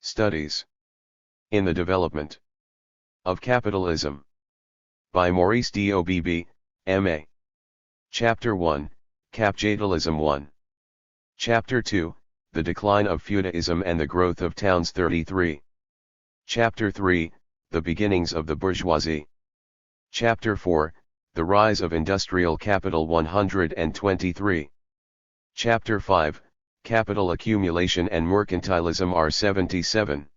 Studies in the Development of Capitalism by Maurice Dobb, M.A. Chapter 1, Capitalism 1. Chapter 2, The Decline of Feudalism and the Growth of Towns 33. Chapter 3, The Beginnings of the Bourgeoisie. Chapter 4, The Rise of Industrial Capital 123. Chapter 5, Capital Accumulation and Mercantilism R77.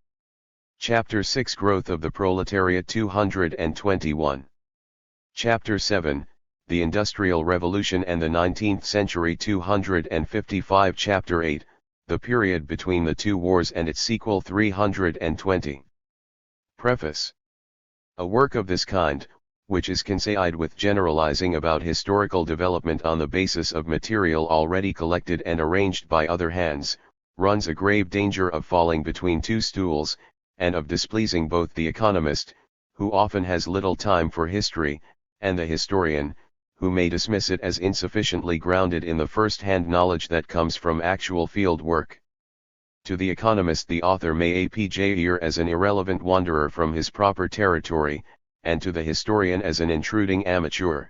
Chapter 6, Growth of the Proletariat 221. Chapter 7, The Industrial Revolution and the 19th Century 255. Chapter 8, The Period Between the Two Wars and its Sequel 320. Preface. A work of this kind, which is concerned with generalizing about historical development on the basis of material already collected and arranged by other hands, runs a grave danger of falling between two stools, and of displeasing both the economist, who often has little time for history, and the historian, who may dismiss it as insufficiently grounded in the first-hand knowledge that comes from actual field work. To the economist the author may appear as an irrelevant wanderer from his proper territory, and to the historian as an intruding amateur.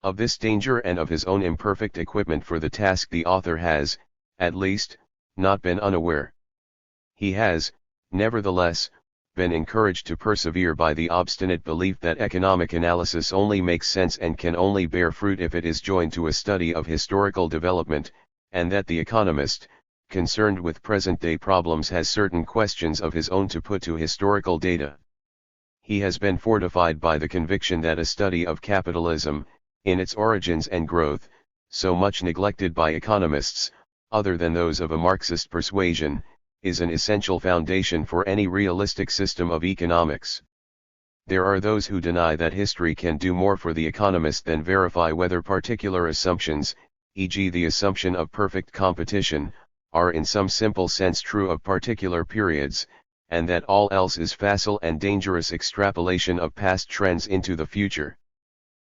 Of this danger and of his own imperfect equipment for the task the author has, at least, not been unaware. He has, nevertheless, been encouraged to persevere by the obstinate belief that economic analysis only makes sense and can only bear fruit if it is joined to a study of historical development, and that the economist, concerned with present-day problems, has certain questions of his own to put to historical data. He has been fortified by the conviction that a study of capitalism, in its origins and growth, so much neglected by economists, other than those of a Marxist persuasion, is an essential foundation for any realistic system of economics. There are those who deny that history can do more for the economist than verify whether particular assumptions, e.g. the assumption of perfect competition, are in some simple sense true of particular periods, and that all else is facile and dangerous extrapolation of past trends into the future.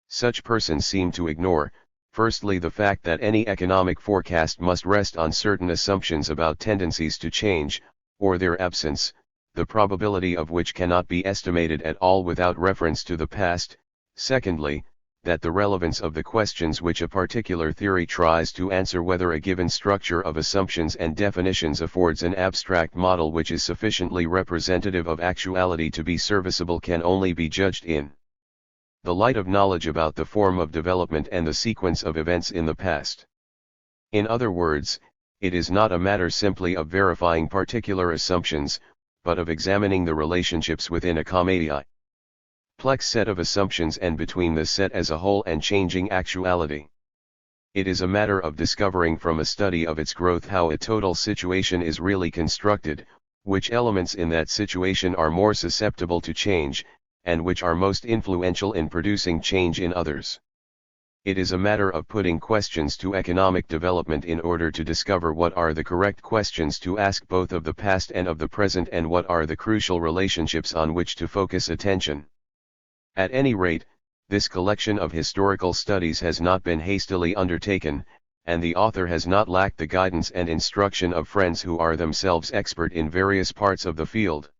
Such persons seem to ignore, firstly, the fact that any economic forecast must rest on certain assumptions about tendencies to change, or their absence, the probability of which cannot be estimated at all without reference to the past; secondly, that the relevance of the questions which a particular theory tries to answer, whether a given structure of assumptions and definitions affords an abstract model which is sufficiently representative of actuality to be serviceable, can only be judged in the light of knowledge about the form of development and the sequence of events in the past. In other words, it is not a matter simply of verifying particular assumptions, but of examining the relationships within a complex set of assumptions and between this set as a whole and changing actuality. It is a matter of discovering from a study of its growth how a total situation is really constructed, which elements in that situation are more susceptible to change, and which are most influential in producing change in others. It is a matter of putting questions to economic development in order to discover what are the correct questions to ask both of the past and of the present, and what are the crucial relationships on which to focus attention. At any rate, this collection of historical studies has not been hastily undertaken, and the author has not lacked the guidance and instruction of friends who are themselves expert in various parts of the field.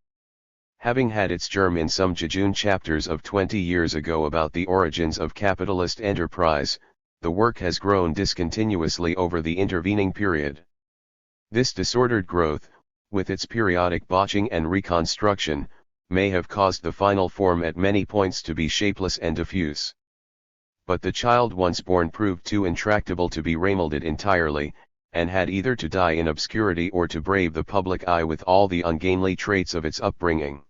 Having had its germ in some jejune chapters of 20 years ago about the origins of capitalist enterprise, the work has grown discontinuously over the intervening period. This disordered growth, with its periodic botching and reconstruction, may have caused the final form at many points to be shapeless and diffuse. But the child once born proved too intractable to be remolded entirely, and had either to die in obscurity or to brave the public eye with all the ungainly traits of its upbringing.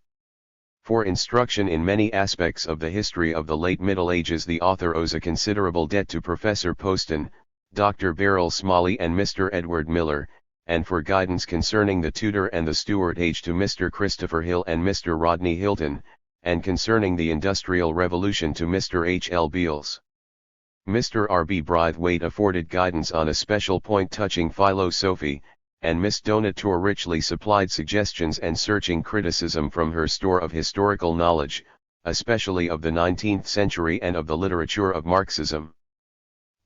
For instruction in many aspects of the history of the late Middle Ages the author owes a considerable debt to Professor Poston, Dr. Beryl Smalley and Mr. Edward Miller, and for guidance concerning the Tudor and the Stuart age to Mr. Christopher Hill and Mr. Rodney Hilton, and concerning the Industrial Revolution to Mr. H. L. Beals. Mr. R. B. Braithwaite afforded guidance on a special point touching philosophy, and Miss Donator richly supplied suggestions and searching criticism from her store of historical knowledge, especially of the 19th century and of the literature of Marxism.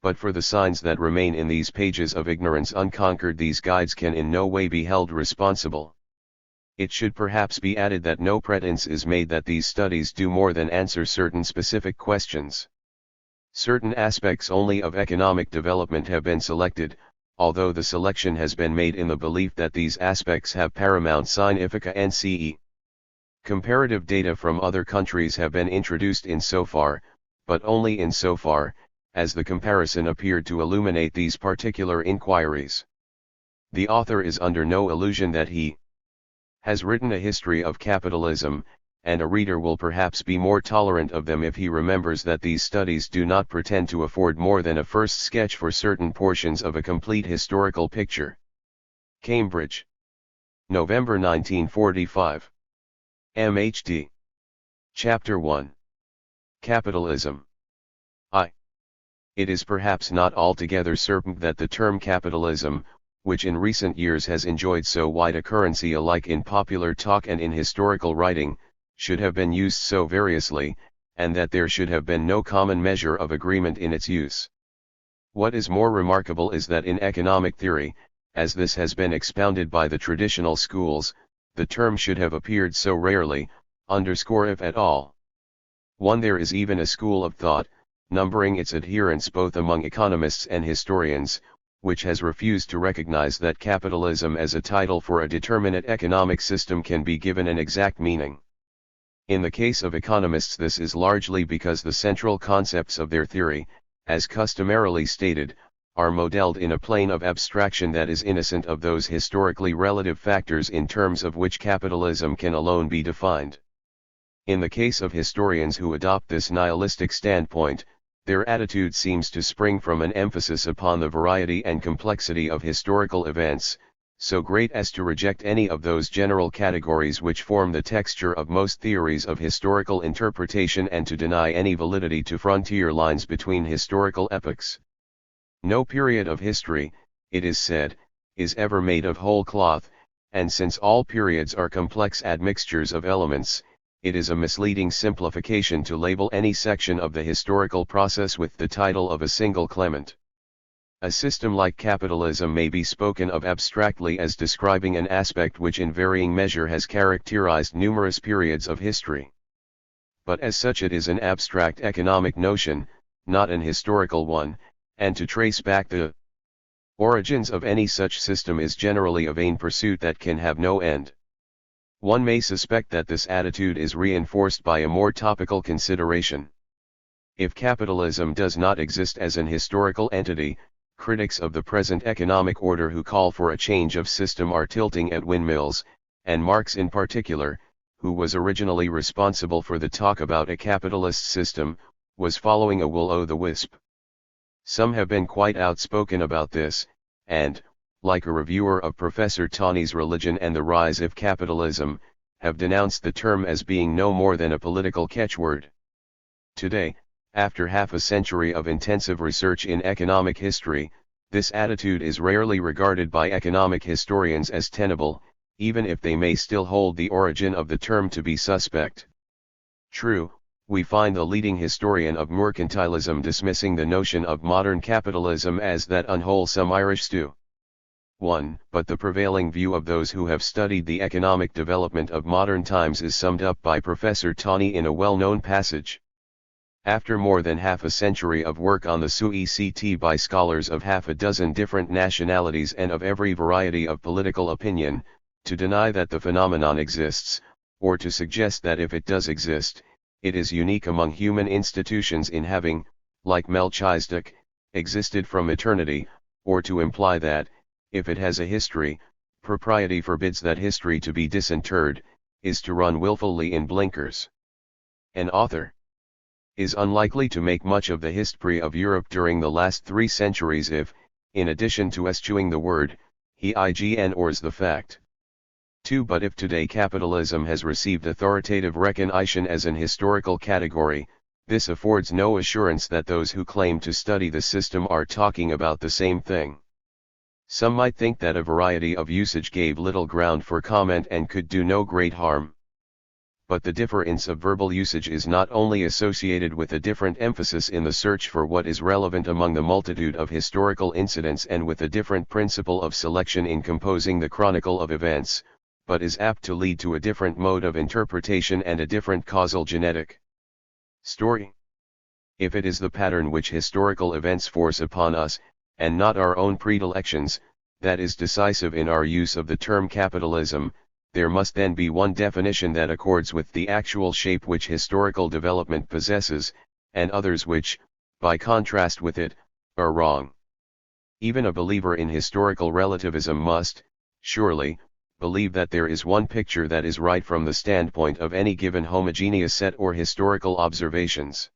But for the signs that remain in these pages of ignorance unconquered, these guides can in no way be held responsible. It should perhaps be added that no pretense is made that these studies do more than answer certain specific questions. Certain aspects only of economic development have been selected, although the selection has been made in the belief that these aspects have paramount significancy. Comparative data from other countries have been introduced insofar, but only insofar, as the comparison appeared to illuminate these particular inquiries. The author is under no illusion that he has written a history of capitalism, and a reader will perhaps be more tolerant of them if he remembers that these studies do not pretend to afford more than a first sketch for certain portions of a complete historical picture. Cambridge, November 1945. MHD. Chapter 1. Capitalism. It is perhaps not altogether certain that the term capitalism, which in recent years has enjoyed so wide a currency alike in popular talk and in historical writing, should have been used so variously, and that there should have been no common measure of agreement in its use. What is more remarkable is that in economic theory, as this has been expounded by the traditional schools, the term should have appeared so rarely, if at all. There is even a school of thought, numbering its adherents both among economists and historians, which has refused to recognize that capitalism as a title for a determinate economic system can be given an exact meaning. In the case of economists, this is largely because the central concepts of their theory, as customarily stated, are modeled in a plane of abstraction that is innocent of those historically relative factors in terms of which capitalism can alone be defined. In the case of historians who adopt this nihilistic standpoint, their attitude seems to spring from an emphasis upon the variety and complexity of historical events, so great as to reject any of those general categories which form the texture of most theories of historical interpretation and to deny any validity to frontier lines between historical epochs. No period of history, it is said, is ever made of whole cloth, and since all periods are complex admixtures of elements, it is a misleading simplification to label any section of the historical process with the title of a single Clement. A system like capitalism may be spoken of abstractly as describing an aspect which in varying measure has characterized numerous periods of history. But as such it is an abstract economic notion, not an historical one, and to trace back the origins of any such system is generally a vain pursuit that can have no end. One may suspect that this attitude is reinforced by a more topical consideration. If capitalism does not exist as an historical entity, critics of the present economic order who call for a change of system are tilting at windmills, and Marx in particular, who was originally responsible for the talk about a capitalist system, was following a will-o'-the-wisp. Some have been quite outspoken about this, and, like a reviewer of Professor Tawney's Religion and the Rise of Capitalism, have denounced the term as being no more than a political catchword. Today, after half a century of intensive research in economic history, this attitude is rarely regarded by economic historians as tenable, even if they may still hold the origin of the term to be suspect. True, we find the leading historian of mercantilism dismissing the notion of modern capitalism as that unwholesome Irish stew. But the prevailing view of those who have studied the economic development of modern times is summed up by Professor Tawney in a well-known passage. After more than half a century of work on the SUECT by scholars of half a dozen different nationalities and of every variety of political opinion, to deny that the phenomenon exists, or to suggest that if it does exist, it is unique among human institutions in having, like Melchizedek, existed from eternity, or to imply that, if it has a history, propriety forbids that history to be disinterred, is to run willfully in blinkers. An author is unlikely to make much of the history of Europe during the last 3 centuries if, in addition to eschewing the word, he ignores the fact. 2. But if today capitalism has received authoritative recognition as an historical category, this affords no assurance that those who claim to study the system are talking about the same thing. Some might think that a variety of usage gave little ground for comment and could do no great harm. But the difference of verbal usage is not only associated with a different emphasis in the search for what is relevant among the multitude of historical incidents and with a different principle of selection in composing the chronicle of events, but is apt to lead to a different mode of interpretation and a different causal genetic story. If it is the pattern which historical events force upon us, and not our own predilections, that is decisive in our use of the term capitalism, there must then be one definition that accords with the actual shape which historical development possesses, and others which, by contrast with it, are wrong. Even a believer in historical relativism must, surely, believe that there is one picture that is right from the standpoint of any given homogeneous set or historical observations.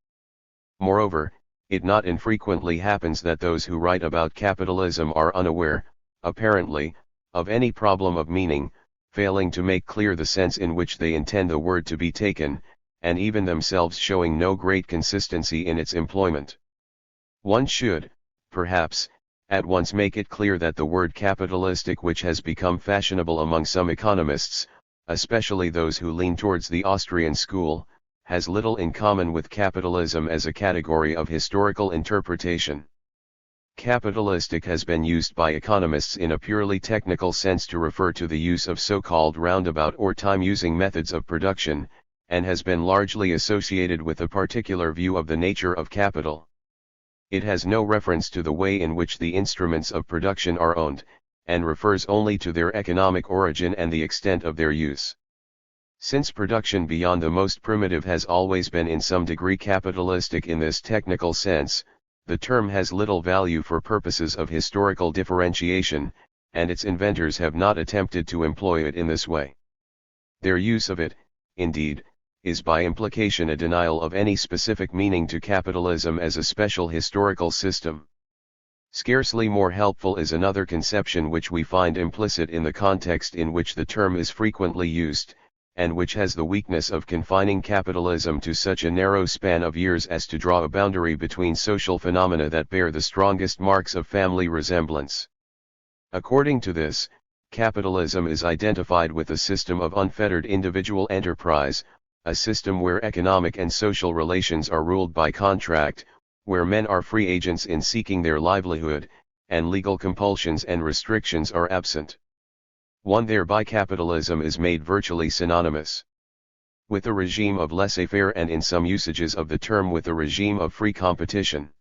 Moreover, it not infrequently happens that those who write about capitalism are unaware, apparently, of any problem of meaning, failing to make clear the sense in which they intend the word to be taken, and even themselves showing no great consistency in its employment. One should, perhaps, at once make it clear that the word capitalistic, which has become fashionable among some economists, especially those who lean towards the Austrian school, has little in common with capitalism as a category of historical interpretation. Capitalistic has been used by economists in a purely technical sense to refer to the use of so-called roundabout or time-using methods of production, and has been largely associated with a particular view of the nature of capital. It has no reference to the way in which the instruments of production are owned, and refers only to their economic origin and the extent of their use. Since production beyond the most primitive has always been in some degree capitalistic in this technical sense, the term has little value for purposes of historical differentiation, and its inventors have not attempted to employ it in this way. Their use of it, indeed, is by implication a denial of any specific meaning to capitalism as a special historical system. Scarcely more helpful is another conception which we find implicit in the context in which the term is frequently used, and which has the weakness of confining capitalism to such a narrow span of years as to draw a boundary between social phenomena that bear the strongest marks of family resemblance. According to this, capitalism is identified with a system of unfettered individual enterprise, a system where economic and social relations are ruled by contract, where men are free agents in seeking their livelihood, and legal compulsions and restrictions are absent. One thereby capitalism is made virtually synonymous with a regime of laissez-faire, and in some usages of the term with a regime of free competition.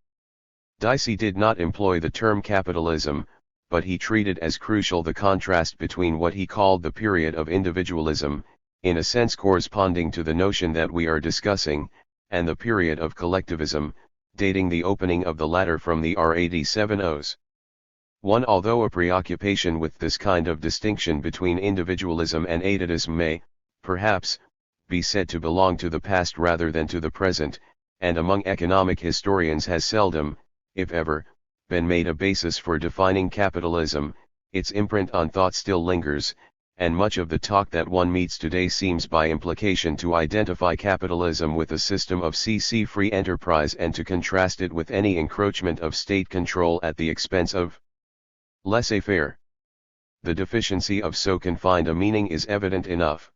Dicey did not employ the term capitalism, but he treated as crucial the contrast between what he called the period of individualism, in a sense corresponding to the notion that we are discussing, and the period of collectivism, dating the opening of the latter from the R87os. Although a preoccupation with this kind of distinction between individualism and atavism may, perhaps, be said to belong to the past rather than to the present, and among economic historians has seldom, if ever, been made a basis for defining capitalism, its imprint on thought still lingers, and much of the talk that one meets today seems by implication to identify capitalism with a system of free enterprise and to contrast it with any encroachment of state control at the expense of laissez-faire. The deficiency of so confined a meaning is evident enough.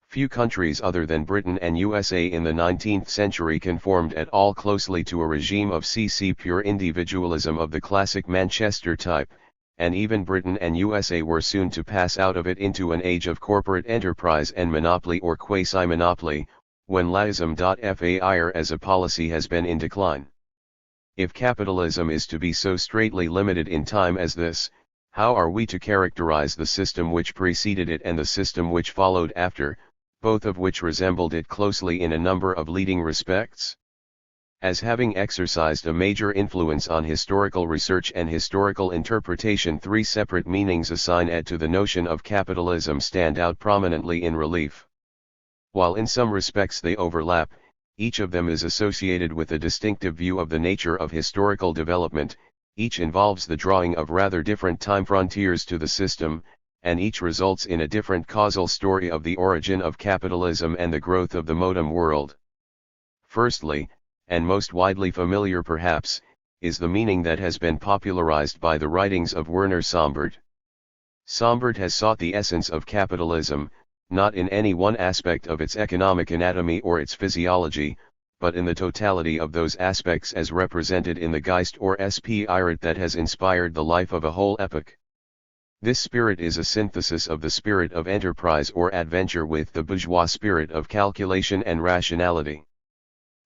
Few countries other than Britain and USA in the 19th century conformed at all closely to a regime of pure individualism of the classic Manchester type, and even Britain and USA were soon to pass out of it into an age of corporate enterprise and monopoly or quasi-monopoly, when laissez-faire as a policy has been in decline. If capitalism is to be so straitly limited in time as this, how are we to characterize the system which preceded it and the system which followed after, both of which resembled it closely in a number of leading respects? As having exercised a major influence on historical research and historical interpretation, three separate meanings assigned to the notion of capitalism stand out prominently in relief. While in some respects they overlap, each of them is associated with a distinctive view of the nature of historical development, each involves the drawing of rather different time frontiers to the system, and each results in a different causal story of the origin of capitalism and the growth of the modern world. Firstly, and most widely familiar perhaps, is the meaning that has been popularized by the writings of Werner Sombart. Sombart has sought the essence of capitalism, not in any one aspect of its economic anatomy or its physiology, but in the totality of those aspects as represented in the Geist or Spirit that has inspired the life of a whole epoch. This spirit is a synthesis of the spirit of enterprise or adventure with the bourgeois spirit of calculation and rationality.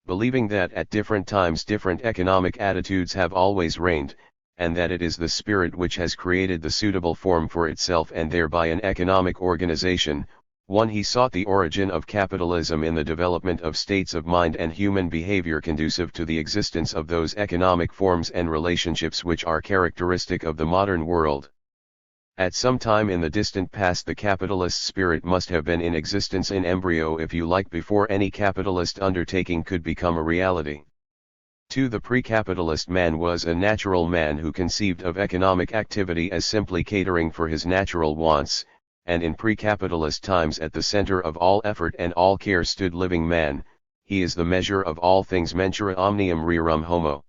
Believing that at different times different economic attitudes have always reigned, and that it is the spirit which has created the suitable form for itself and thereby an economic organization. 1. He sought the origin of capitalism in the development of states of mind and human behavior conducive to the existence of those economic forms and relationships which are characteristic of the modern world. At some time in the distant past the capitalist spirit must have been in existence in embryo, if you like, before any capitalist undertaking could become a reality. 2. The pre-capitalist man was a natural man who conceived of economic activity as simply catering for his natural wants, and in pre-capitalist times at the center of all effort and all care stood living man. He is the measure of all things, mensura omnium rerum homo.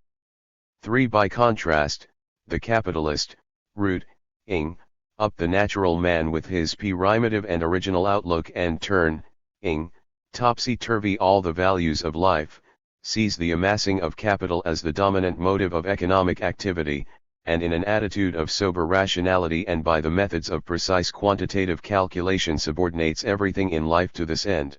3. By contrast, the capitalist, root, ing, up the natural man with his primitive and original outlook and turn, ing, topsy-turvy all the values of life, sees the amassing of capital as the dominant motive of economic activity, and in an attitude of sober rationality and by the methods of precise quantitative calculation subordinates everything in life to this end.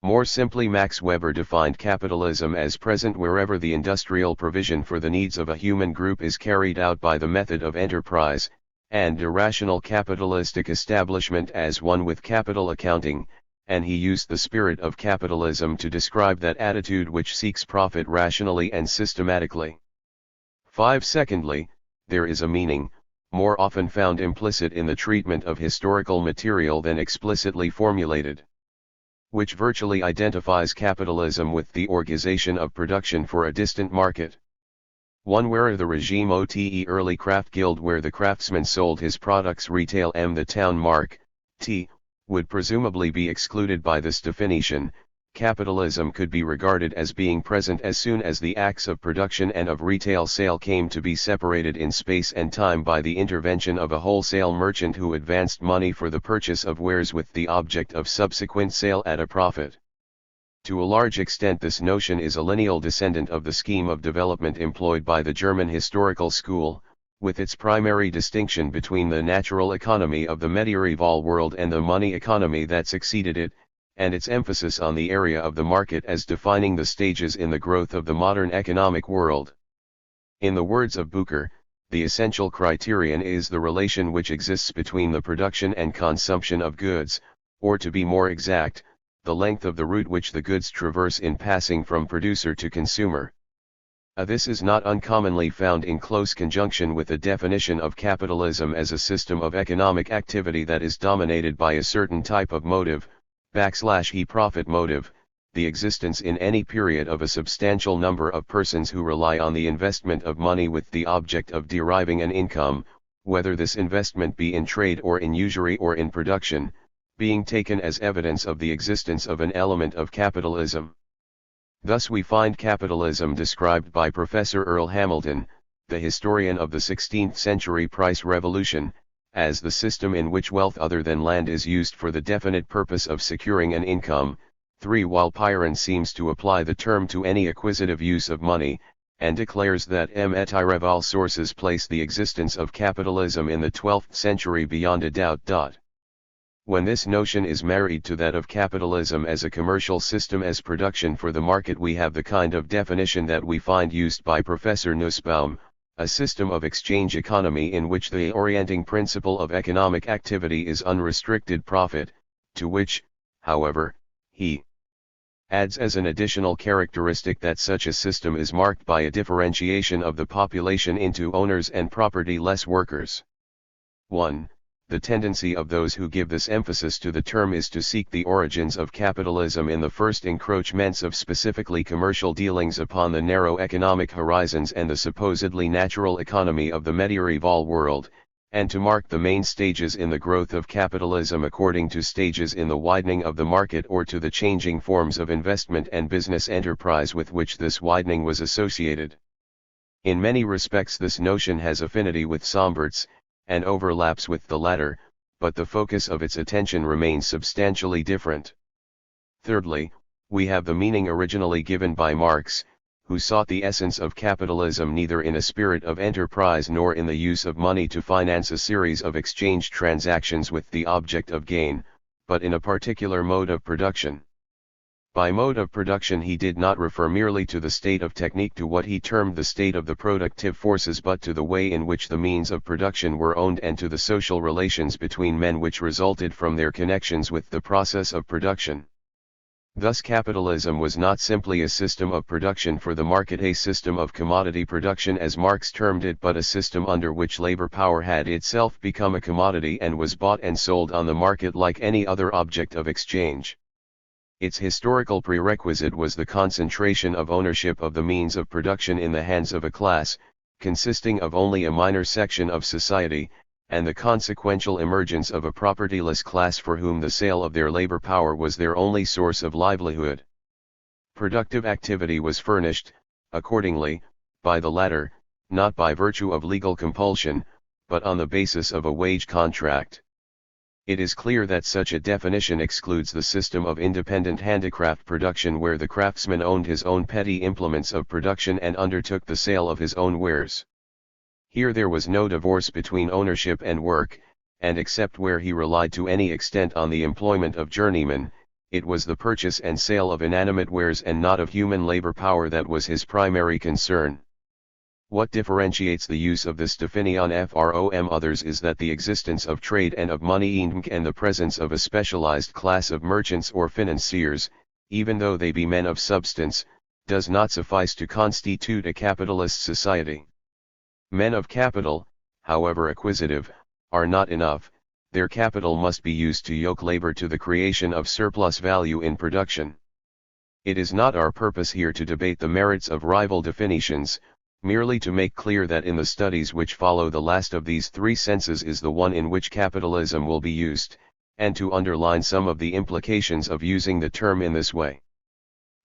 More simply, Max Weber defined capitalism as present wherever the industrial provision for the needs of a human group is carried out by the method of enterprise, and irrational capitalistic establishment as one with capital accounting, and he used the spirit of capitalism to describe that attitude which seeks profit rationally and systematically. 5. Secondly, there is a meaning, more often found implicit in the treatment of historical material than explicitly formulated, which virtually identifies capitalism with the organization of production for a distant market. 1. Where the regime ote early craft guild where the craftsman sold his products retail the town mark, t, would presumably be excluded by this definition. Capitalism could be regarded as being present as soon as the acts of production and of retail sale came to be separated in space and time by the intervention of a wholesale merchant who advanced money for the purchase of wares with the object of subsequent sale at a profit. To a large extent this notion is a lineal descendant of the scheme of development employed by the German historical school, with its primary distinction between the natural economy of the medieval world and the money economy that succeeded it, and its emphasis on the area of the market as defining the stages in the growth of the modern economic world. In the words of Bucher, the essential criterion is the relation which exists between the production and consumption of goods, or to be more exact, the length of the route which the goods traverse in passing from producer to consumer. This is not uncommonly found in close conjunction with the definition of capitalism as a system of economic activity that is dominated by a certain type of motive, / profit motive, the existence in any period of a substantial number of persons who rely on the investment of money with the object of deriving an income, whether this investment be in trade or in usury or in production, being taken as evidence of the existence of an element of capitalism. Thus we find capitalism described by Professor Earl Hamilton, the historian of the 16th century price revolution, as the system in which wealth other than land is used for the definite purpose of securing an income. 3. While Piron seems to apply the term to any acquisitive use of money, and declares that medieval sources place the existence of capitalism in the 12th century beyond a doubt. When this notion is married to that of capitalism as a commercial system as production for the market, we have the kind of definition that we find used by Professor Nussbaum, a system of exchange economy in which the orienting principle of economic activity is unrestricted profit, to which, however, he adds as an additional characteristic that such a system is marked by a differentiation of the population into owners and property-less workers. 1. The tendency of those who give this emphasis to the term is to seek the origins of capitalism in the first encroachments of specifically commercial dealings upon the narrow economic horizons and the supposedly natural economy of the medieval world, and to mark the main stages in the growth of capitalism according to stages in the widening of the market or to the changing forms of investment and business enterprise with which this widening was associated. In many respects this notion has affinity with Sombert's, and overlaps with the latter, but the focus of its attention remains substantially different. Thirdly, we have the meaning originally given by Marx, who sought the essence of capitalism neither in a spirit of enterprise nor in the use of money to finance a series of exchange transactions with the object of gain, but in a particular mode of production. By mode of production he did not refer merely to the state of technique, to what he termed the state of the productive forces, but to the way in which the means of production were owned and to the social relations between men which resulted from their connections with the process of production. Thus capitalism was not simply a system of production for the market, a system of commodity production as Marx termed it, but a system under which labor power had itself become a commodity and was bought and sold on the market like any other object of exchange. Its historical prerequisite was the concentration of ownership of the means of production in the hands of a class, consisting of only a minor section of society, and the consequential emergence of a propertyless class for whom the sale of their labor power was their only source of livelihood. Productive activity was furnished, accordingly, by the latter, not by virtue of legal compulsion, but on the basis of a wage contract. It is clear that such a definition excludes the system of independent handicraft production where the craftsman owned his own petty implements of production and undertook the sale of his own wares. Here there was no divorce between ownership and work, and except where he relied to any extent on the employment of journeymen, it was the purchase and sale of inanimate wares and not of human labor power that was his primary concern. What differentiates the use of this definition from others is that the existence of trade and of money and the presence of a specialized class of merchants or financiers, even though they be men of substance, does not suffice to constitute a capitalist society. Men of capital, however acquisitive, are not enough. Their capital must be used to yoke labor to the creation of surplus value in production. It is not our purpose here to debate the merits of rival definitions, merely to make clear that in the studies which follow the last of these three senses is the one in which capitalism will be used, and to underline some of the implications of using the term in this way.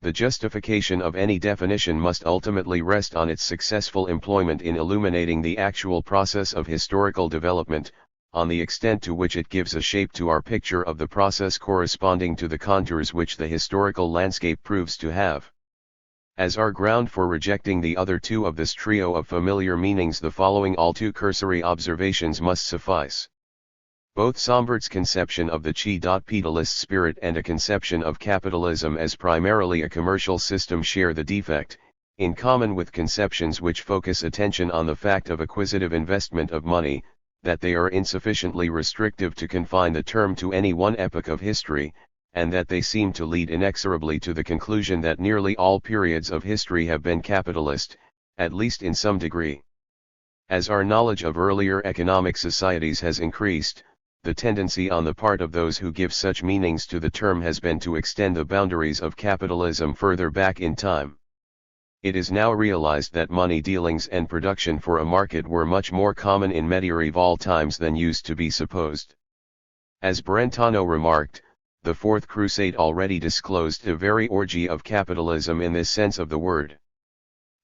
The justification of any definition must ultimately rest on its successful employment in illuminating the actual process of historical development, on the extent to which it gives a shape to our picture of the process corresponding to the contours which the historical landscape proves to have. As our ground for rejecting the other two of this trio of familiar meanings, the following all too cursory observations must suffice. Both Sombert's conception of the capitalist spirit and a conception of capitalism as primarily a commercial system share the defect, in common with conceptions which focus attention on the fact of acquisitive investment of money, that they are insufficiently restrictive to confine the term to any one epoch of history, and that they seem to lead inexorably to the conclusion that nearly all periods of history have been capitalist, at least in some degree. As our knowledge of earlier economic societies has increased, the tendency on the part of those who give such meanings to the term has been to extend the boundaries of capitalism further back in time. It is now realized that money dealings and production for a market were much more common in medieval times than used to be supposed. As Brentano remarked, the Fourth Crusade already disclosed a very orgy of capitalism in this sense of the word.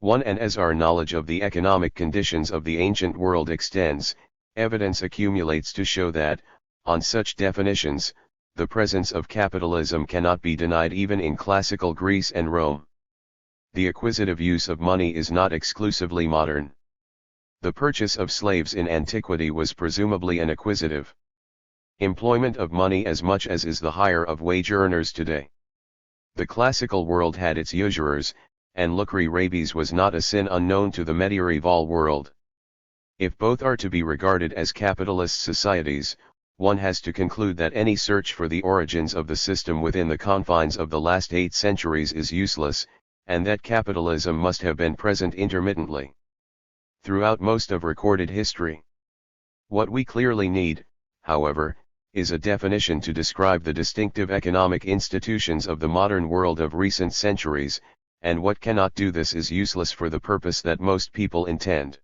And as our knowledge of the economic conditions of the ancient world extends, evidence accumulates to show that, on such definitions, the presence of capitalism cannot be denied even in classical Greece and Rome. The acquisitive use of money is not exclusively modern. The purchase of slaves in antiquity was presumably an acquisitive employment of money as much as is the hire of wage earners today. The classical world had its usurers, and lucre rabies was not a sin unknown to the medieval world. If both are to be regarded as capitalist societies, one has to conclude that any search for the origins of the system within the confines of the last 8 centuries is useless, and that capitalism must have been present intermittently throughout most of recorded history. What we clearly need, however, is a definition to describe the distinctive economic institutions of the modern world of recent centuries, and what cannot do this is useless for the purpose that most people intend.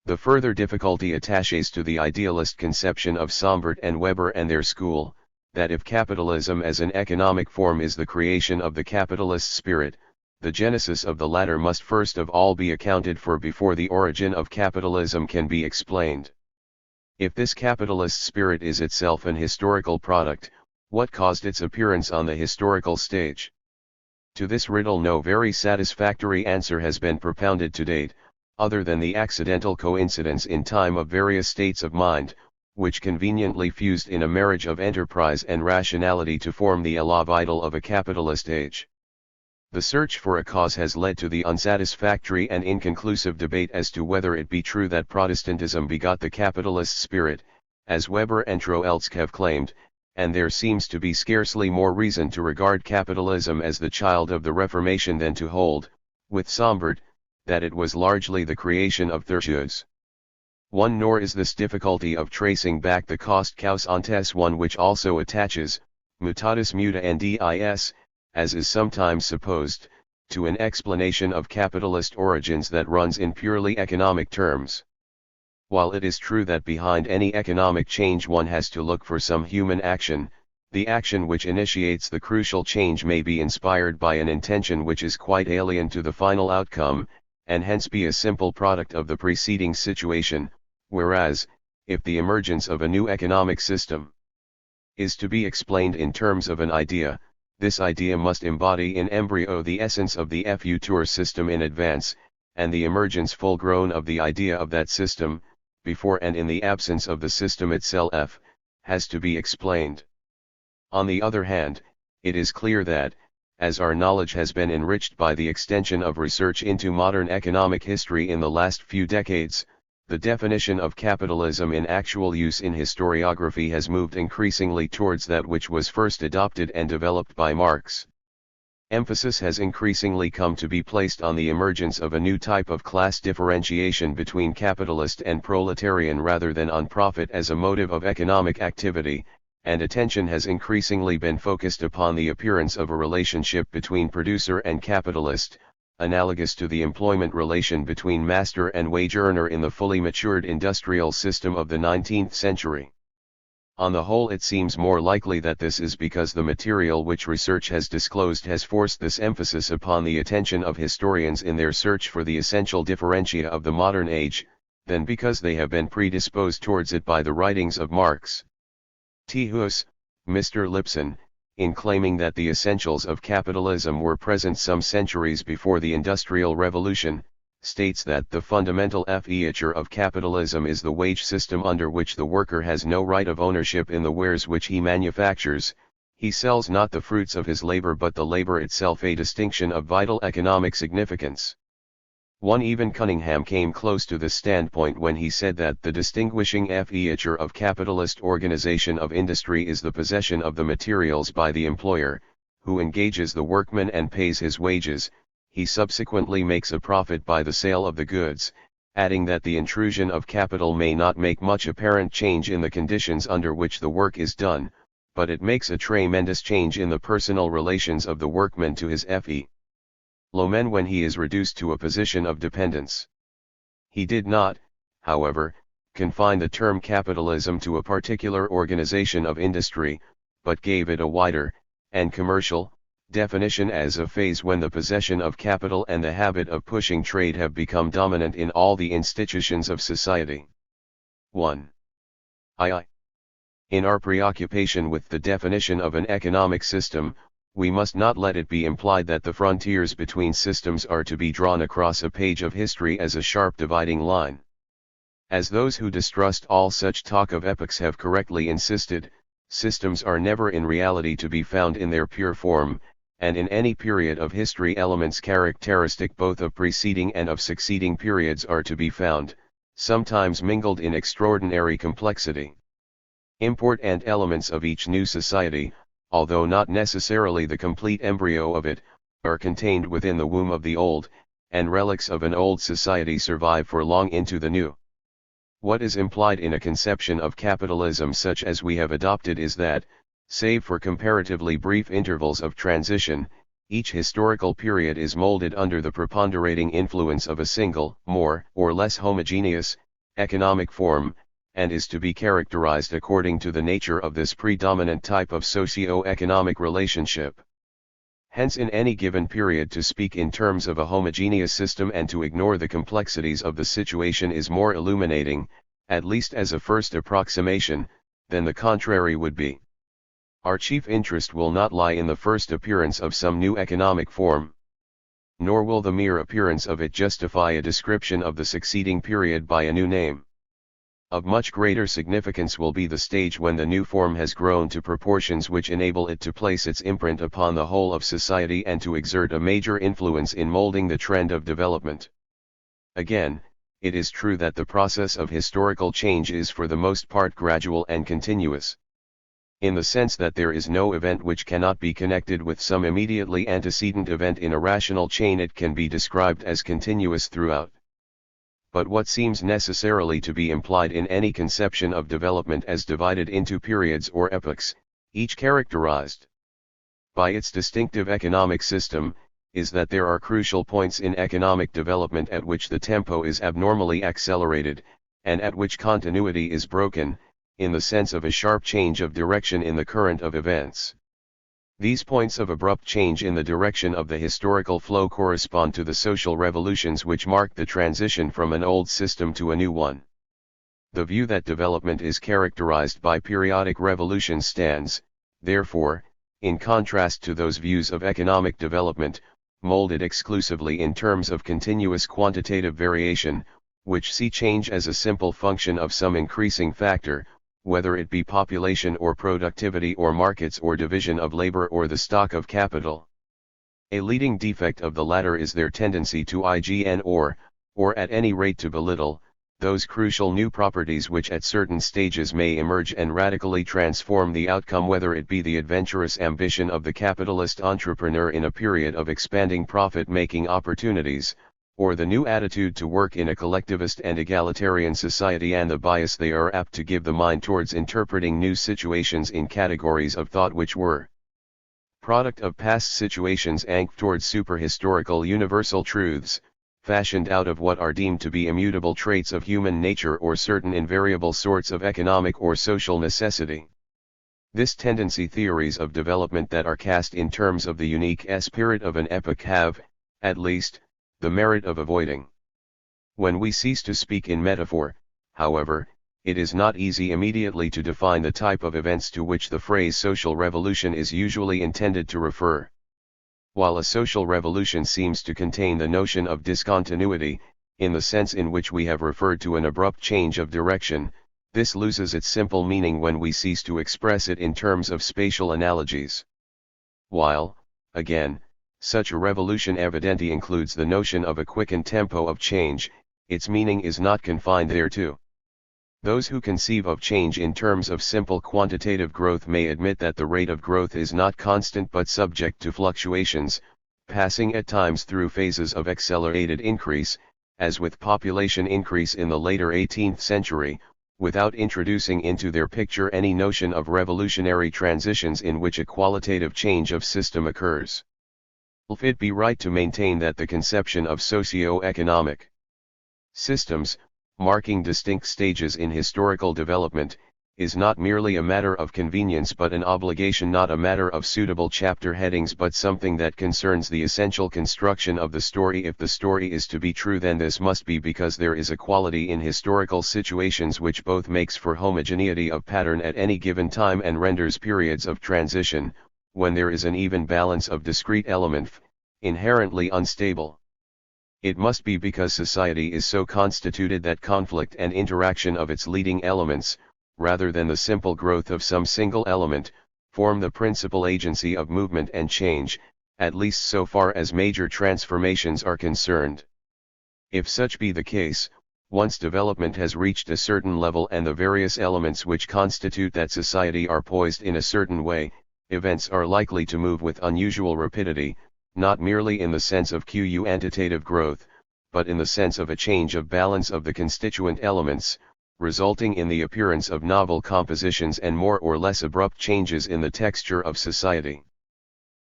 The further difficulty attaches to the idealist conception of Sombart and Weber and their school, that if capitalism as an economic form is the creation of the capitalist spirit, the genesis of the latter must first of all be accounted for before the origin of capitalism can be explained. If this capitalist spirit is itself an historical product, what caused its appearance on the historical stage? To this riddle no very satisfactory answer has been propounded to date, other than the accidental coincidence in time of various states of mind, which conveniently fused in a marriage of enterprise and rationality to form the alive idol of a capitalist age. The search for a cause has led to the unsatisfactory and inconclusive debate as to whether it be true that Protestantism begot the capitalist spirit, as Weber and Troeltsch have claimed, and there seems to be scarcely more reason to regard capitalism as the child of the Reformation than to hold, with Sombart, that it was largely the creation of Thursius. Nor is this difficulty of tracing back the cost causantes one which also attaches, mutatis mutandis, as is sometimes supposed, to an explanation of capitalist origins that runs in purely economic terms. While it is true that behind any economic change one has to look for some human action, the action which initiates the crucial change may be inspired by an intention which is quite alien to the final outcome, and hence be a simple product of the preceding situation, whereas, if the emergence of a new economic system is to be explained in terms of an idea, this idea must embody in embryo the essence of the future system in advance, and the emergence full grown of the idea of that system, before and in the absence of the system itself, has to be explained. On the other hand, it is clear that, as our knowledge has been enriched by the extension of research into modern economic history in the last few decades, the definition of capitalism in actual use in historiography has moved increasingly towards that which was first adopted and developed by Marx. Emphasis has increasingly come to be placed on the emergence of a new type of class differentiation between capitalist and proletarian rather than on profit as a motive of economic activity, and attention has increasingly been focused upon the appearance of a relationship between producer and capitalist, analogous to the employment relation between master and wage earner in the fully matured industrial system of the 19th century. On the whole, it seems more likely that this is because the material which research has disclosed has forced this emphasis upon the attention of historians in their search for the essential differentia of the modern age, than because they have been predisposed towards it by the writings of Marx. T. Huss, Mr. Lipson, in claiming that the essentials of capitalism were present some centuries before the Industrial Revolution, states that the fundamental feature of capitalism is the wage system under which the worker has no right of ownership in the wares which he manufactures. He sells not the fruits of his labor but the labor itself, a distinction of vital economic significance. Even Cunningham came close to this standpoint when he said that the distinguishing feature of capitalist organization of industry is the possession of the materials by the employer, who engages the workman and pays his wages. He subsequently makes a profit by the sale of the goods, adding that the intrusion of capital may not make much apparent change in the conditions under which the work is done, but it makes a tremendous change in the personal relations of the workman to his fellow-men when he is reduced to a position of dependence. He did not, however, confine the term capitalism to a particular organization of industry, but gave it a wider, and commercial, definition as a phase when the possession of capital and the habit of pushing trade have become dominant in all the institutions of society. 1. In our preoccupation with the definition of an economic system, we must not let it be implied that the frontiers between systems are to be drawn across a page of history as a sharp dividing line. As those who distrust all such talk of epochs have correctly insisted, systems are never in reality to be found in their pure form, and in any period of history elements characteristic both of preceding and of succeeding periods are to be found, sometimes mingled in extraordinary complexity. Import and elements of each new society, although not necessarily the complete embryo of it, are contained within the womb of the old, and relics of an old society survive for long into the new. What is implied in a conception of capitalism such as we have adopted is that, save for comparatively brief intervals of transition, each historical period is molded under the preponderating influence of a single, more or less homogeneous, economic form, and is to be characterized according to the nature of this predominant type of socio-economic relationship. Hence, in any given period to speak in terms of a homogeneous system and to ignore the complexities of the situation is more illuminating, at least as a first approximation, than the contrary would be. Our chief interest will not lie in the first appearance of some new economic form. Nor will the mere appearance of it justify a description of the succeeding period by a new name. Of much greater significance will be the stage when the new form has grown to proportions which enable it to place its imprint upon the whole of society and to exert a major influence in molding the trend of development. Again, it is true that the process of historical change is for the most part gradual and continuous. In the sense that there is no event which cannot be connected with some immediately antecedent event in a rational chain, it can be described as continuous throughout. But what seems necessarily to be implied in any conception of development as divided into periods or epochs, each characterized by its distinctive economic system, is that there are crucial points in economic development at which the tempo is abnormally accelerated, and at which continuity is broken, in the sense of a sharp change of direction in the current of events. These points of abrupt change in the direction of the historical flow correspond to the social revolutions which mark the transition from an old system to a new one. The view that development is characterized by periodic revolutions stands, therefore, in contrast to those views of economic development, molded exclusively in terms of continuous quantitative variation, which see change as a simple function of some increasing factor, whether it be population or productivity or markets or division of labor or the stock of capital. A leading defect of the latter is their tendency to ignore, or at any rate to belittle, those crucial new properties which at certain stages may emerge and radically transform the outcome, whether it be the adventurous ambition of the capitalist entrepreneur in a period of expanding profit-making opportunities, or the new attitude to work in a collectivist and egalitarian society, and the bias they are apt to give the mind towards interpreting new situations in categories of thought which were product of past situations anchored towards superhistorical universal truths, fashioned out of what are deemed to be immutable traits of human nature or certain invariable sorts of economic or social necessity. This tendency theories of development that are cast in terms of the unique spirit of an epoch have, at least, the merit of avoiding. When we cease to speak in metaphor, however, it is not easy immediately to define the type of events to which the phrase social revolution is usually intended to refer. While a social revolution seems to contain the notion of discontinuity, in the sense in which we have referred to an abrupt change of direction, this loses its simple meaning when we cease to express it in terms of spatial analogies. While, again, such a revolution evidently includes the notion of a quickened tempo of change, its meaning is not confined thereto. Those who conceive of change in terms of simple quantitative growth may admit that the rate of growth is not constant but subject to fluctuations, passing at times through phases of accelerated increase, as with population increase in the later 18th century, without introducing into their picture any notion of revolutionary transitions in which a qualitative change of system occurs. If it be right to maintain that the conception of socio-economic systems, marking distinct stages in historical development, is not merely a matter of convenience but an obligation, not a matter of suitable chapter headings but something that concerns the essential construction of the story. If the story is to be true, then this must be because there is a quality in historical situations which both makes for homogeneity of pattern at any given time and renders periods of transition, when there is an even balance of discrete element, inherently unstable. It must be because society is so constituted that conflict and interaction of its leading elements, rather than the simple growth of some single element, form the principal agency of movement and change, at least so far as major transformations are concerned. If such be the case, once development has reached a certain level and the various elements which constitute that society are poised in a certain way, events are likely to move with unusual rapidity, not merely in the sense of quantitative growth, but in the sense of a change of balance of the constituent elements, resulting in the appearance of novel compositions and more or less abrupt changes in the texture of society.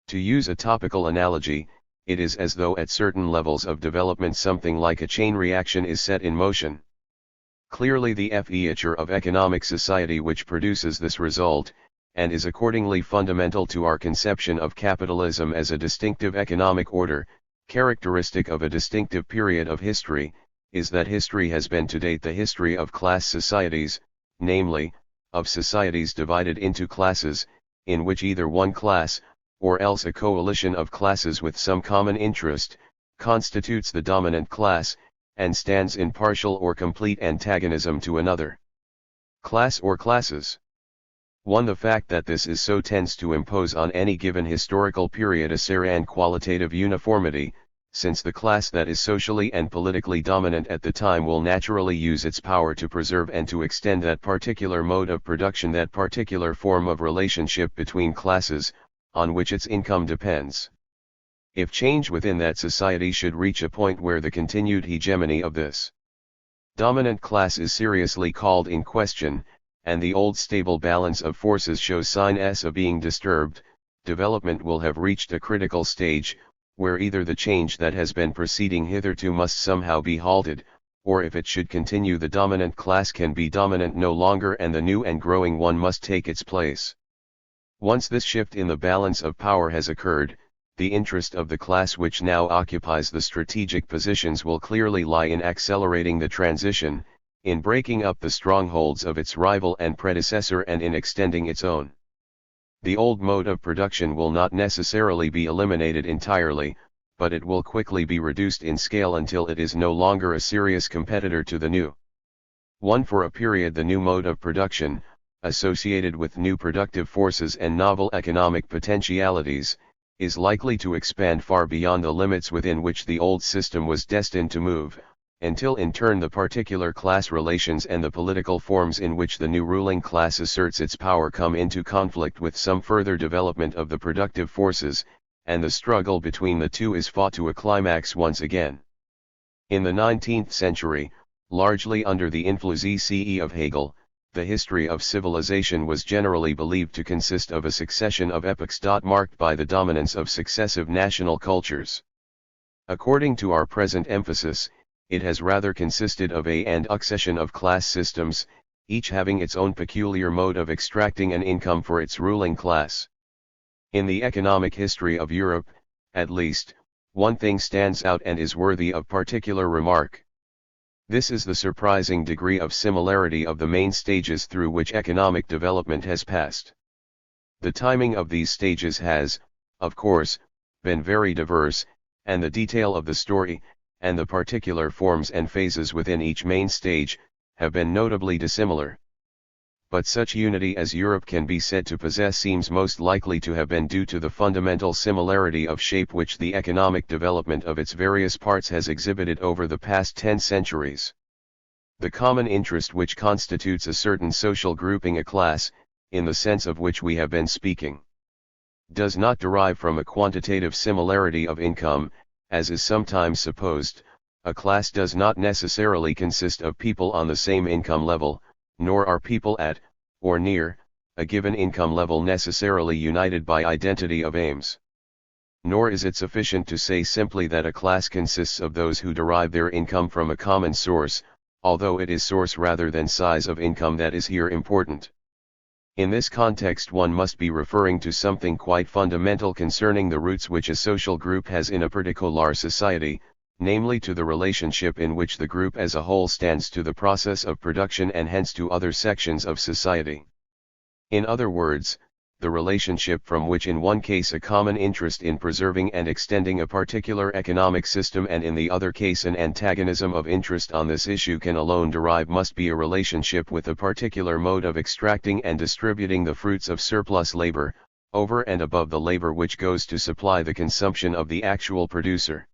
To use a topical analogy, it is as though at certain levels of development something like a chain reaction is set in motion. Clearly the feature of economic society which produces this result, and is accordingly fundamental to our conception of capitalism as a distinctive economic order, characteristic of a distinctive period of history, is that history has been to date the history of class societies, namely, of societies divided into classes, in which either one class, or else a coalition of classes with some common interest, constitutes the dominant class, and stands in partial or complete antagonism to another class or classes. 1. The fact that this is so tends to impose on any given historical period a certain qualitative uniformity, since the class that is socially and politically dominant at the time will naturally use its power to preserve and to extend that particular mode of production, that particular form of relationship between classes, on which its income depends. If change within that society should reach a point where the continued hegemony of this dominant class is seriously called in question, and the old stable balance of forces shows signs of being disturbed, development will have reached a critical stage, where either the change that has been proceeding hitherto must somehow be halted, or if it should continue the dominant class can be dominant no longer and the new and growing one must take its place. Once this shift in the balance of power has occurred, the interest of the class which now occupies the strategic positions will clearly lie in accelerating the transition, in breaking up the strongholds of its rival and predecessor, and in extending its own. The old mode of production will not necessarily be eliminated entirely, but it will quickly be reduced in scale until it is no longer a serious competitor to the new one. For a period the new mode of production, associated with new productive forces and novel economic potentialities, is likely to expand far beyond the limits within which the old system was destined to move, until in turn the particular class relations and the political forms in which the new ruling class asserts its power come into conflict with some further development of the productive forces, and the struggle between the two is fought to a climax once again. In the 19th century, largely under the influence of Hegel, the history of civilization was generally believed to consist of a succession of epochs marked by the dominance of successive national cultures. According to our present emphasis, it has rather consisted of a succession of class systems, each having its own peculiar mode of extracting an income for its ruling class. In the economic history of Europe, at least, one thing stands out and is worthy of particular remark. This is the surprising degree of similarity of the main stages through which economic development has passed. The timing of these stages has, of course, been very diverse, and the detail of the story, and the particular forms and phases within each main stage, have been notably dissimilar. But such unity as Europe can be said to possess seems most likely to have been due to the fundamental similarity of shape which the economic development of its various parts has exhibited over the past 10 centuries. The common interest which constitutes a certain social grouping, a class, in the sense of which we have been speaking, does not derive from a quantitative similarity of income, as is sometimes supposed. A class does not necessarily consist of people on the same income level, nor are people at, or near, a given income level necessarily united by identity of aims. Nor is it sufficient to say simply that a class consists of those who derive their income from a common source, although it is source rather than size of income that is here important. In this context one must be referring to something quite fundamental concerning the roots which a social group has in a particular society, namely to the relationship in which the group as a whole stands to the process of production and hence to other sections of society. In other words, the relationship from which in one case a common interest in preserving and extending a particular economic system and in the other case an antagonism of interest on this issue can alone derive must be a relationship with a particular mode of extracting and distributing the fruits of surplus labor, over and above the labor which goes to supply the consumption of the actual producer.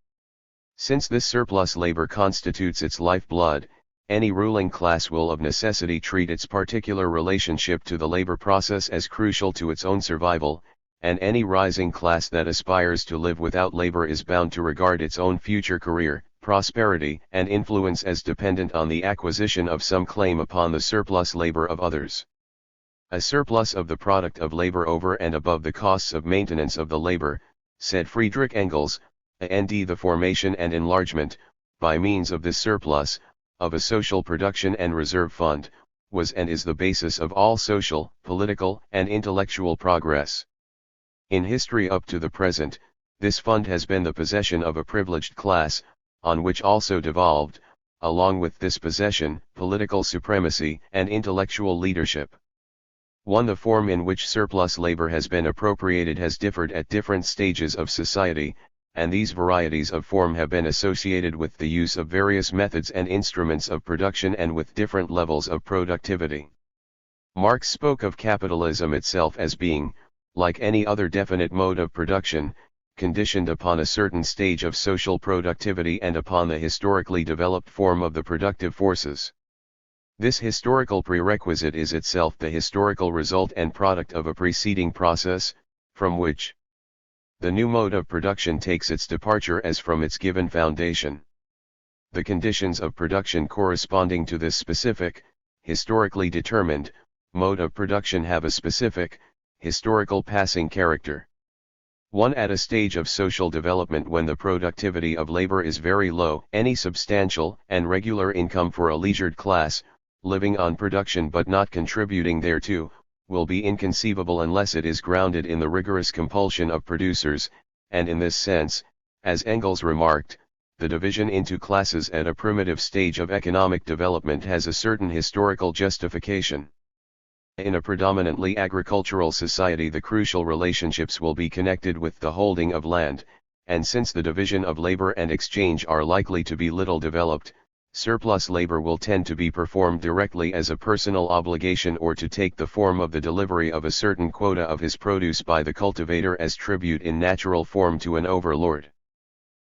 Since this surplus labor constitutes its lifeblood, any ruling class will of necessity treat its particular relationship to the labor process as crucial to its own survival, and any rising class that aspires to live without labor is bound to regard its own future career, prosperity, and influence as dependent on the acquisition of some claim upon the surplus labor of others. A surplus of the product of labor over and above the costs of maintenance of the labor, said Friedrich Engels, and the formation and enlargement, by means of this surplus, of a social production and reserve fund, was and is the basis of all social, political, and intellectual progress. In history up to the present, this fund has been the possession of a privileged class, on which also devolved, along with this possession, political supremacy and intellectual leadership. 1. The form in which surplus labor has been appropriated has differed at different stages of society, and these varieties of form have been associated with the use of various methods and instruments of production and with different levels of productivity. Marx spoke of capitalism itself as being, like any other definite mode of production, conditioned upon a certain stage of social productivity and upon the historically developed form of the productive forces. This historical prerequisite is itself the historical result and product of a preceding process, from which the new mode of production takes its departure as from its given foundation. The conditions of production corresponding to this specific, historically determined, mode of production have a specific, historical passing character. 1. At a stage of social development when the productivity of labor is very low, any substantial and regular income for a leisured class, living on production but not contributing thereto, will be inconceivable unless it is grounded in the rigorous compulsion of producers, and in this sense, as Engels remarked, the division into classes at a primitive stage of economic development has a certain historical justification. In a predominantly agricultural society, the crucial relationships will be connected with the holding of land, and since the division of labor and exchange are likely to be little developed, surplus labor will tend to be performed directly as a personal obligation or to take the form of the delivery of a certain quota of his produce by the cultivator as tribute in natural form to an overlord.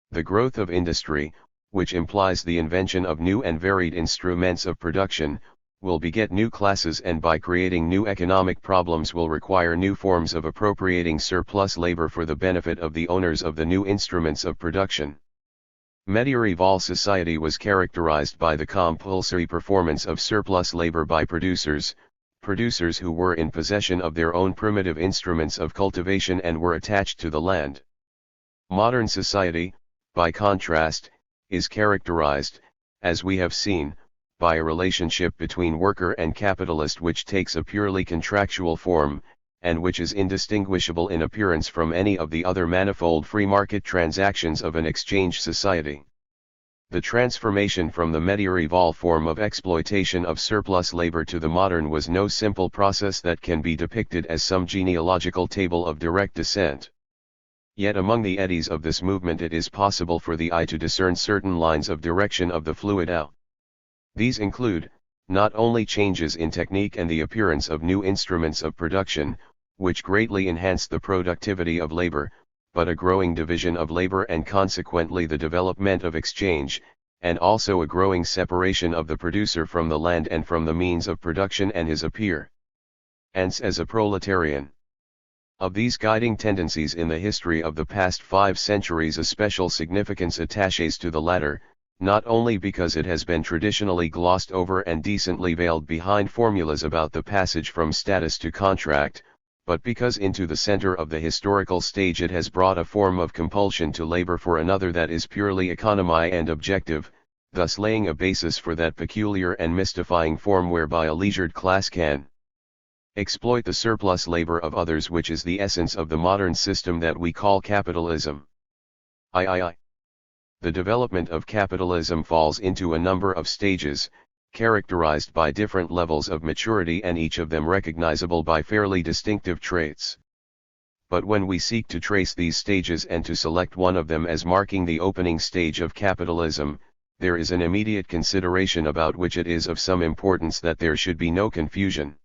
The growth of industry, which implies the invention of new and varied instruments of production, will beget new classes and by creating new economic problems will require new forms of appropriating surplus labor for the benefit of the owners of the new instruments of production. Medieval society was characterized by the compulsory performance of surplus labor by producers who were in possession of their own primitive instruments of cultivation and were attached to the land. Modern society, by contrast, is characterized, as we have seen, by a relationship between worker and capitalist which takes a purely contractual form, and which is indistinguishable in appearance from any of the other manifold free market transactions of an exchange society. The transformation from the medieval form of exploitation of surplus labor to the modern was no simple process that can be depicted as some genealogical table of direct descent. Yet among the eddies of this movement it is possible for the eye to discern certain lines of direction of the fluid out. These include, not only changes in technique and the appearance of new instruments of production, which greatly enhance the productivity of labor, but a growing division of labor and consequently the development of exchange, and also a growing separation of the producer from the land and from the means of production and his appearance as a proletarian. Of these guiding tendencies in the history of the past 5 centuries, a special significance attaches to the latter, not only because it has been traditionally glossed over and decently veiled behind formulas about the passage from status to contract, but because into the center of the historical stage it has brought a form of compulsion to labor for another that is purely economy and objective, thus laying a basis for that peculiar and mystifying form whereby a leisured class can exploit the surplus labor of others, which is the essence of the modern system that we call capitalism. The development of capitalism falls into a number of stages, characterized by different levels of maturity and each of them recognizable by fairly distinctive traits. But when we seek to trace these stages and to select one of them as marking the opening stage of capitalism, there is an immediate consideration about which it is of some importance that there should be no confusion.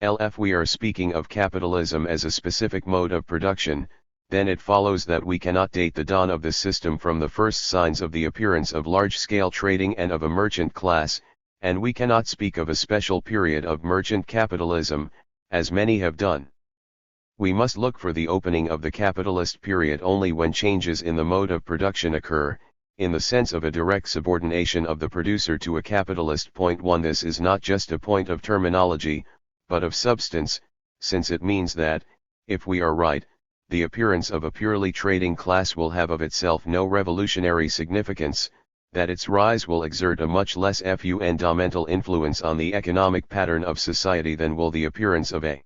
If we are speaking of capitalism as a specific mode of production, then it follows that we cannot date the dawn of the system from the first signs of the appearance of large-scale trading and of a merchant class, and we cannot speak of a special period of merchant capitalism, as many have done. We must look for the opening of the capitalist period only when changes in the mode of production occur, in the sense of a direct subordination of the producer to a capitalist. Point 1. This is not just a point of terminology, but of substance, since it means that, if we are right, the appearance of a purely trading class will have of itself no revolutionary significance, that its rise will exert a much less fundamental influence on the economic pattern of society than will the appearance of a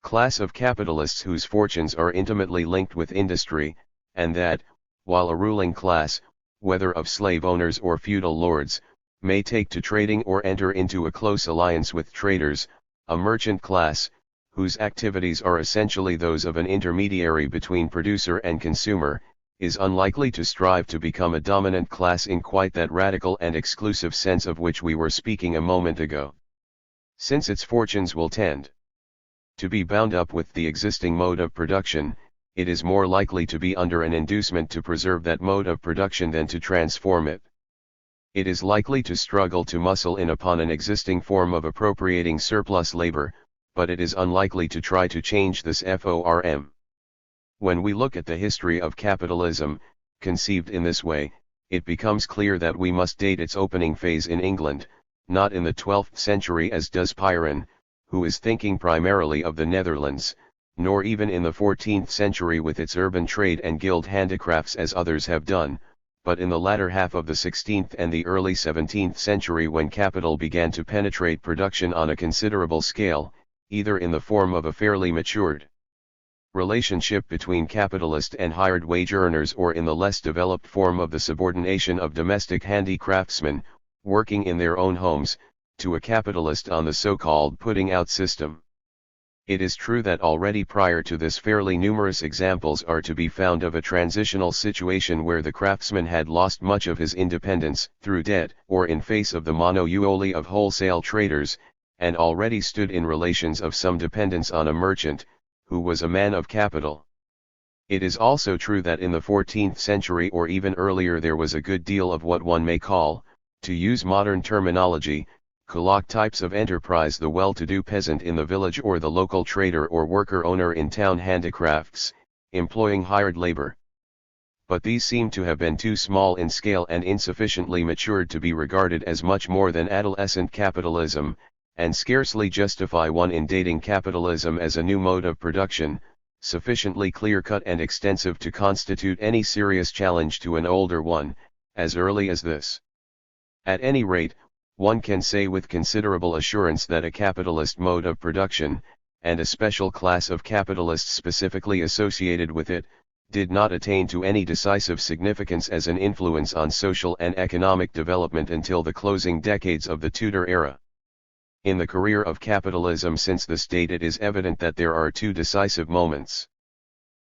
class of capitalists whose fortunes are intimately linked with industry, and that, while a ruling class, whether of slave owners or feudal lords, may take to trading or enter into a close alliance with traders, a merchant class, whose activities are essentially those of an intermediary between producer and consumer, is unlikely to strive to become a dominant class in quite that radical and exclusive sense of which we were speaking a moment ago. Since its fortunes will tend to be bound up with the existing mode of production, it is more likely to be under an inducement to preserve that mode of production than to transform it. It is likely to struggle to muscle in upon an existing form of appropriating surplus labor, but it is unlikely to try to change this form. When we look at the history of capitalism, conceived in this way, it becomes clear that we must date its opening phase in England, not in the 12th century as does Piron, who is thinking primarily of the Netherlands, nor even in the 14th century with its urban trade and guild handicrafts as others have done, but in the latter half of the 16th and the early 17th century when capital began to penetrate production on a considerable scale, either in the form of a fairly matured relationship between capitalist and hired wage earners or in the less developed form of the subordination of domestic handicraftsmen, working in their own homes, to a capitalist on the so-called putting out system. It is true that already prior to this fairly numerous examples are to be found of a transitional situation where the craftsman had lost much of his independence through debt or in face of the monopoly of wholesale traders, and already stood in relations of some dependence on a merchant, who was a man of capital. It is also true that in the 14th century or even earlier there was a good deal of what one may call, to use modern terminology, colloq types of enterprise, the well-to-do peasant in the village or the local trader or worker-owner in town handicrafts, employing hired labor. But these seem to have been too small in scale and insufficiently matured to be regarded as much more than adolescent capitalism, and scarcely justify one in dating capitalism as a new mode of production, sufficiently clear-cut and extensive to constitute any serious challenge to an older one, as early as this. At any rate, one can say with considerable assurance that a capitalist mode of production, and a special class of capitalists specifically associated with it, did not attain to any decisive significance as an influence on social and economic development until the closing decades of the Tudor era. In the career of capitalism since this date it is evident that there are two decisive moments.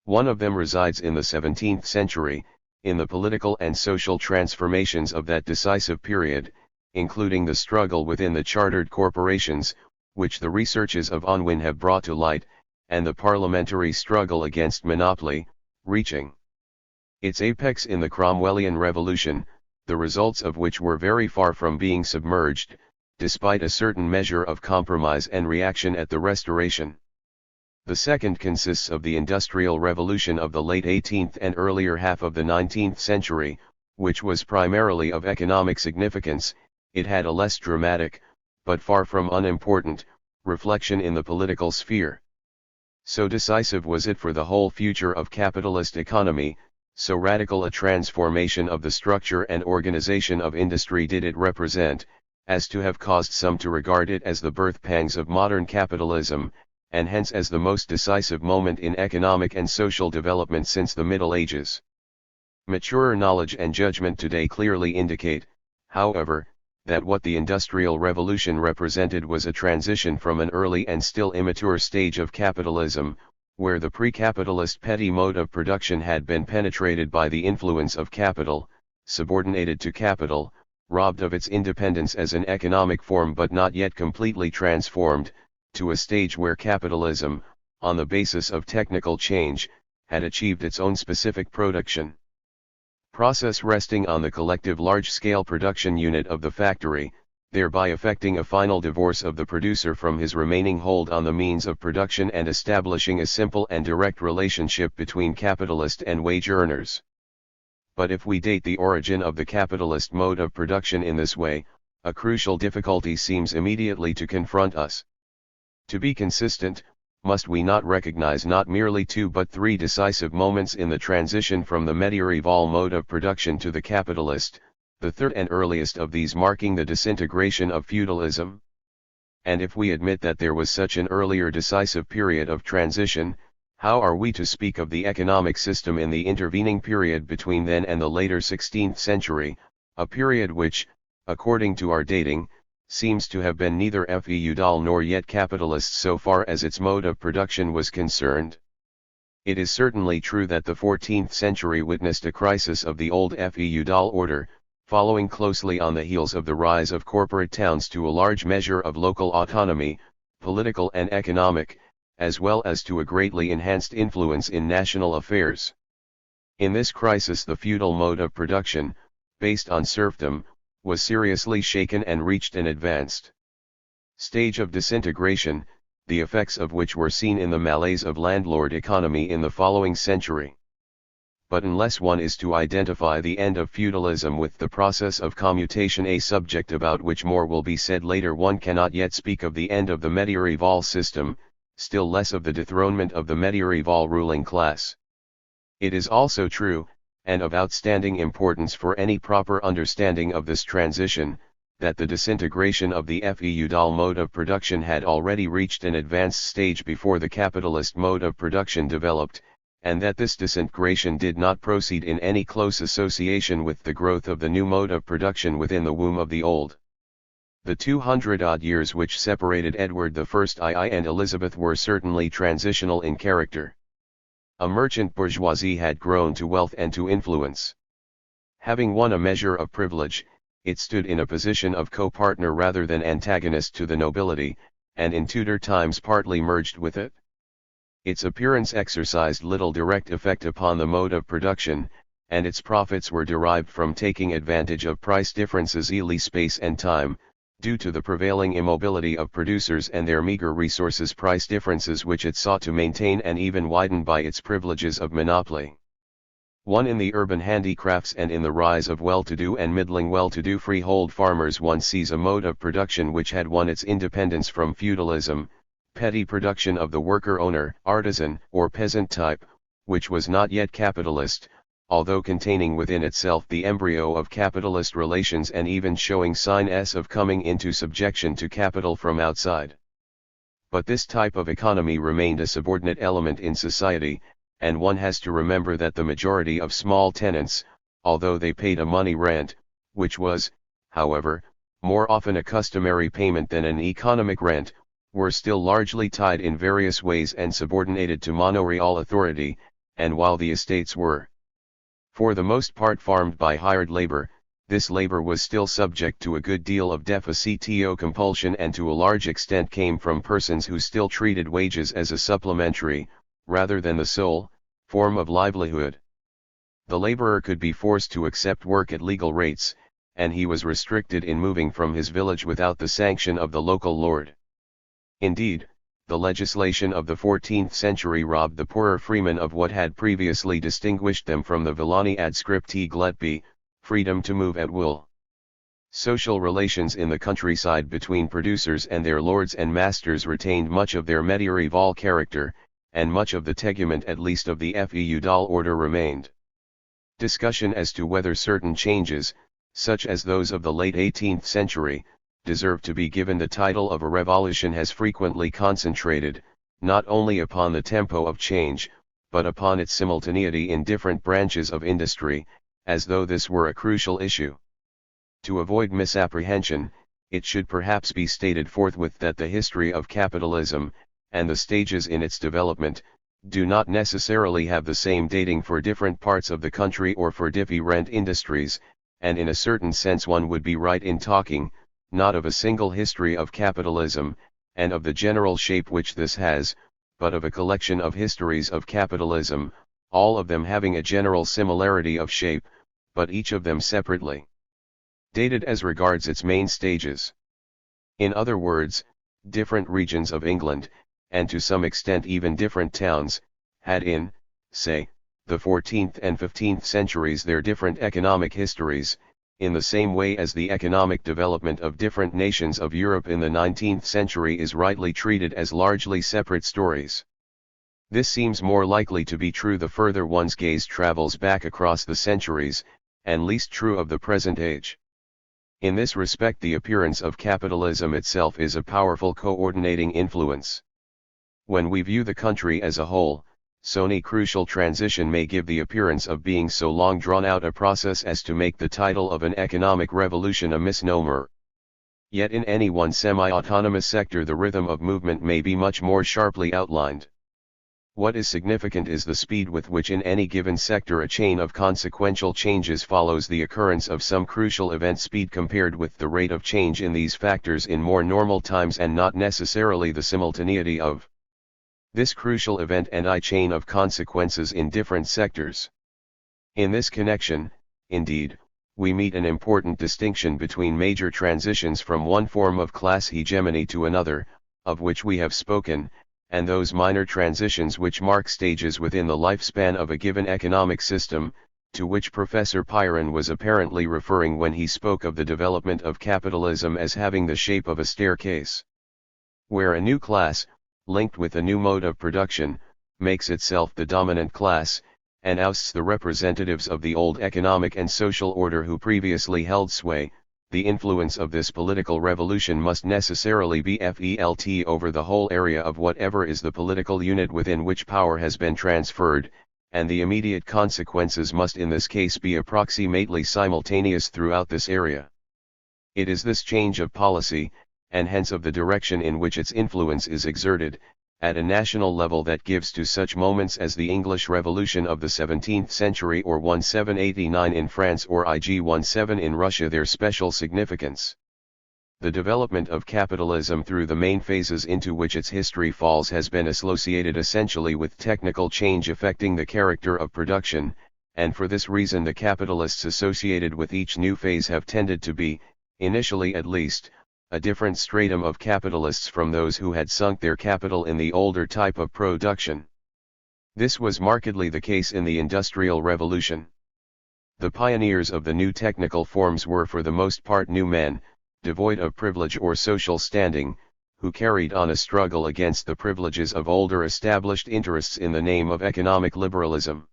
One of them resides in the 17th century, in the political and social transformations of that decisive period, including the struggle within the chartered corporations, which the researches of Unwin have brought to light, and the parliamentary struggle against monopoly, reaching its apex in the Cromwellian Revolution, the results of which were very far from being submerged, despite a certain measure of compromise and reaction at the Restoration. The second consists of the Industrial Revolution of the late 18th and earlier half of the 19th century, which was primarily of economic significance. It had a less dramatic, but far from unimportant, reflection in the political sphere. So decisive was it for the whole future of capitalist economy, so radical a transformation of the structure and organization of industry did it represent, as to have caused some to regard it as the birth pangs of modern capitalism, and hence as the most decisive moment in economic and social development since the Middle Ages. Maturer knowledge and judgment today clearly indicate, however, that what the Industrial Revolution represented was a transition from an early and still immature stage of capitalism, where the pre-capitalist petty mode of production had been penetrated by the influence of capital, subordinated to capital, robbed of its independence as an economic form but not yet completely transformed, to a stage where capitalism, on the basis of technical change, had achieved its own specific production process resting on the collective large-scale production unit of the factory, thereby effecting a final divorce of the producer from his remaining hold on the means of production and establishing a simple and direct relationship between capitalist and wage earners. But if we date the origin of the capitalist mode of production in this way, a crucial difficulty seems immediately to confront us. To be consistent, must we not recognize not merely two but three decisive moments in the transition from the medieval mode of production to the capitalist, the third and earliest of these marking the disintegration of feudalism? And if we admit that there was such an earlier decisive period of transition, how are we to speak of the economic system in the intervening period between then and the later 16th century, a period which, according to our dating, seems to have been neither feudal nor yet capitalist so far as its mode of production was concerned. It is certainly true that the 14th century witnessed a crisis of the old feudal order, following closely on the heels of the rise of corporate towns to a large measure of local autonomy, political and economic, as well as to a greatly enhanced influence in national affairs. In this crisis the feudal mode of production, based on serfdom, was seriously shaken and reached an advanced stage of disintegration, the effects of which were seen in the malaise of landlord economy in the following century. But unless one is to identify the end of feudalism with the process of commutation, a subject about which more will be said later, one cannot yet speak of the end of the medieval system, still less of the dethronement of the medieval ruling class. It is also true, and of outstanding importance for any proper understanding of this transition, that the disintegration of the feudal mode of production had already reached an advanced stage before the capitalist mode of production developed, and that this disintegration did not proceed in any close association with the growth of the new mode of production within the womb of the old. The 200-odd years which separated Edward I and Elizabeth were certainly transitional in character. A merchant bourgeoisie had grown to wealth and to influence. Having won a measure of privilege, it stood in a position of co-partner rather than antagonist to the nobility, and in Tudor times partly merged with it. Its appearance exercised little direct effect upon the mode of production, and its profits were derived from taking advantage of price differences, e.g. space and time, due to the prevailing immobility of producers and their meager resources, price differences which it sought to maintain and even widen by its privileges of monopoly. One in the urban handicrafts and in the rise of well-to-do and middling well-to-do freehold farmers one sees a mode of production which had won its independence from feudalism, petty production of the worker-owner, artisan, or peasant type, which was not yet capitalist, although containing within itself the embryo of capitalist relations and even showing signs of coming into subjection to capital from outside. But this type of economy remained a subordinate element in society, and one has to remember that the majority of small tenants, although they paid a money rent, which was, however, more often a customary payment than an economic rent, were still largely tied in various ways and subordinated to manorial authority, and while the estates were, for the most part, farmed by hired labor, this labor was still subject to a good deal of deficitio compulsion and to a large extent came from persons who still treated wages as a supplementary, rather than the sole, form of livelihood. The laborer could be forced to accept work at legal rates, and he was restricted in moving from his village without the sanction of the local lord. Indeed, the legislation of the 14th century robbed the poorer freemen of what had previously distinguished them from the villani adscripti gletbi, freedom to move at will. Social relations in the countryside between producers and their lords and masters retained much of their medieval character, and much of the tegument at least of the feudal order remained. Discussion as to whether certain changes, such as those of the late 18th century, deserve to be given the title of a revolution has frequently concentrated, not only upon the tempo of change, but upon its simultaneity in different branches of industry, as though this were a crucial issue. To avoid misapprehension, it should perhaps be stated forthwith that the history of capitalism, and the stages in its development, do not necessarily have the same dating for different parts of the country or for different industries, and in a certain sense one would be right in talking, not of a single history of capitalism, and of the general shape which this has, but of a collection of histories of capitalism, all of them having a general similarity of shape, but each of them separately dated as regards its main stages. In other words, different regions of England, and to some extent even different towns, had in, say, the 14th and 15th centuries their different economic histories, in the same way as the economic development of different nations of Europe in the 19th century is rightly treated as largely separate stories. This seems more likely to be true the further one's gaze travels back across the centuries, and least true of the present age. In this respect the appearance of capitalism itself is a powerful coordinating influence. When we view the country as a whole, so crucial transition may give the appearance of being so long drawn out a process as to make the title of an economic revolution a misnomer. Yet in any one semi-autonomous sector the rhythm of movement may be much more sharply outlined. What is significant is the speed with which in any given sector a chain of consequential changes follows the occurrence of some crucial event, speed compared with the rate of change in these factors in more normal times, and not necessarily the simultaneity of this crucial event and a chain of consequences in different sectors. In this connection, indeed, we meet an important distinction between major transitions from one form of class hegemony to another, of which we have spoken, and those minor transitions which mark stages within the lifespan of a given economic system, to which Professor Piron was apparently referring when he spoke of the development of capitalism as having the shape of a staircase, where a new class, linked with a new mode of production, makes itself the dominant class, and ousts the representatives of the old economic and social order who previously held sway. The influence of this political revolution must necessarily be felt over the whole area of whatever is the political unit within which power has been transferred, and the immediate consequences must in this case be approximately simultaneous throughout this area. It is this change of policy, and hence of the direction in which its influence is exerted, at a national level, that gives to such moments as the English Revolution of the 17th century or 1789 in France or IG 17 in Russia their special significance. The development of capitalism through the main phases into which its history falls has been associated essentially with technical change affecting the character of production, and for this reason the capitalists associated with each new phase have tended to be, initially at least, a different stratum of capitalists from those who had sunk their capital in the older type of production. This was markedly the case in the Industrial Revolution. The pioneers of the new technical forms were for the most part new men, devoid of privilege or social standing, who carried on a struggle against the privileges of older established interests in the name of economic liberalism.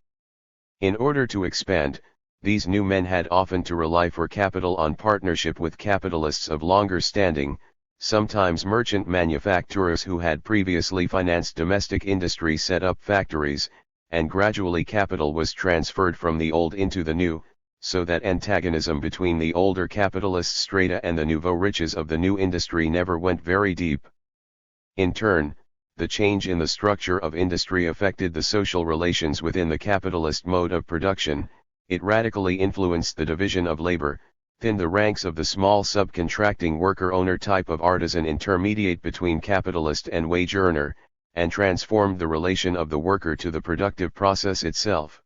In order to expand, these new men had often to rely for capital on partnership with capitalists of longer standing, sometimes merchant manufacturers who had previously financed domestic industry set up factories, and gradually capital was transferred from the old into the new, so that antagonism between the older capitalist strata and the nouveau riches of the new industry never went very deep. In turn, the change in the structure of industry affected the social relations within the capitalist mode of production. It radically influenced the division of labor, thinned the ranks of the small subcontracting worker-owner type of artisan intermediate between capitalist and wage earner, and transformed the relation of the worker to the productive process itself.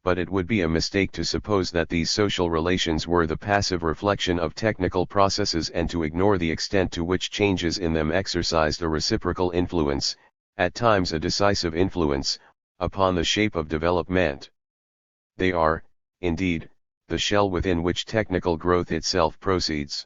But it would be a mistake to suppose that these social relations were the passive reflection of technical processes and to ignore the extent to which changes in them exercised a reciprocal influence, at times a decisive influence, upon the shape of development. They are, indeed, the shell within which technical growth itself proceeds.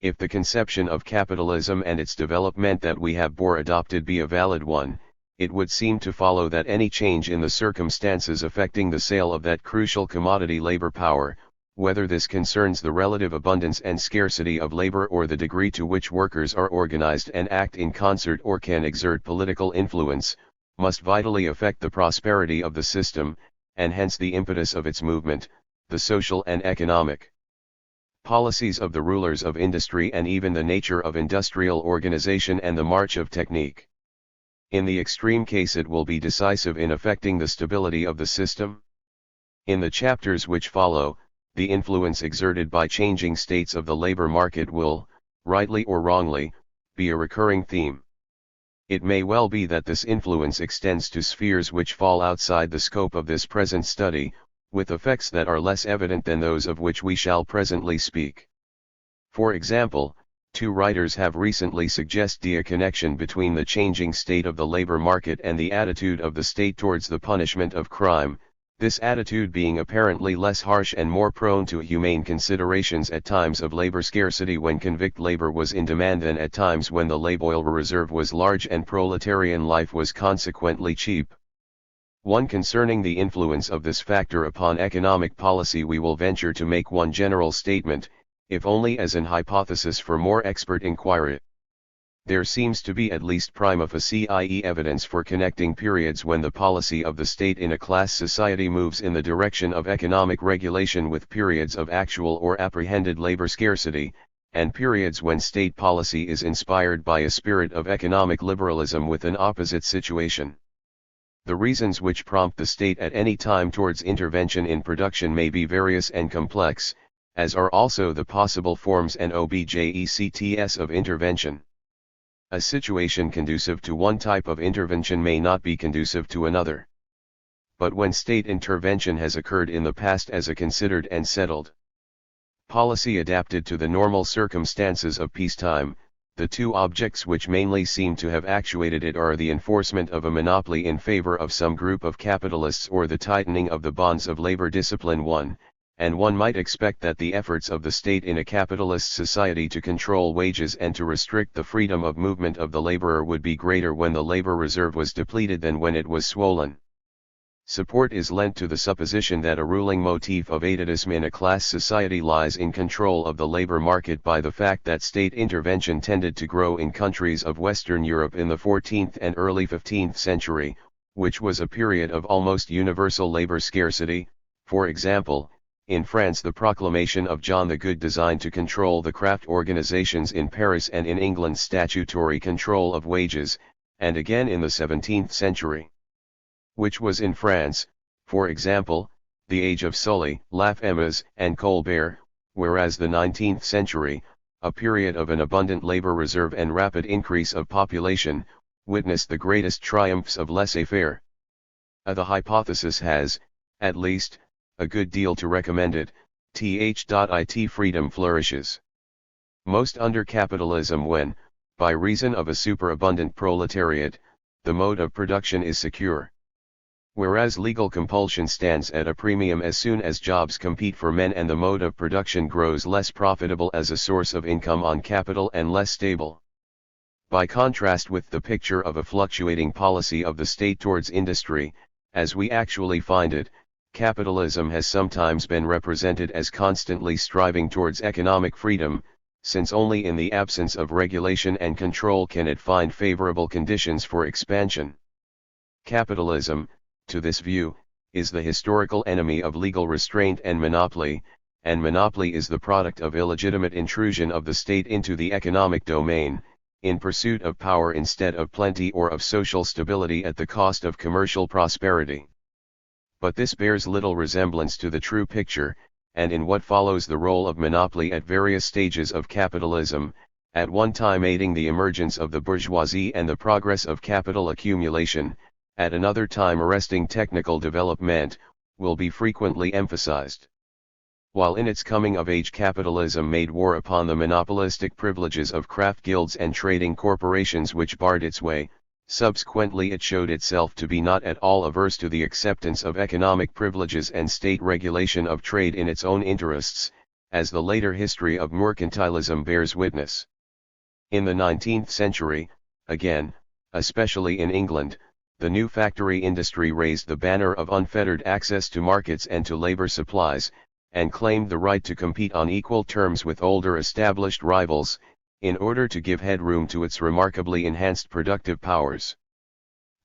If the conception of capitalism and its development that we have adopted be a valid one, it would seem to follow that any change in the circumstances affecting the sale of that crucial commodity labor power, whether this concerns the relative abundance and scarcity of labor or the degree to which workers are organized and act in concert or can exert political influence, must vitally affect the prosperity of the system, and hence the impetus of its movement, the social and economic policies of the rulers of industry and even the nature of industrial organization and the march of technique. In the extreme case it will be decisive in affecting the stability of the system. In the chapters which follow, the influence exerted by changing states of the labor market will, rightly or wrongly, be a recurring theme. It may well be that this influence extends to spheres which fall outside the scope of this present study, with effects that are less evident than those of which we shall presently speak. For example, two writers have recently suggested a connection between the changing state of the labor market and the attitude of the state towards the punishment of crime, this attitude being apparently less harsh and more prone to humane considerations at times of labor scarcity when convict labor was in demand than at times when the labor reserve was large and proletarian life was consequently cheap. One concerning the influence of this factor upon economic policy we will venture to make one general statement, if only as an hypothesis for more expert inquiry. There seems to be at least prima facie evidence for connecting periods when the policy of the state in a class society moves in the direction of economic regulation with periods of actual or apprehended labor scarcity, and periods when state policy is inspired by a spirit of economic liberalism with an opposite situation. The reasons which prompt the state at any time towards intervention in production may be various and complex, as are also the possible forms and objects of intervention. A situation conducive to one type of intervention may not be conducive to another. But when state intervention has occurred in the past as a considered and settled policy adapted to the normal circumstances of peacetime, the two objects which mainly seem to have actuated it are the enforcement of a monopoly in favor of some group of capitalists or the tightening of the bonds of labor discipline. And one might expect that the efforts of the state in a capitalist society to control wages and to restrict the freedom of movement of the laborer would be greater when the labor reserve was depleted than when it was swollen. Support is lent to the supposition that a ruling motif of atavism in a class society lies in control of the labor market by the fact that state intervention tended to grow in countries of Western Europe in the 14th and early 15th century, which was a period of almost universal labor scarcity. For example, in France the proclamation of John the Good designed to control the craft organizations in Paris, and in England statutory control of wages, and again in the 17th century. Which was in France, for example, the age of Sully, Lafayette, and Colbert, whereas the 19th century, a period of an abundant labor reserve and rapid increase of population, witnessed the greatest triumphs of laissez-faire. The hypothesis has, at least, a good deal to recommend it. It freedom flourishes most under capitalism when, by reason of a superabundant proletariat, the mode of production is secure. Whereas legal compulsion stands at a premium as soon as jobs compete for men and the mode of production grows less profitable as a source of income on capital and less stable. By contrast with the picture of a fluctuating policy of the state towards industry, as we actually find it, capitalism has sometimes been represented as constantly striving towards economic freedom, since only in the absence of regulation and control can it find favorable conditions for expansion. Capitalism, to this view, is the historical enemy of legal restraint and monopoly is the product of illegitimate intrusion of the state into the economic domain, in pursuit of power instead of plenty or of social stability at the cost of commercial prosperity. But this bears little resemblance to the true picture, and in what follows the role of monopoly at various stages of capitalism, at one time aiding the emergence of the bourgeoisie and the progress of capital accumulation, at another time arresting technical development, will be frequently emphasized. While in its coming of age capitalism made war upon the monopolistic privileges of craft guilds and trading corporations which barred its way, subsequently it showed itself to be not at all averse to the acceptance of economic privileges and state regulation of trade in its own interests, as the later history of mercantilism bears witness. In the 19th century, again, especially in England, the new factory industry raised the banner of unfettered access to markets and to labor supplies, and claimed the right to compete on equal terms with older established rivals, in order to give headroom to its remarkably enhanced productive powers.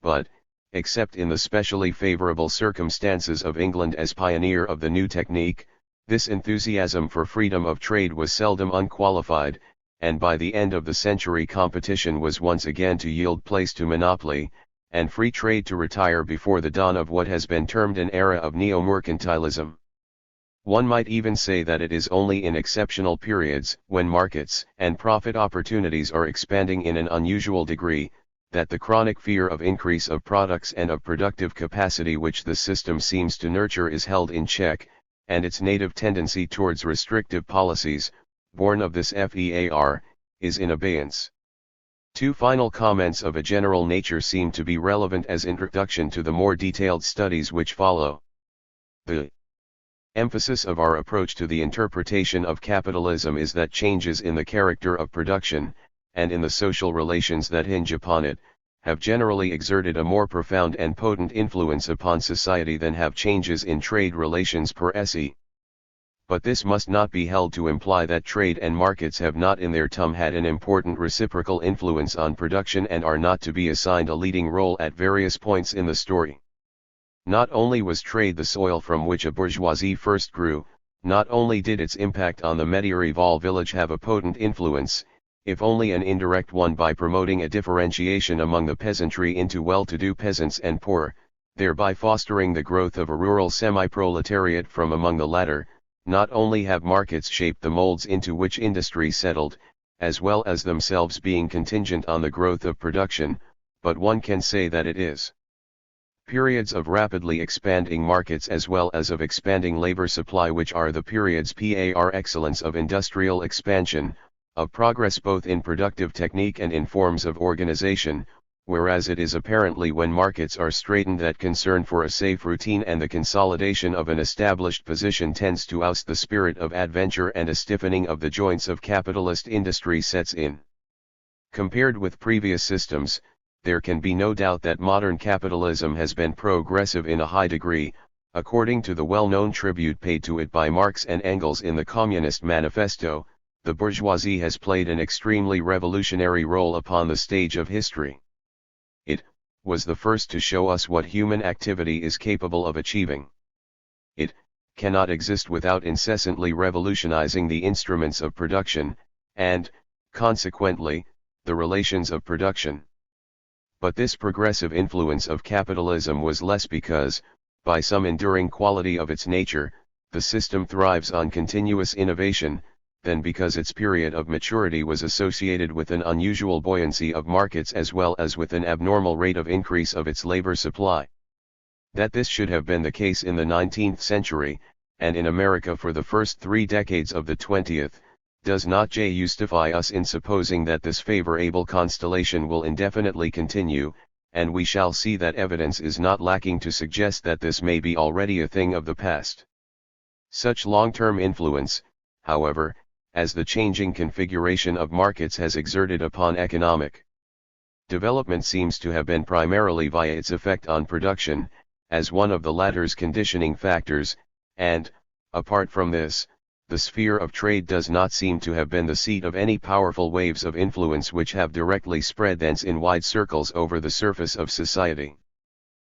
But, except in the specially favorable circumstances of England as pioneer of the new technique, this enthusiasm for freedom of trade was seldom unqualified, and by the end of the century competition was once again to yield place to monopoly, and free trade to retire before the dawn of what has been termed an era of neo-mercantilism. One might even say that it is only in exceptional periods, when markets and profit opportunities are expanding in an unusual degree, that the chronic fear of increase of products and of productive capacity which the system seems to nurture is held in check, and its native tendency towards restrictive policies, born of this FEAR, is in abeyance. Two final comments of a general nature seem to be relevant as introduction to the more detailed studies which follow. The emphasis of our approach to the interpretation of capitalism is that changes in the character of production, and in the social relations that hinge upon it, have generally exerted a more profound and potent influence upon society than have changes in trade relations per se. But this must not be held to imply that trade and markets have not in their turn had an important reciprocal influence on production and are not to be assigned a leading role at various points in the story. Not only was trade the soil from which a bourgeoisie first grew, Not only did its impact on the medieval village have a potent influence, if only an indirect one, by promoting a differentiation among the peasantry into well-to-do peasants and poor, thereby fostering the growth of a rural semi-proletariat from among the latter. Not only have markets shaped the molds into which industry settled, as well as themselves being contingent on the growth of production, but one can say that it is periods of rapidly expanding markets as well as of expanding labor supply which are the periods par excellence of industrial expansion, of progress both in productive technique and in forms of organization, whereas it is apparently when markets are straitened that concern for a safe routine and the consolidation of an established position tends to oust the spirit of adventure and a stiffening of the joints of capitalist industry sets in. Compared with previous systems, there can be no doubt that modern capitalism has been progressive in a high degree, according to the well-known tribute paid to it by Marx and Engels in the Communist Manifesto. The bourgeoisie has played an extremely revolutionary role upon the stage of history. It was the first to show us what human activity is capable of achieving. It cannot exist without incessantly revolutionizing the instruments of production, and, consequently, the relations of production. But this progressive influence of capitalism was less because, by some enduring quality of its nature, the system thrives on continuous innovation, than because its period of maturity was associated with an unusual buoyancy of markets as well as with an abnormal rate of increase of its labor supply. That this should have been the case in the 19th century, and in America for the first 3 decades of the 20th, does not justify us in supposing that this favorable constellation will indefinitely continue, and we shall see that evidence is not lacking to suggest that this may be already a thing of the past. Such long-term influence, however, as the changing configuration of markets has exerted upon economic development seems to have been primarily via its effect on production, as one of the latter's conditioning factors, and, apart from this, the sphere of trade does not seem to have been the seat of any powerful waves of influence which have directly spread thence in wide circles over the surface of society.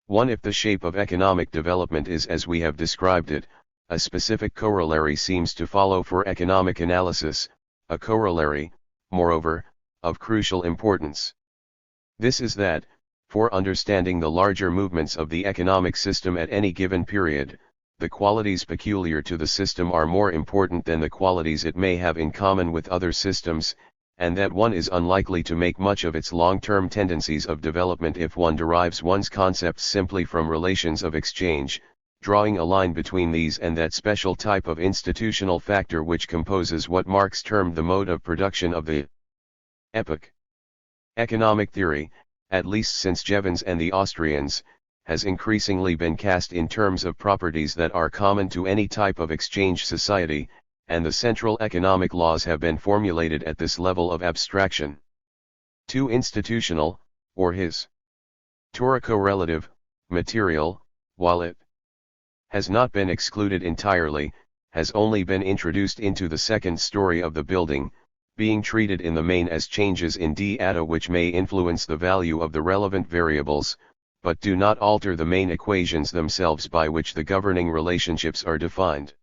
If the shape of economic development is as we have described it, a specific corollary seems to follow for economic analysis, a corollary, moreover, of crucial importance. This is that, for understanding the larger movements of the economic system at any given period, the qualities peculiar to the system are more important than the qualities it may have in common with other systems, and that one is unlikely to make much of its long-term tendencies of development if one derives one's concepts simply from relations of exchange, drawing a line between these and that special type of institutional factor which composes what Marx termed the mode of production of the epoch. Economic theory, at least since Jevons and the Austrians, has increasingly been cast in terms of properties that are common to any type of exchange society, and the central economic laws have been formulated at this level of abstraction. To institutional, or his torico-relative, material, while it has not been excluded entirely, has only been introduced into the second story of the building, being treated in the main as changes in data which may influence the value of the relevant variables, but do not alter the main equations themselves by which the governing relationships are defined.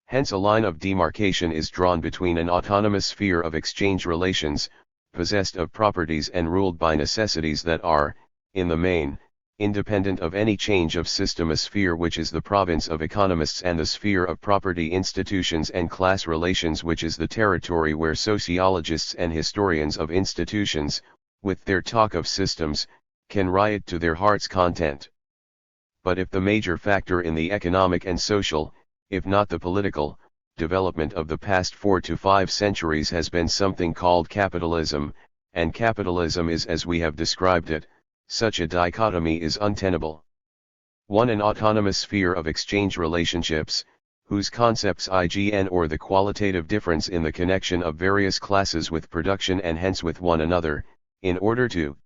Hence a line of demarcation is drawn between an autonomous sphere of exchange relations, possessed of properties and ruled by necessities that are, in the main, independent of any change of system, a sphere which is the province of economists, and the sphere of property institutions and class relations which is the territory where sociologists and historians of institutions, with their talk of systems, can riot to their heart's content. But if the major factor in the economic and social, if not the political, development of the past 4 to 5 centuries has been something called capitalism, and capitalism is as we have described it, such a dichotomy is untenable. An autonomous sphere of exchange relationships, whose concepts IGN or the qualitative difference in the connection of various classes with production and hence with one another, in order to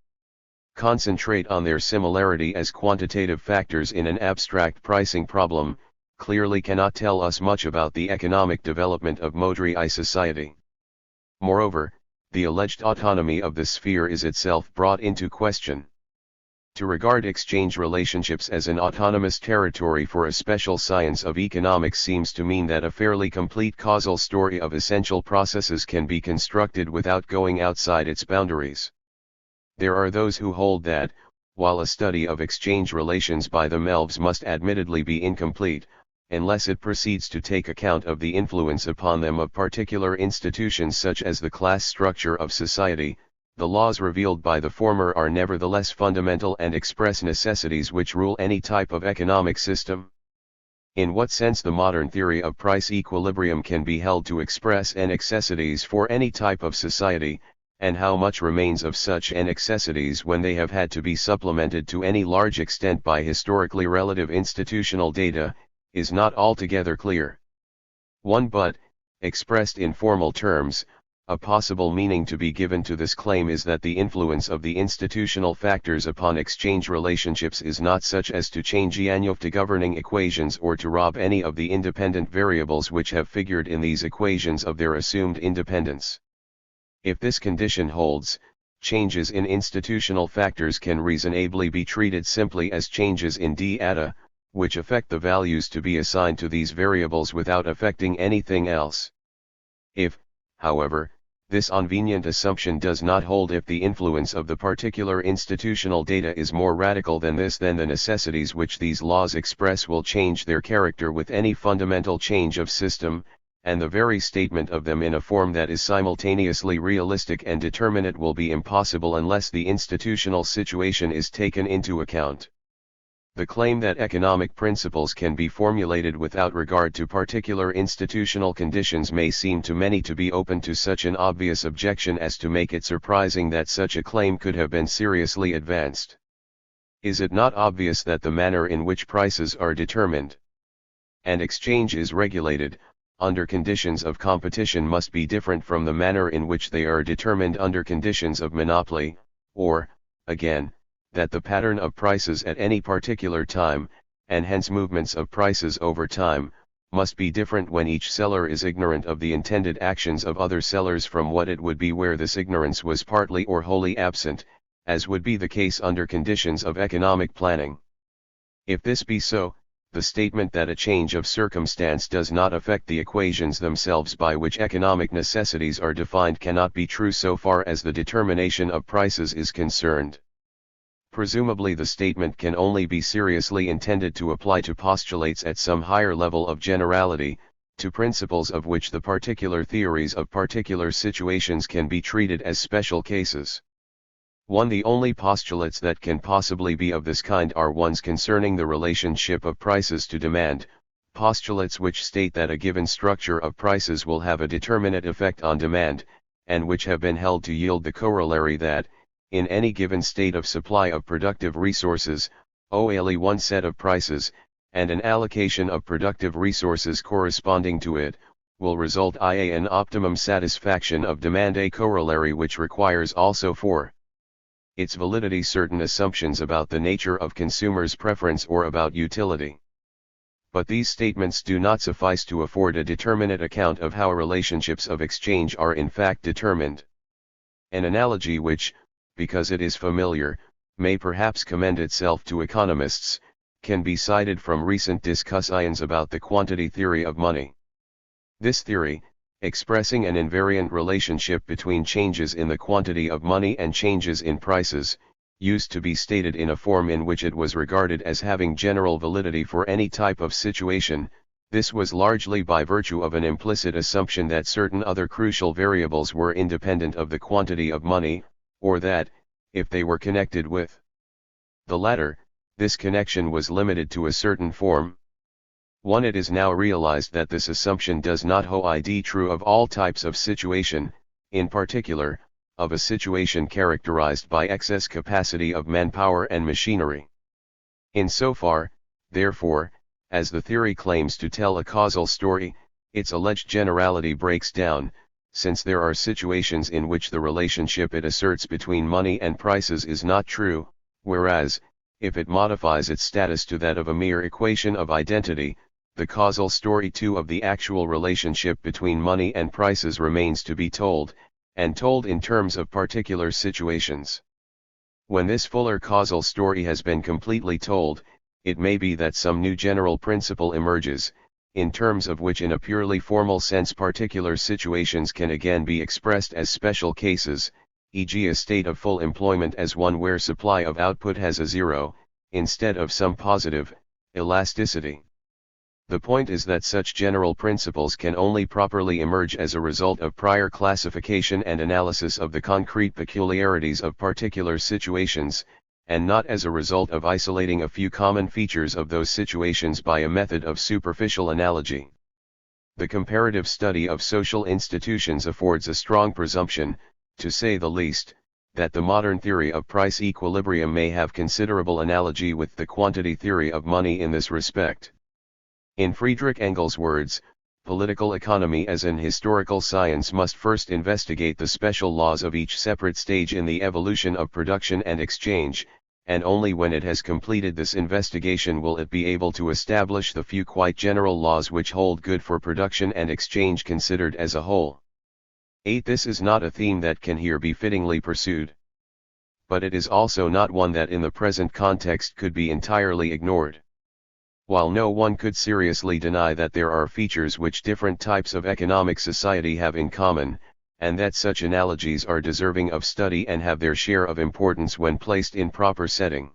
concentrate on their similarity as quantitative factors in an abstract pricing problem, clearly cannot tell us much about the economic development of modern society. Moreover, the alleged autonomy of the sphere is itself brought into question. To regard exchange relationships as an autonomous territory for a special science of economics seems to mean that a fairly complete causal story of essential processes can be constructed without going outside its boundaries. There are those who hold that, while a study of exchange relations by themselves must admittedly be incomplete, unless it proceeds to take account of the influence upon them of particular institutions such as the class structure of society, the laws revealed by the former are nevertheless fundamental and express necessities which rule any type of economic system. In what sense the modern theory of price equilibrium can be held to express necessities for any type of society, and how much remains of such necessities when they have had to be supplemented to any large extent by historically relative institutional data, is not altogether clear. 1. But, expressed in formal terms, a possible meaning to be given to this claim is that the influence of the institutional factors upon exchange relationships is not such as to change any of the governing equations or to rob any of the independent variables which have figured in these equations of their assumed independence. If this condition holds, changes in institutional factors can reasonably be treated simply as changes in data, which affect the values to be assigned to these variables without affecting anything else. If, however, this convenient assumption does not hold, if the influence of the particular institutional data is more radical than this, then the necessities which these laws express will change their character with any fundamental change of system, and the very statement of them in a form that is simultaneously realistic and determinate will be impossible unless the institutional situation is taken into account. The claim that economic principles can be formulated without regard to particular institutional conditions may seem to many to be open to such an obvious objection as to make it surprising that such a claim could have been seriously advanced. Is it not obvious that the manner in which prices are determined and exchange is regulated, under conditions of competition must be different from the manner in which they are determined under conditions of monopoly, or, again, that the pattern of prices at any particular time, and hence movements of prices over time, must be different when each seller is ignorant of the intended actions of other sellers from what it would be where this ignorance was partly or wholly absent, as would be the case under conditions of economic planning. If this be so, the statement that a change of circumstance does not affect the equations themselves by which economic necessities are defined cannot be true so far as the determination of prices is concerned. Presumably the statement can only be seriously intended to apply to postulates at some higher level of generality, to principles of which the particular theories of particular situations can be treated as special cases. 1. The only postulates that can possibly be of this kind are ones concerning the relationship of prices to demand, postulates which state that a given structure of prices will have a determinate effect on demand, and which have been held to yield the corollary that, in any given state of supply of productive resources, only one set of prices, and an allocation of productive resources corresponding to it, will result in an optimum satisfaction of demand, a corollary which requires also for its validity certain assumptions about the nature of consumers' preference or about utility. But these statements do not suffice to afford a determinate account of how relationships of exchange are in fact determined. An analogy which, because it is familiar, may perhaps commend itself to economists, can be cited from recent discussions about the quantity theory of money. This theory, expressing an invariant relationship between changes in the quantity of money and changes in prices, used to be stated in a form in which it was regarded as having general validity for any type of situation. This was largely by virtue of an implicit assumption that certain other crucial variables were independent of the quantity of money, or that, if they were connected with the latter, this connection was limited to a certain form. 1. It is now realized that this assumption does not hold true of all types of situation, in particular, of a situation characterized by excess capacity of manpower and machinery. Insofar, therefore, as the theory claims to tell a causal story, its alleged generality breaks down, since there are situations in which the relationship it asserts between money and prices is not true, whereas, if it modifies its status to that of a mere equation of identity, the causal story too of the actual relationship between money and prices remains to be told, and told in terms of particular situations. When this fuller causal story has been completely told, it may be that some new general principle emerges, in terms of which in a purely formal sense particular situations can again be expressed as special cases, e.g. a state of full employment as one where supply of output has a zero, instead of some positive elasticity. The point is that such general principles can only properly emerge as a result of prior classification and analysis of the concrete peculiarities of particular situations, and not as a result of isolating a few common features of those situations by a method of superficial analogy. The comparative study of social institutions affords a strong presumption, to say the least, that the modern theory of price equilibrium may have considerable analogy with the quantity theory of money in this respect. In Friedrich Engels' words, political economy as an historical science must first investigate the special laws of each separate stage in the evolution of production and exchange, and only when it has completed this investigation will it be able to establish the few quite general laws which hold good for production and exchange considered as a whole. 8. This is not a theme that can here be fittingly pursued. But it is also not one that in the present context could be entirely ignored. While no one could seriously deny that there are features which different types of economic society have in common, and that such analogies are deserving of study and have their share of importance when placed in proper setting,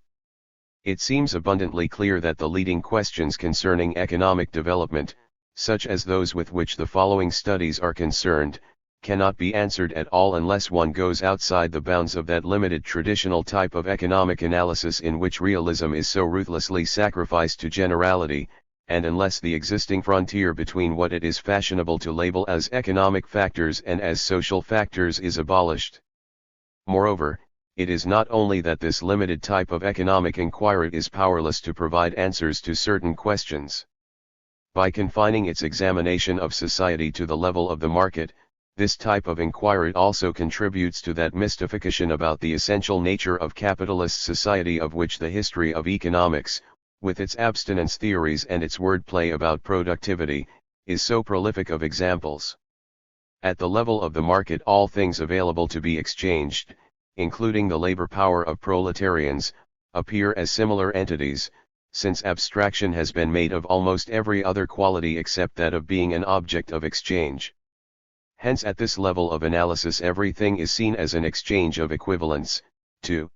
it seems abundantly clear that the leading questions concerning economic development, such as those with which the following studies are concerned, cannot be answered at all unless one goes outside the bounds of that limited traditional type of economic analysis in which realism is so ruthlessly sacrificed to generality, and unless the existing frontier between what it is fashionable to label as economic factors and as social factors is abolished. Moreover, it is not only that this limited type of economic inquiry is powerless to provide answers to certain questions. By confining its examination of society to the level of the market, this type of inquiry also contributes to that mystification about the essential nature of capitalist society of which the history of economics, with its abstinence theories and its wordplay about productivity, is so prolific of examples. At the level of the market all things available to be exchanged, including the labor power of proletarians, appear as similar entities, since abstraction has been made of almost every other quality except that of being an object of exchange. Hence at this level of analysis everything is seen as an exchange of equivalents. 2.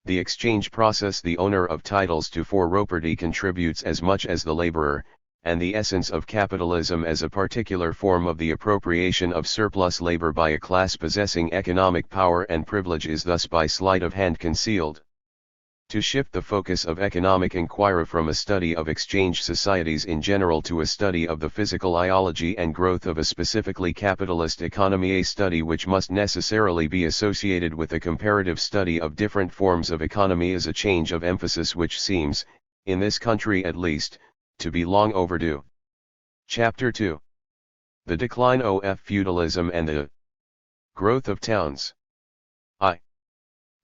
The exchange process the owner of titles to property contributes as much as the laborer, and the essence of capitalism as a particular form of the appropriation of surplus labor by a class possessing economic power and privilege is thus by sleight of hand concealed. To shift the focus of economic inquiry from a study of exchange societies in general to a study of the physical ideology and growth of a specifically capitalist economy, a study which must necessarily be associated with a comparative study of different forms of economy, is a change of emphasis which seems, in this country at least, to be long overdue. Chapter 2. The decline of feudalism and the growth of towns.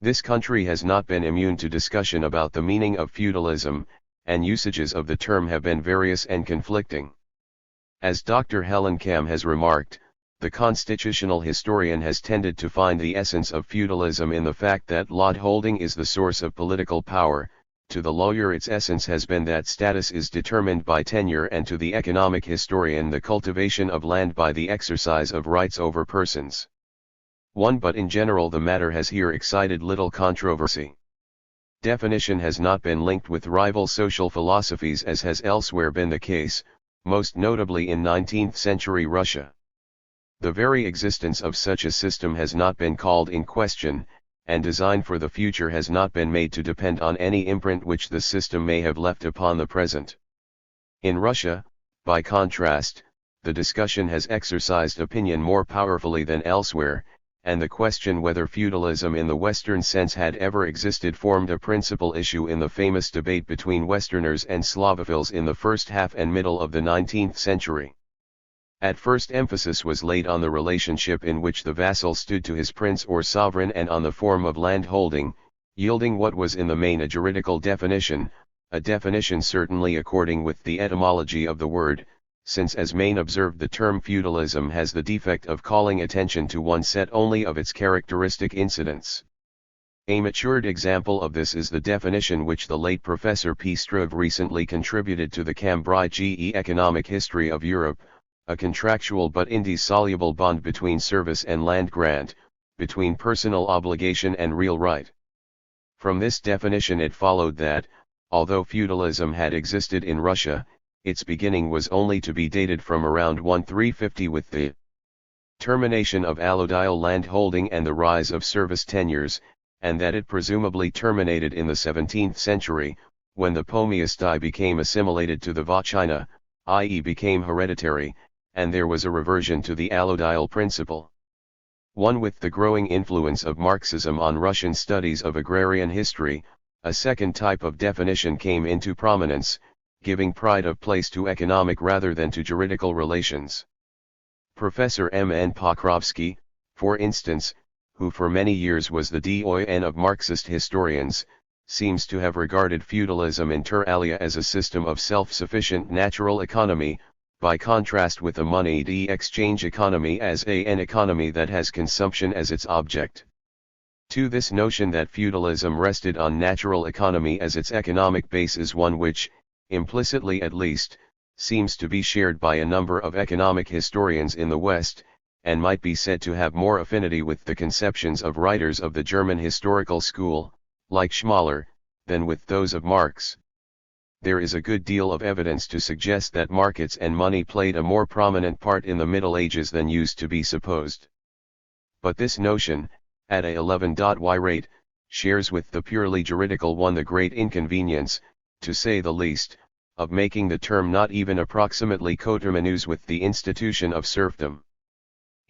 This country has not been immune to discussion about the meaning of feudalism, and usages of the term have been various and conflicting. As Dr. Hellenkamp has remarked, the constitutional historian has tended to find the essence of feudalism in the fact that lot holding is the source of political power. To the lawyer its essence has been that status is determined by tenure, and to the economic historian the cultivation of land by the exercise of rights over persons. But in general the matter has here excited little controversy. Definition has not been linked with rival social philosophies as has elsewhere been the case, most notably in 19th century Russia. The very existence of such a system has not been called in question, and design for the future has not been made to depend on any imprint which the system may have left upon the present. In Russia, by contrast, the discussion has exercised opinion more powerfully than elsewhere, and the question whether feudalism in the Western sense had ever existed formed a principal issue in the famous debate between Westerners and Slavophiles in the first half and middle of the 19th century. At first emphasis was laid on the relationship in which the vassal stood to his prince or sovereign and on the form of land holding, yielding what was in the main a juridical definition, a definition certainly according with the etymology of the word, since as Maine observed the term feudalism has the defect of calling attention to one set only of its characteristic incidents. A matured example of this is the definition which the late Professor P. Struve recently contributed to the Cambridge Economic History of Europe, a contractual but indissoluble bond between service and land grant, between personal obligation and real right. From this definition it followed that, although feudalism had existed in Russia, its beginning was only to be dated from around 1350 with the termination of allodial land holding and the rise of service tenures, and that it presumably terminated in the 17th century, when the pomiestai became assimilated to the vachina, i.e. became hereditary, and there was a reversion to the allodial principle. One with the growing influence of Marxism on Russian studies of agrarian history, a second type of definition came into prominence, giving pride of place to economic rather than to juridical relations. Professor M. N. Pokrovsky, for instance, who for many years was the doyen of Marxist historians, seems to have regarded feudalism inter alia as a system of self-sufficient natural economy, by contrast with the moneyed exchange economy as an economy that has consumption as its object. To this notion that feudalism rested on natural economy as its economic base is one which, implicitly at least, seems to be shared by a number of economic historians in the West, and might be said to have more affinity with the conceptions of writers of the German historical school, like Schmaler, than with those of Marx. There is a good deal of evidence to suggest that markets and money played a more prominent part in the Middle Ages than used to be supposed. But this notion, at a 11.y rate, shares with the purely juridical one the great inconvenience, to say the least, of making the term not even approximately coterminous with the institution of serfdom.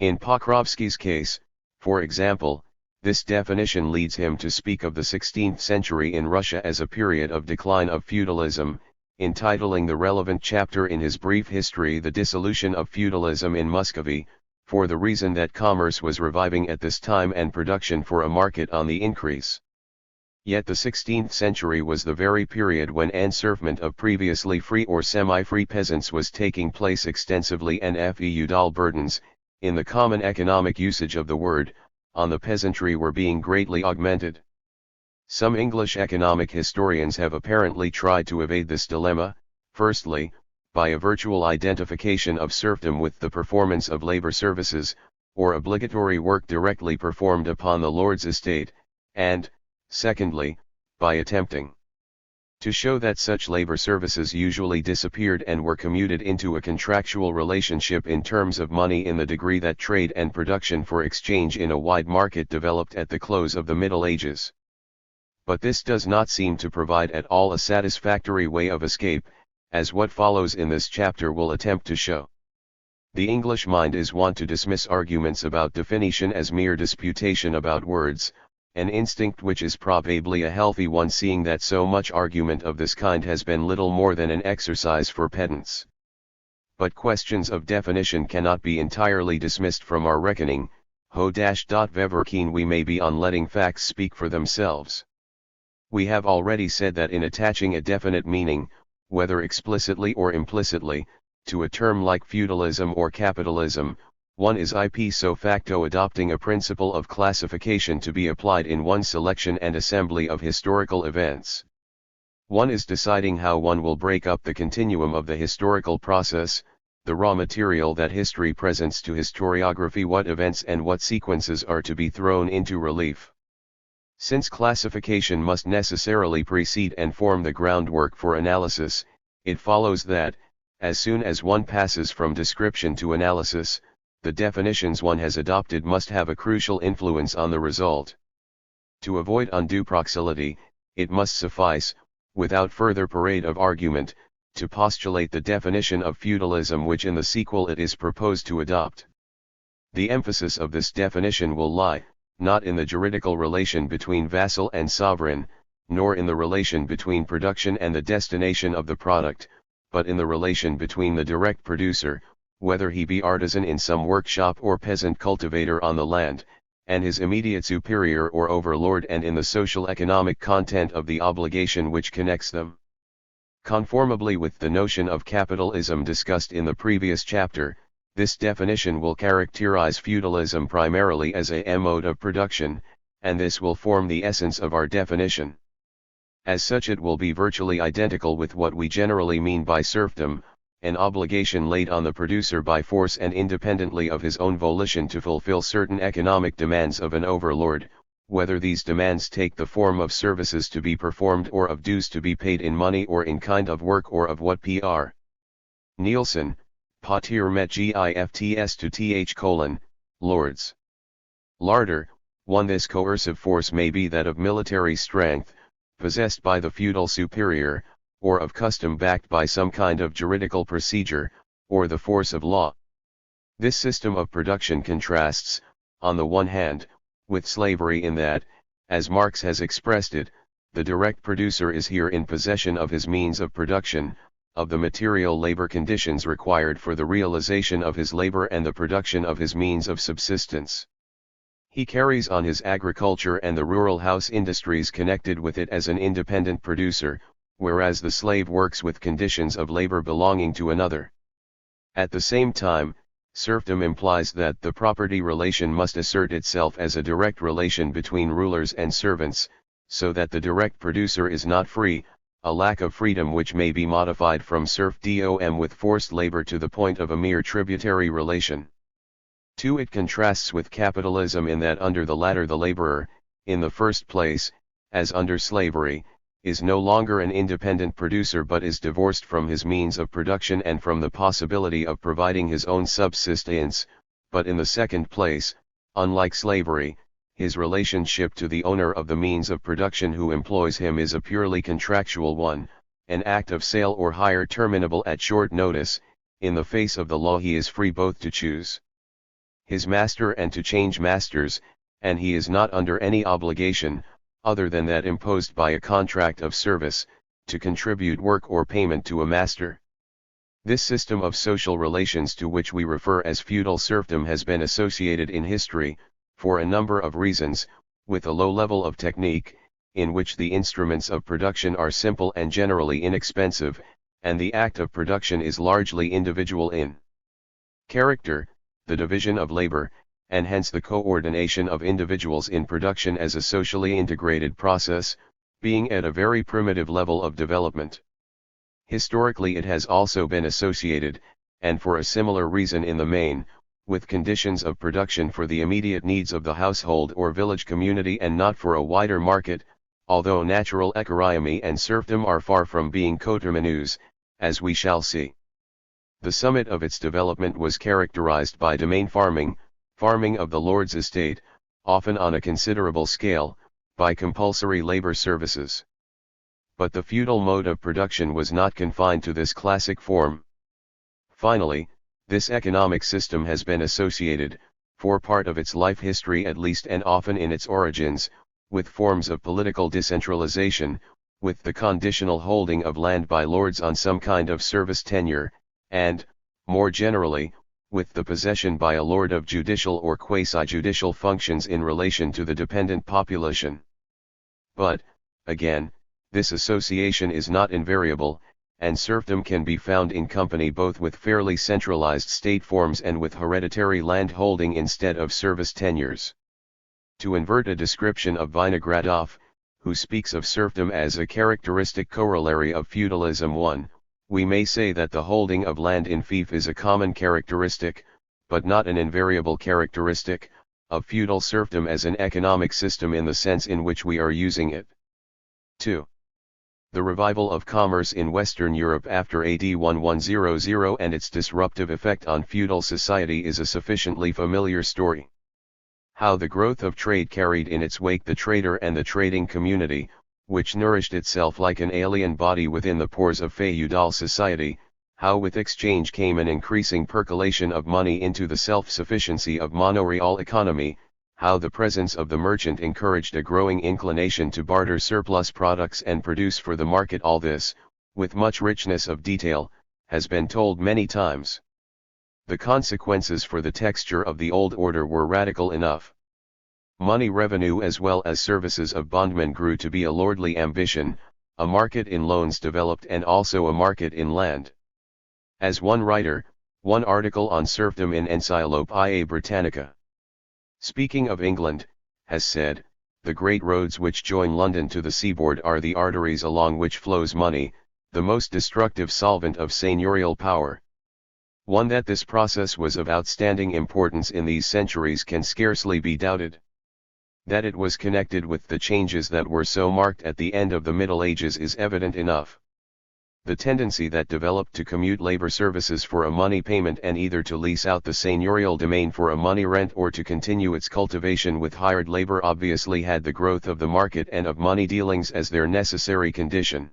In Pokrovsky's case, for example, this definition leads him to speak of the 16th century in Russia as a period of decline of feudalism, entitling the relevant chapter in his brief history The Dissolution of Feudalism in Muscovy, for the reason that commerce was reviving at this time and production for a market on the increase. Yet the 16th century was the very period when enserfment of previously free or semi-free peasants was taking place extensively and feudal burdens, in the common economic usage of the word, on the peasantry were being greatly augmented. Some English economic historians have apparently tried to evade this dilemma, firstly, by a virtual identification of serfdom with the performance of labor services, or obligatory work directly performed upon the lord's estate, and, secondly, by attempting to show that such labor services usually disappeared and were commuted into a contractual relationship in terms of money in the degree that trade and production for exchange in a wide market developed at the close of the Middle Ages. But this does not seem to provide at all a satisfactory way of escape, as what follows in this chapter will attempt to show. The English mind is wont to dismiss arguments about definition as mere disputation about words, an instinct which is probably a healthy one, seeing that so much argument of this kind has been little more than an exercise for pedants. But questions of definition cannot be entirely dismissed from our reckoning, however keen we may be on letting facts speak for themselves. We have already said that in attaching a definite meaning, whether explicitly or implicitly, to a term like feudalism or capitalism, one is ipso facto adopting a principle of classification to be applied in one's selection and assembly of historical events. One is deciding how one will break up the continuum of the historical process, the raw material that history presents to historiography, what events and what sequences are to be thrown into relief. Since classification must necessarily precede and form the groundwork for analysis, it follows that, as soon as one passes from description to analysis, the definitions one has adopted must have a crucial influence on the result. To avoid undue proximity, it must suffice, without further parade of argument, to postulate the definition of feudalism which in the sequel it is proposed to adopt. The emphasis of this definition will lie, not in the juridical relation between vassal and sovereign, nor in the relation between production and the destination of the product, but in the relation between the direct producer, whether he be artisan in some workshop or peasant cultivator on the land, and his immediate superior or overlord, and in the social economic content of the obligation which connects them. Conformably with the notion of capitalism discussed in the previous chapter, this definition will characterize feudalism primarily as a mode of production, and this will form the essence of our definition. As such, it will be virtually identical with what we generally mean by serfdom, an obligation laid on the producer by force and independently of his own volition to fulfill certain economic demands of an overlord, whether these demands take the form of services to be performed or of dues to be paid in money or in kind of work or of what Pr. Nielsen, Patir met gifts to th: lords. Larder, 1. This coercive force may be that of military strength, possessed by the feudal superior, or of custom backed by some kind of juridical procedure, or the force of law. This system of production contrasts, on the one hand, with slavery in that, as Marx has expressed it, the direct producer is here in possession of his means of production, of the material labor conditions required for the realization of his labor and the production of his means of subsistence. He carries on his agriculture and the rural house industries connected with it as an independent producer, whereas the slave works with conditions of labor belonging to another. At the same time, serfdom implies that the property relation must assert itself as a direct relation between rulers and servants, so that the direct producer is not free, a lack of freedom which may be modified from serfdom with forced labor to the point of a mere tributary relation. 2. It contrasts with capitalism in that under the latter the laborer, in the first place, as under slavery, is no longer an independent producer but is divorced from his means of production and from the possibility of providing his own subsistence, but in the second place, unlike slavery, his relationship to the owner of the means of production who employs him is a purely contractual one, an act of sale or hire terminable at short notice. In the face of the law he is free both to choose his master and to change masters, and he is not under any obligation, other than that imposed by a contract of service, to contribute work or payment to a master. This system of social relations to which we refer as feudal serfdom has been associated in history, for a number of reasons, with a low level of technique, in which the instruments of production are simple and generally inexpensive, and the act of production is largely individual in character, the division of labor, and hence the coordination of individuals in production as a socially integrated process, being at a very primitive level of development. Historically it has also been associated, and for a similar reason in the main, with conditions of production for the immediate needs of the household or village community and not for a wider market, although natural economy and serfdom are far from being coterminous, as we shall see. The summit of its development was characterized by domain farming, farming of the lord's estate, often on a considerable scale, by compulsory labor services. But the feudal mode of production was not confined to this classic form. Finally, this economic system has been associated, for part of its life history at least and often in its origins, with forms of political decentralization, with the conditional holding of land by lords on some kind of service tenure, and, more generally, with the possession by a lord of judicial or quasi-judicial functions in relation to the dependent population. But, again, this association is not invariable, and serfdom can be found in company both with fairly centralized state forms and with hereditary land holding instead of service tenures. To invert a description of Vinogradov, who speaks of serfdom as a characteristic corollary of feudalism, 1, we may say that the holding of land in fief is a common characteristic, but not an invariable characteristic, of feudal serfdom as an economic system in the sense in which we are using it. 2. The revival of commerce in Western Europe after AD 1100 and its disruptive effect on feudal society is a sufficiently familiar story. How the growth of trade carried in its wake the trader and the trading community, which nourished itself like an alien body within the pores of feudal society, how with exchange came an increasing percolation of money into the self-sufficiency of monoreal economy, how the presence of the merchant encouraged a growing inclination to barter surplus products and produce for the market. All this, with much richness of detail, has been told many times. The consequences for the texture of the old order were radical enough. Money revenue as well as services of bondmen grew to be a lordly ambition, a market in loans developed and also a market in land. As one writer, one article on serfdom in Encyclopaedia Britannica, speaking of England, has said, the great roads which join London to the seaboard are the arteries along which flows money, the most destructive solvent of seigneurial power. One that this process was of outstanding importance in these centuries can scarcely be doubted. That it was connected with the changes that were so marked at the end of the Middle Ages is evident enough. The tendency that developed to commute labor services for a money payment and either to lease out the seigneurial domain for a money rent or to continue its cultivation with hired labor obviously had the growth of the market and of money dealings as their necessary condition.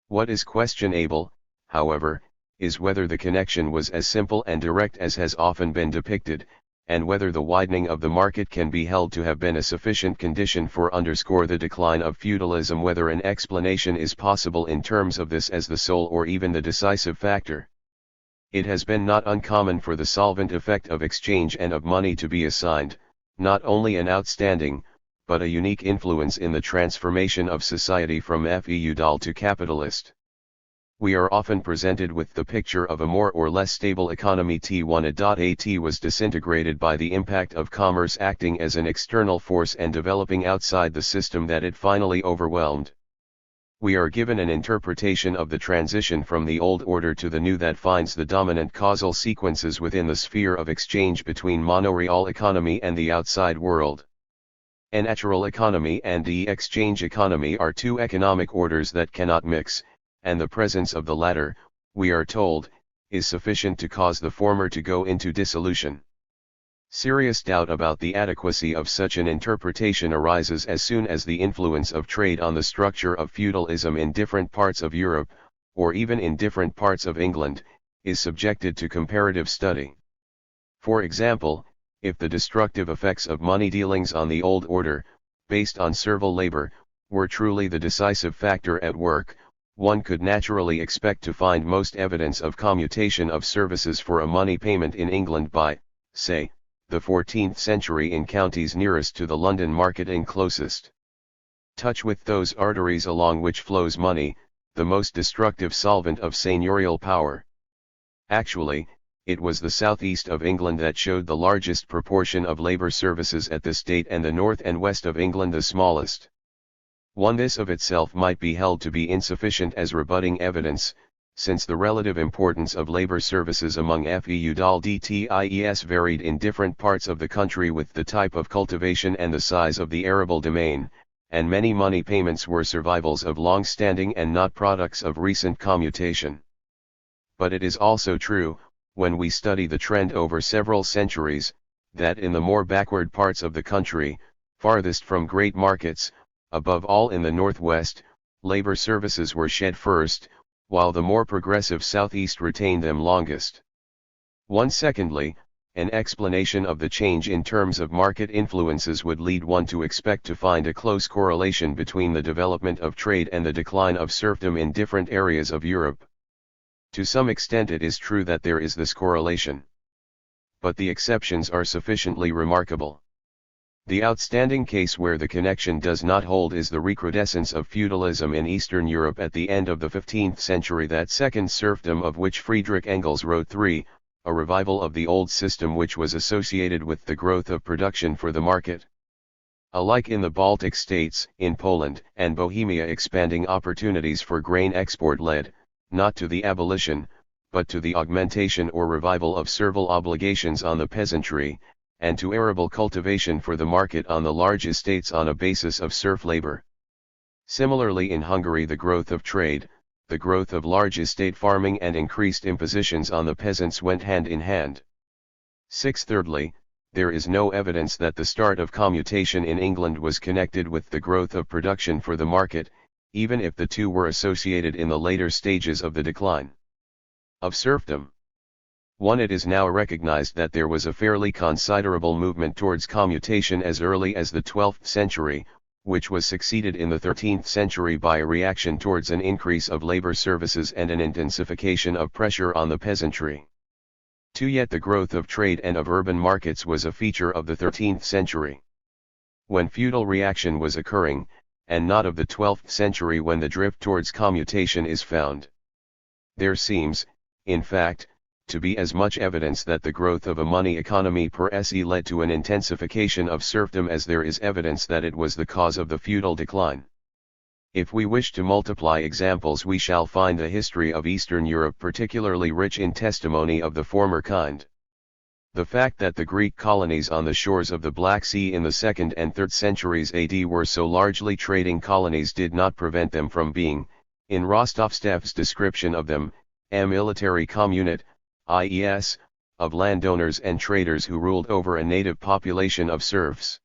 What is questionable, however, is whether the connection was as simple and direct as has often been depicted, and whether the widening of the market can be held to have been a sufficient condition for underscore the decline of feudalism, whether an explanation is possible in terms of this as the sole or even the decisive factor. It has been not uncommon for the solvent effect of exchange and of money to be assigned, not only an outstanding, but a unique influence in the transformation of society from feudal to capitalist. We are often presented with the picture of a more or less stable economy T1 was disintegrated by the impact of commerce acting as an external force and developing outside the system that it finally overwhelmed. We are given an interpretation of the transition from the old order to the new that finds the dominant causal sequences within the sphere of exchange between monoreal economy and the outside world. A natural economy and the exchange economy are two economic orders that cannot mix, and the presence of the latter, we are told, is sufficient to cause the former to go into dissolution. Serious doubt about the adequacy of such an interpretation arises as soon as the influence of trade on the structure of feudalism in different parts of Europe, or even in different parts of England, is subjected to comparative study. For example, if the destructive effects of money dealings on the old order, based on servile labor, were truly the decisive factor at work, one could naturally expect to find most evidence of commutation of services for a money payment in England by, say, the 14th century in counties nearest to the London market and closest touch with those arteries along which flows money, the most destructive solvent of seigneurial power. Actually, it was the southeast of England that showed the largest proportion of labor services at this date and the north and west of England the smallest. This of itself might be held to be insufficient as rebutting evidence, since the relative importance of labor services among feudal dtis varied in different parts of the country with the type of cultivation and the size of the arable domain, and many money payments were survivals of long-standing and not products of recent commutation. But it is also true, when we study the trend over several centuries, that in the more backward parts of the country, farthest from great markets, above all in the northwest, labor services were shed first, while the more progressive southeast retained them longest. Secondly, an explanation of the change in terms of market influences would lead one to expect to find a close correlation between the development of trade and the decline of serfdom in different areas of Europe. To some extent it is true that there is this correlation. But the exceptions are sufficiently remarkable. The outstanding case where the connection does not hold is the recrudescence of feudalism in Eastern Europe at the end of the 15th century, that second serfdom of which Friedrich Engels wrote 3, a revival of the old system which was associated with the growth of production for the market. Alike in the Baltic states, in Poland and Bohemia, expanding opportunities for grain export led, not to the abolition, but to the augmentation or revival of servile obligations on the peasantry, and to arable cultivation for the market on the large estates on a basis of serf labor. Similarly in Hungary the growth of trade, the growth of large estate farming and increased impositions on the peasants went hand in hand. Thirdly, there is no evidence that the start of commutation in England was connected with the growth of production for the market, even if the two were associated in the later stages of the decline of serfdom. It is now recognized that there was a fairly considerable movement towards commutation as early as the 12th century, which was succeeded in the 13th century by a reaction towards an increase of labor services and an intensification of pressure on the peasantry. Yet the growth of trade and of urban markets was a feature of the 13th century, when feudal reaction was occurring, and not of the 12th century when the drift towards commutation is found. There seems, in fact, to be as much evidence that the growth of a money economy per se led to an intensification of serfdom as there is evidence that it was the cause of the feudal decline. If we wish to multiply examples, we shall find the history of Eastern Europe particularly rich in testimony of the former kind. The fact that the Greek colonies on the shores of the Black Sea in the 2nd and 3rd centuries AD were so largely trading colonies did not prevent them from being, in Rostovstev's description of them, a military community, i.e.s., of landowners and traders who ruled over a native population of serfs.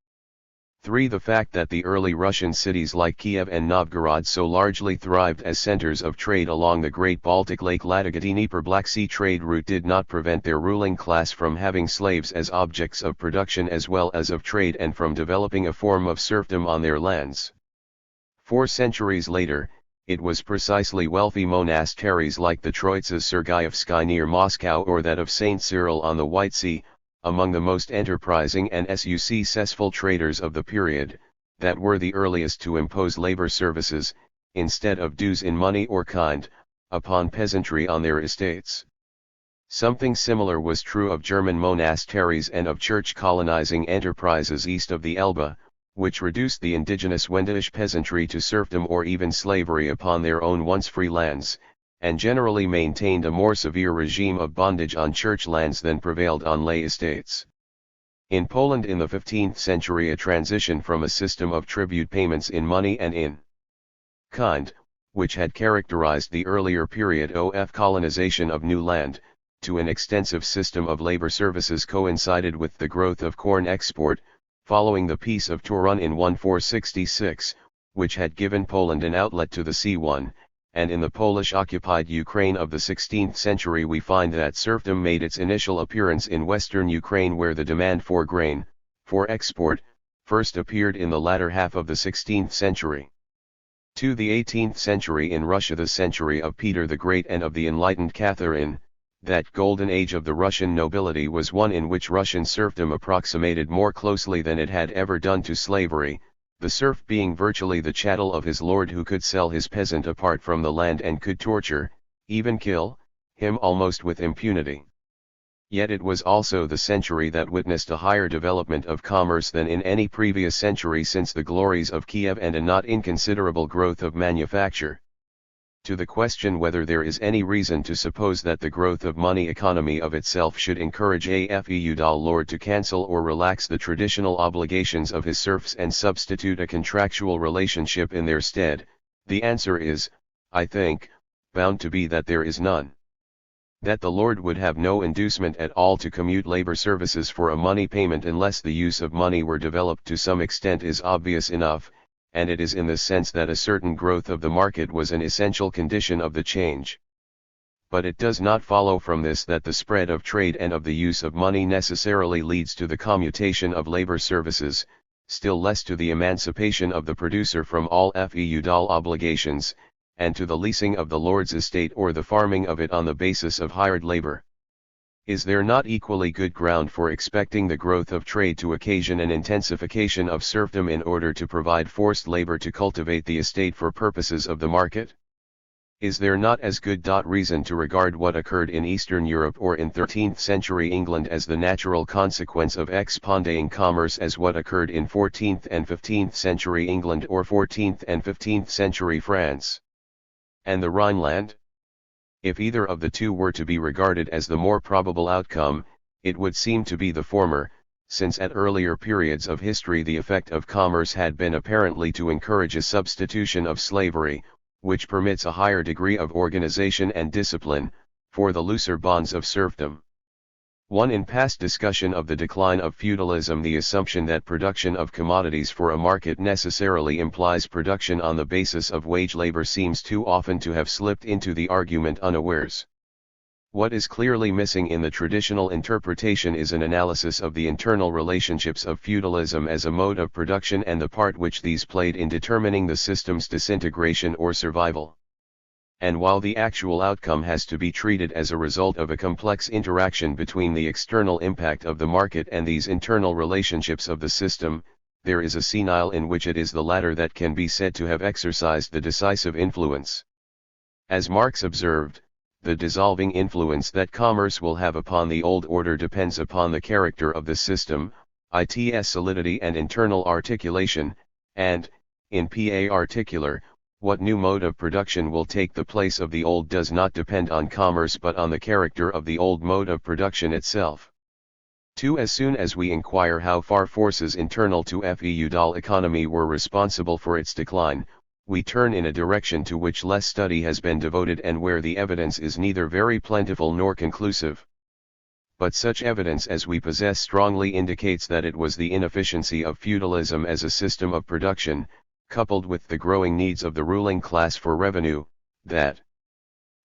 3. The fact that the early Russian cities like Kiev and Novgorod so largely thrived as centers of trade along the Great Baltic Lake Latagate-Dnieper Black Sea trade route did not prevent their ruling class from having slaves as objects of production as well as of trade and from developing a form of serfdom on their lands. 4 centuries later, it was precisely wealthy monasteries like the Troitsa Sergeyevsky near Moscow or that of St. Cyril on the White Sea, among the most enterprising and successful traders of the period, that were the earliest to impose labor services, instead of dues in money or kind, upon peasantry on their estates. Something similar was true of German monasteries and of church colonizing enterprises east of the Elbe, which reduced the indigenous Wendish peasantry to serfdom or even slavery upon their own once free lands, and generally maintained a more severe regime of bondage on church lands than prevailed on lay estates. In Poland in the 15th century a transition from a system of tribute payments in money and in kind, which had characterized the earlier period of colonization of new land, to an extensive system of labor services coincided with the growth of corn export, following the Peace of Torun in 1466, which had given Poland an outlet to the sea. And in the Polish-occupied Ukraine of the 16th century we find that serfdom made its initial appearance in western Ukraine where the demand for grain, for export, first appeared in the latter half of the 16th century. To the 18th century in Russia, the century of Peter the Great and of the enlightened Catherine, that golden age of the Russian nobility was one in which Russian serfdom approximated more closely than it had ever done to slavery, the serf being virtually the chattel of his lord who could sell his peasant apart from the land and could torture, even kill, him almost with impunity. Yet it was also the century that witnessed a higher development of commerce than in any previous century since the glories of Kiev and a not inconsiderable growth of manufacture. To the question whether there is any reason to suppose that the growth of money economy of itself should encourage a feudal lord to cancel or relax the traditional obligations of his serfs and substitute a contractual relationship in their stead, the answer is, I think, bound to be that there is none. That the lord would have no inducement at all to commute labor services for a money payment unless the use of money were developed to some extent is obvious enough, and it is in the sense that a certain growth of the market was an essential condition of the change. But it does not follow from this that the spread of trade and of the use of money necessarily leads to the commutation of labor services, still less to the emancipation of the producer from all feudal obligations, and to the leasing of the lord's estate or the farming of it on the basis of hired labor. Is there not equally good ground for expecting the growth of trade to occasion an intensification of serfdom in order to provide forced labor to cultivate the estate for purposes of the market? Is there not as good reason to regard what occurred in Eastern Europe or in 13th century England as the natural consequence of expanding commerce as what occurred in 14th and 15th century England or 14th and 15th century France? And the Rhineland? If either of the two were to be regarded as the more probable outcome, it would seem to be the former, since at earlier periods of history the effect of commerce had been apparently to encourage a substitution of slavery, which permits a higher degree of organization and discipline, for the looser bonds of serfdom. In past discussion of the decline of feudalism, the assumption that production of commodities for a market necessarily implies production on the basis of wage labor seems too often to have slipped into the argument unawares. What is clearly missing in the traditional interpretation is an analysis of the internal relationships of feudalism as a mode of production and the part which these played in determining the system's disintegration or survival. And while the actual outcome has to be treated as a result of a complex interaction between the external impact of the market and these internal relationships of the system, there is a senile in which it is the latter that can be said to have exercised the decisive influence. As Marx observed, The dissolving influence that commerce will have upon the old order depends upon the character of the system, its solidity and internal articulation, and, in particular, what new mode of production will take the place of the old does not depend on commerce but on the character of the old mode of production itself. 2. As soon as we inquire how far forces internal to feudal economy were responsible for its decline, we turn in a direction to which less study has been devoted and where the evidence is neither very plentiful nor conclusive. But such evidence as we possess strongly indicates that it was the inefficiency of feudalism as a system of production, coupled with the growing needs of the ruling class for revenue, that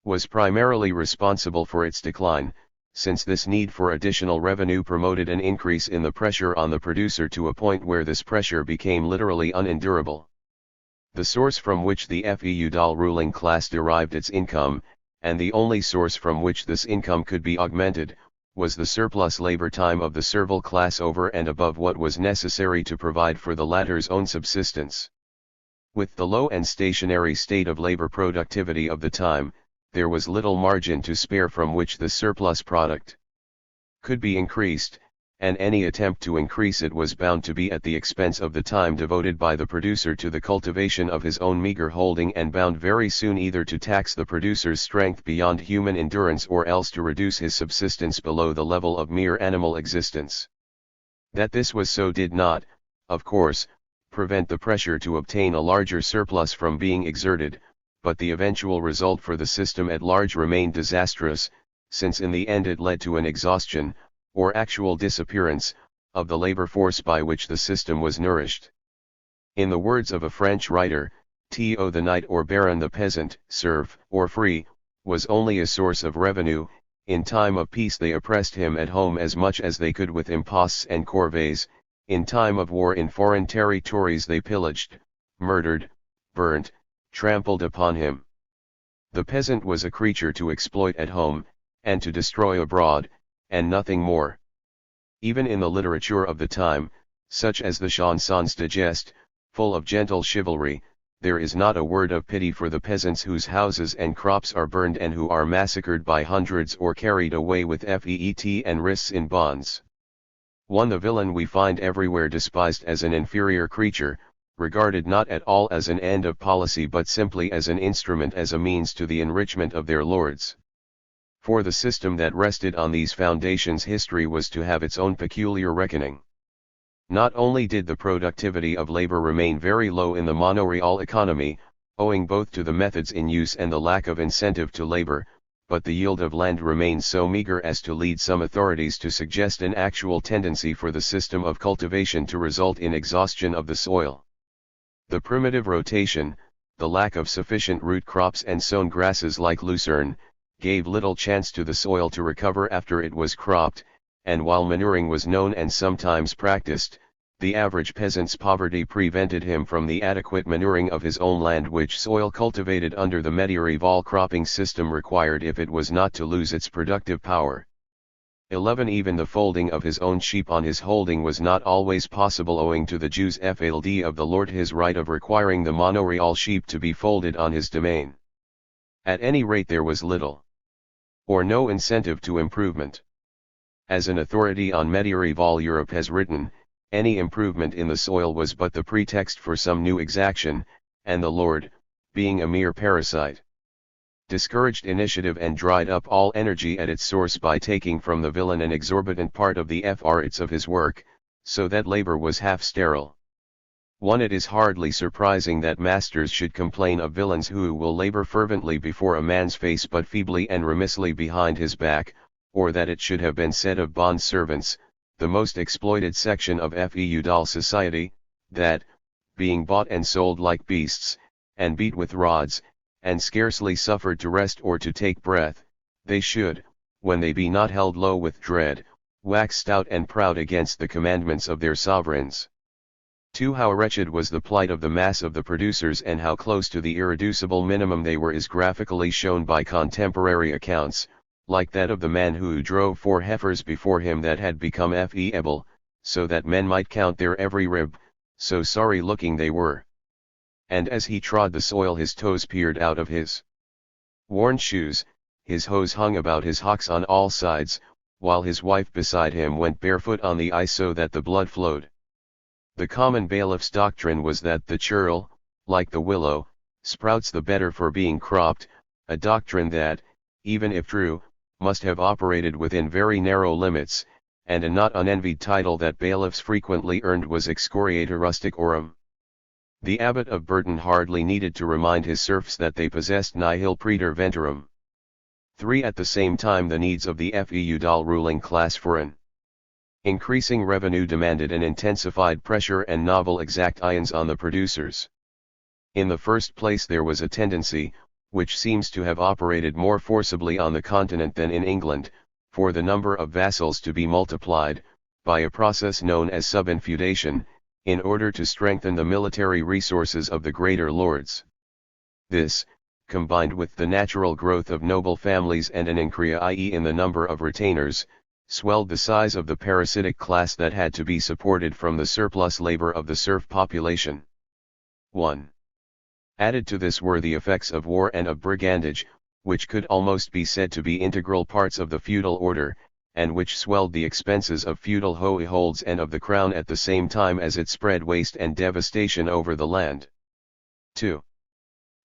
was primarily responsible for its decline, since this need for additional revenue promoted an increase in the pressure on the producer to a point where this pressure became literally unendurable. The source from which the feudal ruling class derived its income, and the only source from which this income could be augmented, was the surplus labor time of the servile class over and above what was necessary to provide for the latter's own subsistence. With the low and stationary state of labor productivity of the time, there was little margin to spare from which the surplus product could be increased, and any attempt to increase it was bound to be at the expense of the time devoted by the producer to the cultivation of his own meager holding and bound very soon either to tax the producer's strength beyond human endurance or else to reduce his subsistence below the level of mere animal existence. That this was so did not, of course, prevent the pressure to obtain a larger surplus from being exerted, but the eventual result for the system at large remained disastrous, since in the end it led to an exhaustion, or actual disappearance, of the labor force by which the system was nourished. In the words of a French writer, the knight or baron, the peasant, serf, or free, was only a source of revenue. In time of peace they oppressed him at home as much as they could with imposts and corvées, in time of war in foreign territories they pillaged, murdered, burnt, trampled upon him. The peasant was a creature to exploit at home, and to destroy abroad, and nothing more. Even in the literature of the time, such as the Chansons de Geste, full of gentle chivalry, there is not a word of pity for the peasants whose houses and crops are burned and who are massacred by hundreds or carried away with feet and wrists in bonds. 1. The villain we find everywhere despised as an inferior creature, regarded not at all as an end of policy but simply as an instrument, as a means to the enrichment of their lords. For the system that rested on these foundations history was to have its own peculiar reckoning. Not only did the productivity of labor remain very low in the monoreal economy, owing both to the methods in use and the lack of incentive to labor, but the yield of land remained so meager as to lead some authorities to suggest an actual tendency for the system of cultivation to result in exhaustion of the soil. The primitive rotation, the lack of sufficient root crops and sown grasses like lucerne, gave little chance to the soil to recover after it was cropped, and while manuring was known and sometimes practiced, the average peasant's poverty prevented him from the adequate manuring of his own land which soil cultivated under the medieval cropping system required if it was not to lose its productive power. 11. Even the folding of his own sheep on his holding was not always possible owing to the jus fld of the lord, his right of requiring the monoreal sheep to be folded on his domain. At any rate there was little or no incentive to improvement. As an authority on medieval Europe has written, any improvement in the soil was but the pretext for some new exaction, and the lord, being a mere parasite, discouraged initiative and dried up all energy at its source by taking from the villain an exorbitant part of the fruits of his work, so that labor was half sterile. 1. It is hardly surprising that masters should complain of villains who will labor fervently before a man's face but feebly and remissly behind his back, or that it should have been said of bond servants, the most exploited section of feudal society, that, being bought and sold like beasts, and beat with rods, and scarcely suffered to rest or to take breath, they should, when they be not held low with dread, wax stout and proud against the commandments of their sovereigns. 2. How wretched was the plight of the mass of the producers and how close to the irreducible minimum they were is graphically shown by contemporary accounts, like that of the man who drove 4 heifers before him that had become feeble, so that men might count their every rib, so sorry looking they were. And as he trod the soil his toes peered out of his worn shoes, his hose hung about his hocks on all sides, while his wife beside him went barefoot on the ice so that the blood flowed. The common bailiff's doctrine was that the churl, like the willow, sprouts the better for being cropped, a doctrine that, even if true, must have operated within very narrow limits, and a not unenvied title that bailiffs frequently earned was excoriator rusticorum. The abbot of Burton hardly needed to remind his serfs that they possessed nihil praeter venturum. 3. At the same time the needs of the feudal ruling class for an increasing revenue demanded an intensified pressure and novel exactions on the producers. In the first place there was a tendency, which seems to have operated more forcibly on the continent than in England, for the number of vassals to be multiplied, by a process known as subinfeudation, in order to strengthen the military resources of the greater lords. This, combined with the natural growth of noble families and an increase i.e. in the number of retainers, swelled the size of the parasitic class that had to be supported from the surplus labor of the serf population. 1. Added to this were the effects of war and of brigandage, which could almost be said to be integral parts of the feudal order, and which swelled the expenses of feudal households and of the crown at the same time as it spread waste and devastation over the land. 2.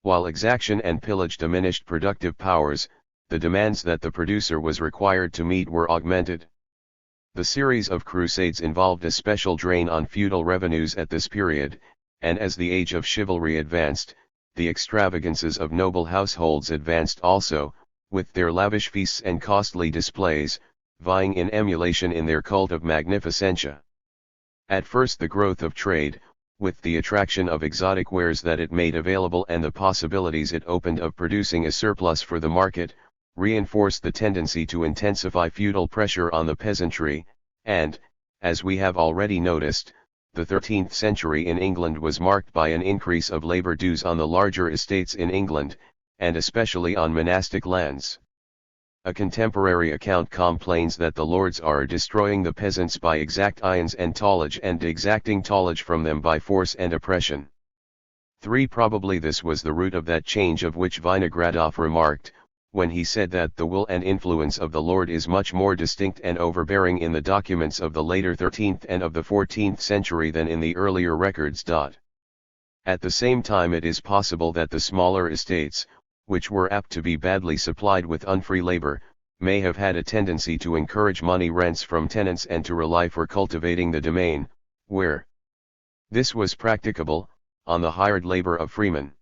While exaction and pillage diminished productive powers, the demands that the producer was required to meet were augmented. The series of crusades involved a special drain on feudal revenues at this period, and as the age of chivalry advanced, the extravagances of noble households advanced also, with their lavish feasts and costly displays, vying in emulation in their cult of magnificentia. At first the growth of trade, with the attraction of exotic wares that it made available and the possibilities it opened of producing a surplus for the market, reinforced the tendency to intensify feudal pressure on the peasantry, and, as we have already noticed, the 13th century in England was marked by an increase of labor dues on the larger estates in England, and especially on monastic lands. A contemporary account complains that the lords are destroying the peasants by exactions and tallage and exacting tallage from them by force and oppression. 3. Probably this was the root of that change of which Vinogradov remarked, when he said that the will and influence of the Lord is much more distinct and overbearing in the documents of the later 13th and of the 14th century than in the earlier records. At the same time it is possible that the smaller estates, which were apt to be badly supplied with unfree labor, may have had a tendency to encourage money rents from tenants and to rely for cultivating the domain, where this was practicable, on the hired labor of freemen.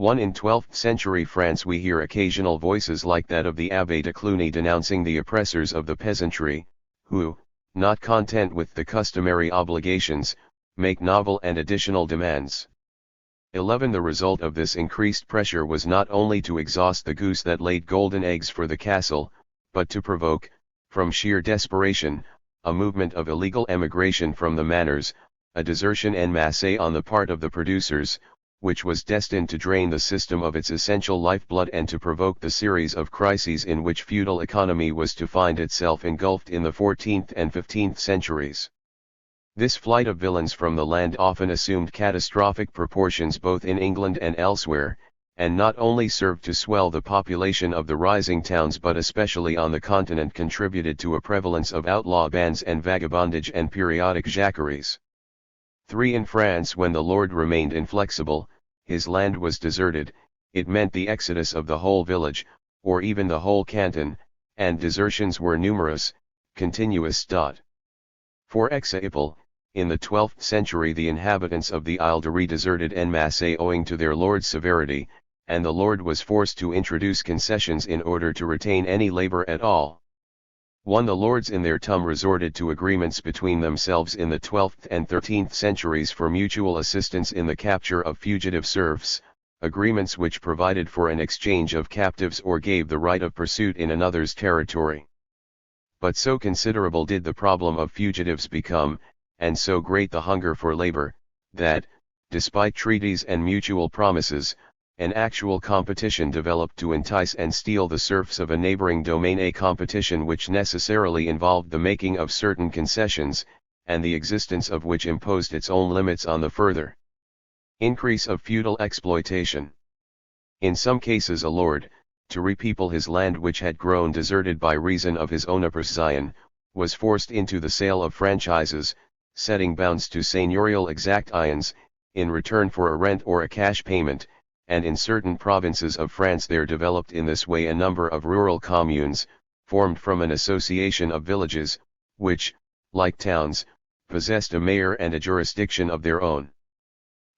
1. In 12th century France we hear occasional voices like that of the Abbé de Cluny denouncing the oppressors of the peasantry, who, not content with the customary obligations, make novel and additional demands. 11. The result of this increased pressure was not only to exhaust the goose that laid golden eggs for the castle, but to provoke, from sheer desperation, a movement of illegal emigration from the manors, a desertion en masse on the part of the producers, which was destined to drain the system of its essential lifeblood and to provoke the series of crises in which feudal economy was to find itself engulfed in the 14th and 15th centuries. This flight of villains from the land often assumed catastrophic proportions both in England and elsewhere, and not only served to swell the population of the rising towns but especially on the continent contributed to a prevalence of outlaw bands and vagabondage and periodic jacqueries. 3. In France when the lord remained inflexible, his land was deserted, it meant the exodus of the whole village, or even the whole canton, and desertions were numerous, continuous. For example, in the 12th century the inhabitants of the Ile de Ré deserted en masse owing to their lord's severity, and the lord was forced to introduce concessions in order to retain any labor at all. 1. The lords in their turn resorted to agreements between themselves in the 12th and 13th centuries for mutual assistance in the capture of fugitive serfs, agreements which provided for an exchange of captives or gave the right of pursuit in another's territory. But so considerable did the problem of fugitives become, and so great the hunger for labor, that, despite treaties and mutual promises, an actual competition developed to entice and steal the serfs of a neighboring domain, a competition which necessarily involved the making of certain concessions, and the existence of which imposed its own limits on the further increase of feudal exploitation. In some cases a lord, to repeople his land which had grown deserted by reason of his own oppression, was forced into the sale of franchises, setting bounds to seigneurial exactions, in return for a rent or a cash payment, and in certain provinces of France there developed in this way a number of rural communes, formed from an association of villages, which, like towns, possessed a mayor and a jurisdiction of their own.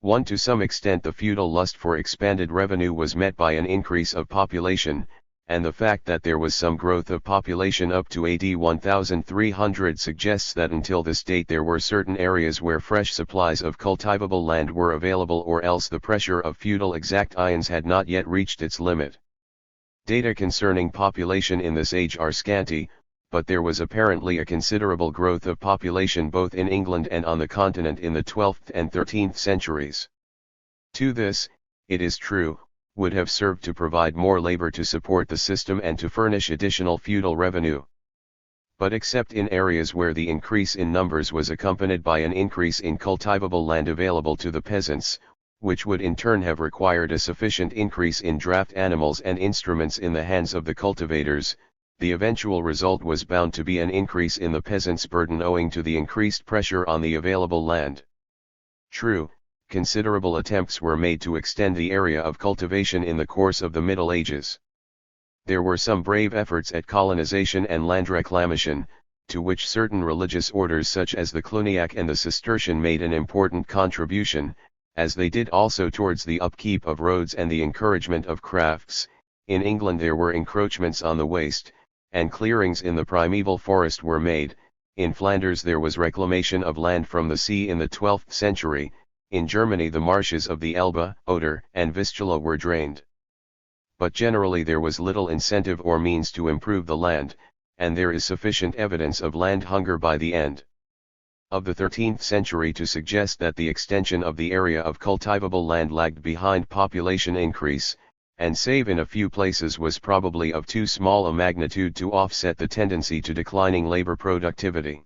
To some extent the feudal lust for expanded revenue was met by an increase of population, and the fact that there was some growth of population up to AD 1300 suggests that until this date there were certain areas where fresh supplies of cultivable land were available, or else the pressure of feudal exactions had not yet reached its limit. Data concerning population in this age are scanty, but there was apparently a considerable growth of population both in England and on the continent in the 12th and 13th centuries. To this, it is true, would have served to provide more labor to support the system and to furnish additional feudal revenue. But except in areas where the increase in numbers was accompanied by an increase in cultivable land available to the peasants, which would in turn have required a sufficient increase in draft animals and instruments in the hands of the cultivators, the eventual result was bound to be an increase in the peasants' burden owing to the increased pressure on the available land. True, considerable attempts were made to extend the area of cultivation in the course of the Middle Ages. There were some brave efforts at colonization and land reclamation, to which certain religious orders such as the Cluniac and the Cistercian made an important contribution, as they did also towards the upkeep of roads and the encouragement of crafts. In England there were encroachments on the waste, and clearings in the primeval forest were made. In Flanders there was reclamation of land from the sea in the 12th century. In Germany the marshes of the Elbe, Oder, and Vistula were drained. But generally there was little incentive or means to improve the land, and there is sufficient evidence of land hunger by the end of the 13th century to suggest that the extension of the area of cultivable land lagged behind population increase, and save in a few places was probably of too small a magnitude to offset the tendency to declining labor productivity.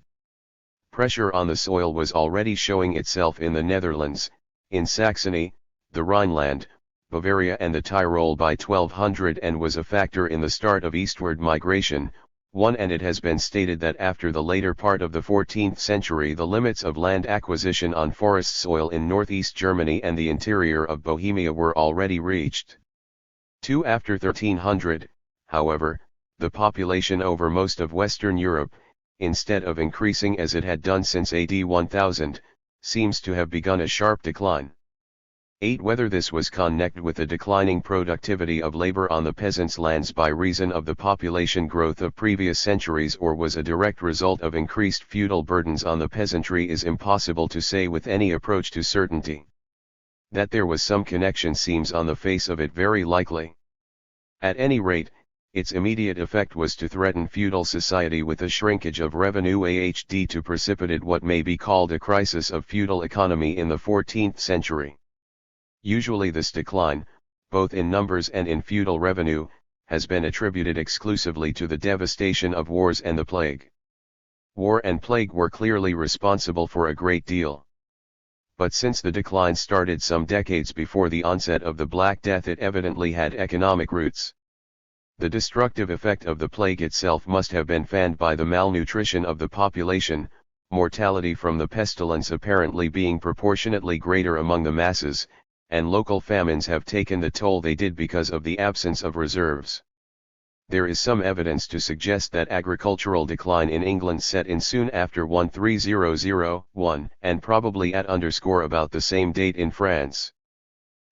Pressure on the soil was already showing itself in the Netherlands, in Saxony, the Rhineland, Bavaria and the Tyrol by 1200 and was a factor in the start of eastward migration. And it has been stated that after the later part of the 14th century the limits of land acquisition on forest soil in northeast Germany and the interior of Bohemia were already reached. After 1300, however, the population over most of Western Europe, instead of increasing as it had done since AD 1000, seems to have begun a sharp decline. Whether this was connected with the declining productivity of labor on the peasants' lands by reason of the population growth of previous centuries or was a direct result of increased feudal burdens on the peasantry is impossible to say with any approach to certainty. That there was some connection seems on the face of it very likely. At any rate, its immediate effect was to threaten feudal society with a shrinkage of revenue to precipitate what may be called a crisis of feudal economy in the 14th century. Usually this decline, both in numbers and in feudal revenue, has been attributed exclusively to the devastation of wars and the plague. War and plague were clearly responsible for a great deal. But since the decline started some decades before the onset of the Black Death, it evidently had economic roots. The destructive effect of the plague itself must have been fanned by the malnutrition of the population, mortality from the pestilence apparently being proportionately greater among the masses, and local famines have taken the toll they did because of the absence of reserves. There is some evidence to suggest that agricultural decline in England set in soon after 1301, and probably at about the same date in France.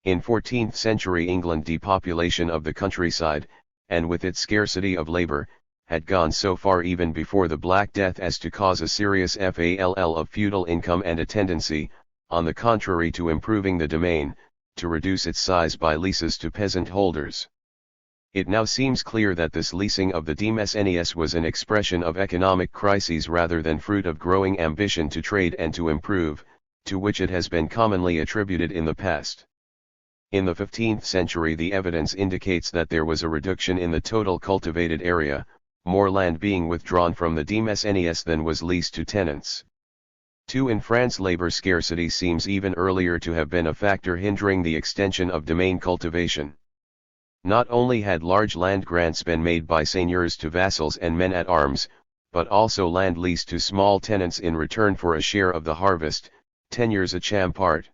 In 14th century England depopulation of the countryside, and with its scarcity of labor, had gone so far even before the Black Death as to cause a serious fall of feudal income and a tendency, on the contrary, to improving the domain, to reduce its size by leases to peasant holders. It now seems clear that this leasing of the demesnes was an expression of economic crises rather than fruit of growing ambition to trade and to improve, to which it has been commonly attributed in the past. In the 15th century the evidence indicates that there was a reduction in the total cultivated area, more land being withdrawn from the demesnes than was leased to tenants. In France labor scarcity seems even earlier to have been a factor hindering the extension of domain cultivation. Not only had large land grants been made by seigneurs to vassals and men-at-arms, but also land leased to small tenants in return for a share of the harvest, tenures a champart.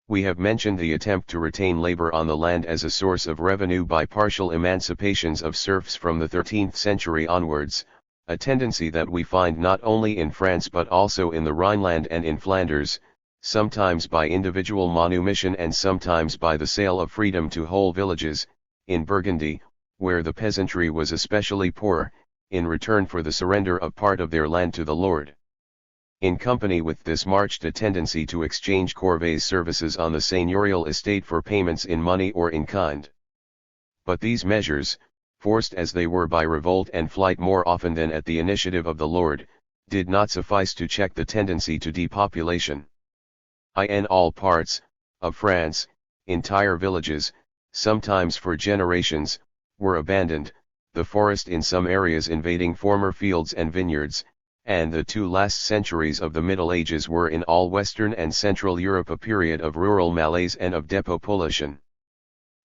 We have mentioned the attempt to retain labor on the land as a source of revenue by partial emancipations of serfs from the 13th century onwards, a tendency that we find not only in France but also in the Rhineland and in Flanders, sometimes by individual manumission and sometimes by the sale of freedom to whole villages, in Burgundy, where the peasantry was especially poor, in return for the surrender of part of their land to the lord. In company with this marched a tendency to exchange corvées services on the seigneurial estate for payments in money or in kind. But these measures, forced as they were by revolt and flight more often than at the initiative of the lord, did not suffice to check the tendency to depopulation. In all parts of France, entire villages, sometimes for generations, were abandoned, the forest in some areas invading former fields and vineyards, and the 2 last centuries of the Middle Ages were in all Western and Central Europe a period of rural malaise and of depopulation.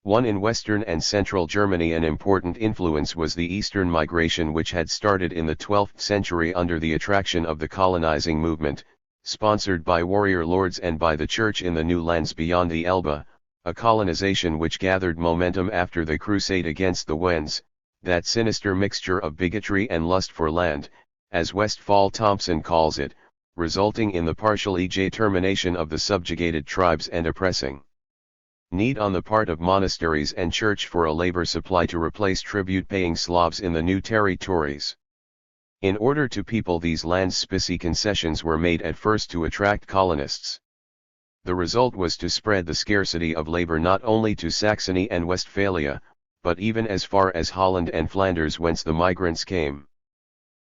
In Western and Central Germany an important influence was the Eastern migration which had started in the 12th century under the attraction of the colonizing movement, sponsored by warrior lords and by the Church in the new lands beyond the Elbe, a colonization which gathered momentum after the crusade against the Wends, that sinister mixture of bigotry and lust for land, as Westphal Thompson calls it, resulting in the partial termination of the subjugated tribes and oppressing need on the part of monasteries and church for a labor supply to replace tribute-paying Slavs in the new territories. In order to people these lands spicy concessions were made at first to attract colonists. The result was to spread the scarcity of labor not only to Saxony and Westphalia, but even as far as Holland and Flanders whence the migrants came.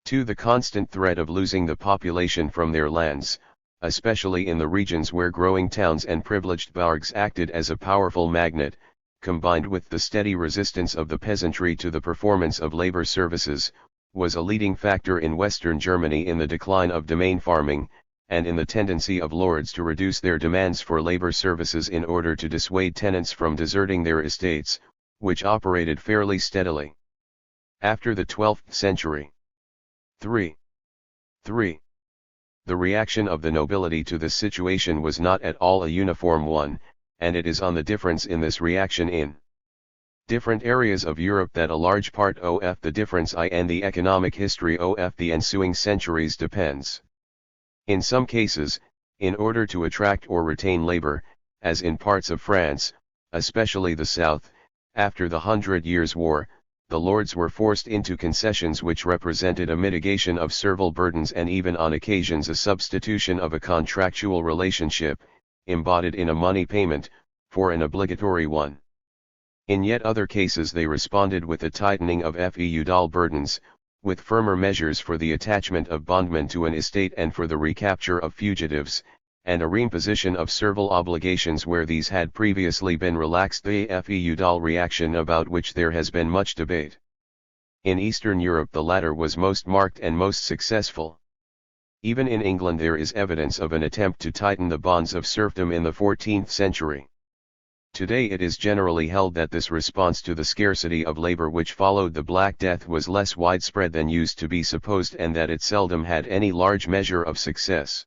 The constant threat of losing the population from their lands, especially in the regions where growing towns and privileged burghs acted as a powerful magnet, combined with the steady resistance of the peasantry to the performance of labor services, was a leading factor in Western Germany in the decline of domain farming, and in the tendency of lords to reduce their demands for labor services in order to dissuade tenants from deserting their estates, which operated fairly steadily. After the 12th century. 3. The reaction of the nobility to this situation was not at all a uniform one, and it is on the difference in this reaction in different areas of Europe that a large part of the difference in the economic history of the ensuing centuries depends. In some cases, in order to attract or retain labor, as in parts of France, especially the south, after the 100 Years' War, the lords were forced into concessions which represented a mitigation of servile burdens and even on occasions a substitution of a contractual relationship, embodied in a money payment, for an obligatory one. In yet other cases they responded with a tightening of feudal burdens, with firmer measures for the attachment of bondmen to an estate and for the recapture of fugitives, and a reimposition of servile obligations where these had previously been relaxed, the feudal reaction about which there has been much debate. In Eastern Europe the latter was most marked and most successful. Even in England there is evidence of an attempt to tighten the bonds of serfdom in the 14th century. Today it is generally held that this response to the scarcity of labor which followed the Black Death was less widespread than used to be supposed and that it seldom had any large measure of success.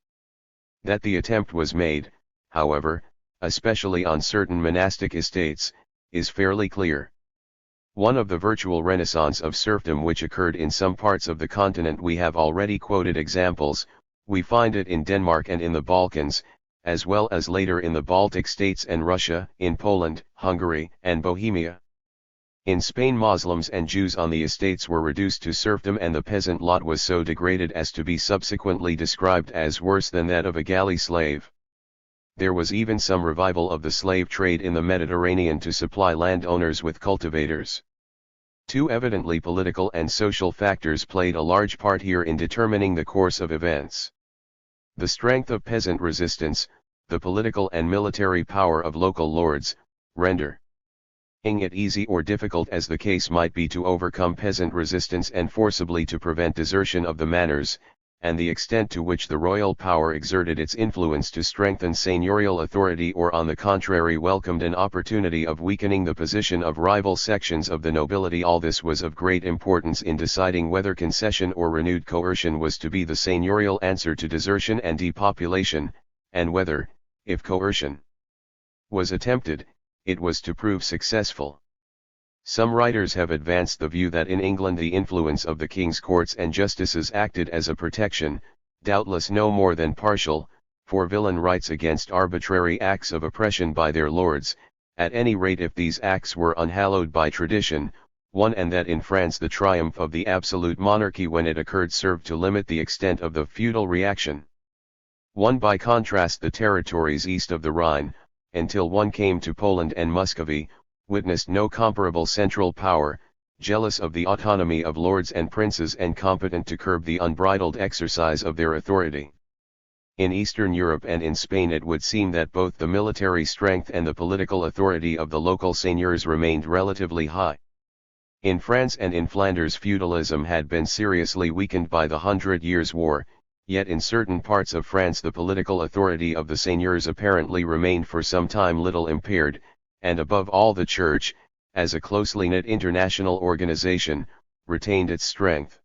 That the attempt was made, however, especially on certain monastic estates, is fairly clear. One of the virtual renaissance of serfdom which occurred in some parts of the continent we have already quoted examples, we find it in Denmark and in the Balkans, as well as later in the Baltic states and Russia, in Poland, Hungary, and Bohemia. In Spain Muslims and Jews on the estates were reduced to serfdom and the peasant lot was so degraded as to be subsequently described as worse than that of a galley slave. There was even some revival of the slave trade in the Mediterranean to supply landowners with cultivators. Two evidently political and social factors played a large part here in determining the course of events. The strength of peasant resistance, the political and military power of local lords, rendering it easy or difficult as the case might be to overcome peasant resistance and forcibly to prevent desertion of the manors, and the extent to which the royal power exerted its influence to strengthen seigneurial authority or on the contrary welcomed an opportunity of weakening the position of rival sections of the nobility. All this was of great importance in deciding whether concession or renewed coercion was to be the seigneurial answer to desertion and depopulation, and whether, if coercion was attempted, it was to prove successful. Some writers have advanced the view that in England the influence of the king's courts and justices acted as a protection, doubtless no more than partial, for villain rights against arbitrary acts of oppression by their lords, at any rate if these acts were unhallowed by tradition, and that in France the triumph of the absolute monarchy when it occurred served to limit the extent of the feudal reaction. By contrast the territories east of the Rhine, until one came to Poland and Muscovy, witnessed no comparable central power, jealous of the autonomy of lords and princes and competent to curb the unbridled exercise of their authority. In Eastern Europe and in Spain it would seem that both the military strength and the political authority of the local seigneurs remained relatively high. In France and in Flanders feudalism had been seriously weakened by the 100 Years' War, yet in certain parts of France the political authority of the seigneurs apparently remained for some time little impaired, and above all the Church, as a closely knit international organization, retained its strength.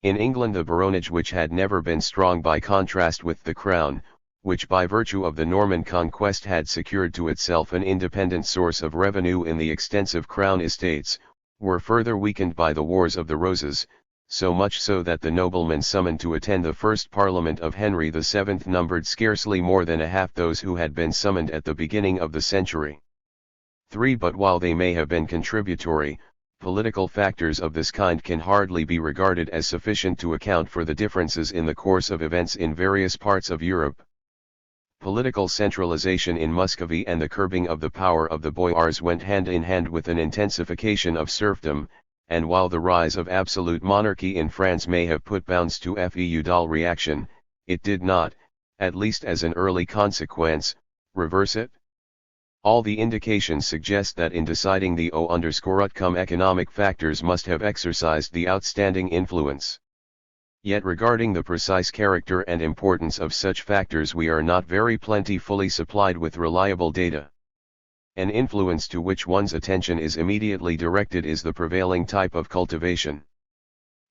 In England the baronage, which had never been strong by contrast with the crown, which by virtue of the Norman conquest had secured to itself an independent source of revenue in the extensive crown estates, were further weakened by the Wars of the Roses, so much so that the noblemen summoned to attend the first Parliament of Henry VII numbered scarcely more than a half those who had been summoned at the beginning of the century. But while they may have been contributory, political factors of this kind can hardly be regarded as sufficient to account for the differences in the course of events in various parts of Europe. Political centralization in Muscovy and the curbing of the power of the boyars went hand in hand with an intensification of serfdom, and while the rise of absolute monarchy in France may have put bounds to feudal reaction, it did not, at least as an early consequence, reverse it. All the indications suggest that in deciding the outcome economic factors must have exercised the outstanding influence. Yet regarding the precise character and importance of such factors we are not very plentifully supplied with reliable data. An influence to which one's attention is immediately directed is the prevailing type of cultivation.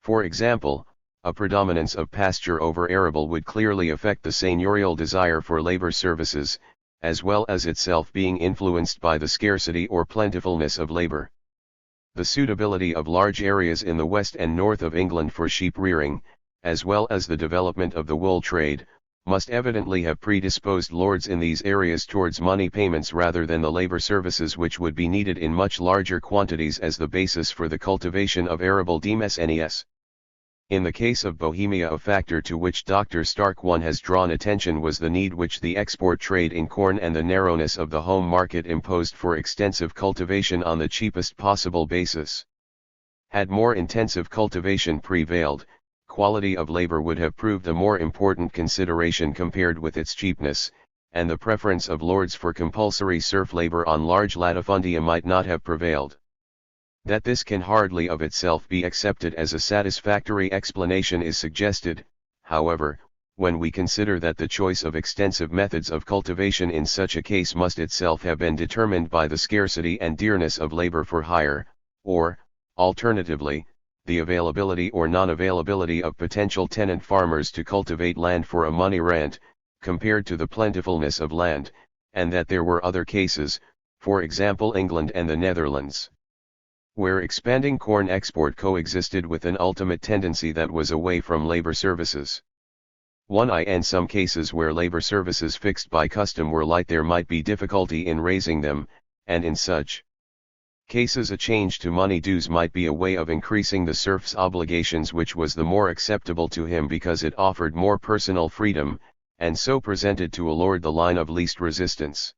For example, a predominance of pasture over arable would clearly affect the seigneurial desire for labor services, as well as itself being influenced by the scarcity or plentifulness of labor. The suitability of large areas in the west and north of England for sheep rearing, as well as the development of the wool trade, must evidently have predisposed lords in these areas towards money payments rather than the labor services which would be needed in much larger quantities as the basis for the cultivation of arable demesnes. In the case of Bohemia, a factor to which Dr. Stark has drawn attention was the need which the export trade in corn and the narrowness of the home market imposed for extensive cultivation on the cheapest possible basis. Had more intensive cultivation prevailed, quality of labor would have proved a more important consideration compared with its cheapness, and the preference of lords for compulsory serf labor on large latifundia might not have prevailed. That this can hardly of itself be accepted as a satisfactory explanation is suggested, however, when we consider that the choice of extensive methods of cultivation in such a case must itself have been determined by the scarcity and dearness of labor for hire, or, alternatively, the availability or non-availability of potential tenant farmers to cultivate land for a money rent, compared to the plentifulness of land, and that there were other cases, for example England and the Netherlands, where expanding corn export coexisted with an ultimate tendency that was away from labor services. And some cases where labor services fixed by custom were light there might be difficulty in raising them, and in such cases a change to money dues might be a way of increasing the serf's obligations, which was the more acceptable to him because it offered more personal freedom, and so presented to a lord the line of least resistance.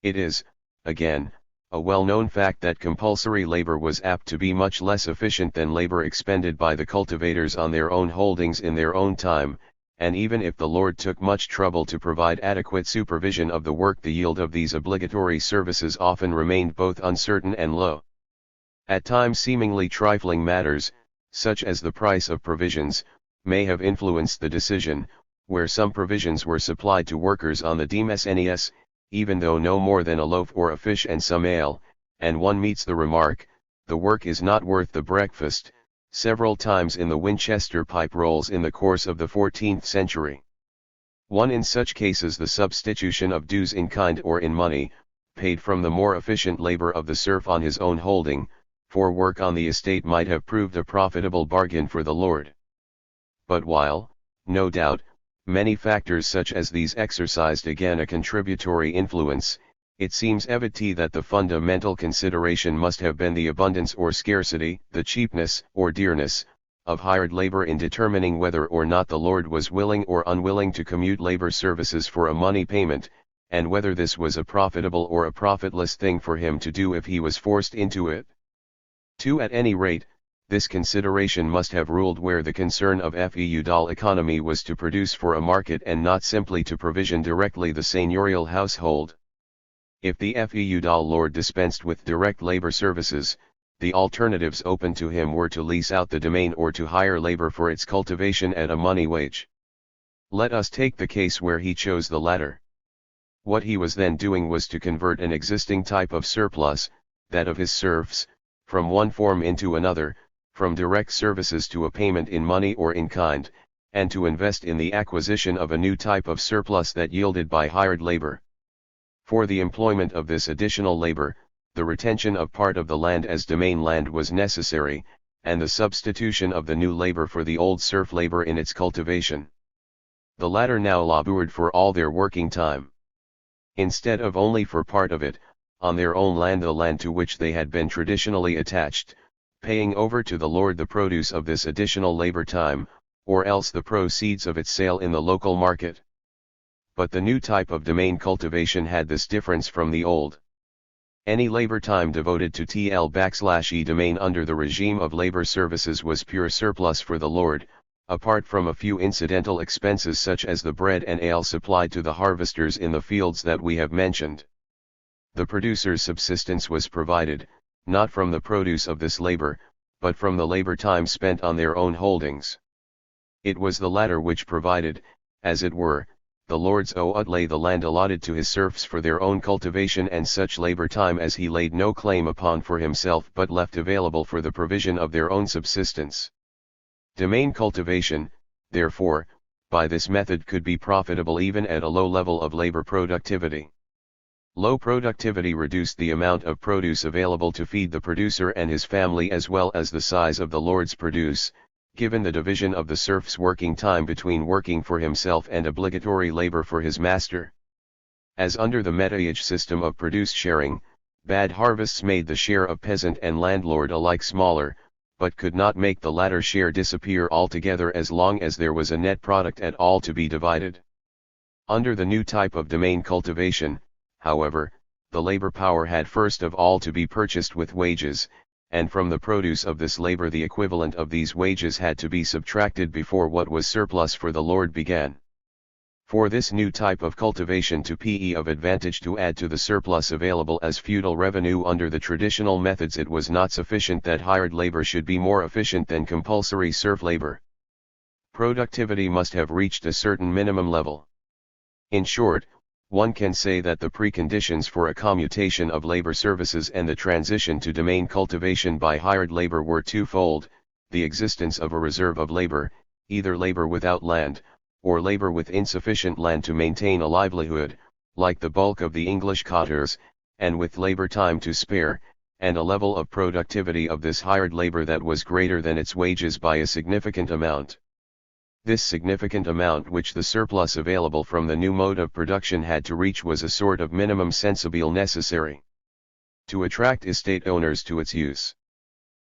It is, again, a well-known fact that compulsory labor was apt to be much less efficient than labor expended by the cultivators on their own holdings in their own time, and even if the lord took much trouble to provide adequate supervision of the work, the yield of these obligatory services often remained both uncertain and low. At times seemingly trifling matters, such as the price of provisions, may have influenced the decision, where some provisions were supplied to workers on the demesnes, even though no more than a loaf or a fish and some ale, and one meets the remark, the work is not worth the breakfast, several times in the Winchester pipe rolls in the course of the 14th century. One in such cases the substitution of dues in kind or in money, paid from the more efficient labor of the serf on his own holding, for work on the estate might have proved a profitable bargain for the lord. But while, no doubt, many factors such as these exercised again a contributory influence, it seems evident that the fundamental consideration must have been the abundance or scarcity, the cheapness or dearness, of hired labor in determining whether or not the lord was willing or unwilling to commute labor services for a money payment, and whether this was a profitable or a profitless thing for him to do if he was forced into it. At any rate, this consideration must have ruled where the concern of feudal economy was to produce for a market and not simply to provision directly the seigneurial household. If the feudal lord dispensed with direct labor services, the alternatives open to him were to lease out the domain or to hire labor for its cultivation at a money wage. Let us take the case where he chose the latter. What he was then doing was to convert an existing type of surplus, that of his serfs, from one form into another, from direct services to a payment in money or in kind, and to invest in the acquisition of a new type of surplus that yielded by hired labor. For the employment of this additional labor, the retention of part of the land as domain land was necessary, and the substitution of the new labor for the old serf labor in its cultivation. The latter now labored for all their working time. Instead of only for part of it, on their own land, the land to which they had been traditionally attached, paying over to the lord the produce of this additional labor time, or else the proceeds of its sale in the local market. But the new type of domain cultivation had this difference from the old. Any labor time devoted to /e domain under the regime of labor services was pure surplus for the lord, apart from a few incidental expenses such as the bread and ale supplied to the harvesters in the fields that we have mentioned. The producer's subsistence was provided, not from the produce of this labor, but from the labor time spent on their own holdings. It was the latter which provided, as it were, the lord's outlay, the land allotted to his serfs for their own cultivation and such labor time as he laid no claim upon for himself but left available for the provision of their own subsistence. Domain cultivation, therefore, by this method could be profitable even at a low level of labor productivity. Low productivity reduced the amount of produce available to feed the producer and his family as well as the size of the lord's produce, given the division of the serf's working time between working for himself and obligatory labor for his master. As under the métayage system of produce sharing, bad harvests made the share of peasant and landlord alike smaller, but could not make the latter share disappear altogether as long as there was a net product at all to be divided. Under the new type of domain cultivation, however, the labor power had first of all to be purchased with wages, and from the produce of this labor the equivalent of these wages had to be subtracted before what was surplus for the lord began. For this new type of cultivation to be of advantage to add to the surplus available as feudal revenue under the traditional methods, it was not sufficient that hired labor should be more efficient than compulsory serf labor. Productivity must have reached a certain minimum level. In short, one can say that the preconditions for a commutation of labor services and the transition to domain cultivation by hired labor were twofold: the existence of a reserve of labor, either labor without land, or labor with insufficient land to maintain a livelihood, like the bulk of the English cotters, and with labor time to spare, and a level of productivity of this hired labor that was greater than its wages by a significant amount. This significant amount which the surplus available from the new mode of production had to reach was a sort of minimum sensibile necessary to attract estate owners to its use.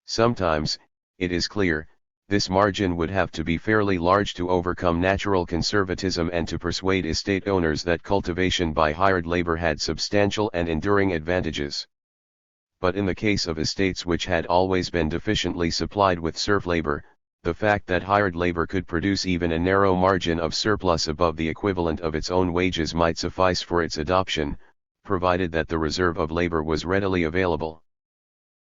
Sometimes, it is clear, this margin would have to be fairly large to overcome natural conservatism and to persuade estate owners that cultivation by hired labor had substantial and enduring advantages. But in the case of estates which had always been deficiently supplied with serf labor, the fact that hired labor could produce even a narrow margin of surplus above the equivalent of its own wages might suffice for its adoption, provided that the reserve of labor was readily available.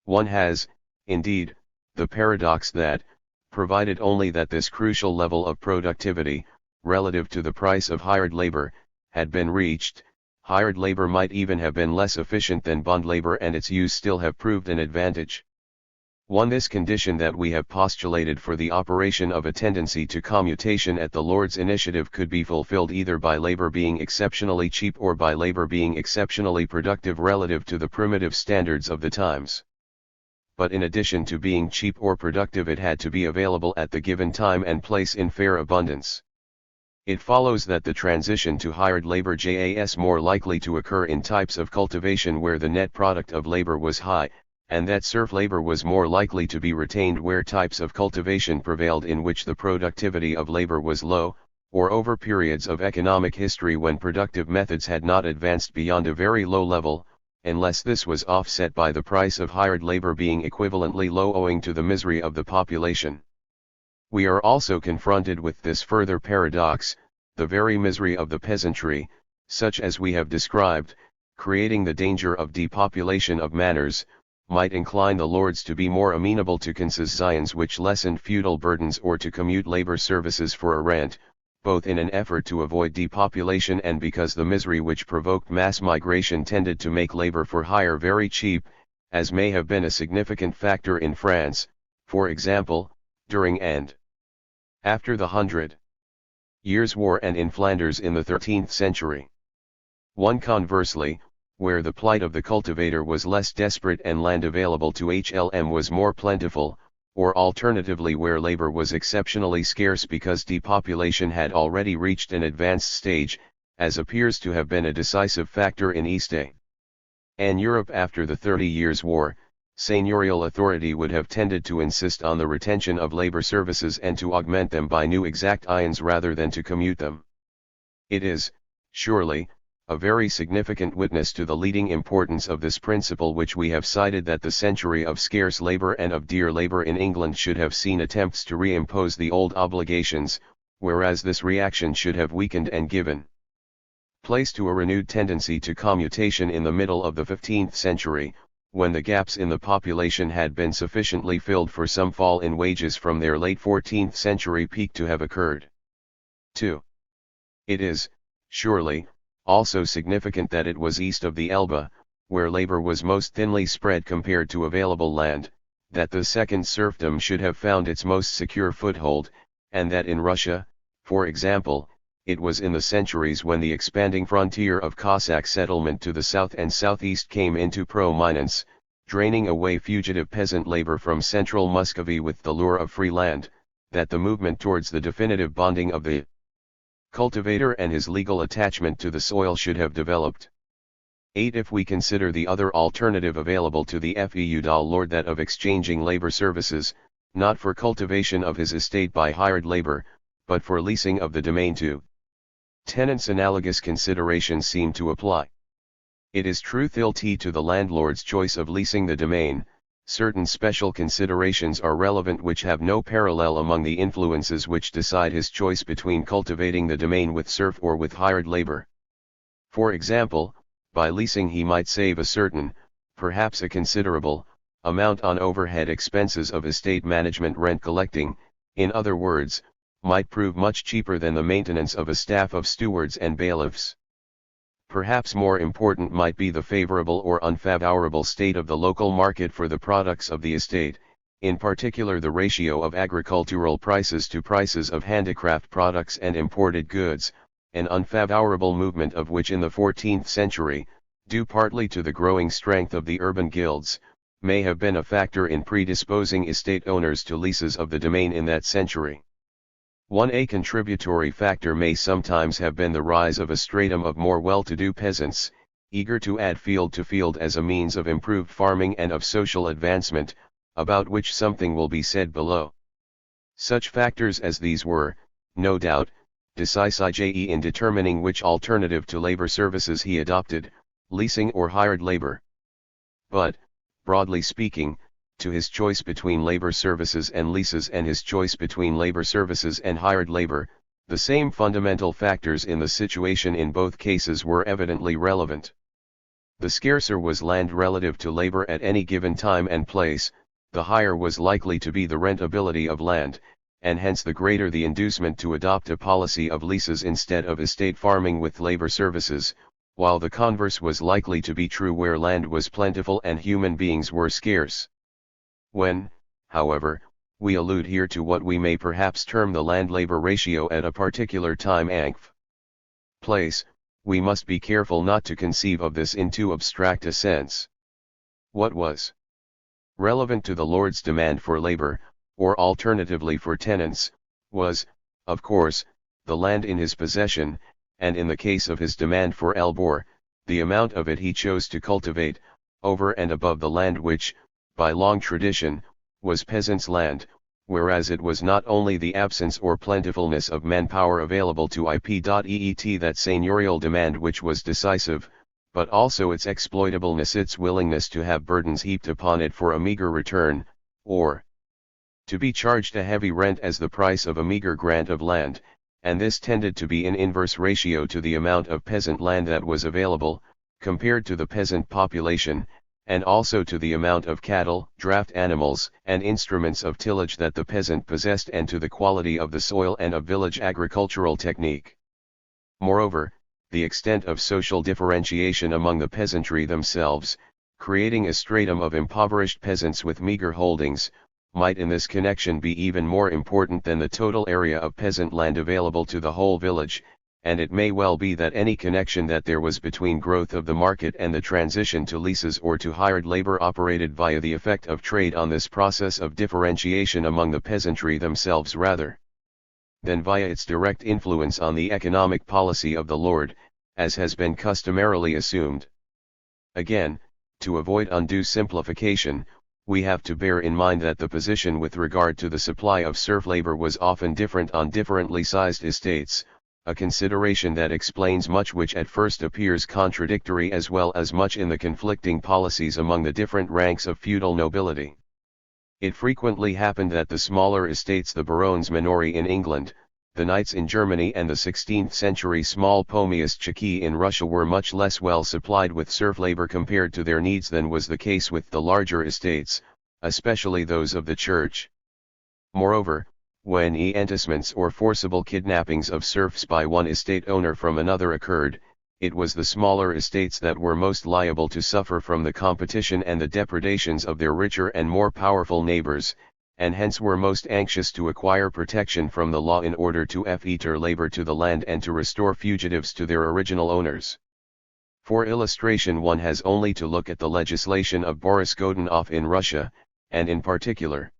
One has, indeed, the paradox that, provided only that this crucial level of productivity, relative to the price of hired labor, had been reached. Hired labor might even have been less efficient than bond labor and its use still have proved an advantage. 1. This condition that we have postulated for the operation of a tendency to commutation at the Lord's initiative could be fulfilled either by labor being exceptionally cheap or by labor being exceptionally productive relative to the primitive standards of the times. But in addition to being cheap or productive, it had to be available at the given time and place in fair abundance. It follows that the transition to hired labor was more likely to occur in types of cultivation where the net product of labor was high, and that serf labor was more likely to be retained where types of cultivation prevailed in which the productivity of labor was low, or over periods of economic history when productive methods had not advanced beyond a very low level, unless this was offset by the price of hired labor being equivalently low owing to the misery of the population. We are also confronted with this further paradox, the very misery of the peasantry, such as we have described, creating the danger of depopulation of manors, might incline the lords to be more amenable to concessions which lessened feudal burdens or to commute labor services for a rent, both in an effort to avoid depopulation and because the misery which provoked mass migration tended to make labor for hire very cheap, as may have been a significant factor in France, for example, during and after the 100 Years' War and in Flanders in the 13th century. 1. Conversely, where the plight of the cultivator was less desperate and land available to HLM was more plentiful, or alternatively where labor was exceptionally scarce because depopulation had already reached an advanced stage, as appears to have been a decisive factor in East and Europe after the 30 Years' War, seigneurial authority would have tended to insist on the retention of labor services and to augment them by new exactions rather than to commute them. It is, surely, a very significant witness to the leading importance of this principle which we have cited that the century of scarce labor and of dear labor in England should have seen attempts to reimpose the old obligations, whereas this reaction should have weakened and given place to a renewed tendency to commutation in the middle of the 15th century, when the gaps in the population had been sufficiently filled for some fall in wages from their late 14th century peak to have occurred. 2. It is, surely, also significant that it was east of the Elbe, where labor was most thinly spread compared to available land, that the second serfdom should have found its most secure foothold, and that in Russia, for example, it was in the centuries when the expanding frontier of Cossack settlement to the south and southeast came into prominence, draining away fugitive peasant labor from central Muscovy with the lure of free land, that the movement towards the definitive bonding of the cultivator and his legal attachment to the soil should have developed. 8. If we consider the other alternative available to the feudal lord, that of exchanging labor services, not for cultivation of his estate by hired labor, but for leasing of the domain to tenants, analogous considerations seem to apply. It is true thilty to the landlord's choice of leasing the domain, certain special considerations are relevant which have no parallel among the influences which decide his choice between cultivating the domain with serf or with hired labor. For example, by leasing he might save a certain, perhaps a considerable, amount on overhead expenses of estate management, rent collecting, in other words, might prove much cheaper than the maintenance of a staff of stewards and bailiffs. Perhaps more important might be the favorable or unfavorable state of the local market for the products of the estate, in particular the ratio of agricultural prices to prices of handicraft products and imported goods, an unfavorable movement of which in the 14th century, due partly to the growing strength of the urban guilds, may have been a factor in predisposing estate owners to leases of the domain in that century. 1. A contributory factor may sometimes have been the rise of a stratum of more well-to-do peasants, eager to add field to field as a means of improved farming and of social advancement, about which something will be said below. Such factors as these were, no doubt, decisive in determining which alternative to labor services he adopted, leasing or hired labor. But, broadly speaking, to his choice between labor services and leases and his choice between labor services and hired labor, the same fundamental factors in the situation in both cases were evidently relevant. The scarcer was land relative to labor at any given time and place, the higher was likely to be the rentability of land, and hence the greater the inducement to adopt a policy of leases instead of estate farming with labor services, while the converse was likely to be true where land was plentiful and human beings were scarce. When, however, we allude here to what we may perhaps term the land-labor ratio at a particular time and place, we must be careful not to conceive of this in too abstract a sense. What was relevant to the lord's demand for labor, or alternatively for tenants, was, of course, the land in his possession, and in the case of his demand for elbor, the amount of it he chose to cultivate, over and above the land which, by long tradition, was peasants' land, whereas it was not only the absence or plentifulness of manpower available to ip.eet that seigneurial demand which was decisive, but also its exploitableness, its willingness to have burdens heaped upon it for a meager return, or to be charged a heavy rent as the price of a meager grant of land, and this tended to be in inverse ratio to the amount of peasant land that was available, compared to the peasant population, and also to the amount of cattle, draft animals, and instruments of tillage that the peasant possessed, and to the quality of the soil and of village agricultural technique. Moreover, the extent of social differentiation among the peasantry themselves, creating a stratum of impoverished peasants with meager holdings, might in this connection be even more important than the total area of peasant land available to the whole village, and it may well be that any connection that there was between growth of the market and the transition to leases or to hired labor operated via the effect of trade on this process of differentiation among the peasantry themselves rather than via its direct influence on the economic policy of the lord, as has been customarily assumed. Again, to avoid undue simplification, we have to bear in mind that the position with regard to the supply of serf labor was often different on differently sized estates, a consideration that explains much which at first appears contradictory as well as much in the conflicting policies among the different ranks of feudal nobility. It frequently happened that the smaller estates, the barones minori in England, the knights in Germany, and the 16th century small pomiestchiki in Russia were much less well supplied with serf labor compared to their needs than was the case with the larger estates, especially those of the church. Moreover, when enticements or forcible kidnappings of serfs by one estate owner from another occurred, it was the smaller estates that were most liable to suffer from the competition and the depredations of their richer and more powerful neighbors, and hence were most anxious to acquire protection from the law in order to fetter labor to the land and to restore fugitives to their original owners. For illustration, one has only to look at the legislation of Boris Godunov in Russia, and in particular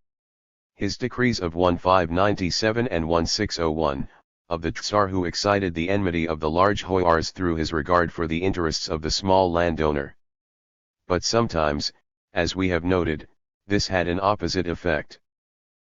his decrees of 1597 and 1601, of the Tsar, who excited the enmity of the large hoyars through his regard for the interests of the small landowner. But sometimes, as we have noted, this had an opposite effect.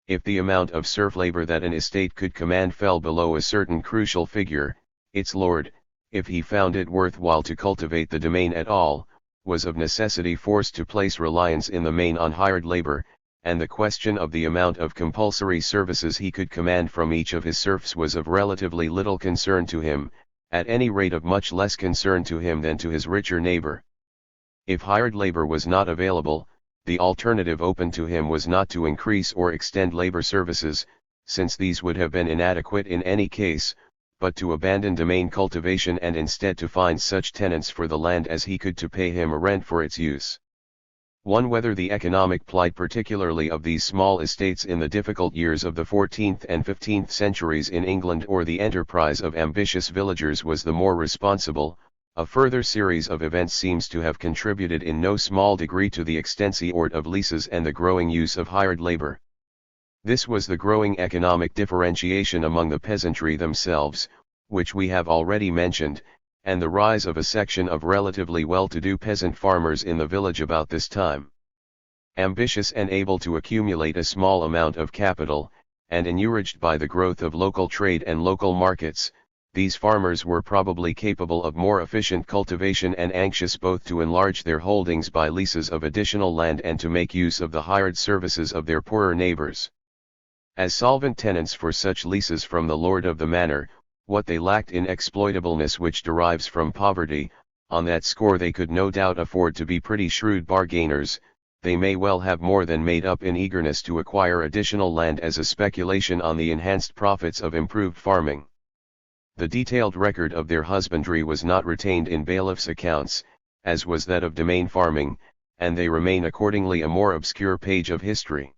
If the amount of serf labor that an estate could command fell below a certain crucial figure, its lord, if he found it worthwhile to cultivate the domain at all, was of necessity forced to place reliance in the main on hired labor, and the question of the amount of compulsory services he could command from each of his serfs was of relatively little concern to him, at any rate of much less concern to him than to his richer neighbor. If hired labor was not available, the alternative open to him was not to increase or extend labor services, since these would have been inadequate in any case, but to abandon domain cultivation and instead to find such tenants for the land as he could to pay him a rent for its use. Whether the economic plight particularly of these small estates in the difficult years of the 14th and 15th centuries in England or the enterprise of ambitious villagers was the more responsible, a further series of events seems to have contributed in no small degree to the extension of leases and the growing use of hired labor. This was the growing economic differentiation among the peasantry themselves, which we have already mentioned, and the rise of a section of relatively well-to-do peasant farmers in the village about this time. Ambitious and able to accumulate a small amount of capital, and encouraged by the growth of local trade and local markets, these farmers were probably capable of more efficient cultivation and anxious both to enlarge their holdings by leases of additional land and to make use of the hired services of their poorer neighbors. As solvent tenants for such leases from the lord of the manor, what they lacked in exploitableness which derives from poverty, on that score they could no doubt afford to be pretty shrewd bargainers, they may well have more than made up in eagerness to acquire additional land as a speculation on the enhanced profits of improved farming. The detailed record of their husbandry was not retained in bailiffs' accounts, as was that of domain farming, and they remain accordingly a more obscure page of history.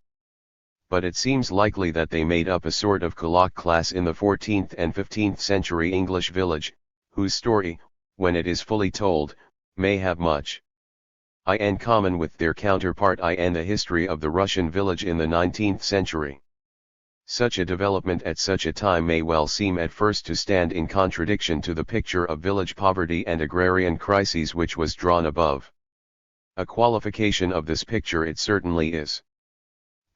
But it seems likely that they made up a sort of Kulak class in the 14th and 15th century English village, whose story, when it is fully told, may have much in common with their counterpart in the history of the Russian village in the 19th century. Such a development at such a time may well seem at first to stand in contradiction to the picture of village poverty and agrarian crises which was drawn above. A qualification of this picture it certainly is.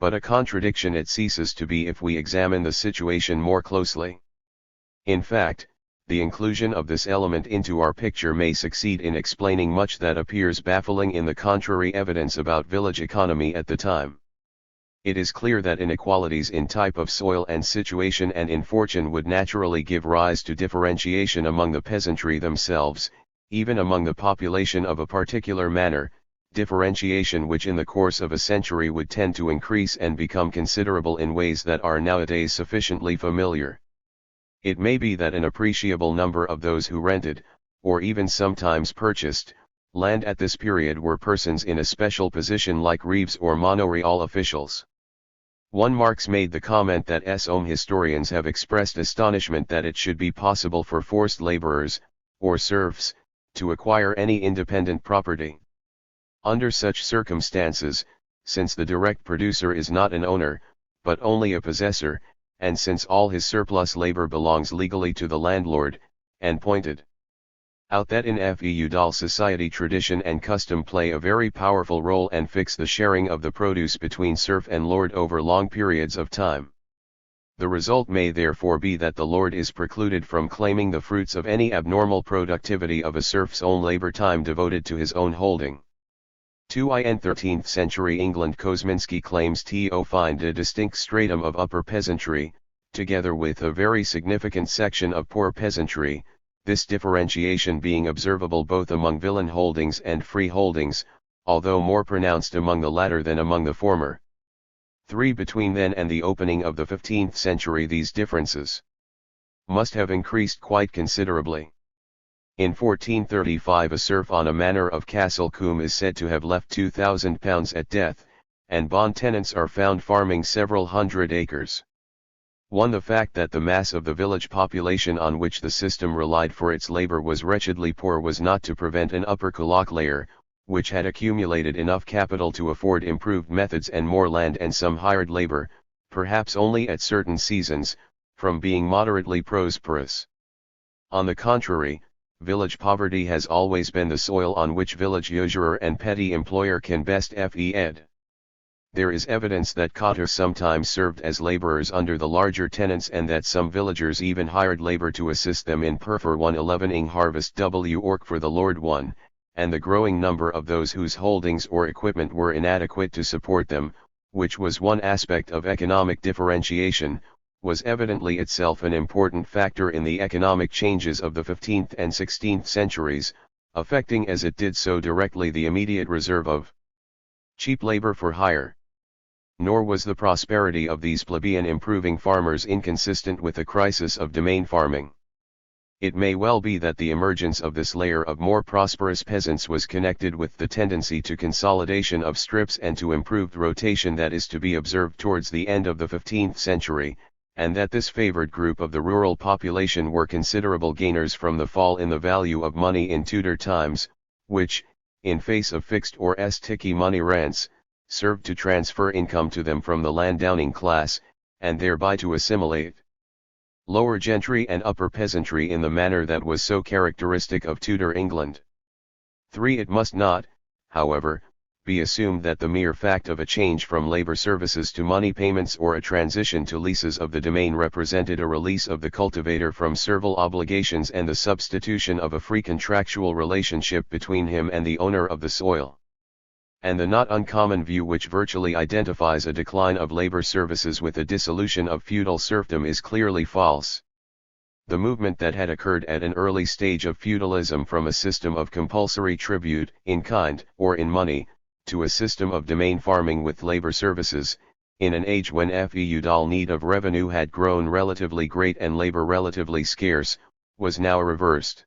But a contradiction it ceases to be if we examine the situation more closely. In fact, the inclusion of this element into our picture may succeed in explaining much that appears baffling in the contrary evidence about village economy at the time. It is clear that inequalities in type of soil and situation and in fortune would naturally give rise to differentiation among the peasantry themselves, even among the population of a particular manor, differentiation which in the course of a century would tend to increase and become considerable in ways that are nowadays sufficiently familiar. It may be that an appreciable number of those who rented, or even sometimes purchased, land at this period were persons in a special position like reeves or manorial officials. One Marx made the comment that some historians have expressed astonishment that it should be possible for forced laborers, or serfs, to acquire any independent property. Under such circumstances, since the direct producer is not an owner, but only a possessor, and since all his surplus labor belongs legally to the landlord, and pointed out that in feudal society tradition and custom play a very powerful role and fix the sharing of the produce between serf and lord over long periods of time. The result may therefore be that the lord is precluded from claiming the fruits of any abnormal productivity of a serf's own labor time devoted to his own holding. 2. In 13th century England Kosminski claims to find a distinct stratum of upper peasantry, together with a very significant section of poor peasantry, this differentiation being observable both among villein holdings and free holdings, although more pronounced among the latter than among the former. 3. Between then and the opening of the 15th century these differences must have increased quite considerably. In 1435 a serf on a manor of Castle Combe is said to have left £2,000 at death, and bond tenants are found farming several hundred acres. 1. The fact that the mass of the village population on which the system relied for its labor was wretchedly poor was not to prevent an upper Kulak layer, which had accumulated enough capital to afford improved methods and more land and some hired labor, perhaps only at certain seasons, from being moderately prosperous. On the contrary, village poverty has always been the soil on which village usurer and petty employer can best fed. There is evidence that cottars sometimes served as laborers under the larger tenants and that some villagers even hired labor to assist them in perfor 111ing harvest work for the Lord 1, and the growing number of those whose holdings or equipment were inadequate to support them, which was one aspect of economic differentiation, was evidently itself an important factor in the economic changes of the 15th and 16th centuries, affecting as it did so directly the immediate reserve of cheap labor for hire. Nor was the prosperity of these plebeian improving farmers inconsistent with the crisis of domain farming. It may well be that the emergence of this layer of more prosperous peasants was connected with the tendency to consolidation of strips and to improved rotation that is to be observed towards the end of the 15th century, and that this favored group of the rural population were considerable gainers from the fall in the value of money in Tudor times, which, in face of fixed or sticky money rents, served to transfer income to them from the landowning class, and thereby to assimilate lower gentry and upper peasantry in the manner that was so characteristic of Tudor England. 3. It must not, however, be assumed that the mere fact of a change from labor services to money payments or a transition to leases of the domain represented a release of the cultivator from servile obligations and the substitution of a free contractual relationship between him and the owner of the soil. And the not uncommon view which virtually identifies a decline of labor services with a dissolution of feudal serfdom is clearly false. The movement that had occurred at an early stage of feudalism from a system of compulsory tribute, in kind or in money, to a system of domain farming with labor services, in an age when feudal need of revenue had grown relatively great and labor relatively scarce, was now reversed.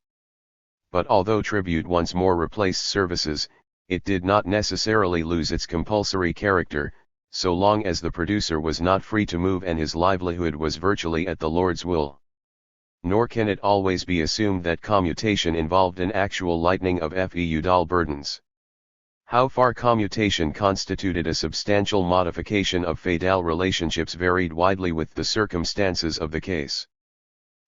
But although tribute once more replaced services, it did not necessarily lose its compulsory character, so long as the producer was not free to move and his livelihood was virtually at the Lord's will. Nor can it always be assumed that commutation involved an actual lightening of feudal burdens. How far commutation constituted a substantial modification of feudal relationships varied widely with the circumstances of the case.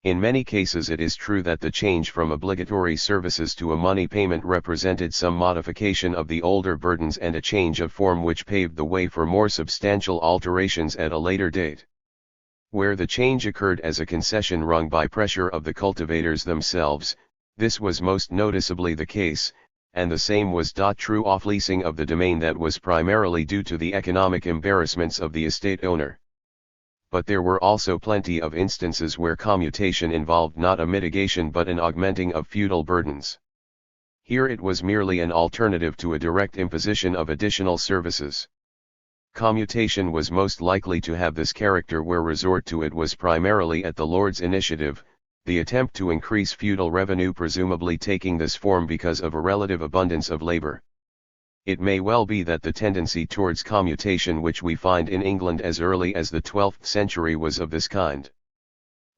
In many cases it is true that the change from obligatory services to a money payment represented some modification of the older burdens and a change of form which paved the way for more substantial alterations at a later date. Where the change occurred as a concession wrung by pressure of the cultivators themselves, this was most noticeably the case, and the same was true off-leasing of the domain that was primarily due to the economic embarrassments of the estate owner. But there were also plenty of instances where commutation involved not a mitigation but an augmenting of feudal burdens. Here it was merely an alternative to a direct imposition of additional services. Commutation was most likely to have this character where resort to it was primarily at the Lord's initiative, the attempt to increase feudal revenue presumably taking this form because of a relative abundance of labor. It may well be that the tendency towards commutation which we find in England as early as the 12th century was of this kind.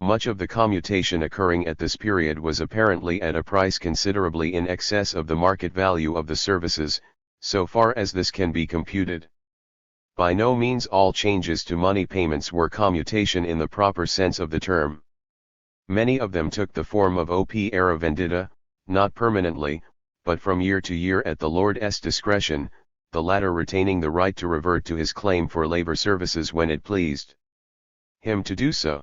Much of the commutation occurring at this period was apparently at a price considerably in excess of the market value of the services, so far as this can be computed. By no means all changes to money payments were commutation in the proper sense of the term. Many of them took the form of opera vendita, not permanently, but from year to year at the Lord's discretion, the latter retaining the right to revert to his claim for labor services when it pleased him to do so.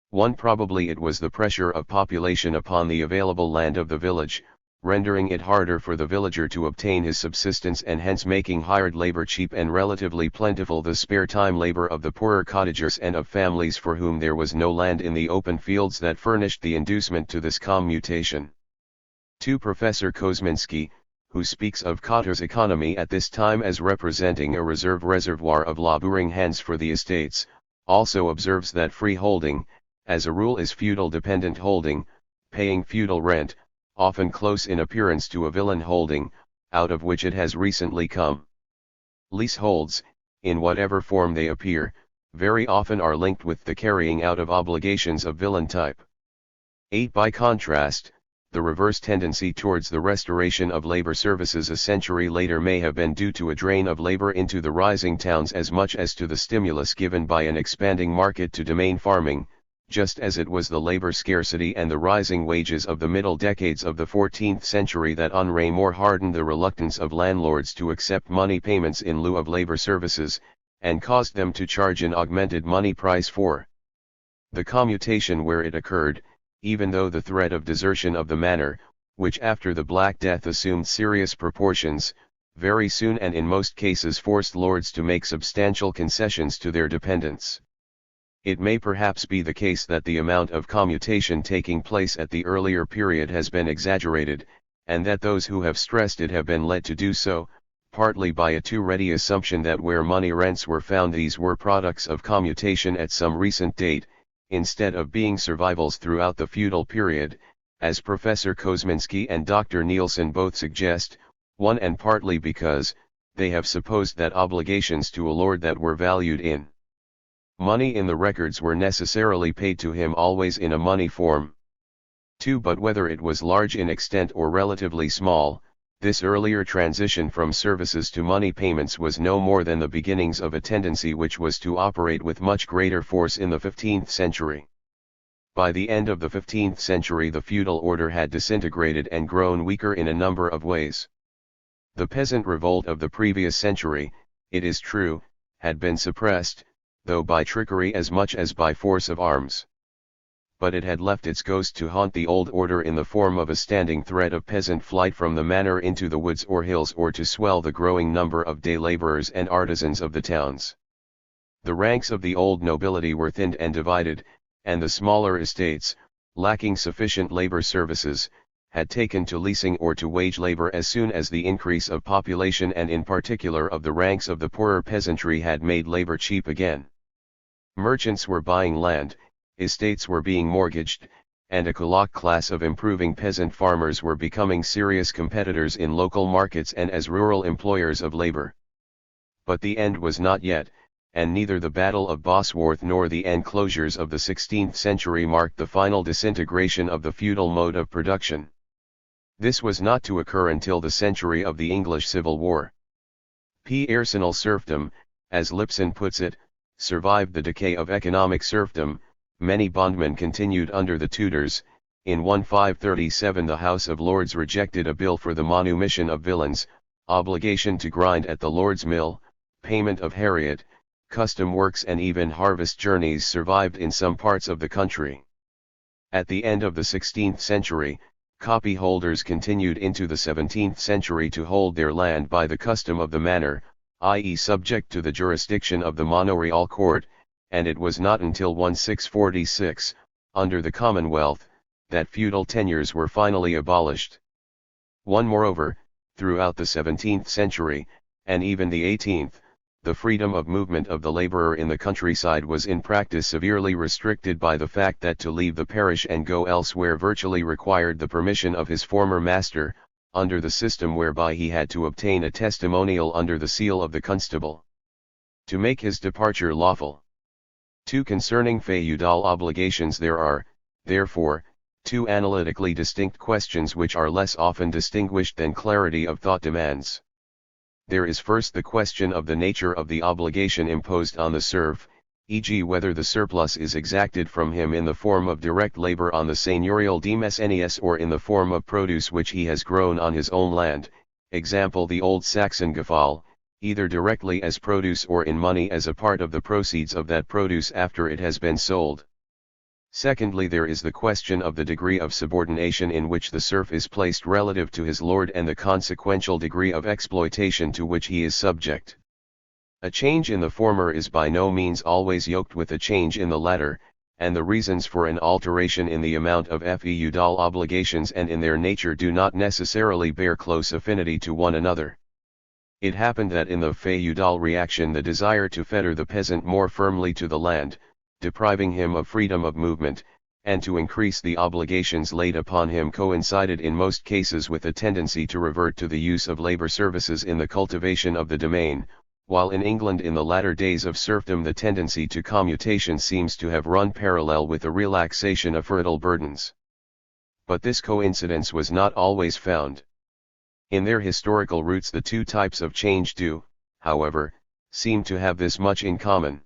One probably it was the pressure of population upon the available land of the village, rendering it harder for the villager to obtain his subsistence and hence making hired labor cheap and relatively plentiful, the spare time labor of the poorer cottagers and of families for whom there was no land in the open fields that furnished the inducement to this commutation. To Professor Kosminski, who speaks of cotter's economy at this time as representing a reservoir of laboring hands for the estates, also observes that free holding, as a rule, is feudal dependent holding, paying feudal rent, often close in appearance to a villein holding, out of which it has recently come. Leaseholds, in whatever form they appear, very often are linked with the carrying out of obligations of villein type. 8. By contrast, the reverse tendency towards the restoration of labor services a century later may have been due to a drain of labor into the rising towns as much as to the stimulus given by an expanding market to domain farming, just as it was the labor scarcity and the rising wages of the middle decades of the 14th century that more hardened the reluctance of landlords to accept money payments in lieu of labor services, and caused them to charge an augmented money price for the commutation where it occurred, even though the threat of desertion of the manor, which after the Black Death assumed serious proportions, very soon and in most cases forced lords to make substantial concessions to their dependents. It may perhaps be the case that the amount of commutation taking place at the earlier period has been exaggerated, and that those who have stressed it have been led to do so, partly by a too ready assumption that where money rents were found these were products of commutation at some recent date, instead of being survivals throughout the feudal period, as Professor Kosminski and Dr. Nielsen both suggest, one and partly because they have supposed that obligations to a lord that were valued in money in the records were necessarily paid to him always in a money form. 2. But whether it was large in extent or relatively small, this earlier transition from services to money payments was no more than the beginnings of a tendency which was to operate with much greater force in the 15th century. By the end of the 15th century the feudal order had disintegrated and grown weaker in a number of ways. The peasant revolt of the previous century, it is true, had been suppressed, though by trickery as much as by force of arms. But it had left its ghost to haunt the old order in the form of a standing threat of peasant flight from the manor into the woods or hills, or to swell the growing number of day laborers and artisans of the towns. The ranks of the old nobility were thinned and divided, and the smaller estates, lacking sufficient labor services, had taken to leasing or to wage labor as soon as the increase of population and in particular of the ranks of the poorer peasantry had made labor cheap again. Merchants were buying land, estates were being mortgaged, and a kulak class of improving peasant farmers were becoming serious competitors in local markets and as rural employers of labor. But the end was not yet, and neither the Battle of Bosworth nor the enclosures of the 16th century marked the final disintegration of the feudal mode of production. This was not to occur until the century of the English Civil War. Personal serfdom, as Lipson puts it, survived the decay of economic serfdom. Many bondmen continued under the Tudors. In 1537 the House of Lords rejected a bill for the manumission of villeins, obligation to grind at the Lord's mill, payment of heriot, custom works and even harvest journeys survived in some parts of the country. At the end of the 16th century, copyholders continued into the 17th century to hold their land by the custom of the manor, i.e. subject to the jurisdiction of the manorial court, and it was not until 1646, under the Commonwealth, that feudal tenures were finally abolished. Moreover, throughout the 17th century, and even the 18th, the freedom of movement of the laborer in the countryside was in practice severely restricted by the fact that to leave the parish and go elsewhere virtually required the permission of his former master, under the system whereby he had to obtain a testimonial under the seal of the constable. To make his departure lawful. Concerning feudal obligations there are, therefore, two analytically distinct questions which are less often distinguished than clarity of thought demands. There is first the question of the nature of the obligation imposed on the serf, e.g. whether the surplus is exacted from him in the form of direct labor on the seigneurial demesnes or in the form of produce which he has grown on his own land, example the old Saxon Gefall, either directly as produce or in money as a part of the proceeds of that produce after it has been sold. Secondly, there is the question of the degree of subordination in which the serf is placed relative to his lord and the consequential degree of exploitation to which he is subject. A change in the former is by no means always yoked with a change in the latter, and the reasons for an alteration in the amount of feudal obligations and in their nature do not necessarily bear close affinity to one another. It happened that in the feudal reaction the desire to fetter the peasant more firmly to the land, depriving him of freedom of movement, and to increase the obligations laid upon him coincided in most cases with a tendency to revert to the use of labor services in the cultivation of the domain, while in England in the latter days of serfdom the tendency to commutation seems to have run parallel with the relaxation of fertile burdens. But this coincidence was not always found. In their historical roots the two types of change do, however, seem to have this much in common.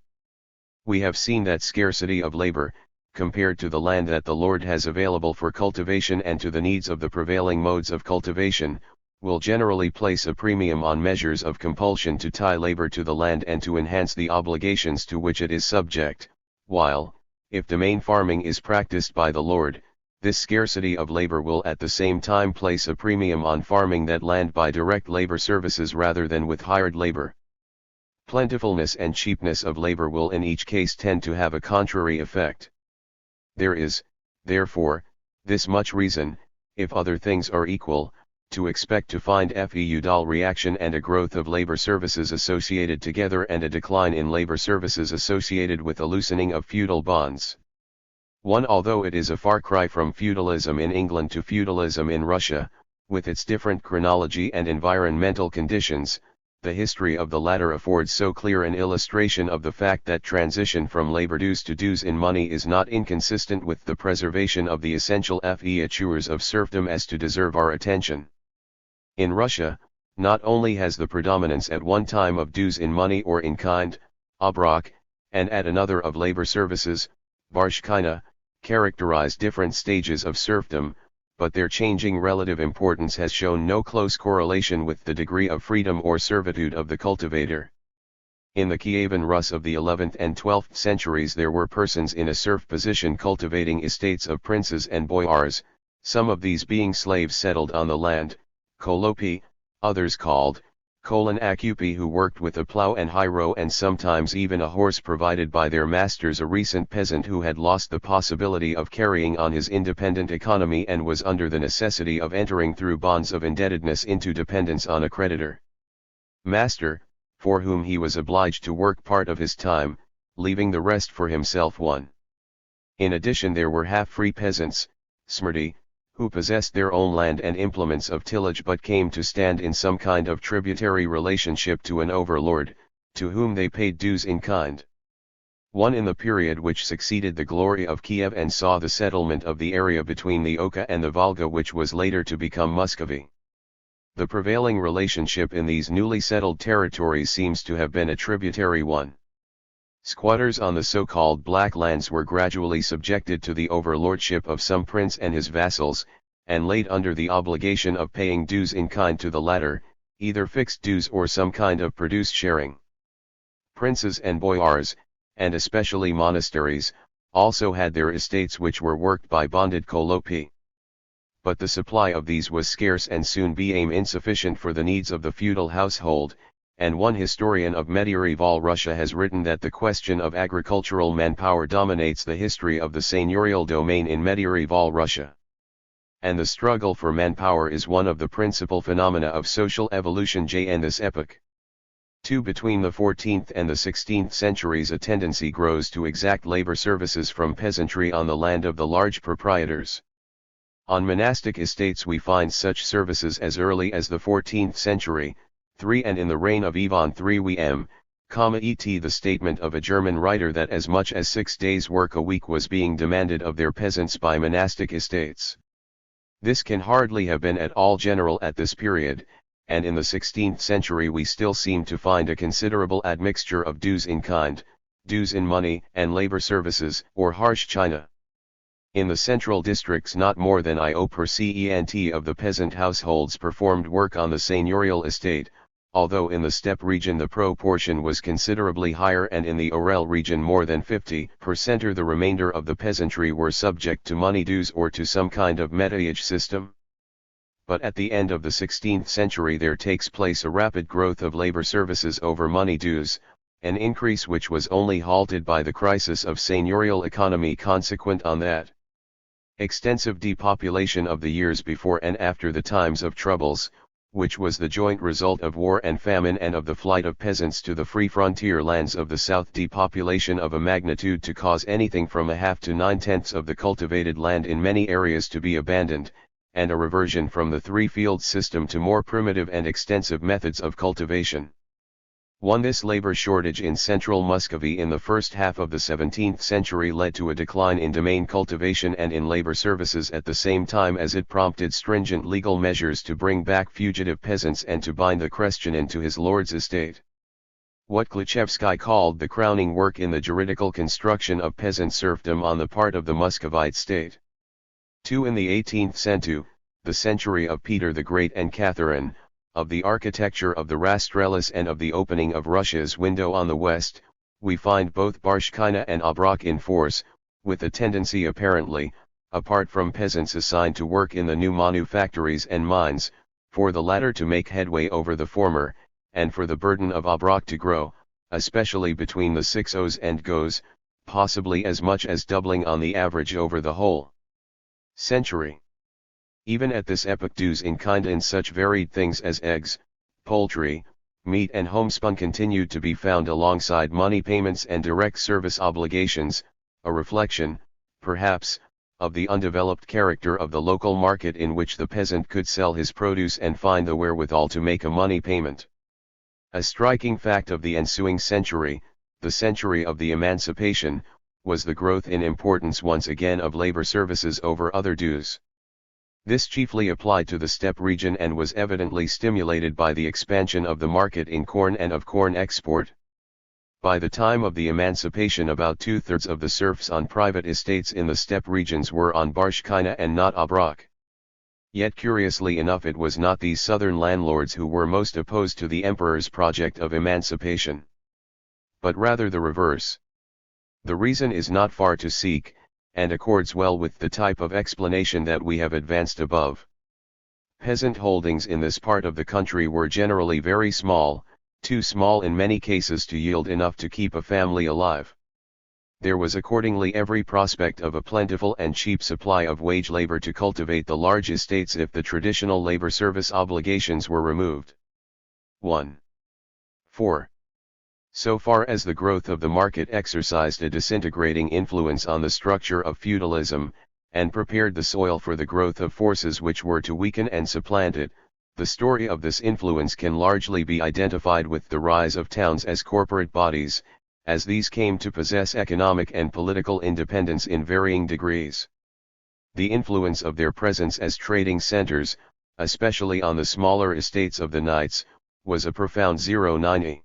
We have seen that scarcity of labor, compared to the land that the Lord has available for cultivation and to the needs of the prevailing modes of cultivation, will generally place a premium on measures of compulsion to tie labor to the land and to enhance the obligations to which it is subject, while, if domain farming is practiced by the Lord, this scarcity of labor will at the same time place a premium on farming that land by direct labor services rather than with hired labor. Plentifulness and cheapness of labor will in each case tend to have a contrary effect. There is, therefore, this much reason, if other things are equal, to expect to find feudal reaction and a growth of labor services associated together and a decline in labor services associated with a loosening of feudal bonds. Although it is a far cry from feudalism in England to feudalism in Russia, with its different chronology and environmental conditions, the history of the latter affords so clear an illustration of the fact that transition from labor dues to dues in money is not inconsistent with the preservation of the essential features of serfdom as to deserve our attention. In Russia, not only has the predominance at one time of dues in money or in kind, obrok, and at another of labor services, barshchina, characterized different stages of serfdom, but their changing relative importance has shown no close correlation with the degree of freedom or servitude of the cultivator. In the Kievan Rus of the 11th and 12th centuries there were persons in a serf position cultivating estates of princes and boyars, some of these being slaves settled on the land, kolopi, others called Akupi who worked with a plow and harrow and sometimes even a horse provided by their masters, a recent peasant who had lost the possibility of carrying on his independent economy and was under the necessity of entering through bonds of indebtedness into dependence on a creditor. Master, for whom he was obliged to work part of his time, leaving the rest for himself. 1. In addition there were half-free peasants, smrti, who possessed their own land and implements of tillage but came to stand in some kind of tributary relationship to an overlord, to whom they paid dues in kind. 1. In the period which succeeded the glory of Kiev and saw the settlement of the area between the Oka and the Volga, which was later to become Muscovy. The prevailing relationship in these newly settled territories seems to have been a tributary one. Squatters on the so-called Black Lands were gradually subjected to the overlordship of some prince and his vassals, and laid under the obligation of paying dues in kind to the latter, either fixed dues or some kind of produce sharing. Princes and boyars, and especially monasteries, also had their estates which were worked by bonded kolopi. But the supply of these was scarce and soon became insufficient for the needs of the feudal household, and one historian of medieval Russia has written that the question of agricultural manpower dominates the history of the seigneurial domain in medieval Russia. And the struggle for manpower is one of the principal phenomena of social evolution in this epoch. 2. Between the 14th and the 16th centuries a tendency grows to exact labor services from peasantry on the land of the large proprietors. On monastic estates we find such services as early as the 14th century, 3. And in the reign of Ivan III the statement of a German writer that as much as 6 days' work a week was being demanded of their peasants by monastic estates. This can hardly have been at all general at this period, and in the 16th century we still seem to find a considerable admixture of dues in kind, dues in money and labor services or harsh china. In the central districts not more than I% of the peasant households performed work on the seigneurial estate, although in the steppe region the proportion was considerably higher and in the Ural region more than 50% or the remainder of the peasantry were subject to money dues or to some kind of metayage system. But at the end of the 16th century there takes place a rapid growth of labor services over money dues, an increase which was only halted by the crisis of seigneurial economy consequent on that extensive depopulation of the years before and after the times of troubles, which was the joint result of war and famine and of the flight of peasants to the free frontier lands of the south, depopulation of a magnitude to cause anything from a half to 9/10 of the cultivated land in many areas to be abandoned, and a reversion from the three-field system to more primitive and extensive methods of cultivation. 1. This labor shortage in central Muscovy in the first half of the 17th century led to a decline in domain cultivation and in labor services at the same time as it prompted stringent legal measures to bring back fugitive peasants and to bind the Krestyanin to his lord's estate. What Gluchevsky called the crowning work in the juridical construction of peasant serfdom on the part of the Muscovite state. 2. In the 18th century, the century of Peter the Great and Catherine, of the architecture of the Rastrellis and of the opening of Russia's window on the west, we find both Barshkina and Obrok in force, with a tendency apparently, apart from peasants assigned to work in the new manufactories and mines, for the latter to make headway over the former, and for the burden of Obrok to grow, especially between the 6 O's and Go's, possibly as much as doubling on the average over the whole century. Even at this epoch dues in kind in such varied things as eggs, poultry, meat and homespun continued to be found alongside money payments and direct service obligations, a reflection, perhaps, of the undeveloped character of the local market in which the peasant could sell his produce and find the wherewithal to make a money payment. A striking fact of the ensuing century, the century of the emancipation, was the growth in importance once again of labor services over other dues. This chiefly applied to the steppe region and was evidently stimulated by the expansion of the market in corn and of corn export. By the time of the emancipation about 2/3 of the serfs on private estates in the steppe regions were on Barshkina and not Obrok. Yet curiously enough it was not these southern landlords who were most opposed to the emperor's project of emancipation, but rather the reverse. The reason is not far to seek, and accords well with the type of explanation that we have advanced above. Peasant holdings in this part of the country were generally very small, too small in many cases to yield enough to keep a family alive. There was accordingly every prospect of a plentiful and cheap supply of wage labor to cultivate the large estates if the traditional labor service obligations were removed. 1. 4. So far as the growth of the market exercised a disintegrating influence on the structure of feudalism, and prepared the soil for the growth of forces which were to weaken and supplant it, the story of this influence can largely be identified with the rise of towns as corporate bodies, as these came to possess economic and political independence in varying degrees. The influence of their presence as trading centers, especially on the smaller estates of the knights, was a profound 0.90.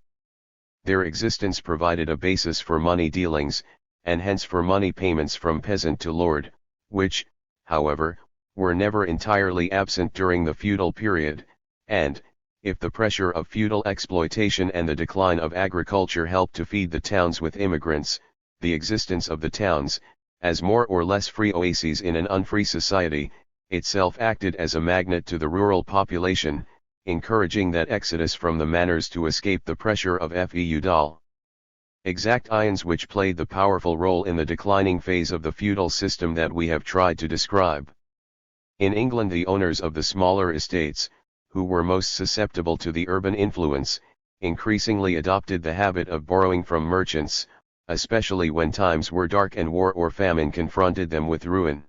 Their existence provided a basis for money dealings, and hence for money payments from peasant to lord, which, however, were never entirely absent during the feudal period, and, if the pressure of feudal exploitation and the decline of agriculture helped to feed the towns with immigrants, the existence of the towns, as more or less free oases in an unfree society, itself acted as a magnet to the rural population, encouraging that exodus from the manors to escape the pressure of feudal exactions which played the powerful role in the declining phase of the feudal system that we have tried to describe. In England, the owners of the smaller estates, who were most susceptible to the urban influence, increasingly adopted the habit of borrowing from merchants, especially when times were dark and war or famine confronted them with ruin.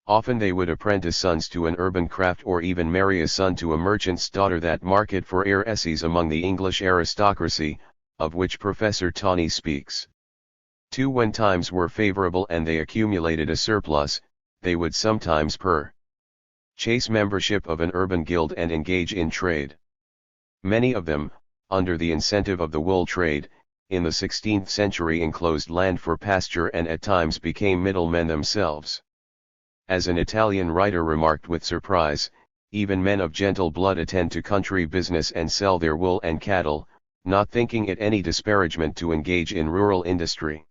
Often they would apprentice sons to an urban craft or even marry a son to a merchant's daughter. That market for heiresses among the English aristocracy, of which Professor Tawney speaks. 2. When times were favorable and they accumulated a surplus, they would sometimes purchase membership of an urban guild and engage in trade. Many of them, under the incentive of the wool trade, in the 16th century enclosed land for pasture and at times became middlemen themselves. As an Italian writer remarked with surprise, even men of gentle blood attend to country business and sell their wool and cattle, not thinking it any disparagement to engage in rural industry.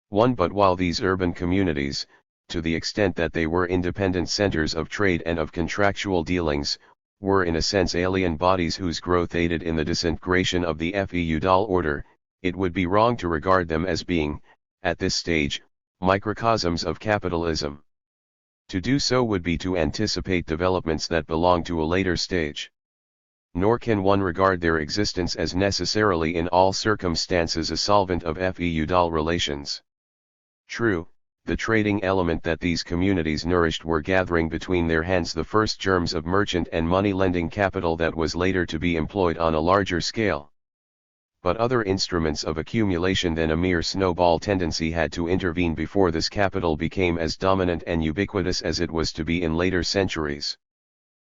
1. But while these urban communities, to the extent that they were independent centers of trade and of contractual dealings, were in a sense alien bodies whose growth aided in the disintegration of the feudal order, it would be wrong to regard them as being, at this stage, microcosms of capitalism. To do so would be to anticipate developments that belong to a later stage. Nor can one regard their existence as necessarily in all circumstances a solvent of feudal relations. True, the trading element that these communities nourished were gathering between their hands the first germs of merchant and money-lending capital that was later to be employed on a larger scale. But other instruments of accumulation than a mere snowball tendency had to intervene before this capital became as dominant and ubiquitous as it was to be in later centuries.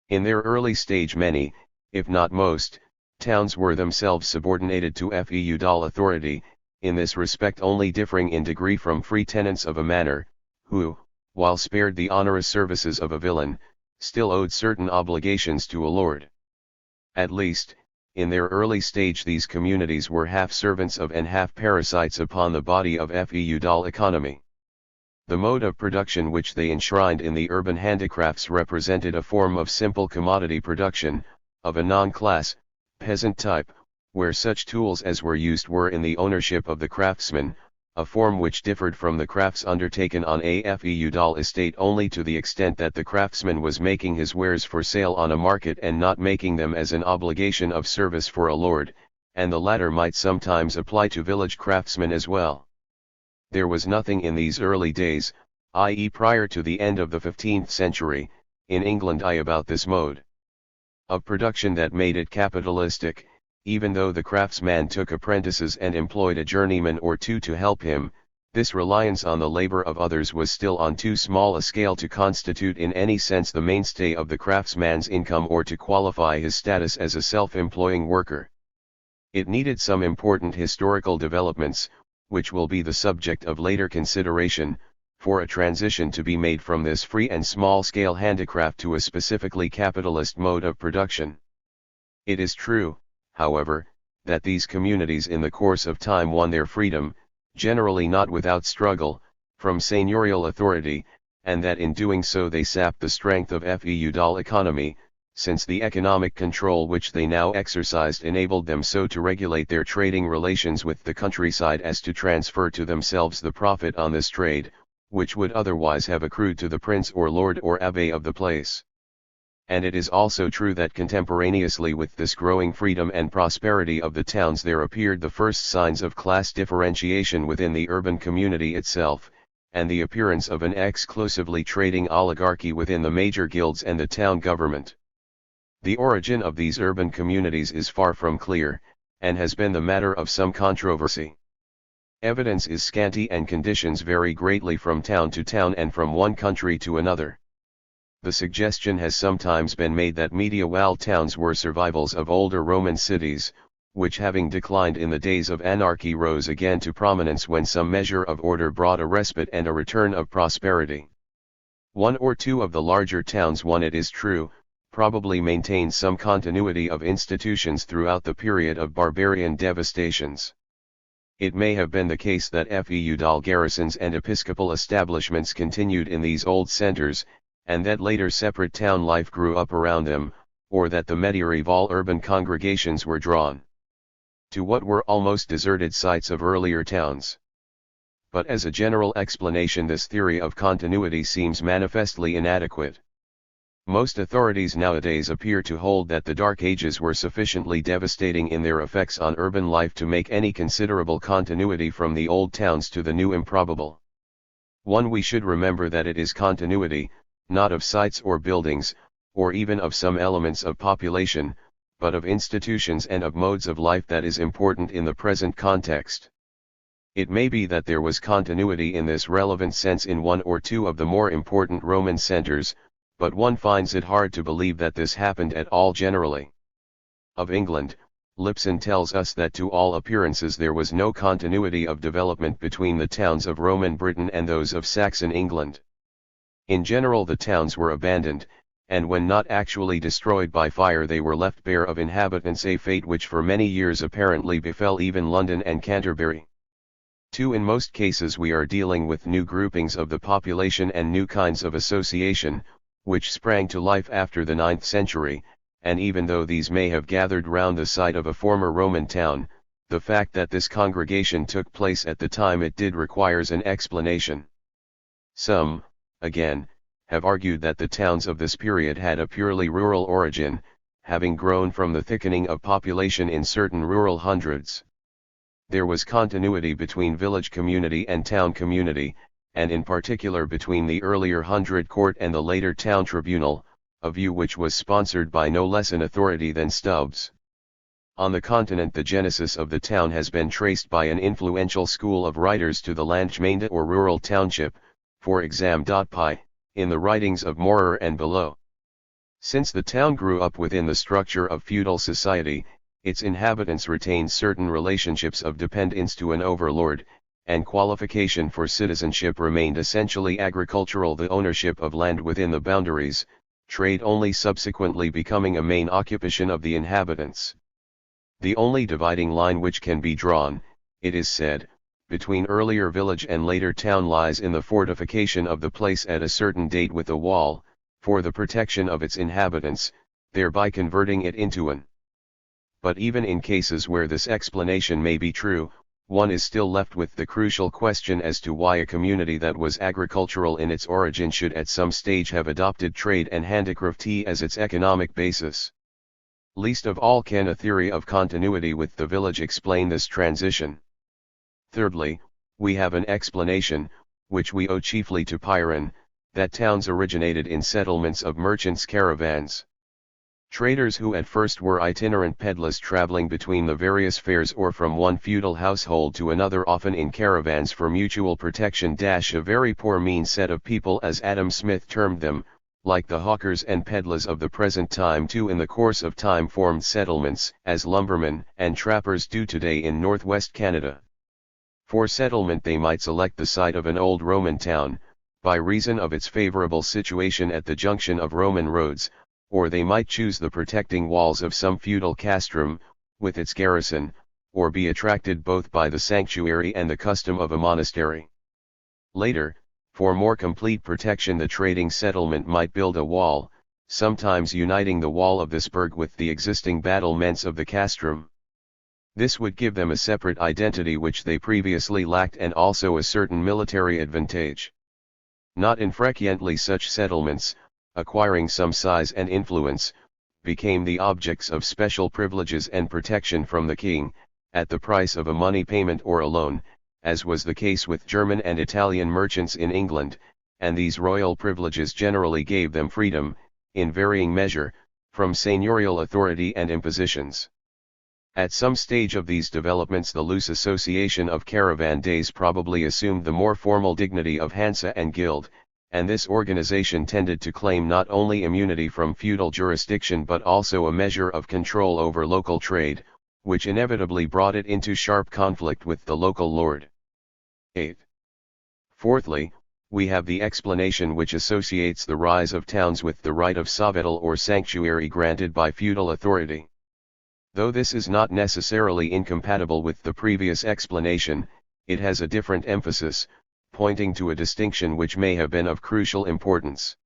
In their early stage many, if not most, towns were themselves subordinated to feudal authority, in this respect only differing in degree from free tenants of a manor, who, while spared the onerous services of a villein, still owed certain obligations to a lord. At least, in their early stage these communities were half servants of and half parasites upon the body of feudal economy. The mode of production which they enshrined in the urban handicrafts represented a form of simple commodity production, of a non-class, peasant type, where such tools as were used were in the ownership of the craftsman, a form which differed from the crafts undertaken on a feudal estate only to the extent that the craftsman was making his wares for sale on a market and not making them as an obligation of service for a lord, and the latter might sometimes apply to village craftsmen as well. There was nothing in these early days, i.e. prior to the end of the 15th century, in England about this mode of production that made it capitalistic. Even though the craftsman took apprentices and employed a journeyman or two to help him, this reliance on the labor of others was still on too small a scale to constitute in any sense the mainstay of the craftsman's income or to qualify his status as a self-employing worker. It needed some important historical developments, which will be the subject of later consideration, for a transition to be made from this free and small-scale handicraft to a specifically capitalist mode of production. It is true, however, that these communities in the course of time won their freedom, generally not without struggle, from seigneurial authority, and that in doing so they sapped the strength of feudal economy, since the economic control which they now exercised enabled them so to regulate their trading relations with the countryside as to transfer to themselves the profit on this trade, which would otherwise have accrued to the prince or lord or abbé of the place. And it is also true that contemporaneously with this growing freedom and prosperity of the towns there appeared the first signs of class differentiation within the urban community itself, and the appearance of an exclusively trading oligarchy within the major guilds and the town government. The origin of these urban communities is far from clear, and has been the matter of some controversy. Evidence is scanty and conditions vary greatly from town to town and from one country to another. The suggestion has sometimes been made that mediaeval towns were survivals of older Roman cities, which having declined in the days of anarchy rose again to prominence when some measure of order brought a respite and a return of prosperity. One or two of the larger towns, one it is true, probably maintained some continuity of institutions throughout the period of barbarian devastations. It may have been the case that feudal garrisons and episcopal establishments continued in these old centers, and that later separate town life grew up around them, or that the medieval urban congregations were drawn to what were almost deserted sites of earlier towns. But as a general explanation, this theory of continuity seems manifestly inadequate. Most authorities nowadays appear to hold that the Dark Ages were sufficiently devastating in their effects on urban life to make any considerable continuity from the old towns to the new improbable. We should remember that it is continuity, not of sites or buildings, or even of some elements of population, but of institutions and of modes of life that is important in the present context. It may be that there was continuity in this relevant sense in one or two of the more important Roman centers, but one finds it hard to believe that this happened at all generally. Of England, Lipson tells us that to all appearances there was no continuity of development between the towns of Roman Britain and those of Saxon England. In general the towns were abandoned, and when not actually destroyed by fire they were left bare of inhabitants, a fate which for many years apparently befell even London and Canterbury. In most cases we are dealing with new groupings of the population and new kinds of association, which sprang to life after the 9th century, and even though these may have gathered round the site of a former Roman town, the fact that this congregation took place at the time it did requires an explanation. Some, again, have argued that the towns of this period had a purely rural origin, having grown from the thickening of population in certain rural hundreds. There was continuity between village community and town community, and in particular between the earlier hundred court and the later town tribunal, a view which was sponsored by no less an authority than Stubbs. On the continent the genesis of the town has been traced by an influential school of writers to the Landgemeinde or rural township, for exam. Pi, in the writings of Maurer and Below. Since the town grew up within the structure of feudal society, its inhabitants retained certain relationships of dependence to an overlord, and qualification for citizenship remained essentially agricultural, the ownership of land within the boundaries, trade only subsequently becoming a main occupation of the inhabitants. The only dividing line which can be drawn, it is said, between earlier village and later town lies in the fortification of the place at a certain date with a wall, for the protection of its inhabitants, thereby converting it into an. But even in cases where this explanation may be true, one is still left with the crucial question as to why a community that was agricultural in its origin should at some stage have adopted trade and handicraft as its economic basis. Least of all can a theory of continuity with the village explain this transition. Thirdly, we have an explanation, which we owe chiefly to Pyrrhon, that towns originated in settlements of merchants' caravans. Traders who at first were itinerant peddlers traveling between the various fairs or from one feudal household to another, often in caravans for mutual protection. A very poor mean set of people, as Adam Smith termed them, like the hawkers and peddlers of the present time too in the course of time formed settlements, as lumbermen and trappers do today in northwest Canada. For settlement they might select the site of an old Roman town, by reason of its favorable situation at the junction of Roman roads, or they might choose the protecting walls of some feudal castrum, with its garrison, or be attracted both by the sanctuary and the custom of a monastery. Later, for more complete protection the trading settlement might build a wall, sometimes uniting the wall of this burg with the existing battlements of the castrum. This would give them a separate identity which they previously lacked, and also a certain military advantage. Not infrequently such settlements, acquiring some size and influence, became the objects of special privileges and protection from the king, at the price of a money payment or a loan, as was the case with German and Italian merchants in England, and these royal privileges generally gave them freedom, in varying measure, from seigneurial authority and impositions. At some stage of these developments the loose association of caravan days probably assumed the more formal dignity of Hansa and Guild, and this organization tended to claim not only immunity from feudal jurisdiction but also a measure of control over local trade, which inevitably brought it into sharp conflict with the local lord. 8. Fourthly, we have the explanation which associates the rise of towns with the right of sovettal or sanctuary granted by feudal authority. Though this is not necessarily incompatible with the previous explanation, it has a different emphasis, pointing to a distinction which may have been of crucial importance.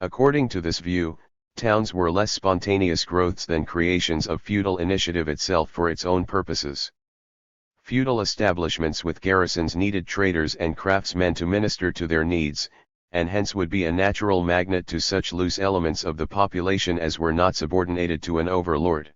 According to this view, towns were less spontaneous growths than creations of feudal initiative itself for its own purposes. Feudal establishments with garrisons needed traders and craftsmen to minister to their needs, and hence would be a natural magnet to such loose elements of the population as were not subordinated to an overlord.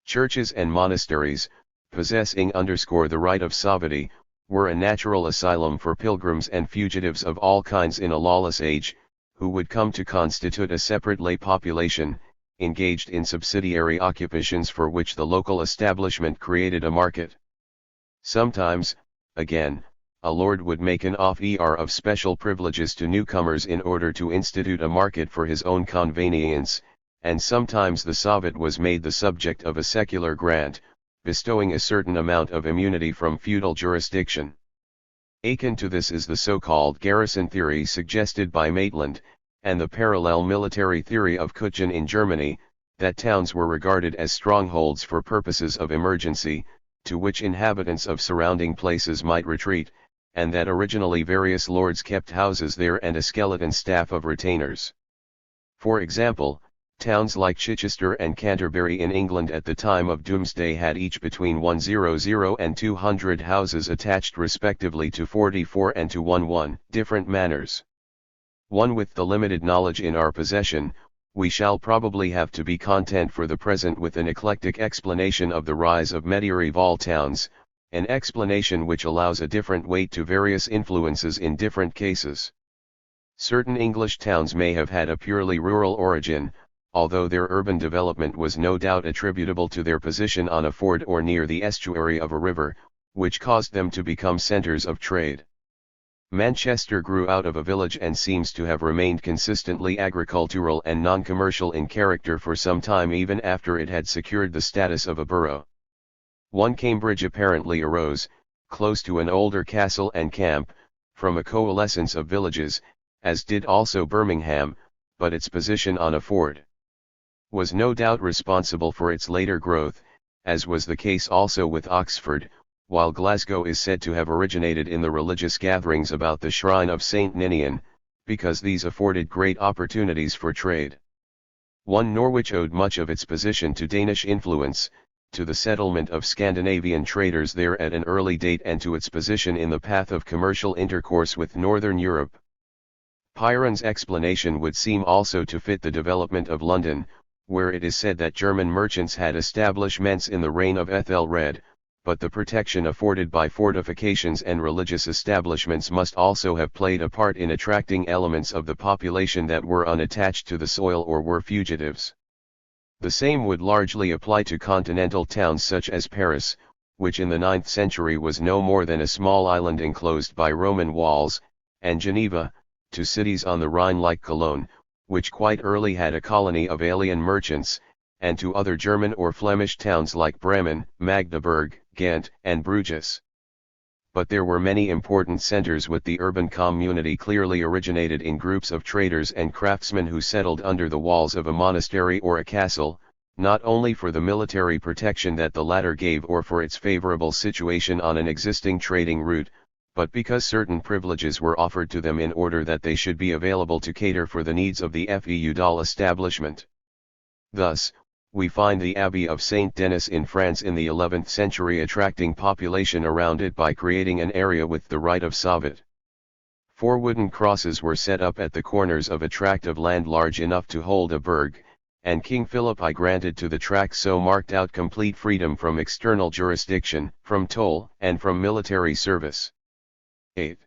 Churches and monasteries, possessing the right of sovereignty, were a natural asylum for pilgrims and fugitives of all kinds in a lawless age, who would come to constitute a separate lay population, engaged in subsidiary occupations for which the local establishment created a market. Sometimes, again, a lord would make an offer of special privileges to newcomers in order to institute a market for his own convenience, and sometimes the sovet was made the subject of a secular grant, bestowing a certain amount of immunity from feudal jurisdiction. Akin to this is the so-called garrison theory suggested by Maitland, and the parallel military theory of Kutchen in Germany, that towns were regarded as strongholds for purposes of emergency, to which inhabitants of surrounding places might retreat, and that originally various lords kept houses there and a skeleton staff of retainers. For example, towns like Chichester and Canterbury in England at the time of Doomsday had each between 100 and 200 houses attached respectively to 44 and to 11 different manors. With the limited knowledge in our possession, we shall probably have to be content for the present with an eclectic explanation of the rise of medieval towns, an explanation which allows a different weight to various influences in different cases. Certain English towns may have had a purely rural origin, although their urban development was no doubt attributable to their position on a ford or near the estuary of a river, which caused them to become centres of trade. Manchester grew out of a village and seems to have remained consistently agricultural and non-commercial in character for some time even after it had secured the status of a borough. Cambridge apparently arose, close to an older castle and camp, from a coalescence of villages, as did also Birmingham, but its position on a ford was no doubt responsible for its later growth, as was the case also with Oxford, while Glasgow is said to have originated in the religious gatherings about the shrine of St. Ninian, because these afforded great opportunities for trade. Norwich owed much of its position to Danish influence, to the settlement of Scandinavian traders there at an early date and to its position in the path of commercial intercourse with Northern Europe. Piron's explanation would seem also to fit the development of London, where it is said that German merchants had establishments in the reign of Ethelred, but the protection afforded by fortifications and religious establishments must also have played a part in attracting elements of the population that were unattached to the soil or were fugitives. The same would largely apply to continental towns such as Paris, which in the 9th century was no more than a small island enclosed by Roman walls, and Geneva, to cities on the Rhine like Cologne, which quite early had a colony of alien merchants, and to other German or Flemish towns like Bremen, Magdeburg, Ghent, and Bruges. But there were many important centers with the urban community clearly originated in groups of traders and craftsmen who settled under the walls of a monastery or a castle, not only for the military protection that the latter gave or for its favorable situation on an existing trading route, but because certain privileges were offered to them in order that they should be available to cater for the needs of the feudal establishment. Thus, we find the Abbey of Saint Denis in France in the 11th century attracting population around it by creating an area with the right of sauvet. 4 wooden crosses were set up at the corners of a tract of land large enough to hold a burg, and King Philip I granted to the tract so marked out complete freedom from external jurisdiction, from toll, and from military service. 8.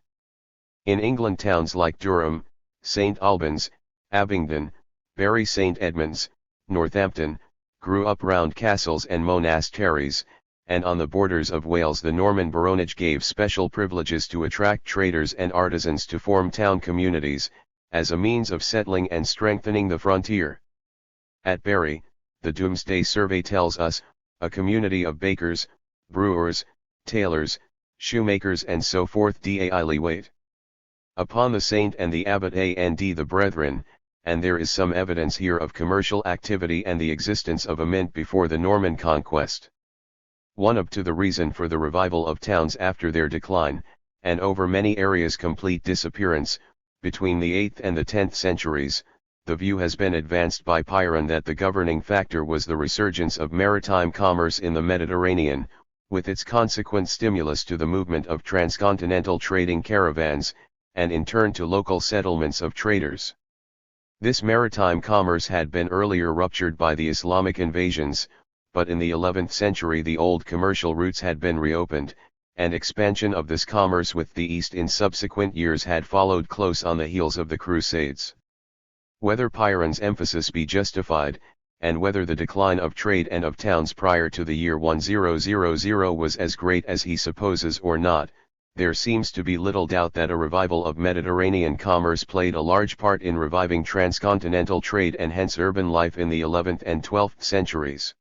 In England, towns like Durham, St. Albans, Abingdon, Bury St. Edmunds, Northampton, grew up round castles and monasteries, and on the borders of Wales the Norman baronage gave special privileges to attract traders and artisans to form town communities, as a means of settling and strengthening the frontier. At Bury, the Domesday Survey tells us, a community of bakers, brewers, tailors, shoemakers and so forth daily wait upon the saint and the abbot and the brethren, and there is some evidence here of commercial activity and the existence of a mint before the Norman conquest. One up to the reason for the revival of towns after their decline, and over many areas complete disappearance, between the 8th and the 10th centuries, the view has been advanced by Pyrrhon that the governing factor was the resurgence of maritime commerce in the Mediterranean, with its consequent stimulus to the movement of transcontinental trading caravans, and in turn to local settlements of traders. This maritime commerce had been earlier ruptured by the Islamic invasions, but in the 11th century the old commercial routes had been reopened, and expansion of this commerce with the East in subsequent years had followed close on the heels of the Crusades. Whether Pyrrhon's emphasis be justified, and whether the decline of trade and of towns prior to the year 1000 was as great as he supposes or not, there seems to be little doubt that a revival of Mediterranean commerce played a large part in reviving transcontinental trade and hence urban life in the 11th and 12th centuries.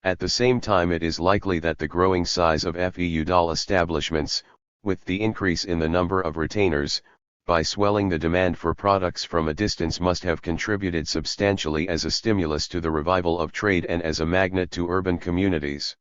At the same time, it is likely that the growing size of feudal establishments, with the increase in the number of retainers, by swelling the demand for products from a distance, must have contributed substantially as a stimulus to the revival of trade and as a magnet to urban communities.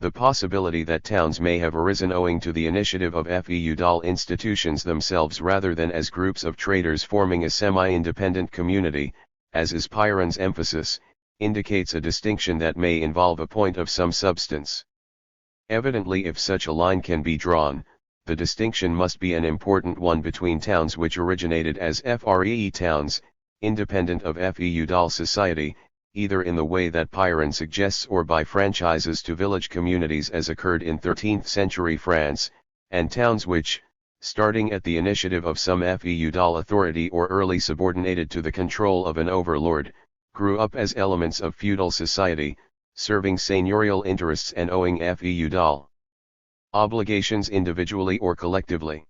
The possibility that towns may have arisen owing to the initiative of feudal institutions themselves rather than as groups of traders forming a semi-independent community, as is Pyrrhon's emphasis, indicates a distinction that may involve a point of some substance. Evidently, if such a line can be drawn, the distinction must be an important one between towns which originated as free towns, independent of feudal society, either in the way that Pyrrhon suggests or by franchises to village communities as occurred in 13th century France, and towns which, starting at the initiative of some feudal authority or early subordinated to the control of an overlord, grew up as elements of feudal society, serving seigneurial interests and owing feudal obligations individually or collectively.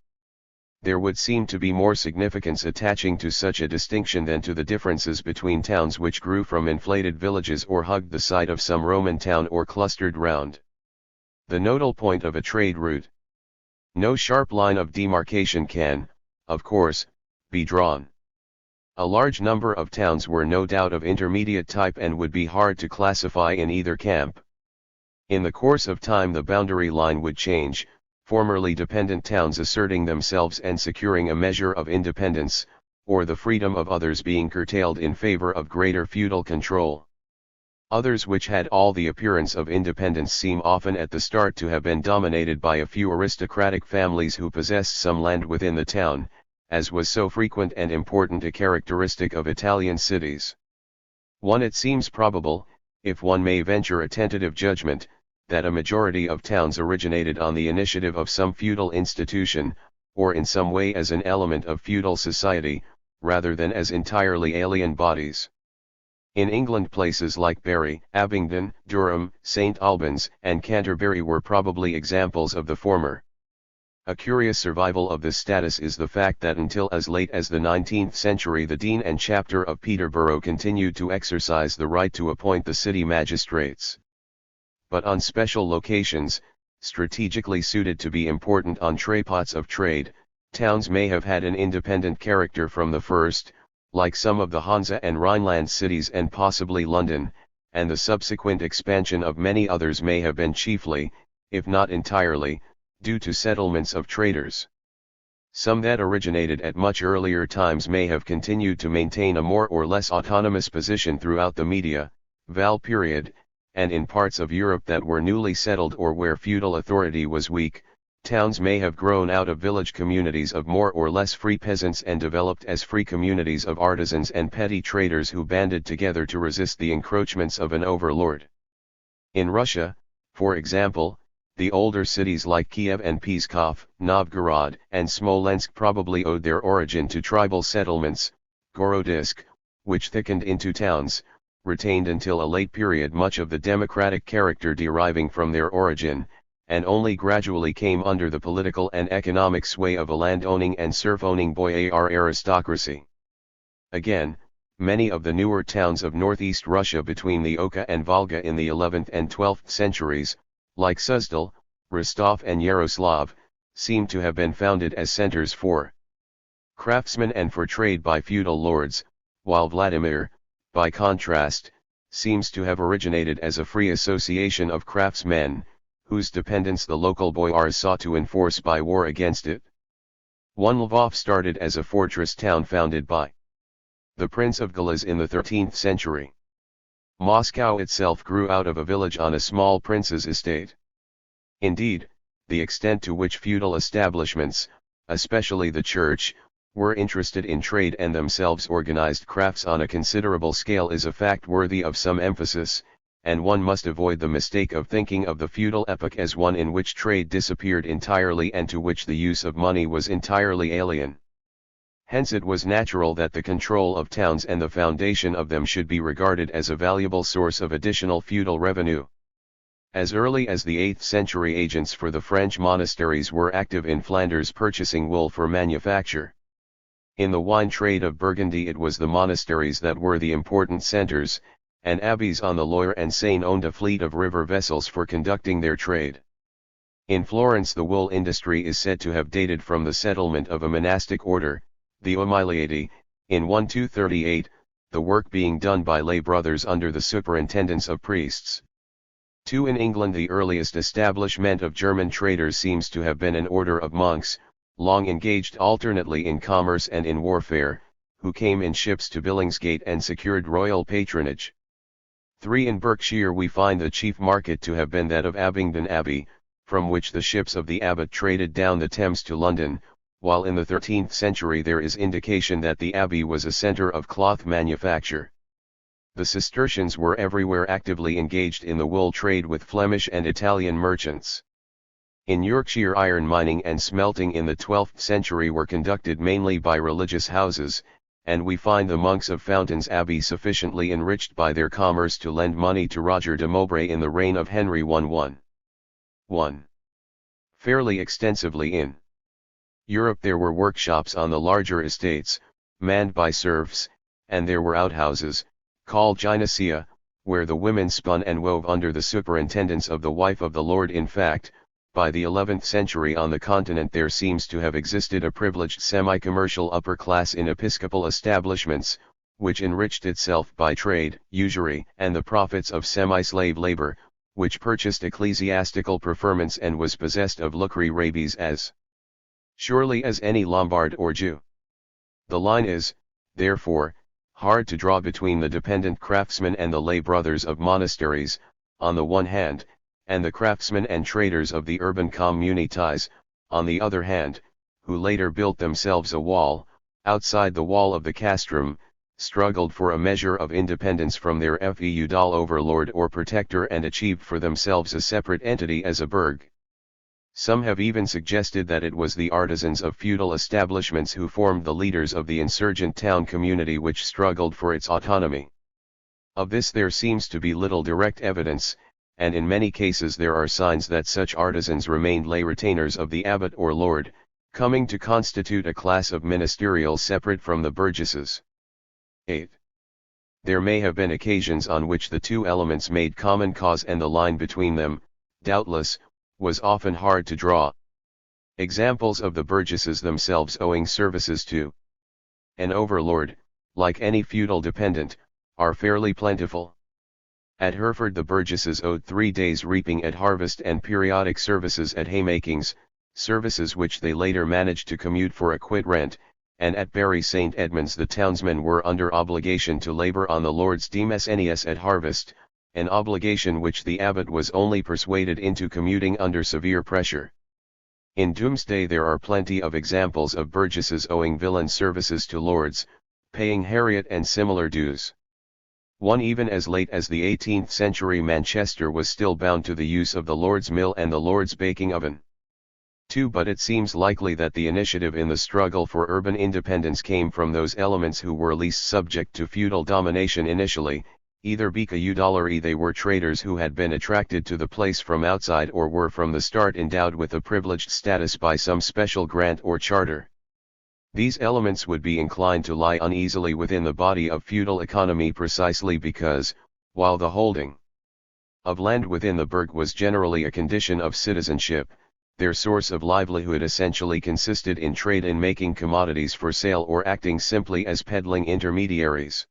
There would seem to be more significance attaching to such a distinction than to the differences between towns which grew from inflated villages or hugged the site of some Roman town or clustered round the nodal point of a trade route. No sharp line of demarcation can, of course, be drawn. A large number of towns were no doubt of intermediate type and would be hard to classify in either camp. In the course of time the boundary line would change, formerly dependent towns asserting themselves and securing a measure of independence, or the freedom of others being curtailed in favor of greater feudal control. Others which had all the appearance of independence seem often at the start to have been dominated by a few aristocratic families who possessed some land within the town, as was so frequent and important a characteristic of Italian cities. It seems probable, if one may venture a tentative judgment, that a majority of towns originated on the initiative of some feudal institution, or in some way as an element of feudal society, rather than as entirely alien bodies. In England places like Bury, Abingdon, Durham, St. Albans, and Canterbury were probably examples of the former. A curious survival of this status is the fact that until as late as the 19th century the Dean and Chapter of Peterborough continued to exercise the right to appoint the city magistrates. But on special locations, strategically suited to be important entrepots of trade, towns may have had an independent character from the first, like some of the Hansa and Rhineland cities and possibly London, and the subsequent expansion of many others may have been chiefly, if not entirely, due to settlements of traders. Some that originated at much earlier times may have continued to maintain a more or less autonomous position throughout the medieval period, and in parts of Europe that were newly settled or where feudal authority was weak, towns may have grown out of village communities of more or less free peasants and developed as free communities of artisans and petty traders who banded together to resist the encroachments of an overlord. In Russia, for example, the older cities like Kiev and Pskov, Novgorod, and Smolensk probably owed their origin to tribal settlements, Gorodisk, which thickened into towns, retained until a late period much of the democratic character deriving from their origin, and only gradually came under the political and economic sway of a landowning and serf-owning boyar aristocracy. Again, many of the newer towns of northeast Russia between the Oka and Volga in the 11th and 12th centuries, like Suzdal, Rostov and Yaroslav, seem to have been founded as centers for craftsmen and for trade by feudal lords, while Vladimir, by contrast, seems to have originated as a free association of craftsmen, whose dependence the local boyars sought to enforce by war against it. One Lvov started as a fortress town founded by the Prince of Galaz in the 13th century. Moscow itself grew out of a village on a small prince's estate. Indeed, the extent to which feudal establishments, especially the church, were interested in trade and themselves organized crafts on a considerable scale is a fact worthy of some emphasis, and one must avoid the mistake of thinking of the feudal epoch as one in which trade disappeared entirely and to which the use of money was entirely alien. Hence it was natural that the control of towns and the foundation of them should be regarded as a valuable source of additional feudal revenue. As early as the 8th century agents for the French monasteries were active in Flanders purchasing wool for manufacture. In the wine trade of Burgundy it was the monasteries that were the important centers, and abbeys on the Loire and Seine owned a fleet of river vessels for conducting their trade. In Florence the wool industry is said to have dated from the settlement of a monastic order, the Omiliati, in 1238, the work being done by lay brothers under the superintendence of priests. 2. In England the earliest establishment of German traders seems to have been an order of monks, long engaged alternately in commerce and in warfare, who came in ships to Billingsgate and secured royal patronage. 3. In Berkshire we find the chief market to have been that of Abingdon Abbey, from which the ships of the abbot traded down the Thames to London, while in the 13th century there is indication that the abbey was a centre of cloth manufacture. The Cistercians were everywhere actively engaged in the wool trade with Flemish and Italian merchants. In Yorkshire iron mining and smelting in the 12th century were conducted mainly by religious houses, and we find the monks of Fountains Abbey sufficiently enriched by their commerce to lend money to Roger de Mowbray in the reign of Henry I. 1. Fairly extensively in Europe there were workshops on the larger estates, manned by serfs, and there were outhouses, called gynecea, where the women spun and wove under the superintendence of the wife of the lord. In fact, by the 11th century on the continent there seems to have existed a privileged semi-commercial upper class in episcopal establishments, which enriched itself by trade, usury, and the profits of semi-slave labor, which purchased ecclesiastical preferments and was possessed of lucre rabies as surely as any Lombard or Jew. The line is, therefore, hard to draw between the dependent craftsmen and the lay brothers of monasteries, on the one hand, and the craftsmen and traders of the urban communities, on the other hand, who later built themselves a wall, outside the wall of the castrum, struggled for a measure of independence from their feudal overlord or protector and achieved for themselves a separate entity as a burg. Some have even suggested that it was the artisans of feudal establishments who formed the leaders of the insurgent town community which struggled for its autonomy. Of this there seems to be little direct evidence, and in many cases there are signs that such artisans remained lay retainers of the abbot or lord, coming to constitute a class of ministerials separate from the burgesses. 8. There may have been occasions on which the two elements made common cause and the line between them, doubtless, was often hard to draw. Examples of the burgesses themselves owing services to an overlord, like any feudal dependent, are fairly plentiful. At Hereford the burgesses owed 3 days reaping at harvest and periodic services at haymakings, services which they later managed to commute for a quit rent, and at Bury St. Edmunds the townsmen were under obligation to labour on the Lord's demesnes at harvest, an obligation which the abbot was only persuaded into commuting under severe pressure. In Domesday there are plenty of examples of burgesses owing villein services to lords, paying heriot and similar dues. One even as late as the 18th century Manchester was still bound to the use of the Lord's mill and the Lord's baking oven. 2. But it seems likely that the initiative in the struggle for urban independence came from those elements who were least subject to feudal domination initially, either because they were traders who had been attracted to the place from outside or were from the start endowed with a privileged status by some special grant or charter. These elements would be inclined to lie uneasily within the body of feudal economy precisely because, while the holding of land within the burg was generally a condition of citizenship, their source of livelihood essentially consisted in trade in making commodities for sale or acting simply as peddling intermediaries.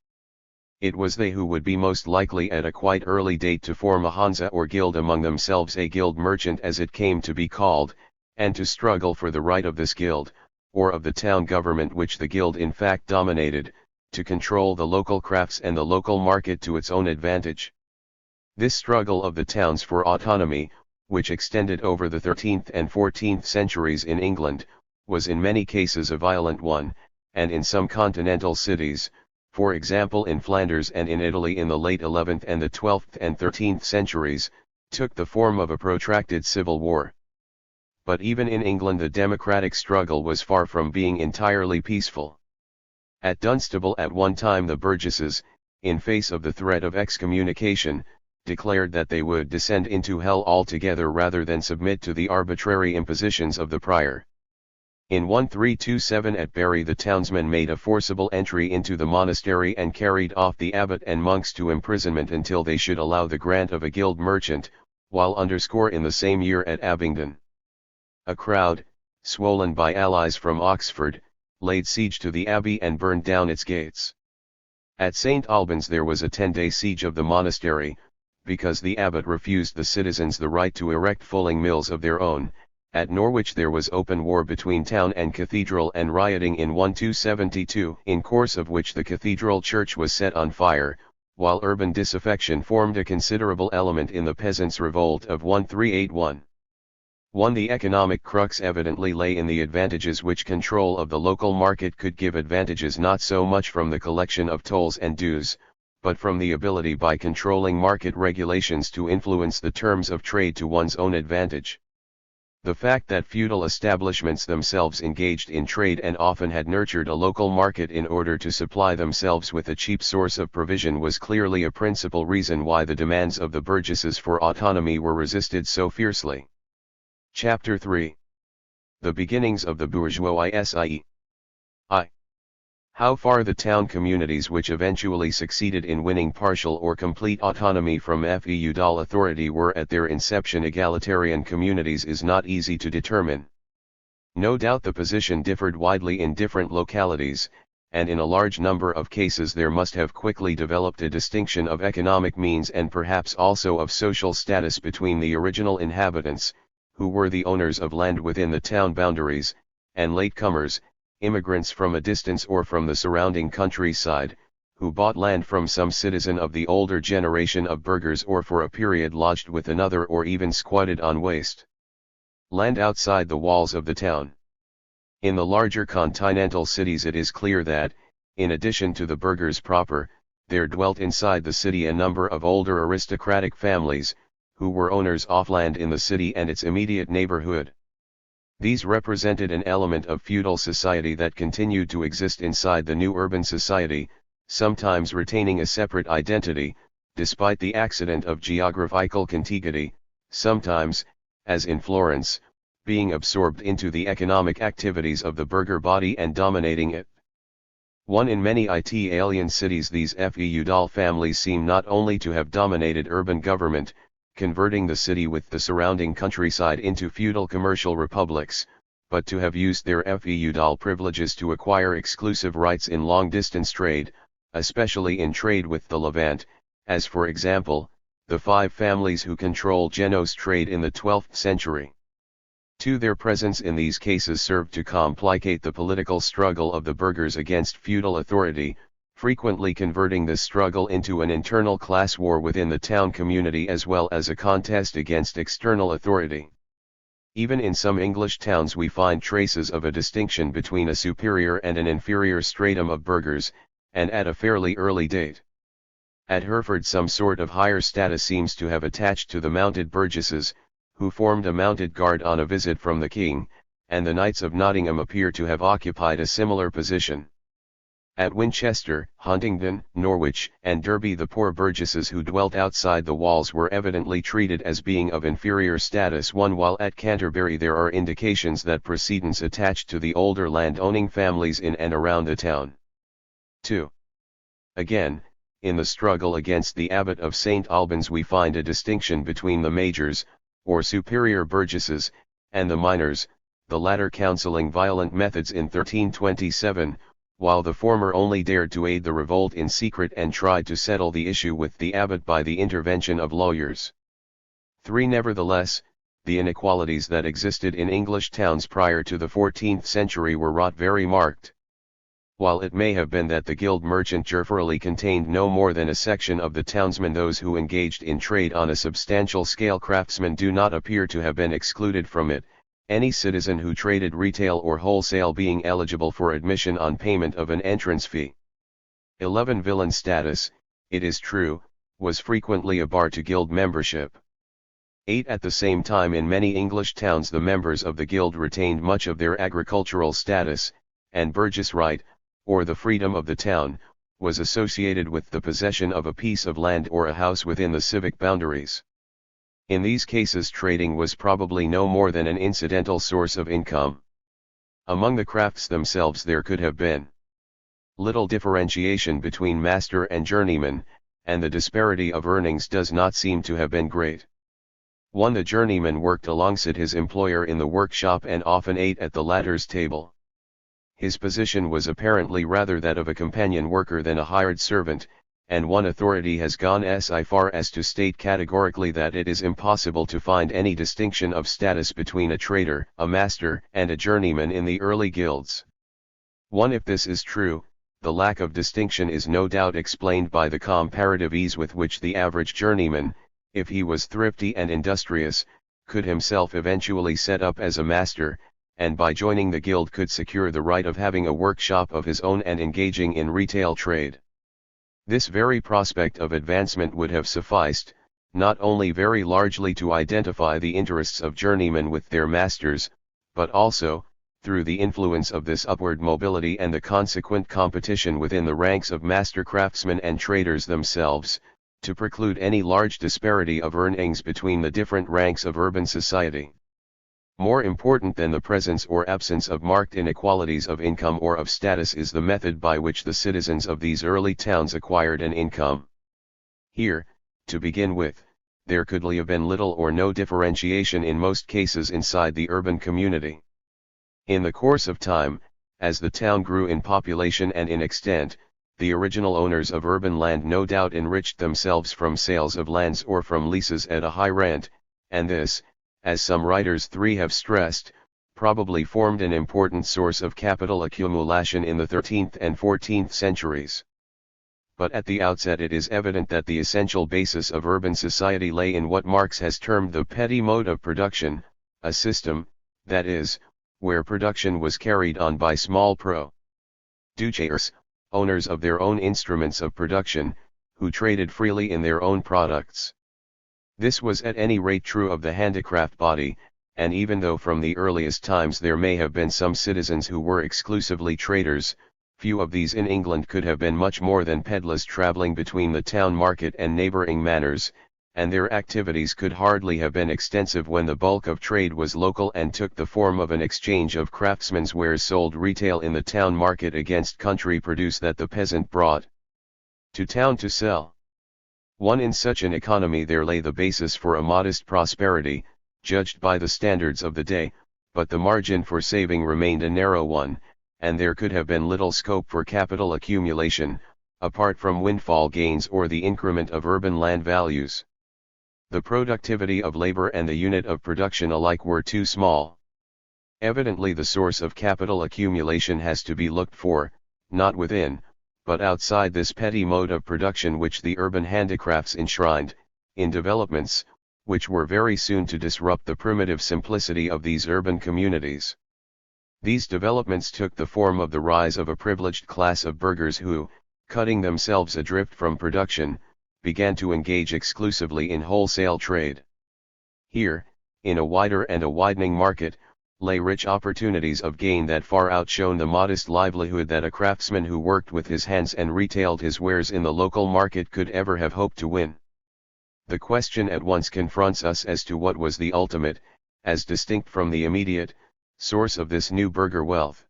It was they who would be most likely at a quite early date to form a Hansa or guild among themselves, a guild merchant as it came to be called, and to struggle for the right of this guild, or of the town government which the guild in fact dominated, to control the local crafts and the local market to its own advantage. This struggle of the towns for autonomy, which extended over the 13th and 14th centuries in England, was in many cases a violent one, and in some continental cities, for example in Flanders and in Italy in the late 11th and the 12th and 13th centuries, took the form of a protracted civil war. But even in England the democratic struggle was far from being entirely peaceful. At Dunstable at one time the burgesses, in face of the threat of excommunication, declared that they would descend into hell altogether rather than submit to the arbitrary impositions of the prior. In 1327 at Bury the townsmen made a forcible entry into the monastery and carried off the abbot and monks to imprisonment until they should allow the grant of a guild merchant, while in the same year at Abingdon. A crowd, swollen by allies from Oxford, laid siege to the abbey and burned down its gates. At St. Albans there was a 10-day siege of the monastery, because the abbot refused the citizens the right to erect fulling mills of their own. At Norwich there was open war between town and cathedral and rioting in 1272, in course of which the cathedral church was set on fire, while urban disaffection formed a considerable element in the peasants' revolt of 1381. 1. The economic crux evidently lay in the advantages which control of the local market could give, advantages not so much from the collection of tolls and dues, but from the ability by controlling market regulations to influence the terms of trade to one's own advantage. The fact that feudal establishments themselves engaged in trade and often had nurtured a local market in order to supply themselves with a cheap source of provision was clearly a principal reason why the demands of the burgesses for autonomy were resisted so fiercely. Chapter 3. The beginnings of the bourgeoisie. How far the town communities which eventually succeeded in winning partial or complete autonomy from feudal authority were at their inception egalitarian communities is not easy to determine. No doubt the position differed widely in different localities, and in a large number of cases there must have quickly developed a distinction of economic means and perhaps also of social status between the original inhabitants, who were the owners of land within the town boundaries, and latecomers, immigrants from a distance or from the surrounding countryside, who bought land from some citizen of the older generation of burghers or for a period lodged with another or even squatted on waste land outside the walls of the town. In the larger continental cities it is clear that, in addition to the burghers proper, there dwelt inside the city a number of older aristocratic families, who were owners of land in the city and its immediate neighborhood. These represented an element of feudal society that continued to exist inside the new urban society, sometimes retaining a separate identity, despite the accident of geographical contiguity, sometimes, as in Florence, being absorbed into the economic activities of the burgher body and dominating it. In many alien cities these feudal families seem not only to have dominated urban government, converting the city with the surrounding countryside into feudal commercial republics, but to have used their feudal privileges to acquire exclusive rights in long-distance trade, especially in trade with the Levant, as for example, the 5 families who controlled Genoese trade in the 12th century. 2. Their presence in these cases served to complicate the political struggle of the burghers against feudal authority, frequently converting this struggle into an internal class war within the town community as well as a contest against external authority. Even in some English towns we find traces of a distinction between a superior and an inferior stratum of burghers, and at a fairly early date. At Hereford some sort of higher status seems to have attached to the mounted burgesses, who formed a mounted guard on a visit from the king, and the Knights of Nottingham appear to have occupied a similar position. At Winchester, Huntingdon, Norwich, and Derby the poor burgesses who dwelt outside the walls were evidently treated as being of inferior status, while at Canterbury there are indications that precedence attached to the older land-owning families in and around the town. 2. Again, in the struggle against the abbot of St. Albans we find a distinction between the majors, or superior burgesses, and the minors, the latter counseling violent methods in 1327, while the former only dared to aid the revolt in secret and tried to settle the issue with the abbot by the intervention of lawyers. 3. Nevertheless, the inequalities that existed in English towns prior to the 14th century were wrought very marked. While it may have been that the guild merchant generally contained no more than a section of the townsmen, those who engaged in trade on a substantial scale craftsmen do not appear to have been excluded from it, any citizen who traded retail or wholesale being eligible for admission on payment of an entrance fee. 11. Villain status, it is true, was frequently a bar to guild membership. 8. At the same time in many English towns the members of the guild retained much of their agricultural status, and burgess right, or the freedom of the town, was associated with the possession of a piece of land or a house within the civic boundaries. In these cases trading was probably no more than an incidental source of income. Among the crafts themselves there could have been little differentiation between master and journeyman, and the disparity of earnings does not seem to have been great. 1. The journeyman worked alongside his employer in the workshop and often ate at the latter's table. His position was apparently rather that of a companion worker than a hired servant, and one authority has gone so far as to state categorically that it is impossible to find any distinction of status between a trader, a master, and a journeyman in the early guilds. 1. If this is true, the lack of distinction is no doubt explained by the comparative ease with which the average journeyman, if he was thrifty and industrious, could himself eventually set up as a master, and by joining the guild could secure the right of having a workshop of his own and engaging in retail trade. This very prospect of advancement would have sufficed, not only very largely to identify the interests of journeymen with their masters, but also, through the influence of this upward mobility and the consequent competition within the ranks of master craftsmen and traders themselves, to preclude any large disparity of earnings between the different ranks of urban society. More important than the presence or absence of marked inequalities of income or of status is the method by which the citizens of these early towns acquired an income. Here, to begin with, there could have been little or no differentiation in most cases inside the urban community. In the course of time, as the town grew in population and in extent, the original owners of urban land no doubt enriched themselves from sales of lands or from leases at a high rent, and this, as some writers have stressed, probably formed an important source of capital accumulation in the 13th and 14th centuries. But at the outset it is evident that the essential basis of urban society lay in what Marx has termed the petty mode of production, a system, that is, where production was carried on by small producers, owners of their own instruments of production, who traded freely in their own products. This was at any rate true of the handicraft body, and even though from the earliest times there may have been some citizens who were exclusively traders, few of these in England could have been much more than pedlars travelling between the town market and neighbouring manors, and their activities could hardly have been extensive when the bulk of trade was local and took the form of an exchange of craftsmen's wares sold retail in the town market against country produce that the peasant brought to town to sell. 1. In such an economy there lay the basis for a modest prosperity, judged by the standards of the day, but the margin for saving remained a narrow one, and there could have been little scope for capital accumulation, apart from windfall gains or the increment of urban land values. The productivity of labor and the unit of production alike were too small. Evidently the source of capital accumulation has to be looked for, not within, but outside this petty mode of production which the urban handicrafts enshrined, in developments, which were very soon to disrupt the primitive simplicity of these urban communities. These developments took the form of the rise of a privileged class of burghers who, cutting themselves adrift from production, began to engage exclusively in wholesale trade. Here, in a wider and a widening market, lay rich opportunities of gain that far outshone the modest livelihood that a craftsman who worked with his hands and retailed his wares in the local market could ever have hoped to win. The question at once confronts us as to what was the ultimate, as distinct from the immediate, source of this new burgher wealth.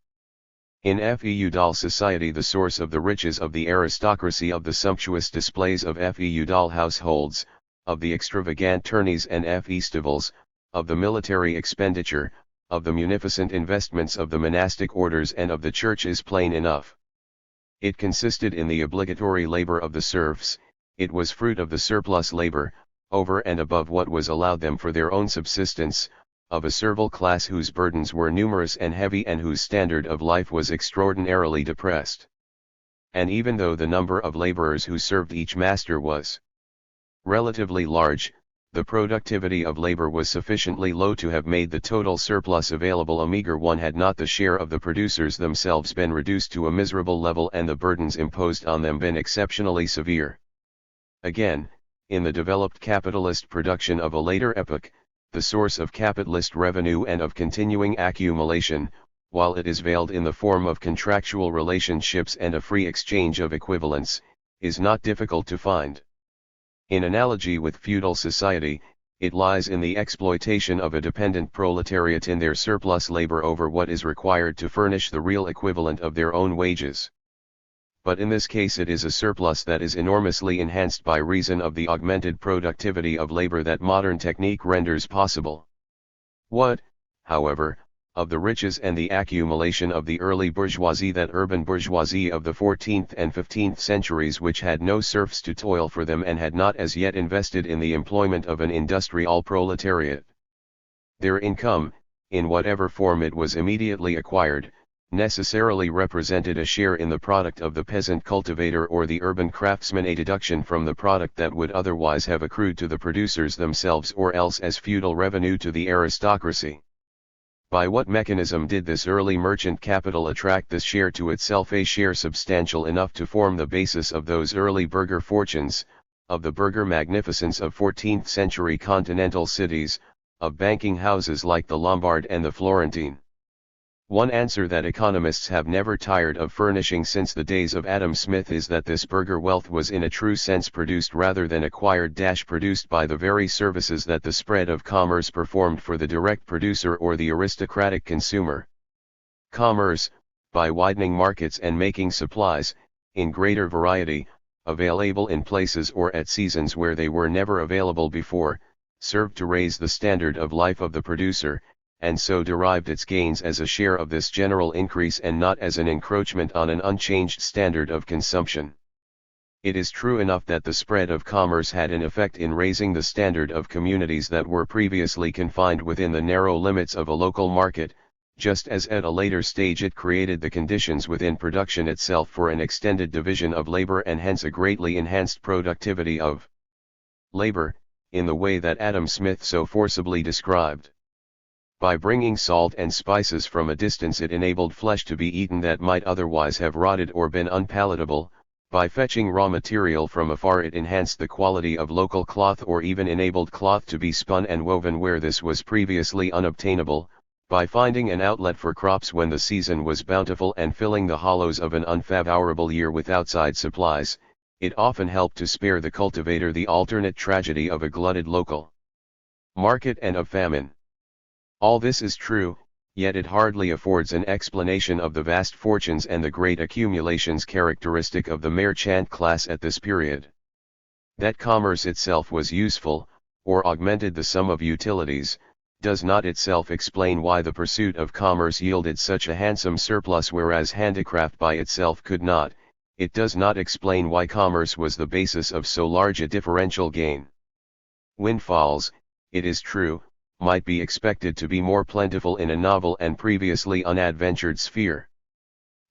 In feudal society the source of the riches of the aristocracy, of the sumptuous displays of feudal households, of the extravagant tourneys and festivals, of the military expenditure, of the munificent investments of the monastic orders and of the church is plain enough. It consisted in the obligatory labor of the serfs, it was fruit of the surplus labor, over and above what was allowed them for their own subsistence, of a servile class whose burdens were numerous and heavy and whose standard of life was extraordinarily depressed. And even though the number of laborers who served each master was relatively large, the productivity of labor was sufficiently low to have made the total surplus available a meager one had not the share of the producers themselves been reduced to a miserable level and the burdens imposed on them been exceptionally severe. Again, in the developed capitalist production of a later epoch, the source of capitalist revenue and of continuing accumulation, while it is veiled in the form of contractual relationships and a free exchange of equivalents, is not difficult to find. In analogy with feudal society, it lies in the exploitation of a dependent proletariat in their surplus labor over what is required to furnish the real equivalent of their own wages. But in this case it is a surplus that is enormously enhanced by reason of the augmented productivity of labor that modern technique renders possible. What, however, of the riches and the accumulation of the early bourgeoisie, that urban bourgeoisie of the 14th and 15th centuries which had no serfs to toil for them and had not as yet invested in the employment of an industrial proletariat? Their income, in whatever form it was immediately acquired, necessarily represented a share in the product of the peasant cultivator or the urban craftsman, a deduction from the product that would otherwise have accrued to the producers themselves or else as feudal revenue to the aristocracy. By what mechanism did this early merchant capital attract this share to itself, a share substantial enough to form the basis of those early burgher fortunes, of the burgher magnificence of 14th century continental cities, of banking houses like the Lombard and the Florentine? One answer that economists have never tired of furnishing since the days of Adam Smith is that this burgher wealth was in a true sense produced rather than acquired, produced by the very services that the spread of commerce performed for the direct producer or the aristocratic consumer. Commerce, by widening markets and making supplies, in greater variety, available in places or at seasons where they were never available before, served to raise the standard of life of the producer, and so derived its gains as a share of this general increase and not as an encroachment on an unchanged standard of consumption. It is true enough that the spread of commerce had an effect in raising the standard of communities that were previously confined within the narrow limits of a local market, just as at a later stage it created the conditions within production itself for an extended division of labor and hence a greatly enhanced productivity of labor, in the way that Adam Smith so forcibly described. By bringing salt and spices from a distance it enabled flesh to be eaten that might otherwise have rotted or been unpalatable, by fetching raw material from afar it enhanced the quality of local cloth or even enabled cloth to be spun and woven where this was previously unobtainable, by finding an outlet for crops when the season was bountiful and filling the hollows of an unfavorable year with outside supplies, it often helped to spare the cultivator the alternate tragedy of a glutted local market and of famine. All this is true, yet it hardly affords an explanation of the vast fortunes and the great accumulations characteristic of the merchant class at this period. That commerce itself was useful, or augmented the sum of utilities, does not itself explain why the pursuit of commerce yielded such a handsome surplus whereas handicraft by itself could not. It does not explain why commerce was the basis of so large a differential gain. Windfalls, it is true, might be expected to be more plentiful in a novel and previously unadventured sphere.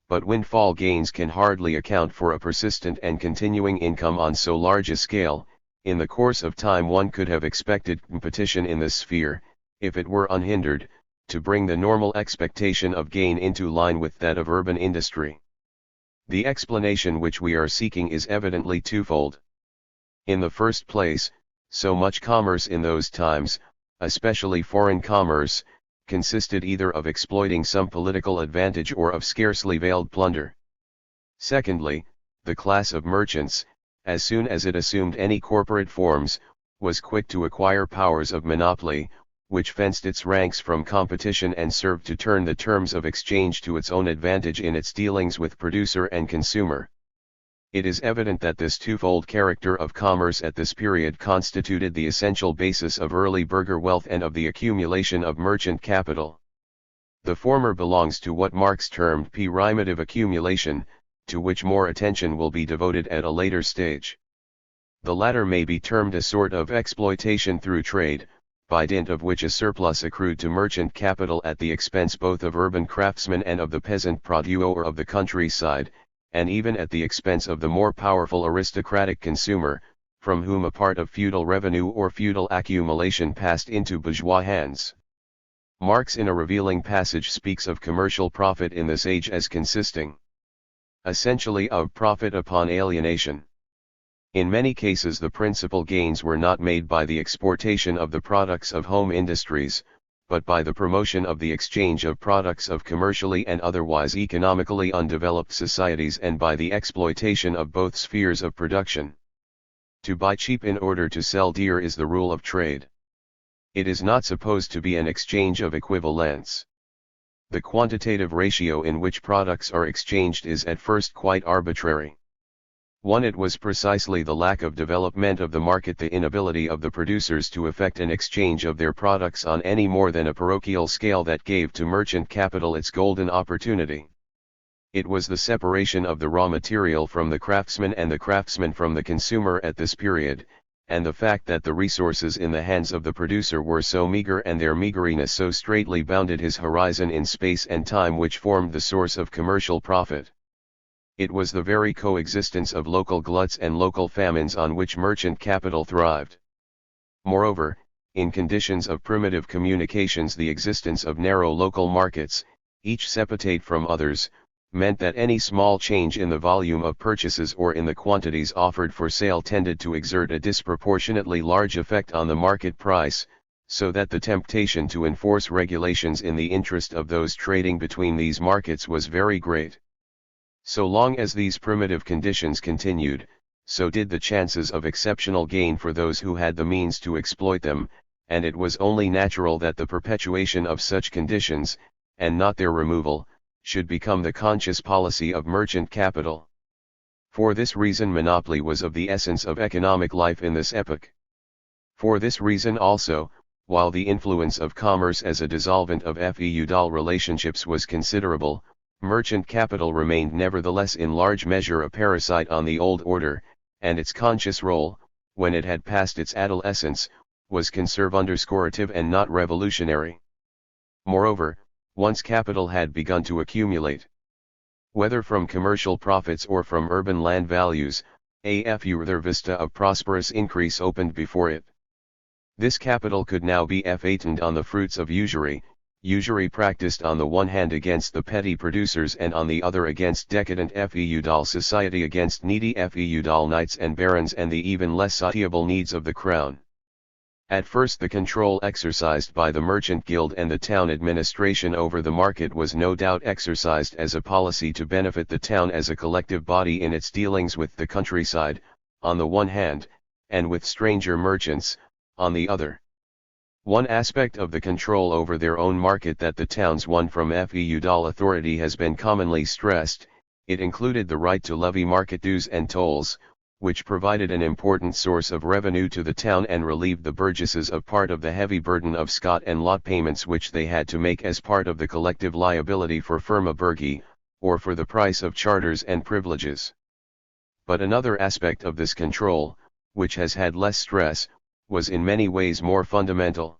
But windfall gains can hardly account for a persistent and continuing income on so large a scale. In the course of time one could have expected competition in this sphere, if it were unhindered, to bring the normal expectation of gain into line with that of urban industry. The explanation which we are seeking is evidently twofold. In the first place, so much commerce in those times, especially foreign commerce, consisted either of exploiting some political advantage or of scarcely veiled plunder. Secondly, the class of merchants, as soon as it assumed any corporate forms, was quick to acquire powers of monopoly, which fenced its ranks from competition and served to turn the terms of exchange to its own advantage in its dealings with producer and consumer. It is evident that this twofold character of commerce at this period constituted the essential basis of early burgher wealth and of the accumulation of merchant capital. The former belongs to what Marx termed pyramidal accumulation, to which more attention will be devoted at a later stage. The latter may be termed a sort of exploitation through trade, by dint of which a surplus accrued to merchant capital at the expense both of urban craftsmen and of the peasant producer of the countryside, and even at the expense of the more powerful aristocratic consumer, from whom a part of feudal revenue or feudal accumulation passed into bourgeois hands. Marx in a revealing passage speaks of commercial profit in this age as consisting essentially of profit upon alienation. In many cases the principal gains were not made by the exportation of the products of home industries, but by the promotion of the exchange of products of commercially and otherwise economically undeveloped societies and by the exploitation of both spheres of production. To buy cheap in order to sell dear is the rule of trade. It is not supposed to be an exchange of equivalents. The quantitative ratio in which products are exchanged is at first quite arbitrary. It was precisely the lack of development of the market, the inability of the producers to effect an exchange of their products on any more than a parochial scale that gave to merchant capital its golden opportunity. It was the separation of the raw material from the craftsman and the craftsman from the consumer at this period, and the fact that the resources in the hands of the producer were so meager and their meagerness so straitly bounded his horizon in space and time which formed the source of commercial profit. It was the very coexistence of local gluts and local famines on which merchant capital thrived. Moreover, in conditions of primitive communications the existence of narrow local markets, each separate from others, meant that any small change in the volume of purchases or in the quantities offered for sale tended to exert a disproportionately large effect on the market price, so that the temptation to enforce regulations in the interest of those trading between these markets was very great. So long as these primitive conditions continued, so did the chances of exceptional gain for those who had the means to exploit them, and it was only natural that the perpetuation of such conditions, and not their removal, should become the conscious policy of merchant capital. For this reason monopoly was of the essence of economic life in this epoch. For this reason also, while the influence of commerce as a dissolvent of feudal relationships was considerable, merchant capital remained nevertheless in large measure a parasite on the old order, and its conscious role, when it had passed its adolescence, was conservative and not revolutionary. Moreover, once capital had begun to accumulate, whether from commercial profits or from urban land values, a further vista of prosperous increase opened before it. This capital could now be fattened on the fruits of usury practiced on the one hand against the petty producers and on the other against decadent feudal society, against needy feudal knights and barons and the even less satiable needs of the crown. At first the control exercised by the merchant guild and the town administration over the market was no doubt exercised as a policy to benefit the town as a collective body in its dealings with the countryside, on the one hand, and with stranger merchants, on the other. One aspect of the control over their own market that the towns won from feudal authority has been commonly stressed. It included the right to levy market dues and tolls, which provided an important source of revenue to the town and relieved the burgesses of part of the heavy burden of scot and lot payments which they had to make as part of the collective liability for firma burgi, or for the price of charters and privileges. But another aspect of this control, which has had less stress, was in many ways more fundamental.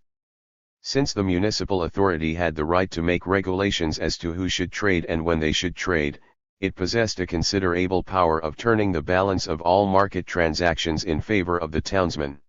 Since the municipal authority had the right to make regulations as to who should trade and when they should trade, it possessed a considerable power of turning the balance of all market transactions in favor of the townsman.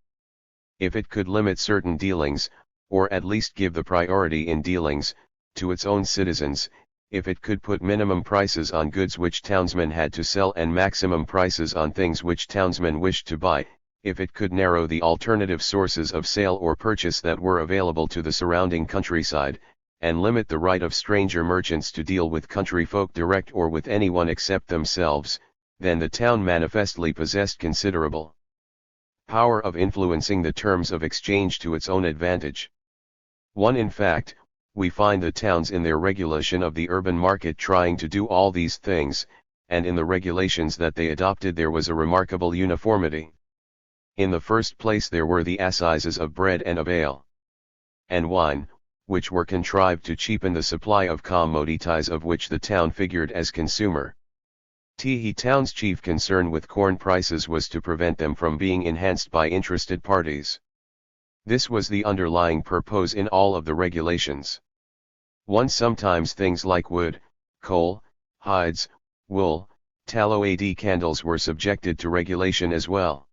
If it could limit certain dealings, or at least give the priority in dealings, to its own citizens, if it could put minimum prices on goods which townsmen had to sell and maximum prices on things which townsmen wished to buy, if it could narrow the alternative sources of sale or purchase that were available to the surrounding countryside, and limit the right of stranger merchants to deal with country folk direct or with anyone except themselves, then the town manifestly possessed considerable power of influencing the terms of exchange to its own advantage. In fact, we find the towns in their regulation of the urban market trying to do all these things, and in the regulations that they adopted there was a remarkable uniformity. In the first place there were the assizes of bread and of ale and wine, which were contrived to cheapen the supply of commodities of which the town figured as consumer. The town's chief concern with corn prices was to prevent them from being enhanced by interested parties. This was the underlying purpose in all of the regulations. Sometimes things like wood, coal, hides, wool, tallow and candles were subjected to regulation as well.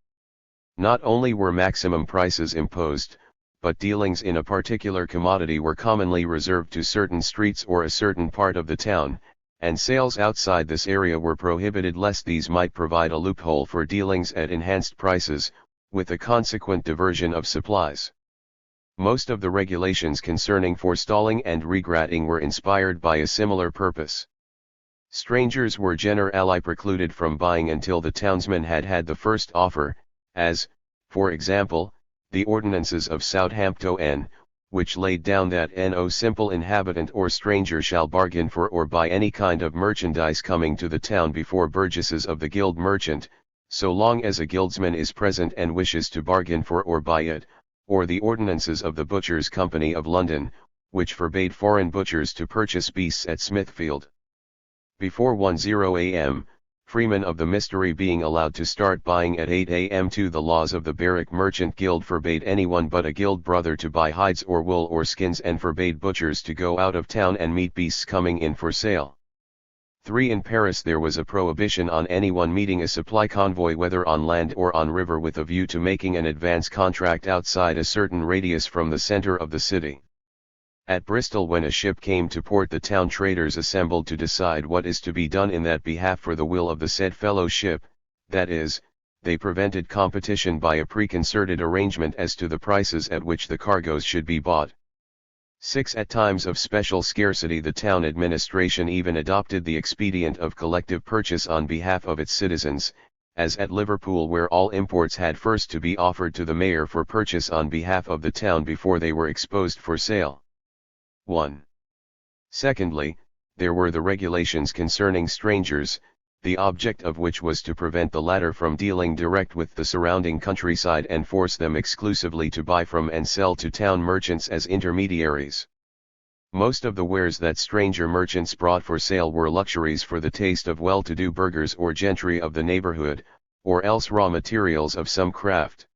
Not only were maximum prices imposed, but dealings in a particular commodity were commonly reserved to certain streets or a certain part of the town, and sales outside this area were prohibited lest these might provide a loophole for dealings at enhanced prices, with a consequent diversion of supplies. Most of the regulations concerning forestalling and regratting were inspired by a similar purpose. Strangers were generally precluded from buying until the townsman had had the first offer, as, for example, the ordinances of Southampton, which laid down that no simple inhabitant or stranger shall bargain for or buy any kind of merchandise coming to the town before burgesses of the guild merchant, so long as a guildsman is present and wishes to bargain for or buy it, or the ordinances of the Butchers' Company of London, which forbade foreign butchers to purchase beasts at Smithfield before 10 a.m., freemen of the mystery being allowed to start buying at 8 a.m. The laws of the Barrack Merchant Guild forbade anyone but a guild brother to buy hides or wool or skins and forbade butchers to go out of town and meet beasts coming in for sale. In Paris there was a prohibition on anyone meeting a supply convoy whether on land or on river with a view to making an advance contract outside a certain radius from the centre of the city. At Bristol when a ship came to port the town traders assembled to decide what is to be done in that behalf for the will of the said fellowship, that is, they prevented competition by a preconcerted arrangement as to the prices at which the cargoes should be bought. At times of special scarcity the town administration even adopted the expedient of collective purchase on behalf of its citizens, as at Liverpool where all imports had first to be offered to the mayor for purchase on behalf of the town before they were exposed for sale. Secondly, there were the regulations concerning strangers, the object of which was to prevent the latter from dealing direct with the surrounding countryside and force them exclusively to buy from and sell to town merchants as intermediaries. Most of the wares that stranger merchants brought for sale were luxuries for the taste of well-to-do burghers or gentry of the neighborhood, or else raw materials of some craft.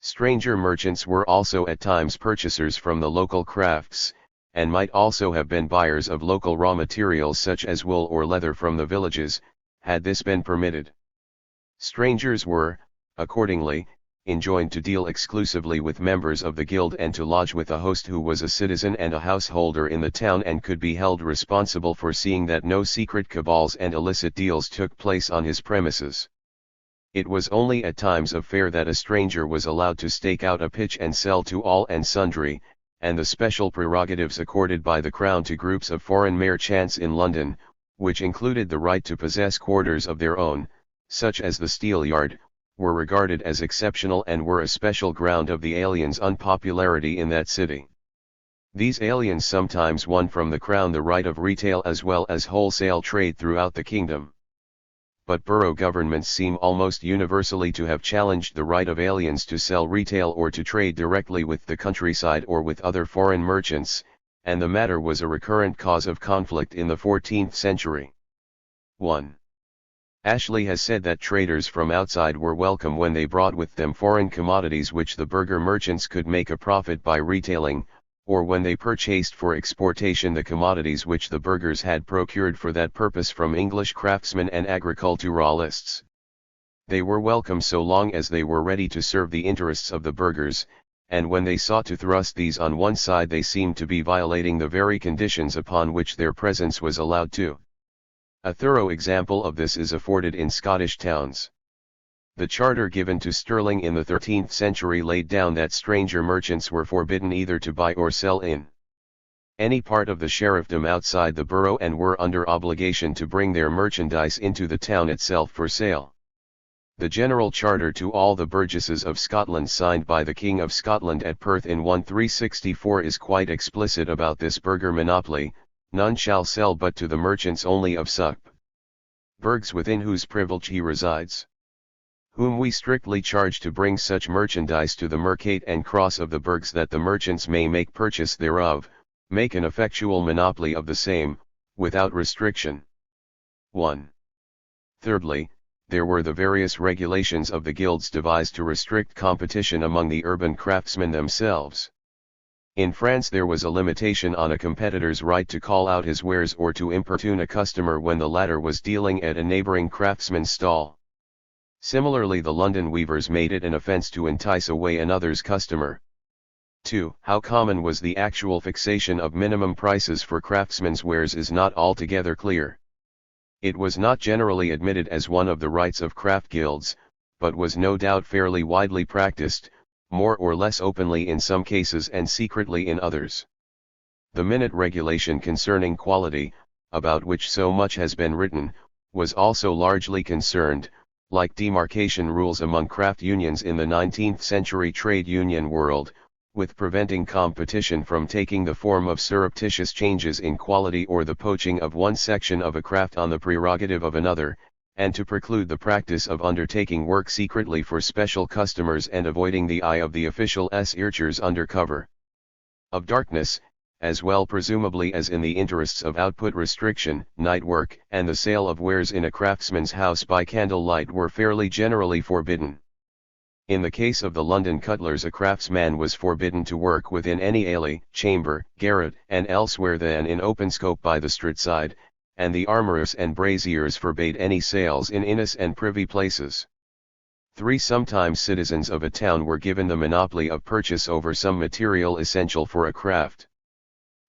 Stranger merchants were also at times purchasers from the local crafts, and might also have been buyers of local raw materials such as wool or leather from the villages, had this been permitted. Strangers were, accordingly, enjoined to deal exclusively with members of the guild and to lodge with a host who was a citizen and a householder in the town and could be held responsible for seeing that no secret cabals and illicit deals took place on his premises. It was only at times of fair that a stranger was allowed to stake out a pitch and sell to all and sundry, and the special prerogatives accorded by the Crown to groups of foreign merchants in London, which included the right to possess quarters of their own, such as the Steelyard, were regarded as exceptional and were a special ground of the aliens' unpopularity in that city. These aliens sometimes won from the Crown the right of retail as well as wholesale trade throughout the kingdom. But borough governments seem almost universally to have challenged the right of aliens to sell retail or to trade directly with the countryside or with other foreign merchants, and the matter was a recurrent cause of conflict in the 14th century. 1. Ashley has said that traders from outside were welcome when they brought with them foreign commodities which the burgher merchants could make a profit by retailing, or when they purchased for exportation the commodities which the burghers had procured for that purpose from English craftsmen and agriculturalists. They were welcome so long as they were ready to serve the interests of the burghers, and when they sought to thrust these on one side they seemed to be violating the very conditions upon which their presence was allowed to. A thorough example of this is afforded in Scottish towns. The charter given to Stirling in the 13th century laid down that stranger merchants were forbidden either to buy or sell in any part of the sheriffdom outside the borough and were under obligation to bring their merchandise into the town itself for sale. The General Charter to all the burgesses of Scotland signed by the King of Scotland at Perth in 1364 is quite explicit about this burgher monopoly: none shall sell but to the merchants only of such burghs within whose privilege he resides, whom we strictly charge to bring such merchandise to the mercate and cross of the burghs that the merchants may make purchase thereof, make an effectual monopoly of the same, without restriction. 1. Thirdly, there were the various regulations of the guilds devised to restrict competition among the urban craftsmen themselves. In France there was a limitation on a competitor's right to call out his wares or to importune a customer when the latter was dealing at a neighboring craftsman's stall. Similarly, the London weavers made it an offence to entice away another's customer. 2. How common was the actual fixation of minimum prices for craftsmen's wares is not altogether clear. It was not generally admitted as one of the rights of craft guilds, but was no doubt fairly widely practiced, more or less openly in some cases and secretly in others. The minute regulation concerning quality, about which so much has been written, was also largely concerned, like demarcation rules among craft unions in the 19th century trade union world, with preventing competition from taking the form of surreptitious changes in quality or the poaching of one section of a craft on the prerogative of another, and to preclude the practice of undertaking work secretly for special customers and avoiding the eye of the official earchers under cover of darkness, as well presumably as in the interests of output restriction. Night work and the sale of wares in a craftsman's house by candlelight were fairly generally forbidden. In the case of the London cutlers, a craftsman was forbidden to work within any alley, chamber, garret, and elsewhere than in open scope by the street side, and the armourers and braziers forbade any sales in innes and privy places. 3. Sometimes citizens of a town were given the monopoly of purchase over some material essential for a craft,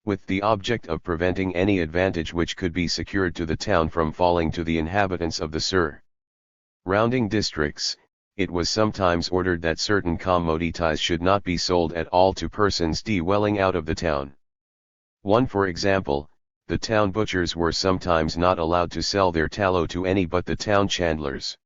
with the object of preventing any advantage which could be secured to the town from falling to the inhabitants of the surrounding districts. It was sometimes ordered that certain commodities should not be sold at all to persons dwelling out of the town. 1. For example, the town butchers were sometimes not allowed to sell their tallow to any but the town chandlers.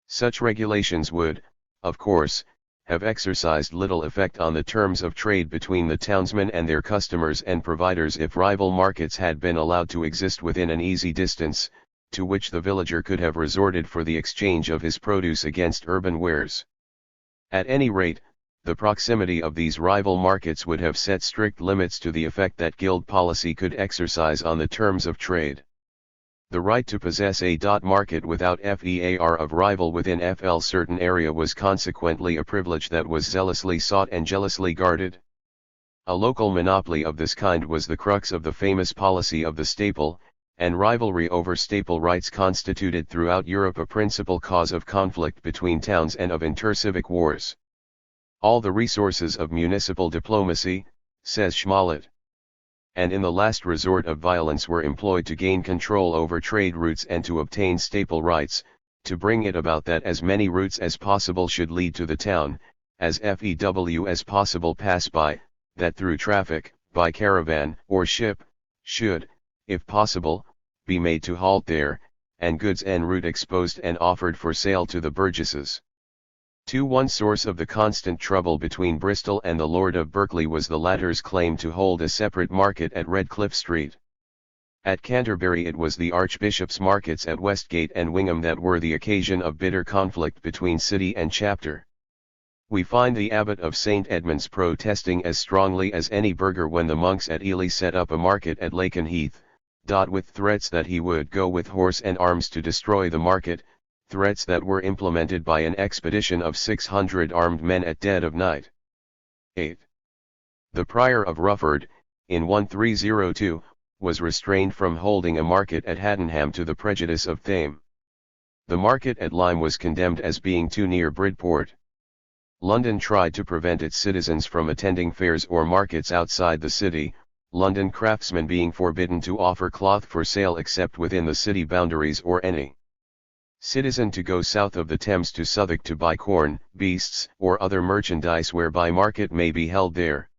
Such regulations would, of course, have exercised little effect on the terms of trade between the townsmen and their customers and providers if rival markets had been allowed to exist within an easy distance, to which the villager could have resorted for the exchange of his produce against urban wares. At any rate, the proximity of these rival markets would have set strict limits to the effect that guild policy could exercise on the terms of trade. The right to possess a market without FEAR of rival within certain area was consequently a privilege that was zealously sought and jealously guarded. A local monopoly of this kind was the crux of the famous policy of the staple, and rivalry over staple rights constituted throughout Europe a principal cause of conflict between towns and of intercivic wars. All the resources of municipal diplomacy, says Smollett, and in the last resort of violence were employed to gain control over trade routes and to obtain staple rights, to bring it about that as many routes as possible should lead to the town, as as possible pass by, that through traffic, by caravan or ship, should, if possible, be made to halt there, and goods en route exposed and offered for sale to the burgesses. 2. One source of the constant trouble between Bristol and the Lord of Berkeley was the latter's claim to hold a separate market at Redcliffe Street. At Canterbury it was the Archbishop's markets at Westgate and Wingham that were the occasion of bitter conflict between city and chapter. We find the abbot of St. Edmund's protesting as strongly as any burgher when the monks at Ely set up a market at Lakenheath, with threats that he would go with horse and arms to destroy the market, threats that were implemented by an expedition of 600 armed men at dead of night. 8. The Prior of Rufford, in 1302, was restrained from holding a market at Haddenham to the prejudice of Thame. The market at Lyme was condemned as being too near Bridport. London tried to prevent its citizens from attending fairs or markets outside the city, London craftsmen being forbidden to offer cloth for sale except within the city boundaries or any citizen to go south of the Thames to Southwark to buy corn, beasts, or other merchandise whereby market may be held there.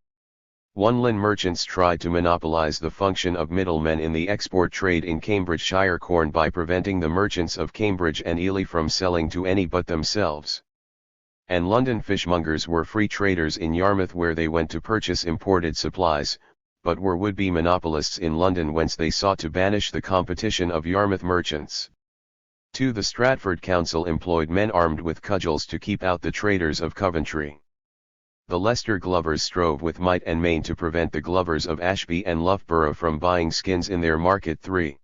Lynn merchants tried to monopolise the function of middlemen in the export trade in Cambridgeshire corn by preventing the merchants of Cambridge and Ely from selling to any but themselves. And London fishmongers were free traders in Yarmouth where they went to purchase imported supplies, but were would-be monopolists in London whence they sought to banish the competition of Yarmouth merchants. 2. The Stratford Council employed men armed with cudgels to keep out the traders of Coventry. The Leicester Glovers strove with might and main to prevent the Glovers of Ashby and Loughborough from buying skins in their market. 3.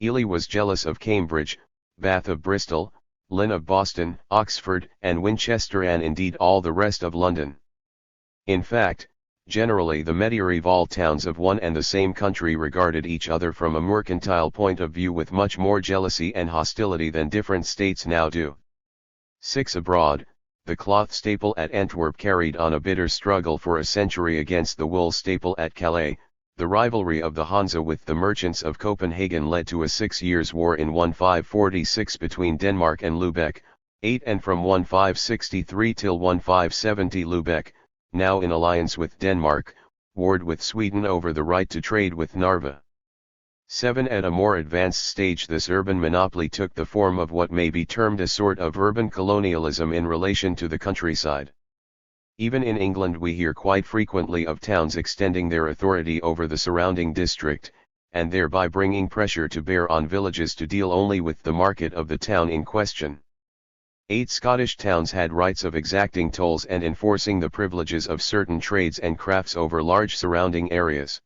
Ely was jealous of Cambridge, Bath of Bristol, Lynn of Boston, Oxford, and Winchester, and indeed all the rest of London. In fact, generally the mediaeval towns of one and the same country regarded each other from a mercantile point of view with much more jealousy and hostility than different states now do. 6. Abroad, the cloth staple at Antwerp carried on a bitter struggle for a century against the wool staple at Calais. The rivalry of the Hanse with the merchants of Copenhagen led to a 6 years' war in 1546 between Denmark and Lubeck. 8. And from 1563 till 1570 Lubeck, now in alliance with Denmark, warred with Sweden over the right to trade with Narva. 7. At a more advanced stage this urban monopoly took the form of what may be termed a sort of urban colonialism in relation to the countryside. Even in England we hear quite frequently of towns extending their authority over the surrounding district, and thereby bringing pressure to bear on villages to deal only with the market of the town in question. 8. Scottish towns had rights of exacting tolls and enforcing the privileges of certain trades and crafts over large surrounding areas.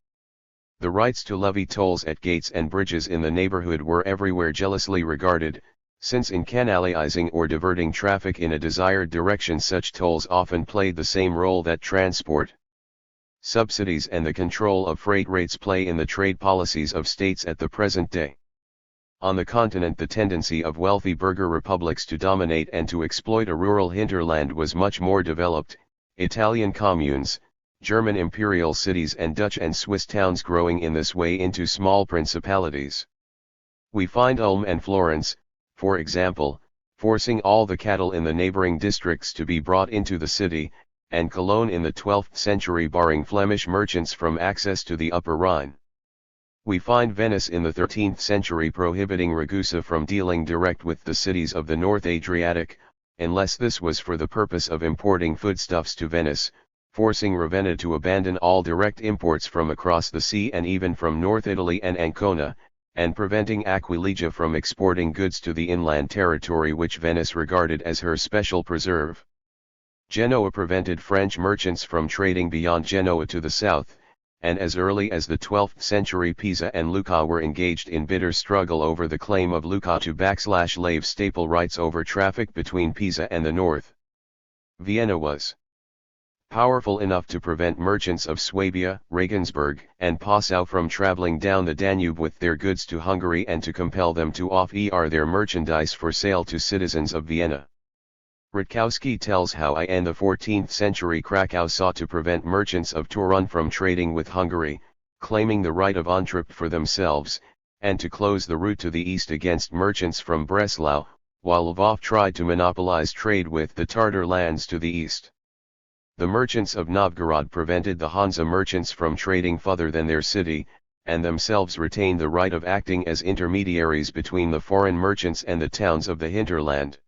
The rights to levy tolls at gates and bridges in the neighborhood were everywhere jealously regarded, since in canalizing or diverting traffic in a desired direction such tolls often played the same role that transport subsidies and the control of freight rates play in the trade policies of states at the present day. On the continent the tendency of wealthy burgher republics to dominate and to exploit a rural hinterland was much more developed, Italian communes, German imperial cities and Dutch and Swiss towns growing in this way into small principalities. We find Ulm and Florence, for example, forcing all the cattle in the neighboring districts to be brought into the city, and Cologne in the 12th century barring Flemish merchants from access to the Upper Rhine. We find Venice in the 13th century prohibiting Ragusa from dealing direct with the cities of the North Adriatic, unless this was for the purpose of importing foodstuffs to Venice, forcing Ravenna to abandon all direct imports from across the sea and even from North Italy and Ancona, and preventing Aquilegia from exporting goods to the inland territory which Venice regarded as her special preserve. Genoa prevented French merchants from trading beyond Genoa to the south, and as early as the 12th century Pisa and Lucca were engaged in bitter struggle over the claim of Lucca to /lave staple rights over traffic between Pisa and the north. Vienna was powerful enough to prevent merchants of Swabia, Regensburg, and Passau from traveling down the Danube with their goods to Hungary and to compel them to offer their merchandise for sale to citizens of Vienna. Rutkowski tells how in the 14th century Krakow sought to prevent merchants of Torun from trading with Hungary, claiming the right of Antwerp for themselves, and to close the route to the east against merchants from Breslau, while Lvov tried to monopolize trade with the Tartar lands to the east. The merchants of Novgorod prevented the Hanse merchants from trading further than their city, and themselves retained the right of acting as intermediaries between the foreign merchants and the towns of the hinterland.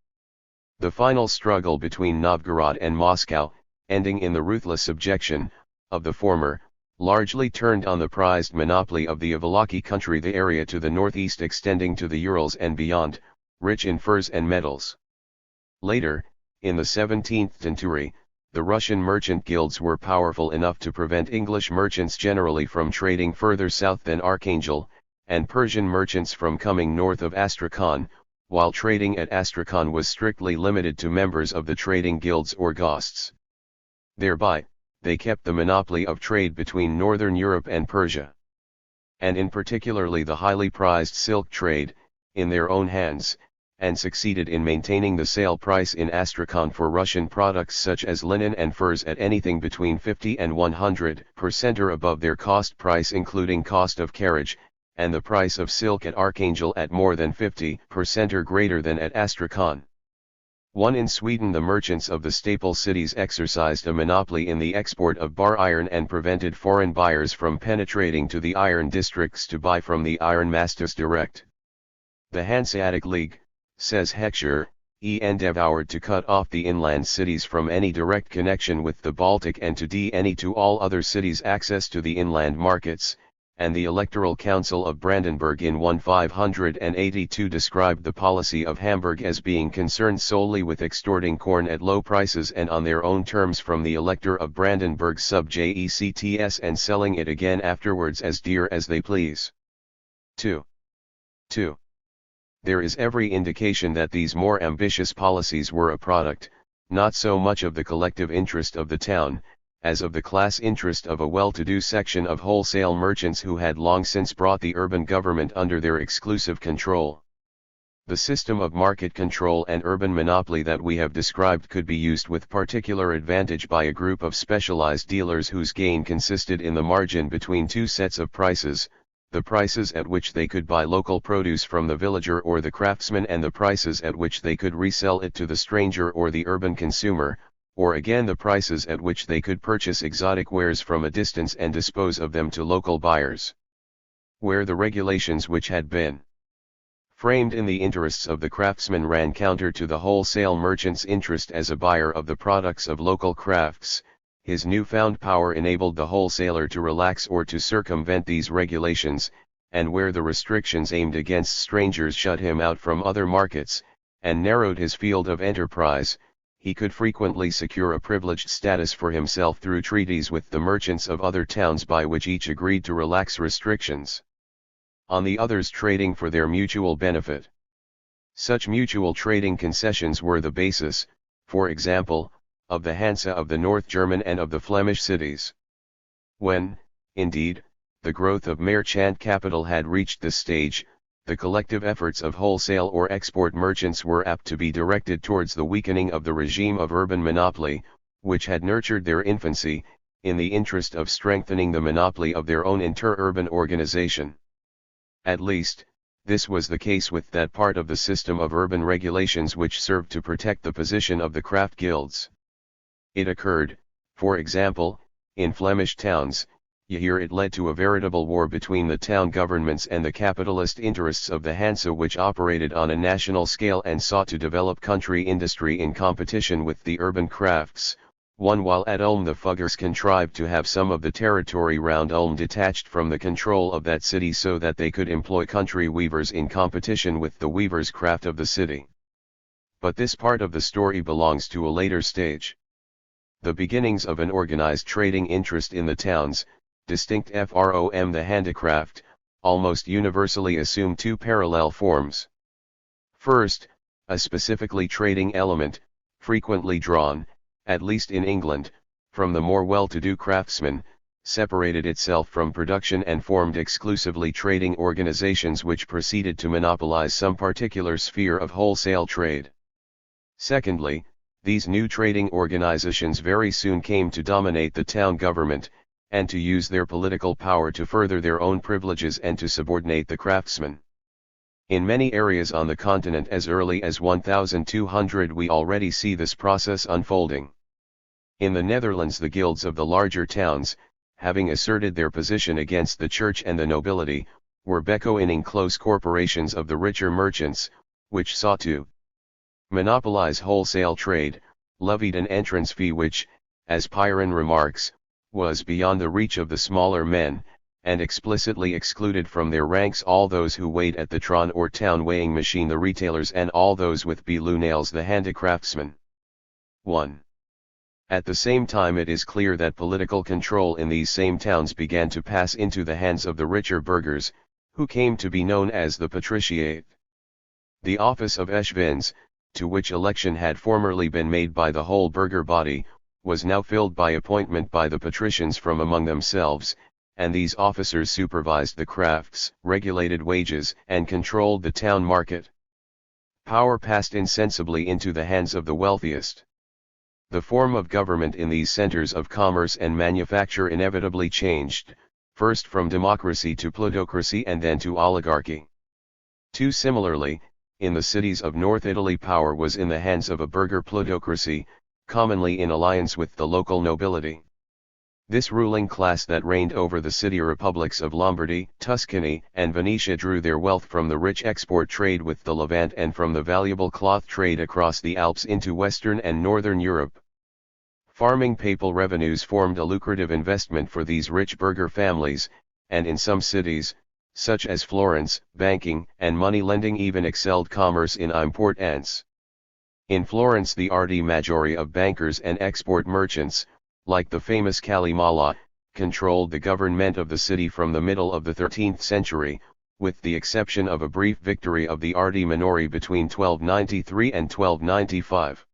The final struggle between Novgorod and Moscow, ending in the ruthless subjection of the former, largely turned on the prized monopoly of the Avalaki country, the area to the northeast extending to the Urals and beyond, rich in furs and metals. Later, in the 17th century, the Russian merchant guilds were powerful enough to prevent English merchants generally from trading further south than Archangel, and Persian merchants from coming north of Astrakhan, while trading at Astrakhan was strictly limited to members of the trading guilds or Gosts. Thereby, they kept the monopoly of trade between Northern Europe and Persia, and in particularly the highly prized silk trade, in their own hands, and succeeded in maintaining the sale price in Astrakhan for Russian products such as linen and furs at anything between 50 and 100% or above their cost price including cost of carriage, and the price of silk at Archangel at more than 50% or greater than at Astrakhan. 1. In Sweden, the merchants of the staple cities exercised a monopoly in the export of bar iron and prevented foreign buyers from penetrating to the iron districts to buy from the iron masters direct. The Hanseatic League, says Heckscher, endeavored to cut off the inland cities from any direct connection with the Baltic and to deny to all other cities access to the inland markets, and the Electoral Council of Brandenburg in 1582 described the policy of Hamburg as being concerned solely with extorting corn at low prices and on their own terms from the Elector of Brandenburg sub jects and selling it again afterwards as dear as they please. 2. There is every indication that these more ambitious policies were a product, not so much of the collective interest of the town, as of the class interest of a well-to-do section of wholesale merchants who had long since brought the urban government under their exclusive control. The system of market control and urban monopoly that we have described could be used with particular advantage by a group of specialized dealers whose gain consisted in the margin between two sets of prices, the prices at which they could buy local produce from the villager or the craftsman and the prices at which they could resell it to the stranger or the urban consumer, or again the prices at which they could purchase exotic wares from a distance and dispose of them to local buyers. Where the regulations which had been framed in the interests of the craftsman ran counter to the wholesale merchant's interest as a buyer of the products of local crafts, his newfound power enabled the wholesaler to relax or to circumvent these regulations, and where the restrictions aimed against strangers shut him out from other markets, and narrowed his field of enterprise, he could frequently secure a privileged status for himself through treaties with the merchants of other towns by which each agreed to relax restrictions on the others trading for their mutual benefit. Such mutual trading concessions were the basis, for example, of the Hansa of the North German and of the Flemish cities. When, indeed, the growth of merchant capital had reached this stage, the collective efforts of wholesale or export merchants were apt to be directed towards the weakening of the regime of urban monopoly, which had nurtured their infancy, in the interest of strengthening the monopoly of their own inter-urban organization. At least, this was the case with that part of the system of urban regulations which served to protect the position of the craft guilds. It occurred, for example, in Flemish towns. Here it led to a veritable war between the town governments and the capitalist interests of the Hansa, which operated on a national scale and sought to develop country industry in competition with the urban crafts, while at Ulm the Fuggers contrived to have some of the territory round Ulm detached from the control of that city so that they could employ country weavers in competition with the weavers' craft of the city. But this part of the story belongs to a later stage. The beginnings of an organized trading interest in the towns, distinct from the handicraft, almost universally assume two parallel forms. First, a specifically trading element, frequently drawn, at least in England, from the more well-to-do craftsmen, separated itself from production and formed exclusively trading organizations which proceeded to monopolize some particular sphere of wholesale trade. Secondly, these new trading organizations very soon came to dominate the town government, and to use their political power to further their own privileges and to subordinate the craftsmen. In many areas on the continent as early as 1200 we already see this process unfolding. In the Netherlands the guilds of the larger towns, having asserted their position against the church and the nobility, were beckoning close corporations of the richer merchants, which sought to monopolize wholesale trade, levied an entrance fee which, as Pyrrhon remarks, was beyond the reach of the smaller men, and explicitly excluded from their ranks all those who weighed at the tron or town weighing machine, the retailers, and all those with blue nails, the handicraftsmen. 1. At the same time it is clear that political control in these same towns began to pass into the hands of the richer burghers, who came to be known as the patriciate. The office of Eschwins, to which election had formerly been made by the whole burgher body, was now filled by appointment by the patricians from among themselves, and these officers supervised the crafts, regulated wages, and controlled the town market. Power passed insensibly into the hands of the wealthiest. The form of government in these centers of commerce and manufacture inevitably changed, first from democracy to plutocracy and then to oligarchy. Too similarly, in the cities of North Italy power was in the hands of a burgher plutocracy, commonly in alliance with the local nobility. This ruling class that reigned over the city republics of Lombardy, Tuscany, and Venetia drew their wealth from the rich export trade with the Levant and from the valuable cloth trade across the Alps into Western and Northern Europe. Farming papal revenues formed a lucrative investment for these rich burgher families, and in some cities, such as Florence, banking and money lending even excelled commerce in importance. In Florence the Arti Maggiori of bankers and export merchants, like the famous Calimala, controlled the government of the city from the middle of the 13th century, with the exception of a brief victory of the Arti Minori between 1293 and 1295.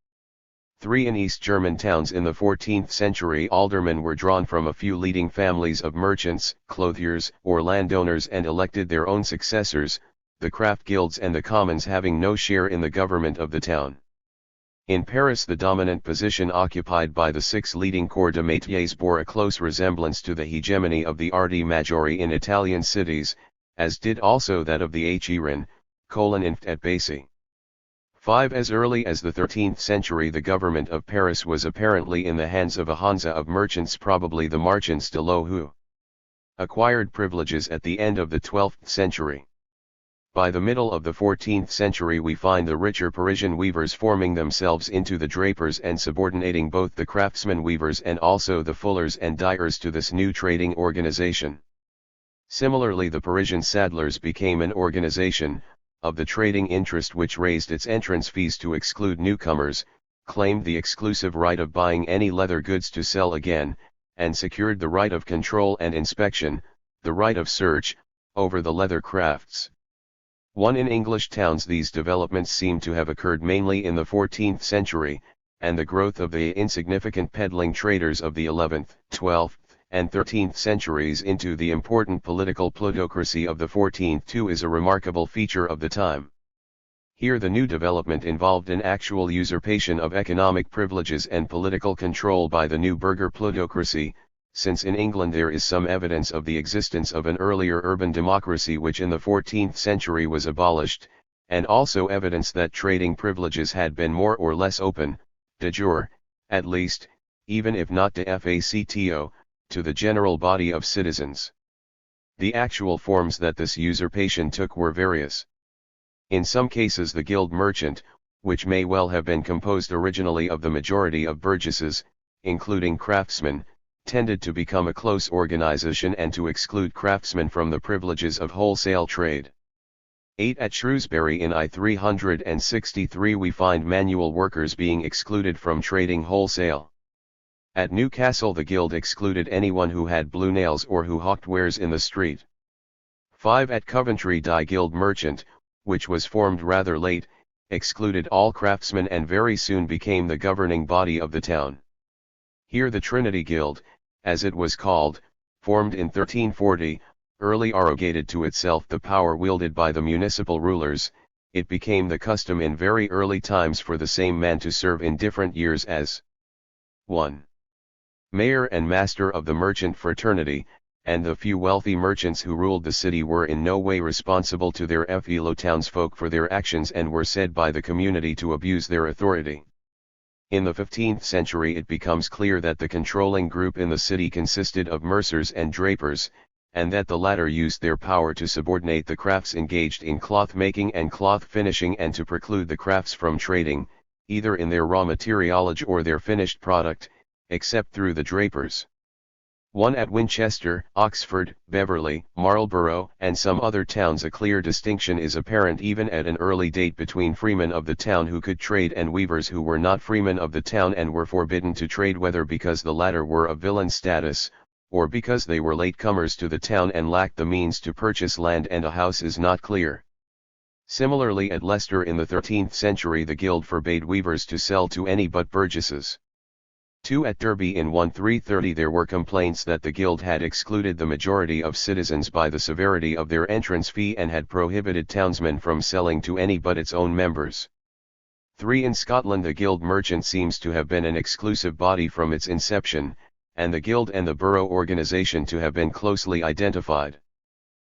In East German towns in the 14th century aldermen were drawn from a few leading families of merchants, clothiers, or landowners and elected their own successors, the craft guilds and the commons having no share in the government of the town. In Paris the dominant position occupied by the 6 leading corps de métiers bore a close resemblance to the hegemony of the Arti Maggiori in Italian cities, as did also that of the Chirin, Inft at Bassy. As early as the 13th century the government of Paris was apparently in the hands of a Hansa of merchants, probably the Marchands de l'Eau, who acquired privileges at the end of the 12th century. By the middle of the 14th century we find the richer Parisian weavers forming themselves into the drapers and subordinating both the craftsmen weavers and also the fullers and dyers to this new trading organization. Similarly the Parisian saddlers became an organization of the trading interest which raised its entrance fees to exclude newcomers, claimed the exclusive right of buying any leather goods to sell again, and secured the right of control and inspection, the right of search, over the leather crafts. In English towns these developments seem to have occurred mainly in the 14th century, and the growth of the insignificant peddling traders of the 11th, 12th, and 13th centuries into the important political plutocracy of the 14th too is a remarkable feature of the time. Here the new development involved an actual usurpation of economic privileges and political control by the new burgher plutocracy, since in England there is some evidence of the existence of an earlier urban democracy which in the 14th century was abolished, and also evidence that trading privileges had been more or less open, de jure, at least, even if not de facto, to the general body of citizens. The actual forms that this usurpation took were various. In some cases the guild merchant, which may well have been composed originally of the majority of burgesses, including craftsmen, tended to become a close organization and to exclude craftsmen from the privileges of wholesale trade. At Shrewsbury in I-363 we find manual workers being excluded from trading wholesale. At Newcastle the guild excluded anyone who had blue nails or who hawked wares in the street. At Coventry die guild merchant, which was formed rather late, excluded all craftsmen and very soon became the governing body of the town. Here the Trinity Guild, as it was called, formed in 1340, early arrogated to itself the power wielded by the municipal rulers. It became the custom in very early times for the same man to serve in different years as 1. Mayor and master of the merchant fraternity, and the few wealthy merchants who ruled the city were in no way responsible to their fellow townsfolk for their actions and were said by the community to abuse their authority. In the 15th century it becomes clear that the controlling group in the city consisted of mercers and drapers, and that the latter used their power to subordinate the crafts engaged in cloth making and cloth finishing and to preclude the crafts from trading, either in their raw materialage or their finished product, except through the drapers. At Winchester, Oxford, Beverley, Marlborough, and some other towns a clear distinction is apparent even at an early date between freemen of the town who could trade and weavers who were not freemen of the town and were forbidden to trade, whether because the latter were of villain status, or because they were latecomers to the town and lacked the means to purchase land and a house is not clear. Similarly at Leicester in the 13th century the guild forbade weavers to sell to any but burgesses. 2. At Derby in 1330 there were complaints that the guild had excluded the majority of citizens by the severity of their entrance fee and had prohibited townsmen from selling to any but its own members. 3. In Scotland the guild merchant seems to have been an exclusive body from its inception, and the guild and the borough organization to have been closely identified.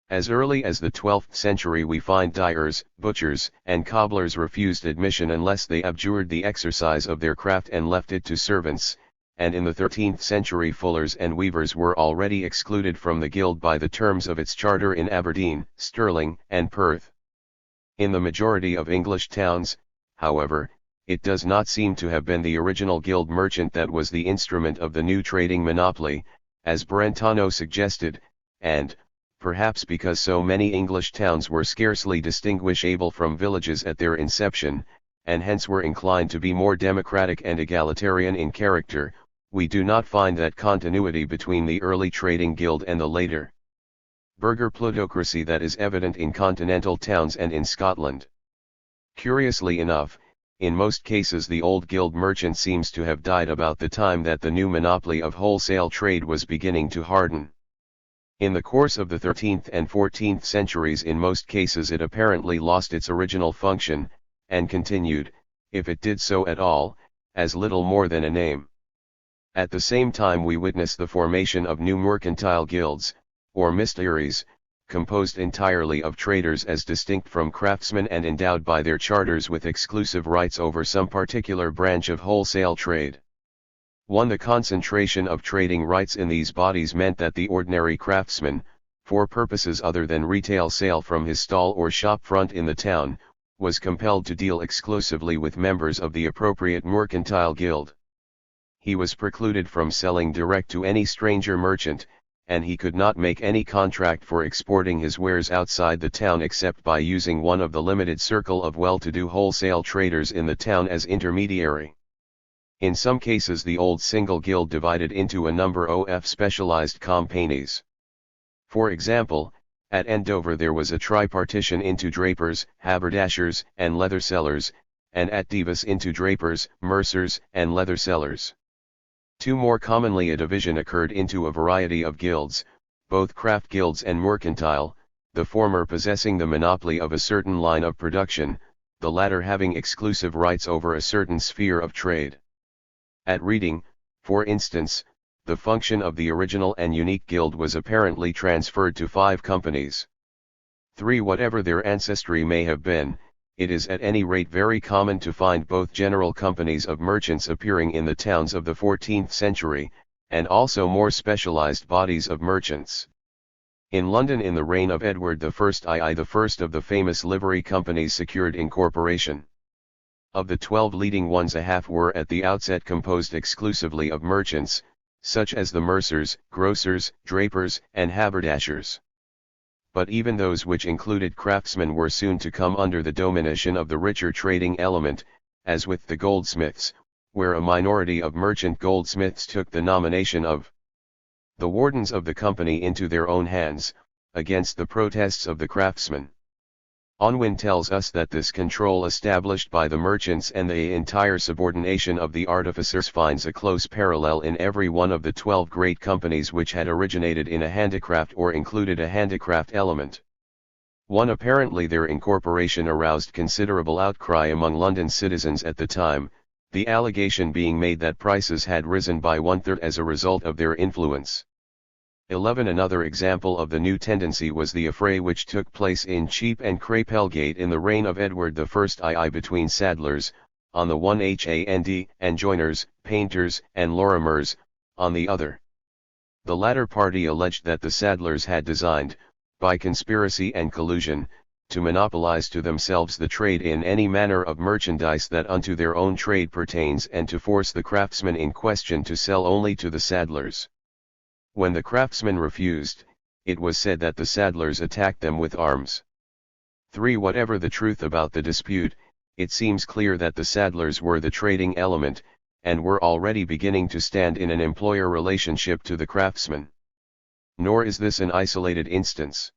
As early as the 12th century we find dyers, butchers, and cobblers refused admission unless they abjured the exercise of their craft and left it to servants, and in the 13th century fullers and weavers were already excluded from the guild by the terms of its charter in Aberdeen, Stirling, and Perth. In the majority of English towns, however, it does not seem to have been the original guild merchant that was the instrument of the new trading monopoly, as Brentano suggested, and, perhaps because so many English towns were scarcely distinguishable from villages at their inception, and hence were inclined to be more democratic and egalitarian in character, we do not find that continuity between the early trading guild and the later burgher plutocracy that is evident in continental towns and in Scotland. Curiously enough, in most cases the old guild merchant seems to have died about the time that the new monopoly of wholesale trade was beginning to harden. In the course of the 13th and 14th centuries in most cases it apparently lost its original function, and continued, if it did so at all, as little more than a name. At the same time we witness the formation of new mercantile guilds, or mysteries, composed entirely of traders as distinct from craftsmen and endowed by their charters with exclusive rights over some particular branch of wholesale trade. 1. The concentration of trading rights in these bodies meant that the ordinary craftsman, for purposes other than retail sale from his stall or shop front in the town, was compelled to deal exclusively with members of the appropriate mercantile guild. He was precluded from selling direct to any stranger merchant, and he could not make any contract for exporting his wares outside the town except by using one of the limited circle of well-to-do wholesale traders in the town as intermediary. In some cases the old single guild divided into a number of specialized companies. For example, at Andover there was a tripartition into drapers, haberdashers, and leather sellers, and at Divis into drapers, mercers, and leather sellers. 2. More commonly a division occurred into a variety of guilds, both craft guilds and mercantile, the former possessing the monopoly of a certain line of production, the latter having exclusive rights over a certain sphere of trade. At Reading, for instance, the function of the original and unique guild was apparently transferred to 5 companies. 3. Whatever their ancestry may have been, it is at any rate very common to find both general companies of merchants appearing in the towns of the 14th century, and also more specialized bodies of merchants. In London in the reign of Edward I, the first of the famous livery companies secured incorporation. Of the 12 leading ones a half were at the outset composed exclusively of merchants, such as the mercers, grocers, drapers, and haberdashers. But even those which included craftsmen were soon to come under the domination of the richer trading element, as with the goldsmiths, where a minority of merchant goldsmiths took the nomination of the wardens of the company into their own hands, against the protests of the craftsmen. Unwin tells us that this control established by the merchants and the entire subordination of the artificers finds a close parallel in every one of the 12 great companies which had originated in a handicraft or included a handicraft element. 1. Apparently their incorporation aroused considerable outcry among London citizens at the time, the allegation being made that prices had risen by 1/3 as a result of their influence. 11. Another example of the new tendency was the affray which took place in Cheap and Crapelgate in the reign of Edward I between saddlers, on the one hand, and joiners, painters, and lorimers, on the other. The latter party alleged that the saddlers had designed, by conspiracy and collusion, to monopolize to themselves the trade in any manner of merchandise that unto their own trade pertains and to force the craftsmen in question to sell only to the saddlers. When the craftsmen refused, it was said that the saddlers attacked them with arms. 3. Whatever the truth about the dispute, it seems clear that the saddlers were the trading element, and were already beginning to stand in an employer relationship to the craftsmen. Nor is this an isolated instance.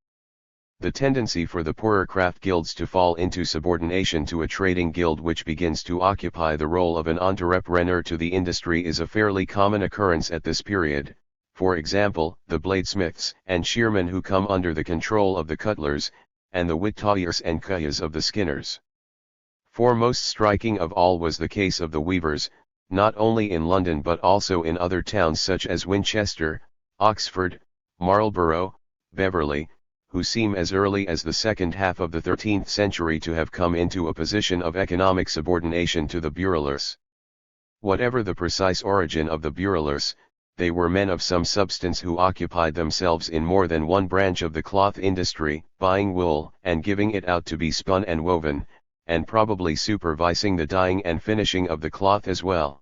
The tendency for the poorer craft guilds to fall into subordination to a trading guild which begins to occupy the role of an entrepreneur to the industry is a fairly common occurrence at this period. For example, the bladesmiths and shearmen who come under the control of the cutlers, and the whittawiers and cuyas of the skinners. Foremost striking of all was the case of the weavers, not only in London but also in other towns such as Winchester, Oxford, Marlborough, Beverley, who seem as early as the second half of the 13th century to have come into a position of economic subordination to the burlers. Whatever the precise origin of the burlers, they were men of some substance who occupied themselves in more than one branch of the cloth industry, buying wool and giving it out to be spun and woven, and probably supervising the dyeing and finishing of the cloth as well.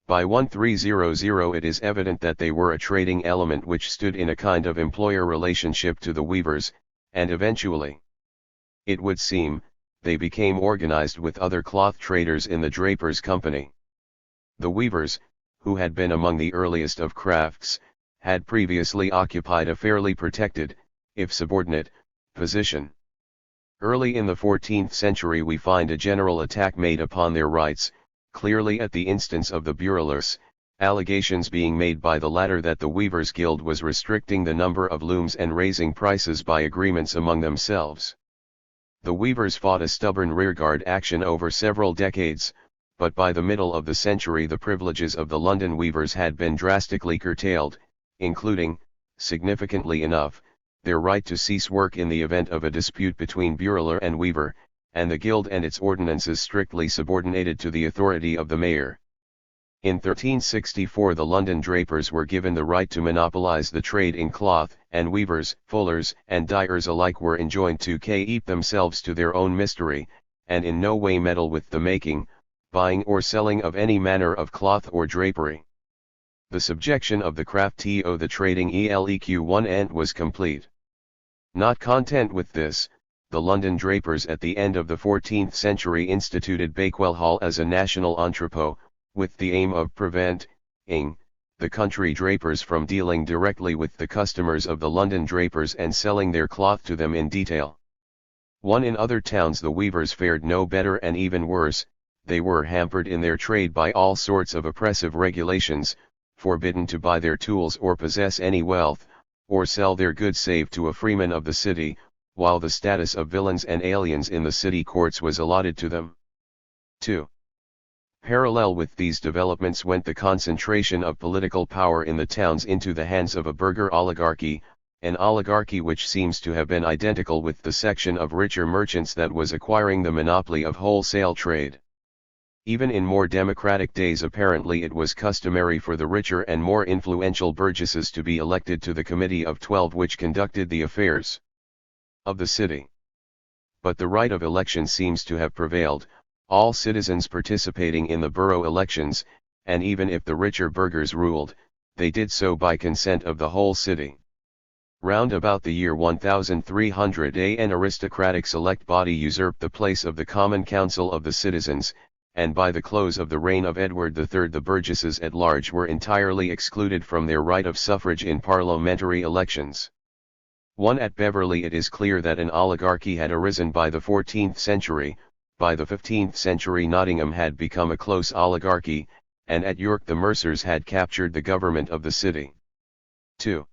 By 1300 it is evident that they were a trading element which stood in a kind of employer relationship to the weavers, and eventually, it would seem, they became organized with other cloth traders in the drapers' company. The weavers, who had been among the earliest of crafts, had previously occupied a fairly protected, if subordinate, position. Early in the 14th century we find a general attack made upon their rights, clearly at the instance of the burlers, allegations being made by the latter that the Weavers' Guild was restricting the number of looms and raising prices by agreements among themselves. The weavers fought a stubborn rearguard action over several decades, but by the middle of the century the privileges of the London weavers had been drastically curtailed, including, significantly enough, their right to cease work in the event of a dispute between burler and weaver, and the guild and its ordinances strictly subordinated to the authority of the mayor. In 1364 the London drapers were given the right to monopolize the trade in cloth, and weavers, fullers, and dyers alike were enjoined to keep themselves to their own mystery, and in no way meddle with the making, buying or selling of any manner of cloth or drapery. The subjection of the craft to the trading eleq and was complete. Not content with this, the London drapers at the end of the 14th century instituted Bakewell Hall as a national entrepot, with the aim of preventing the country drapers from dealing directly with the customers of the London drapers and selling their cloth to them in detail. In other towns the weavers fared no better and even worse, they were hampered in their trade by all sorts of oppressive regulations, forbidden to buy their tools or possess any wealth, or sell their goods save to a freeman of the city, while the status of villains and aliens in the city courts was allotted to them. 2. Parallel with these developments went the concentration of political power in the towns into the hands of a burgher oligarchy, an oligarchy which seems to have been identical with the section of richer merchants that was acquiring the monopoly of wholesale trade. Even in more democratic days apparently it was customary for the richer and more influential burgesses to be elected to the Committee of 12 which conducted the affairs of the city. But the right of election seems to have prevailed, all citizens participating in the borough elections, and even if the richer burghers ruled, they did so by consent of the whole city. Round about the year 1300 an aristocratic select body usurped the place of the Common Council of the citizens, and by the close of the reign of Edward III the burgesses at large were entirely excluded from their right of suffrage in parliamentary elections. At Beverley it is clear that an oligarchy had arisen by the 14th century, by the 15th century Nottingham had become a close oligarchy, and at York the Mercers had captured the government of the city. 2.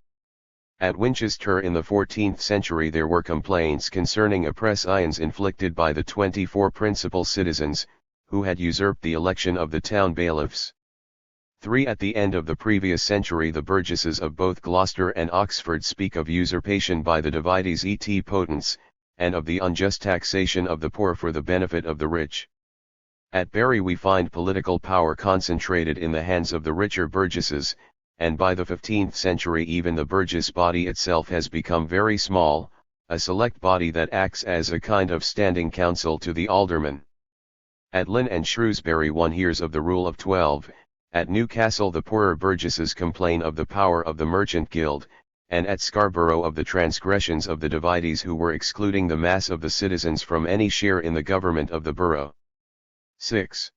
At Winchester in the 14th century there were complaints concerning oppressions inflicted by the 24 principal citizens, who had usurped the election of the town bailiffs. 3. At the end of the previous century the burgesses of both Gloucester and Oxford speak of usurpation by the divides et potens, and of the unjust taxation of the poor for the benefit of the rich. At Bury we find political power concentrated in the hands of the richer burgesses, and by the 15th century even the burgess body itself has become very small, a select body that acts as a kind of standing council to the aldermen. At Lynn and Shrewsbury one hears of the rule of 12, at Newcastle the poorer burgesses complain of the power of the merchant guild, and at Scarborough of the transgressions of the divides who were excluding the mass of the citizens from any share in the government of the borough. 6.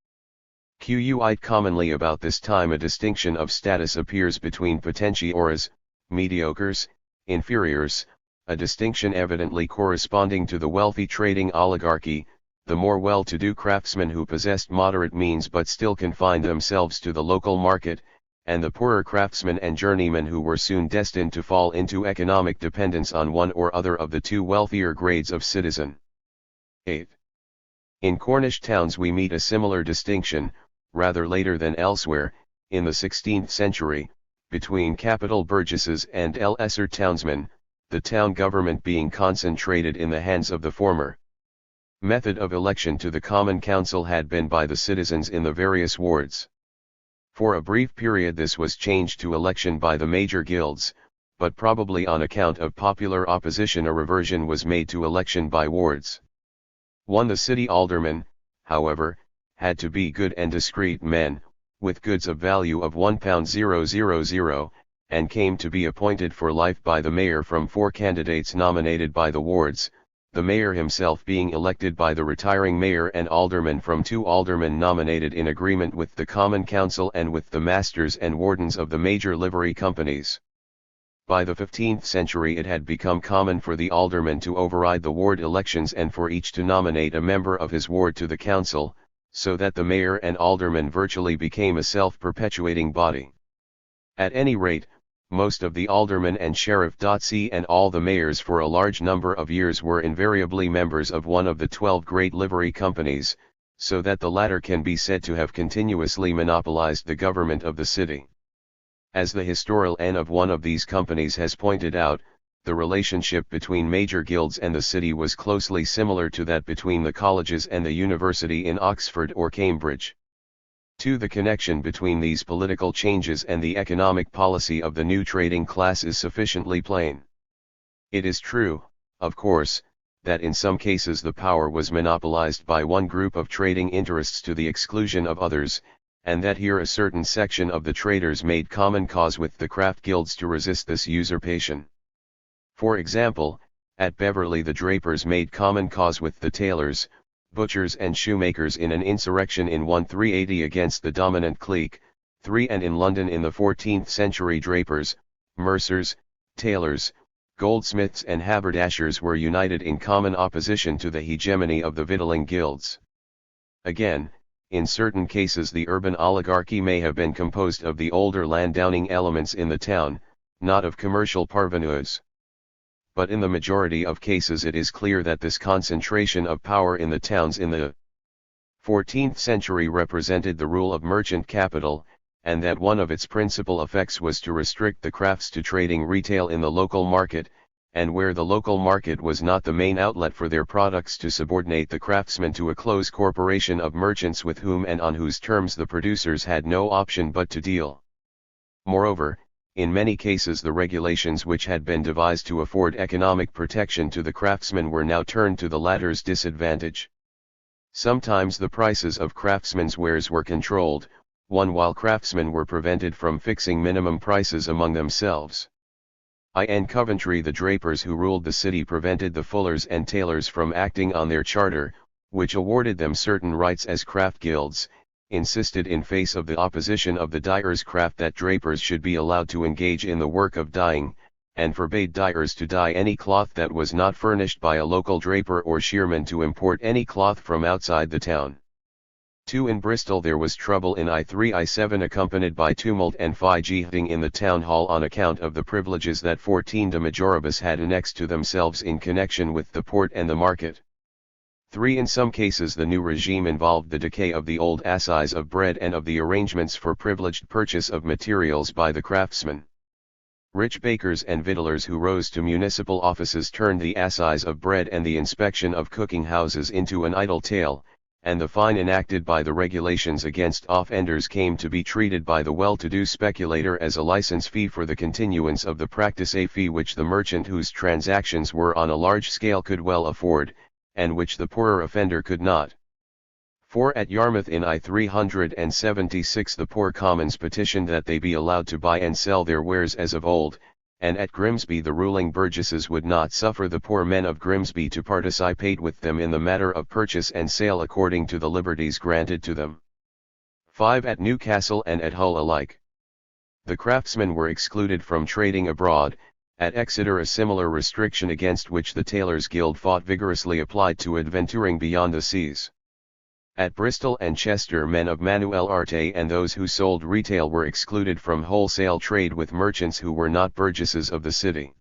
Quite commonly about this time a distinction of status appears between potentiores, mediocres, inferiors, a distinction evidently corresponding to the wealthy trading oligarchy, the more well-to-do craftsmen who possessed moderate means but still confined themselves to the local market, and the poorer craftsmen and journeymen who were soon destined to fall into economic dependence on one or other of the two wealthier grades of citizen. 8. In Cornish towns we meet a similar distinction, rather later than elsewhere, in the 16th century, between capital burgesses and lesser townsmen, the town government being concentrated in the hands of the former. Method of election to the common council had been by the citizens in the various wards. For a brief period this was changed to election by the major guilds, but probably on account of popular opposition a reversion was made to election by wards. The city aldermen, however, had to be good and discreet men, with goods of value of £1,000, and came to be appointed for life by the mayor from 4 candidates nominated by the wards, the mayor himself being elected by the retiring mayor and aldermen from 2 aldermen nominated in agreement with the Common Council and with the masters and wardens of the major livery companies. By the 15th century it had become common for the aldermen to override the ward elections and for each to nominate a member of his ward to the council, so that the mayor and aldermen virtually became a self-perpetuating body. At any rate, most of the aldermen and sheriff.c and all the mayors for a large number of years were invariably members of one of the 12 great livery companies, so that the latter can be said to have continuously monopolized the government of the city. As the historian of one of these companies has pointed out, the relationship between major guilds and the city was closely similar to that between the colleges and the university in Oxford or Cambridge. The connection between these political changes and the economic policy of the new trading class is sufficiently plain. It is true, of course, that in some cases the power was monopolized by one group of trading interests to the exclusion of others, and that here a certain section of the traders made common cause with the craft guilds to resist this usurpation. For example, at Beverley the drapers made common cause with the tailors, butchers and shoemakers in an insurrection in 1380 against the dominant clique, and in London in the 14th century drapers, mercers, tailors, goldsmiths and haberdashers were united in common opposition to the hegemony of the victualling guilds. Again, in certain cases the urban oligarchy may have been composed of the older landowning elements in the town, not of commercial parvenus. But in the majority of cases it is clear that this concentration of power in the towns in the 14th century represented the rule of merchant capital, and that one of its principal effects was to restrict the crafts to trading retail in the local market, and where the local market was not the main outlet for their products to subordinate the craftsmen to a close corporation of merchants with whom and on whose terms the producers had no option but to deal. Moreover, in many cases the regulations which had been devised to afford economic protection to the craftsmen were now turned to the latter's disadvantage. Sometimes the prices of craftsmen's wares were controlled, while craftsmen were prevented from fixing minimum prices among themselves. In Coventry the drapers who ruled the city prevented the fullers and tailors from acting on their charter, which awarded them certain rights as craft guilds, insisted in face of the opposition of the dyers' craft that drapers should be allowed to engage in the work of dyeing, and forbade dyers to dye any cloth that was not furnished by a local draper or shearman to import any cloth from outside the town. In Bristol there was trouble in I3-I7 accompanied by tumult and fidgeting in the town hall on account of the privileges that 14 de majoribus had annexed to themselves in connection with the port and the market. In some cases the new regime involved the decay of the old assize of bread and of the arrangements for privileged purchase of materials by the craftsmen. Rich bakers and victuallers who rose to municipal offices turned the assize of bread and the inspection of cooking houses into an idle tale, and the fine enacted by the regulations against offenders came to be treated by the well-to-do speculator as a license fee for the continuance of the practice, a fee which the merchant whose transactions were on a large scale could well afford, and which the poorer offender could not. At Yarmouth in I-376 the poor commons petitioned that they be allowed to buy and sell their wares as of old, and at Grimsby the ruling burgesses would not suffer the poor men of Grimsby to participate with them in the matter of purchase and sale according to the liberties granted to them. At Newcastle and at Hull alike. The craftsmen were excluded from trading abroad, At Exeter a similar restriction against which the Tailors' Guild fought vigorously applied to adventuring beyond the seas. At Bristol and Chester men of manuel arte and those who sold retail were excluded from wholesale trade with merchants who were not burgesses of the city.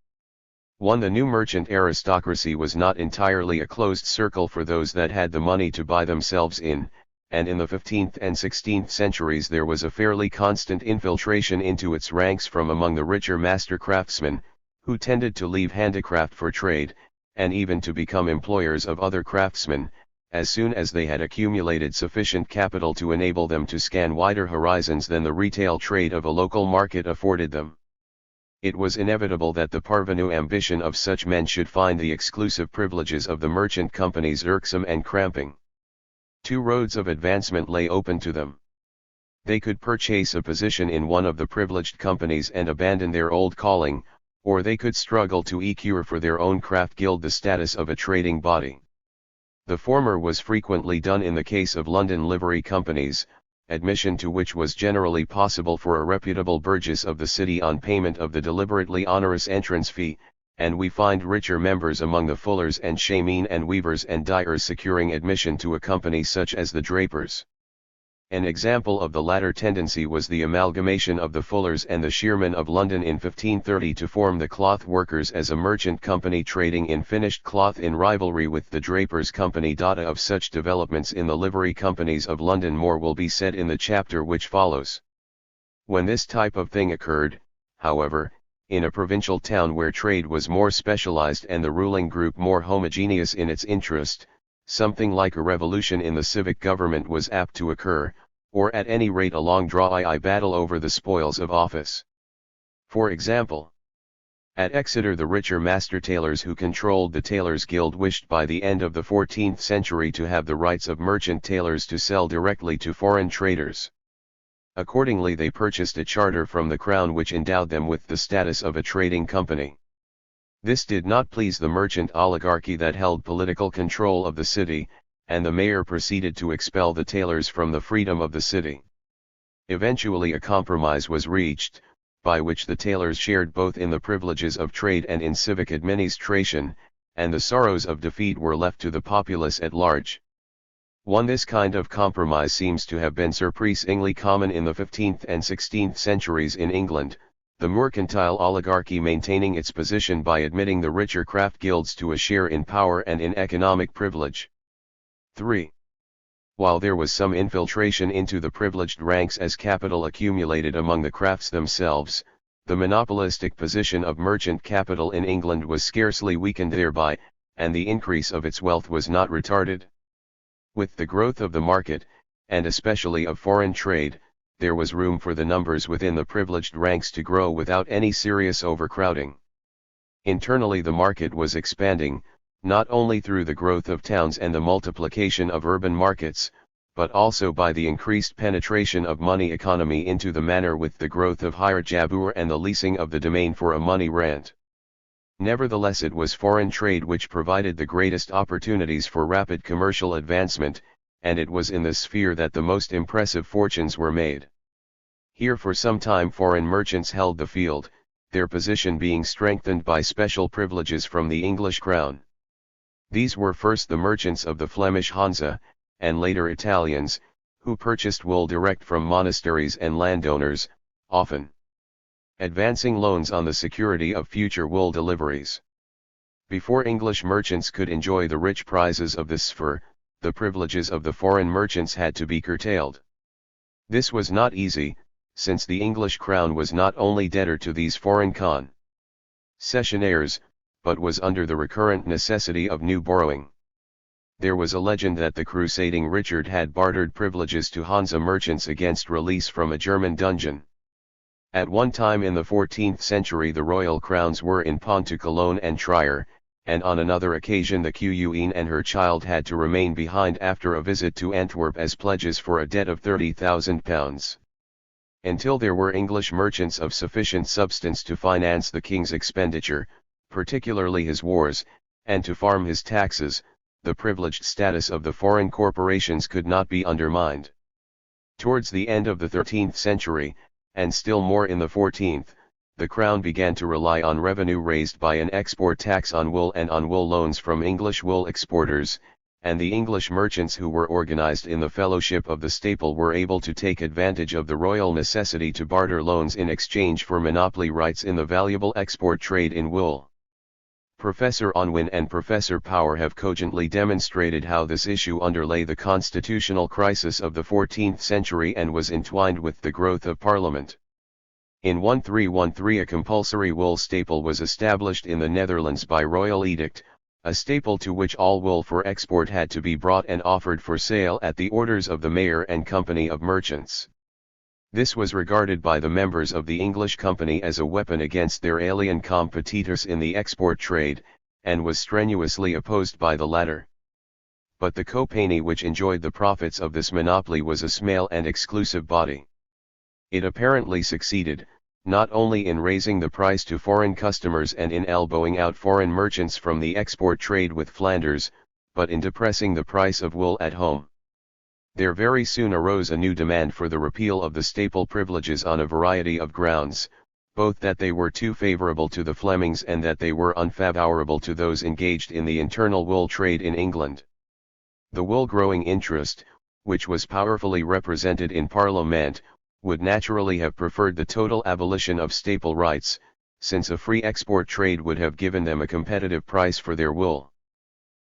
1. The new merchant aristocracy was not entirely a closed circle for those that had the money to buy themselves in, and in the 15th and 16th centuries there was a fairly constant infiltration into its ranks from among the richer master craftsmen, who tended to leave handicraft for trade, and even to become employers of other craftsmen, as soon as they had accumulated sufficient capital to enable them to scan wider horizons than the retail trade of a local market afforded them. It was inevitable that the parvenu ambition of such men should find the exclusive privileges of the merchant companies irksome and cramping. 2 roads of advancement lay open to them. They could purchase a position in one of the privileged companies and abandon their old calling, or they could struggle to secure for their own craft guild the status of a trading body. The former was frequently done in the case of London livery companies, admission to which was generally possible for a reputable burgess of the city on payment of the deliberately onerous entrance fee, and we find richer members among the fullers and shamen and weavers and dyers securing admission to a company such as the drapers. An example of the latter tendency was the amalgamation of the fullers and the shearmen of London in 1530 to form the cloth workers as a merchant company trading in finished cloth in rivalry with the drapers' company. Of such developments in the livery companies of London more will be said in the chapter which follows. When this type of thing occurred, however, in a provincial town where trade was more specialized and the ruling group more homogeneous in its interest, something like a revolution in the civic government was apt to occur, or at any rate a long drawn battle over the spoils of office. For example, at Exeter the richer master tailors who controlled the Tailors' Guild wished by the end of the 14th century to have the rights of merchant tailors to sell directly to foreign traders. Accordingly they purchased a charter from the Crown which endowed them with the status of a trading company. This did not please the merchant oligarchy that held political control of the city, and the mayor proceeded to expel the tailors from the freedom of the city. Eventually a compromise was reached, by which the tailors shared both in the privileges of trade and in civic administration, and the sorrows of defeat were left to the populace at large. 1. This kind of compromise seems to have been surprisingly common in the 15th and 16th centuries in England, the mercantile oligarchy maintaining its position by admitting the richer craft guilds to a share in power and in economic privilege. 3. While there was some infiltration into the privileged ranks as capital accumulated among the crafts themselves, the monopolistic position of merchant capital in England was scarcely weakened thereby, and the increase of its wealth was not retarded. With the growth of the market, and especially of foreign trade, there was room for the numbers within the privileged ranks to grow without any serious overcrowding. Internally the market was expanding, not only through the growth of towns and the multiplication of urban markets, but also by the increased penetration of money economy into the manor with the growth of hired jabur and the leasing of the domain for a money rent. Nevertheless it was foreign trade which provided the greatest opportunities for rapid commercial advancement, and it was in this sphere that the most impressive fortunes were made. Here for some time foreign merchants held the field, their position being strengthened by special privileges from the English crown. These were first the merchants of the Flemish Hansa, and later Italians, who purchased wool direct from monasteries and landowners, often advancing loans on the security of future wool deliveries. Before English merchants could enjoy the rich prizes of this sphere, the privileges of the foreign merchants had to be curtailed. This was not easy, since the English crown was not only debtor to these foreign concessionaires, but was under the recurrent necessity of new borrowing. There was a legend that the crusading Richard had bartered privileges to Hansa merchants against release from a German dungeon. At one time in the 14th century the royal crowns were in pawn to Cologne and Trier, and on another occasion the Queen and her child had to remain behind after a visit to Antwerp as pledges for a debt of £30,000. Until there were English merchants of sufficient substance to finance the king's expenditure, particularly his wars, and to farm his taxes, the privileged status of the foreign corporations could not be undermined. Towards the end of the 13th century, and still more in the 14th, the Crown began to rely on revenue raised by an export tax on wool and on wool loans from English wool exporters, and the English merchants who were organized in the Fellowship of the Staple were able to take advantage of the royal necessity to barter loans in exchange for monopoly rights in the valuable export trade in wool. Professor Unwin and Professor Power have cogently demonstrated how this issue underlay the constitutional crisis of the 14th century and was entwined with the growth of Parliament. In 1313 a compulsory wool staple was established in the Netherlands by royal edict, a staple to which all wool for export had to be brought and offered for sale at the orders of the Mayor and Company of Merchants. This was regarded by the members of the English Company as a weapon against their alien competitors in the export trade, and was strenuously opposed by the latter. But the company which enjoyed the profits of this monopoly was a small and exclusive body. It apparently succeeded, not only in raising the price to foreign customers and in elbowing out foreign merchants from the export trade with Flanders, but in depressing the price of wool at home. There very soon arose a new demand for the repeal of the staple privileges on a variety of grounds, both that they were too favorable to the Flemings and that they were unfavorable to those engaged in the internal wool trade in England. The wool-growing interest, which was powerfully represented in Parliament, would naturally have preferred the total abolition of staple rights, since a free export trade would have given them a competitive price for their wool.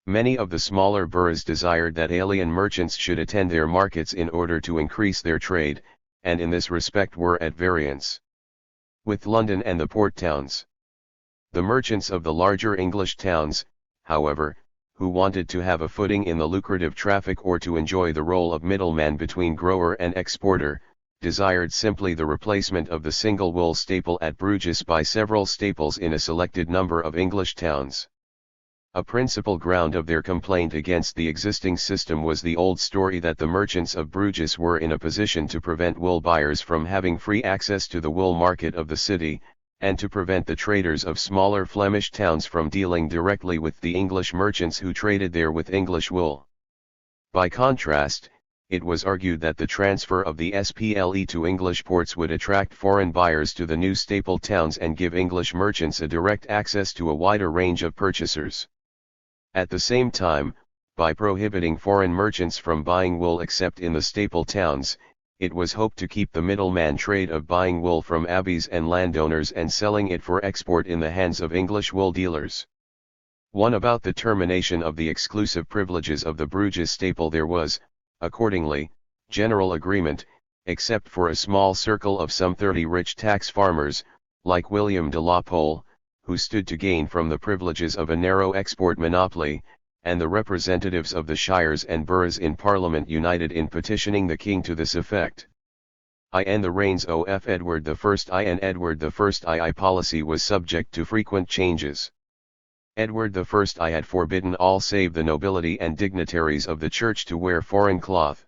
Many of the smaller boroughs desired that alien merchants should attend their markets in order to increase their trade, and in this respect were at variance with London and the port towns. The merchants of the larger English towns, however, who wanted to have a footing in the lucrative traffic or to enjoy the role of middleman between grower and exporter, desired simply the replacement of the single wool staple at Bruges by several staples in a selected number of English towns. A principal ground of their complaint against the existing system was the old story that the merchants of Bruges were in a position to prevent wool buyers from having free access to the wool market of the city, and to prevent the traders of smaller Flemish towns from dealing directly with the English merchants who traded there with English wool. By contrast, it was argued that the transfer of the SPLE to English ports would attract foreign buyers to the new staple towns and give English merchants a direct access to a wider range of purchasers. At the same time, by prohibiting foreign merchants from buying wool except in the staple towns, it was hoped to keep the middleman trade of buying wool from abbeys and landowners and selling it for export in the hands of English wool dealers. About the termination of the exclusive privileges of the Bruges staple there was, accordingly, general agreement, except for a small circle of some 30 rich tax farmers, like William de la Pole, who stood to gain from the privileges of a narrow export monopoly, and the representatives of the shires and boroughs in Parliament united in petitioning the King to this effect. In the reigns of Edward I and Edward I policy was subject to frequent changes. Edward I had forbidden all save the nobility and dignitaries of the church to wear foreign cloth.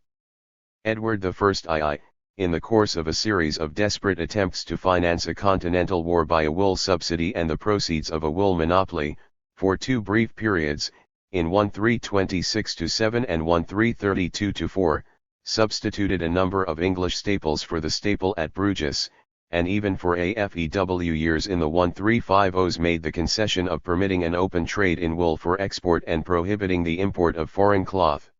Edward I, in the course of a series of desperate attempts to finance a continental war by a wool subsidy and the proceeds of a wool monopoly, for 2 brief periods, in 1326-7 and 1332-4, substituted a number of English staples for the staple at Bruges, and even for AFEW years in the 1350s made the concession of permitting an open trade in wool for export and prohibiting the import of foreign cloth.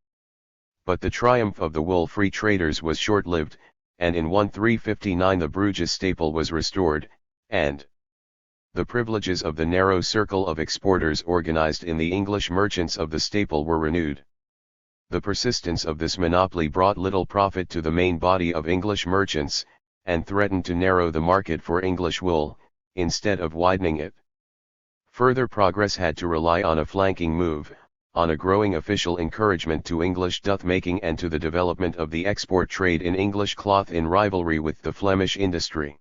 But the triumph of the wool-free traders was short-lived, and in 1359 the Bruges staple was restored, and the privileges of the narrow circle of exporters organized in the English merchants of the staple were renewed. The persistence of this monopoly brought little profit to the main body of English merchants, and threatened to narrow the market for English wool, instead of widening it. Further progress had to rely on a flanking move, on a growing official encouragement to English doth-making and to the development of the export trade in English cloth in rivalry with the Flemish industry.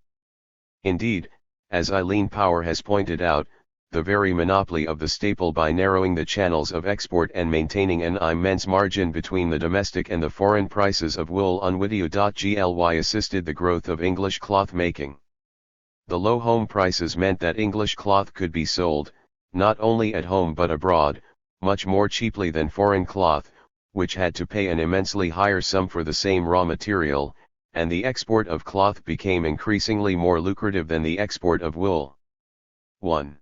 Indeed, as Eileen Power has pointed out, the very monopoly of the staple by narrowing the channels of export and maintaining an immense margin between the domestic and the foreign prices of wool unwitio.gly assisted the growth of English cloth making. The low home prices meant that English cloth could be sold, not only at home but abroad, much more cheaply than foreign cloth, which had to pay an immensely higher sum for the same raw material, and the export of cloth became increasingly more lucrative than the export of wool. 1.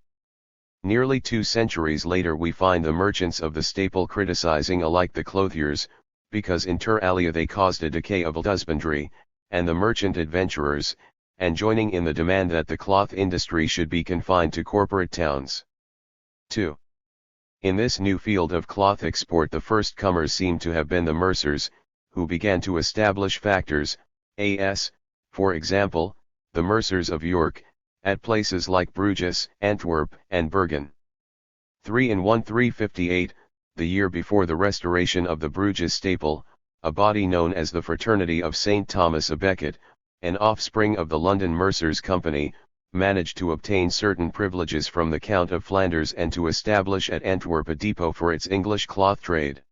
Nearly 2 centuries later we find the merchants of the staple criticizing alike the clothiers, because inter alia they caused a decay of husbandry, and the merchant adventurers, and joining in the demand that the cloth industry should be confined to corporate towns. 2. In this new field of cloth export the first comers seem to have been the mercers, who began to establish factors, as, for example, the mercers of York, at places like Bruges, Antwerp, and Bergen. 3. In 1358, the year before the restoration of the Bruges staple, a body known as the Fraternity of St. Thomas a Becket, an offspring of the London Mercers' Company, managed to obtain certain privileges from the Count of Flanders and to establish at Antwerp a depot for its English cloth trade.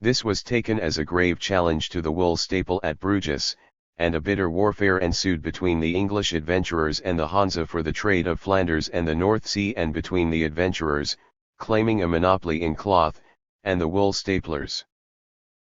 This was taken as a grave challenge to the wool staple at Bruges, and a bitter warfare ensued between the English adventurers and the Hanse for the trade of Flanders and the North Sea, and between the adventurers, claiming a monopoly in cloth, and the wool staplers.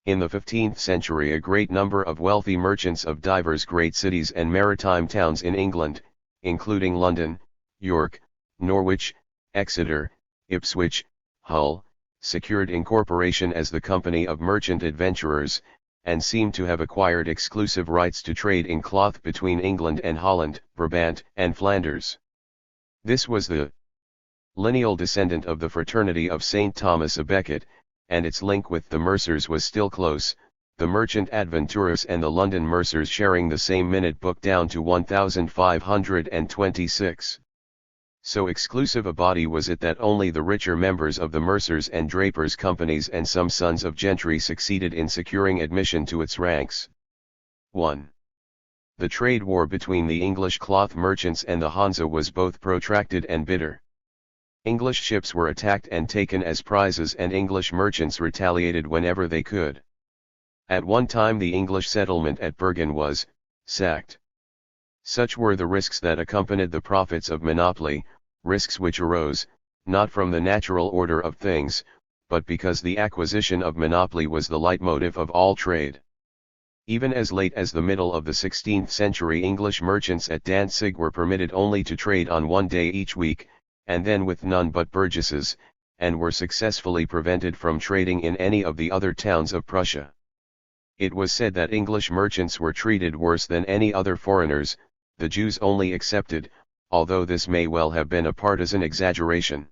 In the 15th century a great number of wealthy merchants of divers great cities and maritime towns in England, including London, York, Norwich, Exeter, Ipswich, Hull, secured incorporation as the Company of Merchant Adventurers, and seem to have acquired exclusive rights to trade in cloth between England and Holland, Brabant, and Flanders. This was the lineal descendant of the Fraternity of St. Thomas a Becket, and its link with the mercers was still close, the merchant adventurers and the London mercers sharing the same minute book down to 1526. So exclusive a body was it that only the richer members of the mercers and drapers' companies and some sons of gentry succeeded in securing admission to its ranks. 1. The trade war between the English cloth merchants and the Hanse was both protracted and bitter. English ships were attacked and taken as prizes, and English merchants retaliated whenever they could. At one time the English settlement at Bergen was sacked. Such were the risks that accompanied the profits of monopoly, risks which arose, not from the natural order of things, but because the acquisition of monopoly was the leitmotif of all trade. Even as late as the middle of the 16th century English merchants at Danzig were permitted only to trade on one day each week, and then with none but burgesses, and were successfully prevented from trading in any of the other towns of Prussia. It was said that English merchants were treated worse than any other foreigners, the Jews only excepted, although this may well have been a partisan exaggeration.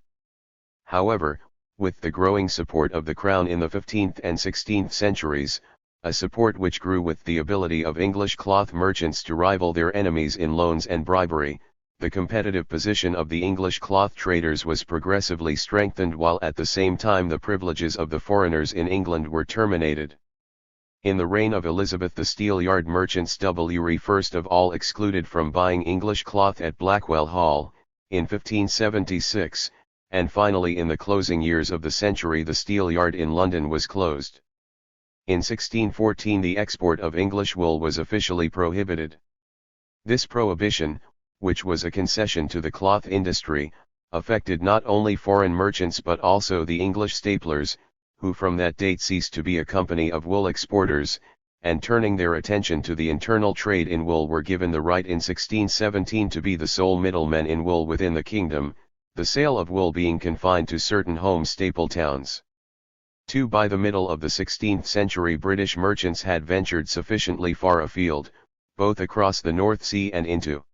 However, with the growing support of the Crown in the 15th and 16th centuries, a support which grew with the ability of English cloth merchants to rival their enemies in loans and bribery, the competitive position of the English cloth traders was progressively strengthened, while at the same time the privileges of the foreigners in England were terminated. In the reign of Elizabeth the steelyard merchants were first of all excluded from buying English cloth at Blackwell Hall, in 1576, and finally in the closing years of the century the steelyard in London was closed. In 1614 the export of English wool was officially prohibited. This prohibition, which was a concession to the cloth industry, affected not only foreign merchants but also the English staplers, who from that date ceased to be a company of wool exporters, and turning their attention to the internal trade in wool were given the right in 1617 to be the sole middlemen in wool within the kingdom, the sale of wool being confined to certain home staple towns. 2. By the middle of the 16th century British merchants had ventured sufficiently far afield, both across the North Sea and into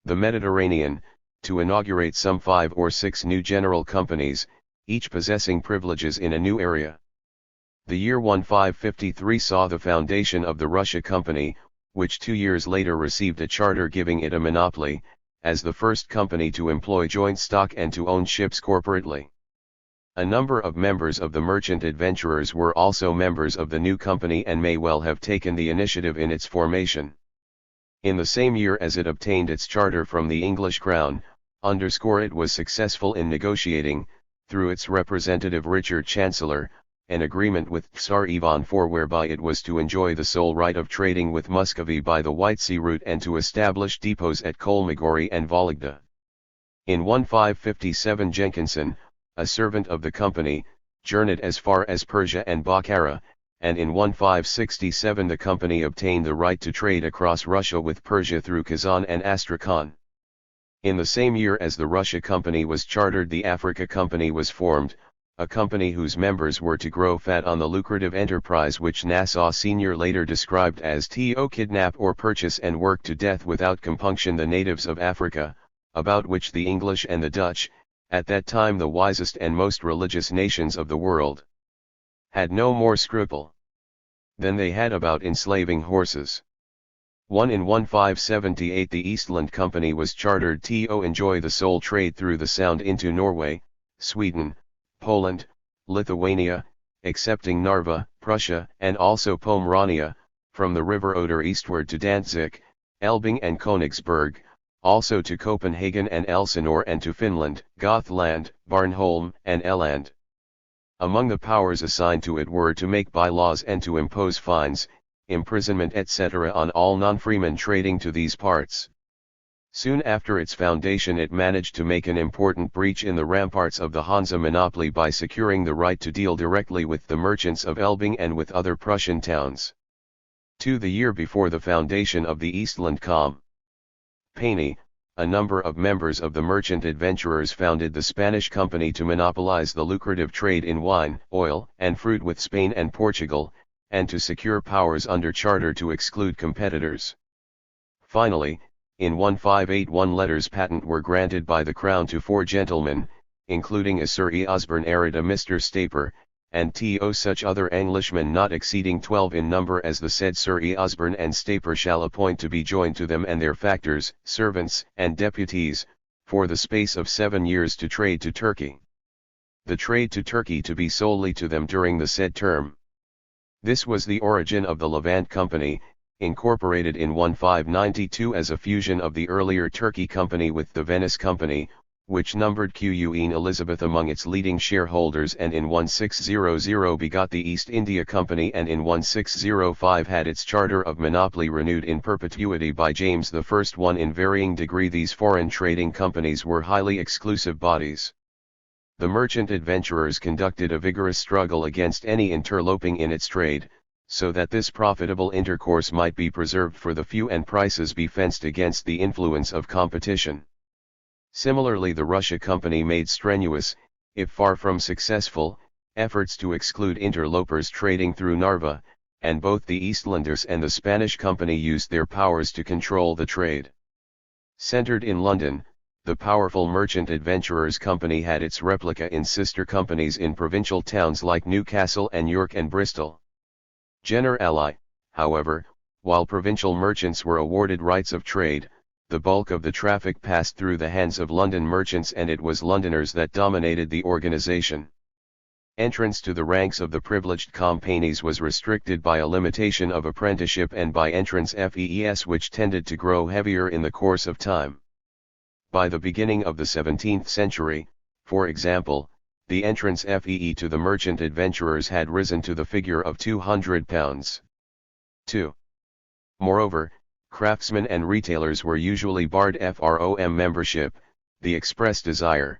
the Mediterranean, to inaugurate some 5 or 6 new general companies, each possessing privileges in a new area. The year 1553 saw the foundation of the Russia Company, which 2 years later received a charter giving it a monopoly, as the first company to employ joint stock and to own ships corporately. A number of members of the merchant adventurers were also members of the new company and may well have taken the initiative in its formation. In the same year as it obtained its charter from the English Crown, it was successful in negotiating, through its representative Richard Chancellor, an agreement with Tsar Ivan IV whereby it was to enjoy the sole right of trading with Muscovy by the White Sea route and to establish depots at Kolmogorye and Vologda. In 1557 Jenkinson, a servant of the company, journeyed as far as Persia and Bokhara, and in 1567 the company obtained the right to trade across Russia with Persia through Kazan and Astrakhan. In the same year as the Russia Company was chartered, the Africa Company was formed, a company whose members were to grow fat on the lucrative enterprise which Nassau Sr. later described as to kidnap or purchase and work to death without compunction the natives of Africa, about which the English and the Dutch, at that time the wisest and most religious nations of the world, had no more scruple than they had about enslaving horses. In 1578 the Eastland Company was chartered to enjoy the sole trade through the Sound into Norway, Sweden, Poland, Lithuania, excepting Narva, Prussia, and also Pomerania, from the river Oder eastward to Danzig, Elbing and Königsberg, also to Copenhagen and Elsinore, and to Finland, Gothland, Bornholm, and Elland. Among the powers assigned to it were to make bylaws and to impose fines, imprisonment etc. on all non-freemen trading to these parts. Soon after its foundation it managed to make an important breach in the ramparts of the Hansa monopoly by securing the right to deal directly with the merchants of Elbing and with other Prussian towns. The year before the foundation of the Eastland Company, a number of members of the merchant adventurers founded the Spanish Company to monopolize the lucrative trade in wine, oil, and fruit with Spain and Portugal, and to secure powers under charter to exclude competitors. Finally, in 1581 letters patent were granted by the Crown to 4 gentlemen, including a Sir E. Osborne Arrett, a Mr. Staper, and to such other Englishmen not exceeding 12 in number as the said Sir E. Osborne and Staper shall appoint to be joined to them and their factors, servants, and deputies, for the space of 7 years to trade to Turkey. The trade to Turkey to be solely to them during the said term. This was the origin of the Levant Company, incorporated in 1592 as a fusion of the earlier Turkey Company with the Venice Company, which numbered Queen Elizabeth among its leading shareholders, and in 1600 begot the East India Company, and in 1605 had its charter of monopoly renewed in perpetuity by James I. In varying degree these foreign trading companies were highly exclusive bodies. The merchant adventurers conducted a vigorous struggle against any interloping in its trade, so that this profitable intercourse might be preserved for the few and prices be fenced against the influence of competition. Similarly, the Russia Company made strenuous, if far from successful, efforts to exclude interlopers trading through Narva, and both the Eastlanders and the Spanish Company used their powers to control the trade. Centered in London, the powerful Merchant Adventurers Company had its replica in sister companies in provincial towns like Newcastle and York and Bristol. Generally, however, while provincial merchants were awarded rights of trade, the bulk of the traffic passed through the hands of London merchants, and it was Londoners that dominated the organization. Entrance to the ranks of the privileged companies was restricted by a limitation of apprenticeship and by entrance fees which tended to grow heavier in the course of time. By the beginning of the 17th century, for example, the entrance fee to the merchant adventurers had risen to the figure of £200. 2. Moreover, craftsmen and retailers were usually barred from membership, the express desire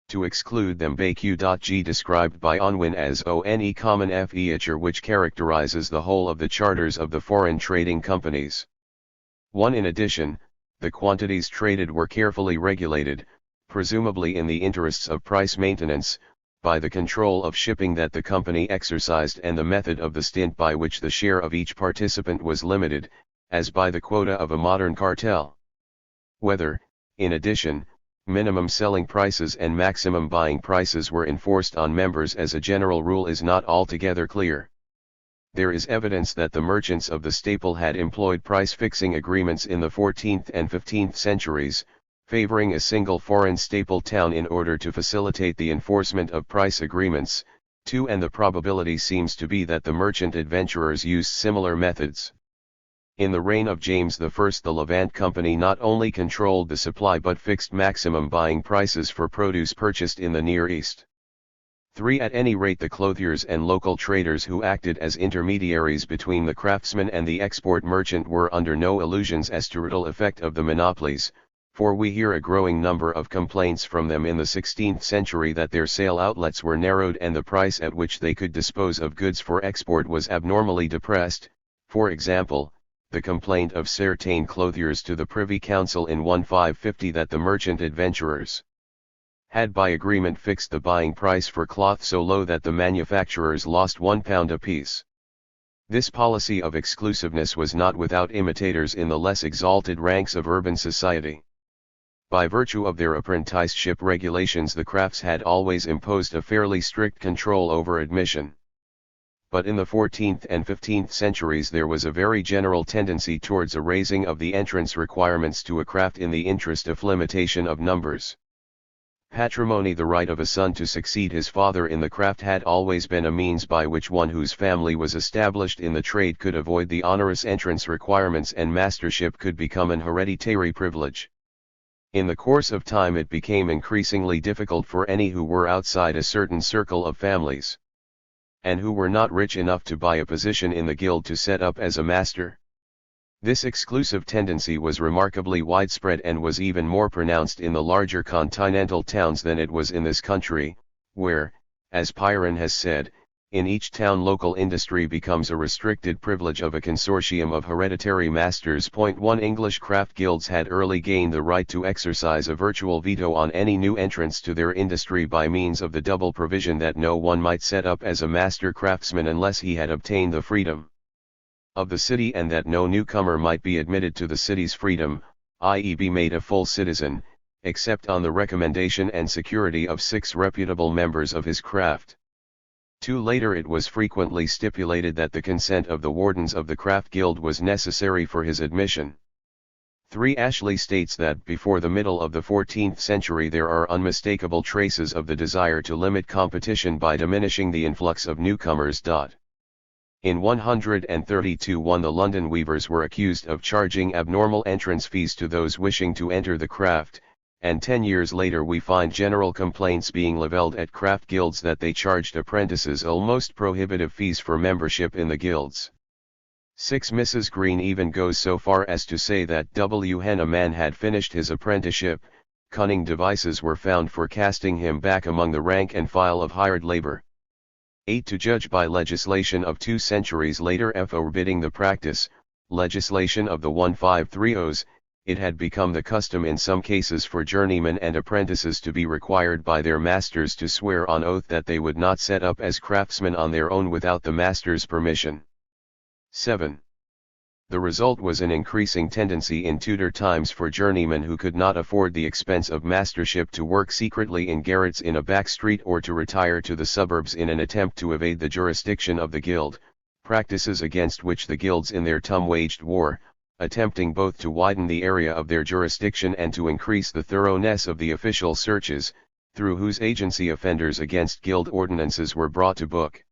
to exclude them bq.g described by Unwin as one common feature which characterizes the whole of the charters of the foreign trading companies. 1. In addition, the quantities traded were carefully regulated, presumably in the interests of price maintenance, by the control of shipping that the company exercised and the method of the stint by which the share of each participant was limited, as by the quota of a modern cartel. Whether, in addition, minimum selling prices and maximum buying prices were enforced on members as a general rule is not altogether clear. There is evidence that the merchants of the staple had employed price-fixing agreements in the 14th and 15th centuries, favoring a single foreign staple town in order to facilitate the enforcement of price agreements. 2. And the probability seems to be that the merchant adventurers used similar methods. In the reign of James I, the Levant Company not only controlled the supply but fixed maximum buying prices for produce purchased in the Near East. 3. At any rate, the clothiers and local traders who acted as intermediaries between the craftsman and the export merchant were under no illusions as to the real effect of the monopolies, For we hear a growing number of complaints from them in the 16th century that their sale outlets were narrowed and the price at which they could dispose of goods for export was abnormally depressed. For example, the complaint of certain clothiers to the Privy Council in 1550 that the merchant adventurers had by agreement fixed the buying price for cloth so low that the manufacturers lost £1 apiece. This policy of exclusiveness was not without imitators in the less exalted ranks of urban society. By virtue of their apprenticeship regulations, the crafts had always imposed a fairly strict control over admission. But in the 14th and 15th centuries there was a very general tendency towards a raising of the entrance requirements to a craft in the interest of limitation of numbers. Patrimony, the right of a son to succeed his father in the craft, had always been a means by which one whose family was established in the trade could avoid the onerous entrance requirements, and mastership could become an hereditary privilege. In the course of time it became increasingly difficult for any who were outside a certain circle of families, and who were not rich enough to buy a position in the guild, to set up as a master. This exclusive tendency was remarkably widespread and was even more pronounced in the larger continental towns than it was in this country, where, as Pyrrhon has said, in each town local industry becomes a restricted privilege of a consortium of hereditary masters. 1 English craft guilds had early gained the right to exercise a virtual veto on any new entrance to their industry by means of the double provision that no one might set up as a master craftsman unless he had obtained the freedom of the city, and that no newcomer might be admitted to the city's freedom, i.e. be made a full citizen, except on the recommendation and security of 6 reputable members of his craft. Later it was frequently stipulated that the consent of the wardens of the craft guild was necessary for his admission. 3 Ashley states that before the middle of the 14th century there are unmistakable traces of the desire to limit competition by diminishing the influx of newcomers. In 132 the London weavers were accused of charging abnormal entrance fees to those wishing to enter the craft, and 10 years later we find general complaints being levelled at craft guilds that they charged apprentices almost prohibitive fees for membership in the guilds. 6 Mrs. Green even goes so far as to say that when a man had finished his apprenticeship, cunning devices were found for casting him back among the rank and file of hired labour. 8 To judge by legislation of 2 centuries later forbidding the practice, legislation of the 1530s, it had become the custom in some cases for journeymen and apprentices to be required by their masters to swear on oath that they would not set up as craftsmen on their own without the master's permission. 7. The result was an increasing tendency in Tudor times for journeymen who could not afford the expense of mastership to work secretly in garrets in a back street or to retire to the suburbs in an attempt to evade the jurisdiction of the guild, practices against which the guilds in their time waged war, attempting both to widen the area of their jurisdiction and to increase the thoroughness of the official searches, through whose agency offenders against guild ordinances were brought to book.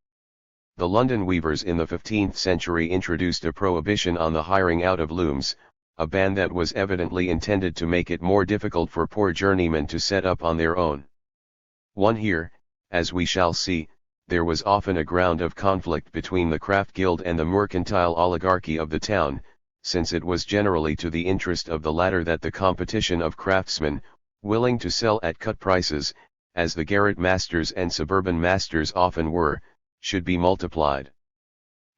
The London weavers in the 15th century introduced a prohibition on the hiring out of looms, a ban that was evidently intended to make it more difficult for poor journeymen to set up on their own. Here, as we shall see, there was often a ground of conflict between the craft guild and the mercantile oligarchy of the town, since it was generally to the interest of the latter that the competition of craftsmen, willing to sell at cut prices, as the garret masters and suburban masters often were, should be multiplied.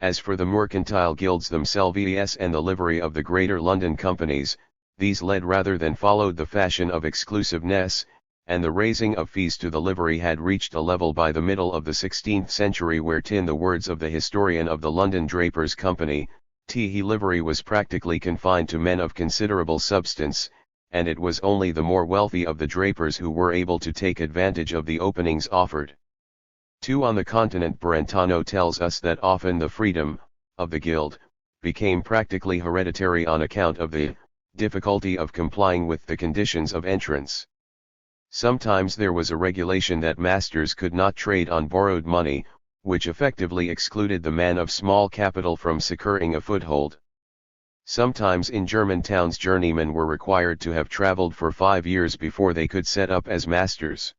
As for the mercantile guilds themselves and the livery of the greater London companies, these led rather than followed the fashion of exclusiveness, and the raising of fees to the livery had reached a level by the middle of the 16th century where, in the words of the historian of the London Drapers' Company, livery was practically confined to men of considerable substance, and it was only the more wealthy of the drapers who were able to take advantage of the openings offered. On the continent, Brentano tells us that often the freedom of the guild became practically hereditary on account of the difficulty of complying with the conditions of entrance. Sometimes there was a regulation that masters could not trade on borrowed money, which effectively excluded the man of small capital from securing a foothold. Sometimes in German towns journeymen were required to have travelled for 5 years before they could set up as masters.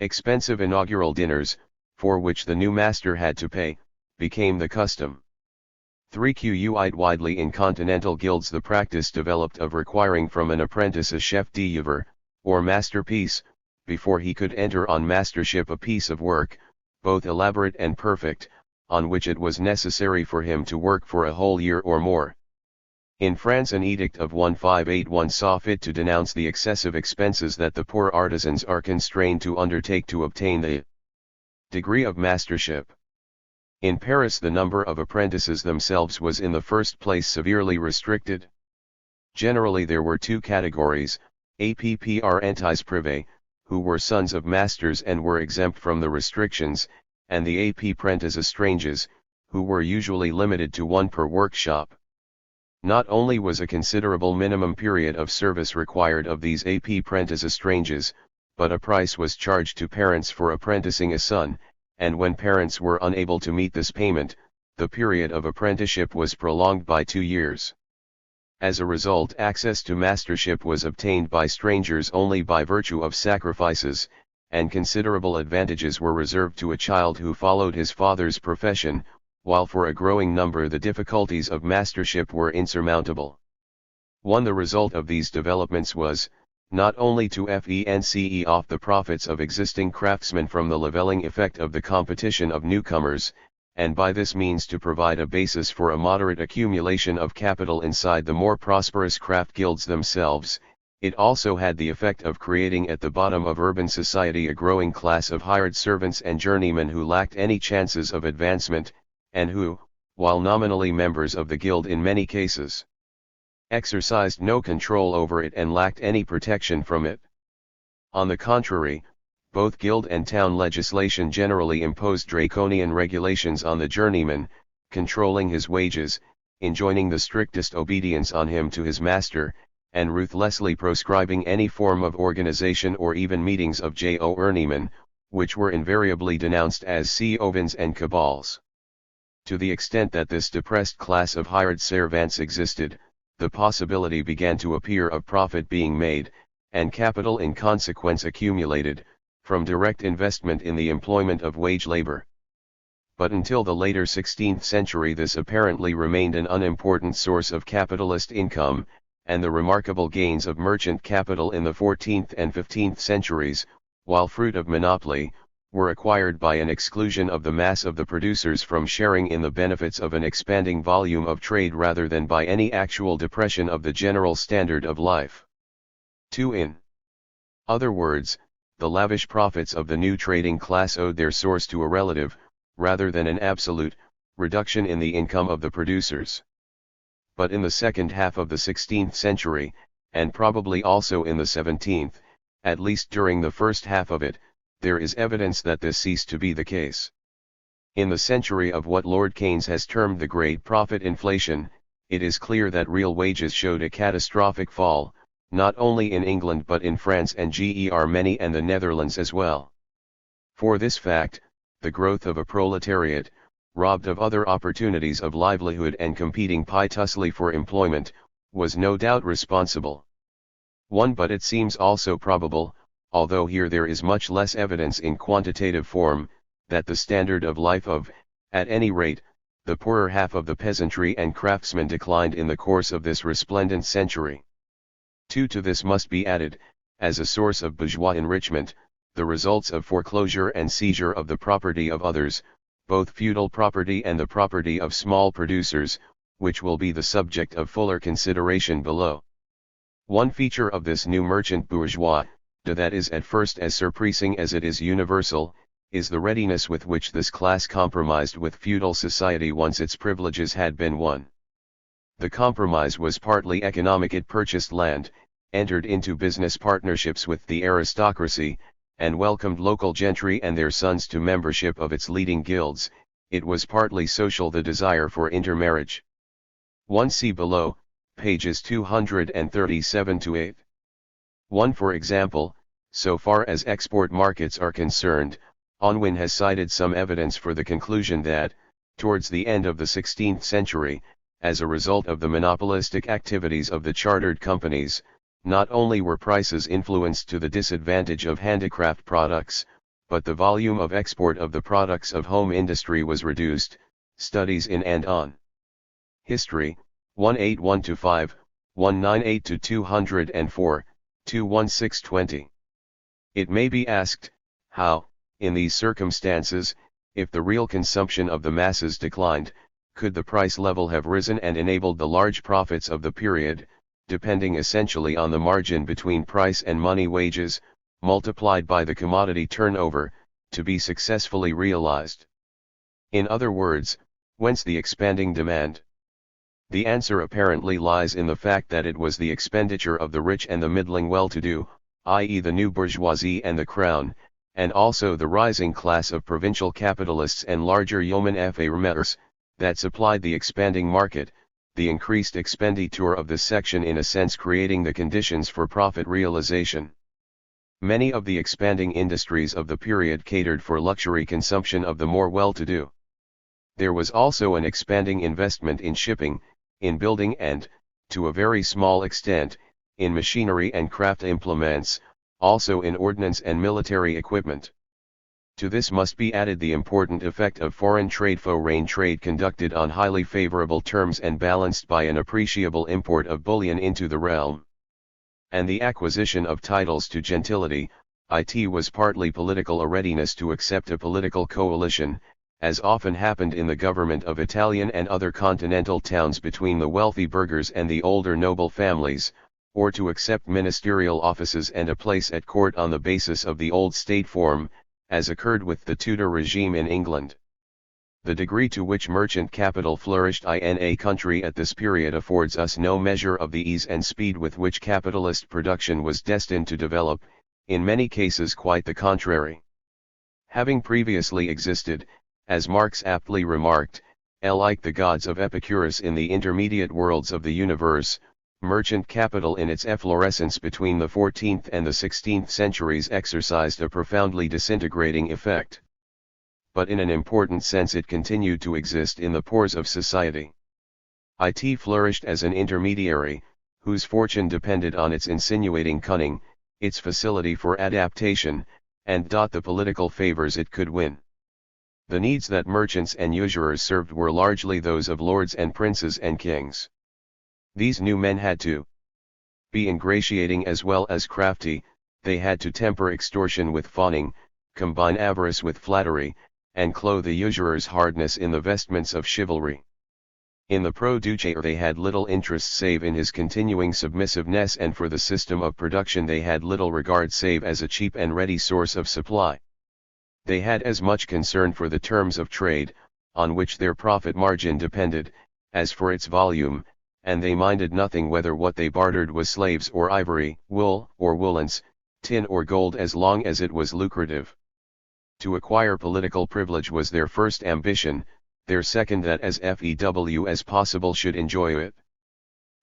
Expensive inaugural dinners, for which the new master had to pay, became the custom. 3Quite widely in continental guilds the practice developed of requiring from an apprentice a chef d'oeuvre, or masterpiece, before he could enter on mastership a piece of work, both elaborate and perfect, on which it was necessary for him to work for a whole year or more. In France an edict of 1581 saw fit to denounce the excessive expenses that the poor artisans are constrained to undertake to obtain the degree of mastership. In Paris the number of apprentices themselves was in the first place severely restricted. Generally there were two categories, apprentis privés, who were sons of masters and were exempt from the restrictions, and the apprentis étrangers, who were usually limited to one per workshop. Not only was a considerable minimum period of service required of these apprentis étrangers, but a price was charged to parents for apprenticing a son, and when parents were unable to meet this payment, the period of apprenticeship was prolonged by 2 years. As a result, access to mastership was obtained by strangers only by virtue of sacrifices, and considerable advantages were reserved to a child who followed his father's profession, while for a growing number the difficulties of mastership were insurmountable. The result of these developments was, not only to fence off the profits of existing craftsmen from the levelling effect of the competition of newcomers, and by this means to provide a basis for a moderate accumulation of capital inside the more prosperous craft guilds themselves, it also had the effect of creating at the bottom of urban society a growing class of hired servants and journeymen who lacked any chances of advancement, and who, while nominally members of the guild in many cases, exercised no control over it and lacked any protection from it. On the contrary, both guild and town legislation generally imposed draconian regulations on the journeyman, controlling his wages, enjoining the strictest obedience on him to his master, and ruthlessly proscribing any form of organization or even meetings of journeymen, which were invariably denounced as covens and cabals. To the extent that this depressed class of hired servants existed, the possibility began to appear of profit being made, and capital in consequence accumulated, from direct investment in the employment of wage labor. But until the later 16th century this apparently remained an unimportant source of capitalist income, and the remarkable gains of merchant capital in the 14th and 15th centuries, while fruit of monopoly, were acquired by an exclusion of the mass of the producers from sharing in the benefits of an expanding volume of trade rather than by any actual depression of the general standard of life. 2. In other words, the lavish profits of the new trading class owed their source to a relative, rather than an absolute, reduction in the income of the producers. But in the second half of the 16th century, and probably also in the 17th, at least during the first half of it, there is evidence that this ceased to be the case. In the century of what Lord Keynes has termed the great profit inflation, it is clear that real wages showed a catastrophic fall, not only in England but in France and Germany and the Netherlands as well. For this fact, the growth of a proletariat, robbed of other opportunities of livelihood and competing piteously for employment, was no doubt responsible. But it seems also probable, although here there is much less evidence in quantitative form, that the standard of life of, at any rate, the poorer half of the peasantry and craftsmen declined in the course of this resplendent century. To this must be added, as a source of bourgeois enrichment, the results of foreclosure and seizure of the property of others, both feudal property and the property of small producers, which will be the subject of fuller consideration below. One feature of this new merchant bourgeois, that is at first as surprising as it is universal, is the readiness with which this class compromised with feudal society once its privileges had been won. The compromise was partly economic. It purchased land, entered into business partnerships with the aristocracy, and welcomed local gentry and their sons to membership of its leading guilds. It was partly social, the desire for intermarriage. See below, pages 237-8. For example, so far as export markets are concerned, Unwin has cited some evidence for the conclusion that, towards the end of the 16th century, as a result of the monopolistic activities of the chartered companies, not only were prices influenced to the disadvantage of handicraft products, but the volume of export of the products of home industry was reduced. Studies in and on History, 181-5, 198-204, 216-20. It may be asked, how, in these circumstances, if the real consumption of the masses declined, could the price level have risen and enabled the large profits of the period, depending essentially on the margin between price and money wages, multiplied by the commodity turnover, to be successfully realized? In other words, whence the expanding demand? The answer apparently lies in the fact that it was the expenditure of the rich and the middling well-to-do, i.e. the new bourgeoisie and the crown, and also the rising class of provincial capitalists and larger yeomen farmers, that supplied the expanding market, the increased expenditure of this section in a sense creating the conditions for profit realization. Many of the expanding industries of the period catered for luxury consumption of the more well-to-do. There was also an expanding investment in shipping, in building and, to a very small extent, in machinery and craft implements, also in ordnance and military equipment. To this must be added the important effect of foreign trade, foreign trade conducted on highly favorable terms and balanced by an appreciable import of bullion into the realm. And the acquisition of titles to gentility. It was partly political, a readiness to accept a political coalition, as often happened in the government of Italian and other continental towns between the wealthy burghers and the older noble families, or to accept ministerial offices and a place at court on the basis of the old state form, as occurred with the Tudor regime in England. The degree to which merchant capital flourished in a country at this period affords us no measure of the ease and speed with which capitalist production was destined to develop, in many cases quite the contrary. Having previously existed, as Marx aptly remarked, like the gods of Epicurus in the intermediate worlds of the universe, merchant capital in its efflorescence between the 14th and the 16th centuries exercised a profoundly disintegrating effect. But in an important sense it continued to exist in the pores of society. It flourished as an intermediary, whose fortune depended on its insinuating cunning, its facility for adaptation, and the political favors it could win. The needs that merchants and usurers served were largely those of lords and princes and kings. These new men had to be ingratiating as well as crafty, they had to temper extortion with fawning, combine avarice with flattery, and clothe the usurer's hardness in the vestments of chivalry. In the producer they had little interest save in his continuing submissiveness, and for the system of production they had little regard save as a cheap and ready source of supply. They had as much concern for the terms of trade, on which their profit margin depended, as for its volume, and they minded nothing whether what they bartered was slaves or ivory, wool or woolens, tin or gold, as long as it was lucrative. To acquire political privilege was their first ambition, their second that as few as possible should enjoy it.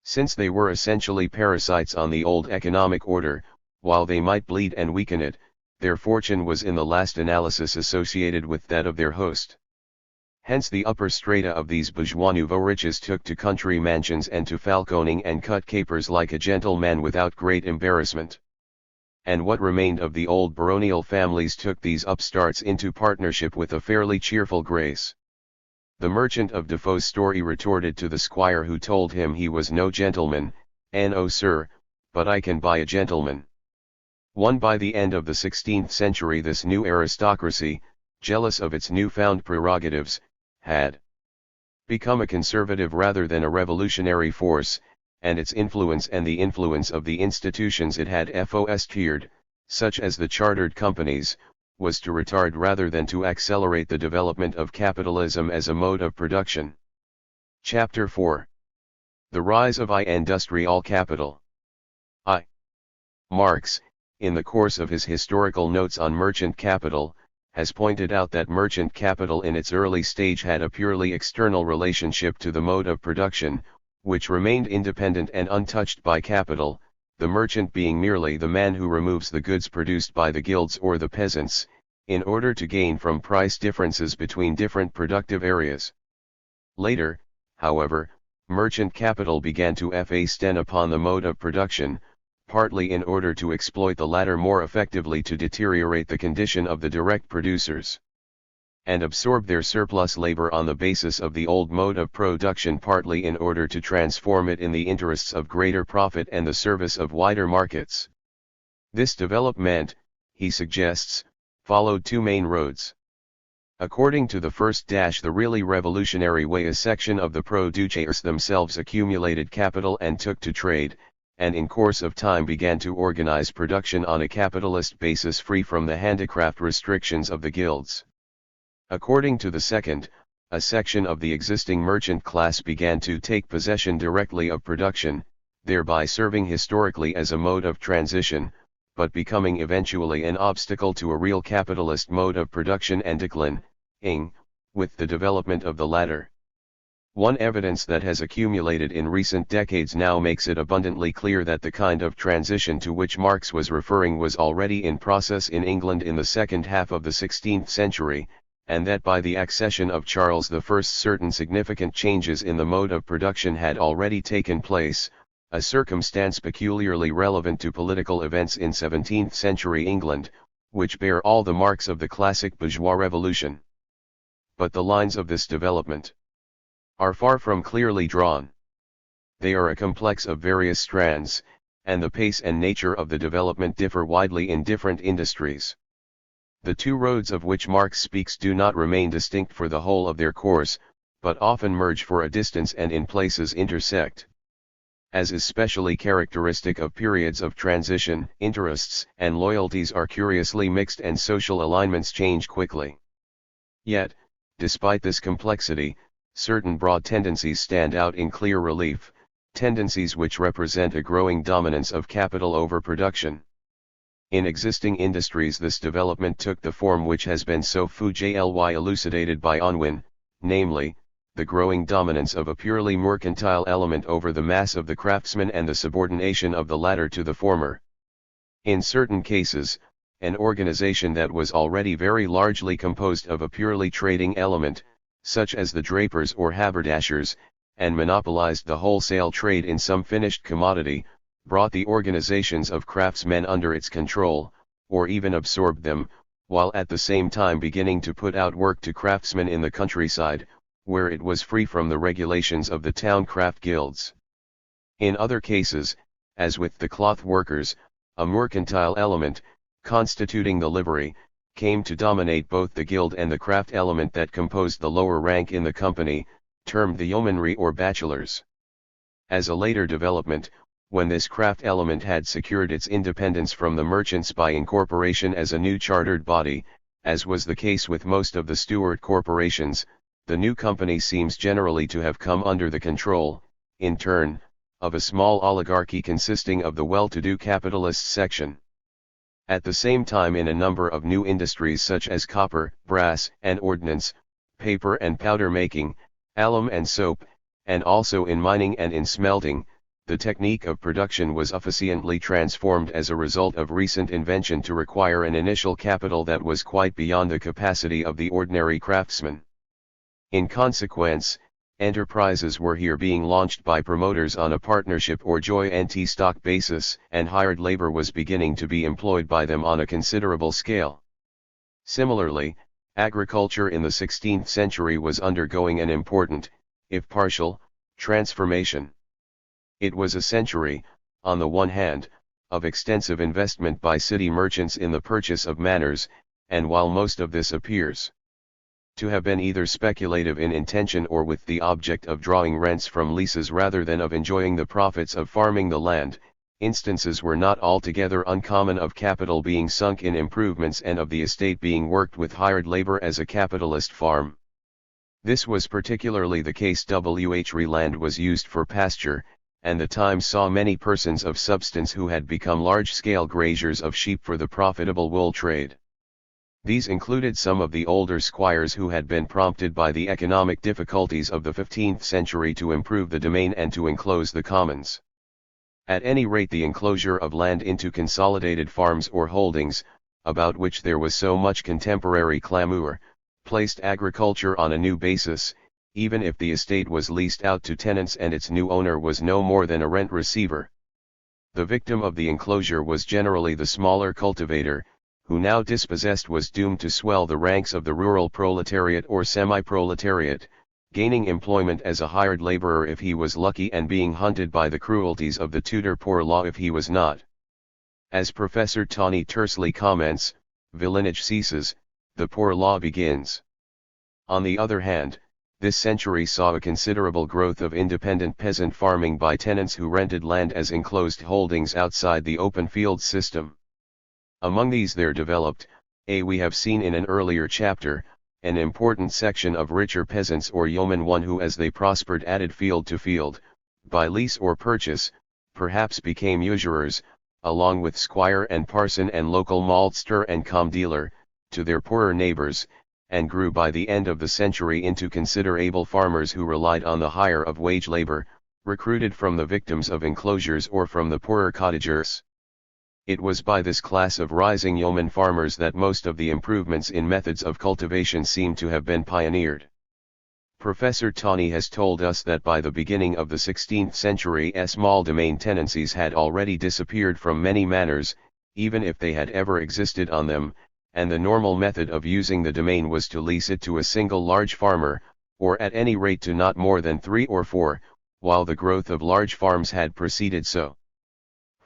Since they were essentially parasites on the old economic order, while they might bleed and weaken it, their fortune was in the last analysis associated with that of their host. Hence the upper strata of these bourgeois nouveau riches took to country mansions and to falconing and cut capers like a gentleman without great embarrassment. And what remained of the old baronial families took these upstarts into partnership with a fairly cheerful grace. The merchant of Defoe's story retorted to the squire who told him he was no gentleman, "No sir, but I can buy a gentleman." By the end of the 16th century this new aristocracy, jealous of its newfound prerogatives, had become a conservative rather than a revolutionary force, and its influence and the influence of the institutions it had fostered, such as the chartered companies, was to retard rather than to accelerate the development of capitalism as a mode of production. Chapter 4. The Rise of Industrial Capital. Marx, in the course of his historical notes on merchant capital, has pointed out that merchant capital in its early stage had a purely external relationship to the mode of production, which remained independent and untouched by capital, the merchant being merely the man who removes the goods produced by the guilds or the peasants, in order to gain from price differences between different productive areas. Later, however, merchant capital began to fasten upon the mode of production, partly in order to exploit the latter more effectively to deteriorate the condition of the direct producers. and absorb their surplus labor on the basis of the old mode of production, partly in order to transform it in the interests of greater profit and the service of wider markets. This development, he suggests, followed two main roads. According to the first, the really revolutionary way, a section of the producers themselves accumulated capital and took to trade, and in course of time began to organize production on a capitalist basis free from the handicraft restrictions of the guilds. According to the second, a section of the existing merchant class began to take possession directly of production, thereby serving historically as a mode of transition, but becoming eventually an obstacle to a real capitalist mode of production and declining, with the development of the latter. One evidence that has accumulated in recent decades now makes it abundantly clear that the kind of transition to which Marx was referring was already in process in England in the second half of the 16th century, and that by the accession of Charles I certain significant changes in the mode of production had already taken place, a circumstance peculiarly relevant to political events in 17th century England, which bear all the marks of the classic bourgeois revolution. But the lines of this development are far from clearly drawn. They are a complex of various strands, and the pace and nature of the development differ widely in different industries. The two roads of which Marx speaks do not remain distinct for the whole of their course, but often merge for a distance and in places intersect. As is specially characteristic of periods of transition, interests and loyalties are curiously mixed and social alignments change quickly. Yet, despite this complexity, certain broad tendencies stand out in clear relief, tendencies which represent a growing dominance of capital over production. In existing industries, this development took the form which has been so fully elucidated by Unwin, namely, the growing dominance of a purely mercantile element over the mass of the craftsmen and the subordination of the latter to the former. In certain cases, an organization that was already very largely composed of a purely trading element, such as the drapers or haberdashers, and monopolized the wholesale trade in some finished commodity, brought the organizations of craftsmen under its control, or even absorbed them, while at the same time beginning to put out work to craftsmen in the countryside, where it was free from the regulations of the town craft guilds. In other cases, as with the cloth workers, a mercantile element, constituting the livery, came to dominate both the guild and the craft element that composed the lower rank in the company, termed the yeomanry or bachelors. As a later development, when this craft element had secured its independence from the merchants by incorporation as a new chartered body, as was the case with most of the Stuart corporations, the new company seems generally to have come under the control, in turn, of a small oligarchy consisting of the well-to-do capitalist section. At the same time, in a number of new industries such as copper, brass and ordnance, paper and powder making, alum and soap, and also in mining and in smelting, the technique of production was efficiently transformed as a result of recent invention to require an initial capital that was quite beyond the capacity of the ordinary craftsman. In consequence, enterprises were here being launched by promoters on a partnership or joint stock basis, and hired labor was beginning to be employed by them on a considerable scale. Similarly, agriculture in the 16th century was undergoing an important, if partial, transformation. It was a century, on the one hand, of extensive investment by city merchants in the purchase of manors, and while most of this appears to have been either speculative in intention or with the object of drawing rents from leases rather than of enjoying the profits of farming the land, instances were not altogether uncommon of capital being sunk in improvements and of the estate being worked with hired labor as a capitalist farm. This was particularly the case where land was used for pasture, and the time saw many persons of substance who had become large-scale graziers of sheep for the profitable wool trade. These included some of the older squires who had been prompted by the economic difficulties of the 15th century to improve the domain and to enclose the commons. At any rate, the enclosure of land into consolidated farms or holdings, about which there was so much contemporary clamour, placed agriculture on a new basis, even if the estate was leased out to tenants and its new owner was no more than a rent receiver. The victim of the enclosure was generally the smaller cultivator, who now dispossessed was doomed to swell the ranks of the rural proletariat or semi-proletariat, gaining employment as a hired laborer if he was lucky and being hunted by the cruelties of the Tudor poor law if he was not. As Professor Tawney tersely comments, villanage ceases, the poor law begins. On the other hand, this century saw a considerable growth of independent peasant farming by tenants who rented land as enclosed holdings outside the open fields system. Among these there developed, we have seen in an earlier chapter, an important section of richer peasants or yeomen one who as they prospered added field to field, by lease or purchase, perhaps became usurers, along with squire and parson and local maltster and com dealer, to their poorer neighbors, and grew by the end of the century into considerable farmers who relied on the hire of wage labor, recruited from the victims of enclosures or from the poorer cottagers. It was by this class of rising yeoman farmers that most of the improvements in methods of cultivation seem to have been pioneered. Professor Tawney has told us that by the beginning of the 16th century small domain tenancies had already disappeared from many manors, even if they had ever existed on them, and the normal method of using the domain was to lease it to a single large farmer, or at any rate to not more than 3 or 4, while the growth of large farms had proceeded so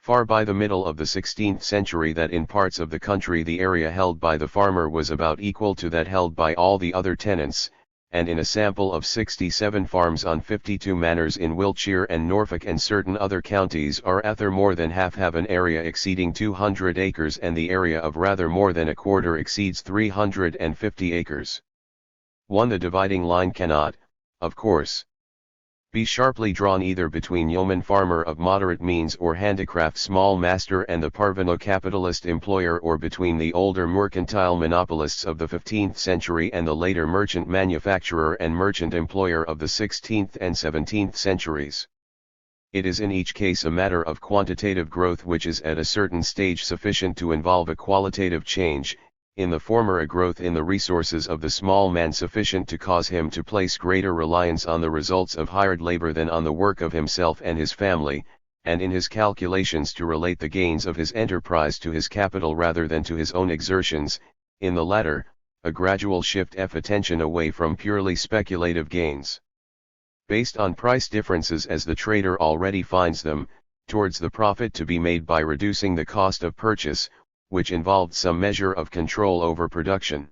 far by the middle of the 16th century that in parts of the country the area held by the farmer was about equal to that held by all the other tenants, and in a sample of 67 farms on 52 manors in Wiltshire and Norfolk and certain other counties or other more than half have an area exceeding 200 acres and the area of rather more than a quarter exceeds 350 acres. 1. The dividing line cannot, of course, be sharply drawn either between yeoman farmer of moderate means or handicraft small master and the parvenu capitalist employer, or between the older mercantile monopolists of the 15th century and the later merchant manufacturer and merchant employer of the 16th and 17th centuries. It is in each case a matter of quantitative growth which is at a certain stage sufficient to involve a qualitative change, in the former a growth in the resources of the small man sufficient to cause him to place greater reliance on the results of hired labor than on the work of himself and his family, and in his calculations to relate the gains of his enterprise to his capital rather than to his own exertions, in the latter, a gradual shift of attention away from purely speculative gains, based on price differences as the trader already finds them, towards the profit to be made by reducing the cost of purchase, which involved some measure of control over production.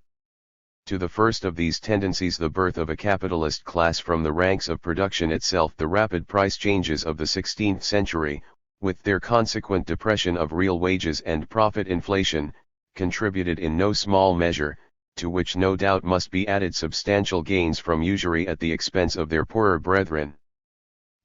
To the first of these tendencies, the birth of a capitalist class from the ranks of production itself, the rapid price changes of the 16th century, with their consequent depression of real wages and profit inflation, contributed in no small measure, to which no doubt must be added substantial gains from usury at the expense of their poorer brethren.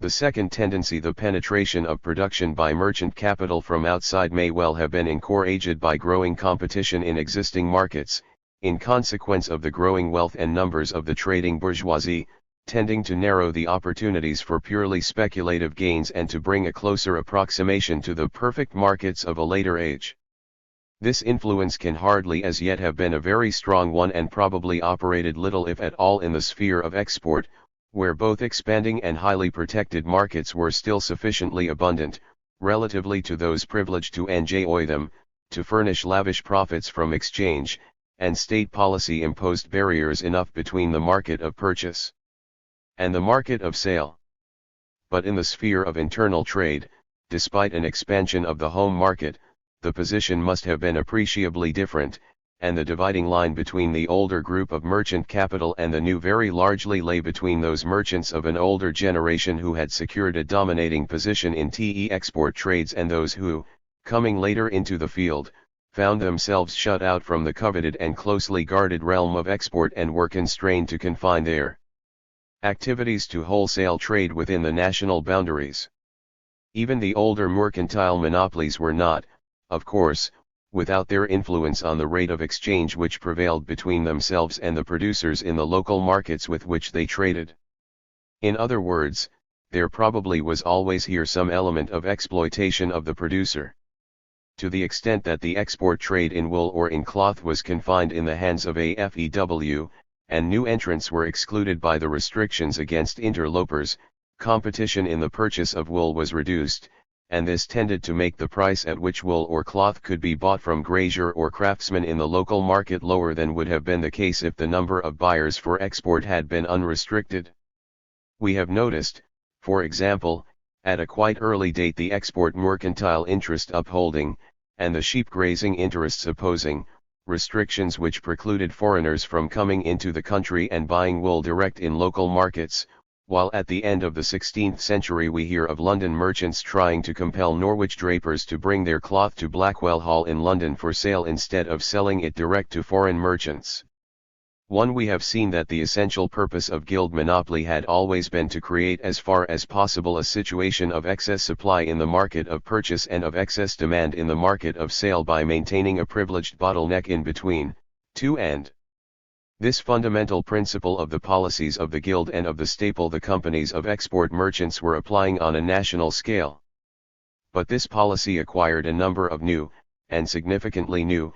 The second tendency, the penetration of production by merchant capital from outside, may well have been encouraged by growing competition in existing markets, in consequence of the growing wealth and numbers of the trading bourgeoisie, tending to narrow the opportunities for purely speculative gains and to bring a closer approximation to the perfect markets of a later age. This influence can hardly as yet have been a very strong one, and probably operated little if at all in the sphere of export, where both expanding and highly protected markets were still sufficiently abundant, relatively to those privileged to enjoy them, to furnish lavish profits from exchange, and state policy imposed barriers enough between the market of purchase and the market of sale. But in the sphere of internal trade, despite an expansion of the home market, the position must have been appreciably different, and the dividing line between the older group of merchant capital and the new very largely lay between those merchants of an older generation who had secured a dominating position in export trades and those who, coming later into the field, found themselves shut out from the coveted and closely guarded realm of export and were constrained to confine their activities to wholesale trade within the national boundaries. Even the older mercantile monopolies were not, of course, without their influence on the rate of exchange which prevailed between themselves and the producers in the local markets with which they traded. In other words, there probably was always here some element of exploitation of the producer. To the extent that the export trade in wool or in cloth was confined in the hands of a FEW, and new entrants were excluded by the restrictions against interlopers, competition in the purchase of wool was reduced, and this tended to make the price at which wool or cloth could be bought from grazier or craftsmen in the local market lower than would have been the case if the number of buyers for export had been unrestricted. We have noticed, for example, at a quite early date the export mercantile interest upholding, and the sheep grazing interests opposing, restrictions which precluded foreigners from coming into the country and buying wool direct in local markets, while at the end of the 16th century we hear of London merchants trying to compel Norwich drapers to bring their cloth to Blackwell Hall in London for sale instead of selling it direct to foreign merchants. We have seen that the essential purpose of guild monopoly had always been to create as far as possible a situation of excess supply in the market of purchase and of excess demand in the market of sale by maintaining a privileged bottleneck in between, and this fundamental principle of the policies of the guild and of the staple the companies of export merchants were applying on a national scale. But this policy acquired a number of new, and significantly new,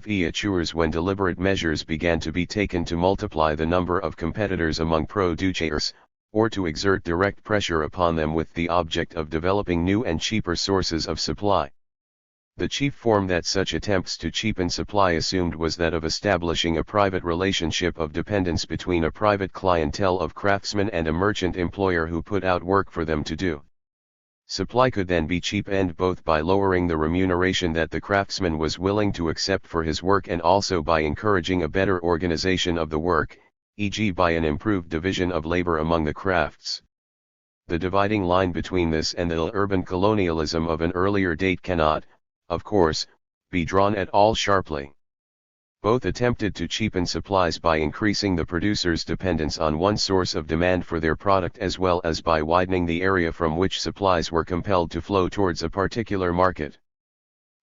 features when deliberate measures began to be taken to multiply the number of competitors among producers, or to exert direct pressure upon them with the object of developing new and cheaper sources of supply. The chief form that such attempts to cheapen supply assumed was that of establishing a private relationship of dependence between a private clientele of craftsmen and a merchant employer who put out work for them to do. Supply could then be cheapened both by lowering the remuneration that the craftsman was willing to accept for his work and also by encouraging a better organization of the work, e.g. by an improved division of labor among the crafts. The dividing line between this and the urban colonialism of an earlier date cannot, of course, be drawn at all sharply. Both attempted to cheapen supplies by increasing the producer's dependence on one source of demand for their product as well as by widening the area from which supplies were compelled to flow towards a particular market.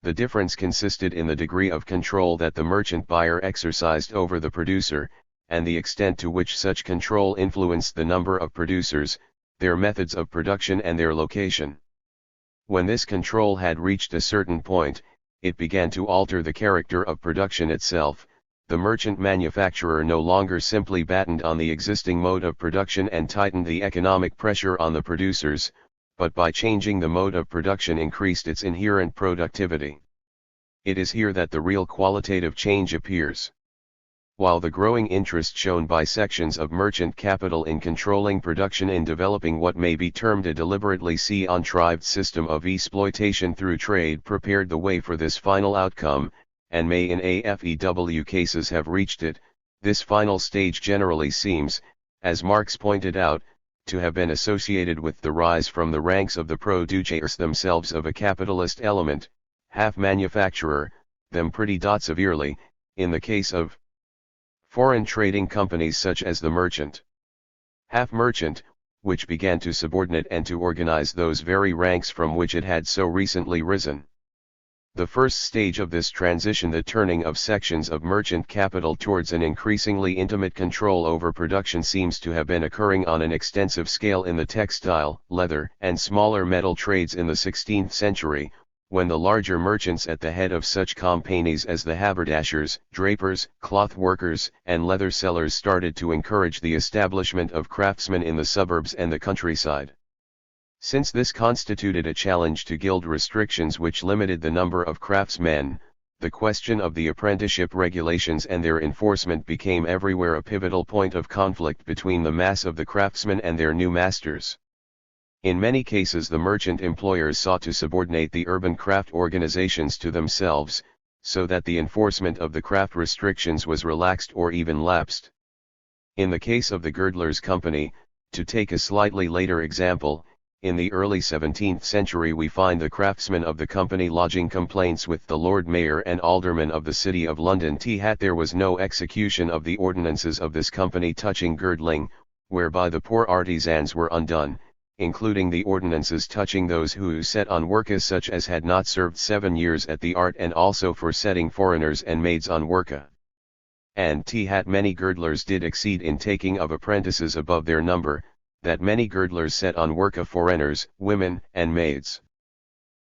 The difference consisted in the degree of control that the merchant buyer exercised over the producer, and the extent to which such control influenced the number of producers, their methods of production and their location. When this control had reached a certain point, it began to alter the character of production itself. The merchant manufacturer no longer simply battened on the existing mode of production and tightened the economic pressure on the producers, but by changing the mode of production increased its inherent productivity. It is here that the real qualitative change appears. While the growing interest shown by sections of merchant capital in controlling production in developing what may be termed a deliberately contrived system of exploitation through trade prepared the way for this final outcome, and may in AFEW cases have reached it, this final stage generally seems, as Marx pointed out, to have been associated with the rise from the ranks of the producers themselves of a capitalist element, half manufacturer, them pretty severely, in the case of foreign trading companies such as the merchant, half merchant, which began to subordinate and to organize those very ranks from which it had so recently risen. The first stage of this transition, the turning of sections of merchant capital towards an increasingly intimate control over production, seems to have been occurring on an extensive scale in the textile, leather, and smaller metal trades in the 16th century, when the larger merchants at the head of such companies as the haberdashers, drapers, cloth workers, and leather sellers started to encourage the establishment of craftsmen in the suburbs and the countryside. Since this constituted a challenge to guild restrictions which limited the number of craftsmen, the question of the apprenticeship regulations and their enforcement became everywhere a pivotal point of conflict between the mass of the craftsmen and their new masters. In many cases the merchant employers sought to subordinate the urban craft organizations to themselves, so that the enforcement of the craft restrictions was relaxed or even lapsed. In the case of the Girdlers' Company, to take a slightly later example, in the early 17th century we find the craftsmen of the company lodging complaints with the Lord Mayor and Aldermen of the City of London. There was no execution of the ordinances of this company touching girdling, whereby the poor artisans were undone, including the ordinances touching those who set on worka such as had not served 7 years at the art, and also for setting foreigners and maids on worka. And many girdlers did exceed in taking of apprentices above their number, that many girdlers set on worka foreigners, women, and maids.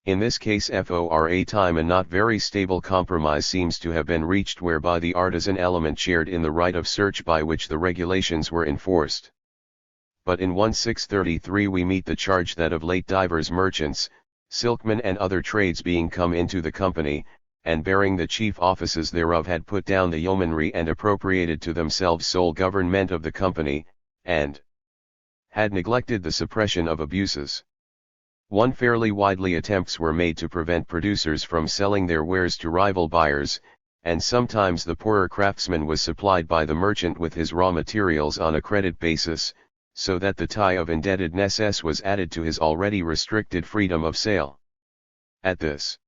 In this case for a time a not very stable compromise seems to have been reached whereby the artisan element shared in the right of search by which the regulations were enforced. But in 1633 we meet the charge that of late divers merchants, Silkmen and other trades being come into the company, and bearing the chief offices thereof had put down the yeomanry and appropriated to themselves sole government of the company, and had neglected the suppression of abuses. One fairly widely attempts were made to prevent producers from selling their wares to rival buyers, and sometimes the poorer craftsman was supplied by the merchant with his raw materials on a credit basis, so that the tie of indebtedness was added to his already restricted freedom of sale. At this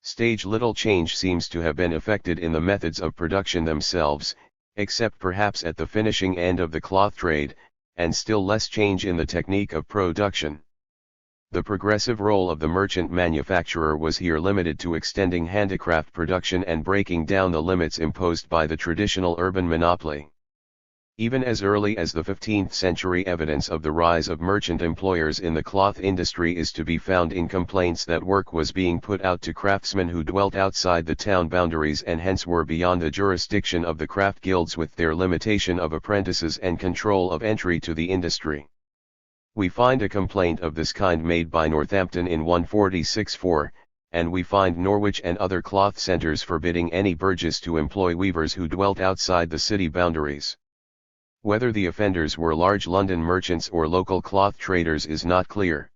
stage little change seems to have been effected in the methods of production themselves, except perhaps at the finishing end of the cloth trade, and still less change in the technique of production. The progressive role of the merchant manufacturer was here limited to extending handicraft production and breaking down the limits imposed by the traditional urban monopoly. Even as early as the 15th century, evidence of the rise of merchant employers in the cloth industry is to be found in complaints that work was being put out to craftsmen who dwelt outside the town boundaries and hence were beyond the jurisdiction of the craft guilds, with their limitation of apprentices and control of entry to the industry. We find a complaint of this kind made by Northampton in 146-4, and we find Norwich and other cloth centres forbidding any burgess to employ weavers who dwelt outside the city boundaries. Whether the offenders were large London merchants or local cloth traders is not clear.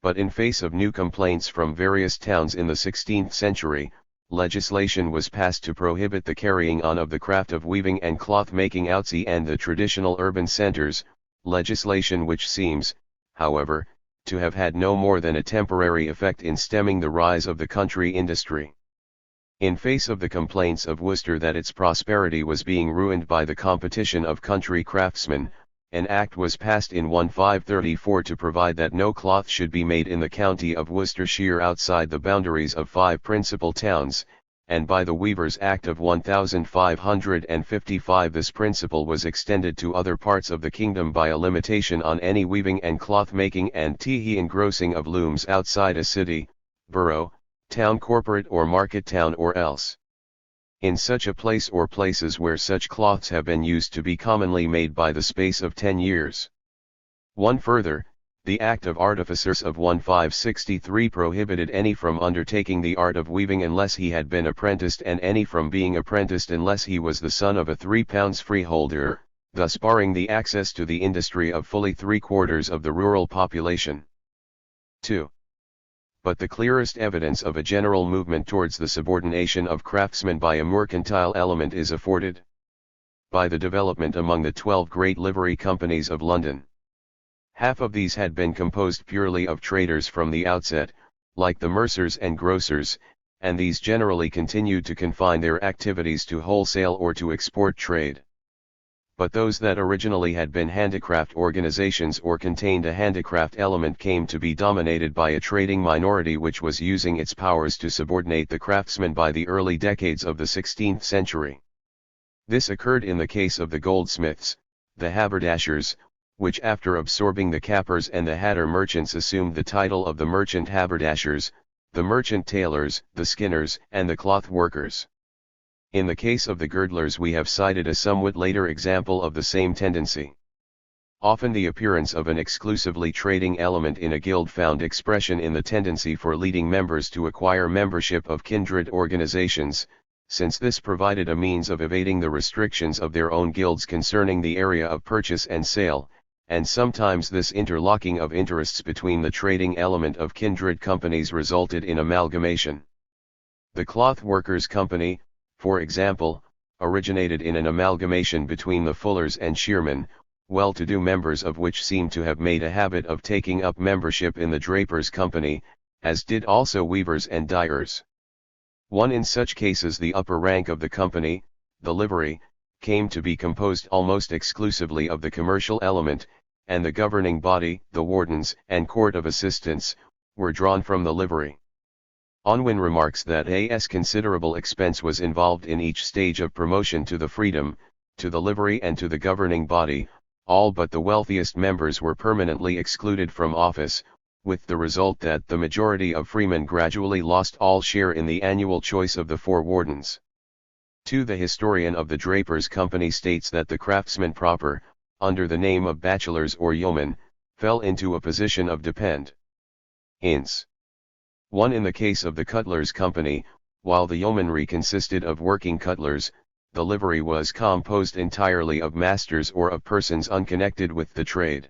But in face of new complaints from various towns in the 16th century, legislation was passed to prohibit the carrying on of the craft of weaving and cloth making outside and the traditional urban centres, legislation which seems, however, to have had no more than a temporary effect in stemming the rise of the country industry. In face of the complaints of Worcester that its prosperity was being ruined by the competition of country craftsmen, an act was passed in 1534 to provide that no cloth should be made in the county of Worcestershire outside the boundaries of 5 principal towns, and by the Weavers' Act of 1555 this principle was extended to other parts of the kingdom by a limitation on any weaving and cloth making and engrossing of looms outside a city, borough, town, corporate or market town, or else in such a place or places where such cloths have been used to be commonly made by the space of 10 years. One further, the Act of Artificers of 1563 prohibited any from undertaking the art of weaving unless he had been apprenticed, and any from being apprenticed unless he was the son of a £3 freeholder, thus barring the access to the industry of fully 3/4 of the rural population. 2. But the clearest evidence of a general movement towards the subordination of craftsmen by a mercantile element is afforded by the development among the 12 great livery companies of London. Half of these had been composed purely of traders from the outset, like the mercers and grocers, and these generally continued to confine their activities to wholesale or to export trade. But those that originally had been handicraft organizations or contained a handicraft element came to be dominated by a trading minority which was using its powers to subordinate the craftsmen by the early decades of the 16th century. This occurred in the case of the goldsmiths, the haberdashers, which after absorbing the cappers and the hatter merchants assumed the title of the merchant haberdashers, the merchant tailors, the skinners, and the cloth workers. In the case of the girdlers we have cited a somewhat later example of the same tendency. Often the appearance of an exclusively trading element in a guild found expression in the tendency for leading members to acquire membership of kindred organizations, since this provided a means of evading the restrictions of their own guilds concerning the area of purchase and sale, and sometimes this interlocking of interests between the trading element of kindred companies resulted in amalgamation. The Cloth Workers' Company, for example, originated in an amalgamation between the fullers and shearmen, well-to-do members of which seem to have made a habit of taking up membership in the Drapers' Company, as did also weavers and dyers. In such cases the upper rank of the company, the livery, came to be composed almost exclusively of the commercial element, and the governing body, the wardens and court of assistants, were drawn from the livery. Unwin remarks that as considerable expense was involved in each stage of promotion to the freedom, to the livery and to the governing body, all but the wealthiest members were permanently excluded from office, with the result that the majority of freemen gradually lost all share in the annual choice of the 4 wardens. The historian of the Drapers' Company states that the craftsmen proper, under the name of bachelors or yeomen, fell into a position of dependence 1. In the case of the Cutlers' Company, while the yeomanry consisted of working cutlers, the livery was composed entirely of masters or of persons unconnected with the trade.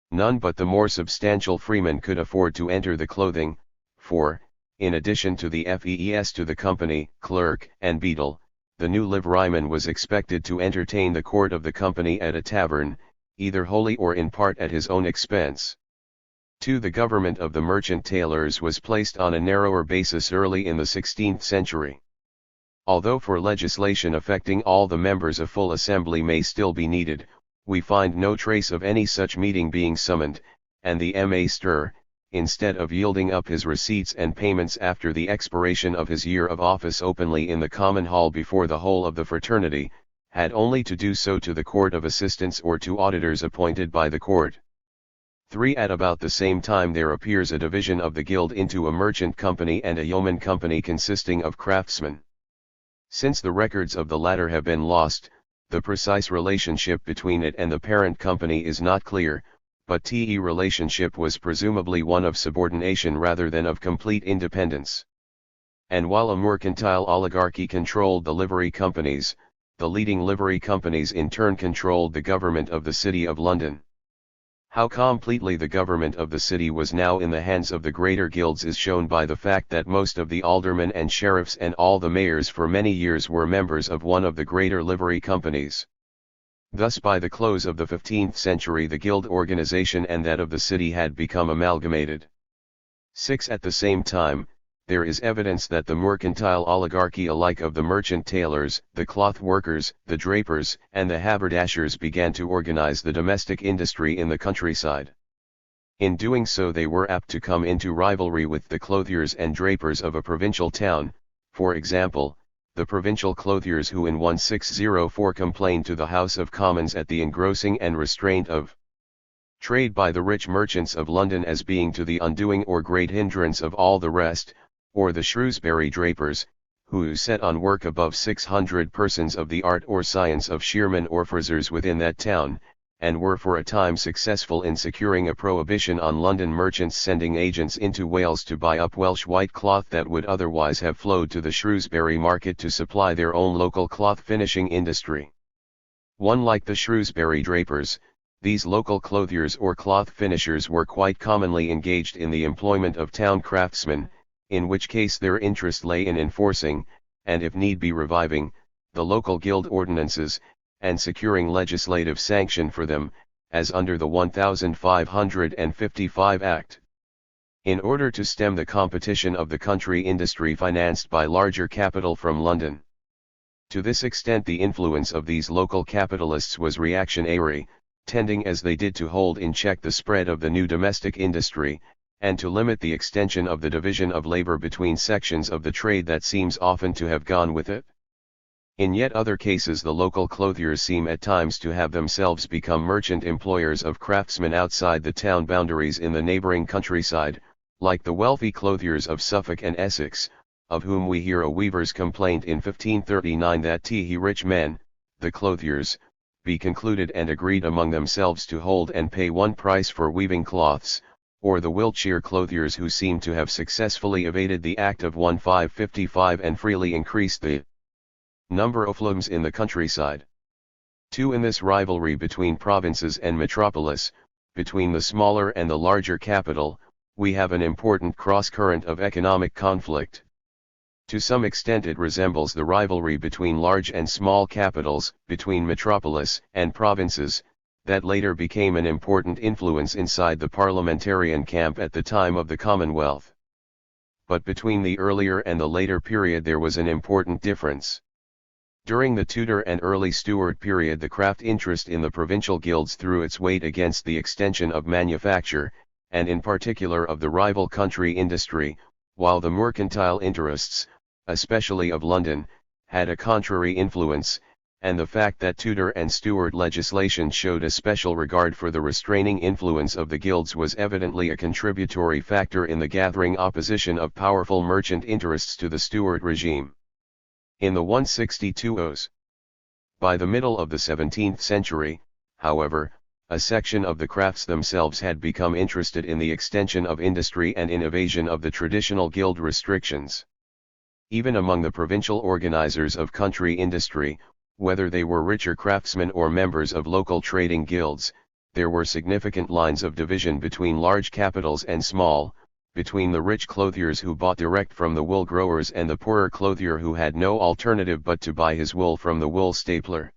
None but the more substantial freemen could afford to enter the clothing, for, in addition to the fees to the company, clerk, and beadle, the new liveryman was expected to entertain the court of the company at a tavern, either wholly or in part at his own expense. 2. The government of the merchant tailors was placed on a narrower basis early in the 16th century. Although for legislation affecting all the members a full assembly may still be needed, we find no trace of any such meeting being summoned, and the master, instead of yielding up his receipts and payments after the expiration of his year of office openly in the common hall before the whole of the fraternity, had only to do so to the court of assistants or to auditors appointed by the court. 3. At about the same time there appears a division of the guild into a merchant company and a yeoman company consisting of craftsmen. Since the records of the latter have been lost, the precise relationship between it and the parent company is not clear, but the relationship was presumably one of subordination rather than of complete independence. And while a mercantile oligarchy controlled the livery companies, the leading livery companies in turn controlled the government of the City of London. How completely the government of the city was now in the hands of the greater guilds is shown by the fact that most of the aldermen and sheriffs and all the mayors for many years were members of one of the greater livery companies. Thus by the close of the 15th century the guild organization and that of the city had become amalgamated. 6. At the same time, there is evidence that the mercantile oligarchy alike of the merchant tailors, the cloth workers, the drapers, and the haberdashers began to organize the domestic industry in the countryside. In doing so they were apt to come into rivalry with the clothiers and drapers of a provincial town, for example, the provincial clothiers who in 1604 complained to the House of Commons at the engrossing and restraint of trade by the rich merchants of London as being to the undoing or great hindrance of all the rest, or the Shrewsbury drapers, who set on work above 600 persons of the art or science of shearmen or frizzers within that town, and were for a time successful in securing a prohibition on London merchants sending agents into Wales to buy up Welsh white cloth that would otherwise have flowed to the Shrewsbury market to supply their own local cloth finishing industry. Like the Shrewsbury drapers, these local clothiers or cloth finishers were quite commonly engaged in the employment of town craftsmen, in which case their interest lay in enforcing, and if need be reviving, the local guild ordinances, and securing legislative sanction for them, as under the 1555 Act. In order to stem the competition of the country industry financed by larger capital from London. To this extent the influence of these local capitalists was reactionary, tending as they did to hold in check the spread of the new domestic industry, and to limit the extension of the division of labor between sections of the trade that seems often to have gone with it. In yet other cases the local clothiers seem at times to have themselves become merchant employers of craftsmen outside the town boundaries in the neighbouring countryside, like the wealthy clothiers of Suffolk and Essex, of whom we hear a weaver's complaint in 1539 that the rich men, the clothiers, be concluded and agreed among themselves to hold and pay one price for weaving cloths, or the Wiltshire clothiers who seem to have successfully evaded the Act of 1555 and freely increased the number of looms in the countryside. 2. In this rivalry between provinces and metropolis, between the smaller and the larger capital, we have an important cross-current of economic conflict. To some extent it resembles the rivalry between large and small capitals, between metropolis and provinces, that later became an important influence inside the parliamentarian camp at the time of the Commonwealth. But between the earlier and the later period there was an important difference. During the Tudor and early Stuart period the craft interest in the provincial guilds threw its weight against the extension of manufacture, and in particular of the rival country industry, while the mercantile interests, especially of London, had a contrary influence, and the fact that Tudor and Stuart legislation showed a special regard for the restraining influence of the guilds was evidently a contributory factor in the gathering opposition of powerful merchant interests to the Stuart regime. In the 162s. By the middle of the 17th century, however, a section of the crafts themselves had become interested in the extension of industry and in evasion of the traditional guild restrictions. Even among the provincial organizers of country industry, whether they were richer craftsmen or members of local trading guilds, there were significant lines of division between large capitals and small, between the rich clothiers who bought direct from the wool growers and the poorer clothier who had no alternative but to buy his wool from the wool stapler.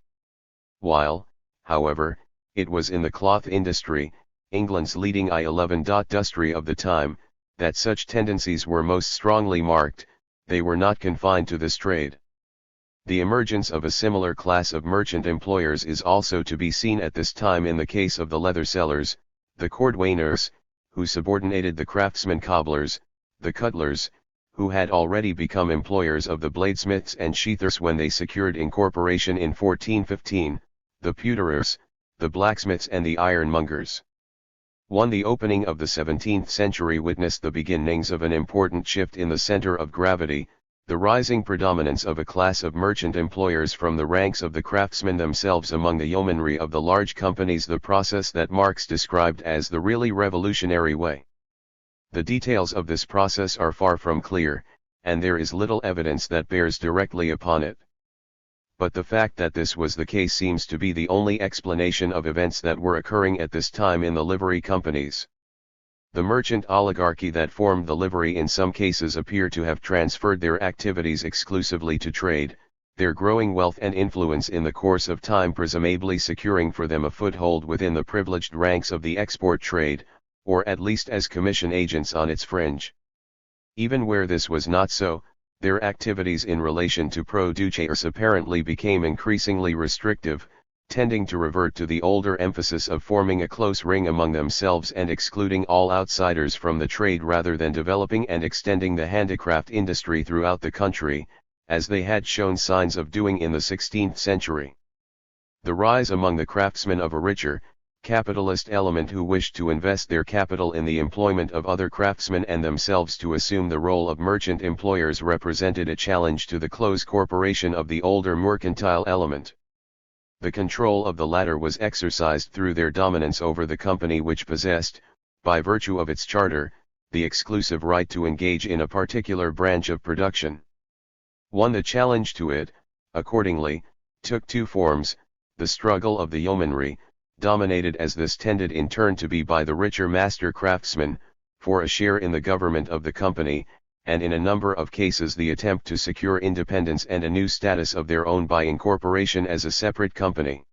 While, however, it was in the cloth industry, England's leading industry of the time, that such tendencies were most strongly marked. They were not confined to this trade. The emergence of a similar class of merchant employers is also to be seen at this time in the case of the leather sellers, the cordwainers, who subordinated the craftsmen cobblers, the cutlers, who had already become employers of the bladesmiths and sheathers when they secured incorporation in 1415, the pewterers, the blacksmiths and the ironmongers. The opening of the 17th century witnessed the beginnings of an important shift in the center of gravity, the rising predominance of a class of merchant employers from the ranks of the craftsmen themselves among the yeomanry of the large companies, the process that Marx described as the really revolutionary way. The details of this process are far from clear, and there is little evidence that bears directly upon it. But the fact that this was the case seems to be the only explanation of events that were occurring at this time in the livery companies. The merchant oligarchy that formed the livery in some cases appear to have transferred their activities exclusively to trade, their growing wealth and influence in the course of time presumably securing for them a foothold within the privileged ranks of the export trade, or at least as commission agents on its fringe. Even where this was not so, their activities in relation to producers apparently became increasingly restrictive, tending to revert to the older emphasis of forming a close ring among themselves and excluding all outsiders from the trade rather than developing and extending the handicraft industry throughout the country, as they had shown signs of doing in the 16th century. The rise among the craftsmen of a richer, capitalist element who wished to invest their capital in the employment of other craftsmen and themselves to assume the role of merchant employers represented a challenge to the close corporation of the older mercantile element. The control of the latter was exercised through their dominance over the company which possessed, by virtue of its charter, the exclusive right to engage in a particular branch of production. The challenge to it, accordingly, took two forms: the struggle of the yeomanry, dominated as this tended in turn to be by the richer master craftsmen, for a share in the government of the company, and in a number of cases the attempt to secure independence and a new status of their own by incorporation as a separate company.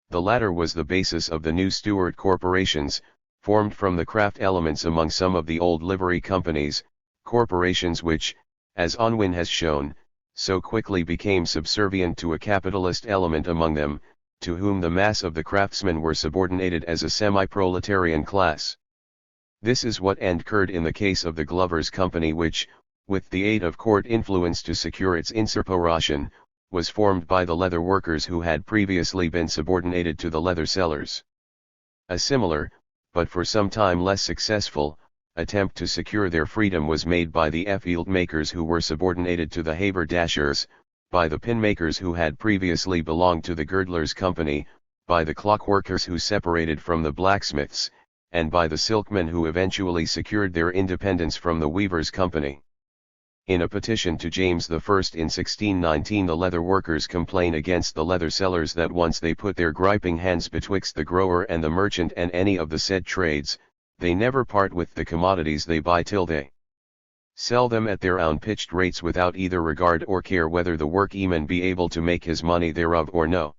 The latter was the basis of the new Stewart corporations, formed from the craft elements among some of the old livery companies, corporations which, as Unwin has shown, so quickly became subservient to a capitalist element among them, to whom the mass of the craftsmen were subordinated as a semi-proletarian class. This is what occurred in the case of the Glovers' Company which, with the aid of court influence to secure its incorporation, was formed by the leather workers who had previously been subordinated to the leather sellers. A similar, but for some time less successful, attempt to secure their freedom was made by the field makers who were subordinated to the haberdashers, by the pin makers who had previously belonged to the Girdlers' Company, by the clockworkers who separated from the blacksmiths, and by the silkmen who eventually secured their independence from the Weavers' Company. In a petition to James I in 1619 the leather workers complain against the leather sellers that once they put their griping hands betwixt the grower and the merchant and any of the said trades, they never part with the commodities they buy till they sell them at their own pitched rates without either regard or care whether the workman be able to make his money thereof or no.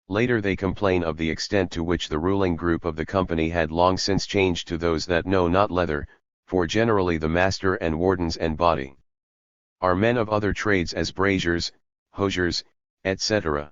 Later they complain of the extent to which the ruling group of the company had long since changed to those that know not leather, for generally the master and wardens and body are men of other trades as braziers, hosiers, etc.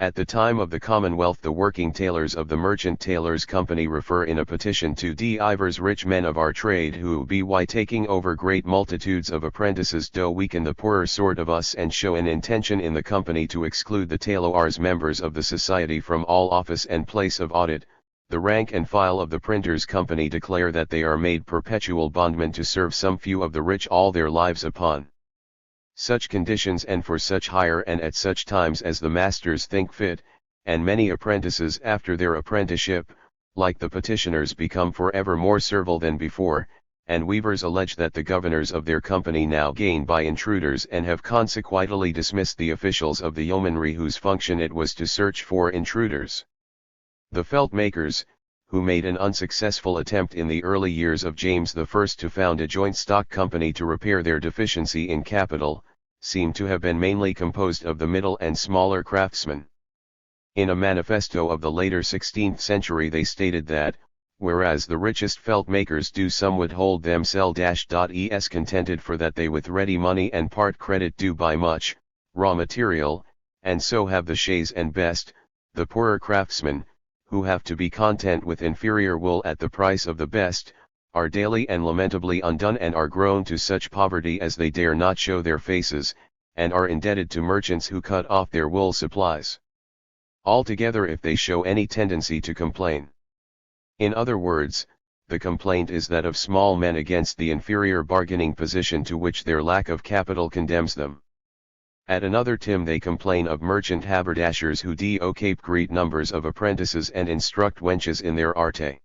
At the time of the Commonwealth the working tailors of the Merchant Tailors' Company refer in a petition to divers rich men of our trade who by taking over great multitudes of apprentices do weaken the poorer sort of us and show an intention in the company to exclude the tailors members of the society from all office and place of audit. The rank and file of the Printers' Company declare that they are made perpetual bondmen to serve some few of the rich all their lives upon such conditions and for such hire and at such times as the masters think fit, and many apprentices after their apprenticeship, like the petitioners, become forever more servile than before, and weavers allege that the governors of their company now gain by intruders and have consequently dismissed the officials of the yeomanry whose function it was to search for intruders. The felt makers, who made an unsuccessful attempt in the early years of James I to found a joint stock company to repair their deficiency in capital, seem to have been mainly composed of the middle and smaller craftsmen. In a manifesto of the later 16th century they stated that, whereas the richest felt makers do somewhat hold themselves-es contented for that they with ready money and part credit do buy much, raw material, and so have the chaste and best, the poorer craftsmen, who have to be content with inferior wool at the price of the best, are daily and lamentably undone and are grown to such poverty as they dare not show their faces, and are indebted to merchants who cut off their wool supplies. Altogether, if they show any tendency to complain. In other words, the complaint is that of small men against the inferior bargaining position to which their lack of capital condemns them. At another time they complain of merchant haberdashers who do cape great numbers of apprentices and instruct wenches in their arte.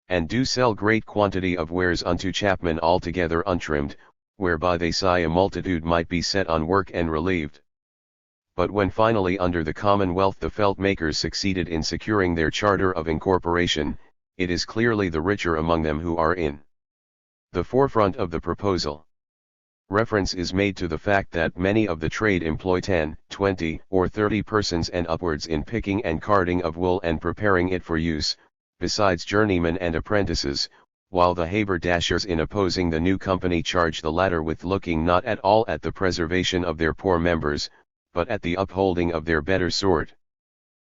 And do sell great quantity of wares unto chapmen altogether untrimmed, whereby they say a multitude might be set on work and relieved. But when finally under the Commonwealth the felt makers succeeded in securing their charter of incorporation, it is clearly the richer among them who are in the forefront of the proposal. Reference is made to the fact that many of the trade employ 10, 20, or 30 persons and upwards in picking and carding of wool and preparing it for use, besides journeymen and apprentices, while the haberdashers in opposing the new company charge the latter with looking not at all at the preservation of their poor members, but at the upholding of their better sort.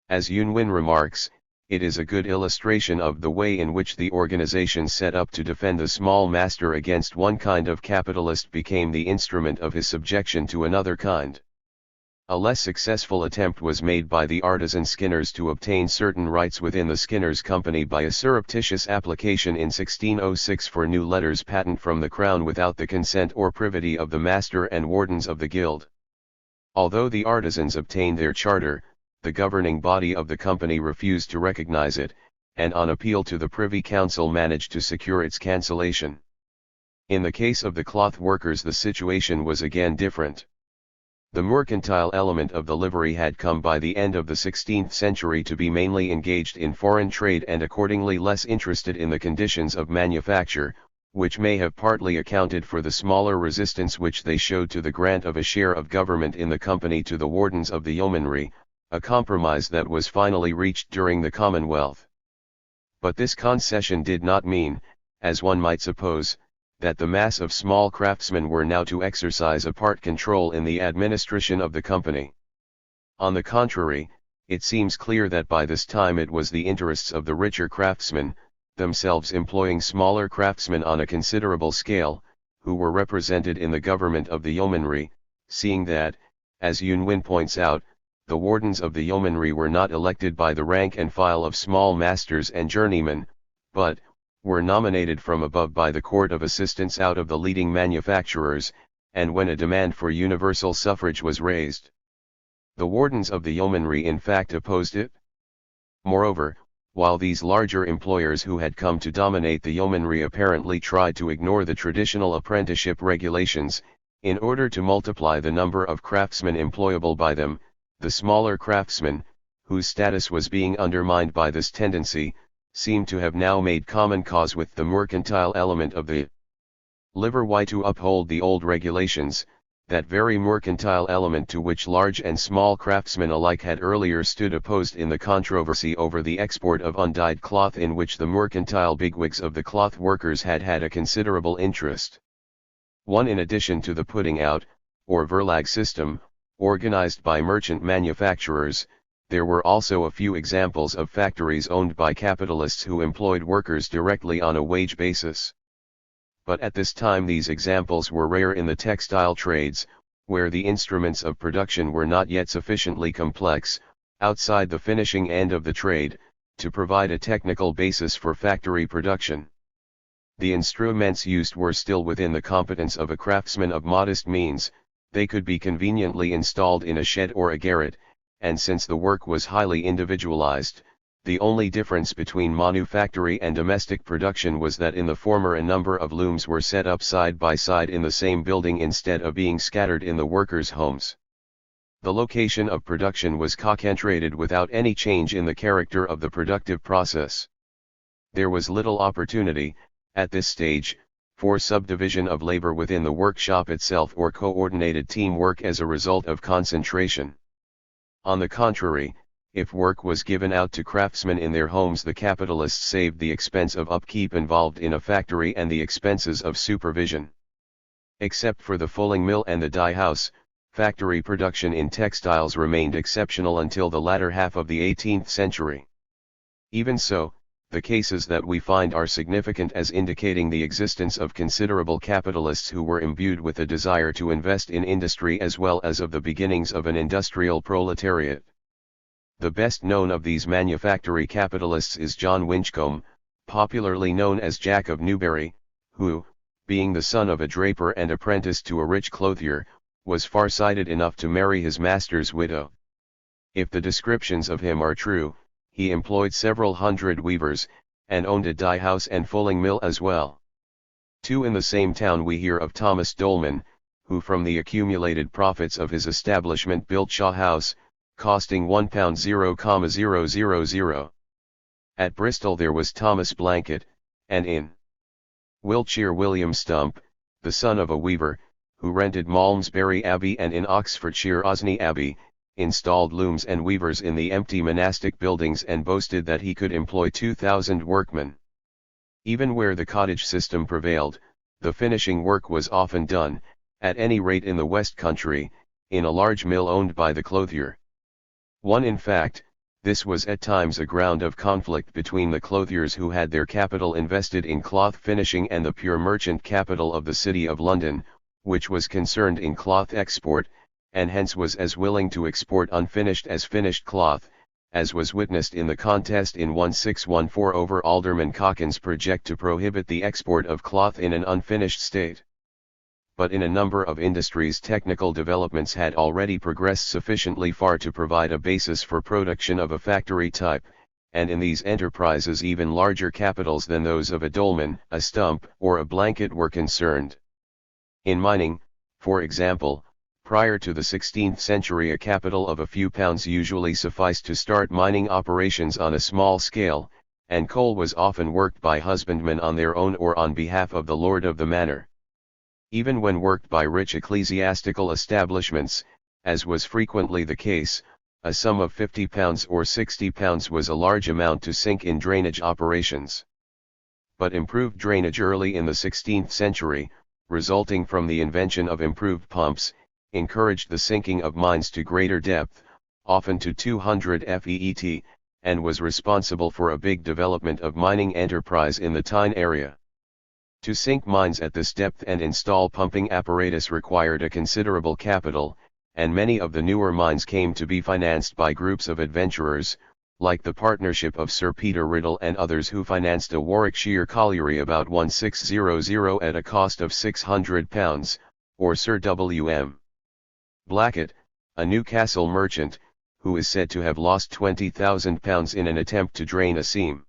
As Unwin remarks, it is a good illustration of the way in which the organization set up to defend the small master against one kind of capitalist became the instrument of his subjection to another kind. A less successful attempt was made by the artisan skinners to obtain certain rights within the Skinners' Company by a surreptitious application in 1606 for new letters patent from the Crown without the consent or privity of the master and wardens of the guild. Although the artisans obtained their charter, the governing body of the company refused to recognize it, and on appeal to the Privy Council managed to secure its cancellation. In the case of the cloth workers the situation was again different. The mercantile element of the livery had come by the end of the 16th century to be mainly engaged in foreign trade and accordingly less interested in the conditions of manufacture, which may have partly accounted for the smaller resistance which they showed to the grant of a share of government in the company to the wardens of the yeomanry, a compromise that was finally reached during the Commonwealth. But this concession did not mean, as one might suppose, that the mass of small craftsmen were now to exercise a part control in the administration of the company. On the contrary, it seems clear that by this time it was the interests of the richer craftsmen, themselves employing smaller craftsmen on a considerable scale, who were represented in the government of the yeomanry, seeing that, as Unwin points out, the wardens of the yeomanry were not elected by the rank and file of small masters and journeymen, but were nominated from above by the court of assistants out of the leading manufacturers, and when a demand for universal suffrage was raised, the wardens of the yeomanry in fact opposed it. Moreover, while these larger employers who had come to dominate the yeomanry apparently tried to ignore the traditional apprenticeship regulations, in order to multiply the number of craftsmen employable by them, the smaller craftsmen, whose status was being undermined by this tendency, seem to have now made common cause with the mercantile element of the livery to uphold the old regulations, that very mercantile element to which large and small craftsmen alike had earlier stood opposed in the controversy over the export of undyed cloth, in which the mercantile bigwigs of the cloth workers had had a considerable interest. In addition to the putting out, or verlag system, organized by merchant manufacturers, there were also a few examples of factories owned by capitalists who employed workers directly on a wage basis. But at this time these examples were rare in the textile trades, where the instruments of production were not yet sufficiently complex, outside the finishing end of the trade, to provide a technical basis for factory production. The instruments used were still within the competence of a craftsman of modest means, they could be conveniently installed in a shed or a garret, and since the work was highly individualized, the only difference between manufactory and domestic production was that in the former a number of looms were set up side by side in the same building instead of being scattered in the workers' homes. The location of production was concentrated without any change in the character of the productive process. There was little opportunity, at this stage, for subdivision of labor within the workshop itself or coordinated teamwork as a result of concentration. On the contrary, if work was given out to craftsmen in their homes, the capitalists saved the expense of upkeep involved in a factory and the expenses of supervision. Except for the fulling mill and the dye house, factory production in textiles remained exceptional until the latter half of the 18th century. Even so, the cases that we find are significant as indicating the existence of considerable capitalists who were imbued with a desire to invest in industry as well as of the beginnings of an industrial proletariat. The best known of these manufactory capitalists is John Winchcombe, popularly known as Jack of Newbury, who, being the son of a draper and apprenticed to a rich clothier, was far-sighted enough to marry his master's widow. If the descriptions of him are true, he employed several hundred weavers, and owned a dye house and fulling mill as well. Too, in the same town we hear of Thomas Dolman, who from the accumulated profits of his establishment built Shaw House, costing £1,000,000. At Bristol there was Thomas Blanket, and in Wiltshire William Stump, the son of a weaver, who rented Malmesbury Abbey, and in Oxfordshire Osney Abbey, installed looms and weavers in the empty monastic buildings and boasted that he could employ 2,000 workmen. Even where the cottage system prevailed, the finishing work was often done, at any rate in the West Country, in a large mill owned by the clothier. In fact, this was at times a ground of conflict between the clothiers who had their capital invested in cloth finishing and the pure merchant capital of the City of London, which was concerned in cloth export, and hence was as willing to export unfinished as finished cloth, as was witnessed in the contest in 1614 over Alderman Cochrana's project to prohibit the export of cloth in an unfinished state. But in a number of industries technical developments had already progressed sufficiently far to provide a basis for production of a factory type, and in these enterprises even larger capitals than those of a Dolman, a Stump, or a Blanket were concerned. In mining, for example, prior to the 16th century a capital of a few pounds usually sufficed to start mining operations on a small scale, and coal was often worked by husbandmen on their own or on behalf of the lord of the manor. Even when worked by rich ecclesiastical establishments, as was frequently the case, a sum of £50 or £60 was a large amount to sink in drainage operations. But improved drainage early in the 16th century, resulting from the invention of improved pumps, encouraged the sinking of mines to greater depth, often to 200 feet, and was responsible for a big development of mining enterprise in the Tyne area. To sink mines at this depth and install pumping apparatus required a considerable capital, and many of the newer mines came to be financed by groups of adventurers, like the partnership of Sir Peter Riddle and others who financed a Warwickshire colliery about 1600 at a cost of £600, or Sir W.M. Blackett, a Newcastle merchant, who is said to have lost £20,000 in an attempt to drain a seam.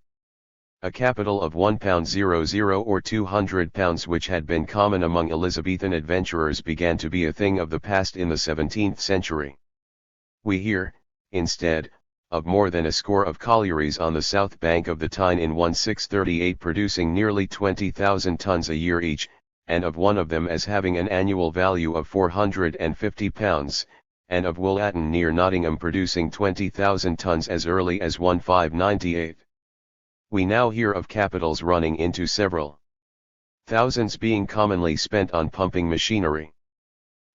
A capital of £100 or £200 which had been common among Elizabethan adventurers began to be a thing of the past in the 17th century. We hear, instead, of more than a score of collieries on the south bank of the Tyne in 1638 producing nearly 20,000 tons a year each, and of one of them as having an annual value of £450, and of Woolhaton near Nottingham producing 20,000 tons as early as 1598. We now hear of capitals running into several thousands being commonly spent on pumping machinery.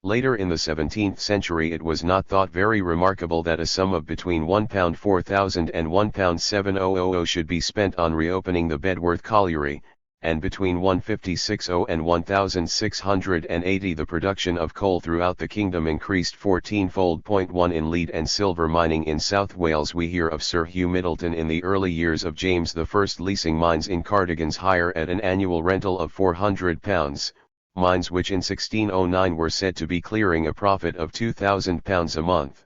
Later in the 17th century it was not thought very remarkable that a sum of between £1,4,000 and £1,700 should be spent on reopening the Bedworth colliery, and between £1,560 and £1,680 the production of coal throughout the kingdom increased 14-fold. 1 In lead and silver mining in South Wales we hear of Sir Hugh Middleton in the early years of James I leasing mines in Cardigan's hire at an annual rental of £400, mines which in 1609 were said to be clearing a profit of £2,000 a month.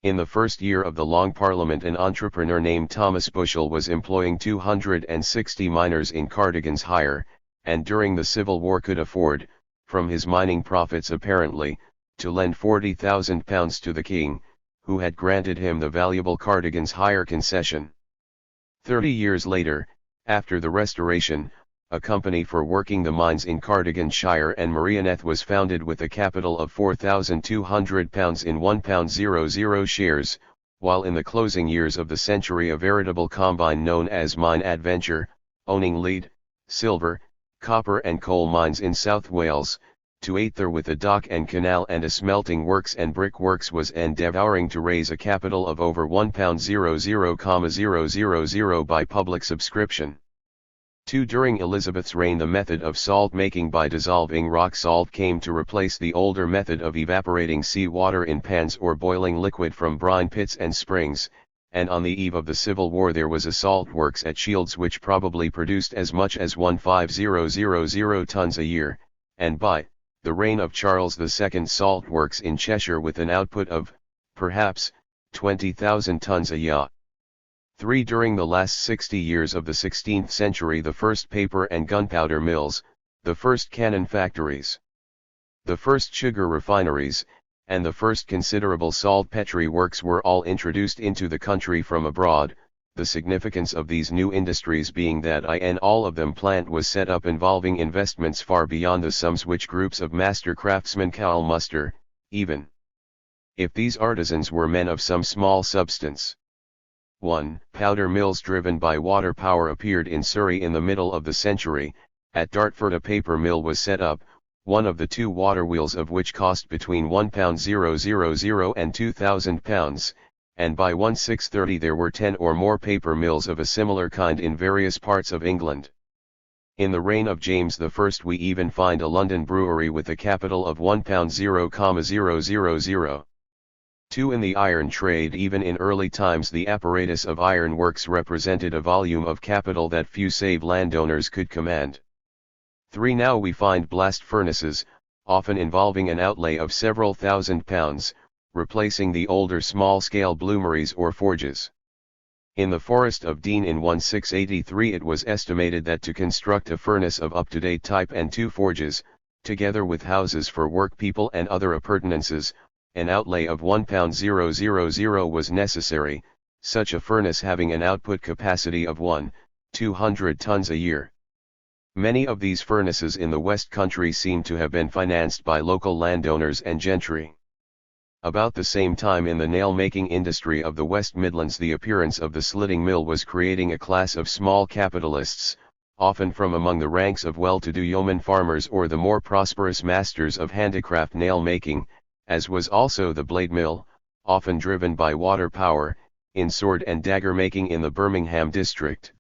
In the first year of the Long Parliament, an entrepreneur named Thomas Bushell was employing 260 miners in Cardigan's hire, and during the Civil War could afford, from his mining profits apparently, to lend £40,000 to the king, who had granted him the valuable Cardigan's hire concession. 30 years later, after the Restoration, a company for working the mines in Cardiganshire and Merioneth was founded with a capital of £4,200 in £1.00 shares, while in the closing years of the century a veritable combine known as Mine Adventure, owning lead, silver, copper and coal mines in South Wales, to Aether with a dock and canal and a smelting works and brickworks, was endeavouring to raise a capital of over £1,00,000 by public subscription. 2. During Elizabeth's reign, the method of salt making by dissolving rock salt came to replace the older method of evaporating sea water in pans or boiling liquid from brine pits and springs, and on the eve of the Civil War there was a salt works at Shields which probably produced as much as 150,000 tons a year, and by the reign of Charles II salt works in Cheshire with an output of, perhaps, 20,000 tons a year. 3. During the last 60 years of the 16th century, the first paper and gunpowder mills, the first cannon factories, the first sugar refineries, and the first considerable saltpetre works were all introduced into the country from abroad, the significance of these new industries being that in all of them plant was set up involving investments far beyond the sums which groups of master craftsmen can muster, even if these artisans were men of some small substance. 1. Powder mills driven by water power appeared in Surrey in the middle of the century. At Dartford a paper mill was set up, one of the 2 water wheels of which cost between £1,000 and £2,000, and by 1630 there were 10 or more paper mills of a similar kind in various parts of England. In the reign of James I we even find a London brewery with a capital of £1,000,000. 2. In the iron trade, even in early times the apparatus of iron works represented a volume of capital that few save landowners could command. 3. Now we find blast furnaces, often involving an outlay of several £1,000s, replacing the older small-scale bloomeries or forges. In the Forest of Dean in 1683 it was estimated that to construct a furnace of up-to-date type and 2 forges, together with houses for workpeople and other appurtenances, an outlay of £1,000 was necessary, such a furnace having an output capacity of 1,200 tons a year. Many of these furnaces in the West Country seem to have been financed by local landowners and gentry. About the same time in the nail-making industry of the West Midlands the appearance of the slitting mill was creating a class of small capitalists, often from among the ranks of well-to-do yeoman farmers or the more prosperous masters of handicraft nail-making, as was also the blade mill, often driven by water power, in sword and dagger making in the Birmingham district.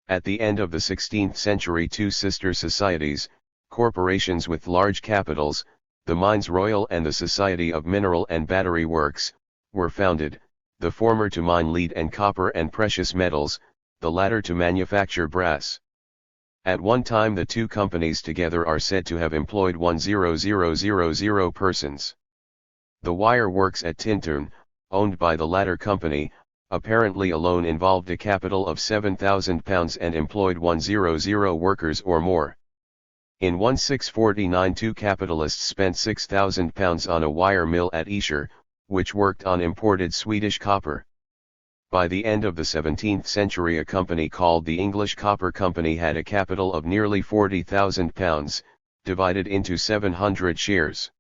At the end of the 16th century 2 sister societies, corporations with large capitals, the Mines Royal and the Society of Mineral and Battery Works, were founded, the former to mine lead and copper and precious metals, the latter to manufacture brass. At one time the 2 companies together are said to have employed 1,000 persons. The wire works at Tintern, owned by the latter company, apparently alone involved a capital of £7,000 and employed 100 workers or more. In 1649 2 capitalists spent £6,000 on a wire mill at Esher, which worked on imported Swedish copper. By the end of the 17th century a company called the English Copper Company had a capital of nearly £40,000, divided into 700 shares.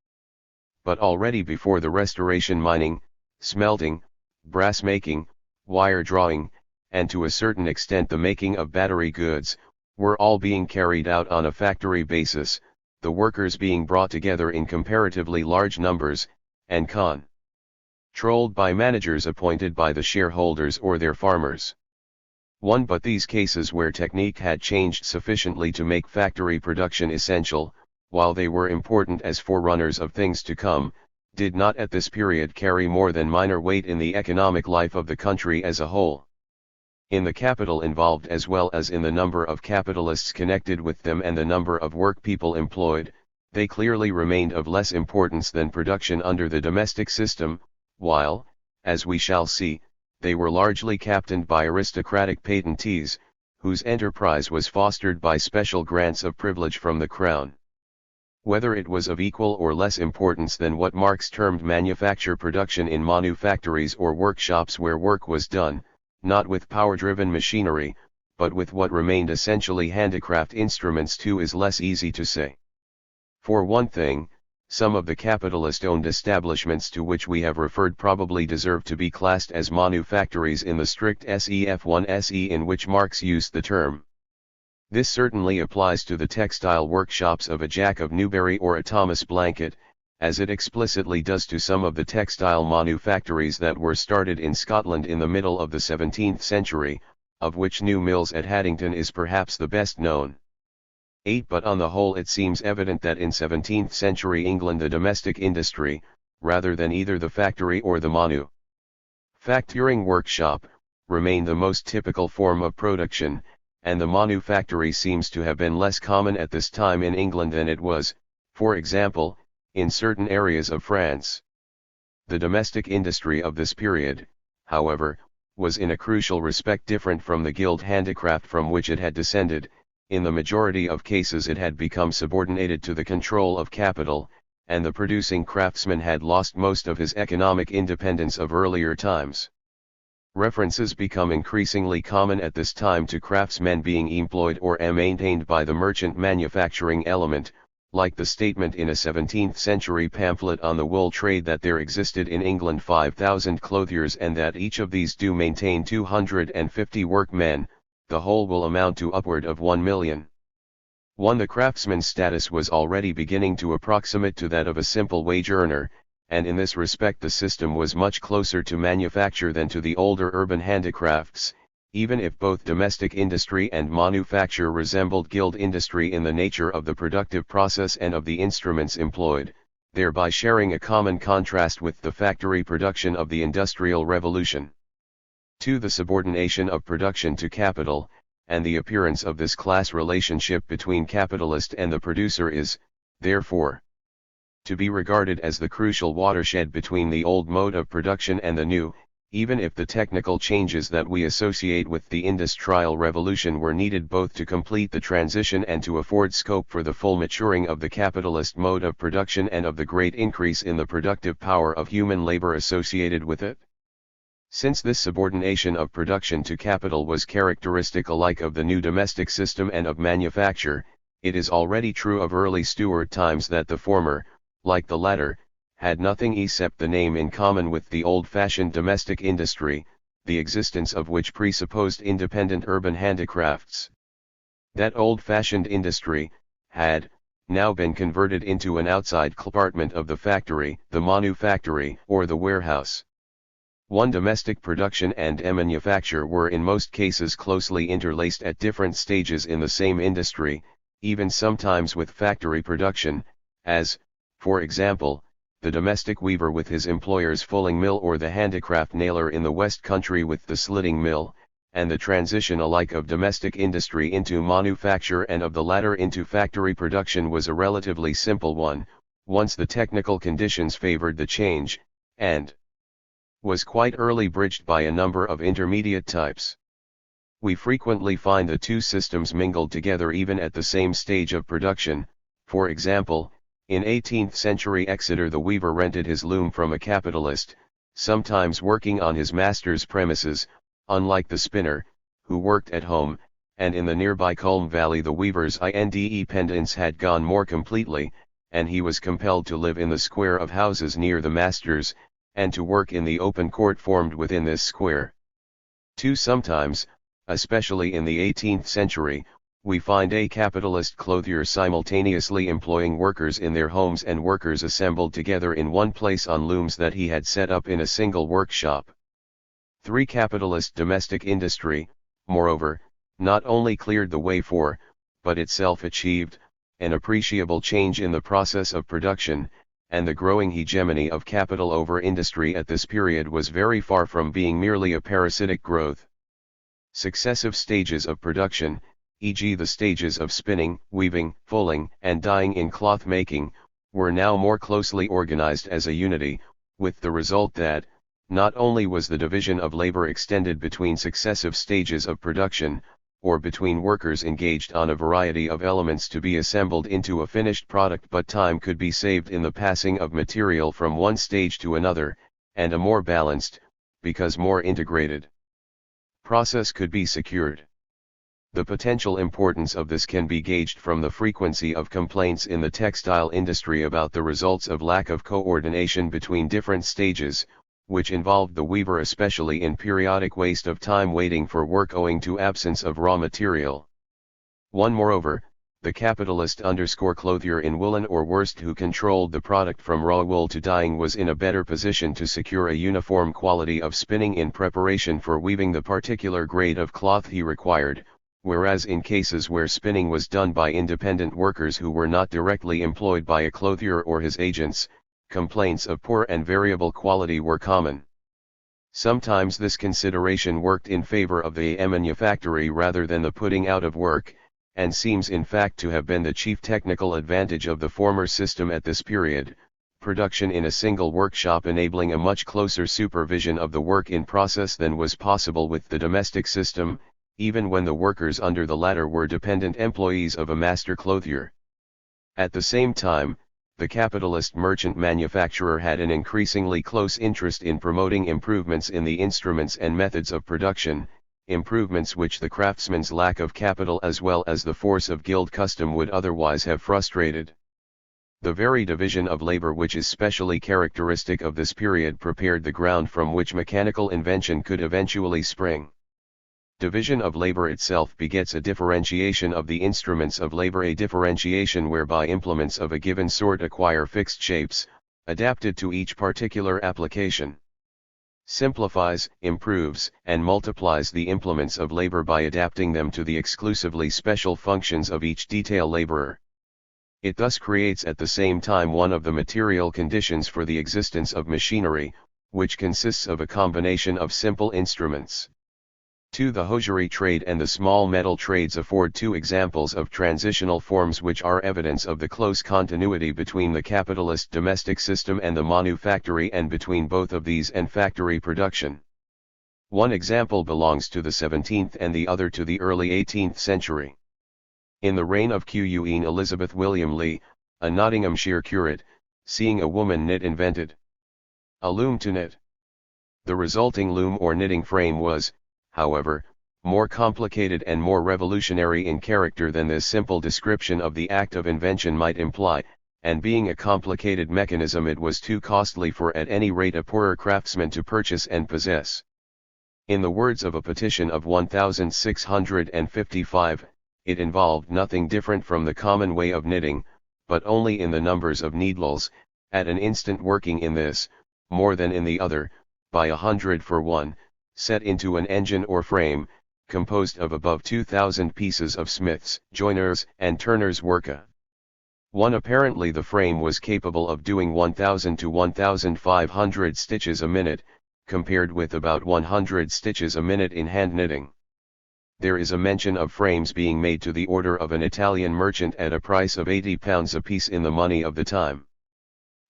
But already before the Restoration mining, smelting, brass making, wire drawing, and to a certain extent the making of battery goods, were all being carried out on a factory basis, the workers being brought together in comparatively large numbers, and controlled by managers appointed by the shareholders or their farmers. But these cases where technique had changed sufficiently to make factory production essential, while they were important as forerunners of things to come, did not at this period carry more than minor weight in the economic life of the country as a whole. In the capital involved as well as in the number of capitalists connected with them and the number of workpeople employed, they clearly remained of less importance than production under the domestic system, while, as we shall see, they were largely captained by aristocratic patentees, whose enterprise was fostered by special grants of privilege from the crown. Whether it was of equal or less importance than what Marx termed manufacture production in manufactories or workshops where work was done, not with power-driven machinery, but with what remained essentially handicraft instruments too, is less easy to say. For one thing, some of the capitalist-owned establishments to which we have referred probably deserve to be classed as manufactories in the strict SEF1 SE in which Marx used the term. This certainly applies to the textile workshops of a Jack of Newbury or a Thomas Blanket, as it explicitly does to some of the textile manufactories that were started in Scotland in the middle of the 17th century, of which New Mills at Haddington is perhaps the best known. 8. But on the whole it seems evident that in 17th century England the domestic industry, rather than either the factory or the manufacturing workshop, remained the most typical form of production, and the manufactory seems to have been less common at this time in England than it was, for example, in certain areas of France. The domestic industry of this period, however, was in a crucial respect different from the guild handicraft from which it had descended. In the majority of cases it had become subordinated to the control of capital, and the producing craftsman had lost most of his economic independence of earlier times. References become increasingly common at this time to craftsmen being employed or maintained by the merchant manufacturing element, like the statement in a 17th century pamphlet on the wool trade that there existed in England 5,000 clothiers and that each of these do maintain 250 workmen. The whole will amount to upward of 1 million. 1. The craftsman's status was already beginning to approximate to that of a simple wage earner, and in this respect the system was much closer to manufacture than to the older urban handicrafts, even if both domestic industry and manufacture resembled guild industry in the nature of the productive process and of the instruments employed, thereby sharing a common contrast with the factory production of the Industrial Revolution. 2. The subordination of production to capital, and the appearance of this class relationship between capitalist and the producer is, therefore, to be regarded as the crucial watershed between the old mode of production and the new, even if the technical changes that we associate with the Industrial Revolution were needed both to complete the transition and to afford scope for the full maturing of the capitalist mode of production and of the great increase in the productive power of human labor associated with it. Since this subordination of production to capital was characteristic alike of the new domestic system and of manufacture, it is already true of early Stuart times that the former, like the latter, had nothing except the name in common with the old-fashioned domestic industry, the existence of which presupposed independent urban handicrafts. That old-fashioned industry had now been converted into an outside compartment of the factory, the manufactory, or the warehouse. 1. Domestic production and manufacture were in most cases closely interlaced at different stages in the same industry, even sometimes with factory production, as, for example, the domestic weaver with his employer's fulling mill or the handicraft nailer in the West Country with the slitting mill, and the transition alike of domestic industry into manufacture and of the latter into factory production was a relatively simple one, once the technical conditions favored the change, and was quite early bridged by a number of intermediate types. We frequently find the two systems mingled together even at the same stage of production. For example, in 18th century Exeter the weaver rented his loom from a capitalist, sometimes working on his master's premises, unlike the spinner, who worked at home, and in the nearby Culm Valley the weaver's independence had gone more completely, and he was compelled to live in the square of houses near the master's, and to work in the open court formed within this square. 2. Sometimes, especially in the 18th century, we find a capitalist clothier simultaneously employing workers in their homes and workers assembled together in one place on looms that he had set up in a single workshop. 3. Capitalist domestic industry, moreover, not only cleared the way for, but itself achieved, an appreciable change in the process of production, and the growing hegemony of capital over industry at this period was very far from being merely a parasitic growth. Successive stages of production, e.g. the stages of spinning, weaving, fulling, and dyeing in cloth making, were now more closely organized as a unity, with the result that, Not only was the division of labor extended between successive stages of production, or between workers engaged on a variety of elements to be assembled into a finished product, but time could be saved in the passing of material from one stage to another, and a more balanced, because more integrated, process could be secured. The potential importance of this can be gauged from the frequency of complaints in the textile industry about the results of lack of coordination between different stages, which involved the weaver especially in periodic waste of time waiting for work owing to absence of raw material. Moreover, the capitalist clothier in woolen or worsted who controlled the product from raw wool to dyeing was in a better position to secure a uniform quality of spinning in preparation for weaving the particular grade of cloth he required, whereas in cases where spinning was done by independent workers who were not directly employed by a clothier or his agents, complaints of poor and variable quality were common. Sometimes this consideration worked in favor of the manufactory rather than the putting out of work, and seems in fact to have been the chief technical advantage of the former system at this period, production in a single workshop enabling a much closer supervision of the work in process than was possible with the domestic system, even when the workers under the latter were dependent employees of a master clothier. At the same time, the capitalist merchant manufacturer had an increasingly close interest in promoting improvements in the instruments and methods of production, improvements which the craftsman's lack of capital as well as the force of guild custom would otherwise have frustrated. The very division of labor which is specially characteristic of this period prepared the ground from which mechanical invention could eventually spring. Division of labor itself begets a differentiation of the instruments of labor, a differentiation whereby implements of a given sort acquire fixed shapes, adapted to each particular application. Simplifies, improves, and multiplies the implements of labor by adapting them to the exclusively special functions of each detail laborer. It thus creates at the same time one of the material conditions for the existence of machinery, which consists of a combination of simple instruments. 2. The hosiery trade and the small metal trades afford two examples of transitional forms which are evidence of the close continuity between the capitalist domestic system and the manufactory, and between both of these and factory production. One example belongs to the 17th and the other to the early 18th century. In the reign of Queen Elizabeth, William Lee, a Nottinghamshire curate, seeing a woman knit, invented a loom to knit. The resulting loom or knitting frame was, however, more complicated and more revolutionary in character than this simple description of the act of invention might imply, and being a complicated mechanism it was too costly for at any rate a poorer craftsman to purchase and possess. In the words of a petition of 1655, it involved nothing different from the common way of knitting, but only in the numbers of needles, at an instant working in this, more than in the other, by 100 for one, set into an engine or frame, composed of above 2,000 pieces of smiths, joiners, and turners' work. Apparently the frame was capable of doing 1,000 to 1,500 stitches a minute, compared with about 100 stitches a minute in hand knitting. There is a mention of frames being made to the order of an Italian merchant at a price of £80 apiece in the money of the time.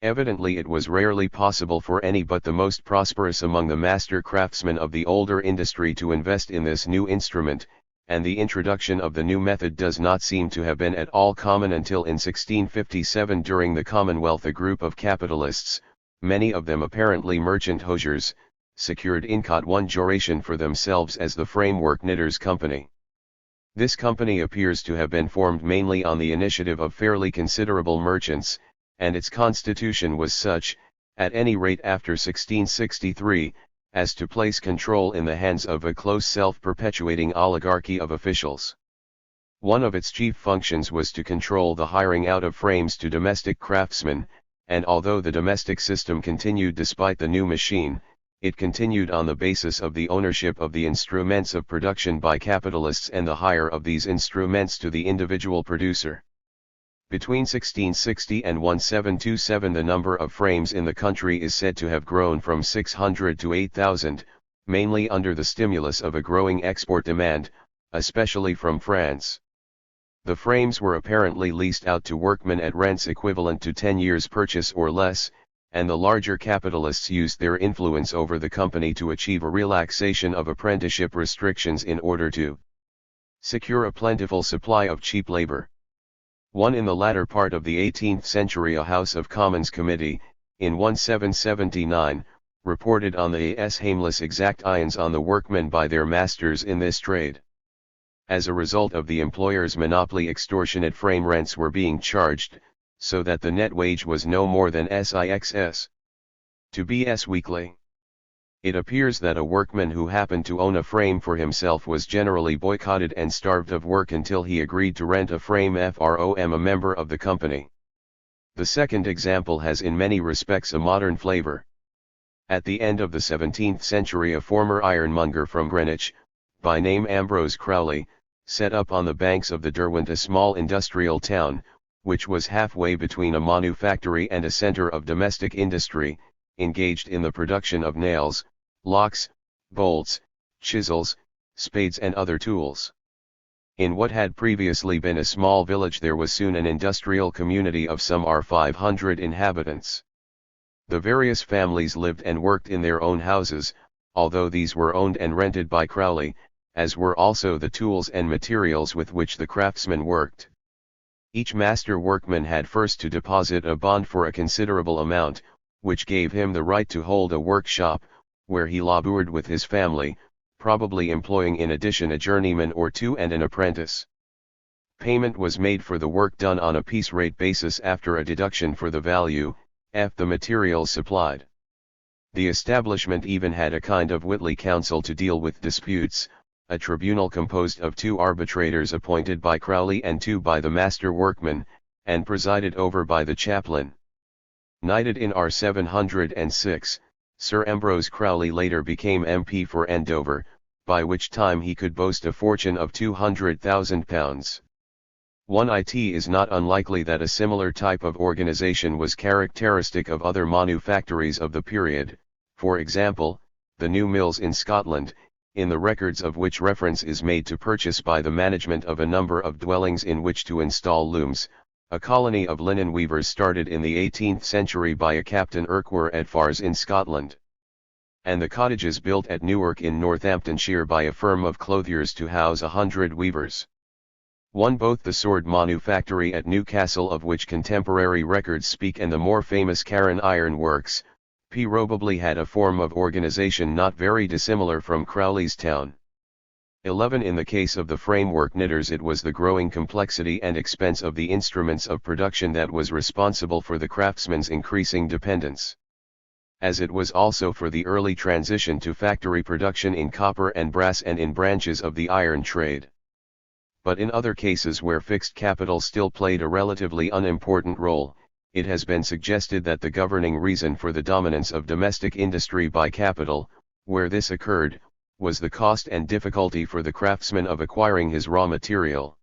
Evidently it was rarely possible for any but the most prosperous among the master craftsmen of the older industry to invest in this new instrument, and the introduction of the new method does not seem to have been at all common until in 1657 during the Commonwealth a group of capitalists, many of them apparently merchant hosiers, secured incot one juration for themselves as the Framework Knitters Company. This company appears to have been formed mainly on the initiative of fairly considerable merchants, and its constitution was such, at any rate after 1663, as to place control in the hands of a close self-perpetuating oligarchy of officials. One of its chief functions was to control the hiring out of frames to domestic craftsmen, and although the domestic system continued despite the new machine, it continued on the basis of the ownership of the instruments of production by capitalists and the hire of these instruments to the individual producer. Between 1660 and 1727 the number of frames in the country is said to have grown from 600 to 8,000, mainly under the stimulus of a growing export demand, especially from France. The frames were apparently leased out to workmen at rents equivalent to 10 years' purchase or less, and the larger capitalists used their influence over the company to achieve a relaxation of apprenticeship restrictions in order to secure a plentiful supply of cheap labor. In the latter part of the 18th century, a House of Commons committee, in 1779, reported on the as harmless exactions on the workmen by their masters in this trade. As a result of the employer's monopoly, extortionate frame rents were being charged, so that the net wage was no more than 6 to bs weekly. It appears that a workman who happened to own a frame for himself was generally boycotted and starved of work until he agreed to rent a frame from a member of the company. The second example has in many respects a modern flavor. At the end of the 17th century, a former ironmonger from Greenwich, by name Ambrose Crowley, set up on the banks of the Derwent a small industrial town, which was halfway between a manufactory and a centre of domestic industry, engaged in the production of nails, locks, bolts, chisels, spades and other tools. In what had previously been a small village there was soon an industrial community of some 500 inhabitants. The various families lived and worked in their own houses, although these were owned and rented by Crowley, as were also the tools and materials with which the craftsmen worked. Each master workman had first to deposit a bond for a considerable amount, which gave him the right to hold a workshop, where he laboured with his family, probably employing in addition a journeyman or two and an apprentice. Payment was made for the work done on a piece rate basis after a deduction for the value, the materials supplied. The establishment even had a kind of Whitley Council to deal with disputes, a tribunal composed of 2 arbitrators appointed by Crowley and 2 by the master workman, and presided over by the chaplain. Knighted in R706, Sir Ambrose Crowley later became MP for Andover, by which time he could boast a fortune of £200,000. It is not unlikely that a similar type of organization was characteristic of other manufactories of the period, for example, the new mills in Scotland, in the records of which reference is made to purchase by the management of a number of dwellings in which to install looms, a colony of linen weavers started in the 18th century by a Captain Urquhart at Fars in Scotland. And the cottages built at Newark in Northamptonshire by a firm of clothiers to house 100 weavers. Both the sword manufactory at Newcastle, of which contemporary records speak, and the more famous Carron Iron Works, probably had a form of organization not very dissimilar from Crowley's town. 11 In the case of the framework knitters, it was the growing complexity and expense of the instruments of production that was responsible for the craftsman's increasing dependence. As it was also for the early transition to factory production in copper and brass and in branches of the iron trade. But in other cases where fixed capital still played a relatively unimportant role, it has been suggested that the governing reason for the dominance of domestic industry by capital, where this occurred, was the cost and difficulty for the craftsman of acquiring his raw material.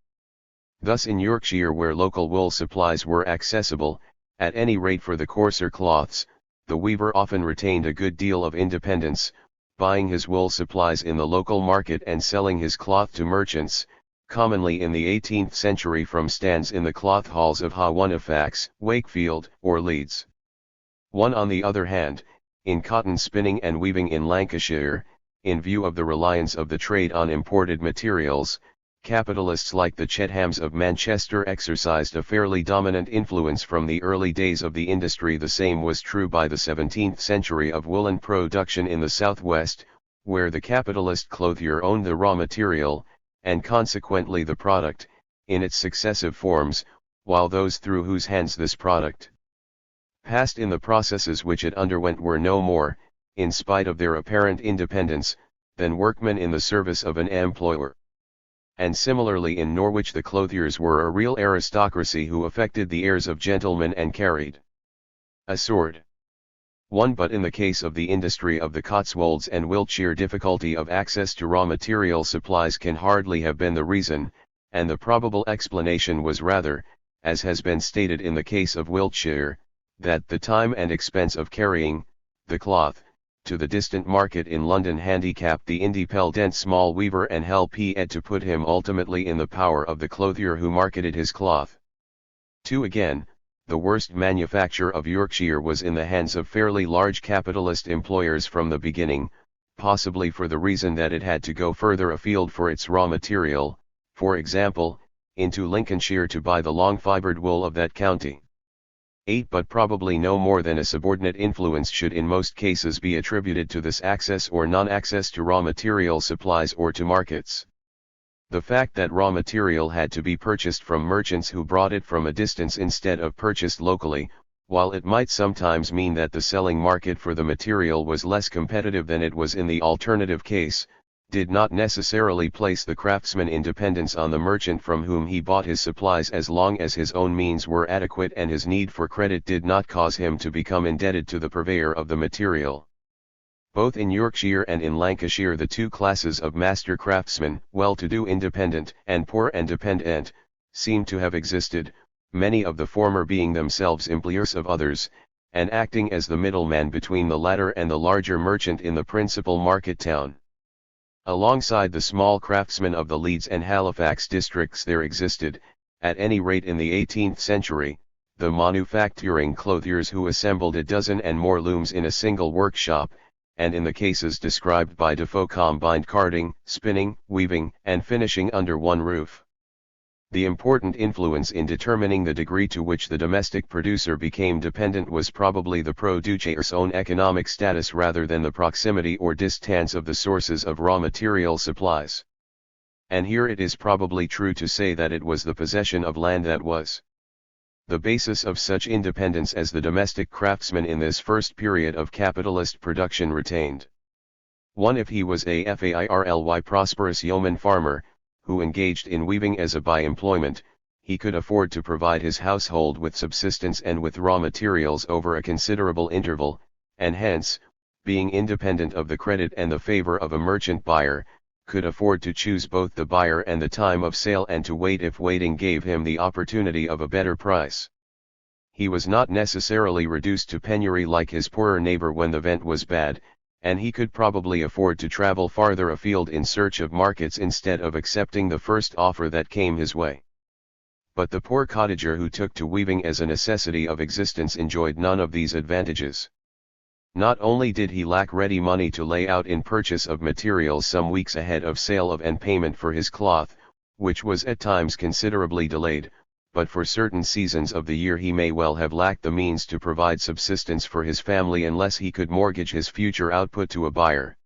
Thus in Yorkshire, where local wool supplies were accessible, at any rate for the coarser cloths, the weaver often retained a good deal of independence, buying his wool supplies in the local market and selling his cloth to merchants, commonly in the 18th century from stands in the cloth halls of Halifax, Wakefield, or Leeds. On the other hand, in cotton spinning and weaving in Lancashire, in view of the reliance of the trade on imported materials, capitalists like the Chethams of Manchester exercised a fairly dominant influence from the early days of the industry. The same was true by the 17th century of woolen production in the southwest, where the capitalist clothier owned the raw material, and consequently the product, in its successive forms, while those through whose hands this product passed in the processes which it underwent were no more, in spite of their apparent independence, than workmen in the service of an employer. And similarly in Norwich the clothiers were a real aristocracy who affected the airs of gentlemen and carried a sword. But in the case of the industry of the Cotswolds and Wiltshire, difficulty of access to raw material supplies can hardly have been the reason, and the probable explanation was rather, as has been stated in the case of Wiltshire, that the time and expense of carrying the cloth to the distant market in London handicapped the independent small weaver and helped to put him ultimately in the power of the clothier who marketed his cloth. Again, the worst manufacture of Yorkshire was in the hands of fairly large capitalist employers from the beginning, possibly for the reason that it had to go further afield for its raw material, for example, into Lincolnshire to buy the long-fibred wool of that county. 8. But probably no more than a subordinate influence should in most cases be attributed to this access or non-access to raw material supplies or to markets. The fact that raw material had to be purchased from merchants who brought it from a distance instead of purchased locally, while it might sometimes mean that the selling market for the material was less competitive than it was in the alternative case, did not necessarily place the craftsman in dependence on the merchant from whom he bought his supplies as long as his own means were adequate and his need for credit did not cause him to become indebted to the purveyor of the material. Both in Yorkshire and in Lancashire the two classes of master craftsmen, well-to-do independent and poor and dependent, seem to have existed, many of the former being themselves employers of others, and acting as the middleman between the latter and the larger merchant in the principal market town. Alongside the small craftsmen of the Leeds and Halifax districts there existed, at any rate in the 18th century, the manufacturing clothiers who assembled a dozen and more looms in a single workshop, and in the cases described by Defoe combined carding, spinning, weaving, and finishing under one roof. The important influence in determining the degree to which the domestic producer became dependent was probably the producer's own economic status rather than the proximity or distance of the sources of raw material supplies. And here it is probably true to say that it was the possession of land that was the basis of such independence as the domestic craftsman in this first period of capitalist production retained. 1. If he was a fairly prosperous yeoman farmer, who engaged in weaving as a by-employment, he could afford to provide his household with subsistence and with raw materials over a considerable interval, and hence, being independent of the credit and the favor of a merchant buyer, could afford to choose both the buyer and the time of sale and to wait if waiting gave him the opportunity of a better price. He was not necessarily reduced to penury like his poorer neighbor when the vent was bad, and he could probably afford to travel farther afield in search of markets instead of accepting the first offer that came his way. But the poor cottager who took to weaving as a necessity of existence enjoyed none of these advantages. Not only did he lack ready money to lay out in purchase of materials some weeks ahead of sale of and payment for his cloth, which was at times considerably delayed, but for certain seasons of the year he may well have lacked the means to provide subsistence for his family unless he could mortgage his future output to a buyer.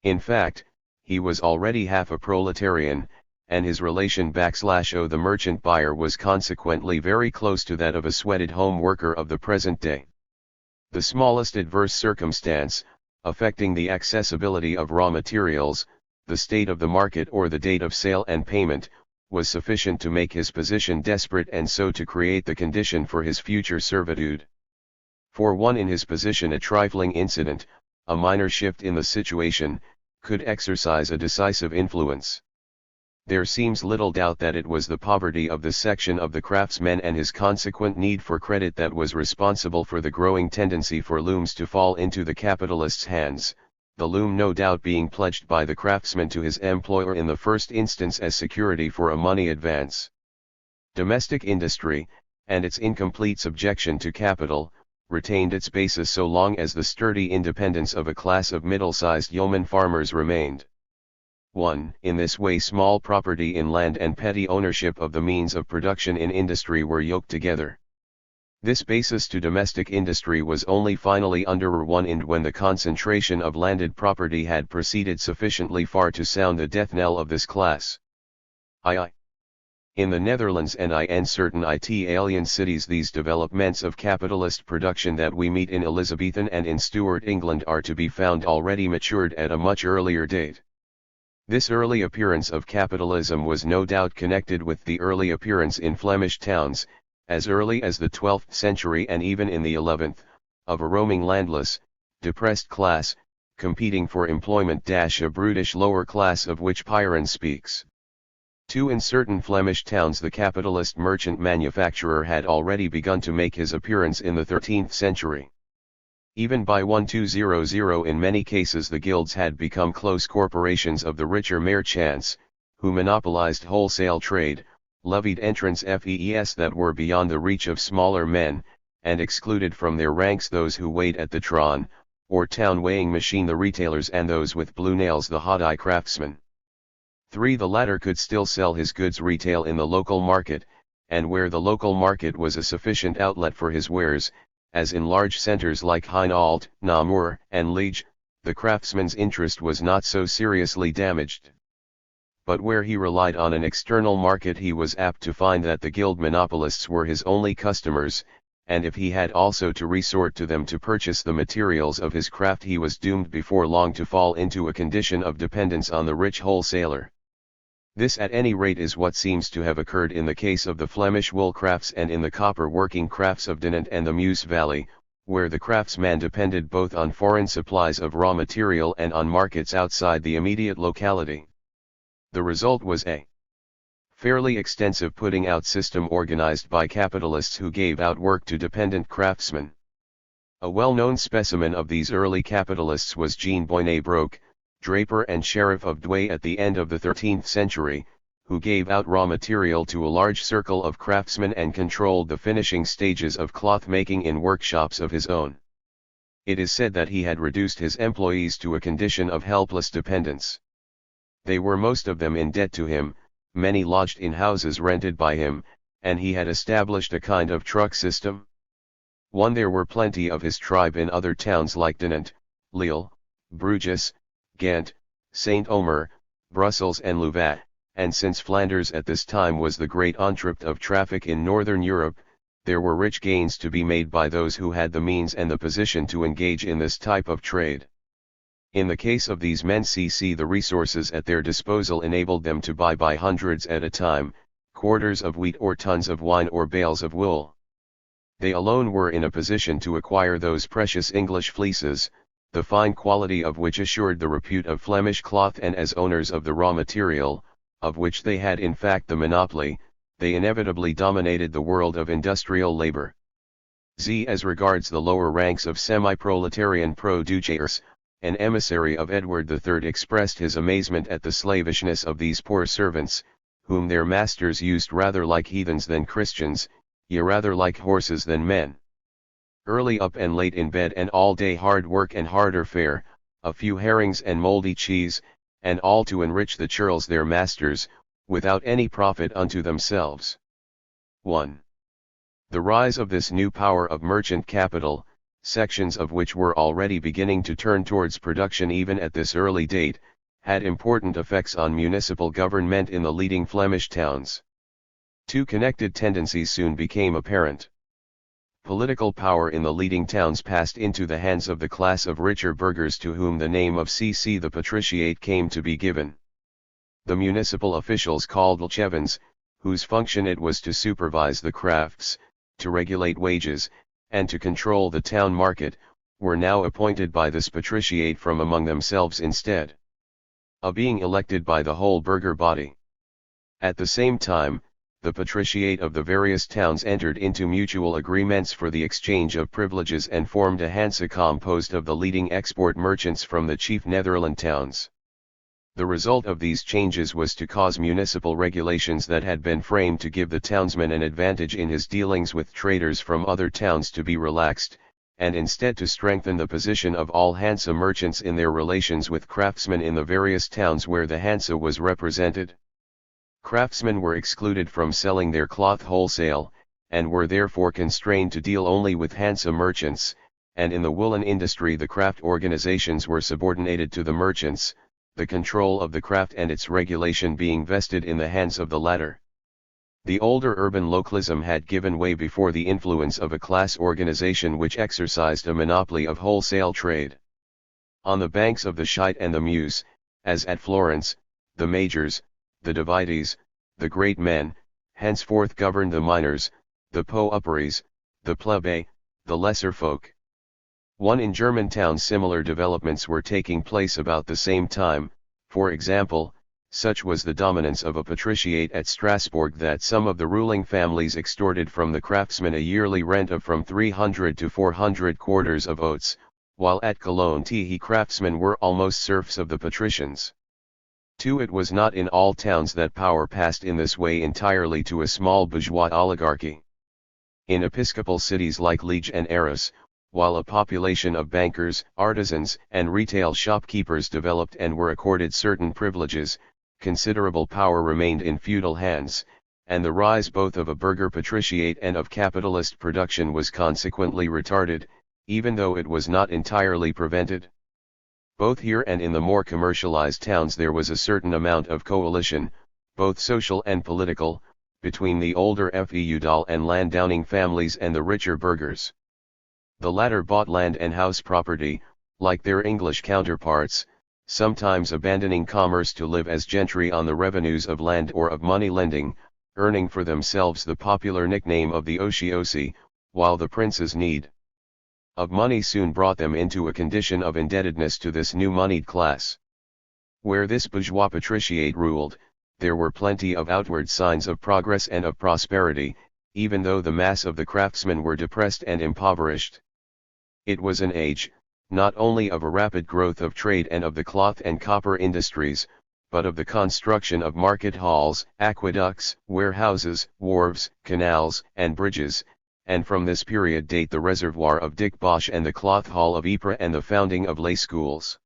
In fact, he was already half a proletarian, and his relation / the merchant buyer was consequently very close to that of a sweated home worker of the present day. The smallest adverse circumstance, affecting the accessibility of raw materials, the state of the market or the date of sale and payment, was sufficient to make his position desperate and so to create the condition for his future servitude. For one in his position a trifling incident, a minor shift in the situation, could exercise a decisive influence. There seems little doubt that it was the poverty of this section of the craftsmen and his consequent need for credit that was responsible for the growing tendency for looms to fall into the capitalist's hands, the loom no doubt being pledged by the craftsman to his employer in the first instance as security for a money advance. Domestic industry, and its incomplete subjection to capital, retained its basis so long as the sturdy independence of a class of middle-sized yeoman farmers remained. 1. In this way small property in land and petty ownership of the means of production in industry were yoked together. This basis to domestic industry was only finally undermined when the concentration of landed property had proceeded sufficiently far to sound the death knell of this class. In the Netherlands and in certain Italian cities these developments of capitalist production that we meet in Elizabethan and in Stuart England are to be found already matured at a much earlier date. This early appearance of capitalism was no doubt connected with the early appearance in Flemish towns, as early as the 12th century and even in the 11th, of a roaming landless, depressed class, competing for employment - a brutish lower class of which Pyrrhon speaks. 2. In certain Flemish towns the capitalist merchant manufacturer had already begun to make his appearance in the 13th century. Even by 1200 in many cases the guilds had become close corporations of the richer merchants, who monopolized wholesale trade, levied entrance fees that were beyond the reach of smaller men, and excluded from their ranks those who weighed at the tron, or town weighing machine, the retailers, and those with blue nails, the hod-eye craftsmen. 3. The latter could still sell his goods retail in the local market, and where the local market was a sufficient outlet for his wares, as in large centers like Hainault, Namur, and Liege, the craftsman's interest was not so seriously damaged. But where he relied on an external market, he was apt to find that the guild monopolists were his only customers, and if he had also to resort to them to purchase the materials of his craft, he was doomed before long to fall into a condition of dependence on the rich wholesaler. This at any rate is what seems to have occurred in the case of the Flemish wool crafts and in the copper working crafts of Dinant and the Meuse Valley, where the craftsman depended both on foreign supplies of raw material and on markets outside the immediate locality. The result was a fairly extensive putting out system organized by capitalists who gave out work to dependent craftsmen. A well-known specimen of these early capitalists was Jean Bonnet Broke, draper and sheriff of Douai at the end of the 13th century, who gave out raw material to a large circle of craftsmen and controlled the finishing stages of cloth making in workshops of his own. It is said that he had reduced his employees to a condition of helpless dependence. They were most of them in debt to him, many lodged in houses rented by him, and he had established a kind of truck system. There were plenty of his tribe in other towns like Dinant, Lille, Bruges, Ghent, Saint-Omer, Brussels and Louvain, and since Flanders at this time was the great entr'acte of traffic in northern Europe, there were rich gains to be made by those who had the means and the position to engage in this type of trade. In the case of these men, the resources at their disposal enabled them to buy by hundreds at a time, quarters of wheat or tons of wine or bales of wool. They alone were in a position to acquire those precious English fleeces, the fine quality of which assured the repute of Flemish cloth, and as owners of the raw material, of which they had in fact the monopoly, they inevitably dominated the world of industrial labor. As regards the lower ranks of semi-proletarian producers, an emissary of Edward III expressed his amazement at the slavishness of these poor servants, whom their masters used rather like heathens than Christians, yea rather like horses than men. Early up and late in bed, and all day hard work and harder fare, a few herrings and mouldy cheese, and all to enrich the churls their masters, without any profit unto themselves. 1. The rise of this new power of merchant capital, sections of which were already beginning to turn towards production even at this early date, had important effects on municipal government in the leading Flemish towns. 2 connected tendencies soon became apparent. Political power in the leading towns passed into the hands of the class of richer burghers to whom the name of the patriciate came to be given. The municipal officials called Lchevans, whose function it was to supervise the crafts, to regulate wages, and to control the town market, were now appointed by this patriciate from among themselves instead of being elected by the whole burgher body. At the same time, the patriciate of the various towns entered into mutual agreements for the exchange of privileges and formed a Hanse composed of the leading export merchants from the chief Netherland towns. The result of these changes was to cause municipal regulations that had been framed to give the townsman an advantage in his dealings with traders from other towns to be relaxed, and instead to strengthen the position of all Hanse merchants in their relations with craftsmen in the various towns where the Hanse was represented. Craftsmen were excluded from selling their cloth wholesale, and were therefore constrained to deal only with Hanse merchants, and in the woolen industry the craft organizations were subordinated to the merchants, the control of the craft and its regulation being vested in the hands of the latter. The older urban localism had given way before the influence of a class organization which exercised a monopoly of wholesale trade. On the banks of the Scheid and the Meuse, as at Florence, the majors, the divides, the great men, henceforth governed the minors, the paupéries, the plebe, the lesser folk. In German towns similar developments were taking place about the same time. For example, such was the dominance of a patriciate at Strasbourg that some of the ruling families extorted from the craftsmen a yearly rent of from 300 to 400 quarters of oats, while at Cologne the craftsmen were almost serfs of the patricians. 2. It was not in all towns that power passed in this way entirely to a small bourgeois oligarchy. In episcopal cities like Liege and Arras, while a population of bankers, artisans, and retail shopkeepers developed and were accorded certain privileges, considerable power remained in feudal hands, and the rise both of a burgher patriciate and of capitalist production was consequently retarded, even though it was not entirely prevented. Both here and in the more commercialized towns there was a certain amount of coalition, both social and political, between the older feudal and landowning families and the richer burghers. The latter bought land and house property, like their English counterparts, sometimes abandoning commerce to live as gentry on the revenues of land or of money lending, earning for themselves the popular nickname of the Ociosi, while the prince's need of money soon brought them into a condition of indebtedness to this new moneyed class. Where this bourgeois patriciate ruled, there were plenty of outward signs of progress and of prosperity, even though the mass of the craftsmen were depressed and impoverished. It was an age, not only of a rapid growth of trade and of the cloth and copper industries, but of the construction of market halls, aqueducts, warehouses, wharves, canals, and bridges, and from this period date the reservoir of Dick Bosch and the cloth hall of Ypres and the founding of lay schools.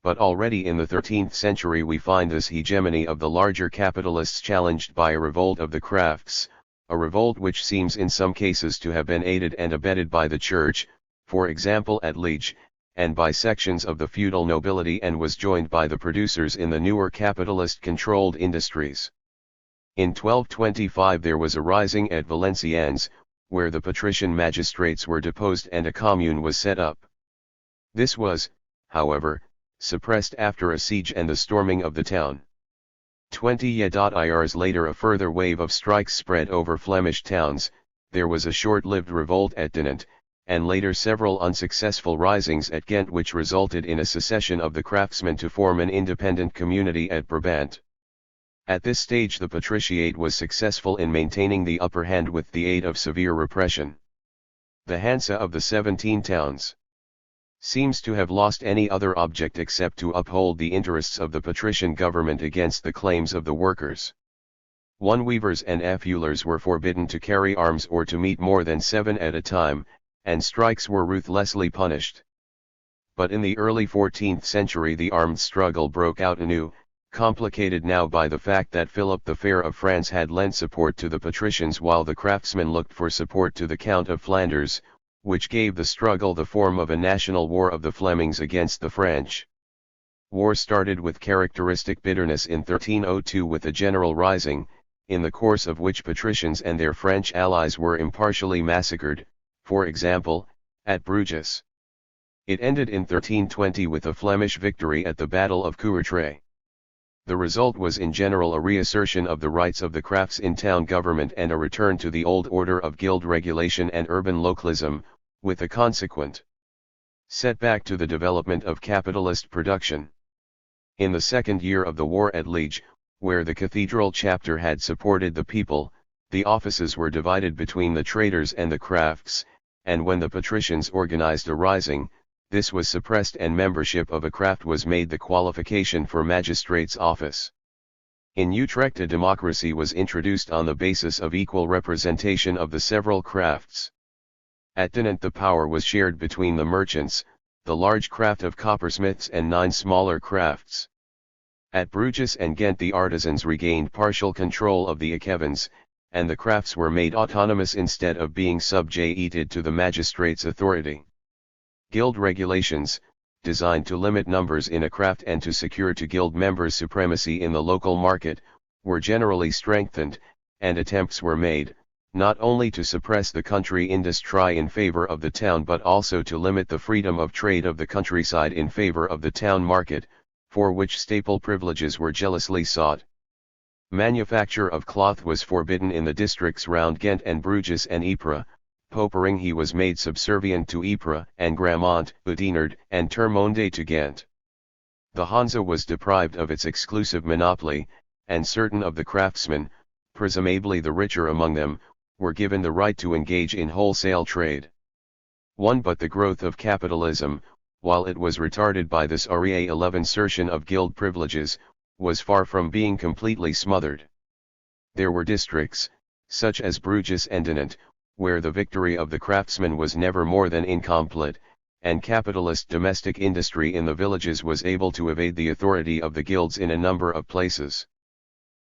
But already in the 13th century we find this hegemony of the larger capitalists challenged by a revolt of the crafts, a revolt which seems in some cases to have been aided and abetted by the church, for example at Liege, and by sections of the feudal nobility, and was joined by the producers in the newer capitalist-controlled industries. In 1225 there was a rising at Valenciennes, where the patrician magistrates were deposed and a commune was set up. This was, however, suppressed after a siege and the storming of the town. 20 years later a further wave of strikes spread over Flemish towns, there was a short-lived revolt at Dinant, and later several unsuccessful risings at Ghent which resulted in a secession of the craftsmen to form an independent community at Brabant. At this stage the patriciate was successful in maintaining the upper hand with the aid of severe repression. The Hansa of the 17 towns seems to have lost any other object except to uphold the interests of the patrician government against the claims of the workers. Weavers and fullers were forbidden to carry arms or to meet more than 7 at a time, and strikes were ruthlessly punished. But in the early 14th century the armed struggle broke out anew, complicated now by the fact that Philip the Fair of France had lent support to the patricians while the craftsmen looked for support to the Count of Flanders, which gave the struggle the form of a national war of the Flemings against the French. War started with characteristic bitterness in 1302 with a general rising, in the course of which patricians and their French allies were impartially massacred, for example, at Bruges. It ended in 1320 with a Flemish victory at the Battle of Courtrai. The result was in general a reassertion of the rights of the crafts in town government and a return to the old order of guild regulation and urban localism, with a consequent setback to the development of capitalist production. In the second year of the war at Liege, where the cathedral chapter had supported the people, the offices were divided between the traders and the crafts, and when the patricians organized a rising, this was suppressed and membership of a craft was made the qualification for magistrate's office. In Utrecht a democracy was introduced on the basis of equal representation of the several crafts. At Dinant the power was shared between the merchants, the large craft of coppersmiths and 9 smaller crafts. At Bruges and Ghent the artisans regained partial control of the Akevens, and the crafts were made autonomous instead of being subjected to the magistrate's authority. Guild regulations, designed to limit numbers in a craft and to secure to guild members supremacy in the local market, were generally strengthened, and attempts were made, not only to suppress the country industry in favor of the town but also to limit the freedom of trade of the countryside in favor of the town market, for which staple privileges were jealously sought. Manufacture of cloth was forbidden in the districts round Ghent and Bruges and Ypres. Poperinghe was made subservient to Ypres and Grammont, Oudenarde and Termonde to Ghent. The Hansa was deprived of its exclusive monopoly, and certain of the craftsmen, presumably the richer among them, were given the right to engage in wholesale trade. But the growth of capitalism, while it was retarded by this Article 11 insertion of guild privileges, was far from being completely smothered. There were districts, such as Bruges and Dinant, where the victory of the craftsman was never more than incomplete, and capitalist domestic industry in the villages was able to evade the authority of the guilds in a number of places.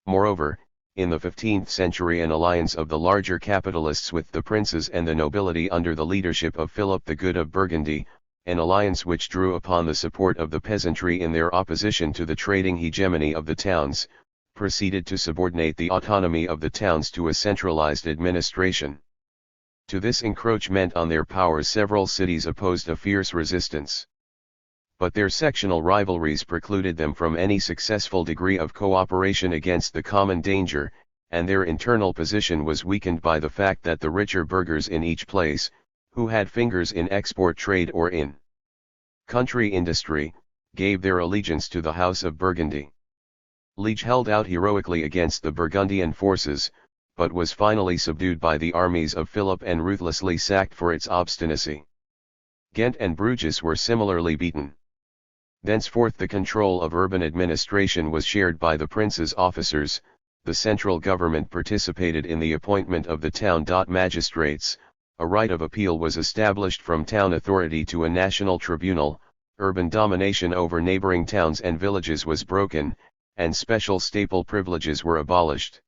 Moreover, in the 15th century an alliance of the larger capitalists with the princes and the nobility under the leadership of Philip the Good of Burgundy, an alliance which drew upon the support of the peasantry in their opposition to the trading hegemony of the towns, proceeded to subordinate the autonomy of the towns to a centralized administration. To this encroachment on their powers several cities opposed a fierce resistance. But their sectional rivalries precluded them from any successful degree of cooperation against the common danger, and their internal position was weakened by the fact that the richer burghers in each place, who had fingers in export trade or in country industry, gave their allegiance to the House of Burgundy. Liege held out heroically against the Burgundian forces, but was finally subdued by the armies of Philip and ruthlessly sacked for its obstinacy. Ghent and Bruges were similarly beaten. Thenceforth the control of urban administration was shared by the prince's officers, the central government participated in the appointment of the town magistrates, a right of appeal was established from town authority to a national tribunal, urban domination over neighboring towns and villages was broken, and special staple privileges were abolished.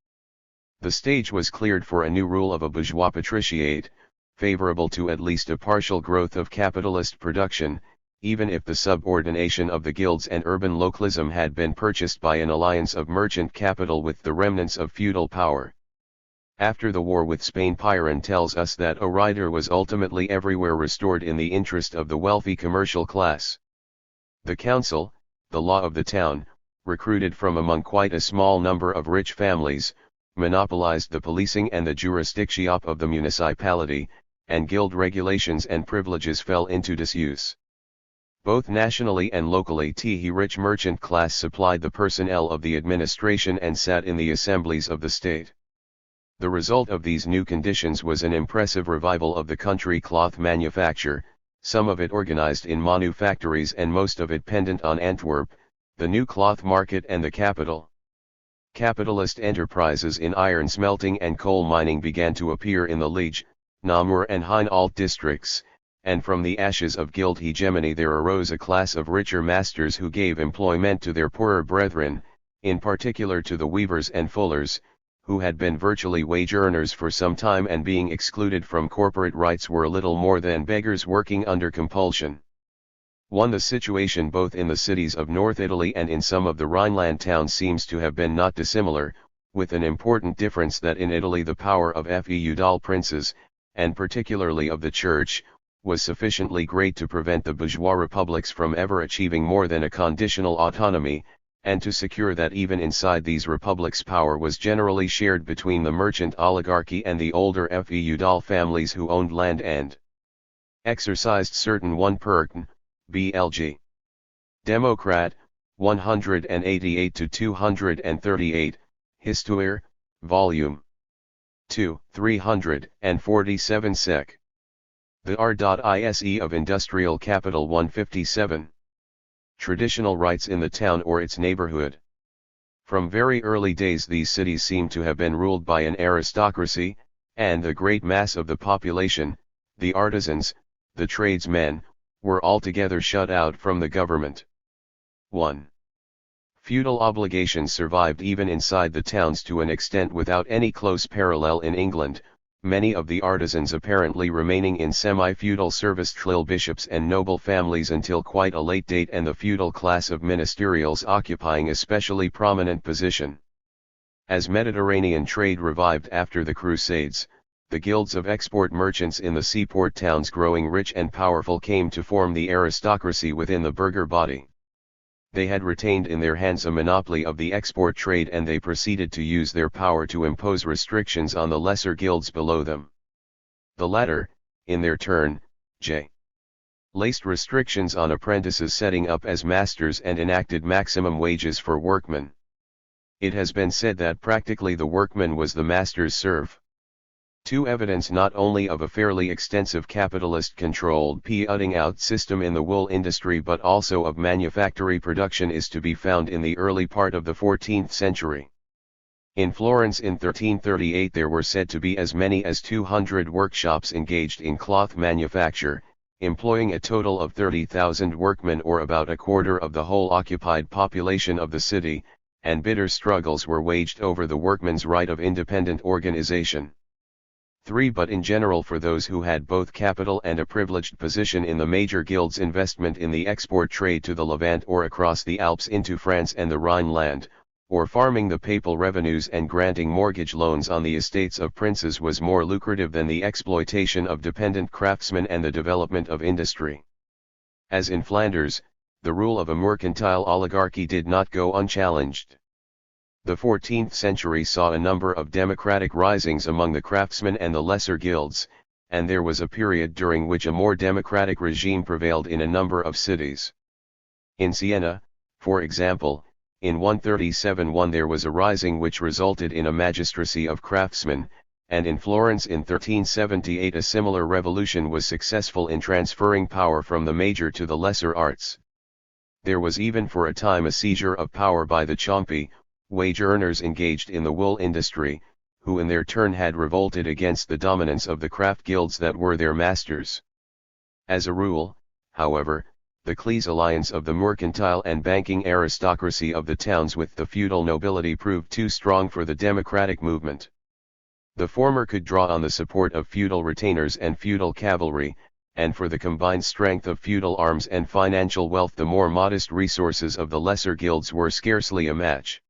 The stage was cleared for a new rule of a bourgeois patriciate, favorable to at least a partial growth of capitalist production, even if the subordination of the guilds and urban localism had been purchased by an alliance of merchant capital with the remnants of feudal power. After the war with Spain, Pyrrhon tells us that order was ultimately everywhere restored in the interest of the wealthy commercial class. The council, the law of the town, recruited from among quite a small number of rich families, monopolized the policing and the jurisdiction of the municipality, and guild regulations and privileges fell into disuse. Both nationally and locally the rich merchant class supplied the personnel of the administration and sat in the assemblies of the state. The result of these new conditions was an impressive revival of the country cloth manufacture, some of it organized in manufactories and most of it pendant on Antwerp, the new cloth market and the capital. Capitalist enterprises in iron smelting and coal mining began to appear in the Liege, Namur and Hainault districts, and from the ashes of guild hegemony there arose a class of richer masters who gave employment to their poorer brethren, in particular to the weavers and fullers, who had been virtually wage earners for some time and being excluded from corporate rights were little more than beggars working under compulsion. The situation both in the cities of North Italy and in some of the Rhineland towns seems to have been not dissimilar, with an important difference that in Italy the power of feudal princes, and particularly of the church, was sufficiently great to prevent the bourgeois republics from ever achieving more than a conditional autonomy, and to secure that even inside these republics power was generally shared between the merchant oligarchy and the older feudal families who owned land and exercised certain perken, blg. Democrat, 188-238, Histoire, Volume 2, 347 sec. The R.ISE of Industrial Capital 157. Traditional rights in the town or its neighborhood. From very early days these cities seem to have been ruled by an aristocracy, and the great mass of the population, the artisans, the tradesmen, were altogether shut out from the government. 1. Feudal obligations survived even inside the towns to an extent without any close parallel in England, many of the artisans apparently remaining in semi-feudal service till bishops and noble families until quite a late date and the feudal class of ministerials occupying a specially prominent position. As Mediterranean trade revived after the Crusades, the guilds of export merchants in the seaport towns growing rich and powerful came to form the aristocracy within the burgher body. They had retained in their hands a monopoly of the export trade and they proceeded to use their power to impose restrictions on the lesser guilds below them. The latter, in their turn, laced restrictions on apprentices setting up as masters and enacted maximum wages for workmen. It has been said that practically the workman was the master's serf. 2. Evidence not only of a fairly extensive capitalist-controlled putting out system in the wool industry but also of manufactory production is to be found in the early part of the 14th century. In Florence in 1338 there were said to be as many as 200 workshops engaged in cloth manufacture, employing a total of 30,000 workmen or about a quarter of the whole occupied population of the city, and bitter struggles were waged over the workmen's right of independent organization. 3. But in general for those who had both capital and a privileged position in the major guilds, investment in the export trade to the Levant or across the Alps into France and the Rhineland, or farming the papal revenues and granting mortgage loans on the estates of princes was more lucrative than the exploitation of dependent craftsmen and the development of industry. As in Flanders, the rule of a mercantile oligarchy did not go unchallenged. The 14th century saw a number of democratic risings among the craftsmen and the lesser guilds, and there was a period during which a more democratic regime prevailed in a number of cities. In Siena, for example, in 137 there was a rising which resulted in a magistracy of craftsmen, and in Florence in 1378 a similar revolution was successful in transferring power from the major to the lesser arts. There was even for a time a seizure of power by the Ciompi, wage earners engaged in the wool industry, who in their turn had revolted against the dominance of the craft guilds that were their masters. As a rule, however, the Clese alliance of the mercantile and banking aristocracy of the towns with the feudal nobility proved too strong for the democratic movement. The former could draw on the support of feudal retainers and feudal cavalry, and for the combined strength of feudal arms and financial wealth the more modest resources of the lesser guilds were scarcely a match.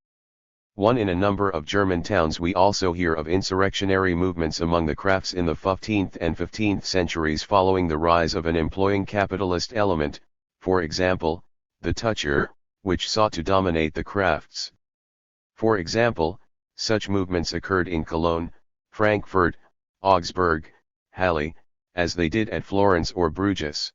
In a number of German towns we also hear of insurrectionary movements among the crafts in the 15th and 15th centuries following the rise of an employing capitalist element, for example, the Toucher, which sought to dominate the crafts. For example, such movements occurred in Cologne, Frankfurt, Augsburg, Halle, as they did at Florence or Bruges.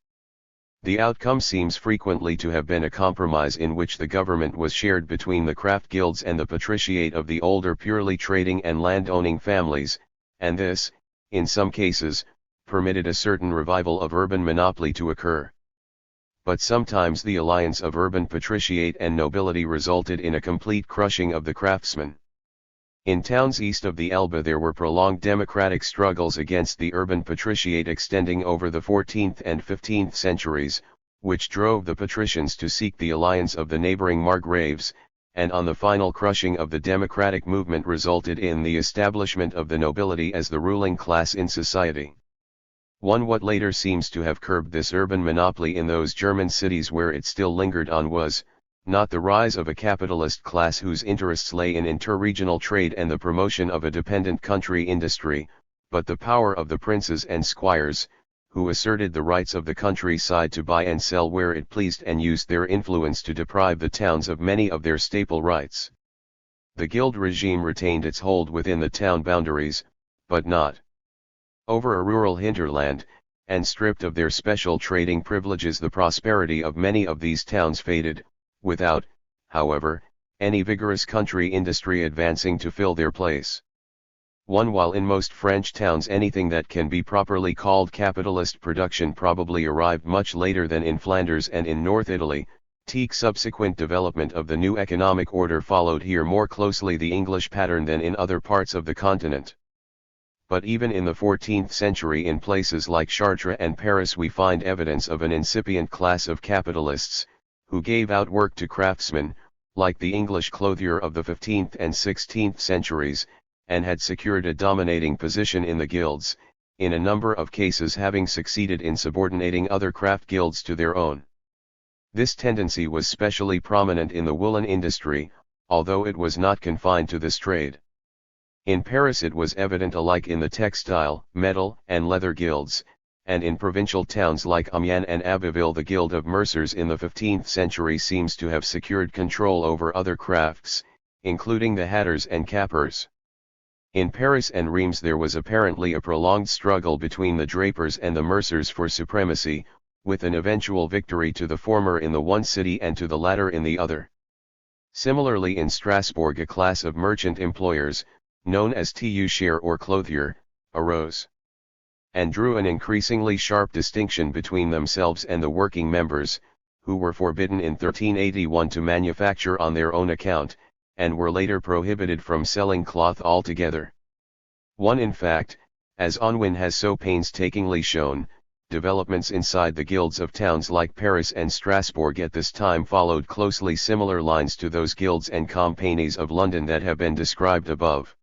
The outcome seems frequently to have been a compromise in which the government was shared between the craft guilds and the patriciate of the older purely trading and land-owning families, and this, in some cases, permitted a certain revival of urban monopoly to occur. But sometimes the alliance of urban patriciate and nobility resulted in a complete crushing of the craftsmen. In towns east of the Elbe there were prolonged democratic struggles against the urban patriciate extending over the 14th and 15th centuries, which drove the patricians to seek the alliance of the neighboring margraves, and on the final crushing of the democratic movement resulted in the establishment of the nobility as the ruling class in society. What later seems to have curbed this urban monopoly in those German cities where it still lingered on was, not the rise of a capitalist class whose interests lay in interregional trade and the promotion of a dependent country industry, but the power of the princes and squires, who asserted the rights of the countryside to buy and sell where it pleased and used their influence to deprive the towns of many of their staple rights. The guild regime retained its hold within the town boundaries, but not over a rural hinterland, and stripped of their special trading privileges the prosperity of many of these towns faded, without, however, any vigorous country industry advancing to fill their place. While in most French towns anything that can be properly called capitalist production probably arrived much later than in Flanders and in North Italy, subsequent development of the new economic order followed here more closely the English pattern than in other parts of the continent. But even in the 14th century in places like Chartres and Paris we find evidence of an incipient class of capitalists, who gave out work to craftsmen, like the English clothier of the 15th and 16th centuries, and had secured a dominating position in the guilds, in a number of cases having succeeded in subordinating other craft guilds to their own. This tendency was specially prominent in the woolen industry, although it was not confined to this trade. In Paris it was evident alike in the textile, metal, and leather guilds, and in provincial towns like Amiens and Abbeville the Guild of Mercers in the 15th century seems to have secured control over other crafts, including the hatters and cappers. In Paris and Reims there was apparently a prolonged struggle between the drapers and the mercers for supremacy, with an eventual victory to the former in the one city and to the latter in the other. Similarly in Strasbourg a class of merchant employers, known as tuchère or clothier, arose, and drew an increasingly sharp distinction between themselves and the working members, who were forbidden in 1381 to manufacture on their own account, and were later prohibited from selling cloth altogether. In fact, as Unwin has so painstakingly shown, developments inside the guilds of towns like Paris and Strasbourg at this time followed closely similar lines to those guilds and companies of London that have been described above.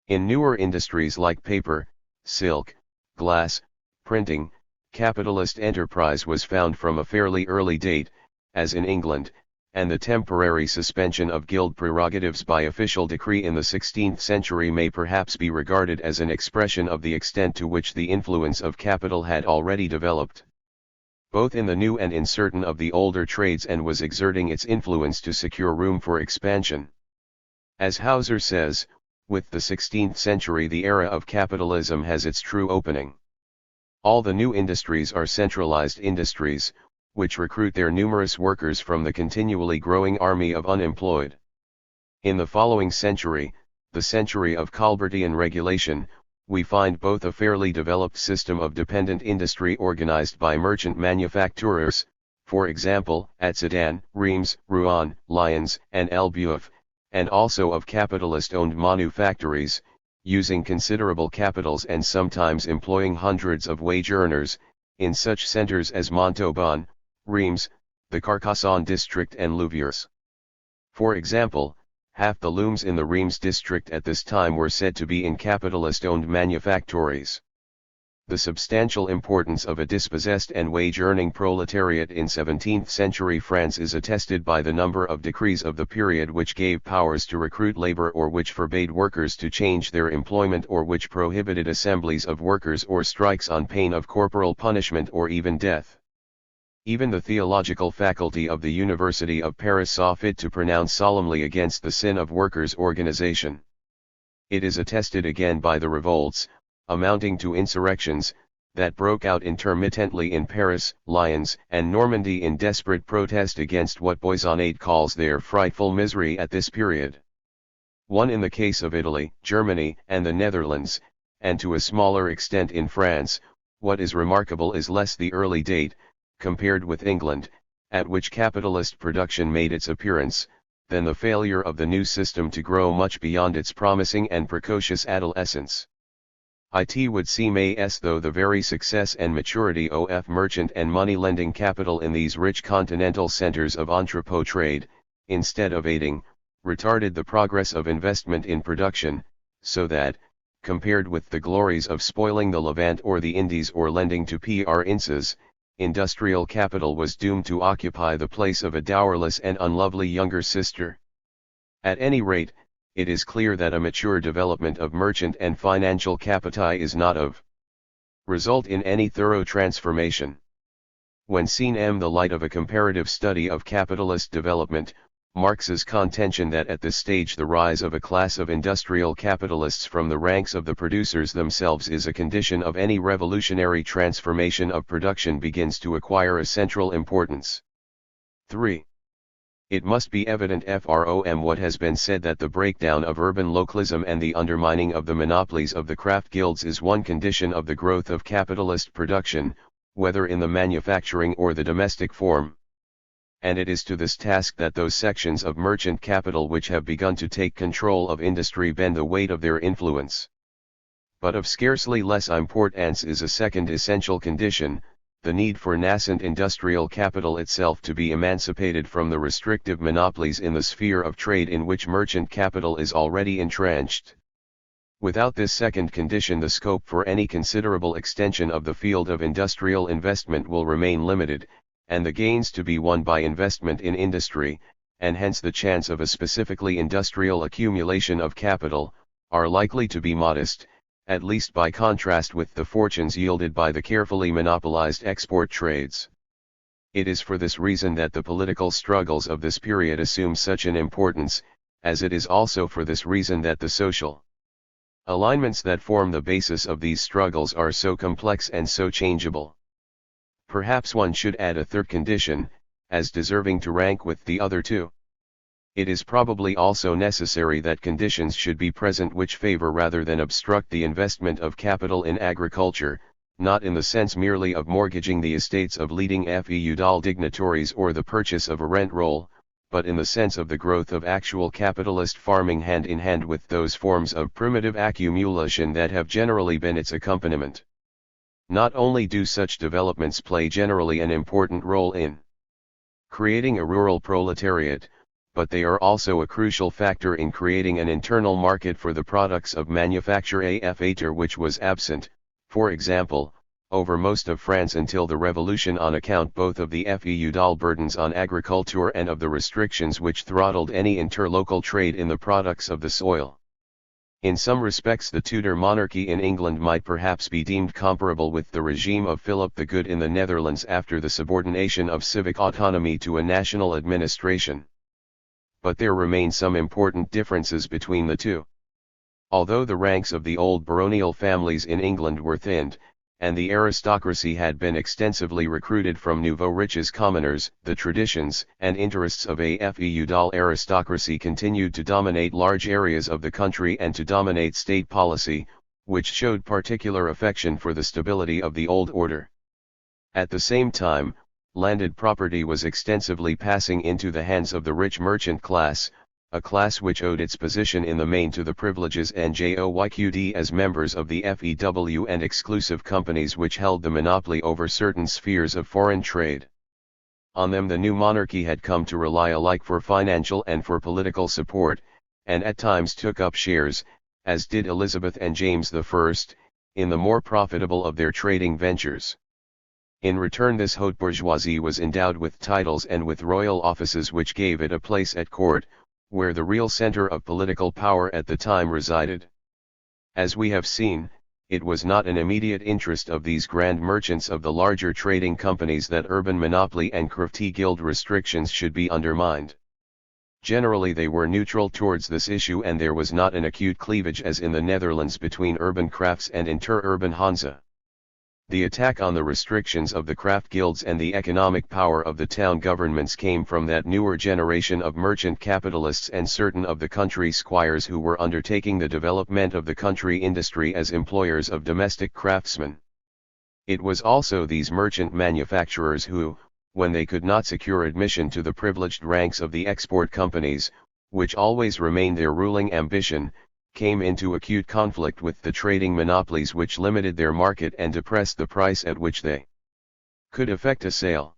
In newer industries like paper, silk, glass, printing, capitalist enterprise was found from a fairly early date, as in England, and the temporary suspension of guild prerogatives by official decree in the 16th century may perhaps be regarded as an expression of the extent to which the influence of capital had already developed, both in the new and in certain of the older trades, and was exerting its influence to secure room for expansion. As Hauser says, with the 16th century the era of capitalism has its true opening. All the new industries are centralized industries, which recruit their numerous workers from the continually growing army of unemployed. In the following century, the century of Colbertian regulation, we find both a fairly developed system of dependent industry organized by merchant manufacturers, for example, at Sedan, Reims, Rouen, Lyons, and Elbeuf, and also of capitalist-owned manufactories, using considerable capitals and sometimes employing hundreds of wage earners, in such centers as Montauban, Reims, the Carcassonne district and Louviers. For example, half the looms in the Reims district at this time were said to be in capitalist-owned manufactories. The substantial importance of a dispossessed and wage-earning proletariat in 17th century France is attested by the number of decrees of the period which gave powers to recruit labor or which forbade workers to change their employment or which prohibited assemblies of workers or strikes on pain of corporal punishment or even death. Even the theological faculty of the University of Paris saw fit to pronounce solemnly against the sin of workers' organization. It is attested again by the revolts, amounting to insurrections, that broke out intermittently in Paris, Lyons, and Normandy in desperate protest against what Boissonade calls their frightful misery at this period. One in the case of Italy, Germany, and the Netherlands, and to a smaller extent in France. What is remarkable is less the early date, compared with England, at which capitalist production made its appearance, than the failure of the new system to grow much beyond its promising and precocious adolescence. It would seem as though the very success and maturity of merchant and money-lending capital in these rich continental centers of entrepot trade, instead of aiding, retarded the progress of investment in production, so that, compared with the glories of spoiling the Levant or the Indies or lending to princes, industrial capital was doomed to occupy the place of a dowerless and unlovely younger sister. At any rate, it is clear that a mature development of merchant and financial capitali is not of result in any thorough transformation. When seen in the light of a comparative study of capitalist development, Marx's contention that at this stage the rise of a class of industrial capitalists from the ranks of the producers themselves is a condition of any revolutionary transformation of production begins to acquire a central importance. 3. It must be evident from what has been said that the breakdown of urban localism and the undermining of the monopolies of the craft guilds is one condition of the growth of capitalist production, whether in the manufacturing or the domestic form. And it is to this task that those sections of merchant capital which have begun to take control of industry bend the weight of their influence. But of scarcely less importance is a second essential condition, the need for nascent industrial capital itself to be emancipated from the restrictive monopolies in the sphere of trade in which merchant capital is already entrenched. Without this second condition, the scope for any considerable extension of the field of industrial investment will remain limited, and the gains to be won by investment in industry, and hence the chance of a specifically industrial accumulation of capital, are likely to be modest, at least by contrast with the fortunes yielded by the carefully monopolized export trades. It is for this reason that the political struggles of this period assume such an importance, as it is also for this reason that the social alignments that form the basis of these struggles are so complex and so changeable. Perhaps one should add a third condition, as deserving to rank with the other two. It is probably also necessary that conditions should be present which favor rather than obstruct the investment of capital in agriculture, not in the sense merely of mortgaging the estates of leading feudal dignitaries or the purchase of a rent roll, but in the sense of the growth of actual capitalist farming hand in hand with those forms of primitive accumulation that have generally been its accompaniment. Not only do such developments play generally an important role in creating a rural proletariat, but they are also a crucial factor in creating an internal market for the products of manufacture after which was absent, for example, over most of France until the Revolution on account both of the feudal burdens on agriculture and of the restrictions which throttled any interlocal trade in the products of the soil. In some respects the Tudor monarchy in England might perhaps be deemed comparable with the regime of Philip the Good in the Netherlands after the subordination of civic autonomy to a national administration. But there remain some important differences between the two. Although the ranks of the old baronial families in England were thinned, and the aristocracy had been extensively recruited from nouveau riches commoners, the traditions and interests of a feudal aristocracy continued to dominate large areas of the country and to dominate state policy, which showed particular affection for the stability of the old order. At the same time, landed property was extensively passing into the hands of the rich merchant class, a class which owed its position in the main to the privileges enjoyed as members of the FEW and exclusive companies which held the monopoly over certain spheres of foreign trade. On them the new monarchy had come to rely alike for financial and for political support, and at times took up shares, as did Elizabeth and James I, in the more profitable of their trading ventures. In return this haute bourgeoisie was endowed with titles and with royal offices which gave it a place at court, where the real center of political power at the time resided. As we have seen, it was not an immediate interest of these grand merchants of the larger trading companies that urban monopoly and crafty guild restrictions should be undermined. Generally they were neutral towards this issue and there was not an acute cleavage as in the Netherlands between urban crafts and inter-urban Hansa. The attack on the restrictions of the craft guilds and the economic power of the town governments came from that newer generation of merchant capitalists and certain of the country squires who were undertaking the development of the country industry as employers of domestic craftsmen. It was also these merchant manufacturers who, when they could not secure admission to the privileged ranks of the export companies, which always remained their ruling ambition, came into acute conflict with the trading monopolies which limited their market and depressed the price at which they could effect a sale.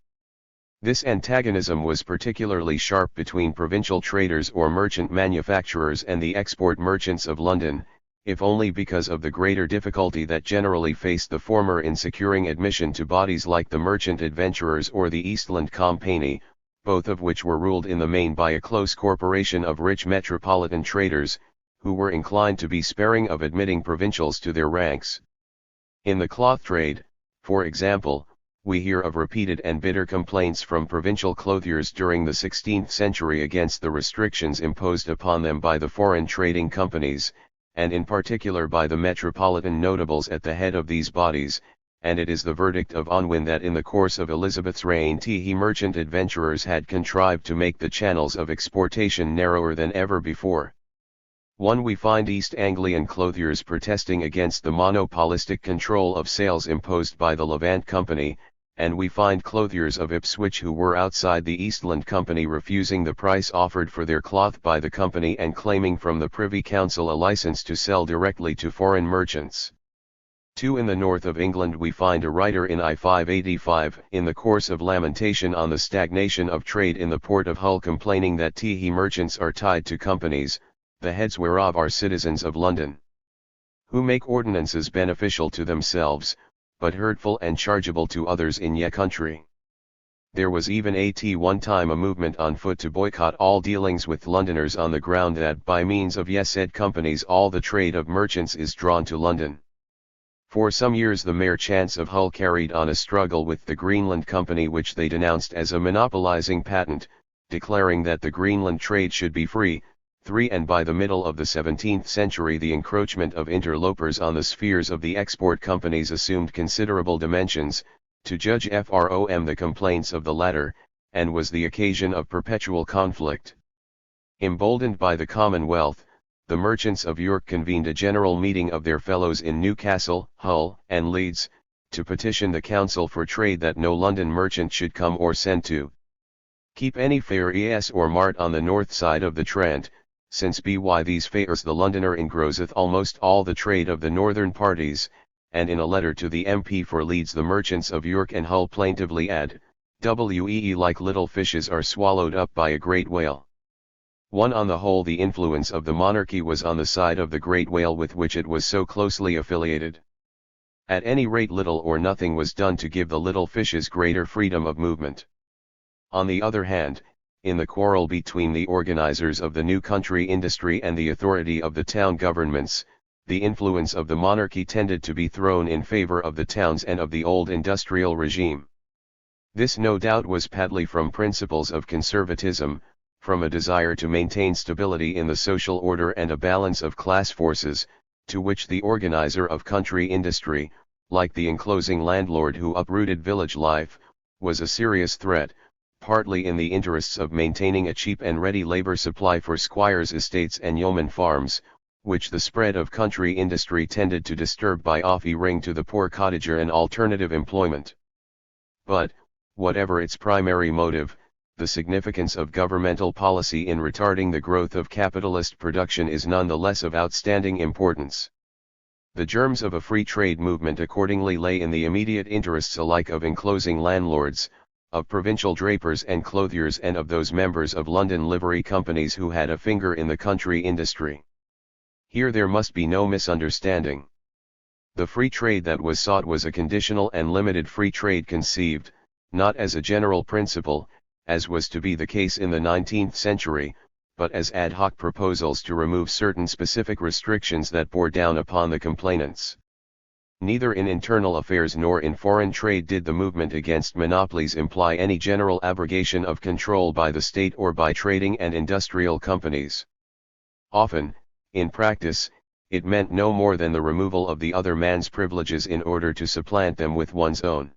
This antagonism was particularly sharp between provincial traders or merchant manufacturers and the export merchants of London, if only because of the greater difficulty that generally faced the former in securing admission to bodies like the Merchant Adventurers or the Eastland Company, both of which were ruled in the main by a close corporation of rich metropolitan traders, who were inclined to be sparing of admitting provincials to their ranks. In the cloth trade, for example, we hear of repeated and bitter complaints from provincial clothiers during the 16th century against the restrictions imposed upon them by the foreign trading companies, and in particular by the metropolitan notables at the head of these bodies, and it is the verdict of Unwin that in the course of Elizabeth's reign the merchant adventurers had contrived to make the channels of exportation narrower than ever before. We find East Anglian clothiers protesting against the monopolistic control of sales imposed by the Levant Company, and we find clothiers of Ipswich who were outside the Eastland Company refusing the price offered for their cloth by the company and claiming from the Privy Council a license to sell directly to foreign merchants. In the north of England we find a writer in I-585 in the course of lamentation on the stagnation of trade in the port of Hull complaining that tea merchants are tied to companies, the heads whereof are citizens of London, who make ordinances beneficial to themselves, but hurtful and chargeable to others in ye country. There was even at one time a movement on foot to boycott all dealings with Londoners on the ground that by means of ye said companies all the trade of merchants is drawn to London. For some years the merchants of Hull carried on a struggle with the Greenland Company which they denounced as a monopolizing patent, declaring that the Greenland trade should be free. And by the middle of the 17th century the encroachment of interlopers on the spheres of the export companies assumed considerable dimensions, to judge from the complaints of the latter, and was the occasion of perpetual conflict. Emboldened by the Commonwealth, the merchants of York convened a general meeting of their fellows in Newcastle, Hull, and Leeds, to petition the Council for Trade that no London merchant should come or send to keep any fair or mart on the north side of the Trent, since by these fairs the Londoner engrosseth almost all the trade of the northern parties, and in a letter to the MP for Leeds the merchants of York and Hull plaintively add, "Wee like little fishes are swallowed up by a great whale." On the whole the influence of the monarchy was on the side of the great whale with which it was so closely affiliated. At any rate little or nothing was done to give the little fishes greater freedom of movement. On the other hand, in the quarrel between the organizers of the new country industry and the authority of the town governments, the influence of the monarchy tended to be thrown in favor of the towns and of the old industrial regime. This no doubt was partly from principles of conservatism, from a desire to maintain stability in the social order and a balance of class forces, to which the organizer of country industry, like the enclosing landlord who uprooted village life, was a serious threat, partly in the interests of maintaining a cheap and ready labor supply for squires' estates and yeoman farms, which the spread of country industry tended to disturb by offering to the poor cottager an alternative employment. But, whatever its primary motive, the significance of governmental policy in retarding the growth of capitalist production is none the less of outstanding importance. The germs of a free trade movement accordingly lay in the immediate interests alike of enclosing landlords, of provincial drapers and clothiers and of those members of London livery companies who had a finger in the country industry. Here there must be no misunderstanding. The free trade that was sought was a conditional and limited free trade conceived, not as a general principle, as was to be the case in the 19th century, but as ad hoc proposals to remove certain specific restrictions that bore down upon the complainants. Neither in internal affairs nor in foreign trade did the movement against monopolies imply any general abrogation of control by the state or by trading and industrial companies. Often, in practice, it meant no more than the removal of the other man's privileges in order to supplant them with one's own.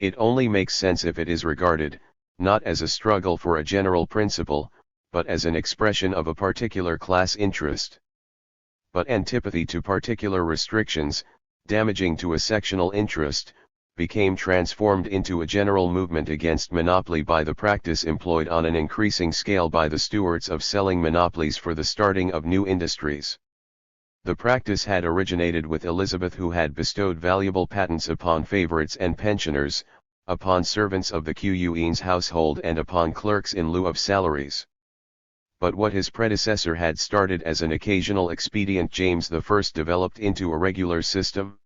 It only makes sense if it is regarded, not as a struggle for a general principle, but as an expression of a particular class interest. But antipathy to particular restrictions, damaging to a sectional interest, became transformed into a general movement against monopoly by the practice employed on an increasing scale by the stewards of selling monopolies for the starting of new industries. The practice had originated with Elizabeth, who had bestowed valuable patents upon favourites and pensioners, upon servants of the Queen's household and upon clerks in lieu of salaries. But what his predecessor had started as an occasional expedient James I developed into a regular system.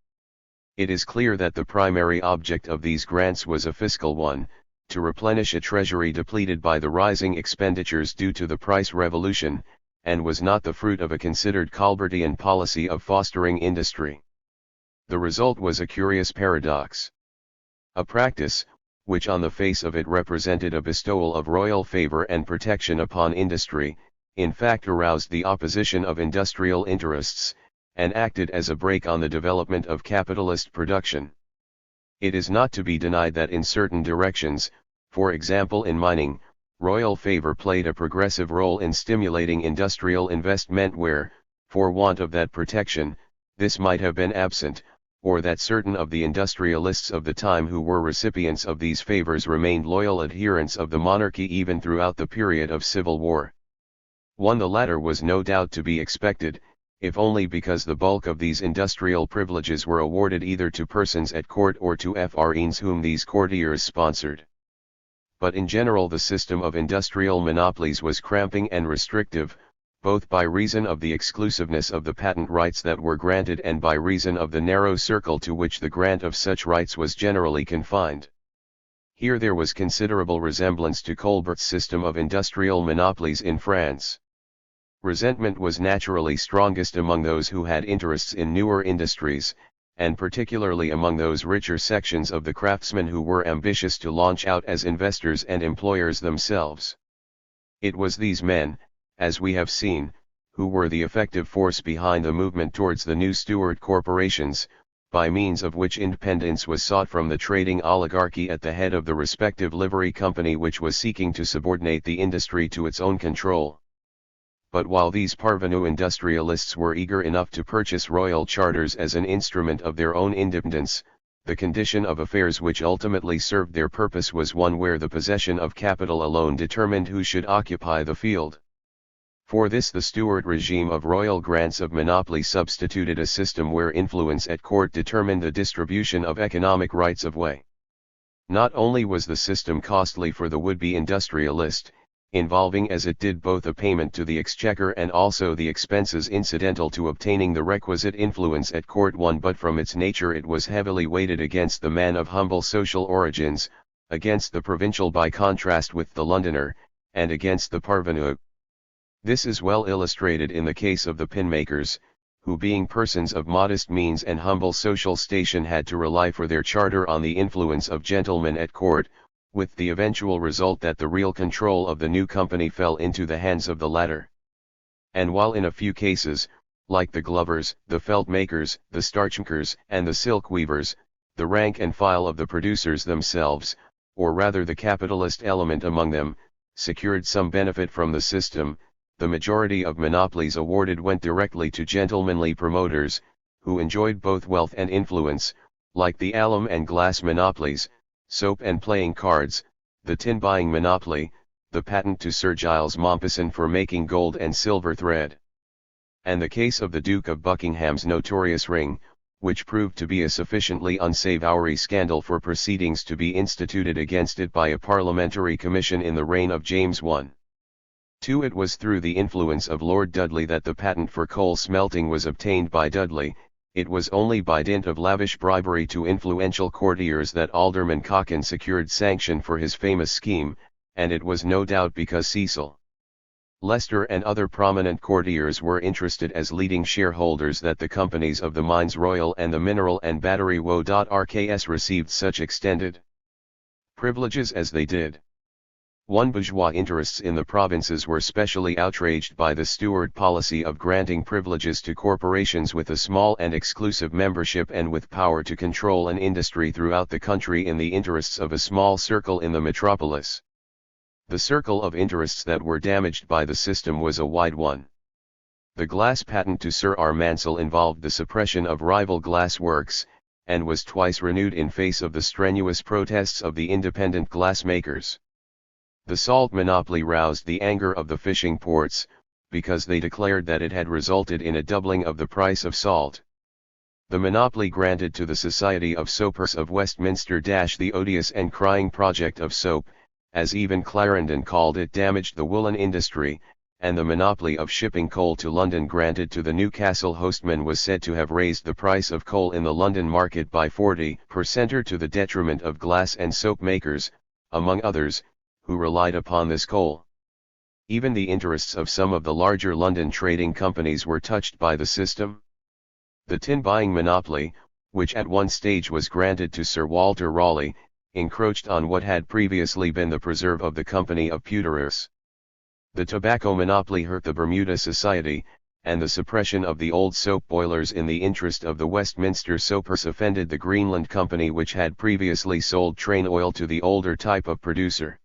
It is clear that the primary object of these grants was a fiscal one, to replenish a treasury depleted by the rising expenditures due to the price revolution, and was not the fruit of a considered Colbertian policy of fostering industry. The result was a curious paradox. A practice, which on the face of it represented a bestowal of royal favor and protection upon industry, in fact aroused the opposition of industrial interests, and acted as a brake on the development of capitalist production. It is not to be denied that in certain directions, for example in mining, royal favor played a progressive role in stimulating industrial investment where, for want of that protection, this might have been absent, or that certain of the industrialists of the time who were recipients of these favors remained loyal adherents of the monarchy even throughout the period of civil war. The latter was no doubt to be expected, if only because the bulk of these industrial privileges were awarded either to persons at court or to friends whom these courtiers sponsored. But in general the system of industrial monopolies was cramping and restrictive, both by reason of the exclusiveness of the patent rights that were granted and by reason of the narrow circle to which the grant of such rights was generally confined. Here there was considerable resemblance to Colbert's system of industrial monopolies in France. Resentment was naturally strongest among those who had interests in newer industries, and particularly among those richer sections of the craftsmen who were ambitious to launch out as investors and employers themselves. It was these men, as we have seen, who were the effective force behind the movement towards the new steward corporations, by means of which independence was sought from the trading oligarchy at the head of the respective livery company which was seeking to subordinate the industry to its own control. But while these parvenu industrialists were eager enough to purchase royal charters as an instrument of their own independence, the condition of affairs which ultimately served their purpose was one where the possession of capital alone determined who should occupy the field. For this the Stuart regime of royal grants of monopoly substituted a system where influence at court determined the distribution of economic rights of way. Not only was the system costly for the would-be industrialist, involving as it did both a payment to the exchequer and also the expenses incidental to obtaining the requisite influence at court but from its nature it was heavily weighted against the man of humble social origins, against the provincial by contrast with the Londoner, and against the parvenu. This is well illustrated in the case of the pinmakers, who being persons of modest means and humble social station had to rely for their charter on the influence of gentlemen at court, with the eventual result that the real control of the new company fell into the hands of the latter. And while in a few cases, like the glovers, the felt makers, the starchmakers, and the silk weavers, the rank and file of the producers themselves, or rather the capitalist element among them, secured some benefit from the system, the majority of monopolies awarded went directly to gentlemanly promoters, who enjoyed both wealth and influence, like the alum and glass monopolies, soap and playing cards, the tin buying monopoly, the patent to Sir Giles Mompesson for making gold and silver thread. And the case of the Duke of Buckingham's notorious ring, which proved to be a sufficiently unsavoury scandal for proceedings to be instituted against it by a parliamentary commission in the reign of James I. 2. It was through the influence of Lord Dudley that the patent for coal smelting was obtained by Dudley. It was only by dint of lavish bribery to influential courtiers that Alderman Cochan secured sanction for his famous scheme, and it was no doubt because Cecil Leicester and other prominent courtiers were interested as leading shareholders that the companies of the Mines Royal and the Mineral and Battery Rks received such extended privileges as they did. Bourgeois interests in the provinces were specially outraged by the Stuart policy of granting privileges to corporations with a small and exclusive membership and with power to control an industry throughout the country in the interests of a small circle in the metropolis. The circle of interests that were damaged by the system was a wide one. The glass patent to Sir R. Mansell involved the suppression of rival glass works, and was twice renewed in face of the strenuous protests of the independent glassmakers. The salt monopoly roused the anger of the fishing ports, because they declared that it had resulted in a doubling of the price of salt. The monopoly granted to the Society of Soapers of Westminster the odious and crying project of soap, as even Clarendon called it, damaged the woolen industry, and the monopoly of shipping coal to London granted to the Newcastle Hostman was said to have raised the price of coal in the London market by 40% to the detriment of glass and soap makers, among others, who relied upon this coal. Even the interests of some of the larger London trading companies were touched by the system. The tin buying monopoly, which at one stage was granted to Sir Walter Raleigh, encroached on what had previously been the preserve of the Company of Pewterers. The tobacco monopoly hurt the Bermuda Society, and the suppression of the old soap boilers in the interest of the Westminster Soapers offended the Greenland Company, which had previously sold train oil to the older type of producer.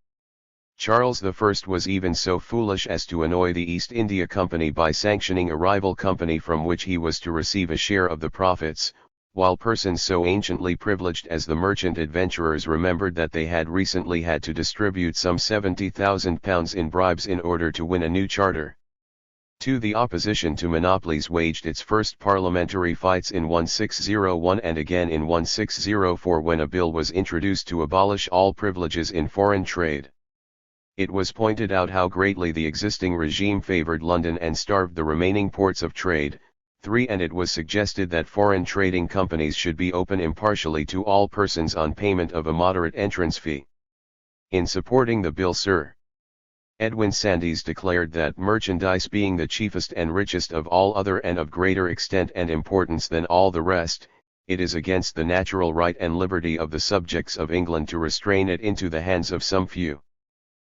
Charles I was even so foolish as to annoy the East India Company by sanctioning a rival company from which he was to receive a share of the profits, while persons so anciently privileged as the merchant adventurers remembered that they had recently had to distribute some £70,000 in bribes in order to win a new charter. 2. The opposition to monopolies waged its first parliamentary fights in 1601 and again in 1604 when a bill was introduced to abolish all privileges in foreign trade. It was pointed out how greatly the existing regime favored London and starved the remaining ports of trade. 3. And it was suggested that foreign trading companies should be open impartially to all persons on payment of a moderate entrance fee. In supporting the bill, Sir Edwin Sandys declared that merchandise being the chiefest and richest of all other and of greater extent and importance than all the rest, it is against the natural right and liberty of the subjects of England to restrain it into the hands of some few.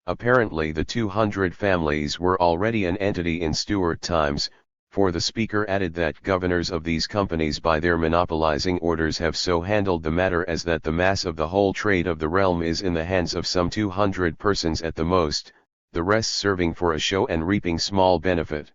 Apparently the 200 families were already an entity in Stuart times, for the Speaker added that governors of these companies by their monopolizing orders have so handled the matter as that the mass of the whole trade of the realm is in the hands of some 200 persons at the most. the rest serving for a show and reaping small benefit.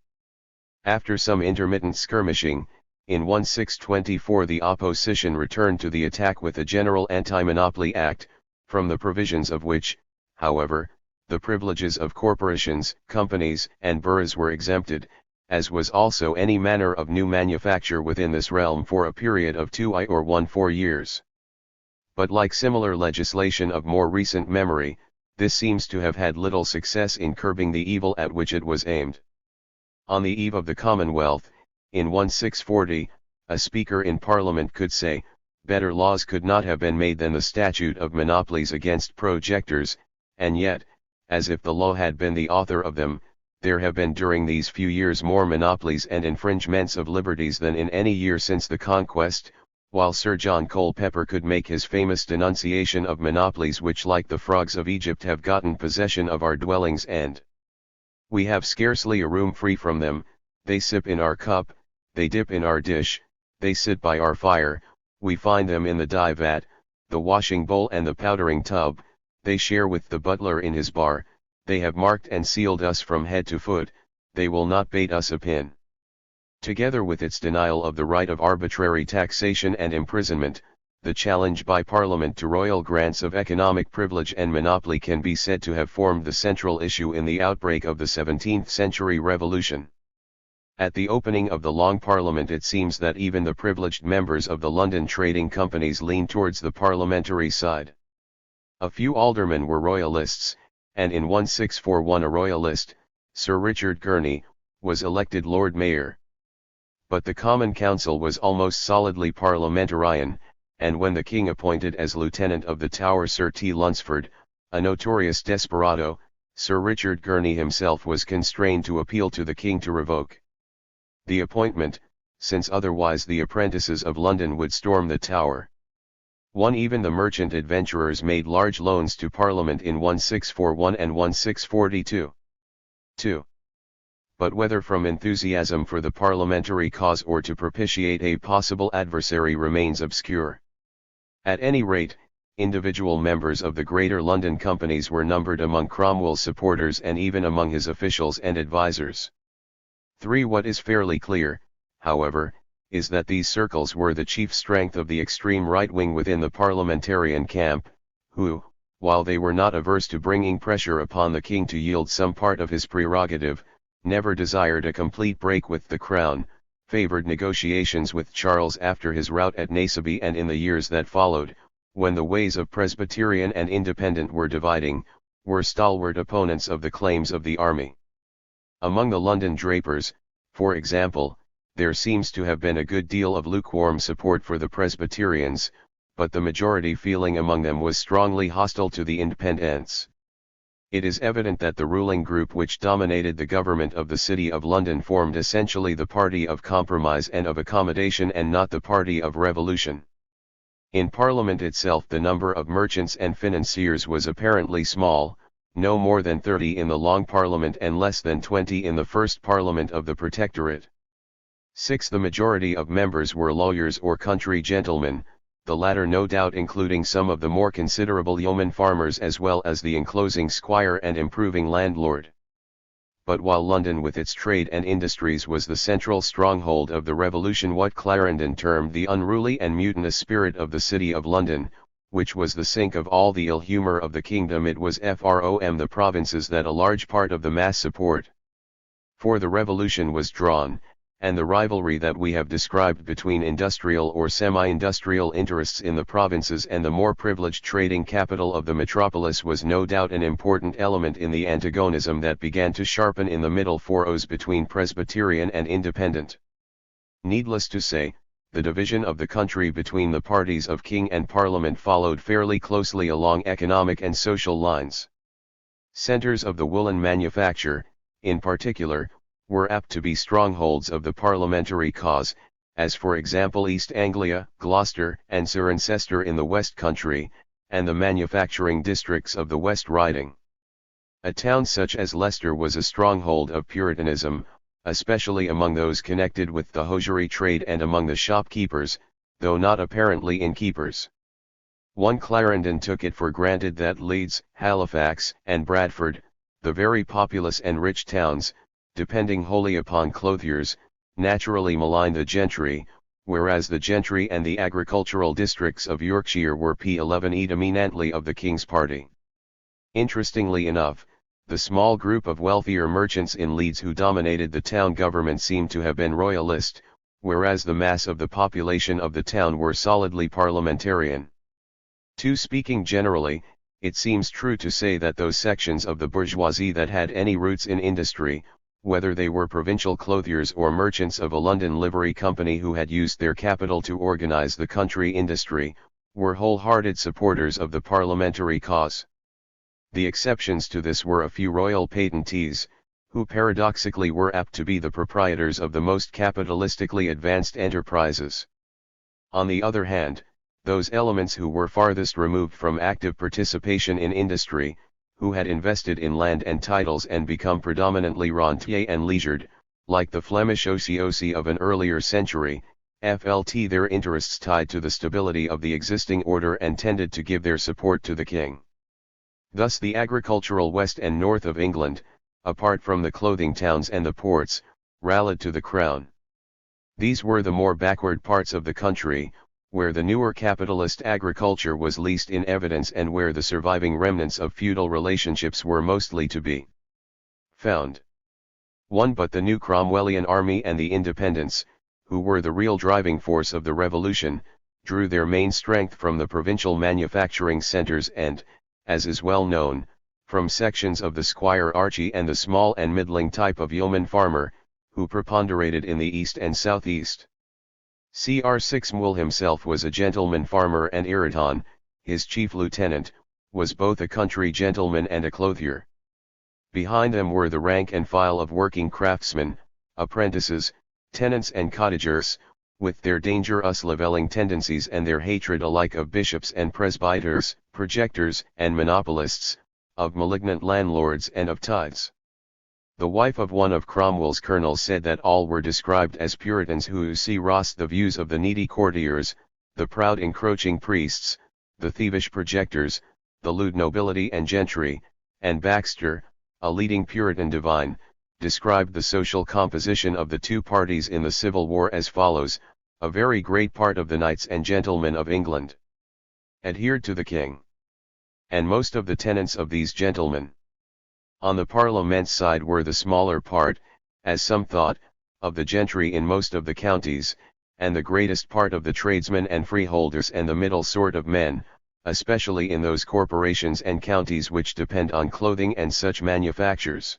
After some intermittent skirmishing, in 1624 the opposition returned to the attack with a general anti-monopoly act, from the provisions of which, however, the privileges of corporations, companies, and boroughs were exempted, as was also any manner of new manufacture within this realm for a period of 2 or 4 years. But like similar legislation of more recent memory, this seems to have had little success in curbing the evil at which it was aimed. On the eve of the Commonwealth, in 1640, a speaker in Parliament could say, better laws could not have been made than the Statute of Monopolies against Projectors, and yet, as if the law had been the author of them, there have been during these few years more monopolies and infringements of liberties than in any year since the Conquest, while Sir John Culpeper could make his famous denunciation of monopolies which like the frogs of Egypt have gotten possession of our dwellings and we have scarcely a room free from them, they sip in our cup, they dip in our dish, they sit by our fire, we find them in the dye vat, the washing bowl and the powdering tub, they share with the butler in his bar, they have marked and sealed us from head to foot, they will not bate us a pin. Together with its denial of the right of arbitrary taxation and imprisonment, the challenge by Parliament to royal grants of economic privilege and monopoly can be said to have formed the central issue in the outbreak of the 17th century revolution. At the opening of the Long Parliament it seems that even the privileged members of the London trading companies leaned towards the parliamentary side. A few aldermen were royalists, and in 1641 a royalist, Sir Richard Gurney, was elected Lord Mayor. But the Common Council was almost solidly parliamentarian, and when the King appointed as Lieutenant of the Tower Sir T. Lunsford, a notorious desperado, Sir Richard Gurney himself was constrained to appeal to the King to revoke the appointment, since otherwise the apprentices of London would storm the Tower. Even the merchant adventurers made large loans to Parliament in 1641 and 1642. 2. But whether from enthusiasm for the parliamentary cause or to propitiate a possible adversary remains obscure. At any rate, individual members of the Greater London companies were numbered among Cromwell's supporters and even among his officials and advisers. 3. What is fairly clear, however, is that these circles were the chief strength of the extreme right wing within the parliamentarian camp, who, while they were not averse to bringing pressure upon the King to yield some part of his prerogative, never desired a complete break with the Crown, favoured negotiations with Charles after his rout at Naseby and in the years that followed, when the ways of Presbyterian and Independent were dividing, were stalwart opponents of the claims of the army. Among the London drapers, for example, there seems to have been a good deal of lukewarm support for the Presbyterians, but the majority feeling among them was strongly hostile to the Independents. It is evident that the ruling group which dominated the government of the City of London formed essentially the party of compromise and of accommodation and not the party of revolution. In Parliament itself the number of merchants and financiers was apparently small, no more than 30 in the Long Parliament and less than 20 in the First Parliament of the Protectorate. 6. The majority of members were lawyers or country gentlemen, the latter no doubt including some of the more considerable yeoman farmers as well as the enclosing squire and improving landlord. But while London with its trade and industries was the central stronghold of the revolution, what Clarendon termed the unruly and mutinous spirit of the City of London, which was the sink of all the ill humour of the kingdom, it was from the provinces that a large part of the mass support for the revolution was drawn, and the rivalry that we have described between industrial or semi-industrial interests in the provinces and the more privileged trading capital of the metropolis was no doubt an important element in the antagonism that began to sharpen in the middle furrows between Presbyterian and Independent. Needless to say, the division of the country between the parties of King and Parliament followed fairly closely along economic and social lines. Centres of the woolen manufacture, in particular, were apt to be strongholds of the parliamentary cause, as for example East Anglia, Gloucester and Cirencester in the West Country, and the manufacturing districts of the West Riding. A town such as Leicester was a stronghold of Puritanism, especially among those connected with the hosiery trade and among the shopkeepers, though not apparently innkeepers. Clarendon took it for granted that Leeds, Halifax, and Bradford, The very populous and rich towns, depending wholly upon clothiers, naturally maligned the gentry, whereas the gentry and the agricultural districts of Yorkshire were predominantly of the king's party. Interestingly enough, the small group of wealthier merchants in Leeds who dominated the town government seemed to have been royalist, whereas the mass of the population of the town were solidly parliamentarian. Speaking generally, it seems true to say that those sections of the bourgeoisie that had any roots in industry, whether they were provincial clothiers or merchants of a London livery company who had used their capital to organize the country industry, were wholehearted supporters of the parliamentary cause. The exceptions to this were a few royal patentees, who paradoxically were apt to be the proprietors of the most capitalistically advanced enterprises. On the other hand, those elements who were farthest removed from active participation in industry, who had invested in land and titles and become predominantly rentier and leisured, like the Flemish ociosi of an earlier century, felt their interests tied to the stability of the existing order and tended to give their support to the king. Thus the agricultural west and north of England, apart from the clothing towns and the ports, rallied to the crown. These were the more backward parts of the country, where the newer capitalist agriculture was least in evidence and where the surviving remnants of feudal relationships were mostly to be found. But the new Cromwellian army and the independents, who were the real driving force of the revolution, drew their main strength from the provincial manufacturing centres and, as is well known, from sections of the Squire Archie and the small and middling type of yeoman farmer, who preponderated in the east and southeast. Cr. Sixmwell himself was a gentleman farmer, and Ireton, his chief lieutenant, was both a country gentleman and a clothier. Behind them were the rank and file of working craftsmen, apprentices, tenants and cottagers, with their dangerous levelling tendencies and their hatred alike of bishops and presbyters, projectors and monopolists, of malignant landlords and of tithes. The wife of one of Cromwell's colonels said that all were described as Puritans who rossed the views of the needy courtiers, the proud encroaching priests, the thievish projectors, the lewd nobility and gentry, and Baxter, a leading Puritan divine, described the social composition of the two parties in the Civil War as follows: a very great part of the knights and gentlemen of England adhered to the king, and most of the tenants of these gentlemen. On the Parliament's side were the smaller part, as some thought, of the gentry in most of the counties, and the greatest part of the tradesmen and freeholders and the middle sort of men, especially in those corporations and counties which depend on clothing and such manufactures.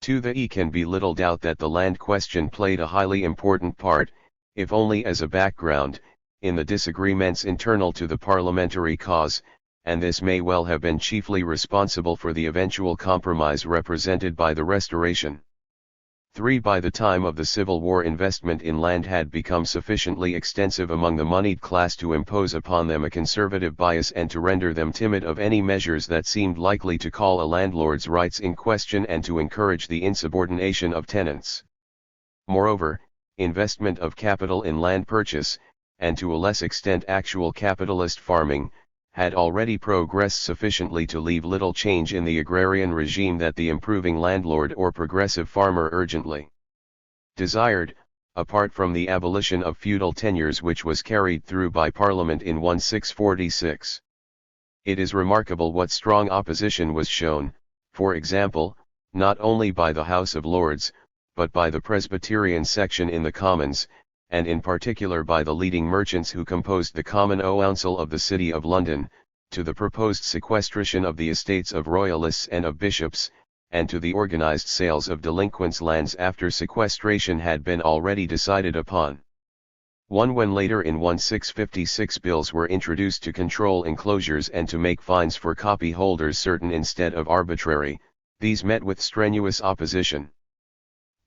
There can be little doubt that the land question played a highly important part, if only as a background, in the disagreements internal to the parliamentary cause, and this may well have been chiefly responsible for the eventual compromise represented by the Restoration. By the time of the Civil War, investment in land had become sufficiently extensive among the moneyed class to impose upon them a conservative bias and to render them timid of any measures that seemed likely to call a landlord's rights in question and to encourage the insubordination of tenants. Moreover, investment of capital in land purchase, and to a less extent actual capitalist farming, had already progressed sufficiently to leave little change in the agrarian regime that the improving landlord or progressive farmer urgently desired, apart from the abolition of feudal tenures which was carried through by Parliament in 1646. It is remarkable what strong opposition was shown, for example, not only by the House of Lords, but by the Presbyterian section in the Commons, and in particular by the leading merchants who composed the Common Council of the City of London, to the proposed sequestration of the estates of royalists and of bishops, and to the organized sales of delinquents' lands after sequestration had been already decided upon. When later in 1656 bills were introduced to control enclosures and to make fines for copy holders certain instead of arbitrary, these met with strenuous opposition.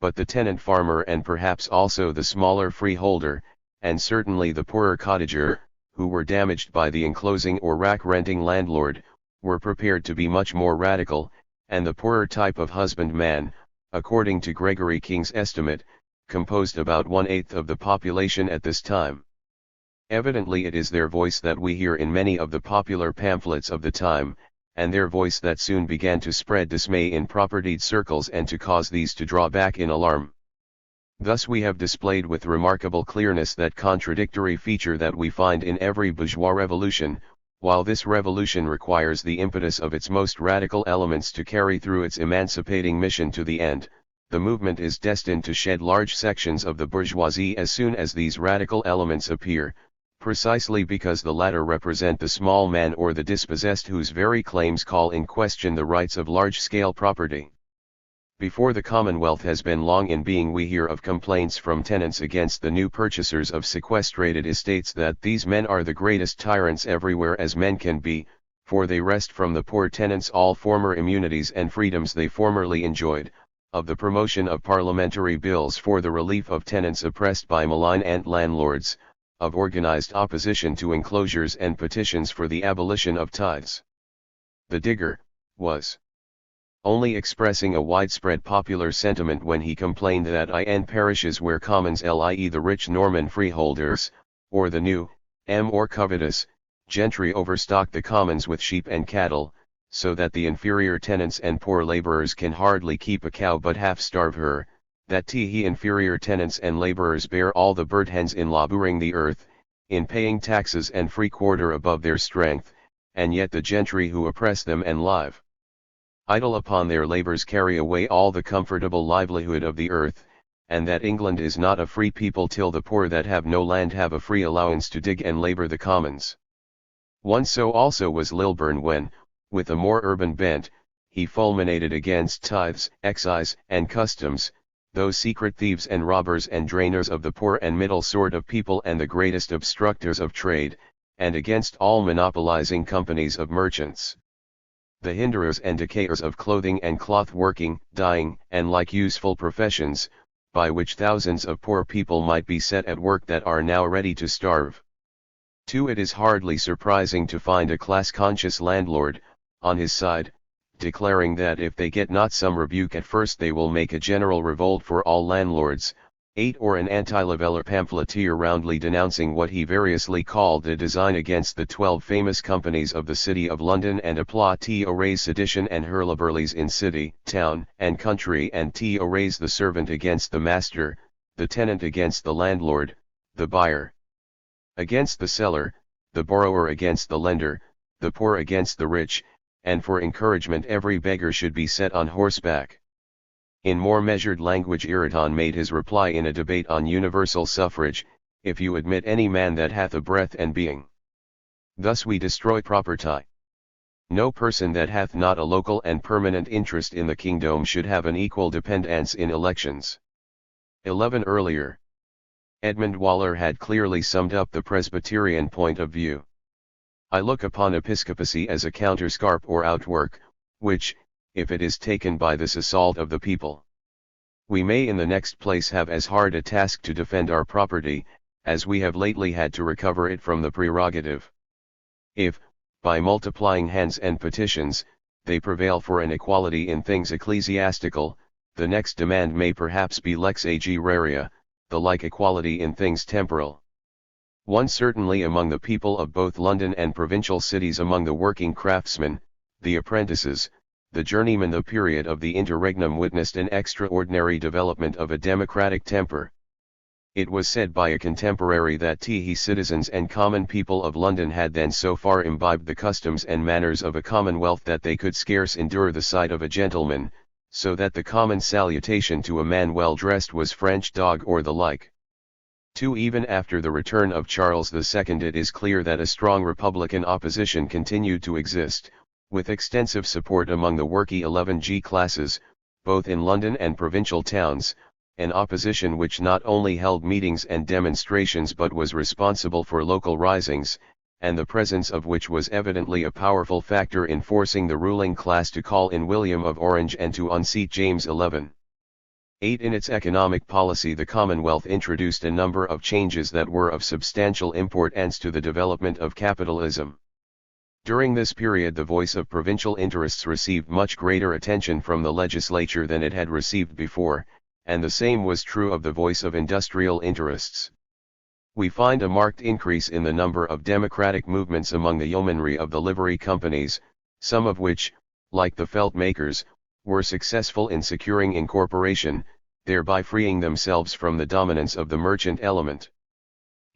But the tenant farmer and perhaps also the smaller freeholder, and certainly the poorer cottager, who were damaged by the enclosing or rack-renting landlord, were prepared to be much more radical, and the poorer type of husbandman, according to Gregory King's estimate, composed about 1/8 of the population at this time. Evidently it is their voice that we hear in many of the popular pamphlets of the time, and their voice that soon began to spread dismay in propertied circles and to cause these to draw back in alarm. Thus we have displayed with remarkable clearness that contradictory feature that we find in every bourgeois revolution, while this revolution requires the impetus of its most radical elements to carry through its emancipating mission to the end. The movement is destined to shed large sections of the bourgeoisie as soon as these radical elements appear, precisely because the latter represent the small man or the dispossessed whose very claims call in question the rights of large-scale property. Before the Commonwealth has been long in being, we hear of complaints from tenants against the new purchasers of sequestrated estates that these men are the greatest tyrants everywhere as men can be, for they wrest from the poor tenants all former immunities and freedoms they formerly enjoyed, of the promotion of parliamentary bills for the relief of tenants oppressed by malign ant landlords, of organized opposition to enclosures and petitions for the abolition of tithes. The digger was only expressing a widespread popular sentiment when he complained that in parishes where commons i.e. the rich Norman freeholders, or the new, or covetous, gentry overstock the commons with sheep and cattle, so that the inferior tenants and poor laborers can hardly keep a cow but half starve her, that he inferior tenants and laborers bear all the burdens in labouring the earth, in paying taxes and free quarter above their strength, and yet the gentry who oppress them and live idle upon their labours carry away all the comfortable livelihood of the earth, and that England is not a free people till the poor that have no land have a free allowance to dig and labour the commons. One so also was Lilburne when, with a more urban bent, he fulminated against tithes, excise, and customs, those secret thieves and robbers and drainers of the poor and middle sort of people and the greatest obstructors of trade, and against all monopolizing companies of merchants, the hinderers and decayers of clothing and cloth working, dyeing, and like useful professions, by which thousands of poor people might be set at work that are now ready to starve. 2. It is hardly surprising to find a class-conscious landlord, on his side, declaring that if they get not some rebuke at first they will make a general revolt for all landlords. 8. Or an anti-Leveller pamphleteer roundly denouncing what he variously called the design against the 12 famous companies of the City of London and a plot to raise sedition and hurlyburlies in city, town, and country, and to raise the servant against the master, the tenant against the landlord, the buyer against the seller, the borrower against the lender, the poor against the rich, and for encouragement every beggar should be set on horseback. In more measured language Iriton made his reply in a debate on universal suffrage, if you admit any man that hath a breath and being. Thus we destroy property. No person that hath not a local and permanent interest in the kingdom should have an equal dependence in elections. 11. Earlier, Edmund Waller had clearly summed up the Presbyterian point of view. I look upon episcopacy as a counterscarp or outwork, which, if it is taken by this assault of the people, we may in the next place have as hard a task to defend our property, as we have lately had to recover it from the prerogative. If, by multiplying hands and petitions, they prevail for an equality in things ecclesiastical, the next demand may perhaps be lex agraria, the like equality in things temporal. One certainly among the people of both London and provincial cities, among the working craftsmen, the apprentices, the journeymen, the period of the interregnum witnessed an extraordinary development of a democratic temper. It was said by a contemporary that the citizens and common people of London had then so far imbibed the customs and manners of a commonwealth that they could scarce endure the sight of a gentleman, so that the common salutation to a man well dressed was French dog or the like. 2. Even after the return of Charles II it is clear that a strong republican opposition continued to exist, with extensive support among the working 11G classes, both in London and provincial towns, an opposition which not only held meetings and demonstrations but was responsible for local risings, and the presence of which was evidently a powerful factor in forcing the ruling class to call in William of Orange and to unseat James XI. 8. In its economic policy the Commonwealth introduced a number of changes that were of substantial importance to the development of capitalism. During this period the voice of provincial interests received much greater attention from the legislature than it had received before, and the same was true of the voice of industrial interests. We find a marked increase in the number of democratic movements among the yeomanry of the livery companies, some of which, like the felt makers, were successful in securing incorporation, thereby freeing themselves from the dominance of the merchant element.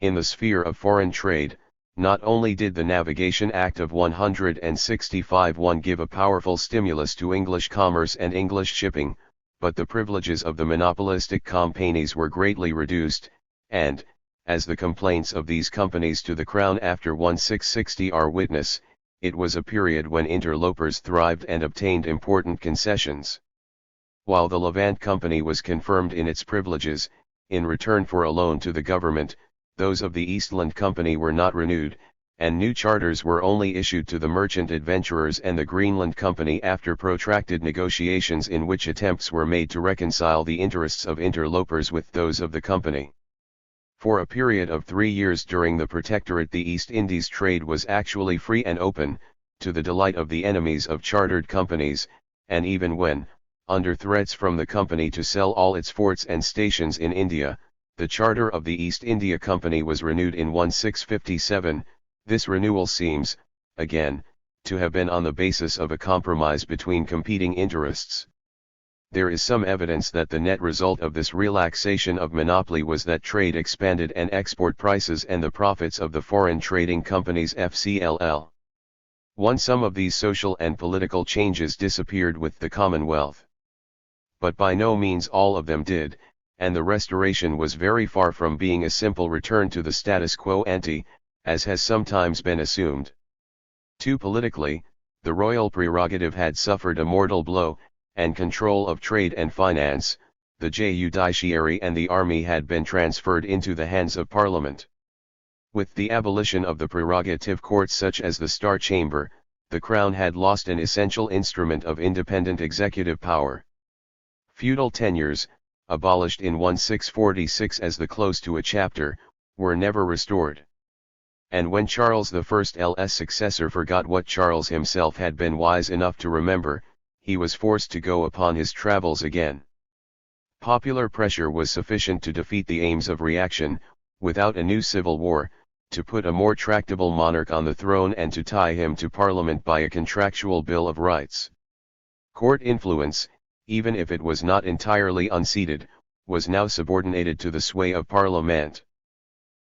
In the sphere of foreign trade, not only did the Navigation Act of 165 give a powerful stimulus to English commerce and English shipping, but the privileges of the monopolistic companies were greatly reduced, and, as the complaints of these companies to the Crown after 1660 are witness, it was a period when interlopers thrived and obtained important concessions. While the Levant Company was confirmed in its privileges, in return for a loan to the government, those of the Eastland Company were not renewed, and new charters were only issued to the merchant adventurers and the Greenland Company after protracted negotiations in which attempts were made to reconcile the interests of interlopers with those of the company. For a period of 3 years during the Protectorate the East Indies trade was actually free and open, to the delight of the enemies of chartered companies, and even when, under threats from the company to sell all its forts and stations in India, the charter of the East India Company was renewed in 1657, this renewal seems, again, to have been on the basis of a compromise between competing interests. There is some evidence that the net result of this relaxation of monopoly was that trade expanded and export prices and the profits of the foreign trading companies FCLL. Some of these social and political changes disappeared with the Commonwealth. But by no means all of them did, and the restoration was very far from being a simple return to the status quo ante, as has sometimes been assumed. Too politically, the royal prerogative had suffered a mortal blow, and control of trade and finance, the judiciary and the army had been transferred into the hands of Parliament. With the abolition of the prerogative courts such as the Star Chamber, the Crown had lost an essential instrument of independent executive power. Feudal tenures, abolished in 1646 as the close to a chapter, were never restored. And when Charles I's successor forgot what Charles himself had been wise enough to remember, he was forced to go upon his travels again. Popular pressure was sufficient to defeat the aims of reaction, without a new civil war, to put a more tractable monarch on the throne and to tie him to Parliament by a contractual Bill of Rights. Court influence, even if it was not entirely unseated, was now subordinated to the sway of Parliament.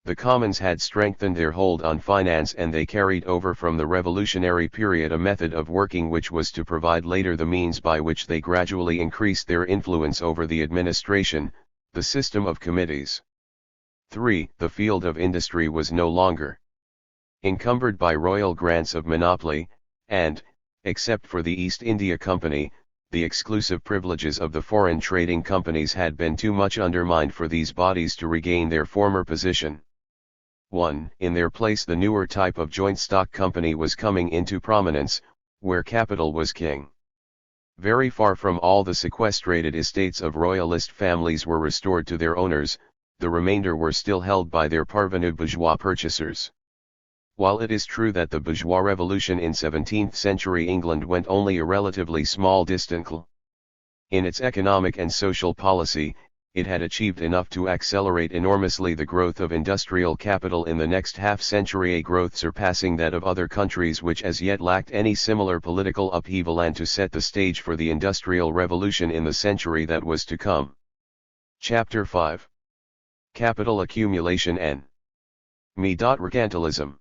The Commons had strengthened their hold on finance and they carried over from the revolutionary period a method of working which was to provide later the means by which they gradually increased their influence over the administration, the system of committees. 3. The field of industry was no longer encumbered by royal grants of monopoly, and, except for the East India Company, the exclusive privileges of the foreign trading companies had been too much undermined for these bodies to regain their former position. 1. In their place the newer type of joint stock company was coming into prominence, where capital was king. Very far from all the sequestrated estates of royalist families were restored to their owners, the remainder were still held by their parvenu bourgeois purchasers. While it is true that the bourgeois revolution in 17th century England went only a relatively small distance in its economic and social policy, it had achieved enough to accelerate enormously the growth of industrial capital in the next half-century, a growth surpassing that of other countries which as yet lacked any similar political upheaval, and to set the stage for the Industrial Revolution in the century that was to come. Chapter 5. Capital Accumulation and Mercantilism.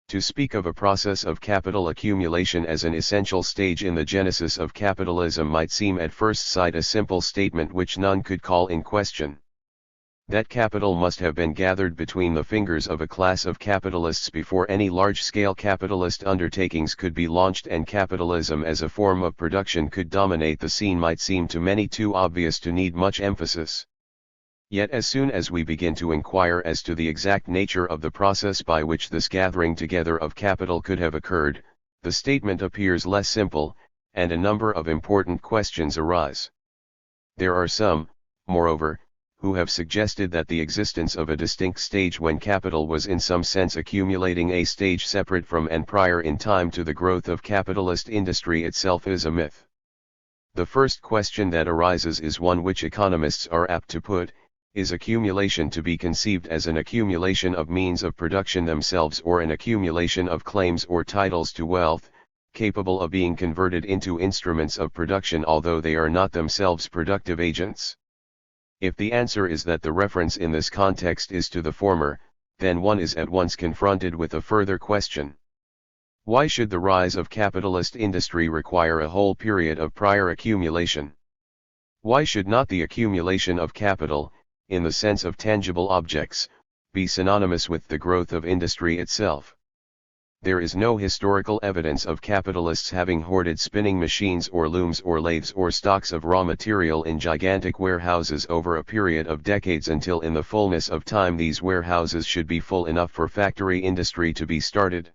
To speak of a process of capital accumulation as an essential stage in the genesis of capitalism might seem at first sight a simple statement which none could call in question. That capital must have been gathered between the fingers of a class of capitalists before any large-scale capitalist undertakings could be launched, and capitalism as a form of production could dominate the scene might seem to many too obvious to need much emphasis. Yet as soon as we begin to inquire as to the exact nature of the process by which this gathering together of capital could have occurred, the statement appears less simple, and a number of important questions arise. There are some, moreover, who have suggested that the existence of a distinct stage when capital was in some sense accumulating, a stage separate from and prior in time to the growth of capitalist industry itself, is a myth. The first question that arises is one which economists are apt to put: Is accumulation to be conceived as an accumulation of means of production themselves or an accumulation of claims or titles to wealth, capable of being converted into instruments of production although they are not themselves productive agents? If the answer is that the reference in this context is to the former, then one is at once confronted with a further question. Why should the rise of capitalist industry require a whole period of prior accumulation? Why should not the accumulation of capital, in the sense of tangible objects, be synonymous with the growth of industry itself? There is no historical evidence of capitalists having hoarded spinning machines or looms or lathes or stocks of raw material in gigantic warehouses over a period of decades until in the fullness of time these warehouses should be full enough for factory industry to be started.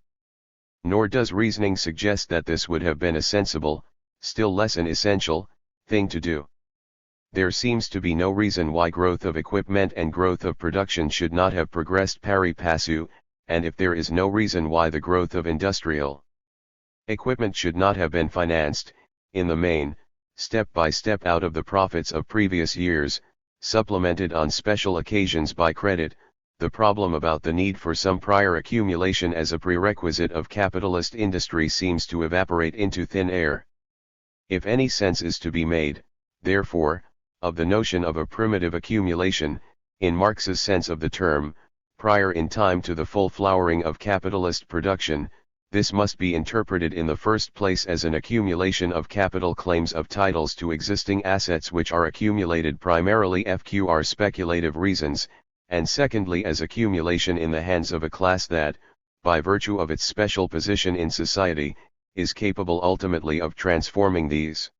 Nor does reasoning suggest that this would have been a sensible, still less an essential, thing to do. There seems to be no reason why growth of equipment and growth of production should not have progressed pari passu, and if there is no reason why the growth of industrial equipment should not have been financed, in the main, step by step out of the profits of previous years, supplemented on special occasions by credit, the problem about the need for some prior accumulation as a prerequisite of capitalist industry seems to evaporate into thin air. If any sense is to be made, therefore, of the notion of a primitive accumulation, in Marx's sense of the term, prior in time to the full flowering of capitalist production, this must be interpreted in the first place as an accumulation of capital claims of titles to existing assets which are accumulated primarily for speculative reasons, and secondly as accumulation in the hands of a class that, by virtue of its special position in society, is capable ultimately of transforming these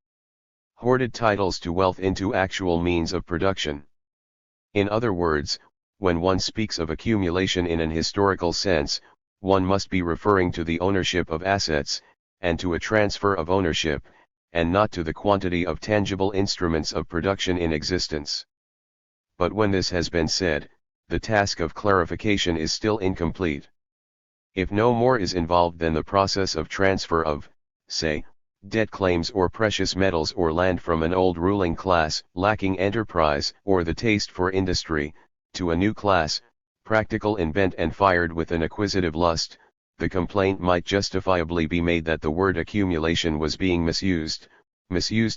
hoarded titles to wealth into actual means of production. In other words, when one speaks of accumulation in an historical sense, one must be referring to the ownership of assets, and to a transfer of ownership, and not to the quantity of tangible instruments of production in existence. But when this has been said, the task of clarification is still incomplete. If no more is involved than the process of transfer of, say, debt claims or precious metals or land from an old ruling class lacking enterprise or the taste for industry, to a new class, practical in bent and fired with an acquisitive lust, the complaint might justifiably be made that the word accumulation was being misused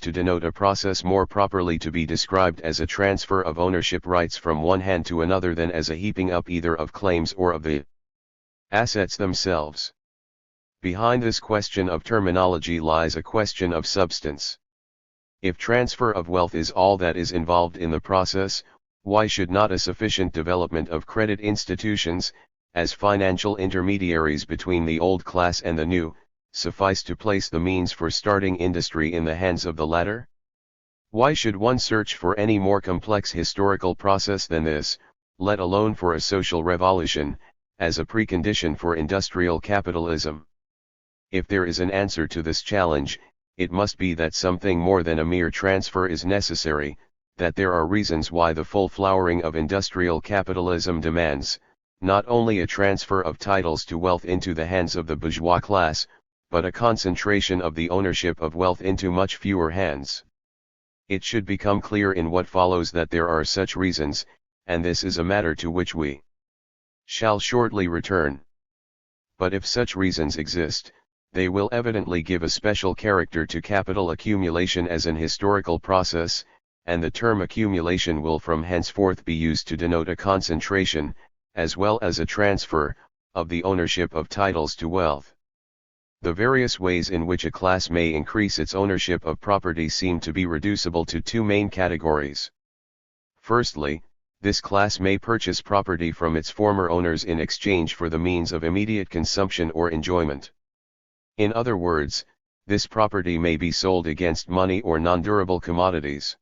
to denote a process more properly to be described as a transfer of ownership rights from one hand to another than as a heaping up either of claims or of the assets themselves. Behind this question of terminology lies a question of substance. If transfer of wealth is all that is involved in the process, why should not a sufficient development of credit institutions, as financial intermediaries between the old class and the new, suffice to place the means for starting industry in the hands of the latter? Why should one search for any more complex historical process than this, let alone for a social revolution, as a precondition for industrial capitalism? If there is an answer to this challenge, it must be that something more than a mere transfer is necessary, that there are reasons why the full flowering of industrial capitalism demands, not only a transfer of titles to wealth into the hands of the bourgeois class, but a concentration of the ownership of wealth into much fewer hands. It should become clear in what follows that there are such reasons, and this is a matter to which we shall shortly return. But if such reasons exist, they will evidently give a special character to capital accumulation as an historical process, and the term accumulation will from henceforth be used to denote a concentration, as well as a transfer, of the ownership of titles to wealth. The various ways in which a class may increase its ownership of property seem to be reducible to two main categories. Firstly, this class may purchase property from its former owners in exchange for the means of immediate consumption or enjoyment. In other words, this property may be sold against money or non-durable commodities.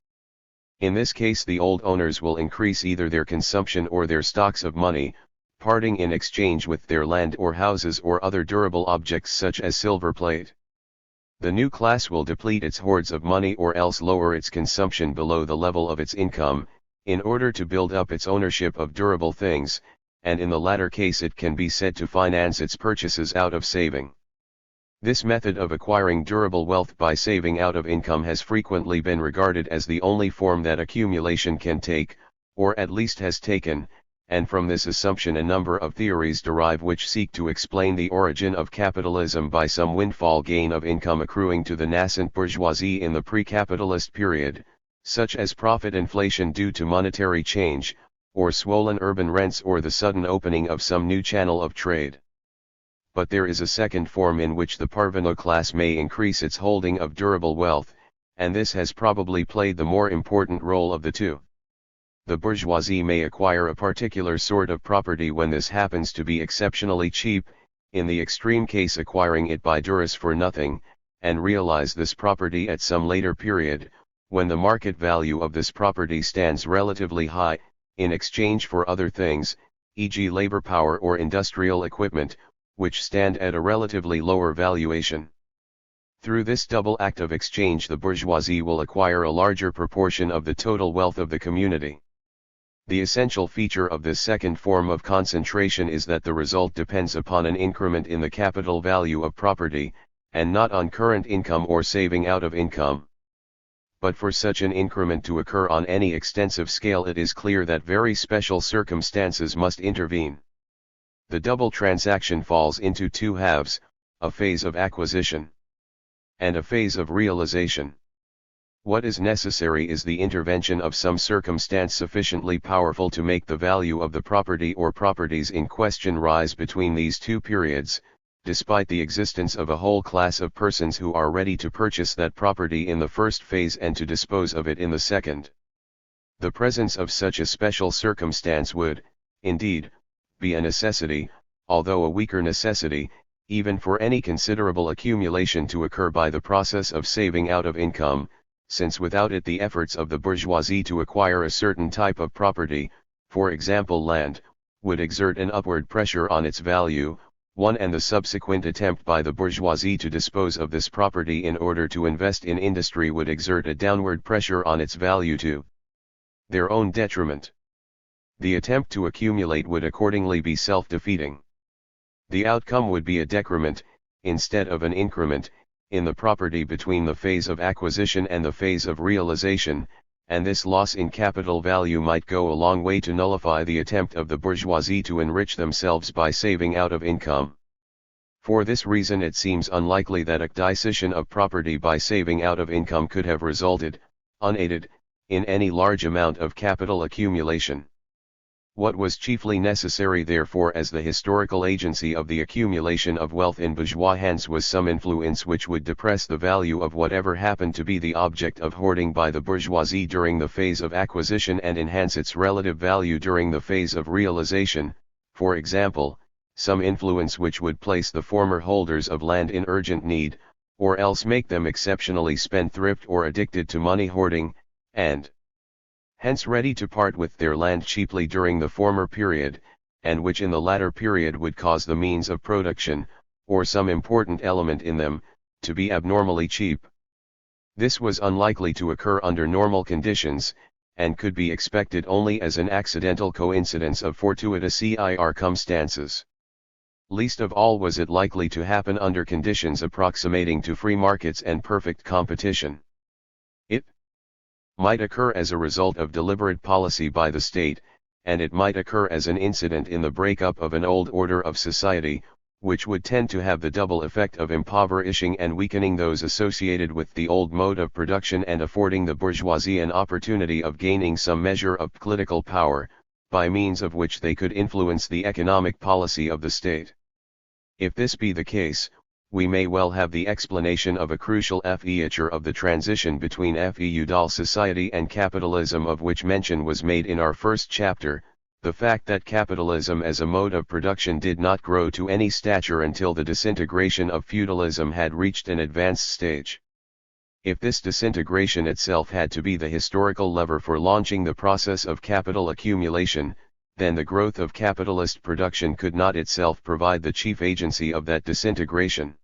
In this case the old owners will increase either their consumption or their stocks of money, parting in exchange with their land or houses or other durable objects such as silver plate. The new class will deplete its hoards of money or else lower its consumption below the level of its income, in order to build up its ownership of durable things, and in the latter case it can be said to finance its purchases out of saving. This method of acquiring durable wealth by saving out of income has frequently been regarded as the only form that accumulation can take, or at least has taken, and from this assumption a number of theories derive which seek to explain the origin of capitalism by some windfall gain of income accruing to the nascent bourgeoisie in the pre-capitalist period, such as profit inflation due to monetary change, or swollen urban rents or the sudden opening of some new channel of trade. But there is a second form in which the parvenu class may increase its holding of durable wealth, and this has probably played the more important role of the two. The bourgeoisie may acquire a particular sort of property when this happens to be exceptionally cheap, in the extreme case acquiring it by duress for nothing, and realize this property at some later period, when the market value of this property stands relatively high, in exchange for other things, e.g. labor power or industrial equipment, which stand at a relatively lower valuation. Through this double act of exchange the bourgeoisie will acquire a larger proportion of the total wealth of the community. The essential feature of this second form of concentration is that the result depends upon an increment in the capital value of property, and not on current income or saving out of income. But for such an increment to occur on any extensive scale it is clear that very special circumstances must intervene. The double transaction falls into two halves, a phase of acquisition and a phase of realization. What is necessary is the intervention of some circumstance sufficiently powerful to make the value of the property or properties in question rise between these two periods, despite the existence of a whole class of persons who are ready to purchase that property in the first phase and to dispose of it in the second. The presence of such a special circumstance would, indeed, be a necessity, although a weaker necessity, even for any considerable accumulation to occur by the process of saving out of income, since without it the efforts of the bourgeoisie to acquire a certain type of property, for example land, would exert an upward pressure on its value, and the subsequent attempt by the bourgeoisie to dispose of this property in order to invest in industry would exert a downward pressure on its value to their own detriment. The attempt to accumulate would accordingly be self-defeating. The outcome would be a decrement, instead of an increment, in the property between the phase of acquisition and the phase of realization, and this loss in capital value might go a long way to nullify the attempt of the bourgeoisie to enrich themselves by saving out of income. For this reason it seems unlikely that acquisition of property by saving out of income could have resulted, unaided, in any large amount of capital accumulation. What was chiefly necessary therefore as the historical agency of the accumulation of wealth in bourgeois hands was some influence which would depress the value of whatever happened to be the object of hoarding by the bourgeoisie during the phase of acquisition and enhance its relative value during the phase of realization, for example, some influence which would place the former holders of land in urgent need, or else make them exceptionally spendthrift or addicted to money hoarding, and hence ready to part with their land cheaply during the former period, and which in the latter period would cause the means of production, or some important element in them, to be abnormally cheap. This was unlikely to occur under normal conditions, and could be expected only as an accidental coincidence of fortuitous circumstances. Least of all was it likely to happen under conditions approximating to free markets and perfect competition. It might occur as a result of deliberate policy by the state, and it might occur as an incident in the breakup of an old order of society, which would tend to have the double effect of impoverishing and weakening those associated with the old mode of production and affording the bourgeoisie an opportunity of gaining some measure of political power, by means of which they could influence the economic policy of the state. If this be the case, we may well have the explanation of a crucial feature of the transition between feudal society and capitalism of which mention was made in our first chapter, the fact that capitalism as a mode of production did not grow to any stature until the disintegration of feudalism had reached an advanced stage. If this disintegration itself had to be the historical lever for launching the process of capital accumulation, then the growth of capitalist production could not itself provide the chief agency of that disintegration.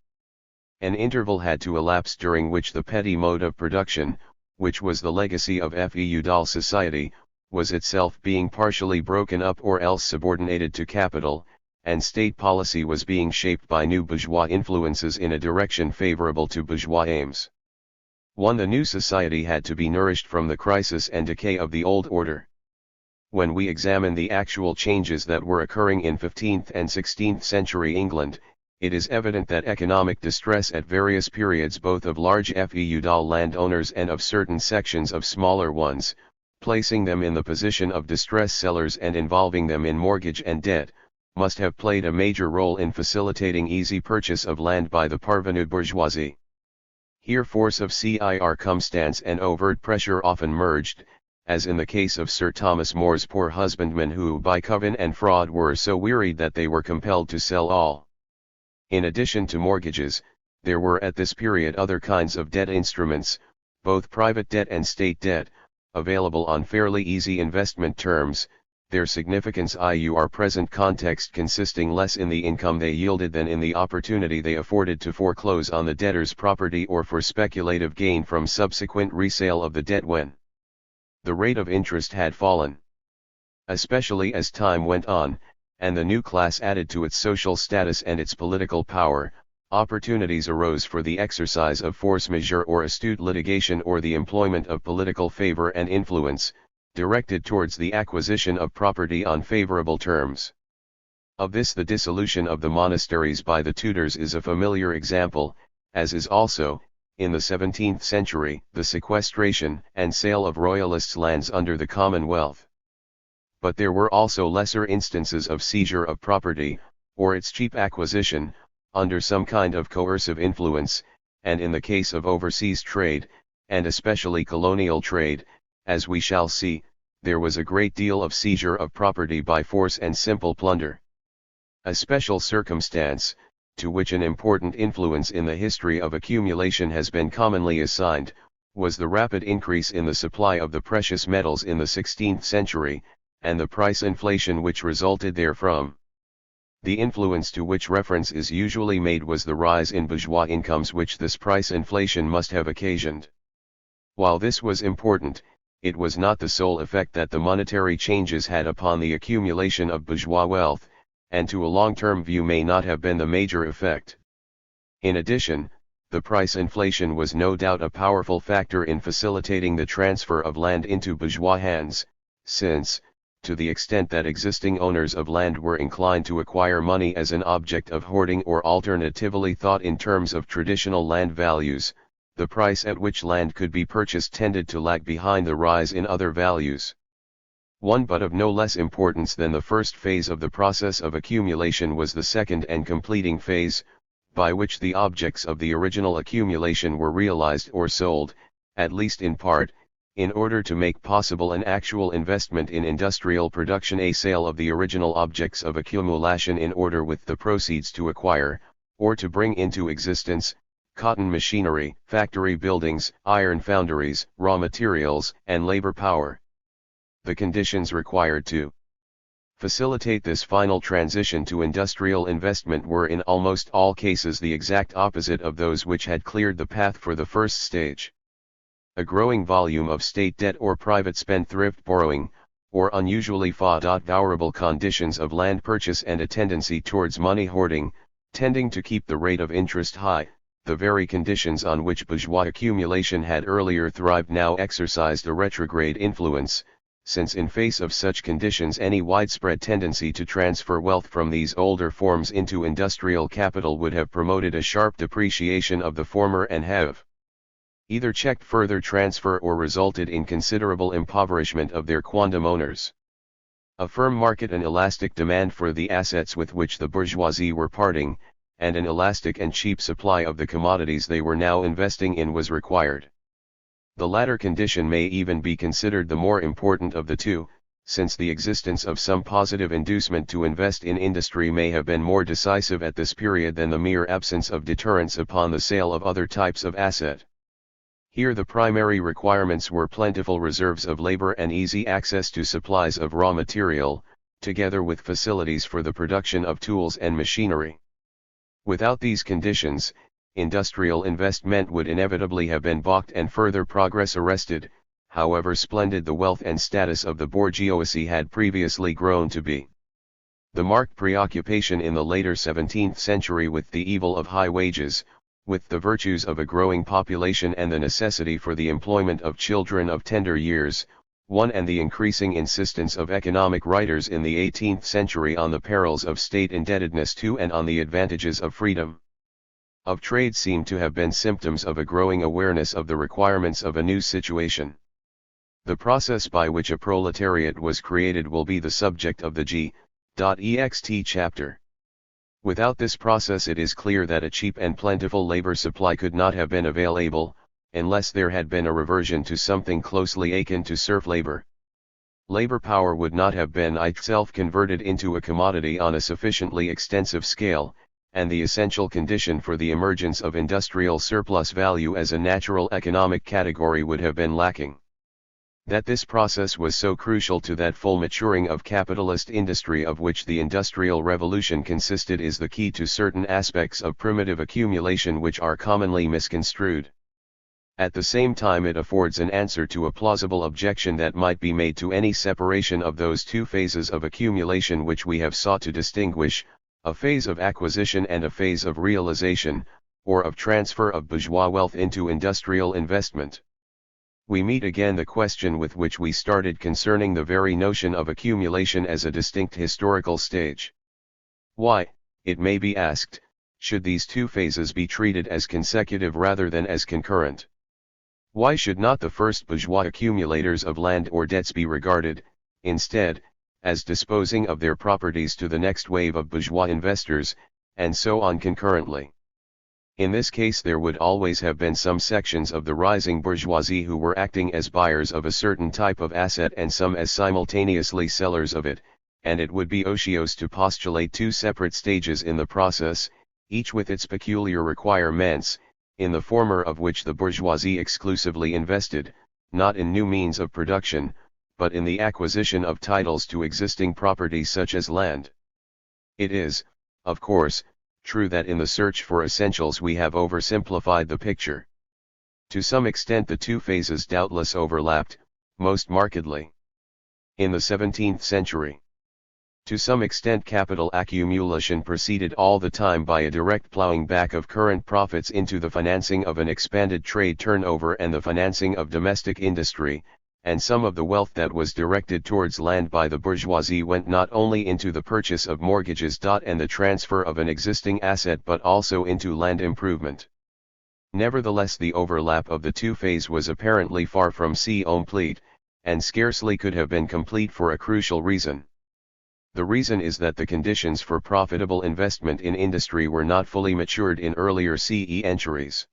An interval had to elapse during which the petty mode of production, which was the legacy of feudal society, was itself being partially broken up or else subordinated to capital, and state policy was being shaped by new bourgeois influences in a direction favorable to bourgeois aims. The new society had to be nourished from the crisis and decay of the old order. When we examine the actual changes that were occurring in 15th and 16th century England, it is evident that economic distress at various periods both of large feudal landowners and of certain sections of smaller ones, placing them in the position of distress sellers and involving them in mortgage and debt, must have played a major role in facilitating easy purchase of land by the parvenu bourgeoisie. Here force of circumstance and overt pressure often merged, as in the case of Sir Thomas More's poor husbandmen who by coven and fraud were so wearied that they were compelled to sell all. In addition to mortgages, there were at this period other kinds of debt instruments, both private debt and state debt, available on fairly easy investment terms, their significance in our present context consisting less in the income they yielded than in the opportunity they afforded to foreclose on the debtor's property or for speculative gain from subsequent resale of the debt when the rate of interest had fallen. Especially as time went on, and the new class added to its social status and its political power, opportunities arose for the exercise of force majeure or astute litigation or the employment of political favor and influence, directed towards the acquisition of property on favorable terms. Of this the dissolution of the monasteries by the Tudors is a familiar example, as is also, in the 17th century, the sequestration and sale of royalists' lands under the Commonwealth. But there were also lesser instances of seizure of property, or its cheap acquisition, under some kind of coercive influence, and in the case of overseas trade, and especially colonial trade, as we shall see, there was a great deal of seizure of property by force and simple plunder. A special circumstance, to which an important influence in the history of accumulation has been commonly assigned, was the rapid increase in the supply of the precious metals in the 16th century, and the price inflation which resulted therefrom. The influence to which reference is usually made was the rise in bourgeois incomes which this price inflation must have occasioned. While this was important, it was not the sole effect that the monetary changes had upon the accumulation of bourgeois wealth, and to a long-term view may not have been the major effect. In addition, the price inflation was no doubt a powerful factor in facilitating the transfer of land into bourgeois hands, since, to the extent that existing owners of land were inclined to acquire money as an object of hoarding or alternatively thought in terms of traditional land values, the price at which land could be purchased tended to lag behind the rise in other values. One but of no less importance than the first phase of the process of accumulation was the second and completing phase, by which the objects of the original accumulation were realized or sold, at least in part, in order to make possible an actual investment in industrial production, a sale of the original objects of accumulation in order with the proceeds to acquire, or to bring into existence, cotton machinery, factory buildings, iron foundries, raw materials, and labor power. The conditions required to facilitate this final transition to industrial investment were in almost all cases the exact opposite of those which had cleared the path for the first stage. A growing volume of state debt or private spendthrift borrowing, or unusually favorable conditions of land purchase and a tendency towards money hoarding, tending to keep the rate of interest high, the very conditions on which bourgeois accumulation had earlier thrived now exercised a retrograde influence, since in face of such conditions any widespread tendency to transfer wealth from these older forms into industrial capital would have promoted a sharp depreciation of the former and have either checked further transfer or resulted in considerable impoverishment of their quondam owners. A firm market and elastic demand for the assets with which the bourgeoisie were parting, and an elastic and cheap supply of the commodities they were now investing in was required. The latter condition may even be considered the more important of the two, since the existence of some positive inducement to invest in industry may have been more decisive at this period than the mere absence of deterrence upon the sale of other types of asset. Here the primary requirements were plentiful reserves of labor and easy access to supplies of raw material, together with facilities for the production of tools and machinery. Without these conditions, industrial investment would inevitably have been balked and further progress arrested, however splendid the wealth and status of the bourgeoisie had previously grown to be. The marked preoccupation in the later 17th century with the evil of high wages, with the virtues of a growing population and the necessity for the employment of children of tender years, 1. And the increasing insistence of economic writers in the 18th century on the perils of state indebtedness. 2. And on the advantages of freedom of trade seem to have been symptoms of a growing awareness of the requirements of a new situation. The process by which a proletariat was created will be the subject of the G.ext chapter. Without this process, it is clear that a cheap and plentiful labor supply could not have been available, unless there had been a reversion to something closely akin to serf labor. Labor power would not have been itself converted into a commodity on a sufficiently extensive scale, and the essential condition for the emergence of industrial surplus value as a natural economic category would have been lacking. That this process was so crucial to that full maturing of capitalist industry of which the Industrial Revolution consisted is the key to certain aspects of primitive accumulation which are commonly misconstrued. At the same time, it affords an answer to a plausible objection that might be made to any separation of those two phases of accumulation which we have sought to distinguish, a phase of acquisition and a phase of realization, or of transfer of bourgeois wealth into industrial investment. We meet again the question with which we started concerning the very notion of accumulation as a distinct historical stage. Why, it may be asked, should these two phases be treated as consecutive rather than as concurrent? Why should not the first bourgeois accumulators of land or debts be regarded, instead, as disposing of their properties to the next wave of bourgeois investors, and so on concurrently? In this case there would always have been some sections of the rising bourgeoisie who were acting as buyers of a certain type of asset and some as simultaneously sellers of it, and it would be odious to postulate two separate stages in the process, each with its peculiar requirements, in the former of which the bourgeoisie exclusively invested, not in new means of production, but in the acquisition of titles to existing property such as land. It is, of course, true that in the search for essentials we have oversimplified the picture. To some extent the two phases doubtless overlapped, most markedly. In the 17th century, to some extent capital accumulation proceeded all the time by a direct plowing back of current profits into the financing of an expanded trade turnover and the financing of domestic industry, and some of the wealth that was directed towards land by the bourgeoisie went not only into the purchase of mortgages and the transfer of an existing asset but also into land improvement. Nevertheless, the overlap of the two phases was apparently far from complete, and scarcely could have been complete for a crucial reason. The reason is that the conditions for profitable investment in industry were not fully matured in earlier centuries.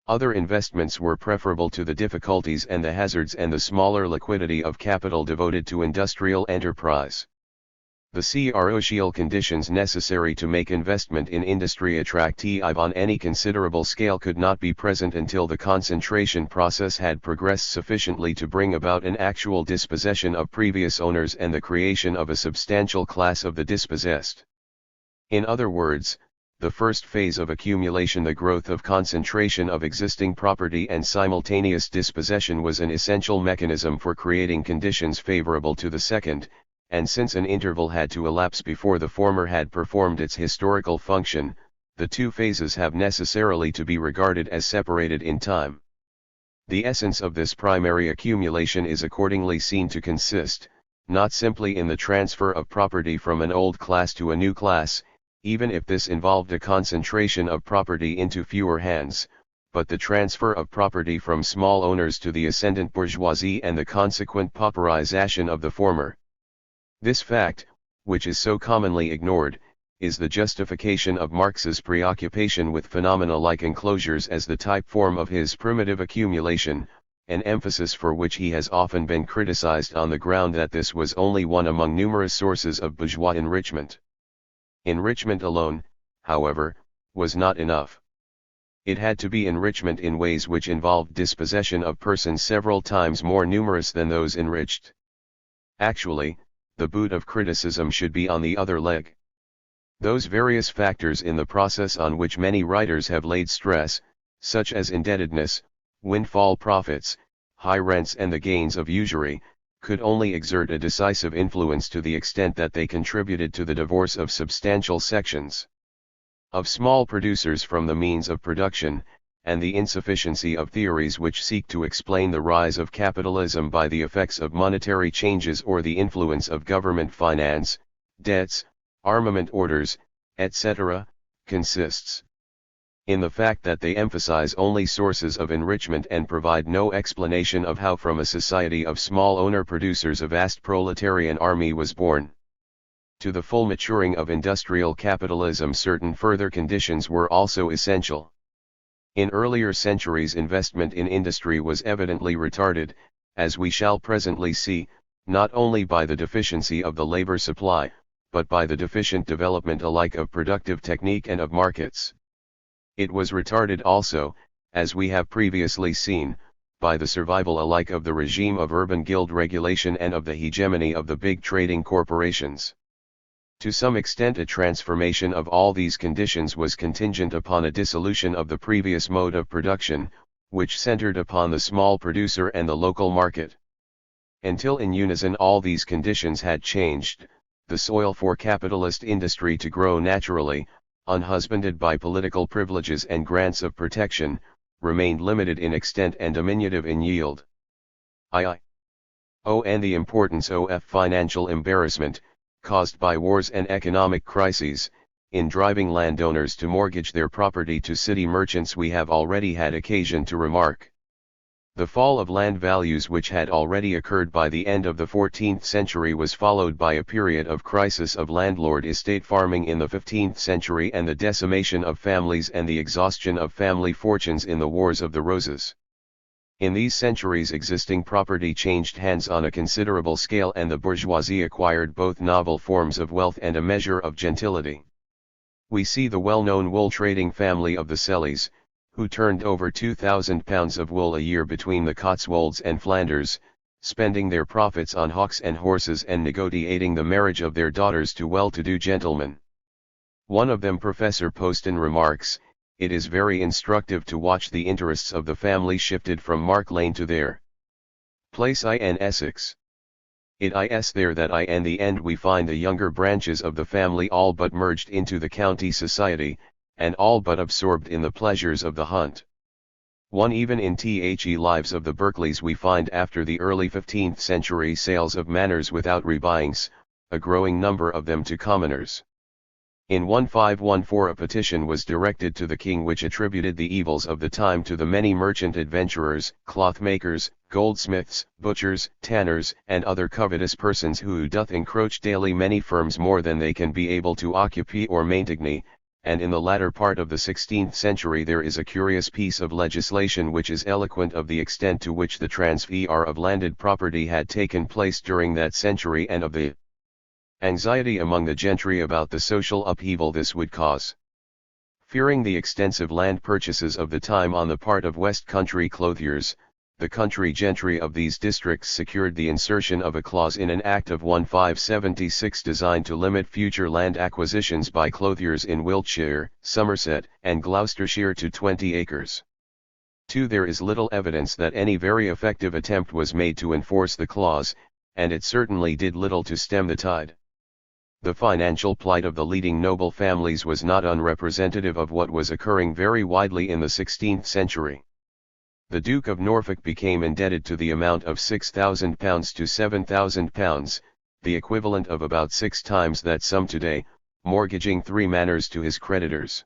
Other investments were preferable to the difficulties and the hazards and the smaller liquidity of capital devoted to industrial enterprise. The crucial conditions necessary to make investment in industry attractive on any considerable scale could not be present until the concentration process had progressed sufficiently to bring about an actual dispossession of previous owners and the creation of a substantial class of the dispossessed. In other words, the first phase of accumulation, the growth of concentration of existing property and simultaneous dispossession, was an essential mechanism for creating conditions favorable to the second, and since an interval had to elapse before the former had performed its historical function, the two phases have necessarily to be regarded as separated in time. The essence of this primary accumulation is accordingly seen to consist, not simply in the transfer of property from an old class to a new class, even if this involved a concentration of property into fewer hands, but the transfer of property from small owners to the ascendant bourgeoisie and the consequent pauperization of the former. This fact, which is so commonly ignored, is the justification of Marx's preoccupation with phenomena like enclosures as the type form of his primitive accumulation, an emphasis for which he has often been criticized on the ground that this was only one among numerous sources of bourgeois enrichment. Enrichment alone, however, was not enough. It had to be enrichment in ways which involved dispossession of persons several times more numerous than those enriched. Actually, the boot of criticism should be on the other leg. Those various factors in the process on which many writers have laid stress, such as indebtedness, windfall profits, high rents and the gains of usury, could only exert a decisive influence to the extent that they contributed to the divorce of substantial sections of small producers from the means of production, and the insufficiency of theories which seek to explain the rise of capitalism by the effects of monetary changes or the influence of government finance, debts, armament orders, etc., consists in the fact that they emphasize only sources of enrichment and provide no explanation of how from a society of small owner-producers a vast proletarian army was born. To the full maturing of industrial capitalism certain further conditions were also essential. In earlier centuries investment in industry was evidently retarded, as we shall presently see, not only by the deficiency of the labor supply, but by the deficient development alike of productive technique and of markets. It was retarded also, as we have previously seen, by the survival alike of the regime of urban guild regulation and of the hegemony of the big trading corporations. To some extent a transformation of all these conditions was contingent upon a dissolution of the previous mode of production, which centered upon the small producer and the local market. Until in unison all these conditions had changed, the soil for capitalist industry to grow naturally, unhusbanded by political privileges and grants of protection, remained limited in extent and diminutive in yield. And the importance of financial embarrassment, caused by wars and economic crises, in driving landowners to mortgage their property to city merchants we have already had occasion to remark. The fall of land values which had already occurred by the end of the 14th century was followed by a period of crisis of landlord estate farming in the 15th century and the decimation of families and the exhaustion of family fortunes in the Wars of the Roses. In these centuries existing property changed hands on a considerable scale and the bourgeoisie acquired both novel forms of wealth and a measure of gentility. We see the well-known wool trading family of the Selleys, who turned over £2,000 of wool a year between the Cotswolds and Flanders, spending their profits on hawks and horses and negotiating the marriage of their daughters to well-to-do gentlemen. One of them, Professor Poston, remarks, "It is very instructive to watch the interests of the family shifted from Mark Lane to their place in Essex. It is there that in the end we find the younger branches of the family all but merged into the county society, and all but absorbed in the pleasures of the hunt." One even in The Lives of the Berkeleys we find after the early 15th century sales of manors without rebuyings, a growing number of them to commoners. In 1514 a petition was directed to the king which attributed the evils of the time to the many merchant adventurers, clothmakers, goldsmiths, butchers, tanners, and other covetous persons who doth encroach daily many firms more than they can be able to occupy or maintain. And in the latter part of the 16th century there is a curious piece of legislation which is eloquent of the extent to which the transfer of landed property had taken place during that century and of the anxiety among the gentry about the social upheaval this would cause. Fearing the extensive land purchases of the time on the part of West Country clothiers, the country gentry of these districts secured the insertion of a clause in an Act of 1576 designed to limit future land acquisitions by clothiers in Wiltshire, Somerset, and Gloucestershire to 20 acres. 2. There is little evidence that any very effective attempt was made to enforce the clause, and it certainly did little to stem the tide. The financial plight of the leading noble families was not unrepresentative of what was occurring very widely in the 16th century. The Duke of Norfolk became indebted to the amount of £6,000 to £7,000, the equivalent of about 6 times that sum today, mortgaging 3 manors to his creditors.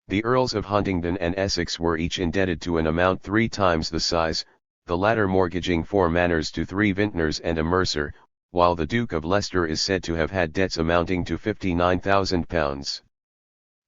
The Earls of Huntingdon and Essex were each indebted to an amount 3 times the size, the latter mortgaging 4 manors to 3 vintners and a mercer, while the Duke of Leicester is said to have had debts amounting to £59,000.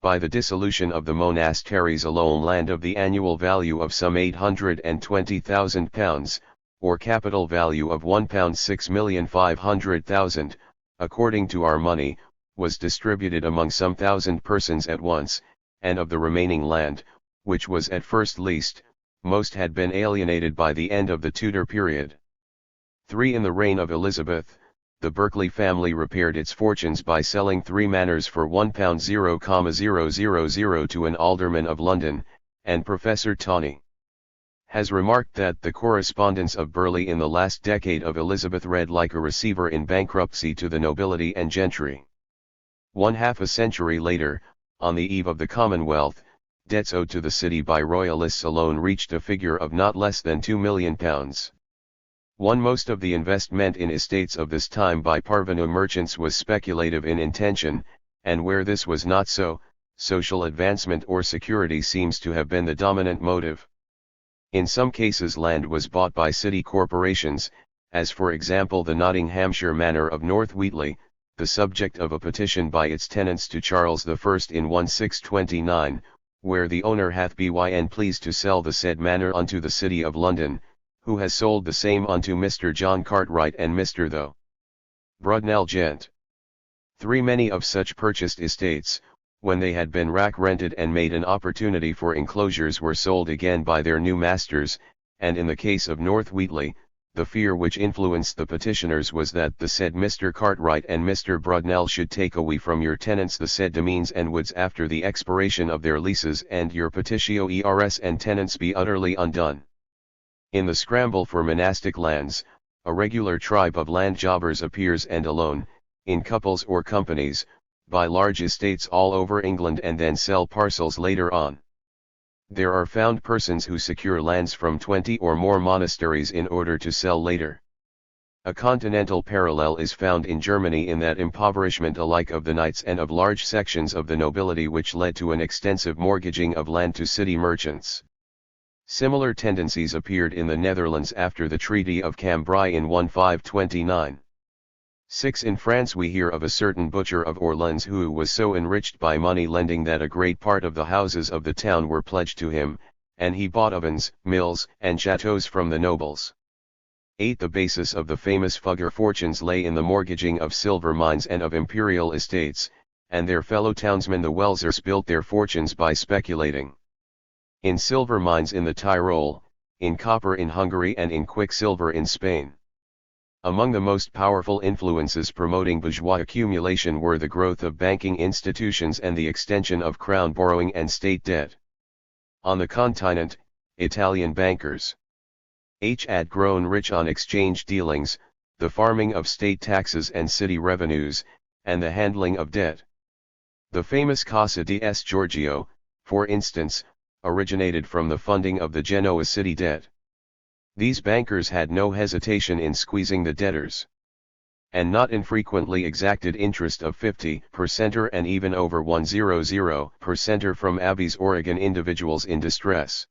By the dissolution of the monasteries alone land of the annual value of some £820,000, or capital value of £1,6,500,000, according to our money, was distributed among some thousand persons at once, and of the remaining land, which was at first leased, most had been alienated by the end of the Tudor period. 3. In the reign of Elizabeth, the Berkeley family repaired its fortunes by selling 3 manors for £1,000,000 to an alderman of London, and Professor Tawney has remarked that the correspondence of Burleigh in the last decade of Elizabeth read like a receiver in bankruptcy to the nobility and gentry. 1/2 a century later, on the eve of the Commonwealth, debts owed to the city by royalists alone reached a figure of not less than £2 million. Most of the investment in estates of this time by parvenu merchants was speculative in intention, and where this was not so, social advancement or security seems to have been the dominant motive. In some cases land was bought by city corporations, as for example the Nottinghamshire manor of North Wheatley, the subject of a petition by its tenants to Charles I in 1629, where the owner hath been pleased to sell the said manor unto the city of London, who has sold the same unto Mr. John Cartwright and Mr. Tho. Brudnell Gent. Many of such purchased estates, when they had been rack-rented and made an opportunity for enclosures, were sold again by their new masters, and in the case of North Wheatley, the fear which influenced the petitioners was that the said Mr. Cartwright and Mr. Brudnell should take away from your tenants the said demesnes and woods after the expiration of their leases, and your petitio ers and tenants be utterly undone. In the scramble for monastic lands, a regular tribe of land jobbers appears, and alone, in couples or companies, buy large estates all over England and then sell parcels later on. There are found persons who secure lands from 20 or more monasteries in order to sell later. A continental parallel is found in Germany in that impoverishment alike of the knights and of large sections of the nobility which led to an extensive mortgaging of land to city merchants. Similar tendencies appeared in the Netherlands after the Treaty of Cambrai in 1529. In France we hear of a certain butcher of Orleans who was so enriched by money lending that a great part of the houses of the town were pledged to him, and he bought ovens, mills, and chateaux from the nobles. The basis of the famous Fugger fortunes lay in the mortgaging of silver mines and of imperial estates, and their fellow townsmen the Welsers built their fortunes by speculating in silver mines in the Tyrol, in copper in Hungary, and in quicksilver in Spain. Among the most powerful influences promoting bourgeois accumulation were the growth of banking institutions and the extension of crown borrowing and state debt. On the continent, Italian bankers had grown rich on exchange dealings, the farming of state taxes and city revenues, and the handling of debt. The famous Cassa di S. Giorgio, for instance, originated from the funding of the Genoa city debt. These bankers had no hesitation in squeezing the debtors, and not infrequently exacted interest of 50% and even over 100% from abbeys or individuals in distress.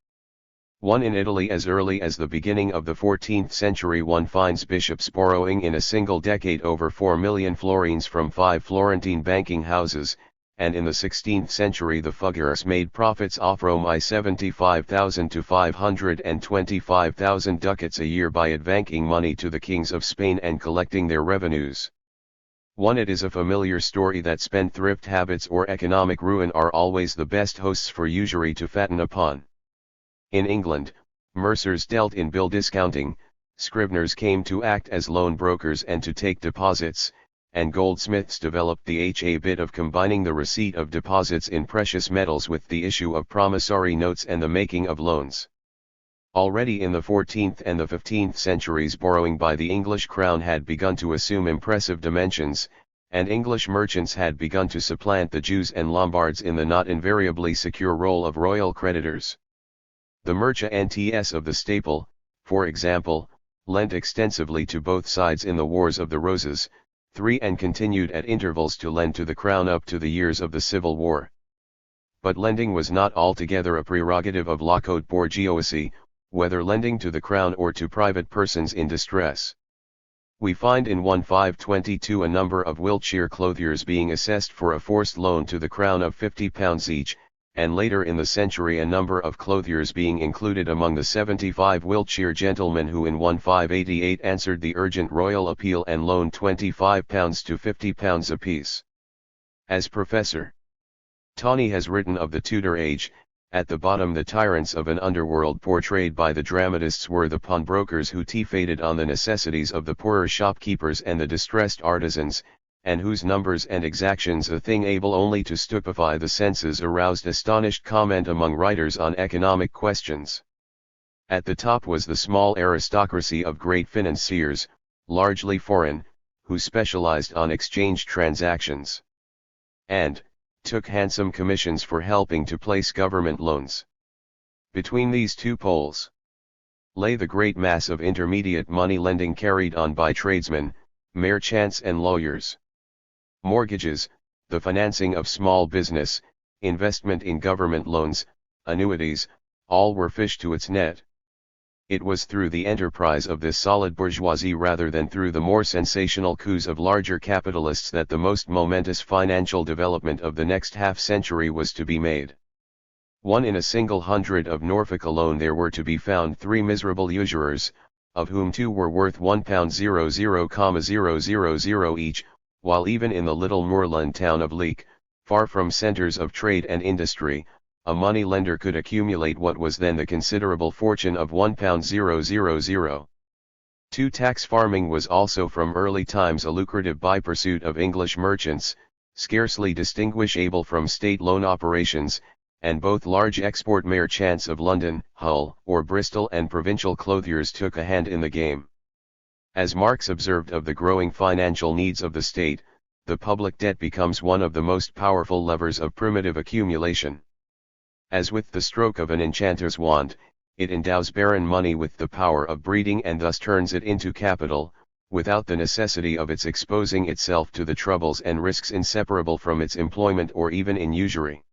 In Italy as early as the beginning of the 14th century one finds bishops borrowing in a single decade over 4 million florins from 5 Florentine banking houses, and in the 16th century the Fuggers made profits of from 75,000 to 525,000 ducats a year by advancing money to the kings of Spain and collecting their revenues. It is a familiar story that spendthrift habits or economic ruin are always the best hosts for usury to fatten upon. In England, mercers dealt in bill discounting, scriveners came to act as loan brokers and to take deposits, and goldsmiths developed the habit of combining the receipt of deposits in precious metals with the issue of promissory notes and the making of loans. Already in the 14th and the 15th centuries borrowing by the English crown had begun to assume impressive dimensions, and English merchants had begun to supplant the Jews and Lombards in the not invariably secure role of royal creditors. The merchants of the staple, for example, lent extensively to both sides in the Wars of the Roses, and continued at intervals to lend to the crown up to the years of the Civil War. But lending was not altogether a prerogative of la haute bourgeoisie, whether lending to the crown or to private persons in distress. We find in 1522 a number of Wiltshire clothiers being assessed for a forced loan to the crown of £50 each, and later in the century a number of clothiers being included among the 75 Wiltshire gentlemen who in 1588 answered the urgent royal appeal and loaned £25 to £50 apiece. As Professor Tawney has written of the Tudor age, at the bottom the tyrants of an underworld portrayed by the dramatists were the pawnbrokers who feasted on the necessities of the poorer shopkeepers and the distressed artisans, and whose numbers and exactions, a thing able only to stupefy the senses, aroused astonished comment among writers on economic questions. At the top was the small aristocracy of great financiers, largely foreign, who specialized on exchange transactions. And, took handsome commissions for helping to place government loans. Between these two poles lay the great mass of intermediate money lending carried on by tradesmen, merchants and lawyers. Mortgages, the financing of small business, investment in government loans, annuities, all were fish to its net. It was through the enterprise of this solid bourgeoisie rather than through the more sensational coups of larger capitalists that the most momentous financial development of the next half-century was to be made. 1 in a single 100 of Norfolk alone there were to be found 3 miserable usurers, of whom 2 were worth £1,00,000 each, while even in the little moorland town of Leek, far from centres of trade and industry, a money lender could accumulate what was then the considerable fortune of £1,000. 2 Tax farming was also from early times a lucrative by-pursuit of English merchants, scarcely distinguishable from state loan operations, and both large export merchants of London, Hull, or Bristol and provincial clothiers took a hand in the game. As Marx observed of the growing financial needs of the state, the public debt becomes one of the most powerful levers of primitive accumulation. As with the stroke of an enchanter's wand, it endows barren money with the power of breeding and thus turns it into capital, without the necessity of its exposing itself to the troubles and risks inseparable from its employment or even in usury.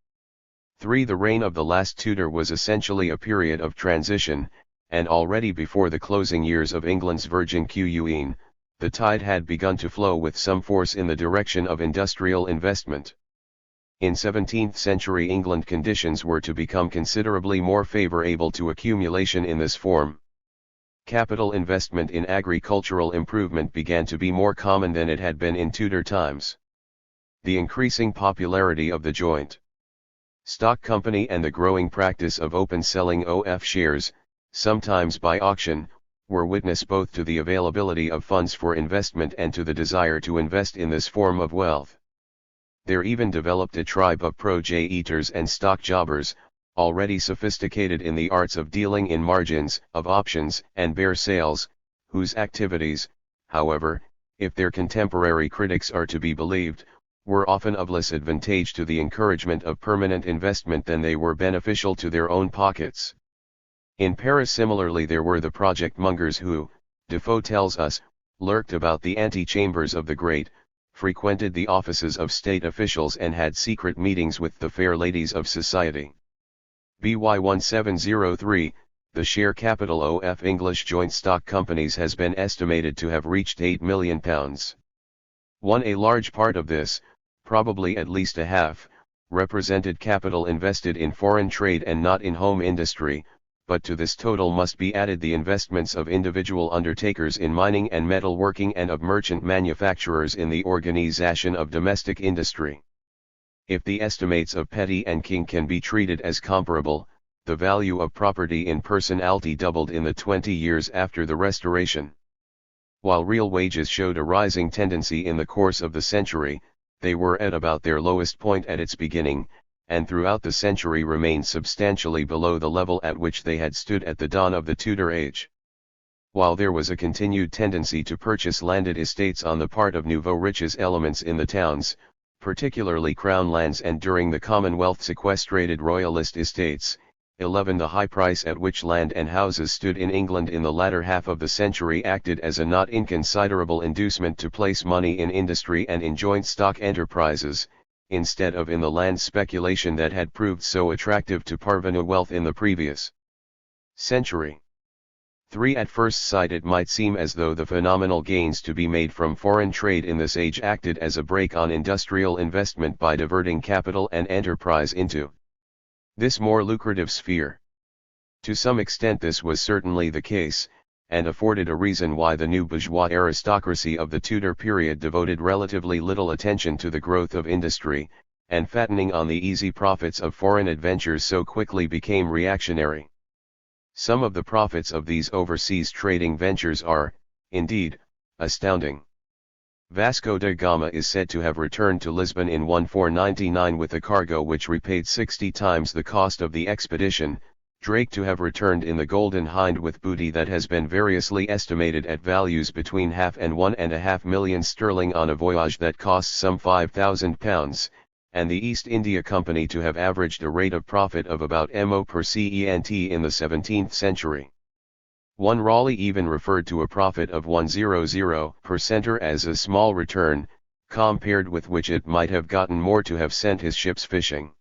3. The reign of the last Tudor was essentially a period of transition, and already before the closing years of England's Virgin Queen, the tide had begun to flow with some force in the direction of industrial investment. In 17th century England conditions were to become considerably more favourable to accumulation in this form. Capital investment in agricultural improvement began to be more common than it had been in Tudor times. The increasing popularity of the joint stock company and the growing practice of open selling of shares, sometimes by auction, were witness both to the availability of funds for investment and to the desire to invest in this form of wealth. There even developed a tribe of pro-jay-eaters and stock jobbers, already sophisticated in the arts of dealing in margins, of options and bear sales, whose activities, however, if their contemporary critics are to be believed, were often of less advantage to the encouragement of permanent investment than they were beneficial to their own pockets. In Paris similarly there were the project mongers who, Defoe tells us, lurked about the antechambers of the great, frequented the offices of state officials and had secret meetings with the fair ladies of society. BY 1703, the share capital of English joint stock companies has been estimated to have reached £8 million. 1. A large part of this, probably at least a half, represented capital invested in foreign trade and not in home industry, but to this total must be added the investments of individual undertakers in mining and metal working and of merchant manufacturers in the organization of domestic industry. If the estimates of Petty and King can be treated as comparable, the value of property in personalty doubled in the 20 years after the Restoration. While real wages showed a rising tendency in the course of the century, they were at about their lowest point at its beginning, and throughout the century remained substantially below the level at which they had stood at the dawn of the Tudor age. While there was a continued tendency to purchase landed estates on the part of nouveau riches elements in the towns, particularly crown lands and during the Commonwealth sequestrated royalist estates, 11. The high price at which land and houses stood in England in the latter half of the century acted as a not inconsiderable inducement to place money in industry and in joint stock enterprises, instead of in the land speculation that had proved so attractive to parvenu wealth in the previous century. 3. At first sight it might seem as though the phenomenal gains to be made from foreign trade in this age acted as a brake on industrial investment by diverting capital and enterprise into this more lucrative sphere. To some extent this was certainly the case, and afforded a reason why the new bourgeois aristocracy of the Tudor period devoted relatively little attention to the growth of industry, and fattening on the easy profits of foreign adventures so quickly became reactionary. Some of the profits of these overseas trading ventures are, indeed, astounding. Vasco da Gama is said to have returned to Lisbon in 1499 with a cargo which repaid 60 times the cost of the expedition, Drake to have returned in the Golden Hind with booty that has been variously estimated at values between £500,000 and £1.5 million sterling on a voyage that cost some £5,000, and the East India Company to have averaged a rate of profit of about mo per cent in the 17th century. One Raleigh even referred to a profit of 100 per center as a small return, compared with which it might have gotten more to have sent his ships fishing.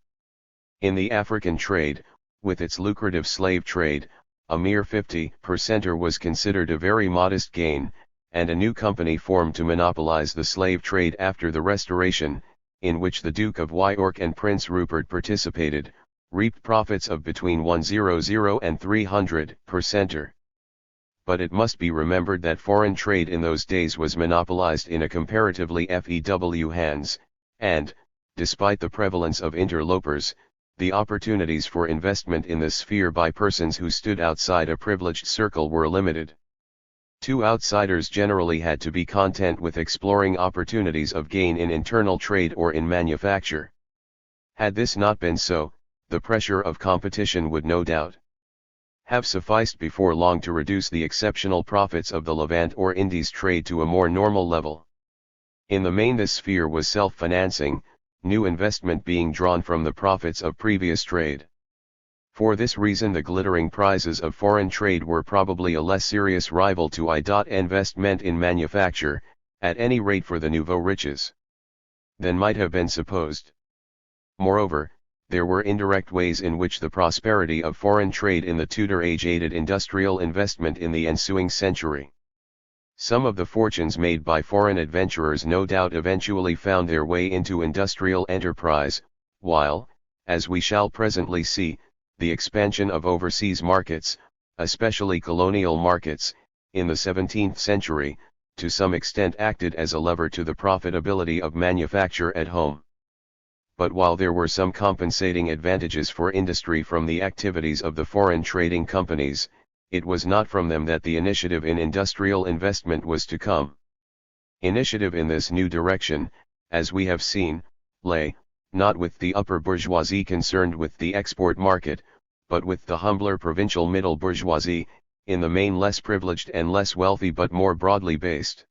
In the African trade, with its lucrative slave trade, a mere 50 per center was considered a very modest gain, and a new company formed to monopolize the slave trade after the Restoration, in which the Duke of York and Prince Rupert participated, reaped profits of between 100 and 300 per center. But it must be remembered that foreign trade in those days was monopolized in a comparatively few hands, and, despite the prevalence of interlopers, the opportunities for investment in this sphere by persons who stood outside a privileged circle were limited. Two outsiders generally had to be content with exploring opportunities of gain in internal trade or in manufacture. Had this not been so, the pressure of competition would no doubt have sufficed before long to reduce the exceptional profits of the Levant or Indies trade to a more normal level. In the main this sphere was self-financing, new investment being drawn from the profits of previous trade. For this reason the glittering prizes of foreign trade were probably a less serious rival to investment in manufacture, at any rate for the nouveau riches, than might have been supposed. Moreover, there were indirect ways in which the prosperity of foreign trade in the Tudor age aided industrial investment in the ensuing century. Some of the fortunes made by foreign adventurers no doubt eventually found their way into industrial enterprise, while, as we shall presently see, the expansion of overseas markets, especially colonial markets, in the 17th century, to some extent acted as a lever to the profitability of manufacture at home. But while there were some compensating advantages for industry from the activities of the foreign trading companies, it was not from them that the initiative in industrial investment was to come. Initiative in this new direction, as we have seen, lay, not with the upper bourgeoisie concerned with the export market, but with the humbler provincial middle bourgeoisie, in the main less privileged and less wealthy but more broadly based.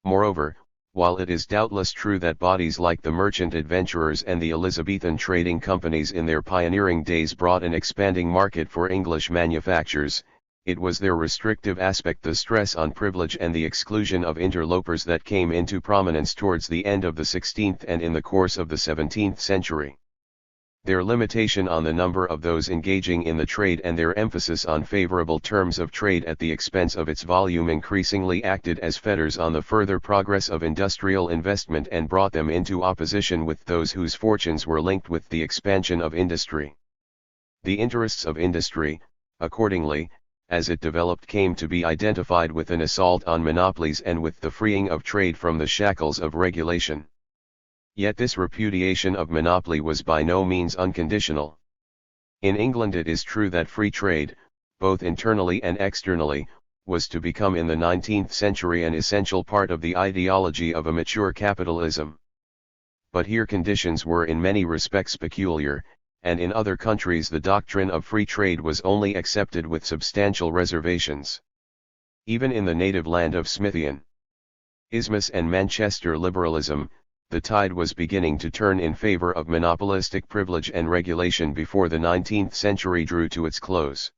Moreover, while it is doubtless true that bodies like the merchant adventurers and the Elizabethan trading companies in their pioneering days brought an expanding market for English manufactures, it was their restrictive aspect, the stress on privilege and the exclusion of interlopers, that came into prominence towards the end of the 16th and in the course of the 17th century. Their limitation on the number of those engaging in the trade and their emphasis on favorable terms of trade at the expense of its volume increasingly acted as fetters on the further progress of industrial investment and brought them into opposition with those whose fortunes were linked with the expansion of industry. The interests of industry, accordingly, as it developed, came to be identified with an assault on monopolies and with the freeing of trade from the shackles of regulation. Yet this repudiation of monopoly was by no means unconditional. In England it is true that free trade, both internally and externally, was to become in the 19th century an essential part of the ideology of a mature capitalism. But here conditions were in many respects peculiar, and in other countries the doctrine of free trade was only accepted with substantial reservations. Even in the native land of Smithian ismus and Manchester liberalism, the tide was beginning to turn in favor of monopolistic privilege and regulation before the 19th century drew to its close.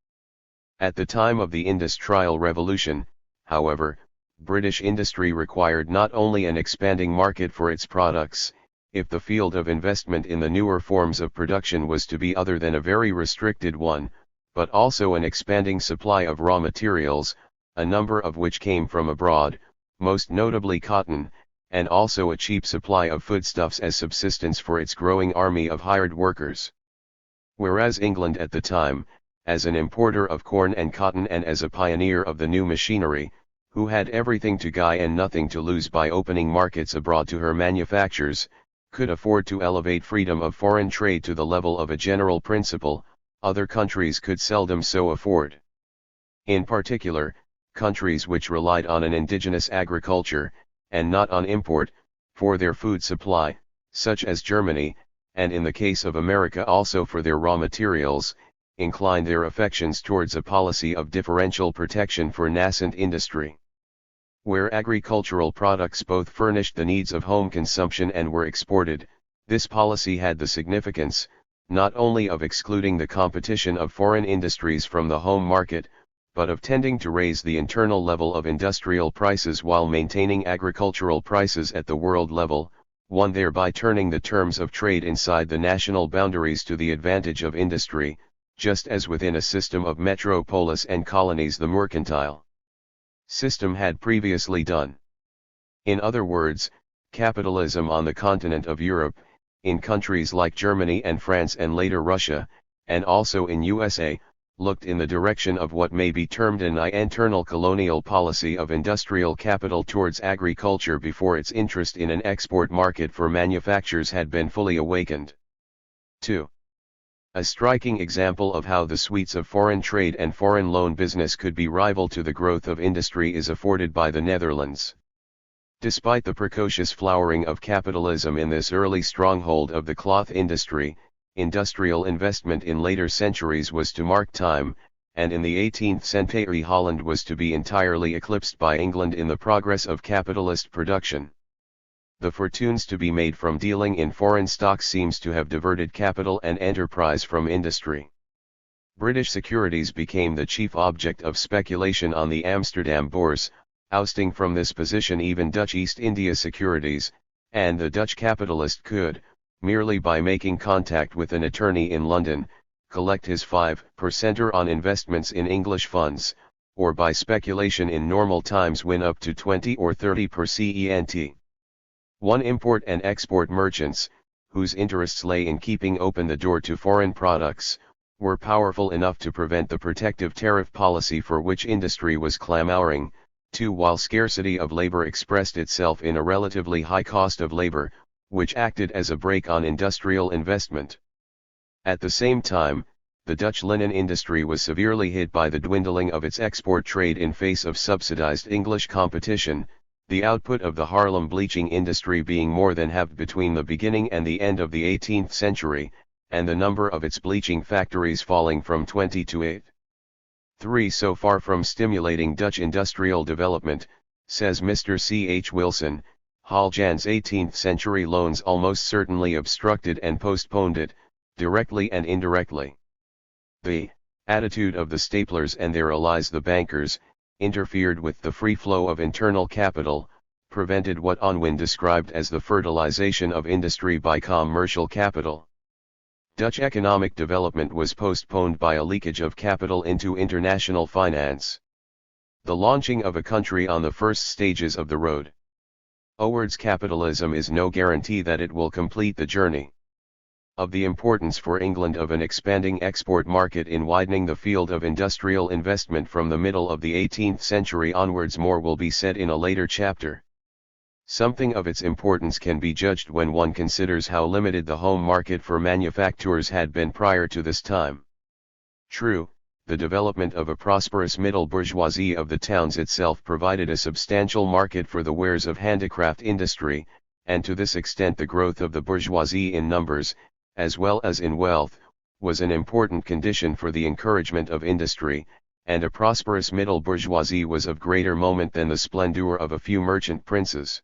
At the time of the industrial revolution, however, British industry required not only an expanding market for its products, if the field of investment in the newer forms of production was to be other than a very restricted one, but also an expanding supply of raw materials, a number of which came from abroad, most notably cotton, and also a cheap supply of foodstuffs as subsistence for its growing army of hired workers. Whereas England at the time, as an importer of corn and cotton and as a pioneer of the new machinery, who had everything to gain and nothing to lose by opening markets abroad to her manufactures, could afford to elevate freedom of foreign trade to the level of a general principle, other countries could seldom so afford. In particular, countries which relied on an indigenous agriculture, and not on import, for their food supply, such as Germany, and in the case of America also for their raw materials, inclined their affections towards a policy of differential protection for nascent industry. Where agricultural products both furnished the needs of home consumption and were exported, This policy had the significance, not only of excluding the competition of foreign industries from the home market, but of tending to raise the internal level of industrial prices while maintaining agricultural prices at the world level, one thereby turning the terms of trade inside the national boundaries to the advantage of industry, just as within a system of metropolis and colonies the mercantile system had previously done. In other words, capitalism on the continent of Europe, in countries like Germany and France and later Russia, and also in USA, looked in the direction of what may be termed an internal colonial policy of industrial capital towards agriculture before its interest in an export market for manufactures had been fully awakened. 2. A striking example of how the sweets of foreign trade and foreign loan business could be rival to the growth of industry is afforded by the Netherlands. Despite the precocious flowering of capitalism in this early stronghold of the cloth industry, industrial investment in later centuries was to mark time, and in the 18th century Holland was to be entirely eclipsed by England in the progress of capitalist production. The fortunes to be made from dealing in foreign stocks seems to have diverted capital and enterprise from industry. British securities became the chief object of speculation on the Amsterdam Bourse, ousting from this position even Dutch East India securities, and the Dutch capitalist could, merely by making contact with an attorney in London, collect his 5% on investments in English funds, or by speculation in normal times win up to 20 or 30%. One import and export merchants, whose interests lay in keeping open the door to foreign products, were powerful enough to prevent the protective tariff policy for which industry was clamoring. 2. While scarcity of labor expressed itself in a relatively high cost of labor, which acted as a brake on industrial investment. At the same time, the Dutch linen industry was severely hit by the dwindling of its export trade in face of subsidized English competition, the output of the Haarlem bleaching industry being more than halved between the beginning and the end of the 18th century, and the number of its bleaching factories falling from 20 to 8. 3. So far from stimulating Dutch industrial development, says Mr. C. H. Wilson, Holland's 18th century loans almost certainly obstructed and postponed it, directly and indirectly. The attitude of the staplers and their allies the bankers, interfered with the free flow of internal capital, prevented what Unwin described as the fertilization of industry by commercial capital. Dutch economic development was postponed by a leakage of capital into international finance. The launching of a country on the first stages of the road towards capitalism is no guarantee that it will complete the journey. Of the importance for England of an expanding export market in widening the field of industrial investment from the middle of the 18th century onwards more will be said in a later chapter. Something of its importance can be judged when one considers how limited the home market for manufacturers had been prior to this time. True, the development of a prosperous middle bourgeoisie of the towns itself provided a substantial market for the wares of handicraft industry, and to this extent the growth of the bourgeoisie in numbers, as well as in wealth, was an important condition for the encouragement of industry, and a prosperous middle bourgeoisie was of greater moment than the splendor of a few merchant princes.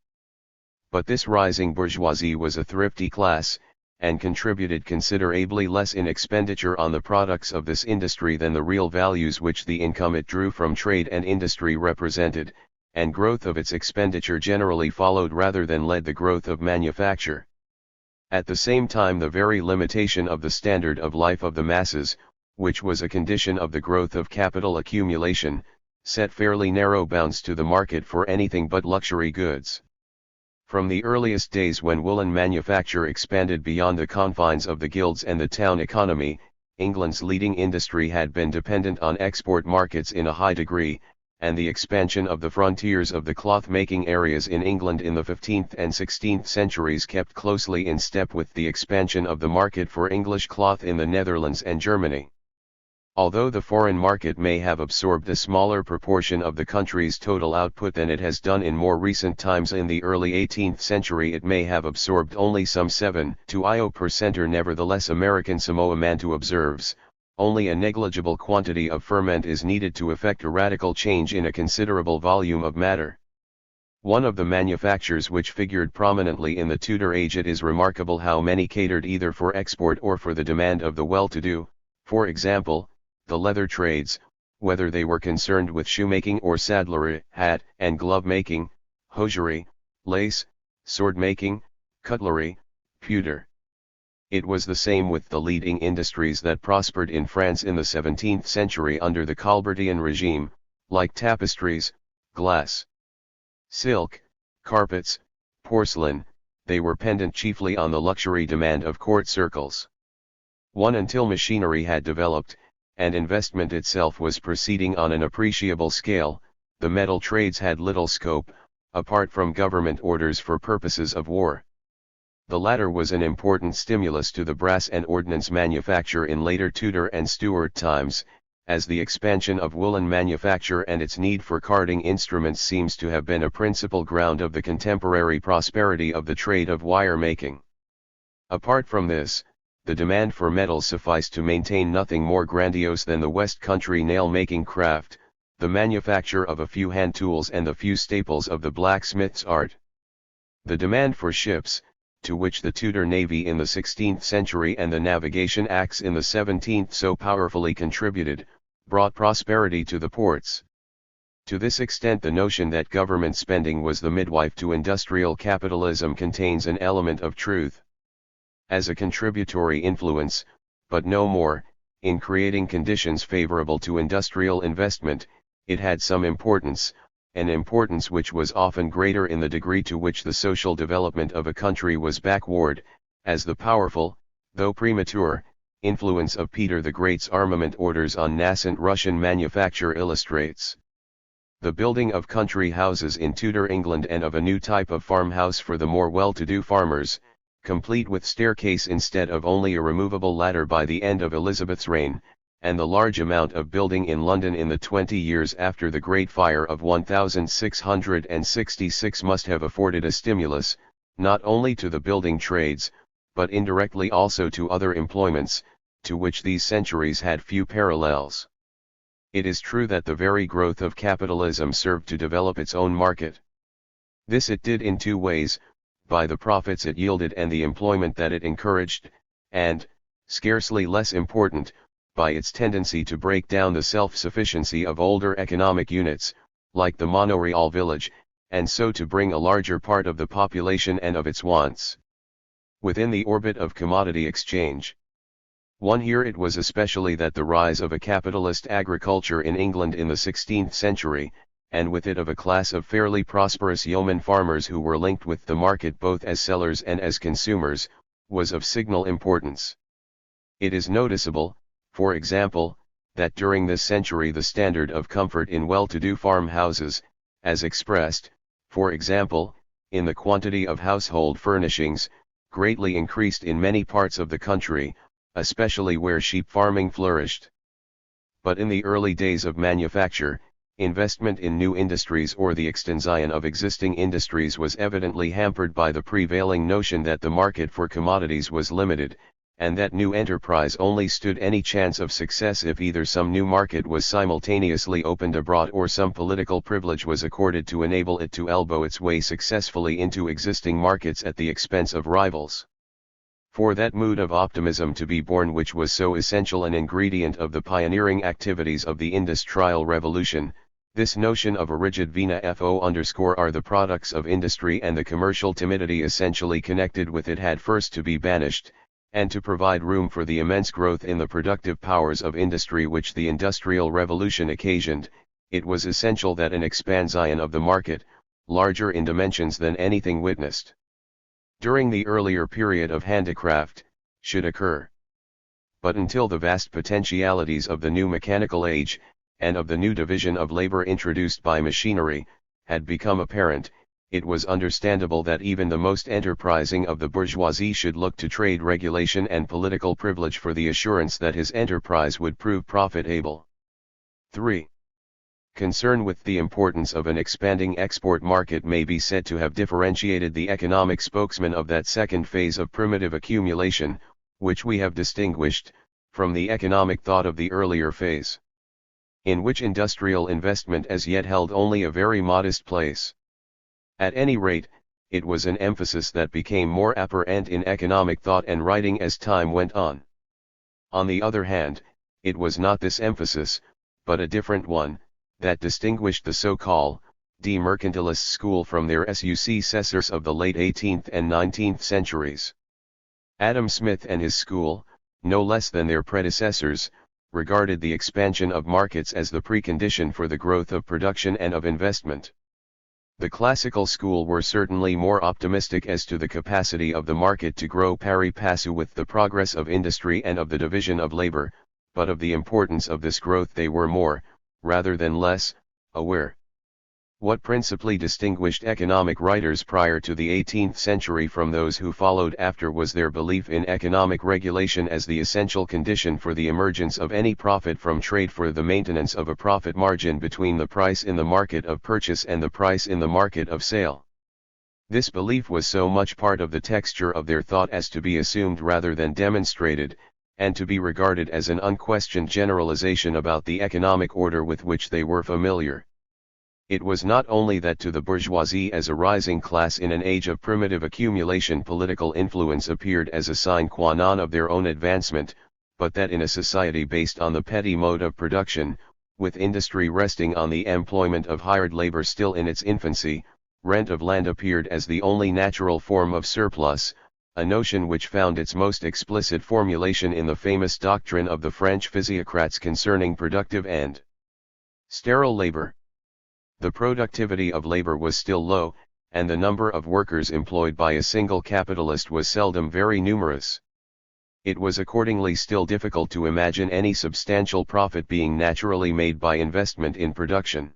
But this rising bourgeoisie was a thrifty class, and contributed considerably less in expenditure on the products of this industry than the real values which the income it drew from trade and industry represented, and growth of its expenditure generally followed rather than led the growth of manufacture. At the same time the very limitation of the standard of life of the masses, which was a condition of the growth of capital accumulation, set fairly narrow bounds to the market for anything but luxury goods. From the earliest days when woolen manufacture expanded beyond the confines of the guilds and the town economy, England's leading industry had been dependent on export markets in a high degree, and the expansion of the frontiers of the cloth-making areas in England in the 15th and 16th centuries kept closely in step with the expansion of the market for English cloth in the Netherlands and Germany. Although the foreign market may have absorbed a smaller proportion of the country's total output than it has done in more recent times in the early 18th century, it may have absorbed only some 7–9%. Nevertheless, American Samoa Mantu observes, only a negligible quantity of ferment is needed to effect a radical change in a considerable volume of matter. One of the manufactures which figured prominently in the Tudor age. It is remarkable how many catered either for export or for the demand of the well-to-do, for example, the leather trades, whether they were concerned with shoemaking or saddlery, hat and glove making, hosiery, lace, sword making, cutlery, pewter. It was the same with the leading industries that prospered in France in the 17th century under the Colbertian regime, like tapestries, glass, silk, carpets, porcelain. They were pendant chiefly on the luxury demand of court circles. Until machinery had developed, and investment itself was proceeding on an appreciable scale, the metal trades had little scope, apart from government orders for purposes of war. The latter was an important stimulus to the brass and ordnance manufacture in later Tudor and Stuart times, as the expansion of woolen manufacture and its need for carding instruments seems to have been a principal ground of the contemporary prosperity of the trade of wire making. Apart from this, the demand for metal sufficed to maintain nothing more grandiose than the West Country nail-making craft, the manufacture of a few hand tools and the few staples of the blacksmith's art. The demand for ships, to which the Tudor navy in the 16th century and the navigation acts in the 17th so powerfully contributed, brought prosperity to the ports. To this extent the notion that government spending was the midwife to industrial capitalism contains an element of truth. As a contributory influence, but no more, in creating conditions favorable to industrial investment, it had some importance, an importance which was often greater in the degree to which the social development of a country was backward, as the powerful, though premature, influence of Peter the Great's armament orders on nascent Russian manufacture illustrates. The building of country houses in Tudor England and of a new type of farmhouse for the more well-to-do farmers, complete with staircase instead of only a removable ladder by the end of Elizabeth's reign, and the large amount of building in London in the 20 years after the Great Fire of 1666 must have afforded a stimulus, not only to the building trades, but indirectly also to other employments, to which these centuries had few parallels. It is true that the very growth of capitalism served to develop its own market. This it did in two ways, by the profits it yielded and the employment that it encouraged, and, scarcely less important, by its tendency to break down the self-sufficiency of older economic units, like the monoreal village, and so to bring a larger part of the population and of its wants within the orbit of commodity exchange. Here it was especially that the rise of a capitalist agriculture in England in the 16th century, and with it of a class of fairly prosperous yeoman farmers who were linked with the market both as sellers and as consumers, was of signal importance. It is noticeable, for example, that during this century the standard of comfort in well-to-do farmhouses, as expressed, for example, in the quantity of household furnishings, greatly increased in many parts of the country, especially where sheep farming flourished. But in the early days of manufacture, investment in new industries or the extension of existing industries was evidently hampered by the prevailing notion that the market for commodities was limited, and that new enterprise only stood any chance of success if either some new market was simultaneously opened abroad or some political privilege was accorded to enable it to elbow its way successfully into existing markets at the expense of rivals. For that mood of optimism to be born which was so essential an ingredient of the pioneering activities of the industrial revolution, this notion of a rigid vena are the products of industry and the commercial timidity essentially connected with it had first to be banished, and to provide room for the immense growth in the productive powers of industry which the Industrial Revolution occasioned, it was essential that an expansion of the market, larger in dimensions than anything witnessed during the earlier period of handicraft, should occur. But until the vast potentialities of the new mechanical age, and of the new division of labor introduced by machinery, had become apparent, it was understandable that even the most enterprising of the bourgeoisie should look to trade regulation and political privilege for the assurance that his enterprise would prove profitable. 3. Concern with the importance of an expanding export market may be said to have differentiated the economic spokesman of that second phase of primitive accumulation, which we have distinguished, from the economic thought of the earlier phase, in which industrial investment as yet held only a very modest place. At any rate, it was an emphasis that became more apparent in economic thought and writing as time went on. On the other hand, it was not this emphasis, but a different one, that distinguished the so-called de-mercantilist school from their successors of the late 18th and 19th centuries. Adam Smith and his school, no less than their predecessors, regarded the expansion of markets as the precondition for the growth of production and of investment. The classical school were certainly more optimistic as to the capacity of the market to grow pari passu with the progress of industry and of the division of labor, but of the importance of this growth they were more, rather than less, aware. What principally distinguished economic writers prior to the 18th century from those who followed after was their belief in economic regulation as the essential condition for the emergence of any profit from trade, for the maintenance of a profit margin between the price in the market of purchase and the price in the market of sale. This belief was so much part of the texture of their thought as to be assumed rather than demonstrated, and to be regarded as an unquestioned generalization about the economic order with which they were familiar. It was not only that to the bourgeoisie as a rising class in an age of primitive accumulation political influence appeared as a sine qua non of their own advancement, but that in a society based on the petty mode of production, with industry resting on the employment of hired labor still in its infancy, rent of land appeared as the only natural form of surplus, a notion which found its most explicit formulation in the famous doctrine of the French physiocrats concerning productive and sterile labor. The productivity of labor was still low, and the number of workers employed by a single capitalist was seldom very numerous. It was accordingly still difficult to imagine any substantial profit being naturally made by investment in production.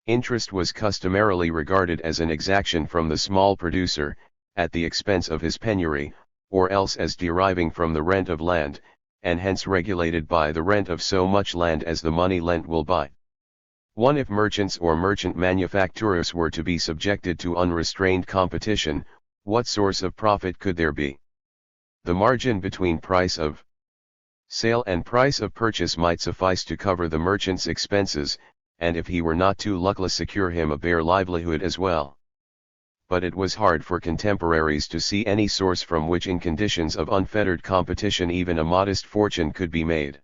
Interest was customarily regarded as an exaction from the small producer, at the expense of his penury, or else as deriving from the rent of land, and hence regulated by the rent of so much land as the money lent will buy. If merchants or merchant manufacturers were to be subjected to unrestrained competition, what source of profit could there be? The margin between price of sale and price of purchase might suffice to cover the merchant's expenses, and if he were not too luckless secure him a bare livelihood as well. But it was hard for contemporaries to see any source from which in conditions of unfettered competition even a modest fortune could be made.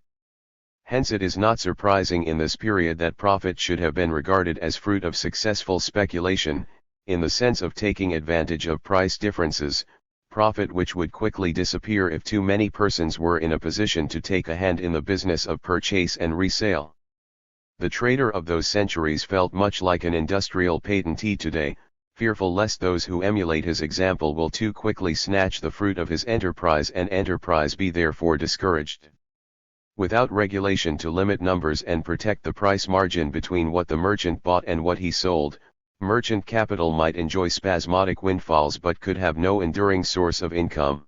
Hence it is not surprising in this period that profit should have been regarded as fruit of successful speculation, in the sense of taking advantage of price differences, profit which would quickly disappear if too many persons were in a position to take a hand in the business of purchase and resale. The trader of those centuries felt much like an industrial patentee today, fearful lest those who emulate his example will too quickly snatch the fruit of his enterprise and enterprise be therefore discouraged. Without regulation to limit numbers and protect the price margin between what the merchant bought and what he sold, merchant capital might enjoy spasmodic windfalls but could have no enduring source of income.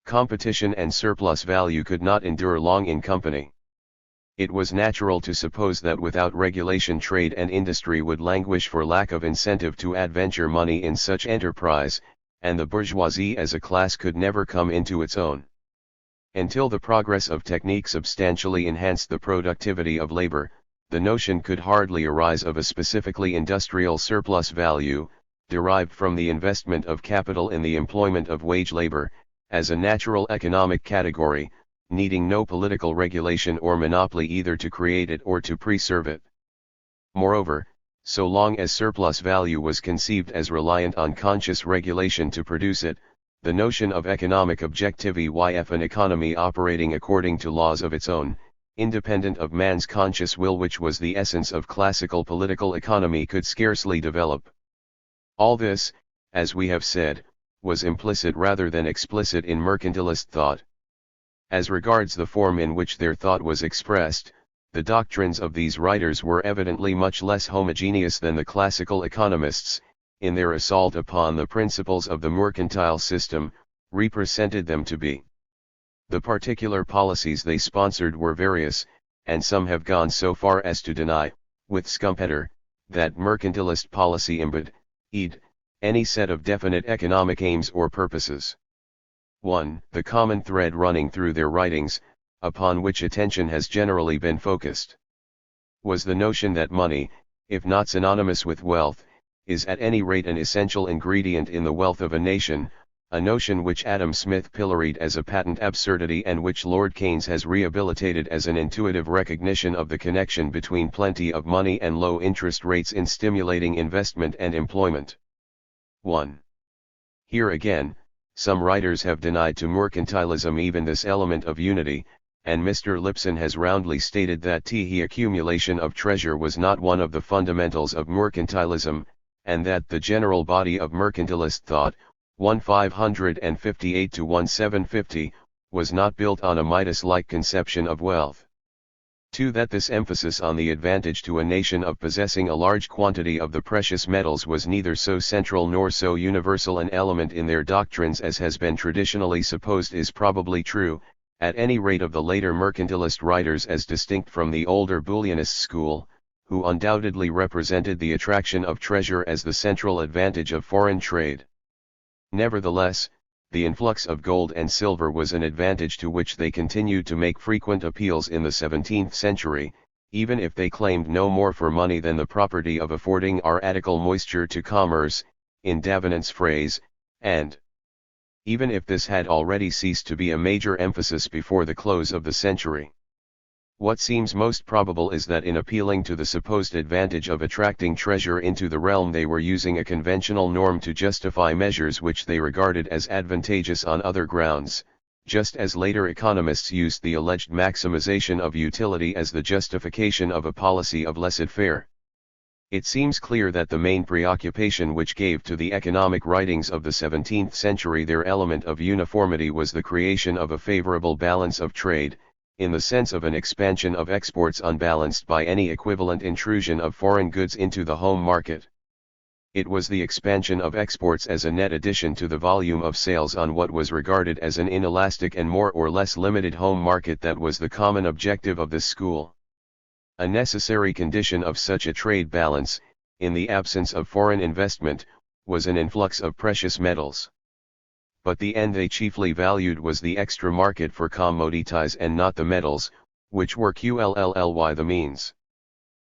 Competition and surplus value could not endure long in company. It was natural to suppose that without regulation trade and industry would languish for lack of incentive to adventure money in such enterprise, and the bourgeoisie as a class could never come into its own. Until the progress of technique substantially enhanced the productivity of labor, the notion could hardly arise of a specifically industrial surplus value, derived from the investment of capital in the employment of wage labor, as a natural economic category, needing no political regulation or monopoly either to create it or to preserve it. Moreover, so long as surplus value was conceived as reliant on conscious regulation to produce it, the notion of economic objectivity, an economy operating according to laws of its own, independent of man's conscious will, which was the essence of classical political economy, could scarcely develop. All this, as we have said, was implicit rather than explicit in mercantilist thought. As regards the form in which their thought was expressed, the doctrines of these writers were evidently much less homogeneous than the classical economists, in their assault upon the principles of the mercantile system, represented them to be. The particular policies they sponsored were various, and some have gone so far as to deny, with Schumpeter, that mercantilist policy embodied any set of definite economic aims or purposes. 1. The common thread running through their writings, upon which attention has generally been focused, was the notion that money, if not synonymous with wealth, is at any rate an essential ingredient in the wealth of a nation, a notion which Adam Smith pilloried as a patent absurdity and which Lord Keynes has rehabilitated as an intuitive recognition of the connection between plenty of money and low interest rates in stimulating investment and employment. 1. Here again, some writers have denied to mercantilism even this element of unity, and Mr. Lipson has roundly stated that the accumulation of treasure was not one of the fundamentals of mercantilism, and that the general body of mercantilist thought, 1558 to 1750, was not built on a Midas-like conception of wealth. 2. That this emphasis on the advantage to a nation of possessing a large quantity of the precious metals was neither so central nor so universal an element in their doctrines as has been traditionally supposed is probably true, at any rate of the later mercantilist writers as distinct from the older Bullianist school, who undoubtedly represented the attraction of treasure as the central advantage of foreign trade. Nevertheless, the influx of gold and silver was an advantage to which they continued to make frequent appeals in the 17th century, even if they claimed no more for money than the property of affording article moisture to commerce, in Davenant's phrase, and even if this had already ceased to be a major emphasis before the close of the century. What seems most probable is that in appealing to the supposed advantage of attracting treasure into the realm they were using a conventional norm to justify measures which they regarded as advantageous on other grounds, just as later economists used the alleged maximization of utility as the justification of a policy of laissez-faire. It seems clear that the main preoccupation which gave to the economic writings of the 17th century their element of uniformity was the creation of a favorable balance of trade, in the sense of an expansion of exports unbalanced by any equivalent intrusion of foreign goods into the home market. It was the expansion of exports as a net addition to the volume of sales on what was regarded as an inelastic and more or less limited home market that was the common objective of this school. A necessary condition of such a trade balance, in the absence of foreign investment, was an influx of precious metals. But the end they chiefly valued was the extra market for commodities and not the metals, which were QLLY the means.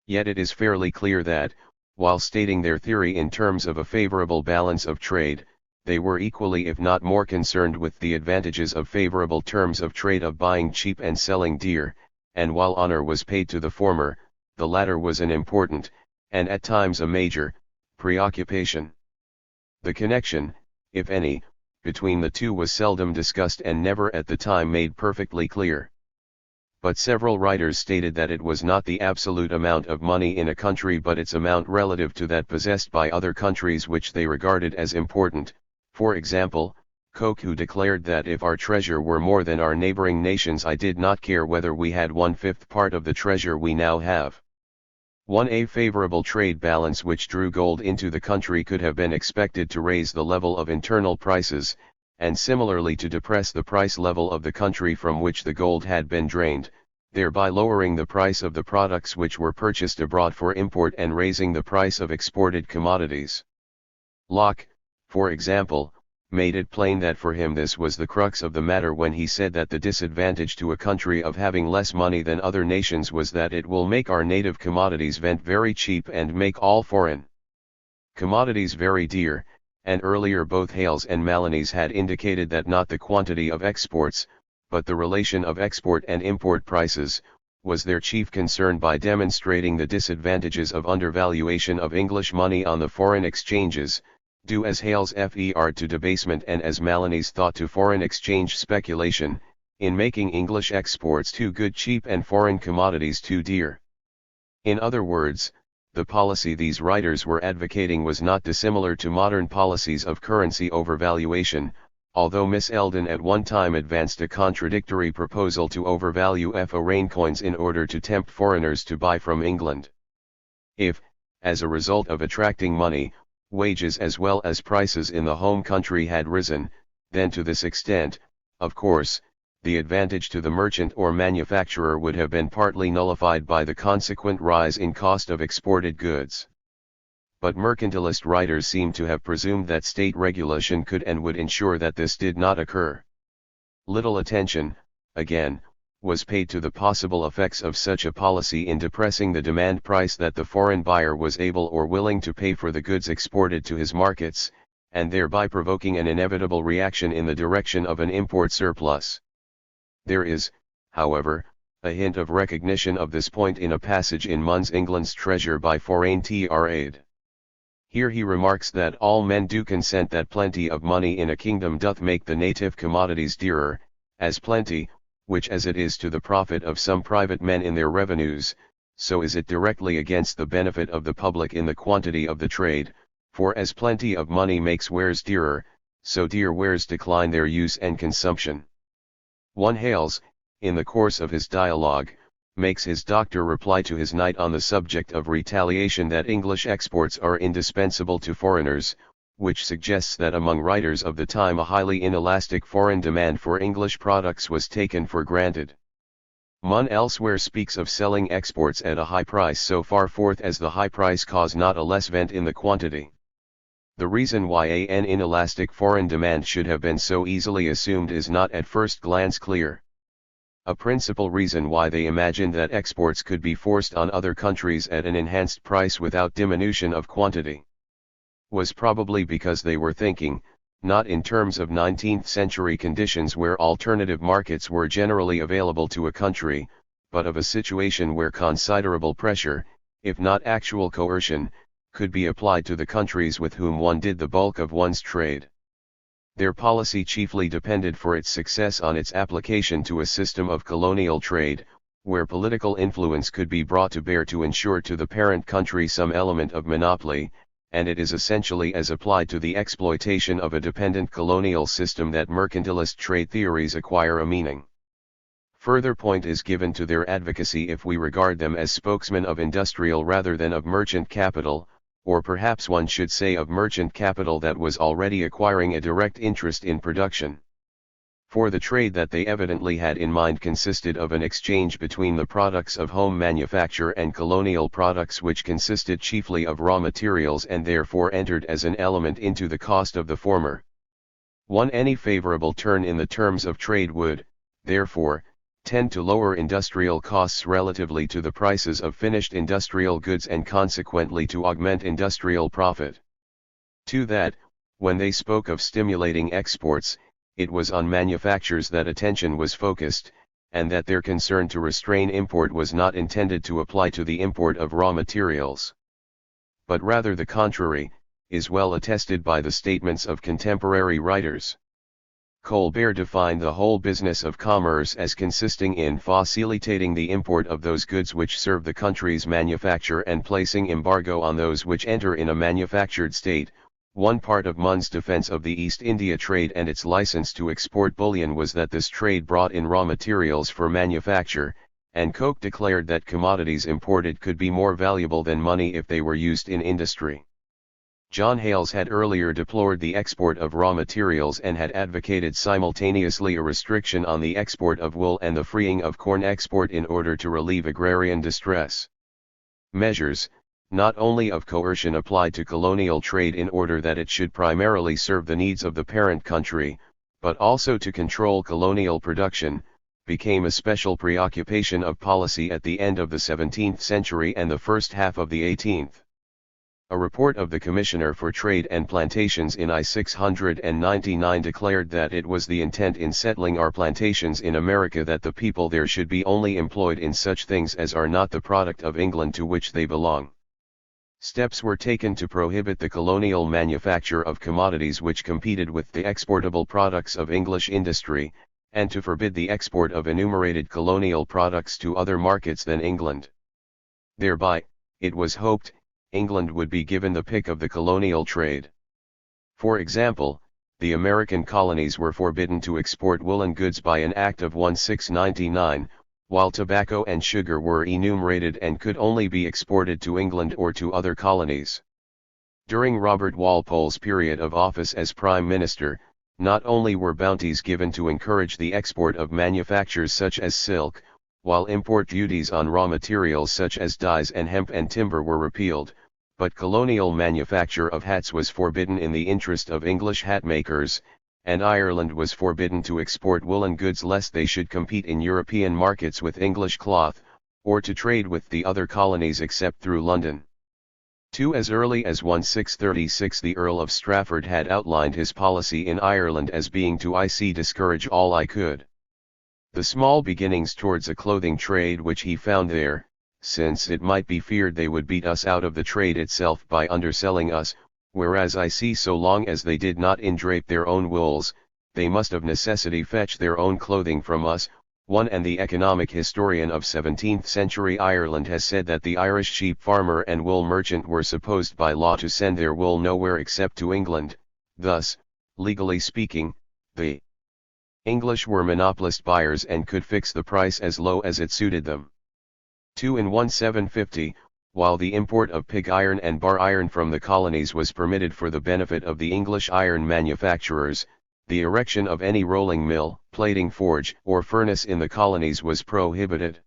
Yet it is fairly clear that, while stating their theory in terms of a favorable balance of trade, they were equally if not more concerned with the advantages of favorable terms of trade of buying cheap and selling dear, and while honor was paid to the former, the latter was an important, and at times a major, preoccupation. The connection, if any, between the two was seldom discussed and never at the time made perfectly clear. But several writers stated that it was not the absolute amount of money in a country but its amount relative to that possessed by other countries which they regarded as important. For example, Koch, who declared that if our treasure were more than our neighboring nations, I did not care whether we had 1/5 part of the treasure we now have. A favorable trade balance which drew gold into the country could have been expected to raise the level of internal prices, and similarly to depress the price level of the country from which the gold had been drained, thereby lowering the price of the products which were purchased abroad for import and raising the price of exported commodities. Locke, for example, made it plain that for him this was the crux of the matter when he said that the disadvantage to a country of having less money than other nations was that it will make our native commodities very cheap and make all foreign commodities very dear, and earlier both Hales and Maloney's had indicated that not the quantity of exports, but the relation of export and import prices, was their chief concern by demonstrating the disadvantages of undervaluation of English money on the foreign exchanges, due as Hales fer to debasement and as Maloney's thought to foreign exchange speculation, in making English exports too good cheap and foreign commodities too dear. In other words, the policy these writers were advocating was not dissimilar to modern policies of currency overvaluation, although Miss Eldon at one time advanced a contradictory proposal to overvalue foreign coins in order to tempt foreigners to buy from England. If, as a result of attracting money, wages as well as prices in the home country had risen, then to this extent, of course, the advantage to the merchant or manufacturer would have been partly nullified by the consequent rise in cost of exported goods. But mercantilist writers seem to have presumed that state regulation could and would ensure that this did not occur. Little attention, again, was paid to the possible effects of such a policy in depressing the demand price that the foreign buyer was able or willing to pay for the goods exported to his markets, and thereby provoking an inevitable reaction in the direction of an import surplus. There is, however, a hint of recognition of this point in a passage in Mun's England's Treasure by Forain Trade. Here he remarks that all men do consent that plenty of money in a kingdom doth make the native commodities dearer, as plenty, which as it is to the profit of some private men in their revenues, so is it directly against the benefit of the public in the quantity of the trade, for as plenty of money makes wares dearer, so dear wares decline their use and consumption. One Hales, in the course of his dialogue, makes his doctor reply to his knight on the subject of retaliation that English exports are indispensable to foreigners, which suggests that among writers of the time a highly inelastic foreign demand for English products was taken for granted. Mun elsewhere speaks of selling exports at a high price so far forth as the high price cause not a less vent in the quantity. The reason why an inelastic foreign demand should have been so easily assumed is not at first glance clear. A principal reason why they imagined that exports could be forced on other countries at an enhanced price without diminution of quantity was probably because they were thinking, not in terms of 19th century conditions where alternative markets were generally available to a country, but of a situation where considerable pressure, if not actual coercion, could be applied to the countries with whom one did the bulk of one's trade. Their policy chiefly depended for its success on its application to a system of colonial trade, where political influence could be brought to bear to ensure to the parent country some element of monopoly, and it is essentially as applied to the exploitation of a dependent colonial system that mercantilist trade theories acquire a meaning. Further point is given to their advocacy if we regard them as spokesmen of industrial rather than of merchant capital, or perhaps one should say of merchant capital that was already acquiring a direct interest in production. For the trade that they evidently had in mind consisted of an exchange between the products of home manufacture and colonial products which consisted chiefly of raw materials and therefore entered as an element into the cost of the former. Any favorable turn in the terms of trade would, therefore, tend to lower industrial costs relatively to the prices of finished industrial goods and consequently to augment industrial profit. To that, when they spoke of stimulating exports, it was on manufactures that attention was focused, and that their concern to restrain import was not intended to apply to the import of raw materials. But rather the contrary, is well attested by the statements of contemporary writers. Colbert defined the whole business of commerce as consisting in facilitating the import of those goods which serve the country's manufacture and placing embargo on those which enter in a manufactured state. One part of Mun's defense of the East India trade and its license to export bullion was that this trade brought in raw materials for manufacture, and Coke declared that commodities imported could be more valuable than money if they were used in industry. John Hales had earlier deplored the export of raw materials and had advocated simultaneously a restriction on the export of wool and the freeing of corn export in order to relieve agrarian distress. Measures, not only of coercion applied to colonial trade in order that it should primarily serve the needs of the parent country, but also to control colonial production, became a special preoccupation of policy at the end of the 17th century and the first half of the 18th. A report of the Commissioner for Trade and Plantations in I-699 declared that it was the intent in settling our plantations in America that the people there should be only employed in such things as are not the product of England to which they belong. Steps were taken to prohibit the colonial manufacture of commodities which competed with the exportable products of English industry, and to forbid the export of enumerated colonial products to other markets than England. Thereby, it was hoped, England would be given the pick of the colonial trade. For example, the American colonies were forbidden to export woolen goods by an Act of 1699, while tobacco and sugar were enumerated and could only be exported to England or to other colonies. During Robert Walpole's period of office as Prime Minister, not only were bounties given to encourage the export of manufactures such as silk, while import duties on raw materials such as dyes and hemp and timber were repealed, but colonial manufacture of hats was forbidden in the interest of English hatmakers, and Ireland was forbidden to export woolen goods lest they should compete in European markets with English cloth, or to trade with the other colonies except through London. 2. As early as 1636 the Earl of Strafford had outlined his policy in Ireland as being to discourage all I could. The small beginnings towards a clothing trade which he found there, since it might be feared they would beat us out of the trade itself by underselling us, whereas so long as they did not indrape their own wools, they must of necessity fetch their own clothing from us. 1. And the economic historian of 17th century Ireland has said that the Irish sheep farmer and wool merchant were supposed by law to send their wool nowhere except to England. Thus, legally speaking, the English were monopolist buyers and could fix the price as low as it suited them. 2. In 1750, while the import of pig iron and bar iron from the colonies was permitted for the benefit of the English iron manufacturers, the erection of any rolling mill, plating forge, or furnace in the colonies was prohibited.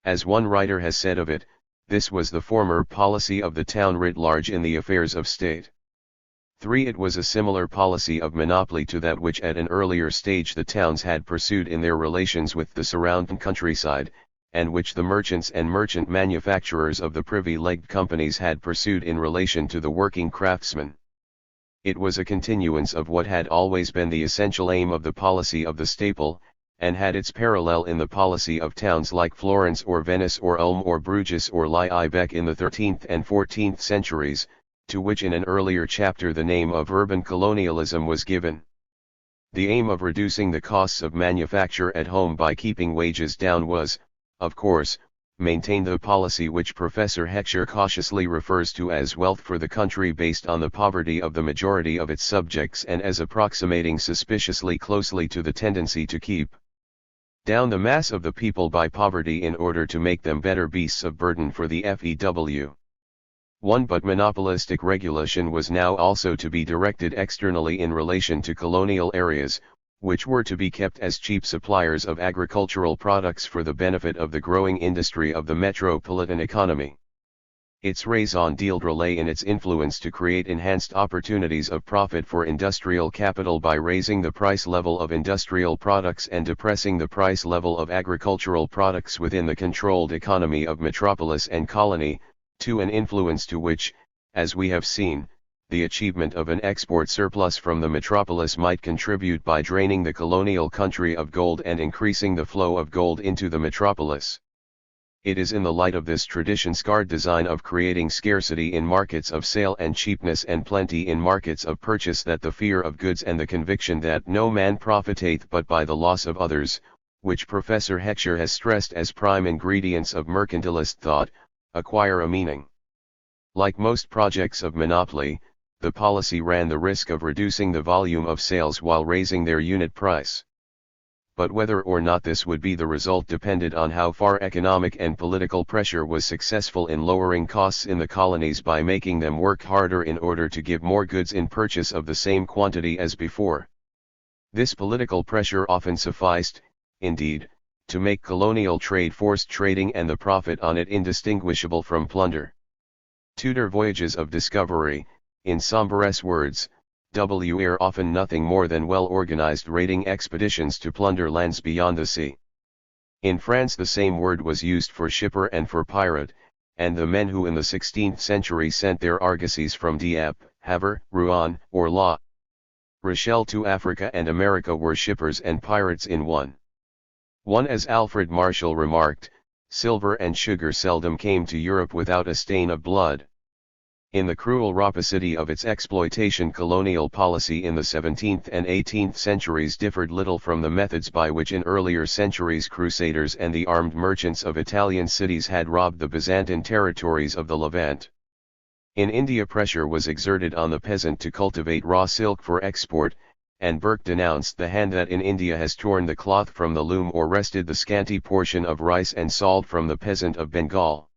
As one writer has said of it, this was the former policy of the town writ large in the affairs of state. 3. It was a similar policy of monopoly to that which at an earlier stage the towns had pursued in their relations with the surrounding countryside, and which the merchants and merchant manufacturers of the privy-legged companies had pursued in relation to the working craftsmen. It was a continuance of what had always been the essential aim of the policy of the staple, and had its parallel in the policy of towns like Florence or Venice or Ulm or Bruges or Lübeck in the 13th and 14th centuries, to which in an earlier chapter the name of urban colonialism was given. The aim of reducing the costs of manufacture at home by keeping wages down was, of course, maintain the policy which Professor Heckscher cautiously refers to as wealth for the country based on the poverty of the majority of its subjects and as approximating suspiciously closely to the tendency to keep down the mass of the people by poverty in order to make them better beasts of burden for the FEW. 1. But monopolistic regulation was now also to be directed externally in relation to colonial areas, which were to be kept as cheap suppliers of agricultural products for the benefit of the growing industry of the metropolitan economy. Its raison d'être lay in its influence to create enhanced opportunities of profit for industrial capital by raising the price level of industrial products and depressing the price level of agricultural products within the controlled economy of metropolis and colony, to an influence to which, as we have seen, the achievement of an export surplus from the metropolis might contribute by draining the colonial country of gold and increasing the flow of gold into the metropolis. It is in the light of this tradition-scarred design of creating scarcity in markets of sale and cheapness and plenty in markets of purchase that the fear of goods and the conviction that no man profiteth but by the loss of others, which Professor Heckscher has stressed as prime ingredients of mercantilist thought, acquire a meaning. Like most projects of monopoly, the policy ran the risk of reducing the volume of sales while raising their unit price. But whether or not this would be the result depended on how far economic and political pressure was successful in lowering costs in the colonies by making them work harder in order to give more goods in purchase of the same quantity as before. This political pressure often sufficed, indeed, to make colonial trade forced trading and the profit on it indistinguishable from plunder. Tudor voyages of discovery, in Sombresse words, were often nothing more than well-organized raiding expeditions to plunder lands beyond the sea. In France the same word was used for shipper and for pirate, and the men who in the 16th century sent their argosies from Dieppe, Havre, Rouen, or La Rochelle to Africa and America were shippers and pirates in one. As Alfred Marshall remarked, silver and sugar seldom came to Europe without a stain of blood. In the cruel rapacity of its exploitation, colonial policy in the 17th and 18th centuries differed little from the methods by which in earlier centuries crusaders and the armed merchants of Italian cities had robbed the Byzantine territories of the Levant. In India pressure was exerted on the peasant to cultivate raw silk for export, and Burke denounced the hand that in India has torn the cloth from the loom or wrested the scanty portion of rice and salt from the peasant of Bengal.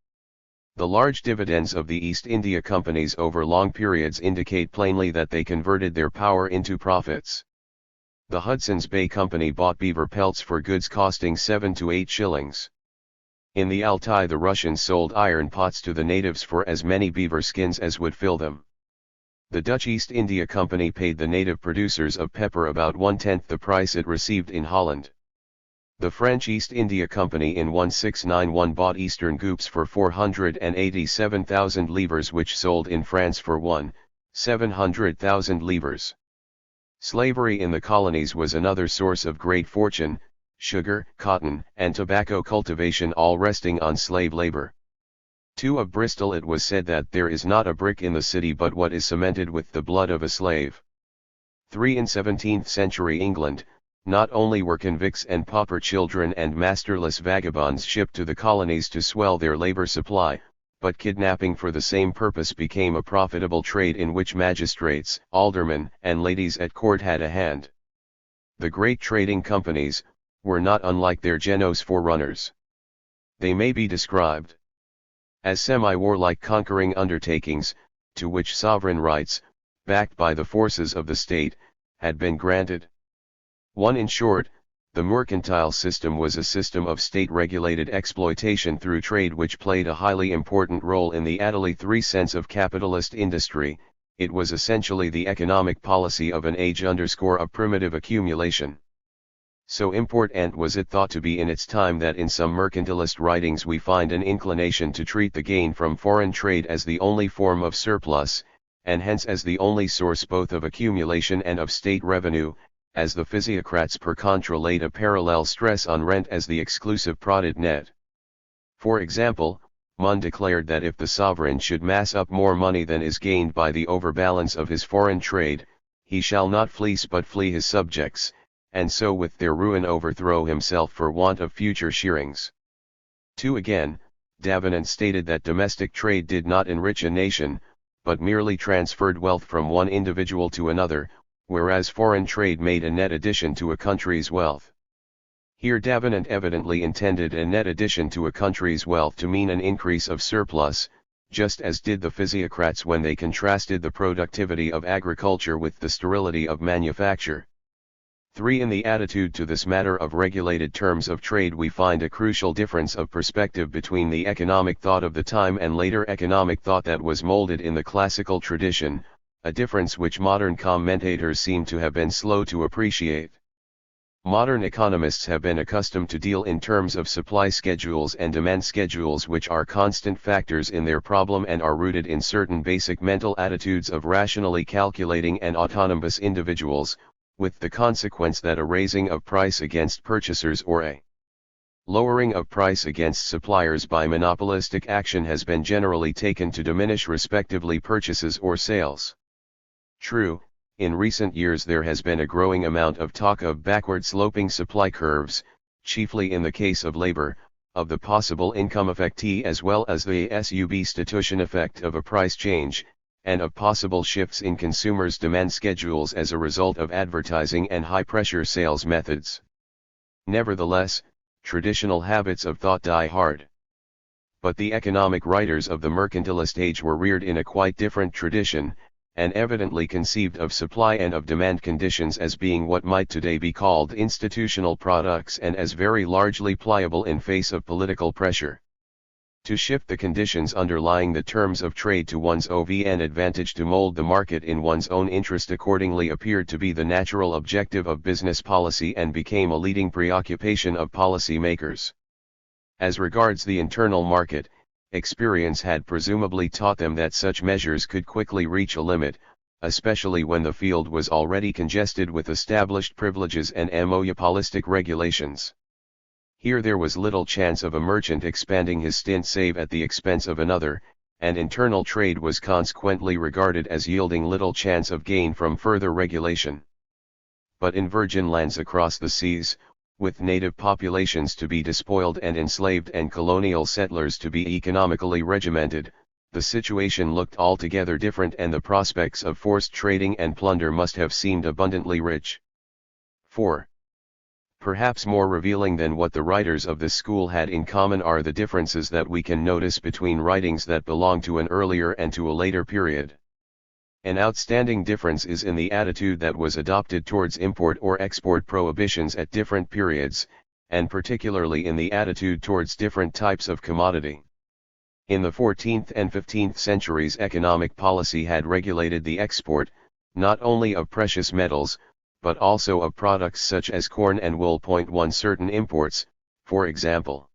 The large dividends of the East India companies over long periods indicate plainly that they converted their power into profits. The Hudson's Bay Company bought beaver pelts for goods costing 7 to 8 shillings. In the Altai the Russians sold iron pots to the natives for as many beaver skins as would fill them. The Dutch East India Company paid the native producers of pepper about 1/10 the price it received in Holland. The French East India Company in 1691 bought Eastern Goops for 487,000 livres, which sold in France for 1,700,000 livres. Slavery in the colonies was another source of great fortune, sugar, cotton, and tobacco cultivation all resting on slave labor. 2 of Bristol, it was said that there is not a brick in the city but what is cemented with the blood of a slave. 3 in 17th century England, not only were convicts and pauper children and masterless vagabonds shipped to the colonies to swell their labor supply, but kidnapping for the same purpose became a profitable trade in which magistrates, aldermen, and ladies at court had a hand. The great trading companies were not unlike their Genoese forerunners. They may be described as semi-warlike conquering undertakings, to which sovereign rights, backed by the forces of the state, had been granted. 1. In short, the mercantile system was a system of state-regulated exploitation through trade which played a highly important role in the Attlee 3 sense of capitalist industry. It was essentially the economic policy of an age of primitive accumulation. So important was it thought to be in its time that in some mercantilist writings we find an inclination to treat the gain from foreign trade as the only form of surplus, and hence as the only source both of accumulation and of state revenue, as the physiocrats per contra laid a parallel stress on rent as the exclusive product net. For example, Munn declared that if the sovereign should mass up more money than is gained by the overbalance of his foreign trade, he shall not fleece but flee his subjects, and so with their ruin overthrow himself for want of future shearings. 2. Again, Davenant stated that domestic trade did not enrich a nation, but merely transferred wealth from one individual to another, whereas foreign trade made a net addition to a country's wealth. Here Davenant evidently intended a net addition to a country's wealth to mean an increase of surplus, just as did the physiocrats when they contrasted the productivity of agriculture with the sterility of manufacture. 3. In the attitude to this matter of regulated terms of trade we find a crucial difference of perspective between the economic thought of the time and later economic thought that was molded in the classical tradition, a difference which modern commentators seem to have been slow to appreciate. Modern economists have been accustomed to deal in terms of supply schedules and demand schedules, which are constant factors in their problem and are rooted in certain basic mental attitudes of rationally calculating and autonomous individuals, with the consequence that a raising of price against purchasers or a lowering of price against suppliers by monopolistic action has been generally taken to diminish respectively purchases or sales. True, in recent years there has been a growing amount of talk of backward-sloping supply curves, chiefly in the case of labor, of the possible income effect as well as the substitution effect of a price change, and of possible shifts in consumers' demand schedules as a result of advertising and high-pressure sales methods. Nevertheless, traditional habits of thought die hard. But the economic writers of the mercantilist age were reared in a quite different tradition, and evidently conceived of supply and of demand conditions as being what might today be called institutional products and as very largely pliable in face of political pressure. To shift the conditions underlying the terms of trade to one's own advantage to mold the market in one's own interest accordingly appeared to be the natural objective of business policy and became a leading preoccupation of policy makers. As regards the internal market, experience had presumably taught them that such measures could quickly reach a limit, especially when the field was already congested with established privileges and monopolistic regulations. Here there was little chance of a merchant expanding his stint save at the expense of another, and internal trade was consequently regarded as yielding little chance of gain from further regulation. But in virgin lands across the seas, with native populations to be despoiled and enslaved and colonial settlers to be economically regimented, the situation looked altogether different and the prospects of forced trading and plunder must have seemed abundantly rich. 4. Perhaps more revealing than what the writers of this school had in common are the differences that we can notice between writings that belong to an earlier and to a later period. An outstanding difference is in the attitude that was adopted towards import or export prohibitions at different periods, and particularly in the attitude towards different types of commodity. In the 14th and 15th centuries, economic policy had regulated the export, not only of precious metals, but also of products such as corn and wool. 1 Certain imports, for example,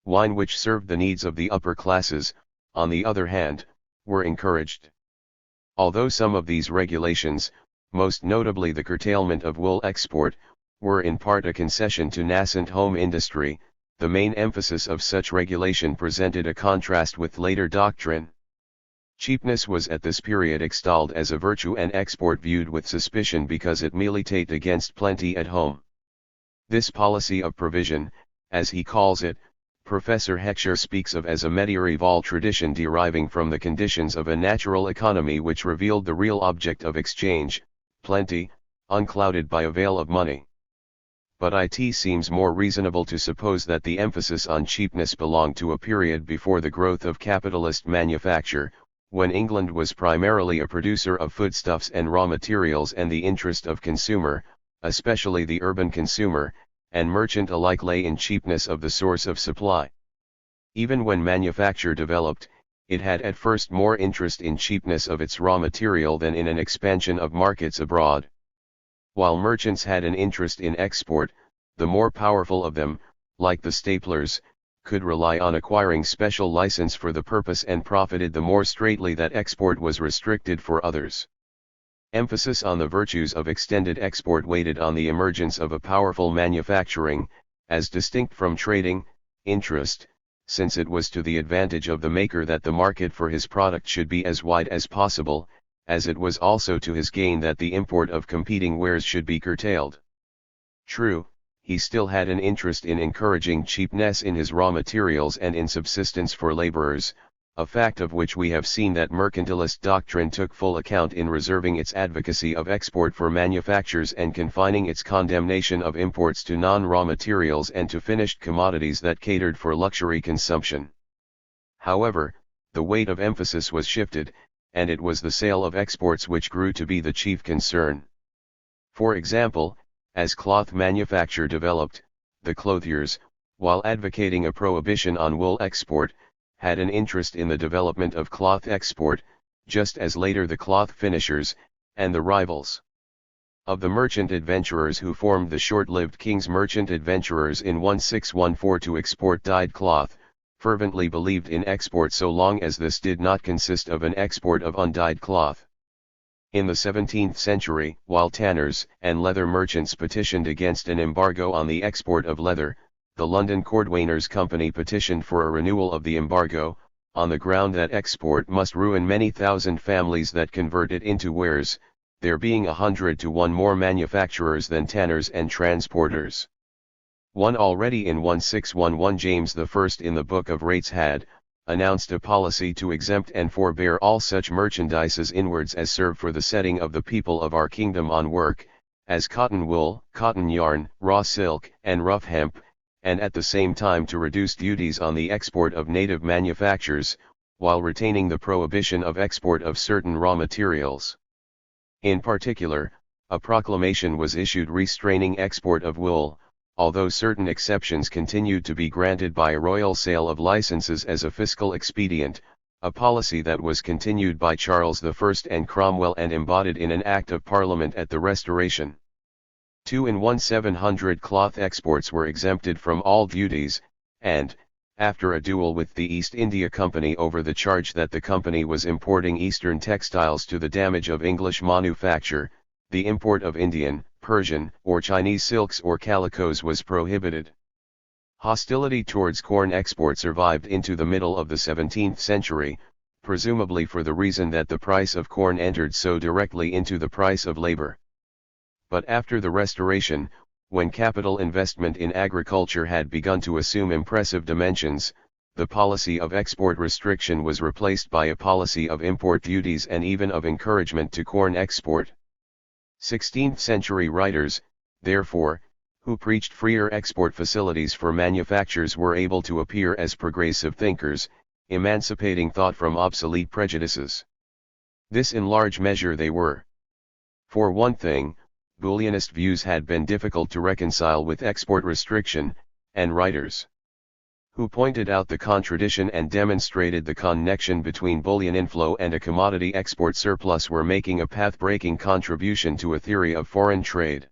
wine, which served the needs of the upper classes, on the other hand, were encouraged. Although some of these regulations, most notably the curtailment of wool export, were in part a concession to nascent home industry, the main emphasis of such regulation presented a contrast with later doctrine. Cheapness was at this period extolled as a virtue and export viewed with suspicion because it militate against plenty at home. This policy of provision, as he calls it, Professor Heckscher speaks of as a mediaeval tradition deriving from the conditions of a natural economy which revealed the real object of exchange, plenty, unclouded by a veil of money. But it seems more reasonable to suppose that the emphasis on cheapness belonged to a period before the growth of capitalist manufacture, when England was primarily a producer of foodstuffs and raw materials, and the interest of consumer, especially the urban consumer, and merchant alike lay in cheapness of the source of supply. Even when manufacture developed, it had at first more interest in cheapness of its raw material than in an expansion of markets abroad. While merchants had an interest in export, the more powerful of them, like the staplers, could rely on acquiring special license for the purpose and profited the more straitly that export was restricted for others. Emphasis on the virtues of extended export waited on the emergence of a powerful manufacturing, as distinct from trading, interest, since it was to the advantage of the maker that the market for his product should be as wide as possible, as it was also to his gain that the import of competing wares should be curtailed. True, he still had an interest in encouraging cheapness in his raw materials and in subsistence for laborers, a fact of which we have seen that mercantilist doctrine took full account in reserving its advocacy of export for manufactures and confining its condemnation of imports to non-raw materials and to finished commodities that catered for luxury consumption. However, the weight of emphasis was shifted, and it was the sale of exports which grew to be the chief concern. For example, as cloth manufacture developed, the clothiers, while advocating a prohibition on wool export, had an interest in the development of cloth export, just as later the cloth finishers, and the rivals of the merchant adventurers who formed the short-lived King's Merchant Adventurers in 1614 to export dyed cloth, fervently believed in export so long as this did not consist of an export of undyed cloth. In the 17th century, while tanners and leather merchants petitioned against an embargo on the export of leather, the London Cordwainers Company petitioned for a renewal of the embargo, on the ground that export must ruin many thousand families that convert it into wares, there being 100 to 1 more manufacturers than tanners and transporters. One already in 1611 James I in the Book of Rates had announced a policy to exempt and forbear all such merchandises inwards as serve for the setting of the people of our kingdom on work, as cotton wool, cotton yarn, raw silk, and rough hemp, and at the same time to reduce duties on the export of native manufactures, while retaining the prohibition of export of certain raw materials. In particular, a proclamation was issued restraining export of wool, although certain exceptions continued to be granted by royal sale of licenses as a fiscal expedient, a policy that was continued by Charles I and Cromwell and embodied in an Act of Parliament at the Restoration. 2 in 1700 cloth exports were exempted from all duties, and, after a duel with the East India Company over the charge that the company was importing Eastern textiles to the damage of English manufacture, the import of Indian, Persian, or Chinese silks or calicos was prohibited. Hostility towards corn export survived into the middle of the 17th century, presumably for the reason that the price of corn entered so directly into the price of labor. But after the Restoration, when capital investment in agriculture had begun to assume impressive dimensions, the policy of export restriction was replaced by a policy of import duties and even of encouragement to corn export. 16th-century writers, therefore, who preached freer export facilities for manufactures were able to appear as progressive thinkers, emancipating thought from obsolete prejudices. This in large measure they were. For one thing, Bullionist views had been difficult to reconcile with export restriction, and writers who pointed out the contradiction and demonstrated the connection between bullion inflow and a commodity export surplus, were making a path-breaking contribution to a theory of foreign trade.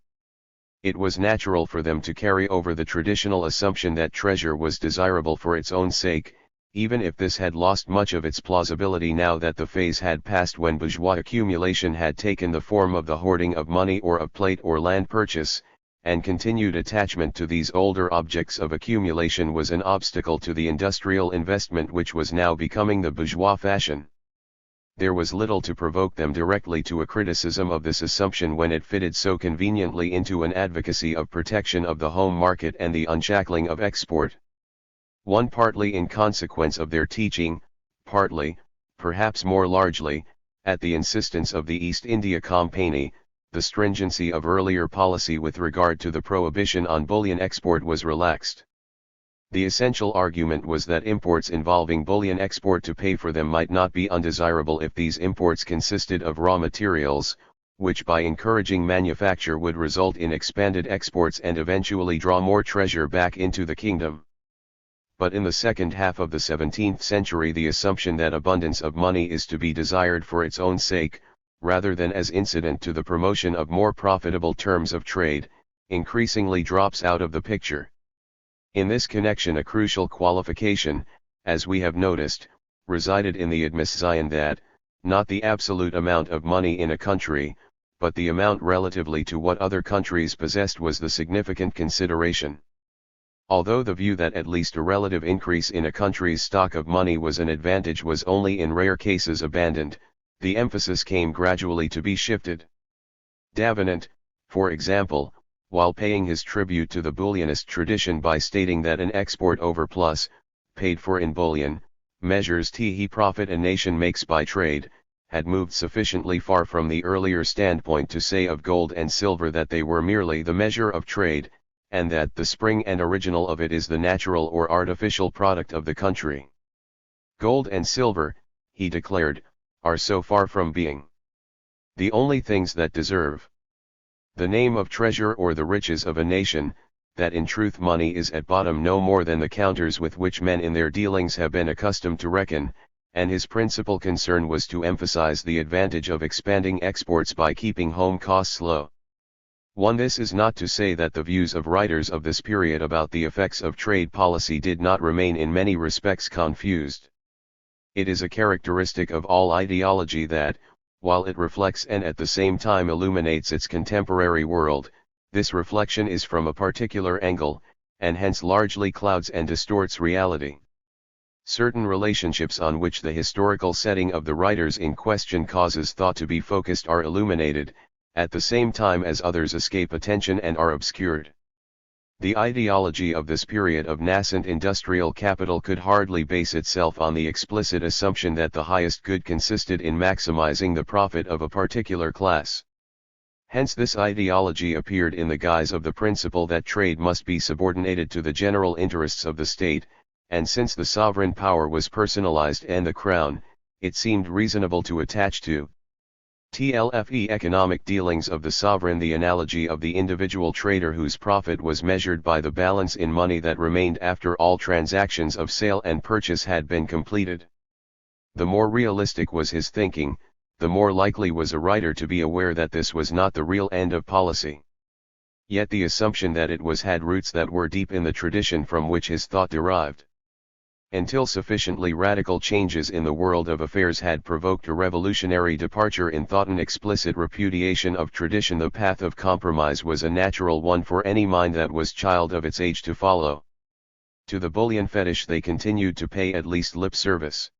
It was natural for them to carry over the traditional assumption that treasure was desirable for its own sake, even if this had lost much of its plausibility now that the phase had passed when bourgeois accumulation had taken the form of the hoarding of money or of plate or land purchase, and continued attachment to these older objects of accumulation was an obstacle to the industrial investment which was now becoming the bourgeois fashion. There was little to provoke them directly to a criticism of this assumption when it fitted so conveniently into an advocacy of protection of the home market and the unshackling of export. One, partly in consequence of their teaching, partly, perhaps more largely, at the insistence of the East India Company, the stringency of earlier policy with regard to the prohibition on bullion export was relaxed. The essential argument was that imports involving bullion export to pay for them might not be undesirable if these imports consisted of raw materials, which by encouraging manufacture would result in expanded exports and eventually draw more treasure back into the kingdom. But in the second half of the 17th century, the assumption that abundance of money is to be desired for its own sake, rather than as incident to the promotion of more profitable terms of trade, increasingly drops out of the picture. In this connection, a crucial qualification, as we have noticed, resided in the admission that, not the absolute amount of money in a country, but the amount relatively to what other countries possessed was the significant consideration. Although the view that at least a relative increase in a country's stock of money was an advantage was only in rare cases abandoned, the emphasis came gradually to be shifted. Davenant, for example, while paying his tribute to the bullionist tradition by stating that an export overplus, paid for in bullion, measures the profit a nation makes by trade, had moved sufficiently far from the earlier standpoint to say of gold and silver that they were merely the measure of trade, and that the spring and original of it is the natural or artificial product of the country. Gold and silver, he declared, are so far from being the only things that deserve the name of treasure or the riches of a nation, that in truth money is at bottom no more than the counters with which men in their dealings have been accustomed to reckon, and his principal concern was to emphasize the advantage of expanding exports by keeping home costs low. This is not to say that the views of writers of this period about the effects of trade policy did not remain in many respects confused. It is a characteristic of all ideology that, while it reflects and at the same time illuminates its contemporary world, this reflection is from a particular angle, and hence largely clouds and distorts reality. Certain relationships on which the historical setting of the writers in question causes thought to be focused are illuminated, at the same time as others escape attention and are obscured. The ideology of this period of nascent industrial capital could hardly base itself on the explicit assumption that the highest good consisted in maximizing the profit of a particular class. Hence this ideology appeared in the guise of the principle that trade must be subordinated to the general interests of the state, and since the sovereign power was personalized and the crown, it seemed reasonable to attach to TLFE economic dealings of the sovereign the analogy of the individual trader whose profit was measured by the balance in money that remained after all transactions of sale and purchase had been completed. The more realistic was his thinking, the more likely was a writer to be aware that this was not the real end of policy. Yet the assumption that it was had roots that were deep in the tradition from which his thought derived. Until sufficiently radical changes in the world of affairs had provoked a revolutionary departure in thought and explicit repudiation of tradition, the path of compromise was a natural one for any mind that was child of its age to follow. To the bullion fetish they continued to pay at least lip service.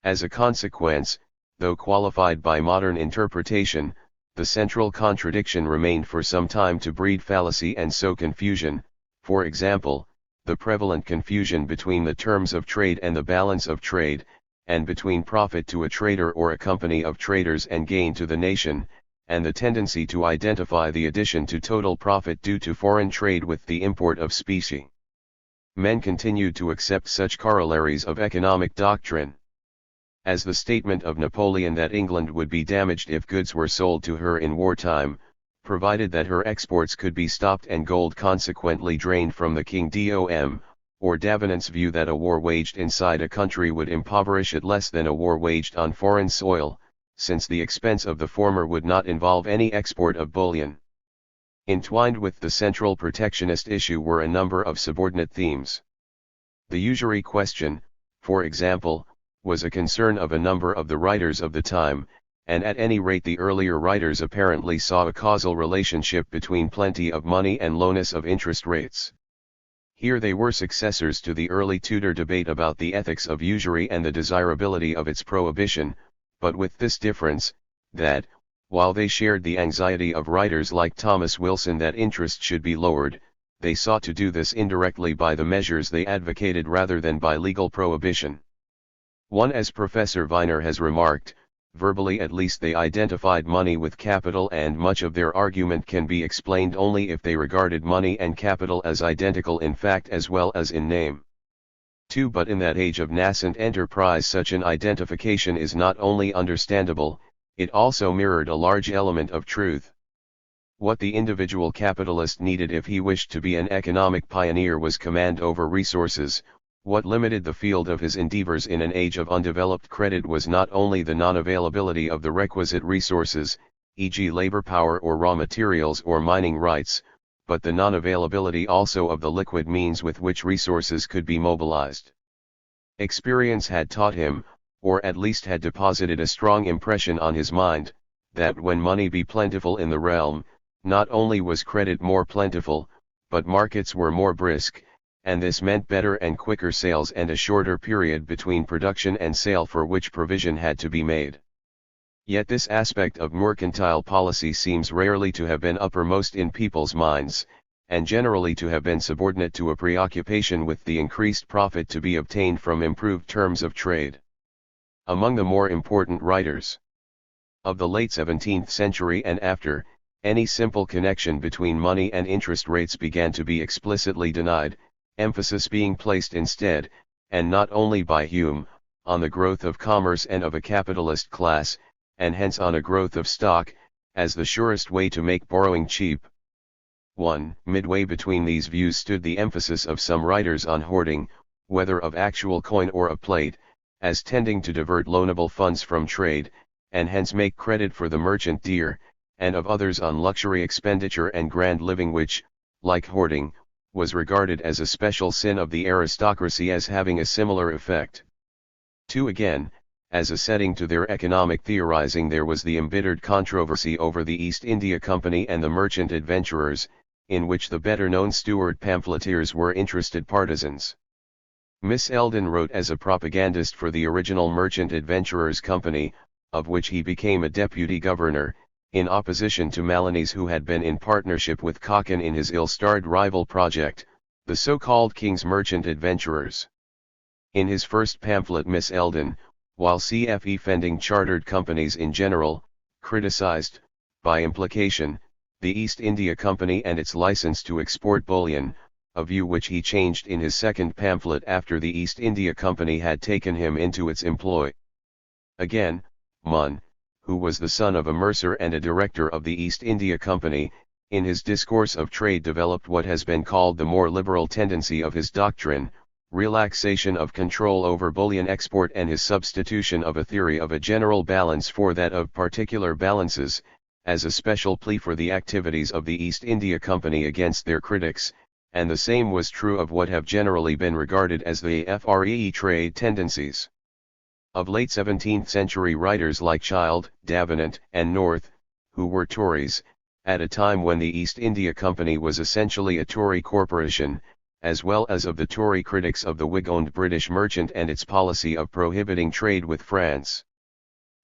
As a consequence, though qualified by modern interpretation, the central contradiction remained for some time to breed fallacy and sow confusion, for example, the prevalent confusion between the terms of trade and the balance of trade, and between profit to a trader or a company of traders and gain to the nation, and the tendency to identify the addition to total profit due to foreign trade with the import of specie. Men continued to accept such corollaries of economic doctrine as the statement of Napoleon that England would be damaged if goods were sold to her in wartime, provided that her exports could be stopped and gold consequently drained from the King Dom, or Davenant's view that a war waged inside a country would impoverish it less than a war waged on foreign soil, since the expense of the former would not involve any export of bullion. Entwined with the central protectionist issue were a number of subordinate themes. The usury question, for example, was a concern of a number of the writers of the time, and at any rate the earlier writers apparently saw a causal relationship between plenty of money and lowness of interest rates. Here they were successors to the early Tudor debate about the ethics of usury and the desirability of its prohibition, but with this difference, that, while they shared the anxiety of writers like Thomas Wilson that interest should be lowered, they sought to do this indirectly by the measures they advocated rather than by legal prohibition. One, as Professor Viner has remarked, verbally at least they identified money with capital, and much of their argument can be explained only if they regarded money and capital as identical in fact as well as in name. 2. But in that age of nascent enterprise such an identification is not only understandable, it also mirrored a large element of truth. What the individual capitalist needed if he wished to be an economic pioneer was command over resources. What limited the field of his endeavors in an age of undeveloped credit was not only the non-availability of the requisite resources, e.g. labor power or raw materials or mining rights, but the non-availability also of the liquid means with which resources could be mobilized. Experience had taught him, or at least had deposited a strong impression on his mind, that when money be plentiful in the realm, not only was credit more plentiful, but markets were more brisk, and this meant better and quicker sales and a shorter period between production and sale for which provision had to be made. Yet this aspect of mercantile policy seems rarely to have been uppermost in people's minds, and generally to have been subordinate to a preoccupation with the increased profit to be obtained from improved terms of trade. Among the more important writers of the late 17th century and after, any simple connection between money and interest rates began to be explicitly denied, emphasis being placed instead, and not only by Hume, on the growth of commerce and of a capitalist class, and hence on a growth of stock, as the surest way to make borrowing cheap. 1. Midway between these views stood the emphasis of some writers on hoarding, whether of actual coin or of plate, as tending to divert loanable funds from trade, and hence make credit for the merchant dear, and of others on luxury expenditure and grand living which, like hoarding, was regarded as a special sin of the aristocracy as having a similar effect. 2. Again, as a setting to their economic theorizing there was the embittered controversy over the East India Company and the merchant adventurers, in which the better-known Stuart pamphleteers were interested partisans. Miss Eldon wrote as a propagandist for the original Merchant Adventurers Company, of which he became a deputy governor, in opposition to Maloney's who had been in partnership with Cochin in his ill-starred rival project, the so-called King's Merchant Adventurers. In his first pamphlet Miss Eldon, while CFE fending chartered companies in general, criticized, by implication, the East India Company and its license to export bullion, a view which he changed in his second pamphlet after the East India Company had taken him into its employ. Again, Munn, who was the son of a mercer and a director of the East India Company, in his Discourse of Trade developed what has been called the more liberal tendency of his doctrine, relaxation of control over bullion export and his substitution of a theory of a general balance for that of particular balances, as a special plea for the activities of the East India Company against their critics, and the same was true of what have generally been regarded as the free trade tendencies of late 17th century writers like Child, Davenant, and North, who were Tories, at a time when the East India Company was essentially a Tory corporation, as well as of the Tory critics of the Whig-owned British merchant and its policy of prohibiting trade with France.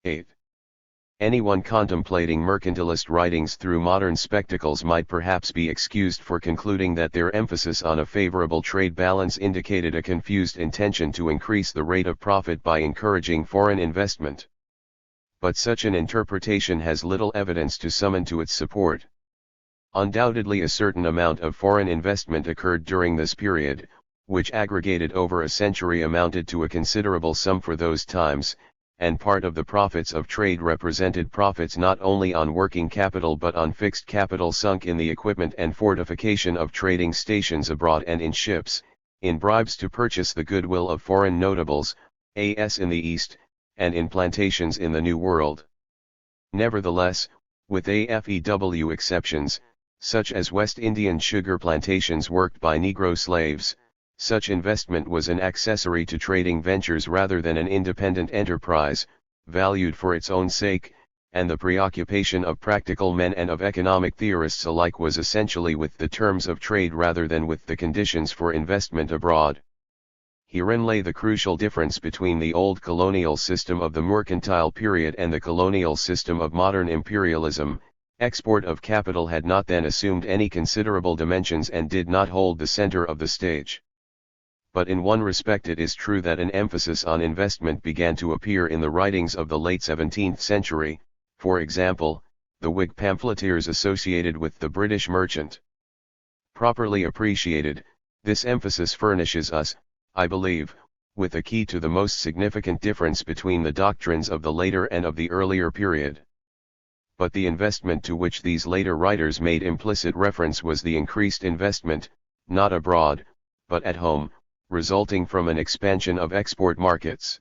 8. Anyone contemplating mercantilist writings through modern spectacles might perhaps be excused for concluding that their emphasis on a favorable trade balance indicated a confused intention to increase the rate of profit by encouraging foreign investment. But such an interpretation has little evidence to summon to its support. Undoubtedly a certain amount of foreign investment occurred during this period, which aggregated over a century amounted to a considerable sum for those times, and part of the profits of trade represented profits not only on working capital but on fixed capital sunk in the equipment and fortification of trading stations abroad and in ships, in bribes to purchase the goodwill of foreign notables, as in the East, and in plantations in the New World. Nevertheless, with AFEW exceptions, such as West Indian sugar plantations worked by Negro slaves, such investment was an accessory to trading ventures rather than an independent enterprise, valued for its own sake, and the preoccupation of practical men and of economic theorists alike was essentially with the terms of trade rather than with the conditions for investment abroad. Herein lay the crucial difference between the old colonial system of the mercantile period and the colonial system of modern imperialism. Export of capital had not then assumed any considerable dimensions and did not hold the center of the stage. But in one respect it is true that an emphasis on investment began to appear in the writings of the late 17th century, for example, the Whig pamphleteers associated with the British merchant. Properly appreciated, this emphasis furnishes us, I believe, with a key to the most significant difference between the doctrines of the later and of the earlier period. But the investment to which these later writers made implicit reference was the increased investment, not abroad, but at home, resulting from an expansion of export markets.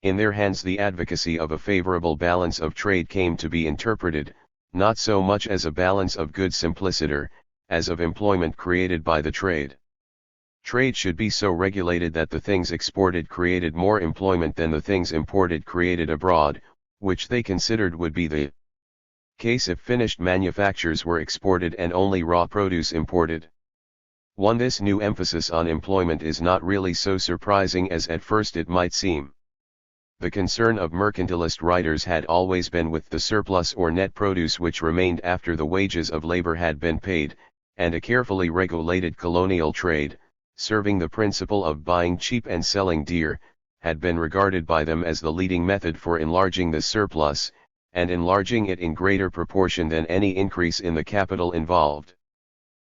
In their hands the advocacy of a favorable balance of trade came to be interpreted, not so much as a balance of goods simpliciter, as of employment created by the trade. Trade should be so regulated that the things exported created more employment than the things imported created abroad, which they considered would be the case if finished manufactures were exported and only raw produce imported. This new emphasis on employment is not really so surprising as at first it might seem. The concern of mercantilist writers had always been with the surplus or net produce which remained after the wages of labor had been paid, and a carefully regulated colonial trade, serving the principle of buying cheap and selling dear, had been regarded by them as the leading method for enlarging the surplus, and enlarging it in greater proportion than any increase in the capital involved.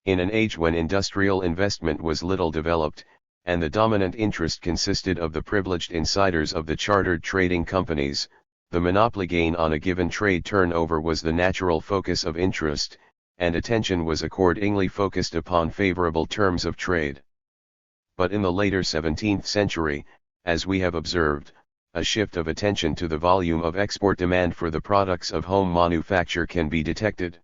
In an age when industrial investment was little developed, and the dominant interest consisted of the privileged insiders of the chartered trading companies, the monopoly gain on a given trade turnover was the natural focus of interest, and attention was accordingly focused upon favorable terms of trade. But in the later 17th century, as we have observed, a shift of attention to the volume of export demand for the products of home manufacture can be detected.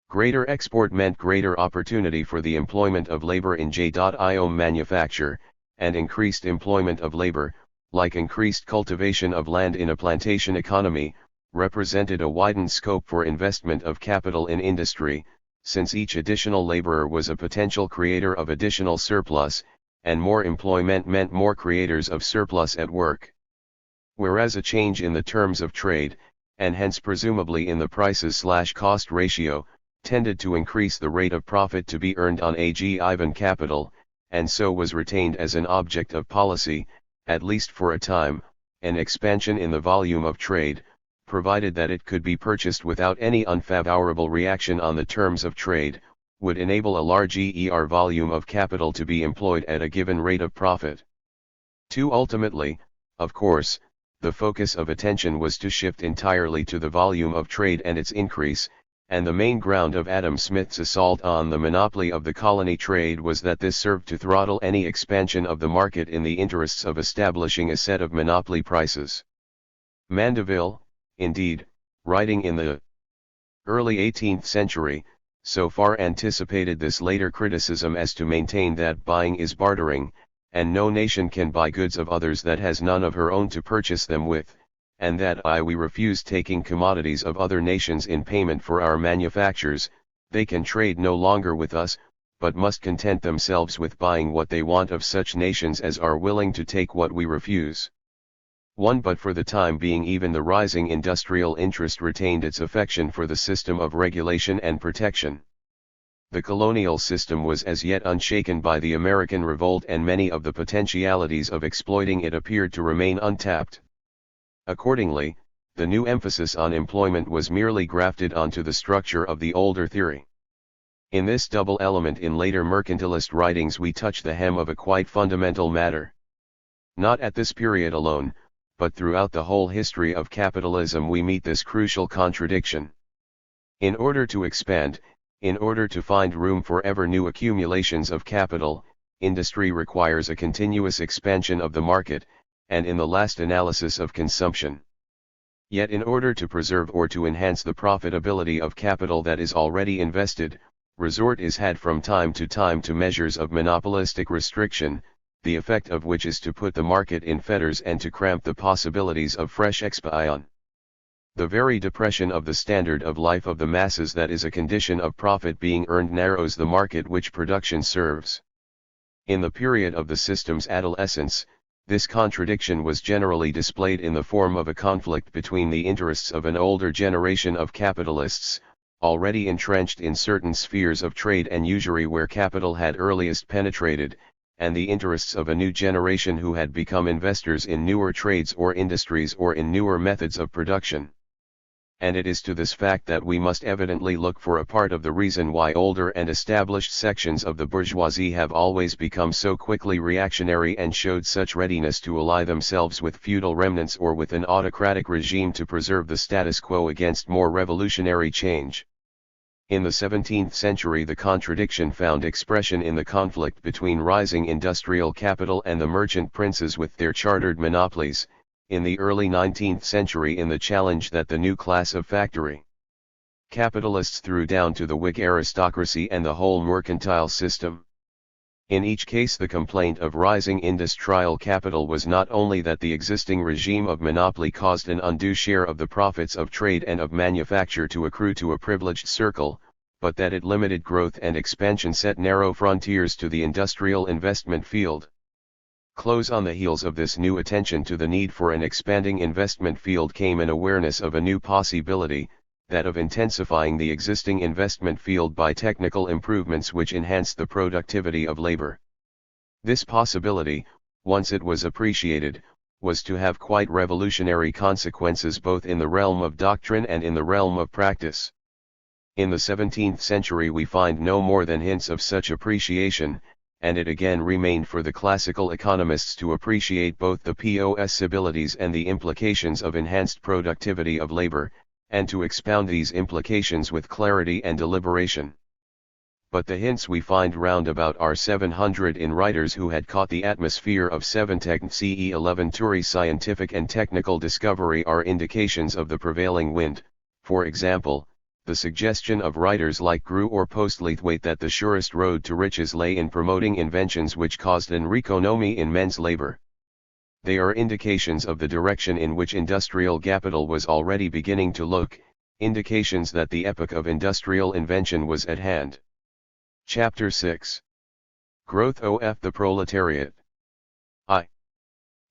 Greater export meant greater opportunity for the employment of labor in J.I.O. manufacture, and increased employment of labor, like increased cultivation of land in a plantation economy, represented a widened scope for investment of capital in industry, since each additional laborer was a potential creator of additional surplus, and more employment meant more creators of surplus at work. Whereas a change in the terms of trade, and hence presumably in the prices/cost ratio, tended to increase the rate of profit to be earned on a given capital, and so was retained as an object of policy, at least for a time, an expansion in the volume of trade, provided that it could be purchased without any unfavorable reaction on the terms of trade, would enable a large volume of capital to be employed at a given rate of profit. Ultimately, of course, the focus of attention was to shift entirely to the volume of trade and its increase, and the main ground of Adam Smith's assault on the monopoly of the colony trade was that this served to throttle any expansion of the market in the interests of establishing a set of monopoly prices. Mandeville, indeed, writing in the early 18th century, so far anticipated this later criticism as to maintain that buying is bartering, and no nation can buy goods of others that has none of her own to purchase them with, and that we refuse taking commodities of other nations in payment for our manufactures, they can trade no longer with us, but must content themselves with buying what they want of such nations as are willing to take what we refuse. But for the time being even the rising industrial interest retained its affection for the system of regulation and protection. The colonial system was as yet unshaken by the American revolt, and many of the potentialities of exploiting it appeared to remain untapped. Accordingly, the new emphasis on employment was merely grafted onto the structure of the older theory. In this double element in later mercantilist writings we touch the hem of a quite fundamental matter. Not at this period alone, but throughout the whole history of capitalism we meet this crucial contradiction. In order to expand, in order to find room for ever new accumulations of capital, industry requires a continuous expansion of the market, and in the last analysis of consumption. Yet in order to preserve or to enhance the profitability of capital that is already invested, resort is had from time to measures of monopolistic restriction, the effect of which is to put the market in fetters and to cramp the possibilities of fresh expansion. The very depression of the standard of life of the masses that is a condition of profit being earned narrows the market which production serves. In the period of the system's adolescence, this contradiction was generally displayed in the form of a conflict between the interests of an older generation of capitalists, already entrenched in certain spheres of trade and usury where capital had earliest penetrated, and the interests of a new generation who had become investors in newer trades or industries or in newer methods of production. And it is to this fact that we must evidently look for a part of the reason why older and established sections of the bourgeoisie have always become so quickly reactionary and showed such readiness to ally themselves with feudal remnants or with an autocratic regime to preserve the status quo against more revolutionary change. In the 17th century the contradiction found expression in the conflict between rising industrial capital and the merchant princes with their chartered monopolies, in the early 19th century in the challenge that the new class of factory capitalists threw down to the Whig aristocracy and the whole mercantile system. In each case the complaint of rising industrial capital was not only that the existing regime of monopoly caused an undue share of the profits of trade and of manufacture to accrue to a privileged circle, but that it limited growth and expansion, set narrow frontiers to the industrial investment field. Close on the heels of this new attention to the need for an expanding investment field came an awareness of a new possibility, that of intensifying the existing investment field by technical improvements which enhanced the productivity of labor. This possibility, once it was appreciated, was to have quite revolutionary consequences both in the realm of doctrine and in the realm of practice. In the 17th century we find no more than hints of such appreciation, and it again remained for the classical economists to appreciate both the possibilities and the implications of enhanced productivity of labor, and to expound these implications with clarity and deliberation. But the hints we find round about are 700 in writers who had caught the atmosphere of 7th CE 11 Turi scientific and technical discovery are indications of the prevailing wind, for example, the suggestion of writers like Grew or Postlethwaite that the surest road to riches lay in promoting inventions which caused an economy in men's labor. They are indications of the direction in which industrial capital was already beginning to look, indications that the epoch of industrial invention was at hand. Chapter 6. Growth of the Proletariat.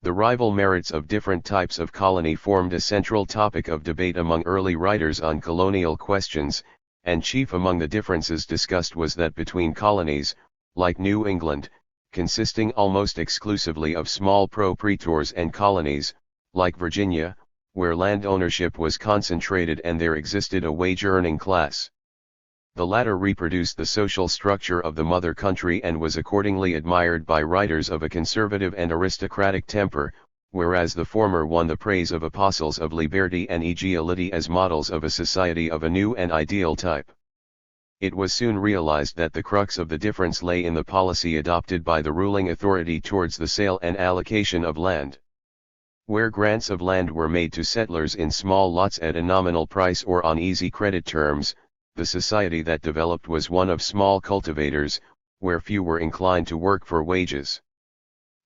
The rival merits of different types of colony formed a central topic of debate among early writers on colonial questions, and chief among the differences discussed was that between colonies, like New England, consisting almost exclusively of small proprietors, and colonies, like Virginia, where land ownership was concentrated and there existed a wage-earning class. The latter reproduced the social structure of the mother country and was accordingly admired by writers of a conservative and aristocratic temper, whereas the former won the praise of apostles of liberty and equality as models of a society of a new and ideal type. It was soon realized that the crux of the difference lay in the policy adopted by the ruling authority towards the sale and allocation of land. Where grants of land were made to settlers in small lots at a nominal price or on easy credit terms, the society that developed was one of small cultivators, where few were inclined to work for wages.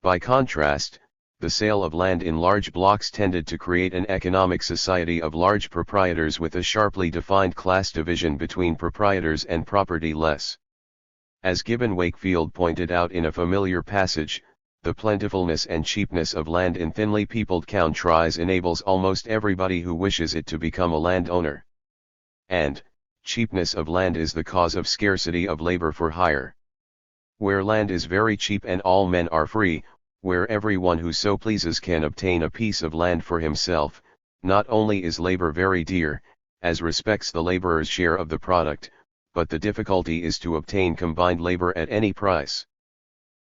By contrast, the sale of land in large blocks tended to create an economic society of large proprietors with a sharply defined class division between proprietors and property-less. As Gibbon Wakefield pointed out in a familiar passage, the plentifulness and cheapness of land in thinly peopled countries enables almost everybody who wishes it to become a landowner. And, cheapness of land is the cause of scarcity of labor for hire. Where land is very cheap and all men are free, where everyone who so pleases can obtain a piece of land for himself, not only is labor very dear, as respects the laborer's share of the product, but the difficulty is to obtain combined labor at any price.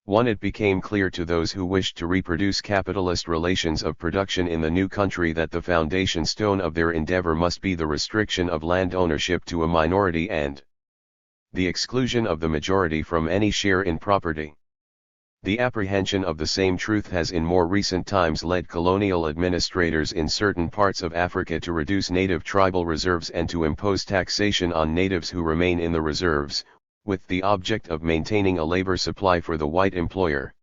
It became clear to those who wished to reproduce capitalist relations of production in the new country that the foundation stone of their endeavor must be the restriction of land ownership to a minority and the exclusion of the majority from any share in property. The apprehension of the same truth has in more recent times led colonial administrators in certain parts of Africa to reduce native tribal reserves and to impose taxation on natives who remain in the reserves, with the object of maintaining a labor supply for the white employer.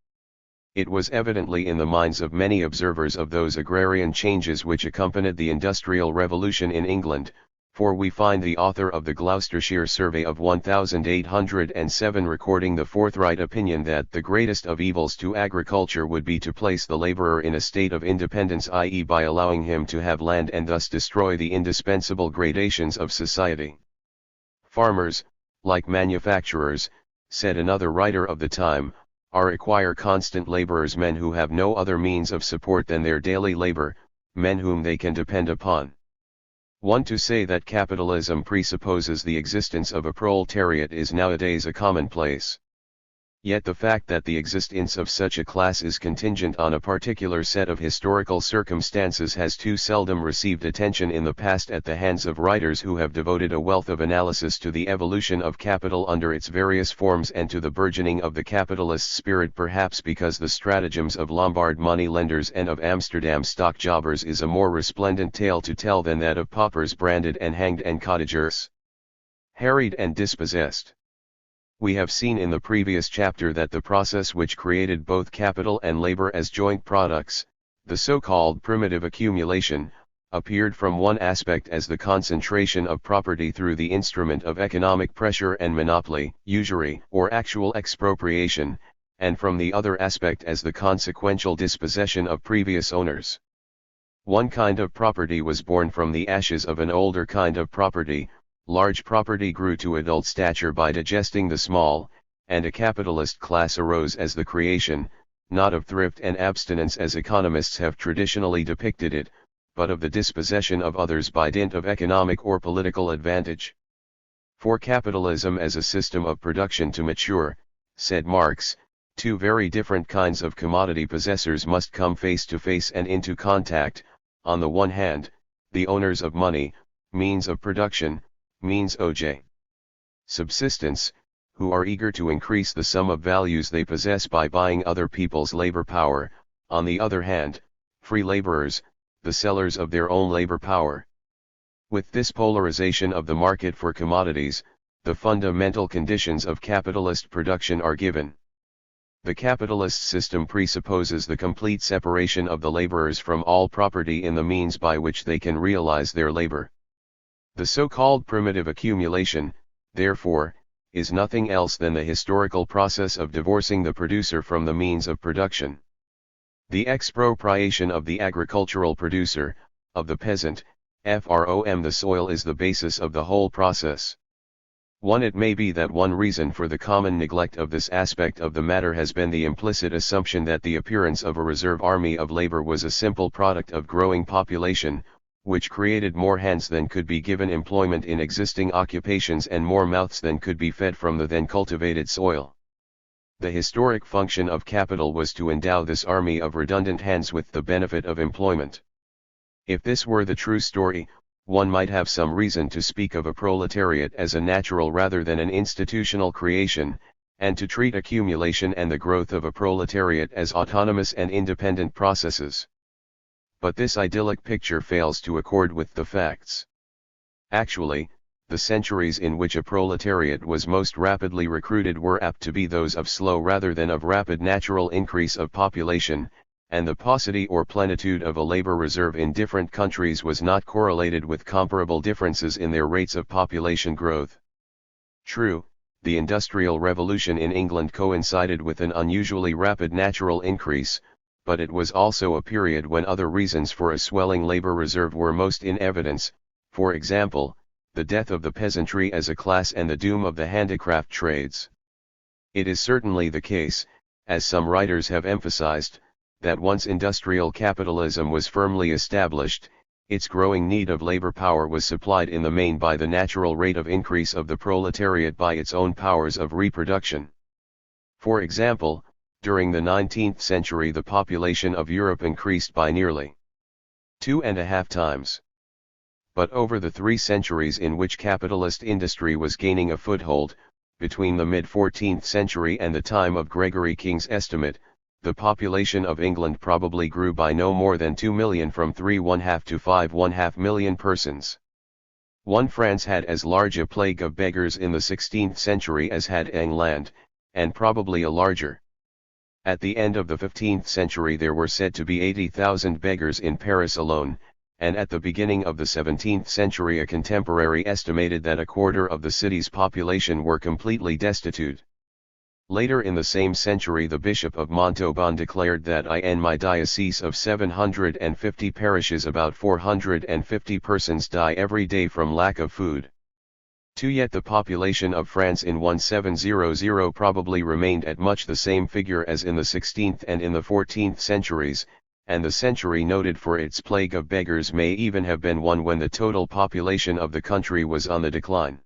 It was evidently in the minds of many observers of those agrarian changes which accompanied the Industrial Revolution in England, for we find the author of the Gloucestershire Survey of 1807 recording the forthright opinion that the greatest of evils to agriculture would be to place the labourer in a state of independence, i.e. by allowing him to have land and thus destroy the indispensable gradations of society. Farmers, like manufacturers, said another writer of the time, are require constant laborers, men who have no other means of support than their daily labor, men whom they can depend upon. One to say that capitalism presupposes the existence of a proletariat is nowadays a commonplace. Yet the fact that the existence of such a class is contingent on a particular set of historical circumstances has too seldom received attention in the past at the hands of writers who have devoted a wealth of analysis to the evolution of capital under its various forms and to the burgeoning of the capitalist spirit, perhaps because the stratagems of Lombard money-lenders and of Amsterdam stock jobbers is a more resplendent tale to tell than that of paupers branded and hanged and cottagers harried and dispossessed. We have seen in the previous chapter that the process which created both capital and labor as joint products, the so-called primitive accumulation, appeared from one aspect as the concentration of property through the instrument of economic pressure and monopoly, usury, or actual expropriation, and from the other aspect as the consequential dispossession of previous owners. One kind of property was born from the ashes of an older kind of property. Large property grew to adult stature by digesting the small, and a capitalist class arose as the creation, not of thrift and abstinence as economists have traditionally depicted it, but of the dispossession of others by dint of economic or political advantage. For capitalism as a system of production to mature, said Marx, two very different kinds of commodity possessors must come face to face and into contact. On the one hand, the owners of money, means of production, means oj. Subsistence, who are eager to increase the sum of values they possess by buying other people's labor power, on the other hand, free laborers, the sellers of their own labor power. With this polarization of the market for commodities, the fundamental conditions of capitalist production are given. The capitalist system presupposes the complete separation of the laborers from all property in the means by which they can realize their labor. The so-called primitive accumulation, therefore, is nothing else than the historical process of divorcing the producer from the means of production. The expropriation of the agricultural producer, of the peasant, from the soil is the basis of the whole process. It may be that one reason for the common neglect of this aspect of the matter has been the implicit assumption that the appearance of a reserve army of labor was a simple product of growing population, which created more hands than could be given employment in existing occupations and more mouths than could be fed from the then cultivated soil. The historic function of capital was to endow this army of redundant hands with the benefit of employment. If this were the true story, one might have some reason to speak of a proletariat as a natural rather than an institutional creation, and to treat accumulation and the growth of a proletariat as autonomous and independent processes. But this idyllic picture fails to accord with the facts. Actually, the centuries in which a proletariat was most rapidly recruited were apt to be those of slow rather than of rapid natural increase of population, and the paucity or plenitude of a labor reserve in different countries was not correlated with comparable differences in their rates of population growth. True, the Industrial Revolution in England coincided with an unusually rapid natural increase, but it was also a period when other reasons for a swelling labor reserve were most in evidence, for example, the death of the peasantry as a class and the doom of the handicraft trades. It is certainly the case, as some writers have emphasized, that once industrial capitalism was firmly established, its growing need of labor power was supplied in the main by the natural rate of increase of the proletariat by its own powers of reproduction. For example, during the 19th century the population of Europe increased by nearly 2.5 times. But over the 3 centuries in which capitalist industry was gaining a foothold, between the mid-14th century and the time of Gregory King's estimate, the population of England probably grew by no more than 2 million from 3½ to 5½ million persons. France had as large a plague of beggars in the 16th century as had England, and probably a larger. At the end of the 15th century there were said to be 80,000 beggars in Paris alone, and at the beginning of the 17th century a contemporary estimated that a quarter of the city's population were completely destitute. Later in the same century the Bishop of Montauban declared that in my diocese of 750 parishes about 450 persons die every day from lack of food. Yet the population of France in 1700 probably remained at much the same figure as in the 16th and in the 14th centuries, and the century noted for its plague of beggars may even have been one when the total population of the country was on the decline.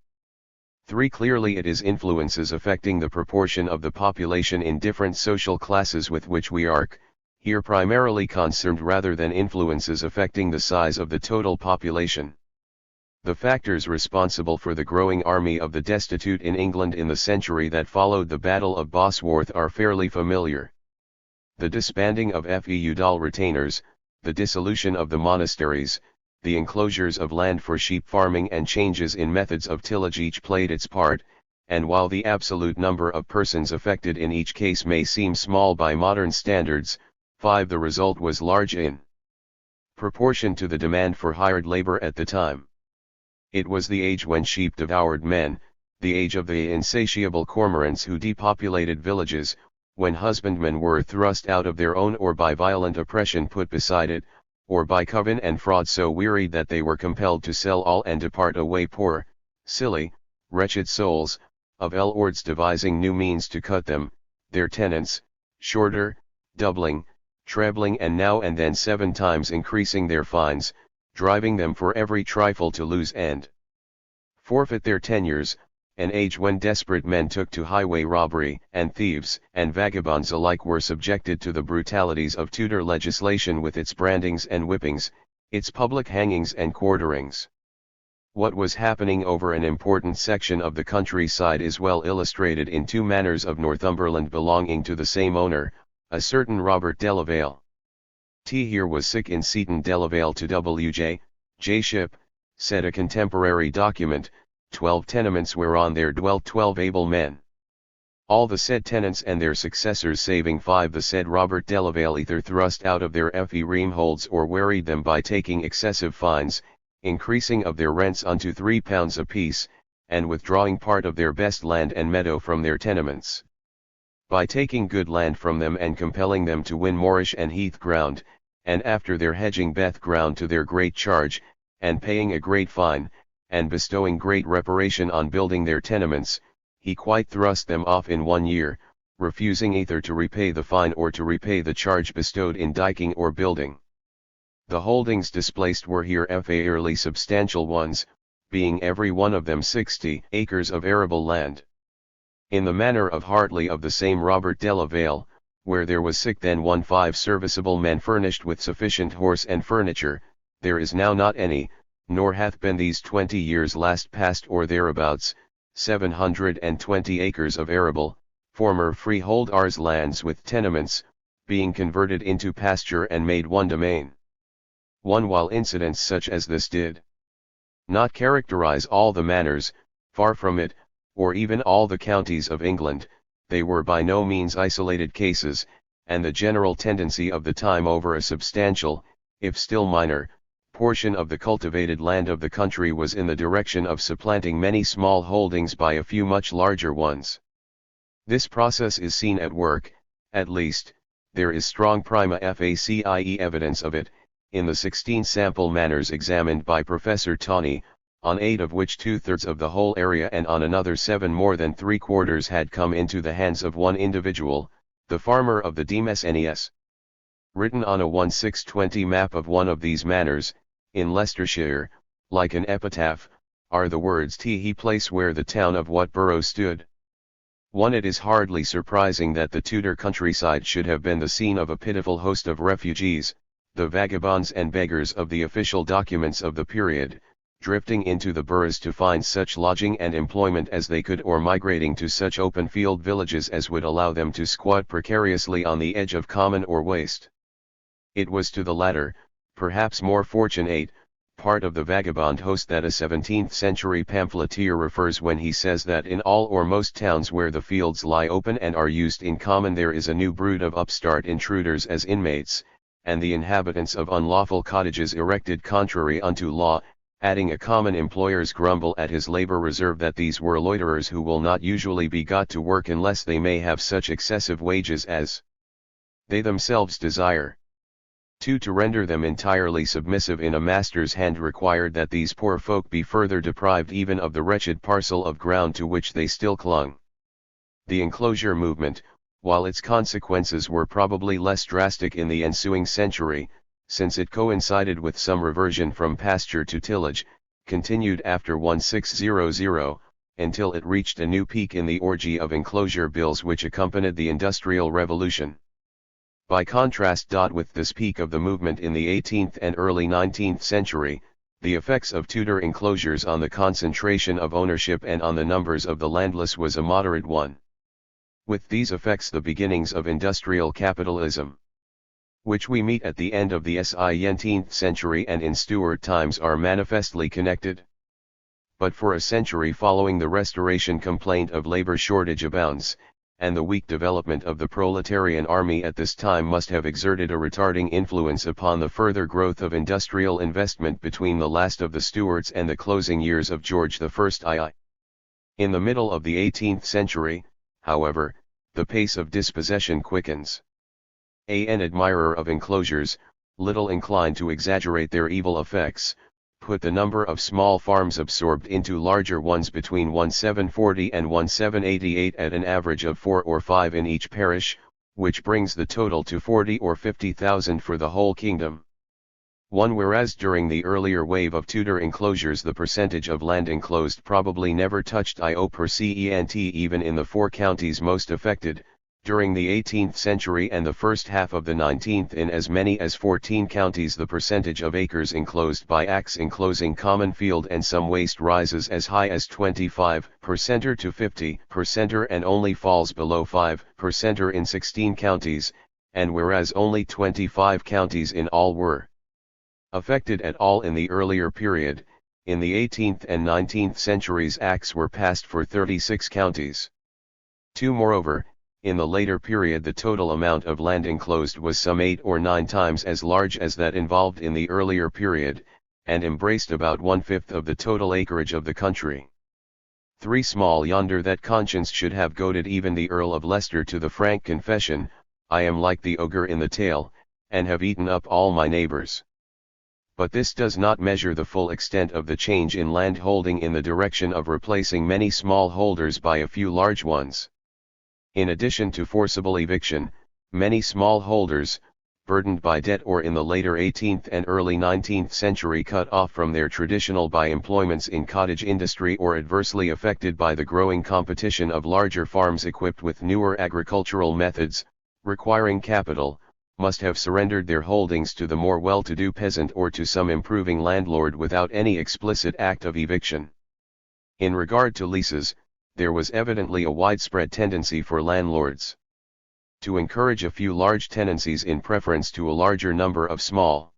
3. Clearly it is influences affecting the proportion of the population in different social classes with which we are here primarily concerned rather than influences affecting the size of the total population. The factors responsible for the growing army of the destitute in England in the century that followed the Battle of Bosworth are fairly familiar. The disbanding of feudal retainers, the dissolution of the monasteries, the enclosures of land for sheep farming and changes in methods of tillage each played its part, and while the absolute number of persons affected in each case may seem small by modern standards, 5. The result was large in proportion to the demand for hired labor at the time. It was the age when sheep devoured men, the age of the insatiable cormorants who depopulated villages, when husbandmen were thrust out of their own or by violent oppression put beside it, or by coven and fraud so wearied that they were compelled to sell all and depart away poor, silly, wretched souls, of lords devising new means to cut them, their tenants, shorter, doubling, trebling and now and then 7 times increasing their fines, driving them for every trifle to lose and forfeit their tenures, an age when desperate men took to highway robbery, and thieves and vagabonds alike were subjected to the brutalities of Tudor legislation with its brandings and whippings, its public hangings and quarterings. What was happening over an important section of the countryside is well illustrated in 2 manors of Northumberland belonging to the same owner, a certain Robert Delaval. Here was sick in Seaton Delaval to W.J. Ship, said a contemporary document, 12 tenements whereon there dwelt 12 able men. All the said tenants and their successors saving 5 the said Robert Delaval either thrust out of their ream holds or wearied them by taking excessive fines, increasing of their rents unto £3 apiece, and withdrawing part of their best land and meadow from their tenements. By taking good land from them and compelling them to win moorish and heath ground, and after their hedging beth ground to their great charge, and paying a great fine, and bestowing great reparation on building their tenements, he quite thrust them off in 1 year, refusing either to repay the fine or to repay the charge bestowed in diking or building. The holdings displaced were here fairly substantial ones, being every one of them 60 acres of arable land. In the manor of Hartley of the same Robert Delaval, where there was then 5 serviceable men furnished with sufficient horse and furniture, there is now not any, nor hath been these 20 years last past or thereabouts, 720 acres of arable, former freeholders' lands with tenements, being converted into pasture and made one domain. While incidents such as this did not characterize all the manors, far from it, or even all the counties of England, they were by no means isolated cases, and the general tendency of the time over a substantial, if still minor, portion of the cultivated land of the country was in the direction of supplanting many small holdings by a few much larger ones. This process is seen at work, at least, there is strong prima facie evidence of it, in the 16 sample manors examined by Professor Tawney, on 8 of which 2/3 of the whole area and on another 7 more than 3/4 had come into the hands of one individual, the farmer of the Demesnes. Written on a 1/620 map of one of these manors, in Leicestershire, like an epitaph, are the words "He place where the town of what borough stood." It is hardly surprising that the Tudor countryside should have been the scene of a pitiful host of refugees, the vagabonds and beggars of the official documents of the period, drifting into the boroughs to find such lodging and employment as they could, or migrating to such open field villages as would allow them to squat precariously on the edge of common or waste. It was to the latter, perhaps more fortunate, part of the vagabond host that a 17th-century pamphleteer refers when he says that in all or most towns where the fields lie open and are used in common there is a new brood of upstart intruders as inmates, and the inhabitants of unlawful cottages erected contrary unto law, adding a common employer's grumble at his labor reserve that these were loiterers who will not usually be got to work unless they may have such excessive wages as they themselves desire. 2. To render them entirely submissive in a master's hand required that these poor folk be further deprived even of the wretched parcel of ground to which they still clung. The enclosure movement, while its consequences were probably less drastic in the ensuing century, since it coincided with some reversion from pasture to tillage, continued after 1600, until it reached a new peak in the orgy of enclosure bills which accompanied the Industrial Revolution. By contrast, with this peak of the movement in the 18th and early 19th century, the effects of Tudor enclosures on the concentration of ownership and on the numbers of the landless was a moderate one. With these effects the beginnings of industrial capitalism, which we meet at the end of the 19th century and in Stuart times, are manifestly connected. But for a century following the Restoration complaint of labor shortage abounds, and the weak development of the proletarian army at this time must have exerted a retarding influence upon the further growth of industrial investment between the last of the Stuarts and the closing years of George I. In the middle of the 18th century, however, the pace of dispossession quickens. An admirer of enclosures, little inclined to exaggerate their evil effects, put the number of small farms absorbed into larger ones between 1740 and 1788 at an average of 4 or 5 in each parish, which brings the total to 40 or 50,000 for the whole kingdom. Whereas during the earlier wave of Tudor enclosures the percentage of land enclosed probably never touched %, even in the 4 counties most affected. During the 18th century and the first half of the 19th, in as many as 14 counties the percentage of acres enclosed by acts enclosing common field and some waste rises as high as 25% to 50% and only falls below 5% in 16 counties, and whereas only 25 counties in all were affected at all in the earlier period, in the 18th and 19th centuries acts were passed for 36 counties. 2. Moreover, in the later period the total amount of land enclosed was some 8 or 9 times as large as that involved in the earlier period, and embraced about 1/5 of the total acreage of the country. 3. Small yonder that conscience should have goaded even the Earl of Leicester to the frank confession, I am like the ogre in the tale, and have eaten up all my neighbors. But this does not measure the full extent of the change in land holding in the direction of replacing many small holders by a few large ones. In addition to forcible eviction, many small holders, burdened by debt or in the later 18th and early 19th century cut off from their traditional by employments in cottage industry or adversely affected by the growing competition of larger farms equipped with newer agricultural methods, requiring capital, must have surrendered their holdings to the more well-to-do peasant or to some improving landlord without any explicit act of eviction. In regard to leases, there was evidently a widespread tendency for landlords to encourage a few large tenancies in preference to a larger number of small.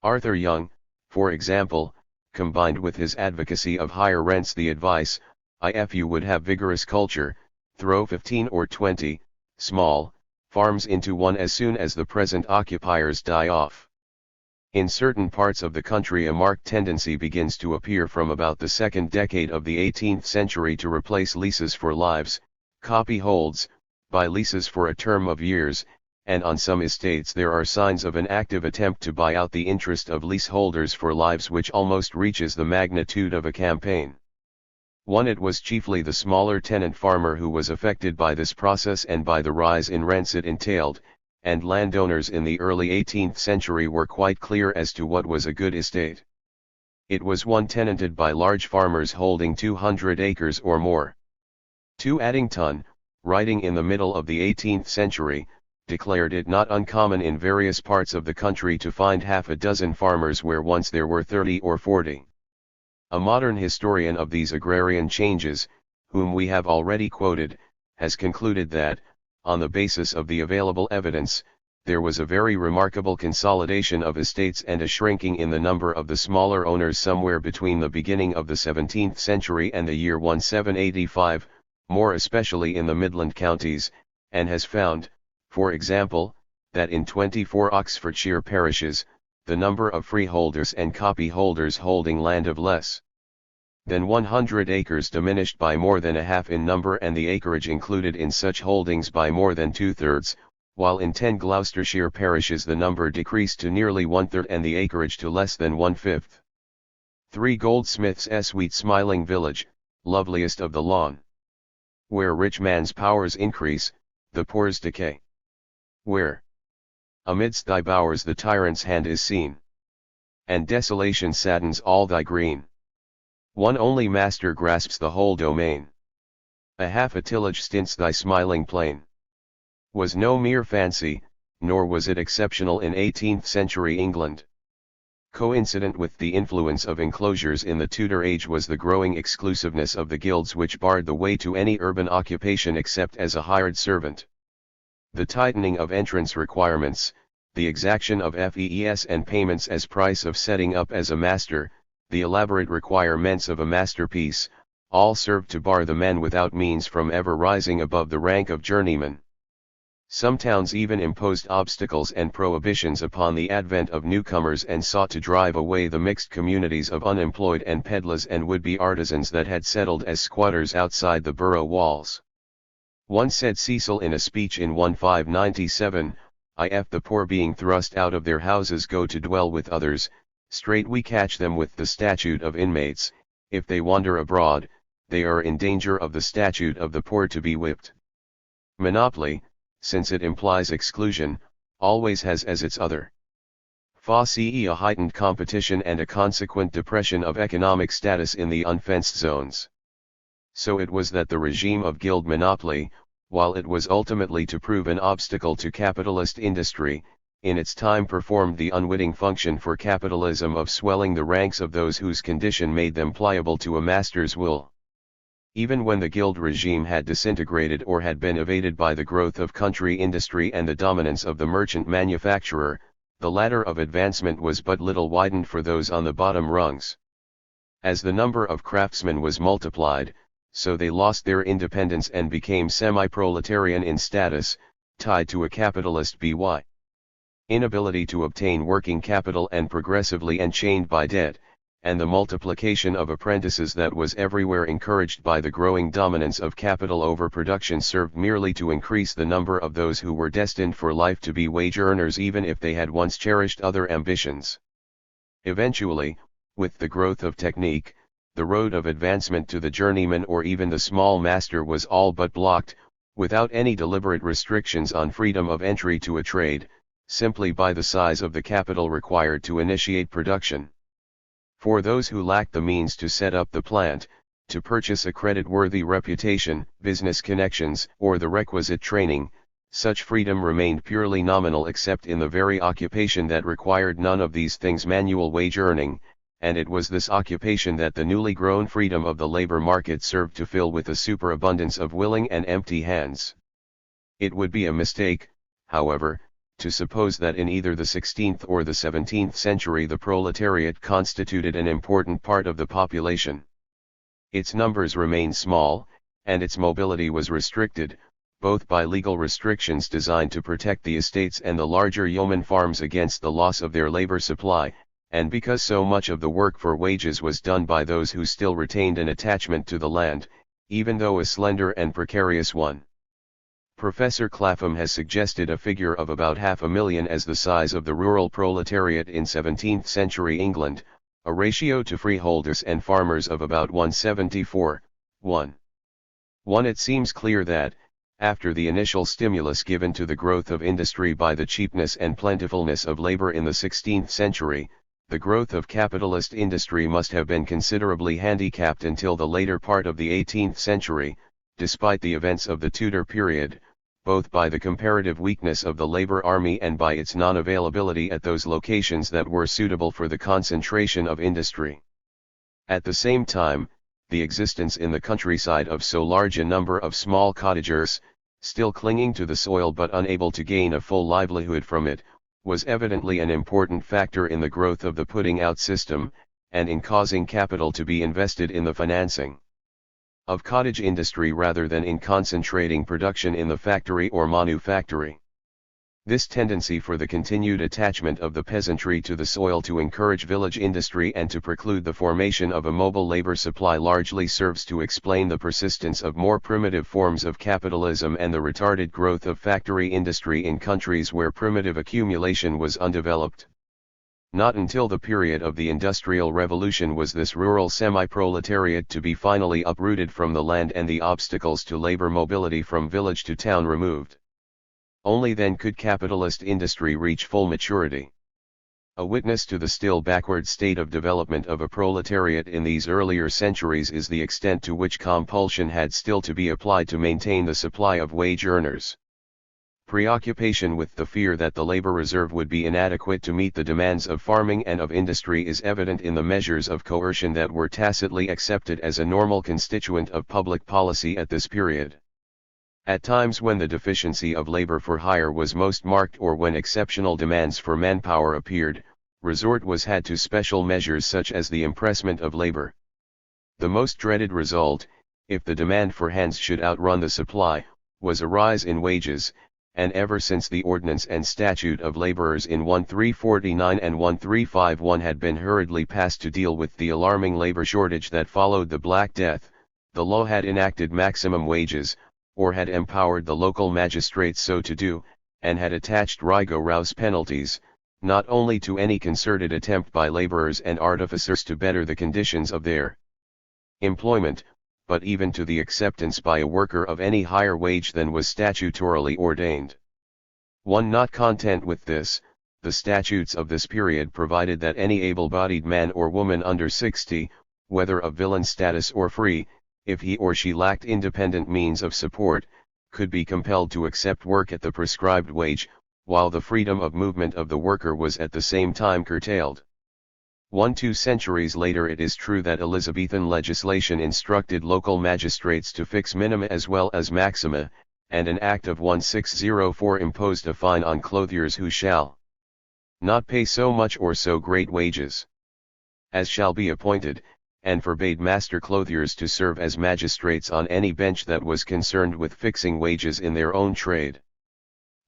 Arthur Young, for example, combined with his advocacy of higher rents the advice, if you would have vigorous culture, throw 15 or 20, small, farms into one as soon as the present occupiers die off. In certain parts of the country a marked tendency begins to appear from about the second decade of the 18th century to replace leases for lives, copyholds, by leases for a term of years, and on some estates there are signs of an active attempt to buy out the interest of leaseholders for lives which almost reaches the magnitude of a campaign. It was chiefly the smaller tenant farmer who was affected by this process and by the rise in rents it entailed, and landowners in the early 18th century were quite clear as to what was a good estate. It was one tenanted by large farmers holding 200 acres or more. 2. Addington, writing in the middle of the 18th century, declared it not uncommon in various parts of the country to find half a dozen farmers where once there were 30 or 40. A modern historian of these agrarian changes, whom we have already quoted, has concluded that, on the basis of the available evidence, there was a very remarkable consolidation of estates and a shrinking in the number of the smaller owners somewhere between the beginning of the 17th century and the year 1785, more especially in the Midland counties, and has found, for example, that in 24 Oxfordshire parishes, the number of freeholders and copyholders holding land of less than 100 acres diminished by more than a half in number and the acreage included in such holdings by more than 2/3, while in 10 Gloucestershire parishes the number decreased to nearly 1/3 and the acreage to less than 1/5. 3 Goldsmiths' sweet smiling village, loveliest of the lawn. Where rich man's powers increase, the poor's decay. Where amidst thy bowers the tyrant's hand is seen, and desolation saddens all thy green. One only master grasps the whole domain. A half a tillage stints thy smiling plain. Was no mere fancy, nor was it exceptional in 18th century England. Coincident with the influence of enclosures in the Tudor age was the growing exclusiveness of the guilds which barred the way to any urban occupation except as a hired servant. The tightening of entrance requirements, the exaction of fees and payments as price of setting up as a master, the elaborate requirements of a masterpiece, all served to bar the men without means from ever rising above the rank of journeyman. Some towns even imposed obstacles and prohibitions upon the advent of newcomers and sought to drive away the mixed communities of unemployed and peddlers and would-be artisans that had settled as squatters outside the borough walls. One said Cecil in a speech in 1597, "If the poor being thrust out of their houses go to dwell with others, straight we catch them with the statute of inmates, if they wander abroad, they are in danger of the statute of the poor to be whipped." Monopoly, since it implies exclusion, always has as its other face a heightened competition and a consequent depression of economic status in the unfenced zones. So it was that the regime of guild monopoly, while it was ultimately to prove an obstacle to capitalist industry, in its time performed the unwitting function for capitalism of swelling the ranks of those whose condition made them pliable to a master's will. Even when the guild regime had disintegrated or had been evaded by the growth of country industry and the dominance of the merchant manufacturer, the ladder of advancement was but little widened for those on the bottom rungs. As the number of craftsmen was multiplied, so they lost their independence and became semi-proletarian in status, tied to a capitalist by inability to obtain working capital and progressively enchained by debt, and the multiplication of apprentices that was everywhere encouraged by the growing dominance of capital over production served merely to increase the number of those who were destined for life to be wage earners even if they had once cherished other ambitions. Eventually, with the growth of technique, the road of advancement to the journeyman or even the small master was all but blocked, without any deliberate restrictions on freedom of entry to a trade, simply by the size of the capital required to initiate production. For those who lacked the means to set up the plant, to purchase a credit-worthy reputation, business connections, or the requisite training, such freedom remained purely nominal except in the very occupation that required none of these things, manual wage earning, and it was this occupation that the newly grown freedom of the labor market served to fill with a superabundance of willing and empty hands. It would be a mistake, however, to suppose that in either the 16th or the 17th century the proletariat constituted an important part of the population. Its numbers remained small, and its mobility was restricted, both by legal restrictions designed to protect the estates and the larger yeoman farms against the loss of their labor supply, and because so much of the work for wages was done by those who still retained an attachment to the land, even though a slender and precarious one. Professor Clapham has suggested a figure of about 500,000 as the size of the rural proletariat in 17th century England, a ratio to freeholders and farmers of about 174:1. It seems clear that, after the initial stimulus given to the growth of industry by the cheapness and plentifulness of labor in the 16th century, the growth of capitalist industry must have been considerably handicapped until the later part of the 18th century, despite the events of the Tudor period, both by the comparative weakness of the labor army and by its non-availability at those locations that were suitable for the concentration of industry. At the same time, the existence in the countryside of so large a number of small cottagers, still clinging to the soil but unable to gain a full livelihood from it, was evidently an important factor in the growth of the putting out system, and in causing capital to be invested in the financing of cottage industry rather than in concentrating production in the factory or manufactory. This tendency for the continued attachment of the peasantry to the soil to encourage village industry and to preclude the formation of a mobile labor supply largely serves to explain the persistence of more primitive forms of capitalism and the retarded growth of factory industry in countries where primitive accumulation was undeveloped. Not until the period of the Industrial Revolution was this rural semi-proletariat to be finally uprooted from the land and the obstacles to labor mobility from village to town removed. Only then could capitalist industry reach full maturity. A witness to the still backward state of development of a proletariat in these earlier centuries is the extent to which compulsion had still to be applied to maintain the supply of wage earners. Preoccupation with the fear that the labor reserve would be inadequate to meet the demands of farming and of industry is evident in the measures of coercion that were tacitly accepted as a normal constituent of public policy at this period. At times when the deficiency of labor for hire was most marked or when exceptional demands for manpower appeared, resort was had to special measures such as the impressment of labor. The most dreaded result, if the demand for hands should outrun the supply, was a rise in wages, and ever since the Ordinance and Statute of Laborers in 1349 and 1351 had been hurriedly passed to deal with the alarming labor shortage that followed the Black Death, the law had enacted maximum wages, or had empowered the local magistrates so to do, and had attached rigorous penalties, not only to any concerted attempt by laborers and artificers to better the conditions of their employment, but even to the acceptance by a worker of any higher wage than was statutorily ordained. One not content with this, the statutes of this period provided that any able-bodied man or woman under 60, whether of villein status or free, if he or she lacked independent means of support, could be compelled to accept work at the prescribed wage, while the freedom of movement of the worker was at the same time curtailed. 2 centuries later it is true that Elizabethan legislation instructed local magistrates to fix minima as well as maxima, and an Act of 1604 imposed a fine on clothiers who shall not pay so much or so great wages as shall be appointed, and forbade master clothiers to serve as magistrates on any bench that was concerned with fixing wages in their own trade.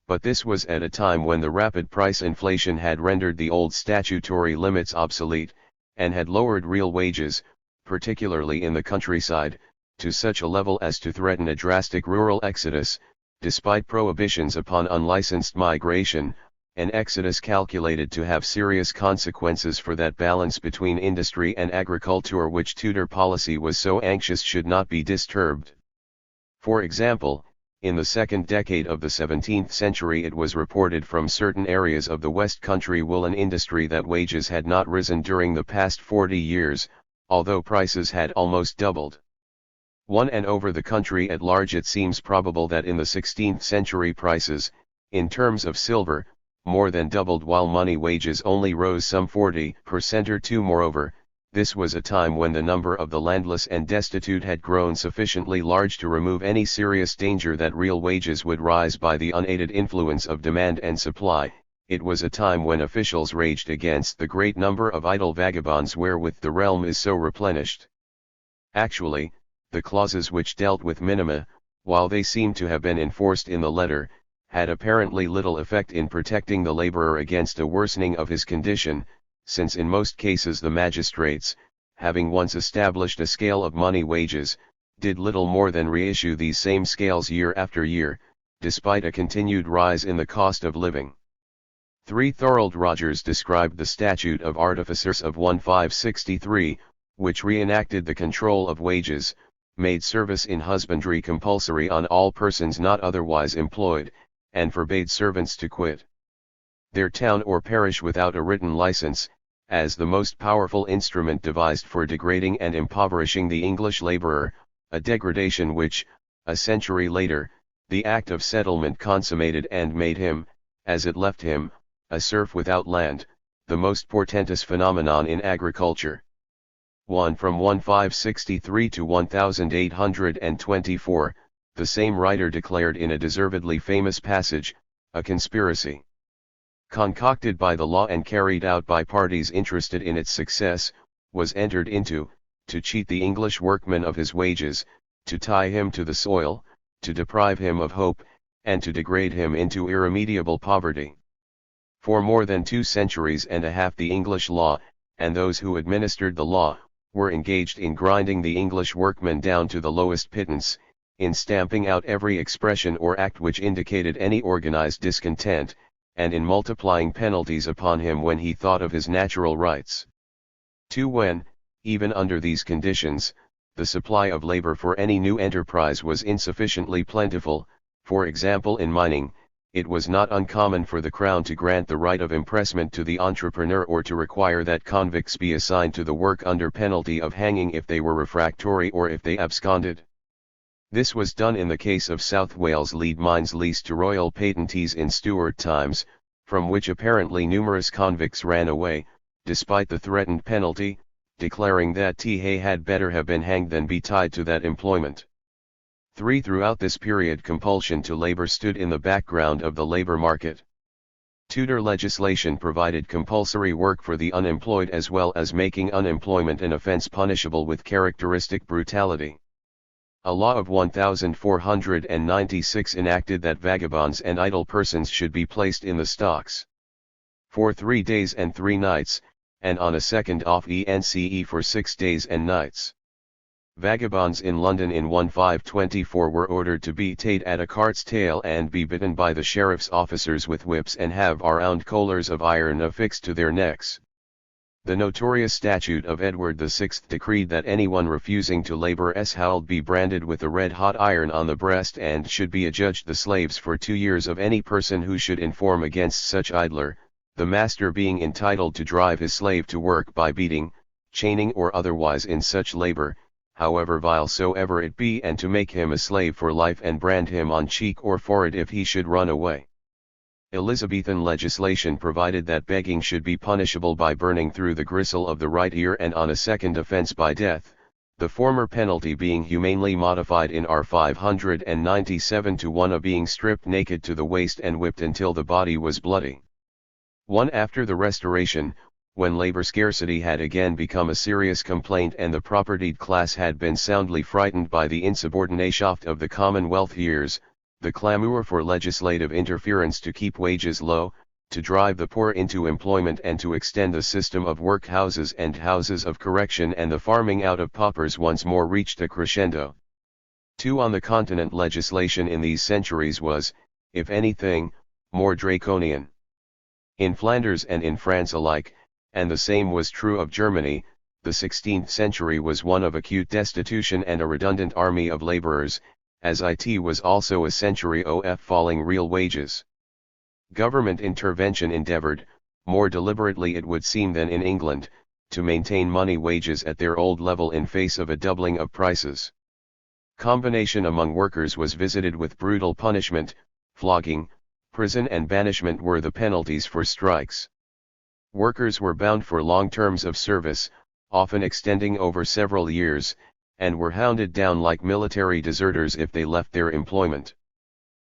But this was at a time when the rapid price inflation had rendered the old statutory limits obsolete, and had lowered real wages, particularly in the countryside, to such a level as to threaten a drastic rural exodus, despite prohibitions upon unlicensed migration, an exodus calculated to have serious consequences for that balance between industry and agriculture which Tudor policy was so anxious should not be disturbed. For example, in the second decade of the 17th century it was reported from certain areas of the West Country woolen industry that wages had not risen during the past 40 years, although prices had almost doubled. And over the country at large it seems probable that in the 16th century prices, in terms of silver, more than doubled while money wages only rose some 40% or two. Moreover, this was a time when the number of the landless and destitute had grown sufficiently large to remove any serious danger that real wages would rise by the unaided influence of demand and supply. It was a time when officials raged against the great number of idle vagabonds wherewith the realm is so replenished. Actually, the clauses which dealt with minima, while they seem to have been enforced in the letter, had apparently little effect in protecting the laborer against a worsening of his condition, since in most cases the magistrates, having once established a scale of money wages, did little more than reissue these same scales year after year, despite a continued rise in the cost of living. Thorold Rogers described the Statute of Artificers of 1563, which reenacted the control of wages, made service in husbandry compulsory on all persons not otherwise employed, and forbade servants to quit their town or parish without a written license, as the most powerful instrument devised for degrading and impoverishing the English laborer, a degradation which, a century later, the Act of Settlement consummated and made him, as it left him, a serf without land, the most portentous phenomenon in agriculture. 1 from 1563 to 1824, the same writer declared in a deservedly famous passage, a conspiracy concocted by the law and carried out by parties interested in its success, was entered into, to cheat the English workman of his wages, to tie him to the soil, to deprive him of hope, and to degrade him into irremediable poverty. For more than 2 centuries and a half the English law, and those who administered the law, were engaged in grinding the English workman down to the lowest pittance, in stamping out every expression or act which indicated any organized discontent, and in multiplying penalties upon him when he thought of his natural rights. 2. When, even under these conditions, the supply of labor for any new enterprise was insufficiently plentiful, for example in mining, it was not uncommon for the Crown to grant the right of impressment to the entrepreneur or to require that convicts be assigned to the work under penalty of hanging if they were refractory or if they absconded. This was done in the case of South Wales lead mines leased to royal patentees in Stuart times, from which apparently numerous convicts ran away, despite the threatened penalty, declaring that they had better have been hanged than be tied to that employment. 3. Throughout this period compulsion to labor stood in the background of the labor market. Tudor legislation provided compulsory work for the unemployed as well as making unemployment an offence punishable with characteristic brutality. A law of 1496 enacted that vagabonds and idle persons should be placed in the stocks for 3 days and 3 nights, and on a second off ence for 6 days and nights. Vagabonds in London in 1524 were ordered to be tied at a cart's tail and be bitten by the sheriff's officers with whips and have round collars of iron affixed to their necks. The notorious statute of Edward VI decreed that anyone refusing to labor held be branded with a red-hot iron on the breast and should be adjudged the slaves for 2 years of any person who should inform against such idler, the master being entitled to drive his slave to work by beating, chaining or otherwise in such labor, however vile soever it be, and to make him a slave for life and brand him on cheek or forehead if he should run away. Elizabethan legislation provided that begging should be punishable by burning through the gristle of the right ear and on a second offence by death, the former penalty being humanely modified in R 597 to one of being stripped naked to the waist and whipped until the body was bloody. 1. After the Restoration, when labor scarcity had again become a serious complaint and the propertied class had been soundly frightened by the insubordination of the Commonwealth years, the clamour for legislative interference to keep wages low, to drive the poor into employment and to extend the system of workhouses and houses of correction and the farming out of paupers once more reached a crescendo. 2. On the continent legislation in these centuries was, if anything, more draconian. In Flanders and in France alike, and the same was true of Germany, the 16th century was one of acute destitution and a redundant army of laborers, as it was also a century of falling real wages. Government intervention endeavored, more deliberately it would seem than in England, to maintain money wages at their old level in face of a doubling of prices. Combination among workers was visited with brutal punishment, flogging, prison and banishment were the penalties for strikes. Workers were bound for long terms of service, often extending over several years, and were hounded down like military deserters if they left their employment.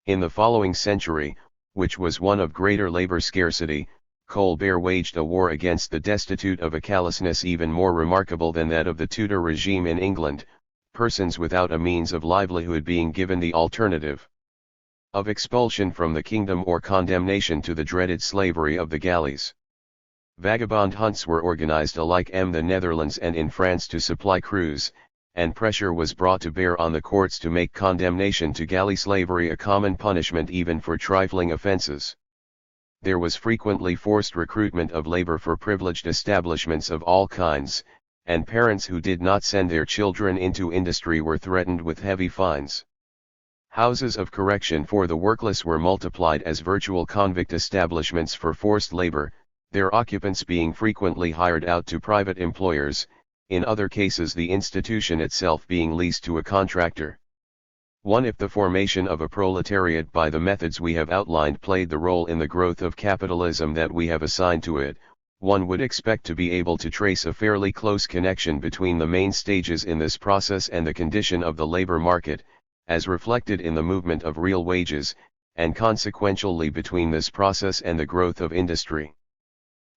In the following century, which was one of greater labor scarcity, Colbert waged a war against the destitute of a callousness even more remarkable than that of the Tudor regime in England, persons without a means of livelihood being given the alternative of expulsion from the kingdom or condemnation to the dreaded slavery of the galleys. Vagabond hunts were organized alike in the Netherlands and in France to supply crews, and pressure was brought to bear on the courts to make condemnation to galley slavery a common punishment even for trifling offences. There was frequently forced recruitment of labor for privileged establishments of all kinds, and parents who did not send their children into industry were threatened with heavy fines. Houses of correction for the workless were multiplied as virtual convict establishments for forced labor, their occupants being frequently hired out to private employers, in other cases the institution itself being leased to a contractor. 1. If the formation of a proletariat by the methods we have outlined played the role in the growth of capitalism that we have assigned to it, One would expect to be able to trace a fairly close connection between the main stages in this process and the condition of the labor market, as reflected in the movement of real wages, and consequentially between this process and the growth of industry.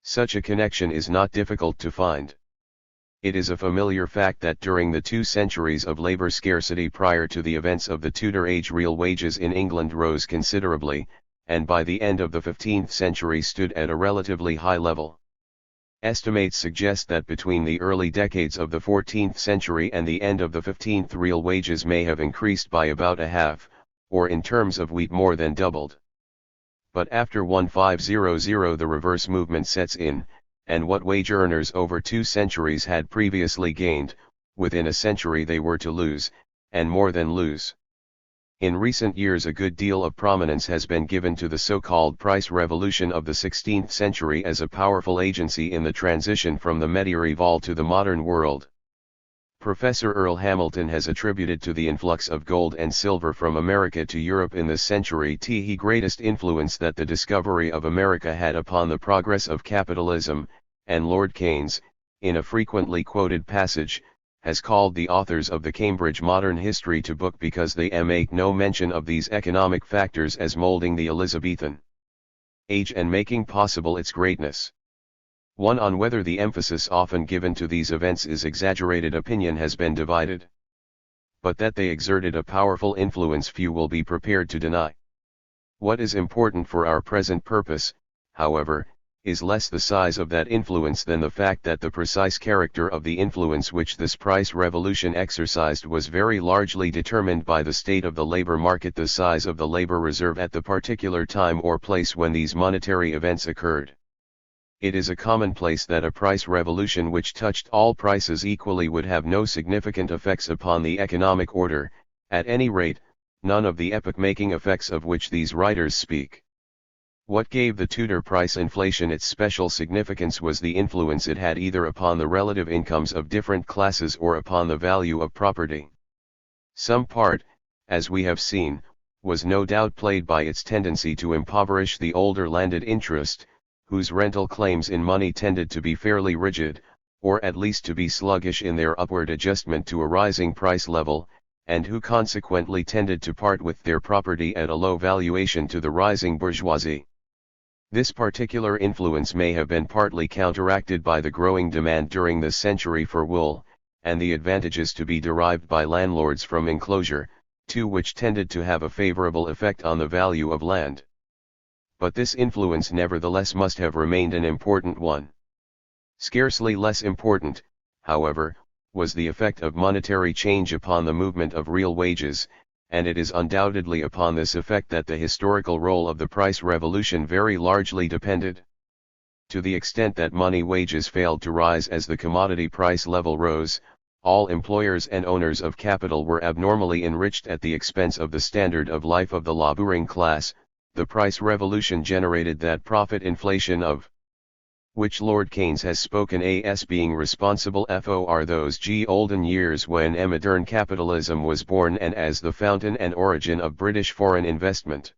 Such a connection is not difficult to find. It is a familiar fact that during the 2 centuries of labor scarcity prior to the events of the Tudor Age, real wages in England rose considerably, and by the end of the 15th century stood at a relatively high level. Estimates suggest that between the early decades of the 14th century and the end of the 15th, real wages may have increased by about a half, or in terms of wheat more than doubled. But after 1500 the reverse movement sets in, and what wage earners over 2 centuries had previously gained, within a century they were to lose, and more than lose. In recent years a good deal of prominence has been given to the so-called price revolution of the 16th century as a powerful agency in the transition from the medieval to the modern world. Professor Earl Hamilton has attributed to the influx of gold and silver from America to Europe in this century the greatest influence that the discovery of America had upon the progress of capitalism, and Lord Keynes, in a frequently quoted passage, has called the authors of the Cambridge Modern History to book because they make no mention of these economic factors as molding the Elizabethan age and making possible its greatness. One on whether the emphasis often given to these events is exaggerated opinion has been divided. But that they exerted a powerful influence few will be prepared to deny. What is important for our present purpose, however, is less the size of that influence than the fact that the precise character of the influence which this price revolution exercised was very largely determined by the state of the labor market, the size of the labor reserve at the particular time or place when these monetary events occurred. It is a commonplace that a price revolution which touched all prices equally would have no significant effects upon the economic order, at any rate, none of the epoch-making effects of which these writers speak. What gave the Tudor price inflation its special significance was the influence it had either upon the relative incomes of different classes or upon the value of property. Some part, as we have seen, was no doubt played by its tendency to impoverish the older landed interest, whose rental claims in money tended to be fairly rigid, or at least to be sluggish in their upward adjustment to a rising price level, and who consequently tended to part with their property at a low valuation to the rising bourgeoisie. This particular influence may have been partly counteracted by the growing demand during this century for wool, and the advantages to be derived by landlords from enclosure, too, which tended to have a favorable effect on the value of land. But this influence nevertheless must have remained an important one. Scarcely less important, however, was the effect of monetary change upon the movement of real wages, and it is undoubtedly upon this effect that the historical role of the price revolution very largely depended. To the extent that money wages failed to rise as the commodity price level rose, all employers and owners of capital were abnormally enriched at the expense of the standard of life of the laboring class. The price revolution generated that profit inflation of which Lord Keynes has spoken as being responsible for those olden years when modern capitalism was born and as the fountain and origin of British foreign investment.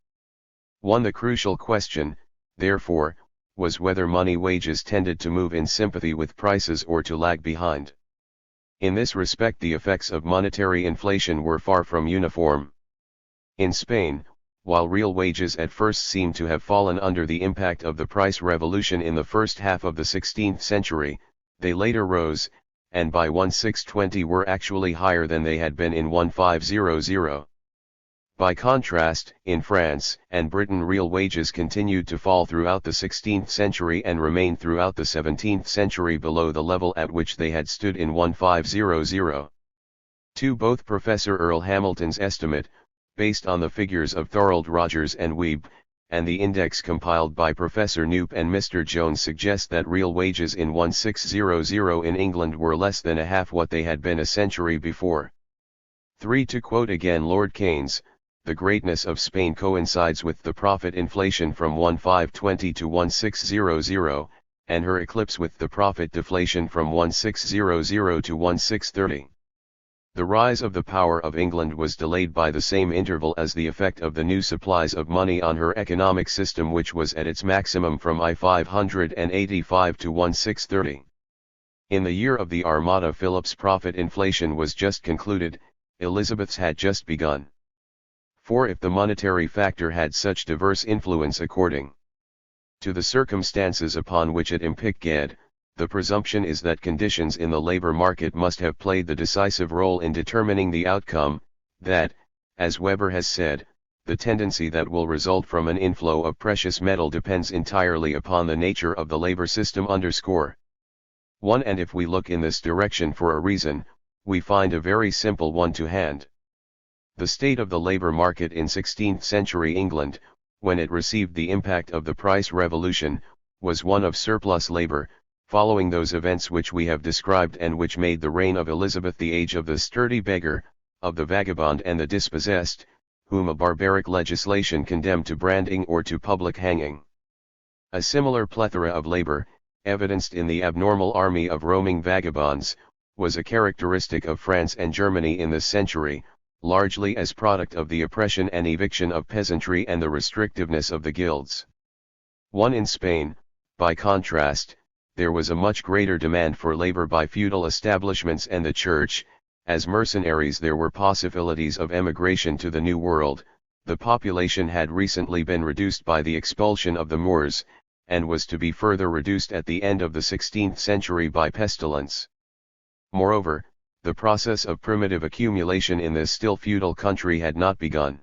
The crucial question, therefore, was whether money wages tended to move in sympathy with prices or to lag behind. In this respect the effects of monetary inflation were far from uniform. In Spain, while real wages at first seem to have fallen under the impact of the price revolution in the first half of the 16th century, they later rose, and by 1620 were actually higher than they had been in 1500. By contrast, in France and Britain real wages continued to fall throughout the 16th century and remained throughout the 17th century below the level at which they had stood in 1500. Both Professor Earl Hamilton's estimate, based on the figures of Thorold Rogers and Weeb, and the index compiled by Professor Knoop and Mr. Jones suggest that real wages in 1600 in England were less than a half what they had been a century before. 3. To quote again Lord Keynes, the greatness of Spain coincides with the profit inflation from 1520 to 1600, and her eclipse with the profit deflation from 1600 to 1630. The rise of the power of England was delayed by the same interval as the effect of the new supplies of money on her economic system, which was at its maximum from I-585 to 1630. In the year of the Armada, Philip's profit inflation was just concluded, Elizabeth's had just begun. For if the monetary factor had such diverse influence according to the circumstances upon which it impinged, the presumption is that conditions in the labor market must have played the decisive role in determining the outcome, that, as Weber has said, the tendency that will result from an inflow of precious metal depends entirely upon the nature of the labor system. _1 And if we look in this direction for a reason, we find a very simple one to hand. The state of the labor market in 16th century England, when it received the impact of the price revolution, was one of surplus labor, following those events which we have described and which made the reign of Elizabeth the age of the sturdy beggar, of the vagabond and the dispossessed, whom a barbaric legislation condemned to branding or to public hanging. A similar plethora of labor, evidenced in the abnormal army of roaming vagabonds, was a characteristic of France and Germany in this century, largely as product of the oppression and eviction of peasantry and the restrictiveness of the guilds. In Spain, by contrast, there was a much greater demand for labor by feudal establishments and the church. As mercenaries there were possibilities of emigration to the New World. The population had recently been reduced by the expulsion of the Moors, and was to be further reduced at the end of the 16th century by pestilence. Moreover, the process of primitive accumulation in this still feudal country had not begun.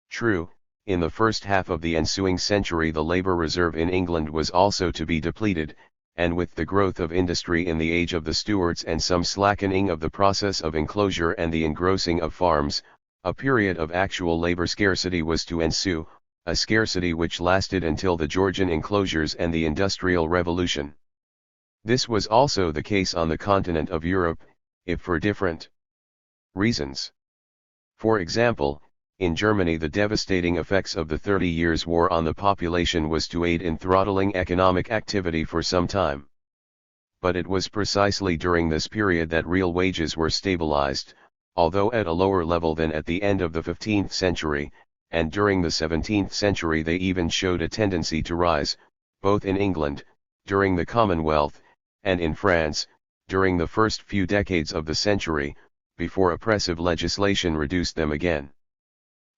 True, in the first half of the ensuing century the labor reserve in England was also to be depleted, and with the growth of industry in the age of the Stuarts and some slackening of the process of enclosure and the engrossing of farms, a period of actual labor scarcity was to ensue, a scarcity which lasted until the Georgian enclosures and the Industrial Revolution. This was also the case on the continent of Europe, if for different reasons. For example, in Germany the devastating effects of the 30 Years' War on the population was to aid in throttling economic activity for some time. But it was precisely during this period that real wages were stabilized, although at a lower level than at the end of the 15th century, and during the 17th century they even showed a tendency to rise, both in England, during the Commonwealth, and in France, during the first few decades of the century, before oppressive legislation reduced them again.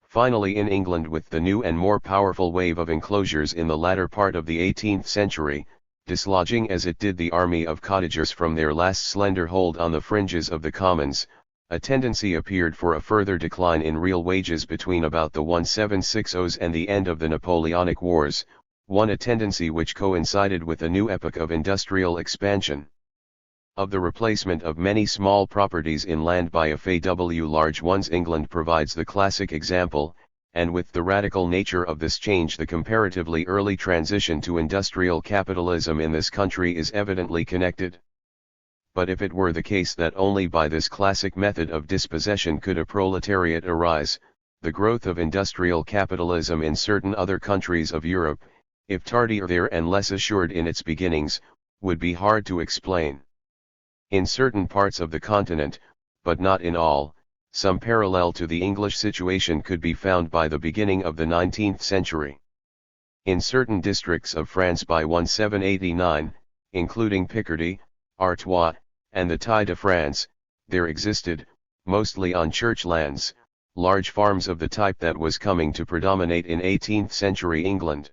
Finally in England, with the new and more powerful wave of enclosures in the latter part of the 18th century, dislodging as it did the army of cottagers from their last slender hold on the fringes of the commons, a tendency appeared for a further decline in real wages between about the 1760s and the end of the Napoleonic Wars, a tendency which coincided with a new epoch of industrial expansion. Of the replacement of many small properties in land by FAW large ones, England provides the classic example, and with the radical nature of this change the comparatively early transition to industrial capitalism in this country is evidently connected. But if it were the case that only by this classic method of dispossession could a proletariat arise, the growth of industrial capitalism in certain other countries of Europe, if tardier there and less assured in its beginnings, would be hard to explain. In certain parts of the continent, but not in all, some parallel to the English situation could be found by the beginning of the 19th century. In certain districts of France by 1789, including Picardy, Artois, and the Tie de France, there existed, mostly on church lands, large farms of the type that was coming to predominate in 18th century England.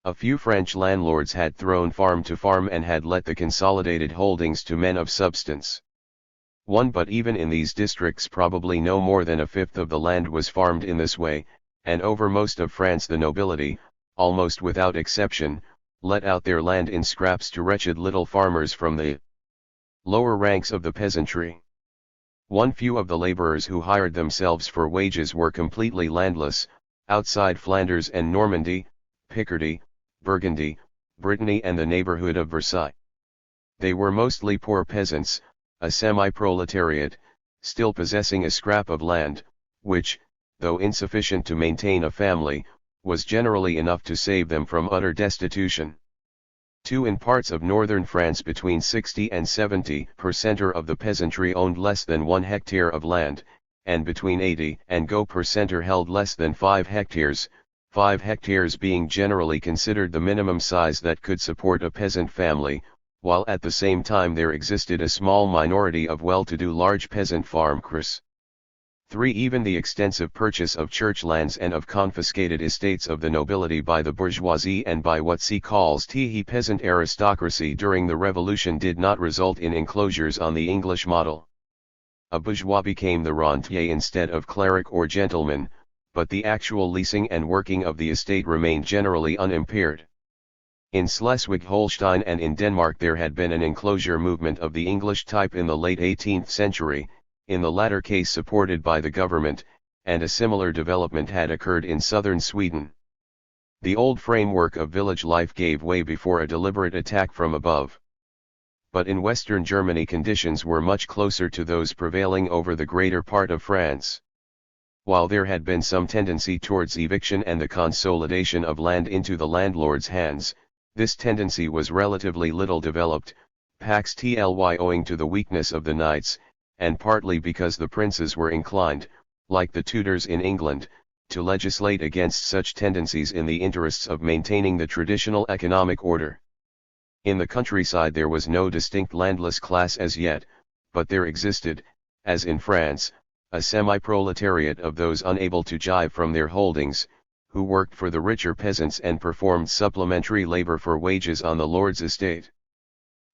A few French landlords had thrown farm to farm and had let the consolidated holdings to men of substance. But even in these districts probably no more than a fifth of the land was farmed in this way, and over most of France the nobility, almost without exception, let out their land in scraps to wretched little farmers from the lower ranks of the peasantry. Few of the laborers who hired themselves for wages were completely landless, outside Flanders and Normandy, Picardy, Burgundy, Brittany and the neighborhood of Versailles. They were mostly poor peasants, a semi-proletariat, still possessing a scrap of land, which, though insufficient to maintain a family, was generally enough to save them from utter destitution. 2. In parts of northern France between 60 and 70% of the peasantry owned less than 1 hectare of land, and between 80 and go% held less than 5 hectares, 5 hectares being generally considered the minimum size that could support a peasant family, while at the same time there existed a small minority of well-to-do large peasant farmers. 3. Even the extensive purchase of church lands and of confiscated estates of the nobility by the bourgeoisie and by what she calls the peasant aristocracy during the Revolution did not result in enclosures on the English model. A bourgeois became the rentier instead of cleric or gentleman, but the actual leasing and working of the estate remained generally unimpaired. In Schleswig-Holstein and in Denmark there had been an enclosure movement of the English type in the late 18th century, in the latter case supported by the government, and a similar development had occurred in southern Sweden. The old framework of village life gave way before a deliberate attack from above. But in Western Germany conditions were much closer to those prevailing over the greater part of France. While there had been some tendency towards eviction and the consolidation of land into the landlord's hands, this tendency was relatively little developed, pax tly owing to the weakness of the knights, and partly because the princes were inclined, like the Tudors in England, to legislate against such tendencies in the interests of maintaining the traditional economic order. In the countryside there was no distinct landless class as yet, but there existed, as in France, a semi-proletariat of those unable to jive from their holdings, who worked for the richer peasants and performed supplementary labor for wages on the lord's estate.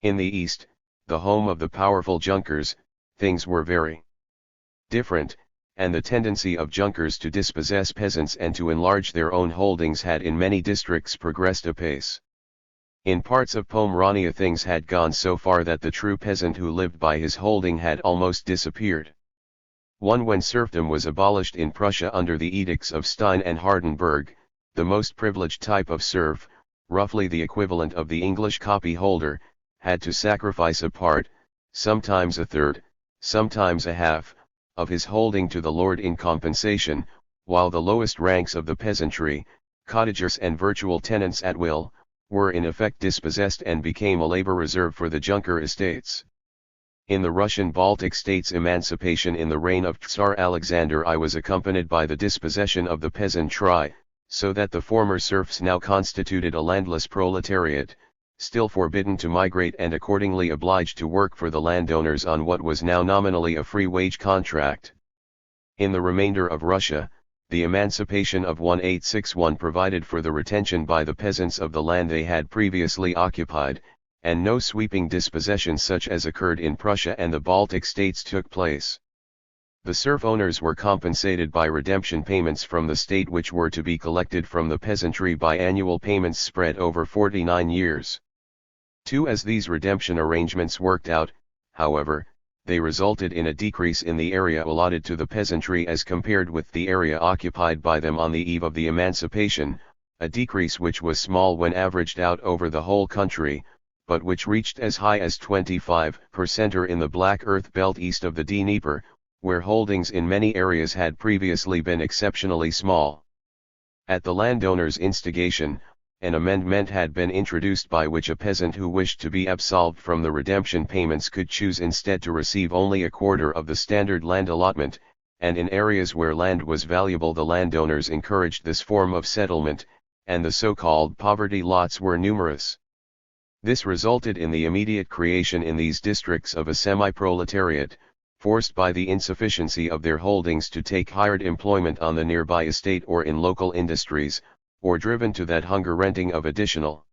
In the East, the home of the powerful Junkers, things were very different, and the tendency of Junkers to dispossess peasants and to enlarge their own holdings had in many districts progressed apace. In parts of Pomerania things had gone so far that the true peasant who lived by his holding had almost disappeared. When serfdom was abolished in Prussia under the edicts of Stein and Hardenberg, the most privileged type of serf, roughly the equivalent of the English copyholder, had to sacrifice a part, sometimes a third, sometimes a half, of his holding to the lord in compensation, while the lowest ranks of the peasantry, cottagers and virtual tenants at will, were in effect dispossessed and became a labor reserve for the Junker estates. In the Russian Baltic states emancipation in the reign of Tsar Alexander I was accompanied by the dispossession of the peasantry, so that the former serfs now constituted a landless proletariat, still forbidden to migrate and accordingly obliged to work for the landowners on what was now nominally a free wage contract. In the remainder of Russia, the emancipation of 1861 provided for the retention by the peasants of the land they had previously occupied, and no sweeping dispossession such as occurred in Prussia and the Baltic states took place. The serf owners were compensated by redemption payments from the state which were to be collected from the peasantry by annual payments spread over 49 years. 2. As these redemption arrangements worked out, however, they resulted in a decrease in the area allotted to the peasantry as compared with the area occupied by them on the eve of the emancipation, a decrease which was small when averaged out over the whole country, but which reached as high as 25% in the Black Earth belt east of the Dnieper, where holdings in many areas had previously been exceptionally small. At the landowner's instigation, an amendment had been introduced by which a peasant who wished to be absolved from the redemption payments could choose instead to receive only a quarter of the standard land allotment, and in areas where land was valuable the landowners encouraged this form of settlement, and the so-called poverty lots were numerous. This resulted in the immediate creation in these districts of a semi-proletariat, forced by the insufficiency of their holdings to take hired employment on the nearby estate or in local industries, or driven to that hunger renting of additional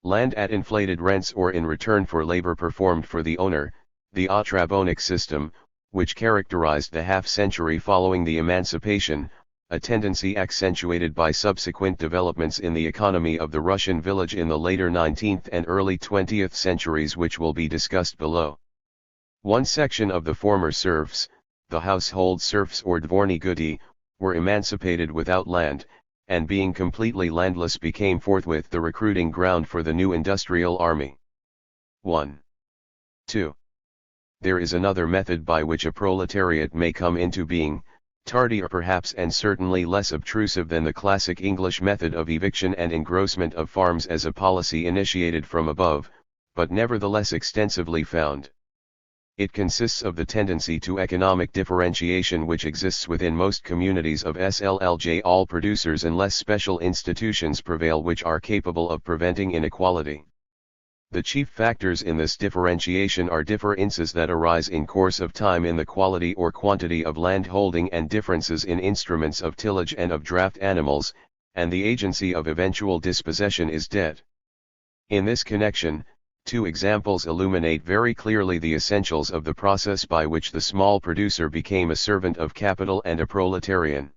land at inflated rents or in return for labor performed for the owner, the Otrabonic system, which characterized the half-century following the emancipation, a tendency accentuated by subsequent developments in the economy of the Russian village in the later 19th and early 20th centuries which will be discussed below. One section of the former serfs, the household serfs or dvorny gudi, were emancipated without land, and being completely landless became forthwith the recruiting ground for the new industrial army. 1. 2. There is another method by which a proletariat may come into being, Tardier perhaps and certainly less obtrusive than the classic English method of eviction and engrossment of farms as a policy initiated from above, but nevertheless extensively found. It consists of the tendency to economic differentiation which exists within most communities of SLLJ all producers unless special institutions prevail which are capable of preventing inequality. The chief factors in this differentiation are differences that arise in course of time in the quality or quantity of land holding and differences in instruments of tillage and of draft animals, and the agency of eventual dispossession is debt. In this connection, two examples illuminate very clearly the essentials of the process by which the small producer became a servant of capital and a proletarian.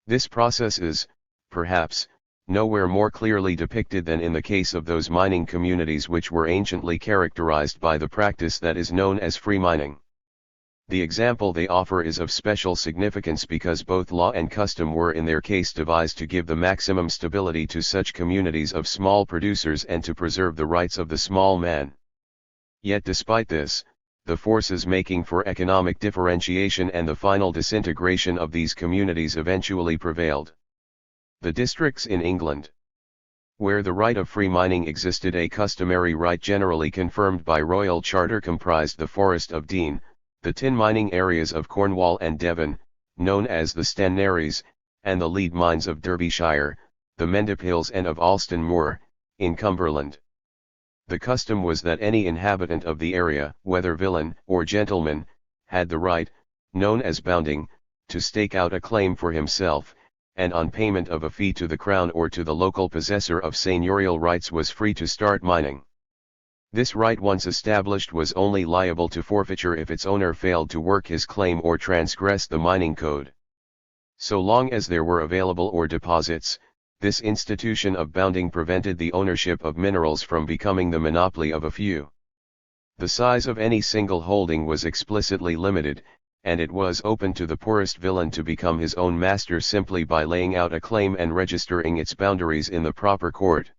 This process is, perhaps, nowhere more clearly depicted than in the case of those mining communities which were anciently characterized by the practice that is known as free mining. The example they offer is of special significance because both law and custom were in their case devised to give the maximum stability to such communities of small producers and to preserve the rights of the small man. Yet despite this, the forces making for economic differentiation and the final disintegration of these communities eventually prevailed. The districts in England, where the right of free mining existed, a customary right generally confirmed by royal charter, comprised the Forest of Dean, the tin mining areas of Cornwall and Devon, known as the Stannaries, and the lead mines of Derbyshire, the Mendip Hills and of Alston Moor, in Cumberland. The custom was that any inhabitant of the area, whether villein or gentleman, had the right, known as bounding, to stake out a claim for himself, and on payment of a fee to the crown or to the local possessor of seigneurial rights was free to start mining. This right once established was only liable to forfeiture if its owner failed to work his claim or transgress the mining code. So long as there were available ore deposits, this institution of bounding prevented the ownership of minerals from becoming the monopoly of a few. The size of any single holding was explicitly limited, and it was open to the poorest villein to become his own master simply by laying out a claim and registering its boundaries in the proper court.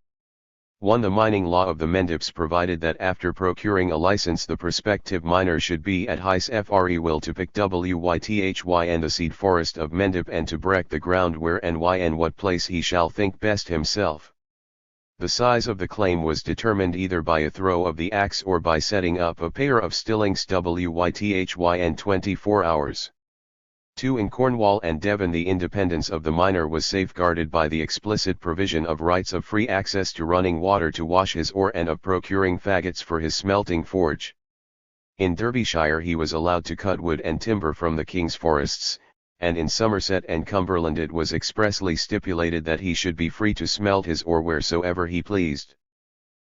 1. The mining law of the Mendips provided that after procuring a license the prospective miner should be at his free will to pick wythy and the seed forest of Mendip and to break the ground where and why and what place he shall think best himself. The size of the claim was determined either by a throw of the axe or by setting up a pair of stillings wythy and 24 hours. 2. In Cornwall and Devon the independence of the miner was safeguarded by the explicit provision of rights of free access to running water to wash his ore and of procuring faggots for his smelting forge. In Derbyshire he was allowed to cut wood and timber from the king's forests, and in Somerset and Cumberland it was expressly stipulated that he should be free to smelt his ore wheresoever he pleased.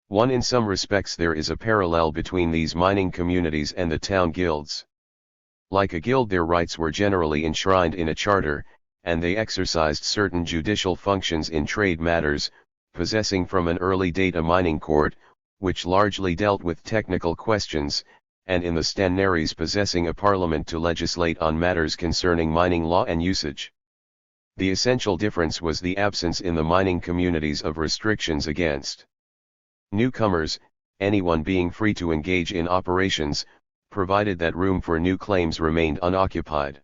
1. In some respects there is a parallel between these mining communities and the town guilds. Like a guild their rights were generally enshrined in a charter, and they exercised certain judicial functions in trade matters, possessing from an early date a mining court, which largely dealt with technical questions, and in the Stannaries possessing a parliament to legislate on matters concerning mining law and usage. The essential difference was the absence in the mining communities of restrictions against newcomers, anyone being free to engage in operations, provided that room for new claims remained unoccupied.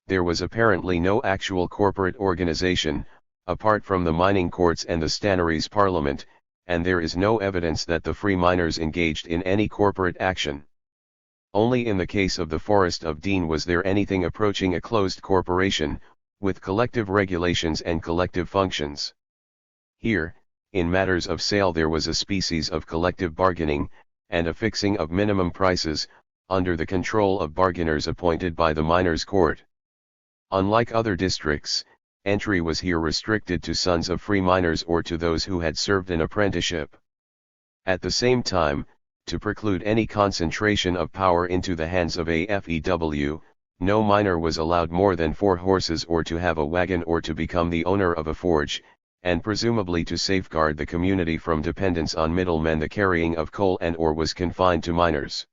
There was apparently no actual corporate organization, apart from the mining courts and the Stannaries Parliament, and there is no evidence that the free miners engaged in any corporate action. Only in the case of the Forest of Dean was there anything approaching a closed corporation, with collective regulations and collective functions. Here, in matters of sale there was a species of collective bargaining, and a fixing of minimum prices, under the control of bargainers appointed by the miners' court. Unlike other districts, entry was here restricted to sons of free miners or to those who had served an apprenticeship. At the same time, to preclude any concentration of power into the hands of a few, no miner was allowed more than 4 horses or to have a wagon or to become the owner of a forge, and presumably to safeguard the community from dependence on middlemen the carrying of coal and ore was confined to miners.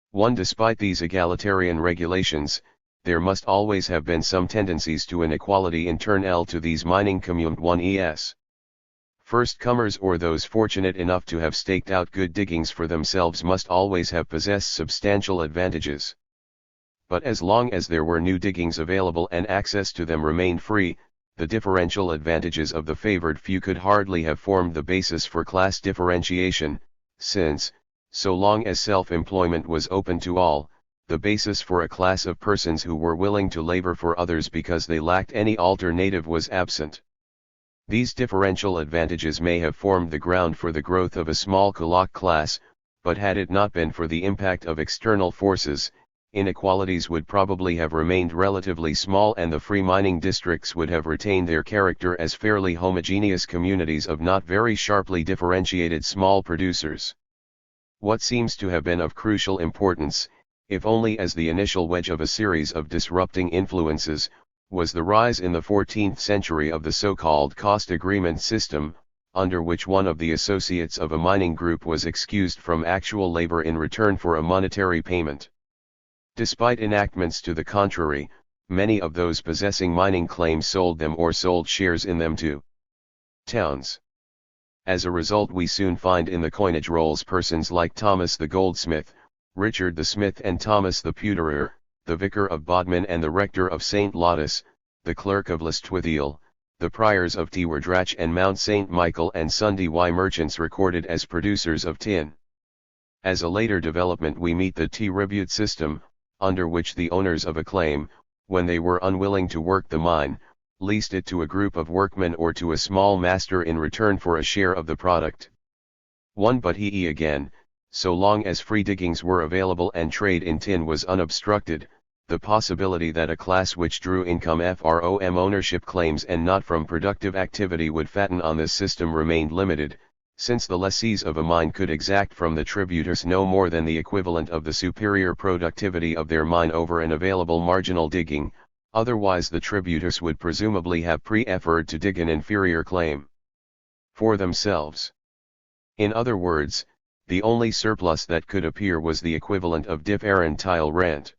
1. Despite these egalitarian regulations, there must always have been some tendencies to inequality internal to these mining communes. 1. First comers or those fortunate enough to have staked out good diggings for themselves must always have possessed substantial advantages. But as long as there were new diggings available and access to them remained free, the differential advantages of the favored few could hardly have formed the basis for class differentiation, since, so long as self-employment was open to all, the basis for a class of persons who were willing to labor for others because they lacked any alternative was absent. These differential advantages may have formed the ground for the growth of a small Kulak class, but had it not been for the impact of external forces, inequalities would probably have remained relatively small and the free mining districts would have retained their character as fairly homogeneous communities of not very sharply differentiated small producers. What seems to have been of crucial importance, if only as the initial wedge of a series of disrupting influences, was the rise in the 14th century of the so-called cost agreement system, under which one of the associates of a mining group was excused from actual labor in return for a monetary payment. Despite enactments to the contrary, many of those possessing mining claims sold them or sold shares in them to towns. As a result, we soon find in the coinage rolls persons like Thomas the goldsmith, Richard the smith and Thomas the pewterer, the vicar of Bodmin and the rector of St. Lottis, the clerk of Listwithiel, the priors of Tywerdrach and Mount St. Michael and Sunday merchants recorded as producers of tin. As a later development we meet the tribute system, under which the owners of a claim, when they were unwilling to work the mine, leased it to a group of workmen or to a small master in return for a share of the product. But he again, so long as free diggings were available and trade in tin was unobstructed, the possibility that a class which drew income from ownership claims and not from productive activity would fatten on this system remained limited, since the lessees of a mine could exact from the tributors no more than the equivalent of the superior productivity of their mine over an available marginal digging, otherwise the tributors would presumably have preferred to dig an inferior claim for themselves. In other words, the only surplus that could appear was the equivalent of differential rent.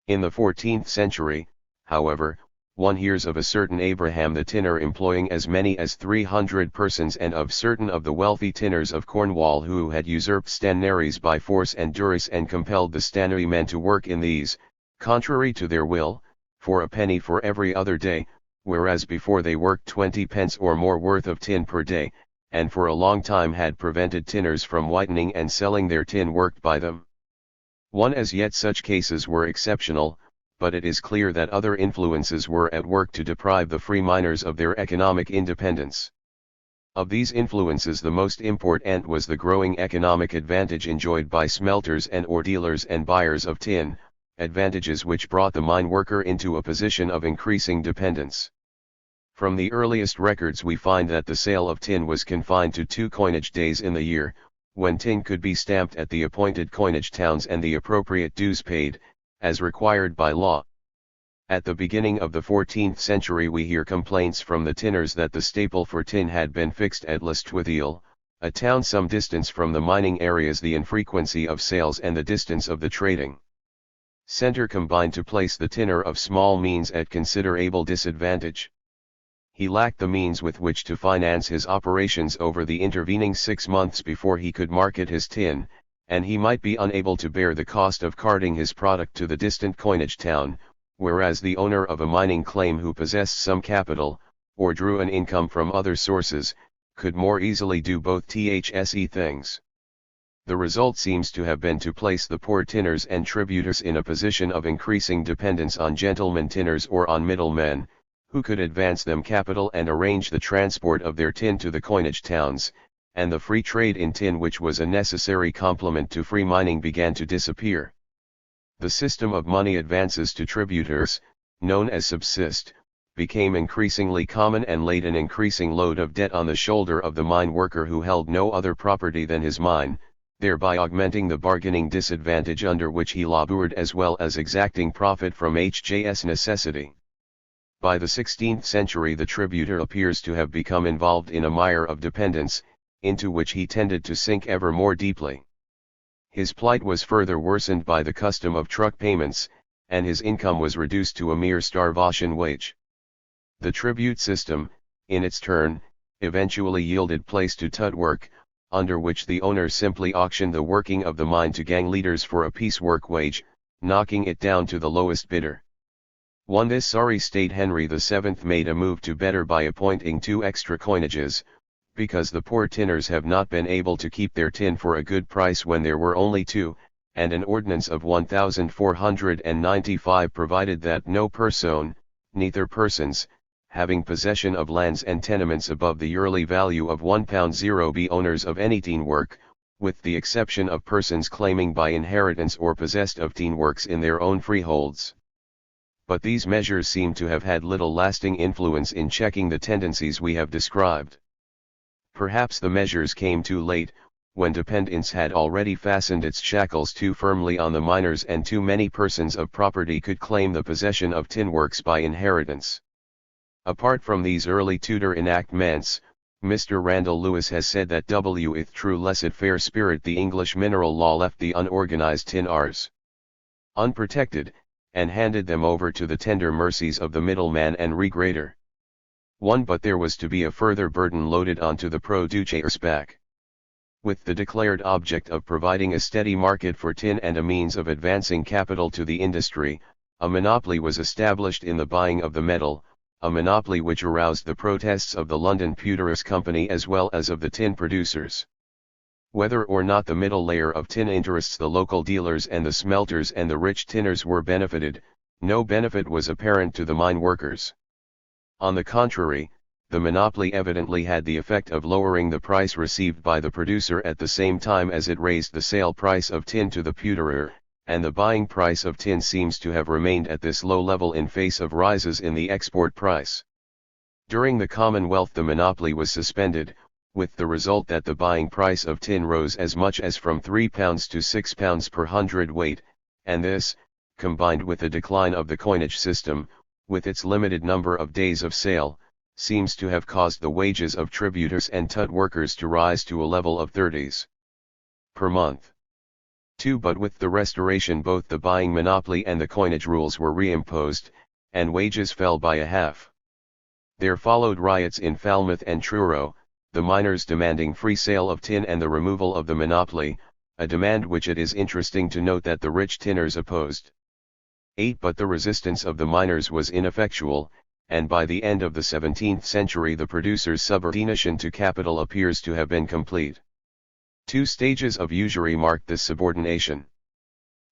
In the 14th century, however, one hears of a certain Abraham the tinner employing as many as 300 persons and of certain of the wealthy tinners of Cornwall who had usurped stannaries by force and duress and compelled the stannary men to work in these, contrary to their will, for a penny for every other day, whereas before they worked 20 pence or more worth of tin per day, and for a long time had prevented tinners from whitening and selling their tin worked by them. As yet such cases were exceptional, but it is clear that other influences were at work to deprive the free miners of their economic independence. Of these influences the most important was the growing economic advantage enjoyed by smelters and ore dealers and buyers of tin, advantages which brought the mine worker into a position of increasing dependence. From the earliest records we find that the sale of tin was confined to 2 coinage days in the year, when tin could be stamped at the appointed coinage towns and the appropriate dues paid, as required by law. At the beginning of the 14th century we hear complaints from the tinners that the staple for tin had been fixed at Listwithiel, a town some distance from the mining areas. The infrequency of sales and the distance of the trading center combined to place the tinner of small means at considerable disadvantage. He lacked the means with which to finance his operations over the intervening 6 months before he could market his tin, and he might be unable to bear the cost of carting his product to the distant coinage town, whereas the owner of a mining claim who possessed some capital, or drew an income from other sources, could more easily do both thse things. The result seems to have been to place the poor tinners and tributors in a position of increasing dependence on gentlemen tinners or on middlemen, who could advance them capital and arrange the transport of their tin to the coinage towns, and the free trade in tin which was a necessary complement to free mining began to disappear. The system of money advances to tributors, known as subsist, became increasingly common and laid an increasing load of debt on the shoulder of the mine worker who held no other property than his mine, thereby augmenting the bargaining disadvantage under which he labored as well as exacting profit from his necessity. By the 16th century the tributor appears to have become involved in a mire of dependence, into which he tended to sink ever more deeply. His plight was further worsened by the custom of truck payments, and his income was reduced to a mere starvation wage. The tribute system, in its turn, eventually yielded place to tut work, under which the owner simply auctioned the working of the mine to gang leaders for a piece work wage, knocking it down to the lowest bidder. One this sorry state Henry VII made a move to better by appointing 2 extra coinages, because the poor tinners have not been able to keep their tin for a good price when there were only 2, and an ordinance of 1495 provided that no person, neither persons, having possession of lands and tenements above the yearly value of £1 be owners of any tin work, with the exception of persons claiming by inheritance or possessed of tin works in their own freeholds. But these measures seem to have had little lasting influence in checking the tendencies we have described. Perhaps the measures came too late, when dependence had already fastened its shackles too firmly on the miners and too many persons of property could claim the possession of tin works by inheritance. Apart from these early Tudor enactments, Mr. Randall Lewis has said that with true laissez faire spirit the English mineral law left the unorganized tinners unprotected, and handed them over to the tender mercies of the middleman and regrader. But there was to be a further burden loaded onto the producer's back. With the declared object of providing a steady market for tin and a means of advancing capital to the industry, a monopoly was established in the buying of the metal, a monopoly which aroused the protests of the London Pewterers Company as well as of the tin producers. Whether or not the middle layer of tin interests the local dealers and the smelters and the rich tinners were benefited, no benefit was apparent to the mine workers. On the contrary, the monopoly evidently had the effect of lowering the price received by the producer at the same time as it raised the sale price of tin to the pewterer, and the buying price of tin seems to have remained at this low level in face of rises in the export price. During the Commonwealth the monopoly was suspended, with the result that the buying price of tin rose as much as from £3 to £6 per hundredweight, and this, combined with the decline of the coinage system, with its limited number of days of sale, seems to have caused the wages of tributers and tut workers to rise to a level of 30s per month. But with the restoration both the buying monopoly and the coinage rules were reimposed, and wages fell by a half. There followed riots in Falmouth and Truro, the miners demanding free sale of tin and the removal of the monopoly, a demand which it is interesting to note that the rich tinners opposed. But the resistance of the miners was ineffectual, and by the end of the 17th century the producer's subordination to capital appears to have been complete. 2 stages of usury marked this subordination.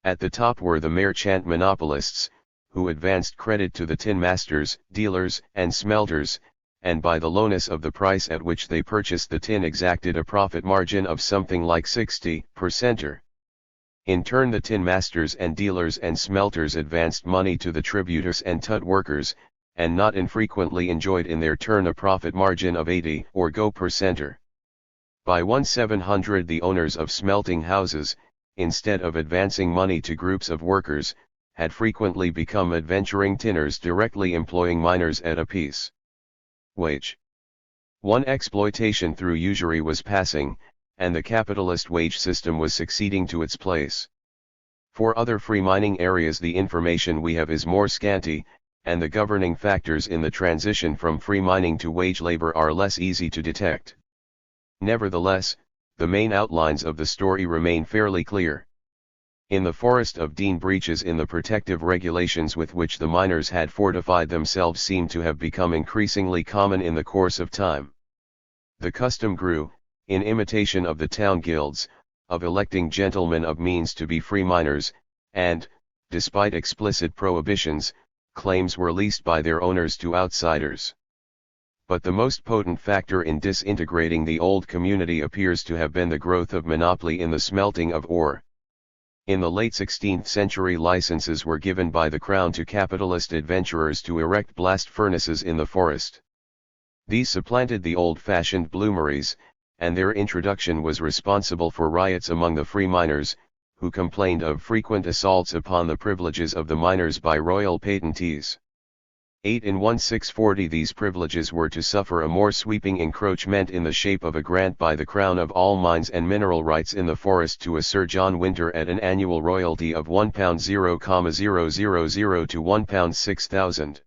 At the top were the merchant monopolists, who advanced credit to the tin masters, dealers, and smelters, and by the lowness of the price at which they purchased the tin exacted a profit margin of something like 60%. In turn the tin masters and dealers and smelters advanced money to the tributers and tut workers, and not infrequently enjoyed in their turn a profit margin of 80 or go%. By 1700 the owners of smelting houses, instead of advancing money to groups of workers, had frequently become adventuring tinners directly employing miners at a piece wage. Exploitation through usury was passing, and the capitalist wage system was succeeding to its place. For other free mining areas the information we have is more scanty, and the governing factors in the transition from free mining to wage labor are less easy to detect. Nevertheless, the main outlines of the story remain fairly clear. In the Forest of Dean breaches in the protective regulations with which the miners had fortified themselves seem to have become increasingly common in the course of time. The custom grew, in imitation of the town guilds, of electing gentlemen of means to be free miners, and, despite explicit prohibitions, claims were leased by their owners to outsiders. But the most potent factor in disintegrating the old community appears to have been the growth of monopoly in the smelting of ore. In the late 16th century licenses were given by the Crown to capitalist adventurers to erect blast furnaces in the forest. These supplanted the old-fashioned bloomeries, and their introduction was responsible for riots among the free miners, who complained of frequent assaults upon the privileges of the miners by royal patentees. In 1640 these privileges were to suffer a more sweeping encroachment in the shape of a grant by the Crown of all mines and mineral rights in the forest to a Sir John Winter at an annual royalty of £1,000 to £1,600.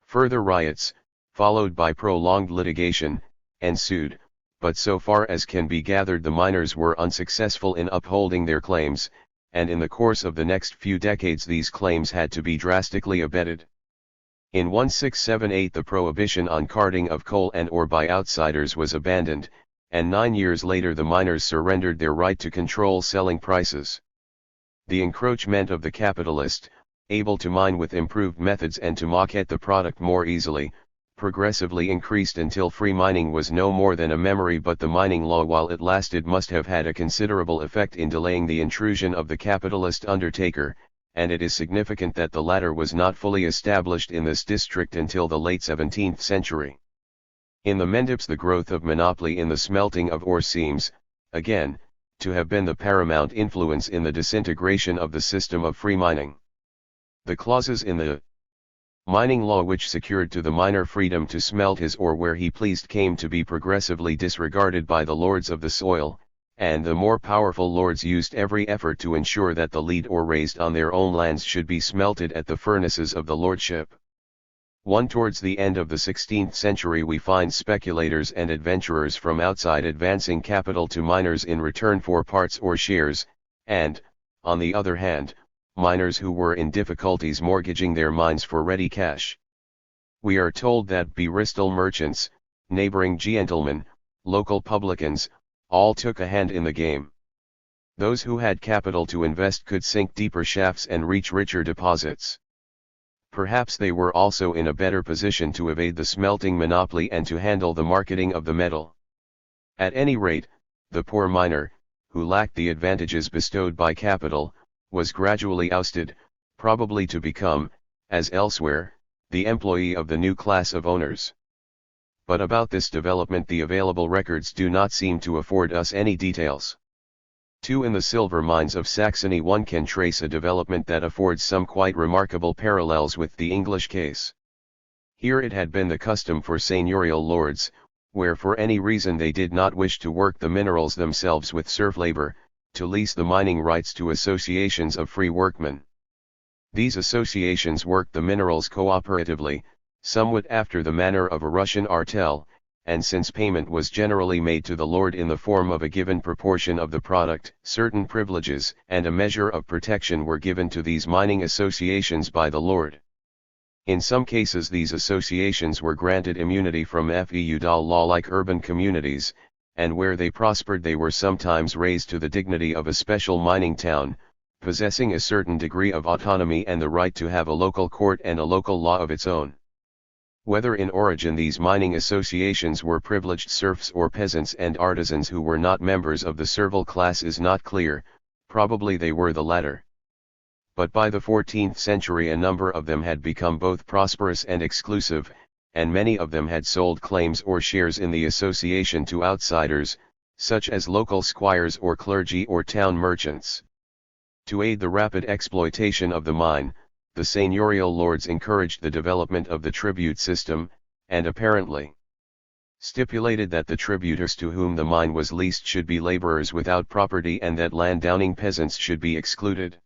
Further riots, followed by prolonged litigation, ensued, but so far as can be gathered the miners were unsuccessful in upholding their claims, and in the course of the next few decades these claims had to be drastically abated. In 1678 the prohibition on carting of coal and ore by outsiders was abandoned, and 9 years later the miners surrendered their right to control selling prices. The encroachment of the capitalist, able to mine with improved methods and to market the product more easily, progressively increased until free mining was no more than a memory, but the mining law while it lasted must have had a considerable effect in delaying the intrusion of the capitalist undertaker, and it is significant that the latter was not fully established in this district until the late 17th century. In the Mendips the growth of monopoly in the smelting of ore seems, again, to have been the paramount influence in the disintegration of the system of free mining. The clauses in the mining law which secured to the miner freedom to smelt his ore where he pleased came to be progressively disregarded by the lords of the soil, and the more powerful lords used every effort to ensure that the lead ore raised on their own lands should be smelted at the furnaces of the lordship. Towards the end of the 16th century we find speculators and adventurers from outside advancing capital to miners in return for parts or shares, and, on the other hand, miners who were in difficulties mortgaging their mines for ready cash. We are told that Bristol merchants, neighboring gentlemen, local publicans, all took a hand in the game. Those who had capital to invest could sink deeper shafts and reach richer deposits. Perhaps they were also in a better position to evade the smelting monopoly and to handle the marketing of the metal. At any rate, the poor miner, who lacked the advantages bestowed by capital, was gradually ousted, probably to become, as elsewhere, the employee of the new class of owners. But about this development the available records do not seem to afford us any details. In the silver mines of Saxony one can trace a development that affords some quite remarkable parallels with the English case. Here it had been the custom for seigneurial lords, where for any reason they did not wish to work the minerals themselves with serf labor, to lease the mining rights to associations of free workmen. These associations worked the minerals cooperatively, somewhat after the manner of a Russian artel, and since payment was generally made to the lord in the form of a given proportion of the product, certain privileges and a measure of protection were given to these mining associations by the lord. In some cases these associations were granted immunity from feudal law like urban communities, and where they prospered they were sometimes raised to the dignity of a special mining town, possessing a certain degree of autonomy and the right to have a local court and a local law of its own. Whether in origin these mining associations were privileged serfs or peasants and artisans who were not members of the servile class is not clear, probably they were the latter. But by the 14th century a number of them had become both prosperous and exclusive, and many of them had sold claims or shares in the association to outsiders, such as local squires or clergy or town merchants. To aid the rapid exploitation of the mine, the seigneurial lords encouraged the development of the tribute system, and apparently stipulated that the tributors to whom the mine was leased should be laborers without property and that landowning peasants should be excluded.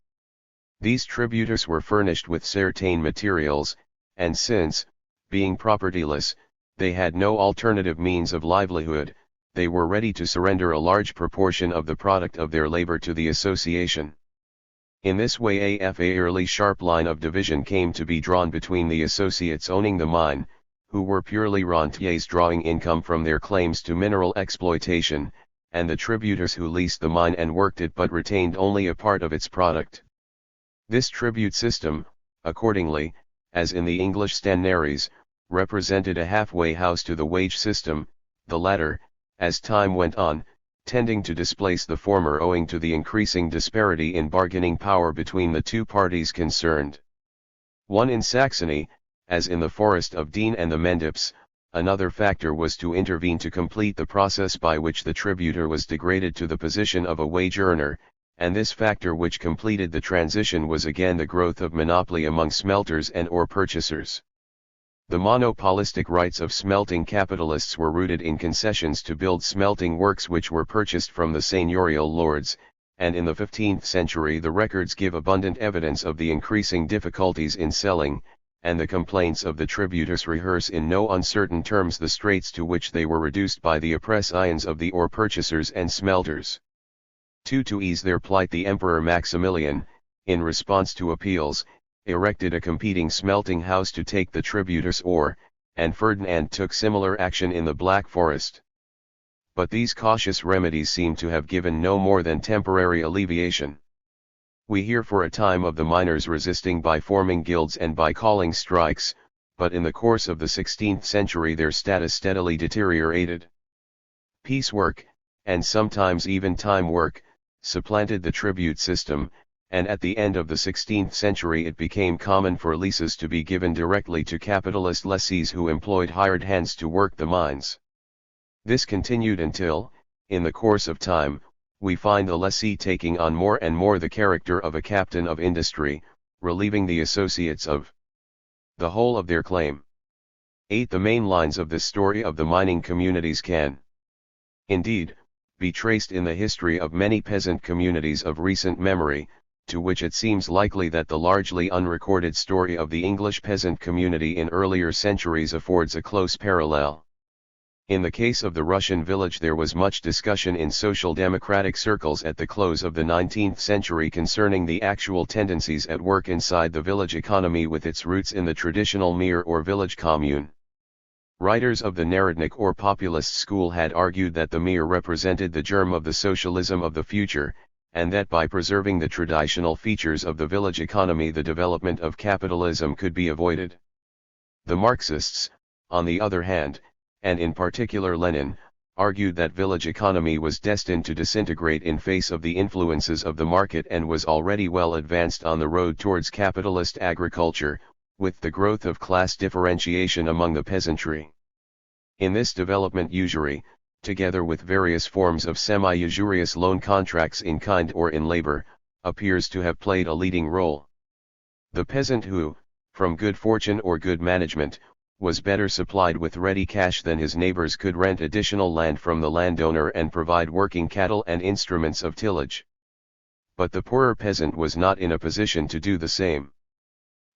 These tributors were furnished with certain materials, and since, being propertyless, they had no alternative means of livelihood, they were ready to surrender a large proportion of the product of their labor to the association. In this way a fairly sharp line of division came to be drawn between the associates owning the mine, who were purely rentiers drawing income from their claims to mineral exploitation, and the tributors who leased the mine and worked it but retained only a part of its product. This tribute system, accordingly, as in the English stannaries, represented a halfway house to the wage system, the latter, as time went on, tending to displace the former owing to the increasing disparity in bargaining power between the two parties concerned. In Saxony, as in the Forest of Dean and the Mendips, another factor was to intervene to complete the process by which the tributor was degraded to the position of a wage earner, and this factor which completed the transition was again the growth of monopoly among smelters and ore purchasers. The monopolistic rights of smelting capitalists were rooted in concessions to build smelting works which were purchased from the seigneurial lords, and in the 15th century the records give abundant evidence of the increasing difficulties in selling, and the complaints of the tributors rehearse in no uncertain terms the straits to which they were reduced by the oppressions of the ore purchasers and smelters. To ease their plight, the Emperor Maximilian, in response to appeals, erected a competing smelting house to take the tributers' ore, and Ferdinand took similar action in the Black Forest. But these cautious remedies seem to have given no more than temporary alleviation. We hear for a time of the miners resisting by forming guilds and by calling strikes, but in the course of the 16th century their status steadily deteriorated. Piecework, and sometimes even time work, supplanted the tribute system, and at the end of the 16th century it became common for leases to be given directly to capitalist lessees who employed hired hands to work the mines. This continued until, in the course of time, we find the lessee taking on more and more the character of a captain of industry, relieving the associates of the whole of their claim. 8. The main lines of this story of the mining communities can, indeed, be traced in the history of many peasant communities of recent memory, to which it seems likely that the largely unrecorded story of the English peasant community in earlier centuries affords a close parallel. In the case of the Russian village, there was much discussion in social democratic circles at the close of the 19th century concerning the actual tendencies at work inside the village economy with its roots in the traditional mir or village commune. Writers of the Narodnik or populist school had argued that the mir represented the germ of the socialism of the future, and that by preserving the traditional features of the village economy the development of capitalism could be avoided. The Marxists, on the other hand, and in particular Lenin, argued that village economy was destined to disintegrate in face of the influences of the market and was already well advanced on the road towards capitalist agriculture, with the growth of class differentiation among the peasantry. In this development usury, together with various forms of semi-usurious loan contracts in kind or in labor, appears to have played a leading role. The peasant who, from good fortune or good management, was better supplied with ready cash than his neighbors could rent additional land from the landowner and provide working cattle and instruments of tillage. But the poorer peasant was not in a position to do the same.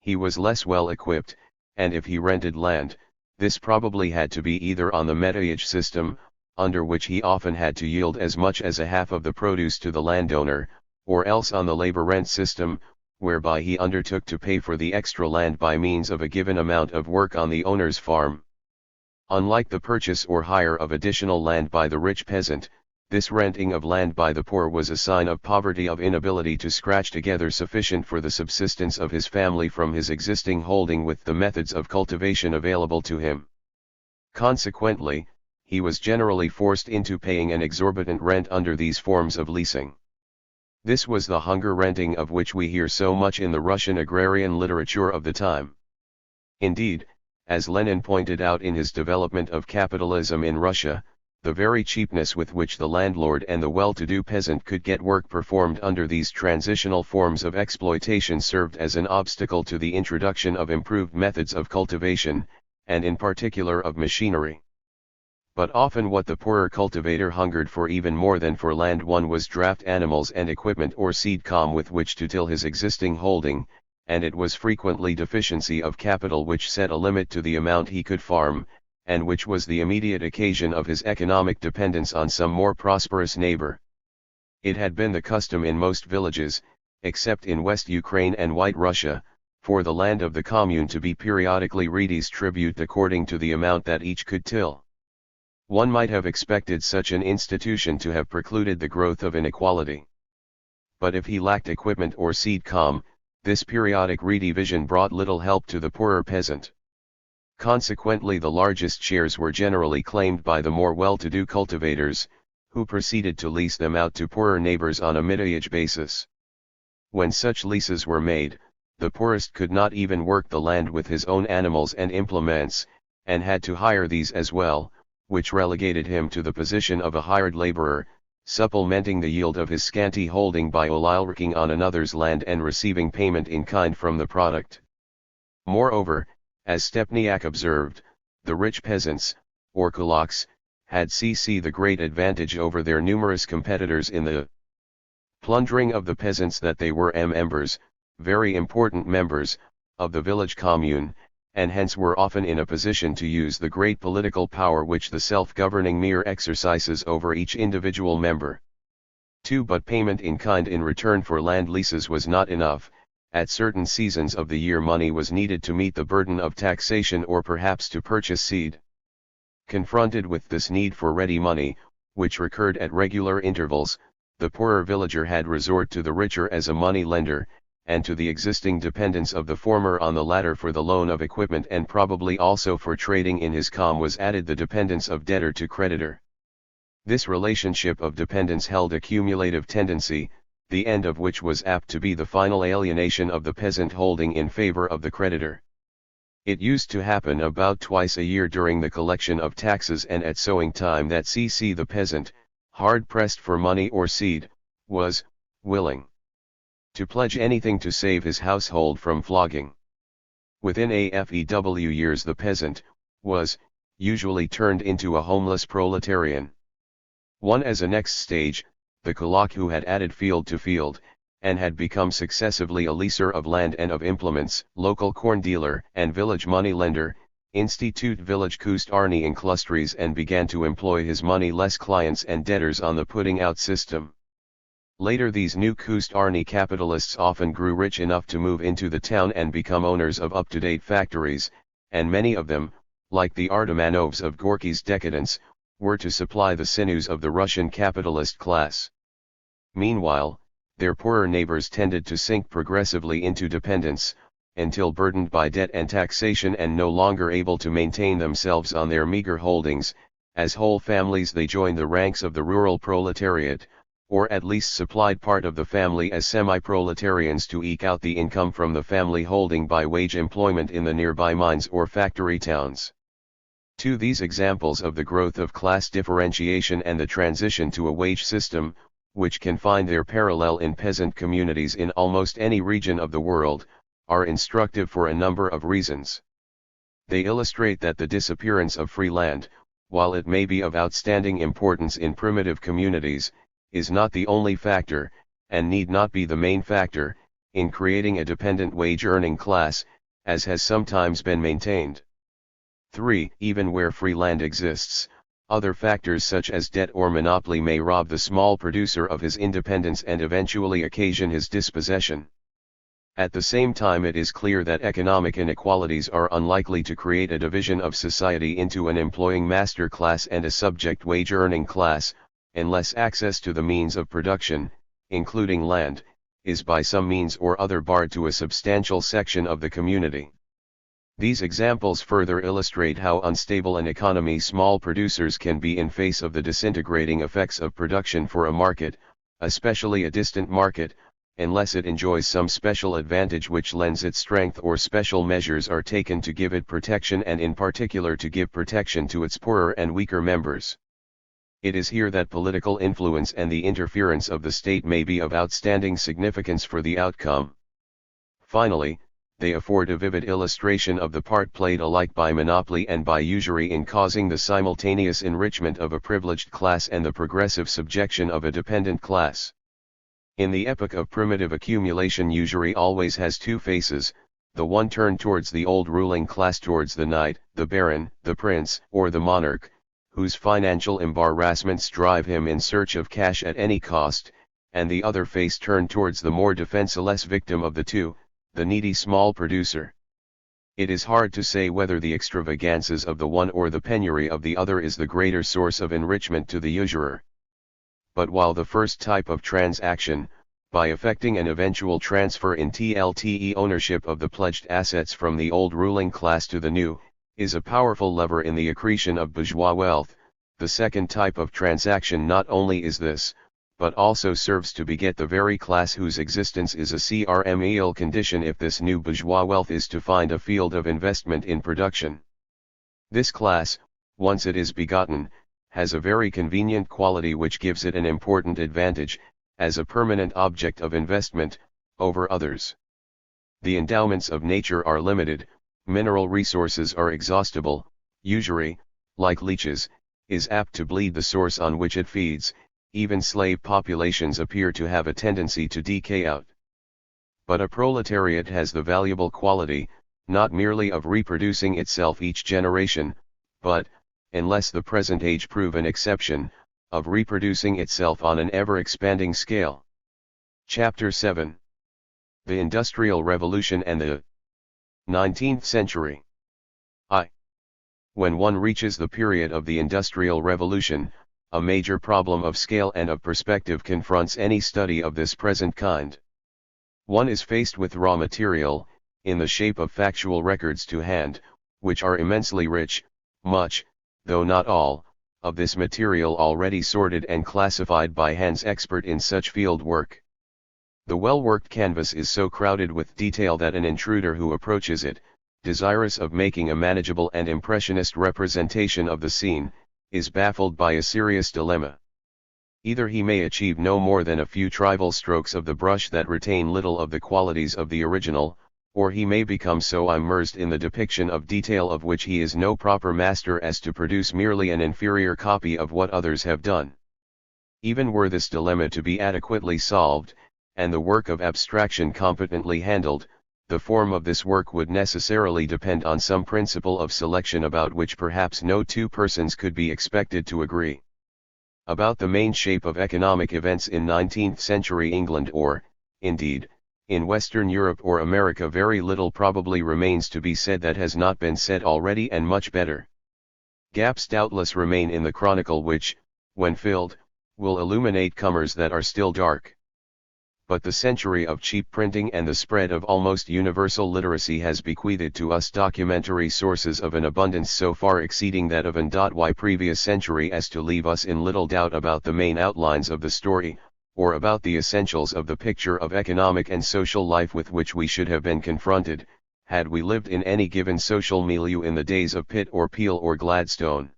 He was less well equipped, and if he rented land, this probably had to be either on the metayage system, under which he often had to yield as much as a half of the produce to the landowner, or else on the labor rent system, whereby he undertook to pay for the extra land by means of a given amount of work on the owner's farm. Unlike the purchase or hire of additional land by the rich peasant, this renting of land by the poor was a sign of poverty, of inability to scratch together sufficient for the subsistence of his family from his existing holding with the methods of cultivation available to him. Consequently, he was generally forced into paying an exorbitant rent under these forms of leasing. This was the hunger renting of which we hear so much in the Russian agrarian literature of the time. Indeed, as Lenin pointed out in his development of capitalism in Russia, the very cheapness with which the landlord and the well-to-do peasant could get work performed under these transitional forms of exploitation served as an obstacle to the introduction of improved methods of cultivation, and in particular of machinery. But often what the poorer cultivator hungered for even more than for land won was draft animals and equipment or seed com with which to till his existing holding, and it was frequently deficiency of capital which set a limit to the amount he could farm, and which was the immediate occasion of his economic dependence on some more prosperous neighbor. It had been the custom in most villages, except in West Ukraine and White Russia, for the land of the commune to be periodically redistributed according to the amount that each could till. One might have expected such an institution to have precluded the growth of inequality. But if he lacked equipment or seed com, this periodic redivision brought little help to the poorer peasant. Consequently, the largest shares were generally claimed by the more well-to-do cultivators, who proceeded to lease them out to poorer neighbors on a metayage basis. When such leases were made, the poorest could not even work the land with his own animals and implements, and had to hire these as well, which relegated him to the position of a hired laborer, supplementing the yield of his scanty holding by oligarching on another's land and receiving payment in kind from the product. Moreover, as Stepniak observed, the rich peasants, or kulaks, had the great advantage over their numerous competitors in the plundering of the peasants that they were members, very important members, of the village commune, and hence were often in a position to use the great political power which the self-governing mir exercises over each individual member. 2. But payment in kind in return for land leases was not enough. At certain seasons of the year money was needed to meet the burden of taxation or perhaps to purchase seed. Confronted with this need for ready money, which recurred at regular intervals, the poorer villager had resort to the richer as a money lender, and to the existing dependence of the former on the latter for the loan of equipment and probably also for trading in his com was added the dependence of debtor to creditor. This relationship of dependence held a cumulative tendency, the end of which was apt to be the final alienation of the peasant holding in favor of the creditor. It used to happen about twice a year during the collection of taxes and at sowing time that the peasant, hard pressed for money or seed, was willing to pledge anything to save his household from flogging. Within a few years the peasant was usually turned into a homeless proletarian. One as a next stage, the kulak who had added field to field, and had become successively a leaser of land and of implements, local corn dealer and village money lender, institute village kust-arni in clustries and began to employ his money-less clients and debtors on the putting out system. Later these new kust-arni capitalists often grew rich enough to move into the town and become owners of up-to-date factories, and many of them, like the Artemanovs of Gorky's Decadence, were to supply the sinews of the Russian capitalist class. Meanwhile, their poorer neighbors tended to sink progressively into dependence, until burdened by debt and taxation and no longer able to maintain themselves on their meager holdings, as whole families they joined the ranks of the rural proletariat, or at least supplied part of the family as semi-proletarians to eke out the income from the family holding by wage employment in the nearby mines or factory towns. To these examples of the growth of class differentiation and the transition to a wage system, which can find their parallel in peasant communities in almost any region of the world, are instructive for a number of reasons. They illustrate that the disappearance of free land, while it may be of outstanding importance in primitive communities, is not the only factor, and need not be the main factor, in creating a dependent wage-earning class, as has sometimes been maintained. 3. Even where free land exists, other factors such as debt or monopoly may rob the small producer of his independence and eventually occasion his dispossession. At the same time it is clear that economic inequalities are unlikely to create a division of society into an employing master class and a subject wage-earning class, unless access to the means of production, including land, is by some means or other barred to a substantial section of the community. These examples further illustrate how unstable an economy small producers can be in face of the disintegrating effects of production for a market, especially a distant market, unless it enjoys some special advantage which lends it strength or special measures are taken to give it protection and in particular to give protection to its poorer and weaker members. It is here that political influence and the interference of the state may be of outstanding significance for the outcome. Finally, they afford a vivid illustration of the part played alike by monopoly and by usury in causing the simultaneous enrichment of a privileged class and the progressive subjection of a dependent class. In the epoch of primitive accumulation, usury always has two faces, the one turned towards the old ruling class, towards the knight, the baron, the prince, or the monarch, whose financial embarrassments drive him in search of cash at any cost, and the other face turned towards the more defenseless victim of the two, the needy small producer. It is hard to say whether the extravagances of the one or the penury of the other is the greater source of enrichment to the usurer. But while the first type of transaction, by effecting an eventual transfer in TLTE ownership of the pledged assets from the old ruling class to the new, is a powerful lever in the accretion of bourgeois wealth, the second type of transaction not only is this, but also serves to beget the very class whose existence is a CRMEL condition if this new bourgeois wealth is to find a field of investment in production. This class, once it is begotten, has a very convenient quality which gives it an important advantage, as a permanent object of investment, over others. The endowments of nature are limited, mineral resources are exhaustible, usury, like leeches, is apt to bleed the source on which it feeds, even slave populations appear to have a tendency to decay out. But a proletariat has the valuable quality, not merely of reproducing itself each generation, but, unless the present age prove an exception, of reproducing itself on an ever-expanding scale. Chapter 7. The Industrial Revolution and the 19th Century. When one reaches the period of the Industrial Revolution, a major problem of scale and of perspective confronts any study of this present kind. One is faced with raw material, in the shape of factual records to hand, which are immensely rich, much, though not all, of this material already sorted and classified by hands expert in such field work. The well-worked canvas is so crowded with detail that an intruder who approaches it, desirous of making a manageable and impressionist representation of the scene, is baffled by a serious dilemma. Either he may achieve no more than a few trivial strokes of the brush that retain little of the qualities of the original, or he may become so immersed in the depiction of detail of which he is no proper master as to produce merely an inferior copy of what others have done. Even were this dilemma to be adequately solved, and the work of abstraction competently handled, the form of this work would necessarily depend on some principle of selection about which perhaps no two persons could be expected to agree. About the main shape of economic events in 19th century England or, indeed, in Western Europe or America very little probably remains to be said that has not been said already, and much better. Gaps doubtless remain in the chronicle which, when filled, will illuminate comers that are still dark. But the century of cheap printing and the spread of almost universal literacy has bequeathed to us documentary sources of an abundance so far exceeding that of an previous century as to leave us in little doubt about the main outlines of the story, or about the essentials of the picture of economic and social life with which we should have been confronted, had we lived in any given social milieu in the days of Pitt or Peel or Gladstone.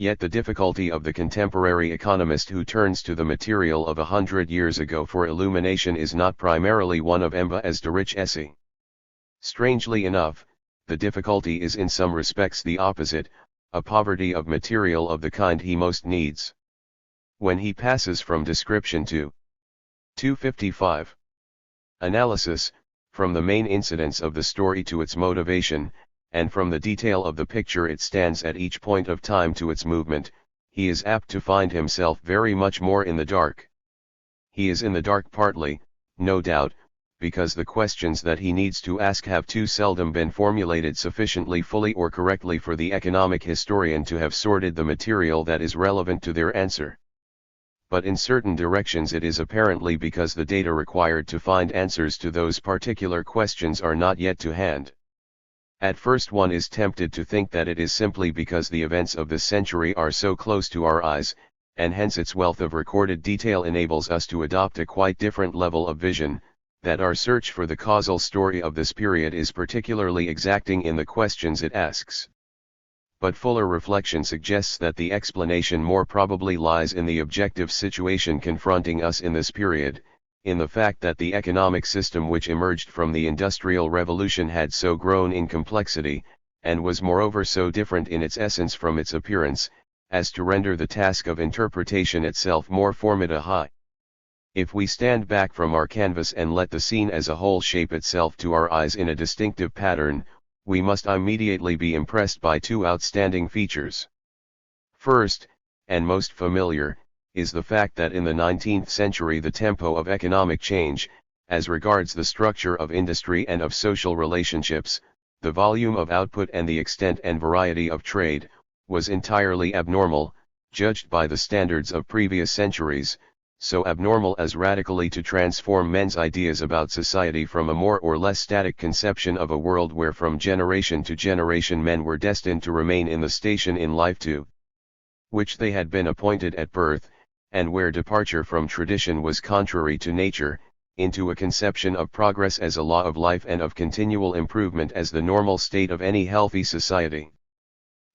Yet the difficulty of the contemporary economist who turns to the material of 100 years ago for illumination is not primarily one of Emba as de rich esse. Strangely enough, the difficulty is in some respects the opposite, a poverty of material of the kind he most needs. When he passes from description to 255. Analysis, from the main incidents of the story to its motivation, and from the detail of the picture it stands at each point of time to its movement, he is apt to find himself very much more in the dark. He is in the dark partly, no doubt, because the questions that he needs to ask have too seldom been formulated sufficiently fully or correctly for the economic historian to have sorted the material that is relevant to their answer. But in certain directions it is apparently because the data required to find answers to those particular questions are not yet to hand. At first one is tempted to think that it is simply because the events of this century are so close to our eyes, and hence its wealth of recorded detail enables us to adopt a quite different level of vision, that our search for the causal story of this period is particularly exacting in the questions it asks. But fuller reflection suggests that the explanation more probably lies in the objective situation confronting us in this period, in the fact that the economic system which emerged from the Industrial Revolution had so grown in complexity, and was moreover so different in its essence from its appearance, as to render the task of interpretation itself more formidable. If we stand back from our canvas and let the scene as a whole shape itself to our eyes in a distinctive pattern, we must immediately be impressed by two outstanding features. First, and most familiar, is the fact that in the 19th century the tempo of economic change, as regards the structure of industry and of social relationships, the volume of output and the extent and variety of trade, was entirely abnormal, judged by the standards of previous centuries, so abnormal as radically to transform men's ideas about society from a more or less static conception of a world where from generation to generation men were destined to remain in the station in life to which they had been appointed at birth, and where departure from tradition was contrary to nature, into a conception of progress as a law of life and of continual improvement as the normal state of any healthy society.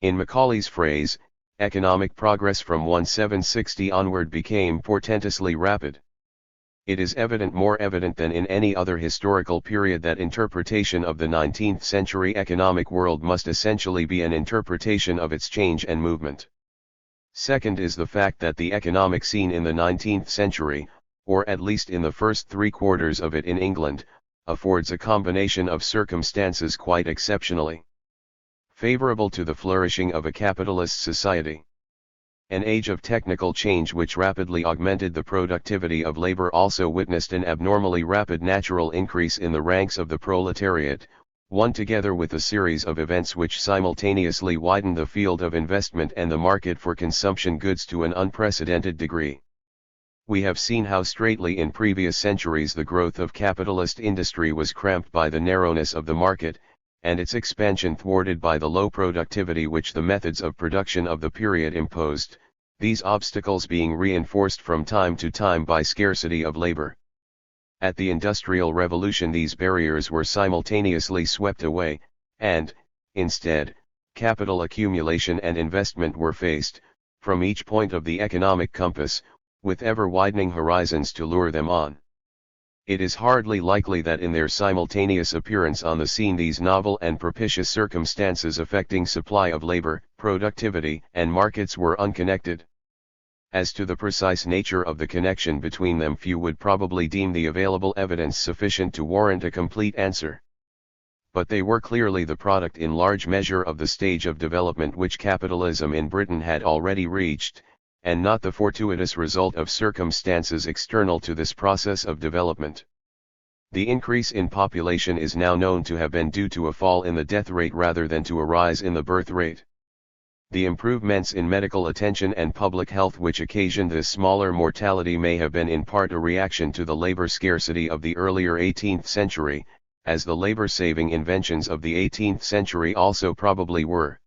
In Macaulay's phrase, economic progress from 1760 onward became portentously rapid. It is more evident than in any other historical period that interpretation of the 19th century economic world must essentially be an interpretation of its change and movement. Second is the fact that the economic scene in the 19th century, or at least in the first 3/4 of it in England, affords a combination of circumstances quite exceptionally favorable to the flourishing of a capitalist society. An age of technical change which rapidly augmented the productivity of labor also witnessed an abnormally rapid natural increase in the ranks of the proletariat, one together with a series of events which simultaneously widened the field of investment and the market for consumption goods to an unprecedented degree. We have seen how straightly in previous centuries the growth of capitalist industry was cramped by the narrowness of the market, and its expansion thwarted by the low productivity which the methods of production of the period imposed, these obstacles being reinforced from time to time by scarcity of labor. At the Industrial Revolution these barriers were simultaneously swept away, and, instead, capital accumulation and investment were faced, from each point of the economic compass, with ever-widening horizons to lure them on. It is hardly likely that in their simultaneous appearance on the scene these novel and propitious circumstances affecting supply of labor, productivity, and markets were unconnected. As to the precise nature of the connection between them few would probably deem the available evidence sufficient to warrant a complete answer. But they were clearly the product in large measure of the stage of development which capitalism in Britain had already reached, and not the fortuitous result of circumstances external to this process of development. The increase in population is now known to have been due to a fall in the death rate rather than to a rise in the birth rate. The improvements in medical attention and public health which occasioned this smaller mortality may have been in part a reaction to the labor scarcity of the earlier 18th century, as the labor-saving inventions of the 18th century also probably were.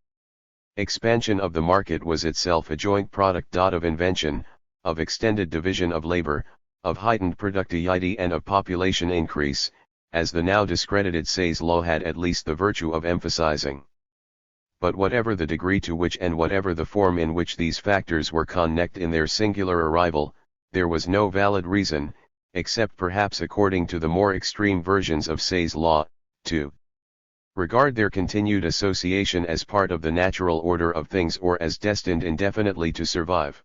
Expansion of the market was itself a joint product of invention, of extended division of labor, of heightened productivity and of population increase, as the now discredited Say's law had at least the virtue of emphasizing. But whatever the degree to which and whatever the form in which these factors were connected in their singular arrival, there was no valid reason, except perhaps according to the more extreme versions of Say's law, to regard their continued association as part of the natural order of things or as destined indefinitely to survive.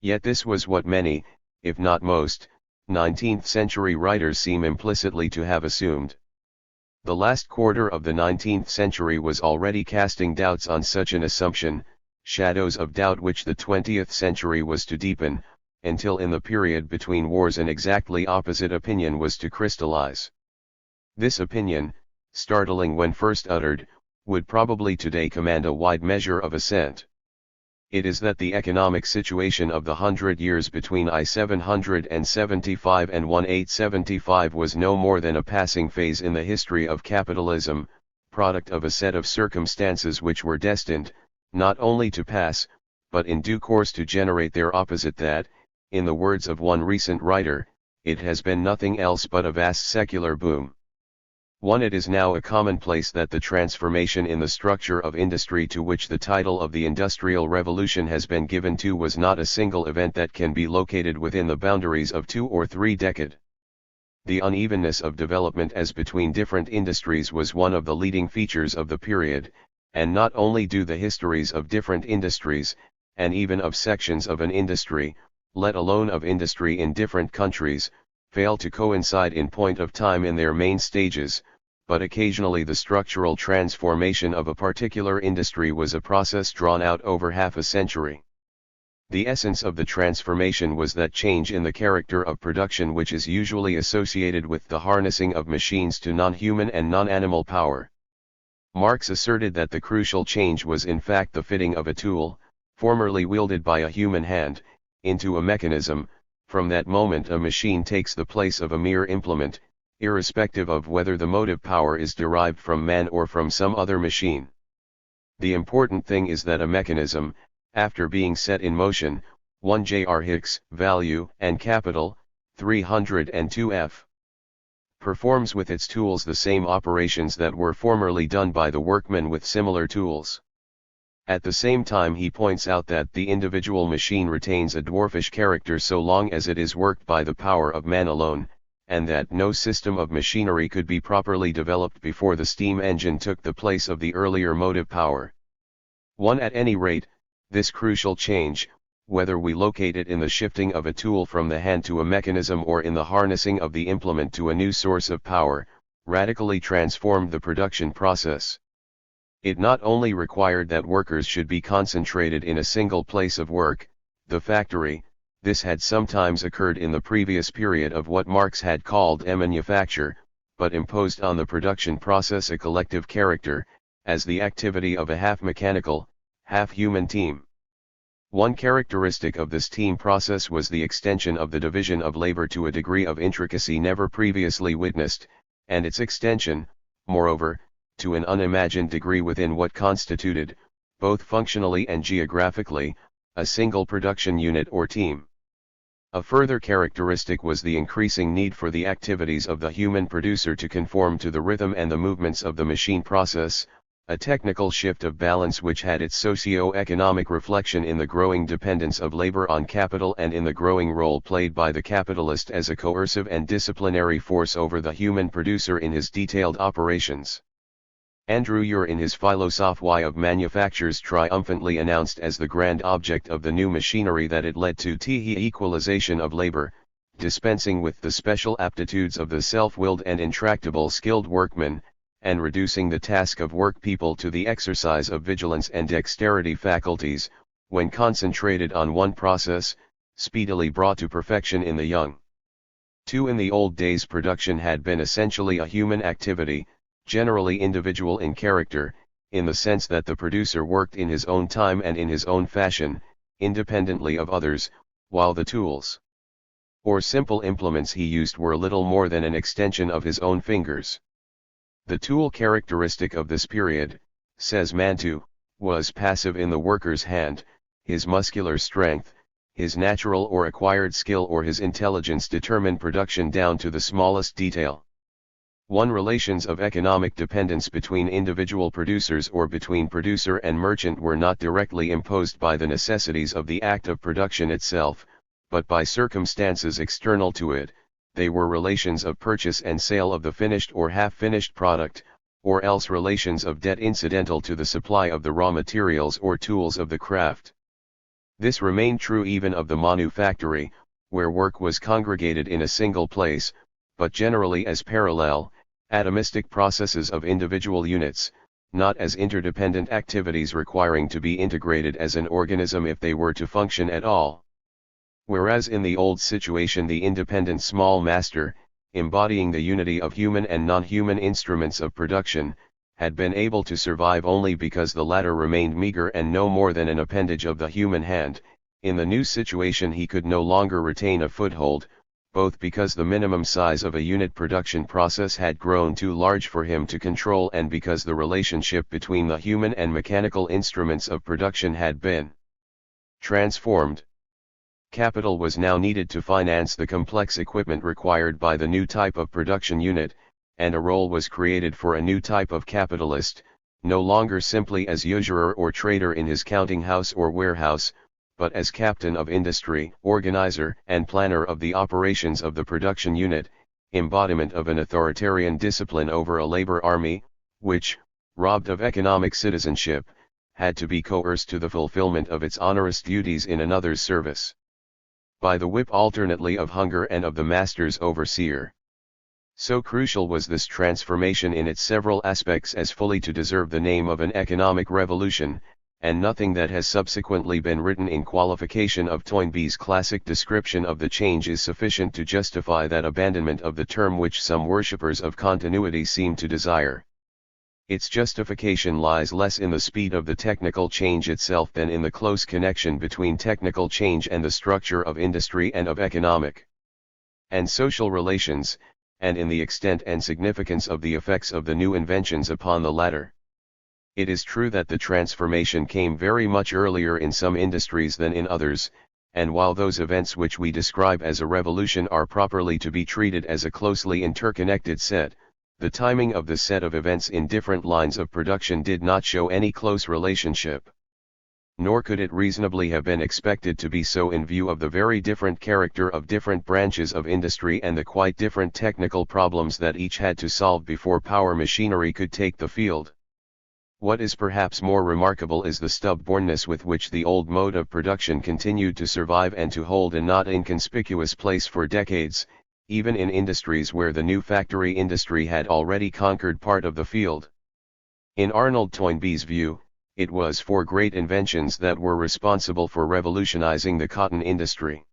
Yet this was what many, if not most, 19th-century writers seem implicitly to have assumed. The last quarter of the 19th century was already casting doubts on such an assumption, shadows of doubt which the 20th century was to deepen, until in the period between wars an exactly opposite opinion was to crystallize. This opinion, startling when first uttered, would probably today command a wide measure of assent. It is that the economic situation of the 100 years between I-775 and 1875 was no more than a passing phase in the history of capitalism, product of a set of circumstances which were destined, not only to pass, but in due course to generate their opposite that, in the words of one recent writer, it has been nothing else but a vast secular boom. It is now a commonplace that the transformation in the structure of industry to which the title of the Industrial Revolution has been given to was not a single event that can be located within the boundaries of 2 or 3 decades. The unevenness of development as between different industries was one of the leading features of the period, and not only do the histories of different industries, and even of sections of an industry, let alone of industry in different countries, fail to coincide in point of time in their main stages, but occasionally the structural transformation of a particular industry was a process drawn out over half a century. The essence of the transformation was that change in the character of production which is usually associated with the harnessing of machines to non-human and non-animal power. Marx asserted that the crucial change was in fact the fitting of a tool, formerly wielded by a human hand, into a mechanism. From that moment a machine takes the place of a mere implement, irrespective of whether the motive power is derived from man or from some other machine. The important thing is that a mechanism, after being set in motion, 1 J.R. Hicks, value and capital, 302 f. performs with its tools the same operations that were formerly done by the workman with similar tools. At the same time he points out that the individual machine retains a dwarfish character so long as it is worked by the power of man alone, and that no system of machinery could be properly developed before the steam engine took the place of the earlier motive power. At any rate, this crucial change, whether we locate it in the shifting of a tool from the hand to a mechanism or in the harnessing of the implement to a new source of power, radically transformed the production process. It not only required that workers should be concentrated in a single place of work, the factory. This had sometimes occurred in the previous period of what Marx had called a manufacture, but imposed on the production process a collective character, as the activity of a half-mechanical, half-human team. One characteristic of this team process was the extension of the division of labor to a degree of intricacy never previously witnessed, and its extension, moreover, to an unimagined degree within what constituted, both functionally and geographically, a single production unit or team. A further characteristic was the increasing need for the activities of the human producer to conform to the rhythm and the movements of the machine process, a technical shift of balance which had its socio-economic reflection in the growing dependence of labor on capital and in the growing role played by the capitalist as a coercive and disciplinary force over the human producer in his detailed operations. Andrew Ure in his Philosophie of Manufactures triumphantly announced as the grand object of the new machinery that it led to the equalization of labor, dispensing with the special aptitudes of the self-willed and intractable skilled workman, and reducing the task of work people to the exercise of vigilance and dexterity faculties, when concentrated on one process, speedily brought to perfection in the young. 2. In the old days production had been essentially a human activity, generally individual in character, in the sense that the producer worked in his own time and in his own fashion, independently of others, while the tools or simple implements he used were little more than an extension of his own fingers. The tool characteristic of this period, says Mantoux, was passive in the worker's hand, his muscular strength, his natural or acquired skill or his intelligence determined production down to the smallest detail. 1. Relations of economic dependence between individual producers or between producer and merchant were not directly imposed by the necessities of the act of production itself, but by circumstances external to it. They were relations of purchase and sale of the finished or half-finished product, or else relations of debt incidental to the supply of the raw materials or tools of the craft. This remained true even of the manufactory, where work was congregated in a single place, but generally as parallel, atomistic processes of individual units, not as interdependent activities requiring to be integrated as an organism if they were to function at all. Whereas in the old situation the independent small master, embodying the unity of human and non-human instruments of production, had been able to survive only because the latter remained meager and no more than an appendage of the human hand, in the new situation he could no longer retain a foothold, both because the minimum size of a unit production process had grown too large for him to control and because the relationship between the human and mechanical instruments of production had been transformed. Capital was now needed to finance the complex equipment required by the new type of production unit, and a role was created for a new type of capitalist, no longer simply as usurer or trader in his counting house or warehouse, but as captain of industry, organizer and planner of the operations of the production unit, embodiment of an authoritarian discipline over a labor army, which, robbed of economic citizenship, had to be coerced to the fulfillment of its onerous duties in another's service, by the whip alternately of hunger and of the master's overseer. So crucial was this transformation in its several aspects as fully to deserve the name of an economic revolution, and nothing that has subsequently been written in qualification of Toynbee's classic description of the change is sufficient to justify that abandonment of the term which some worshippers of continuity seem to desire. Its justification lies less in the speed of the technical change itself than in the close connection between technical change and the structure of industry and of economic and social relations, and in the extent and significance of the effects of the new inventions upon the latter. It is true that the transformation came very much earlier in some industries than in others, and while those events which we describe as a revolution are properly to be treated as a closely interconnected set, the timing of the set of events in different lines of production did not show any close relationship. Nor could it reasonably have been expected to be so in view of the very different character of different branches of industry and the quite different technical problems that each had to solve before power machinery could take the field. What is perhaps more remarkable is the stubbornness with which the old mode of production continued to survive and to hold a not inconspicuous place for decades, even in industries where the new factory industry had already conquered part of the field. In Arnold Toynbee's view, it was four great inventions that were responsible for revolutionizing the cotton industry.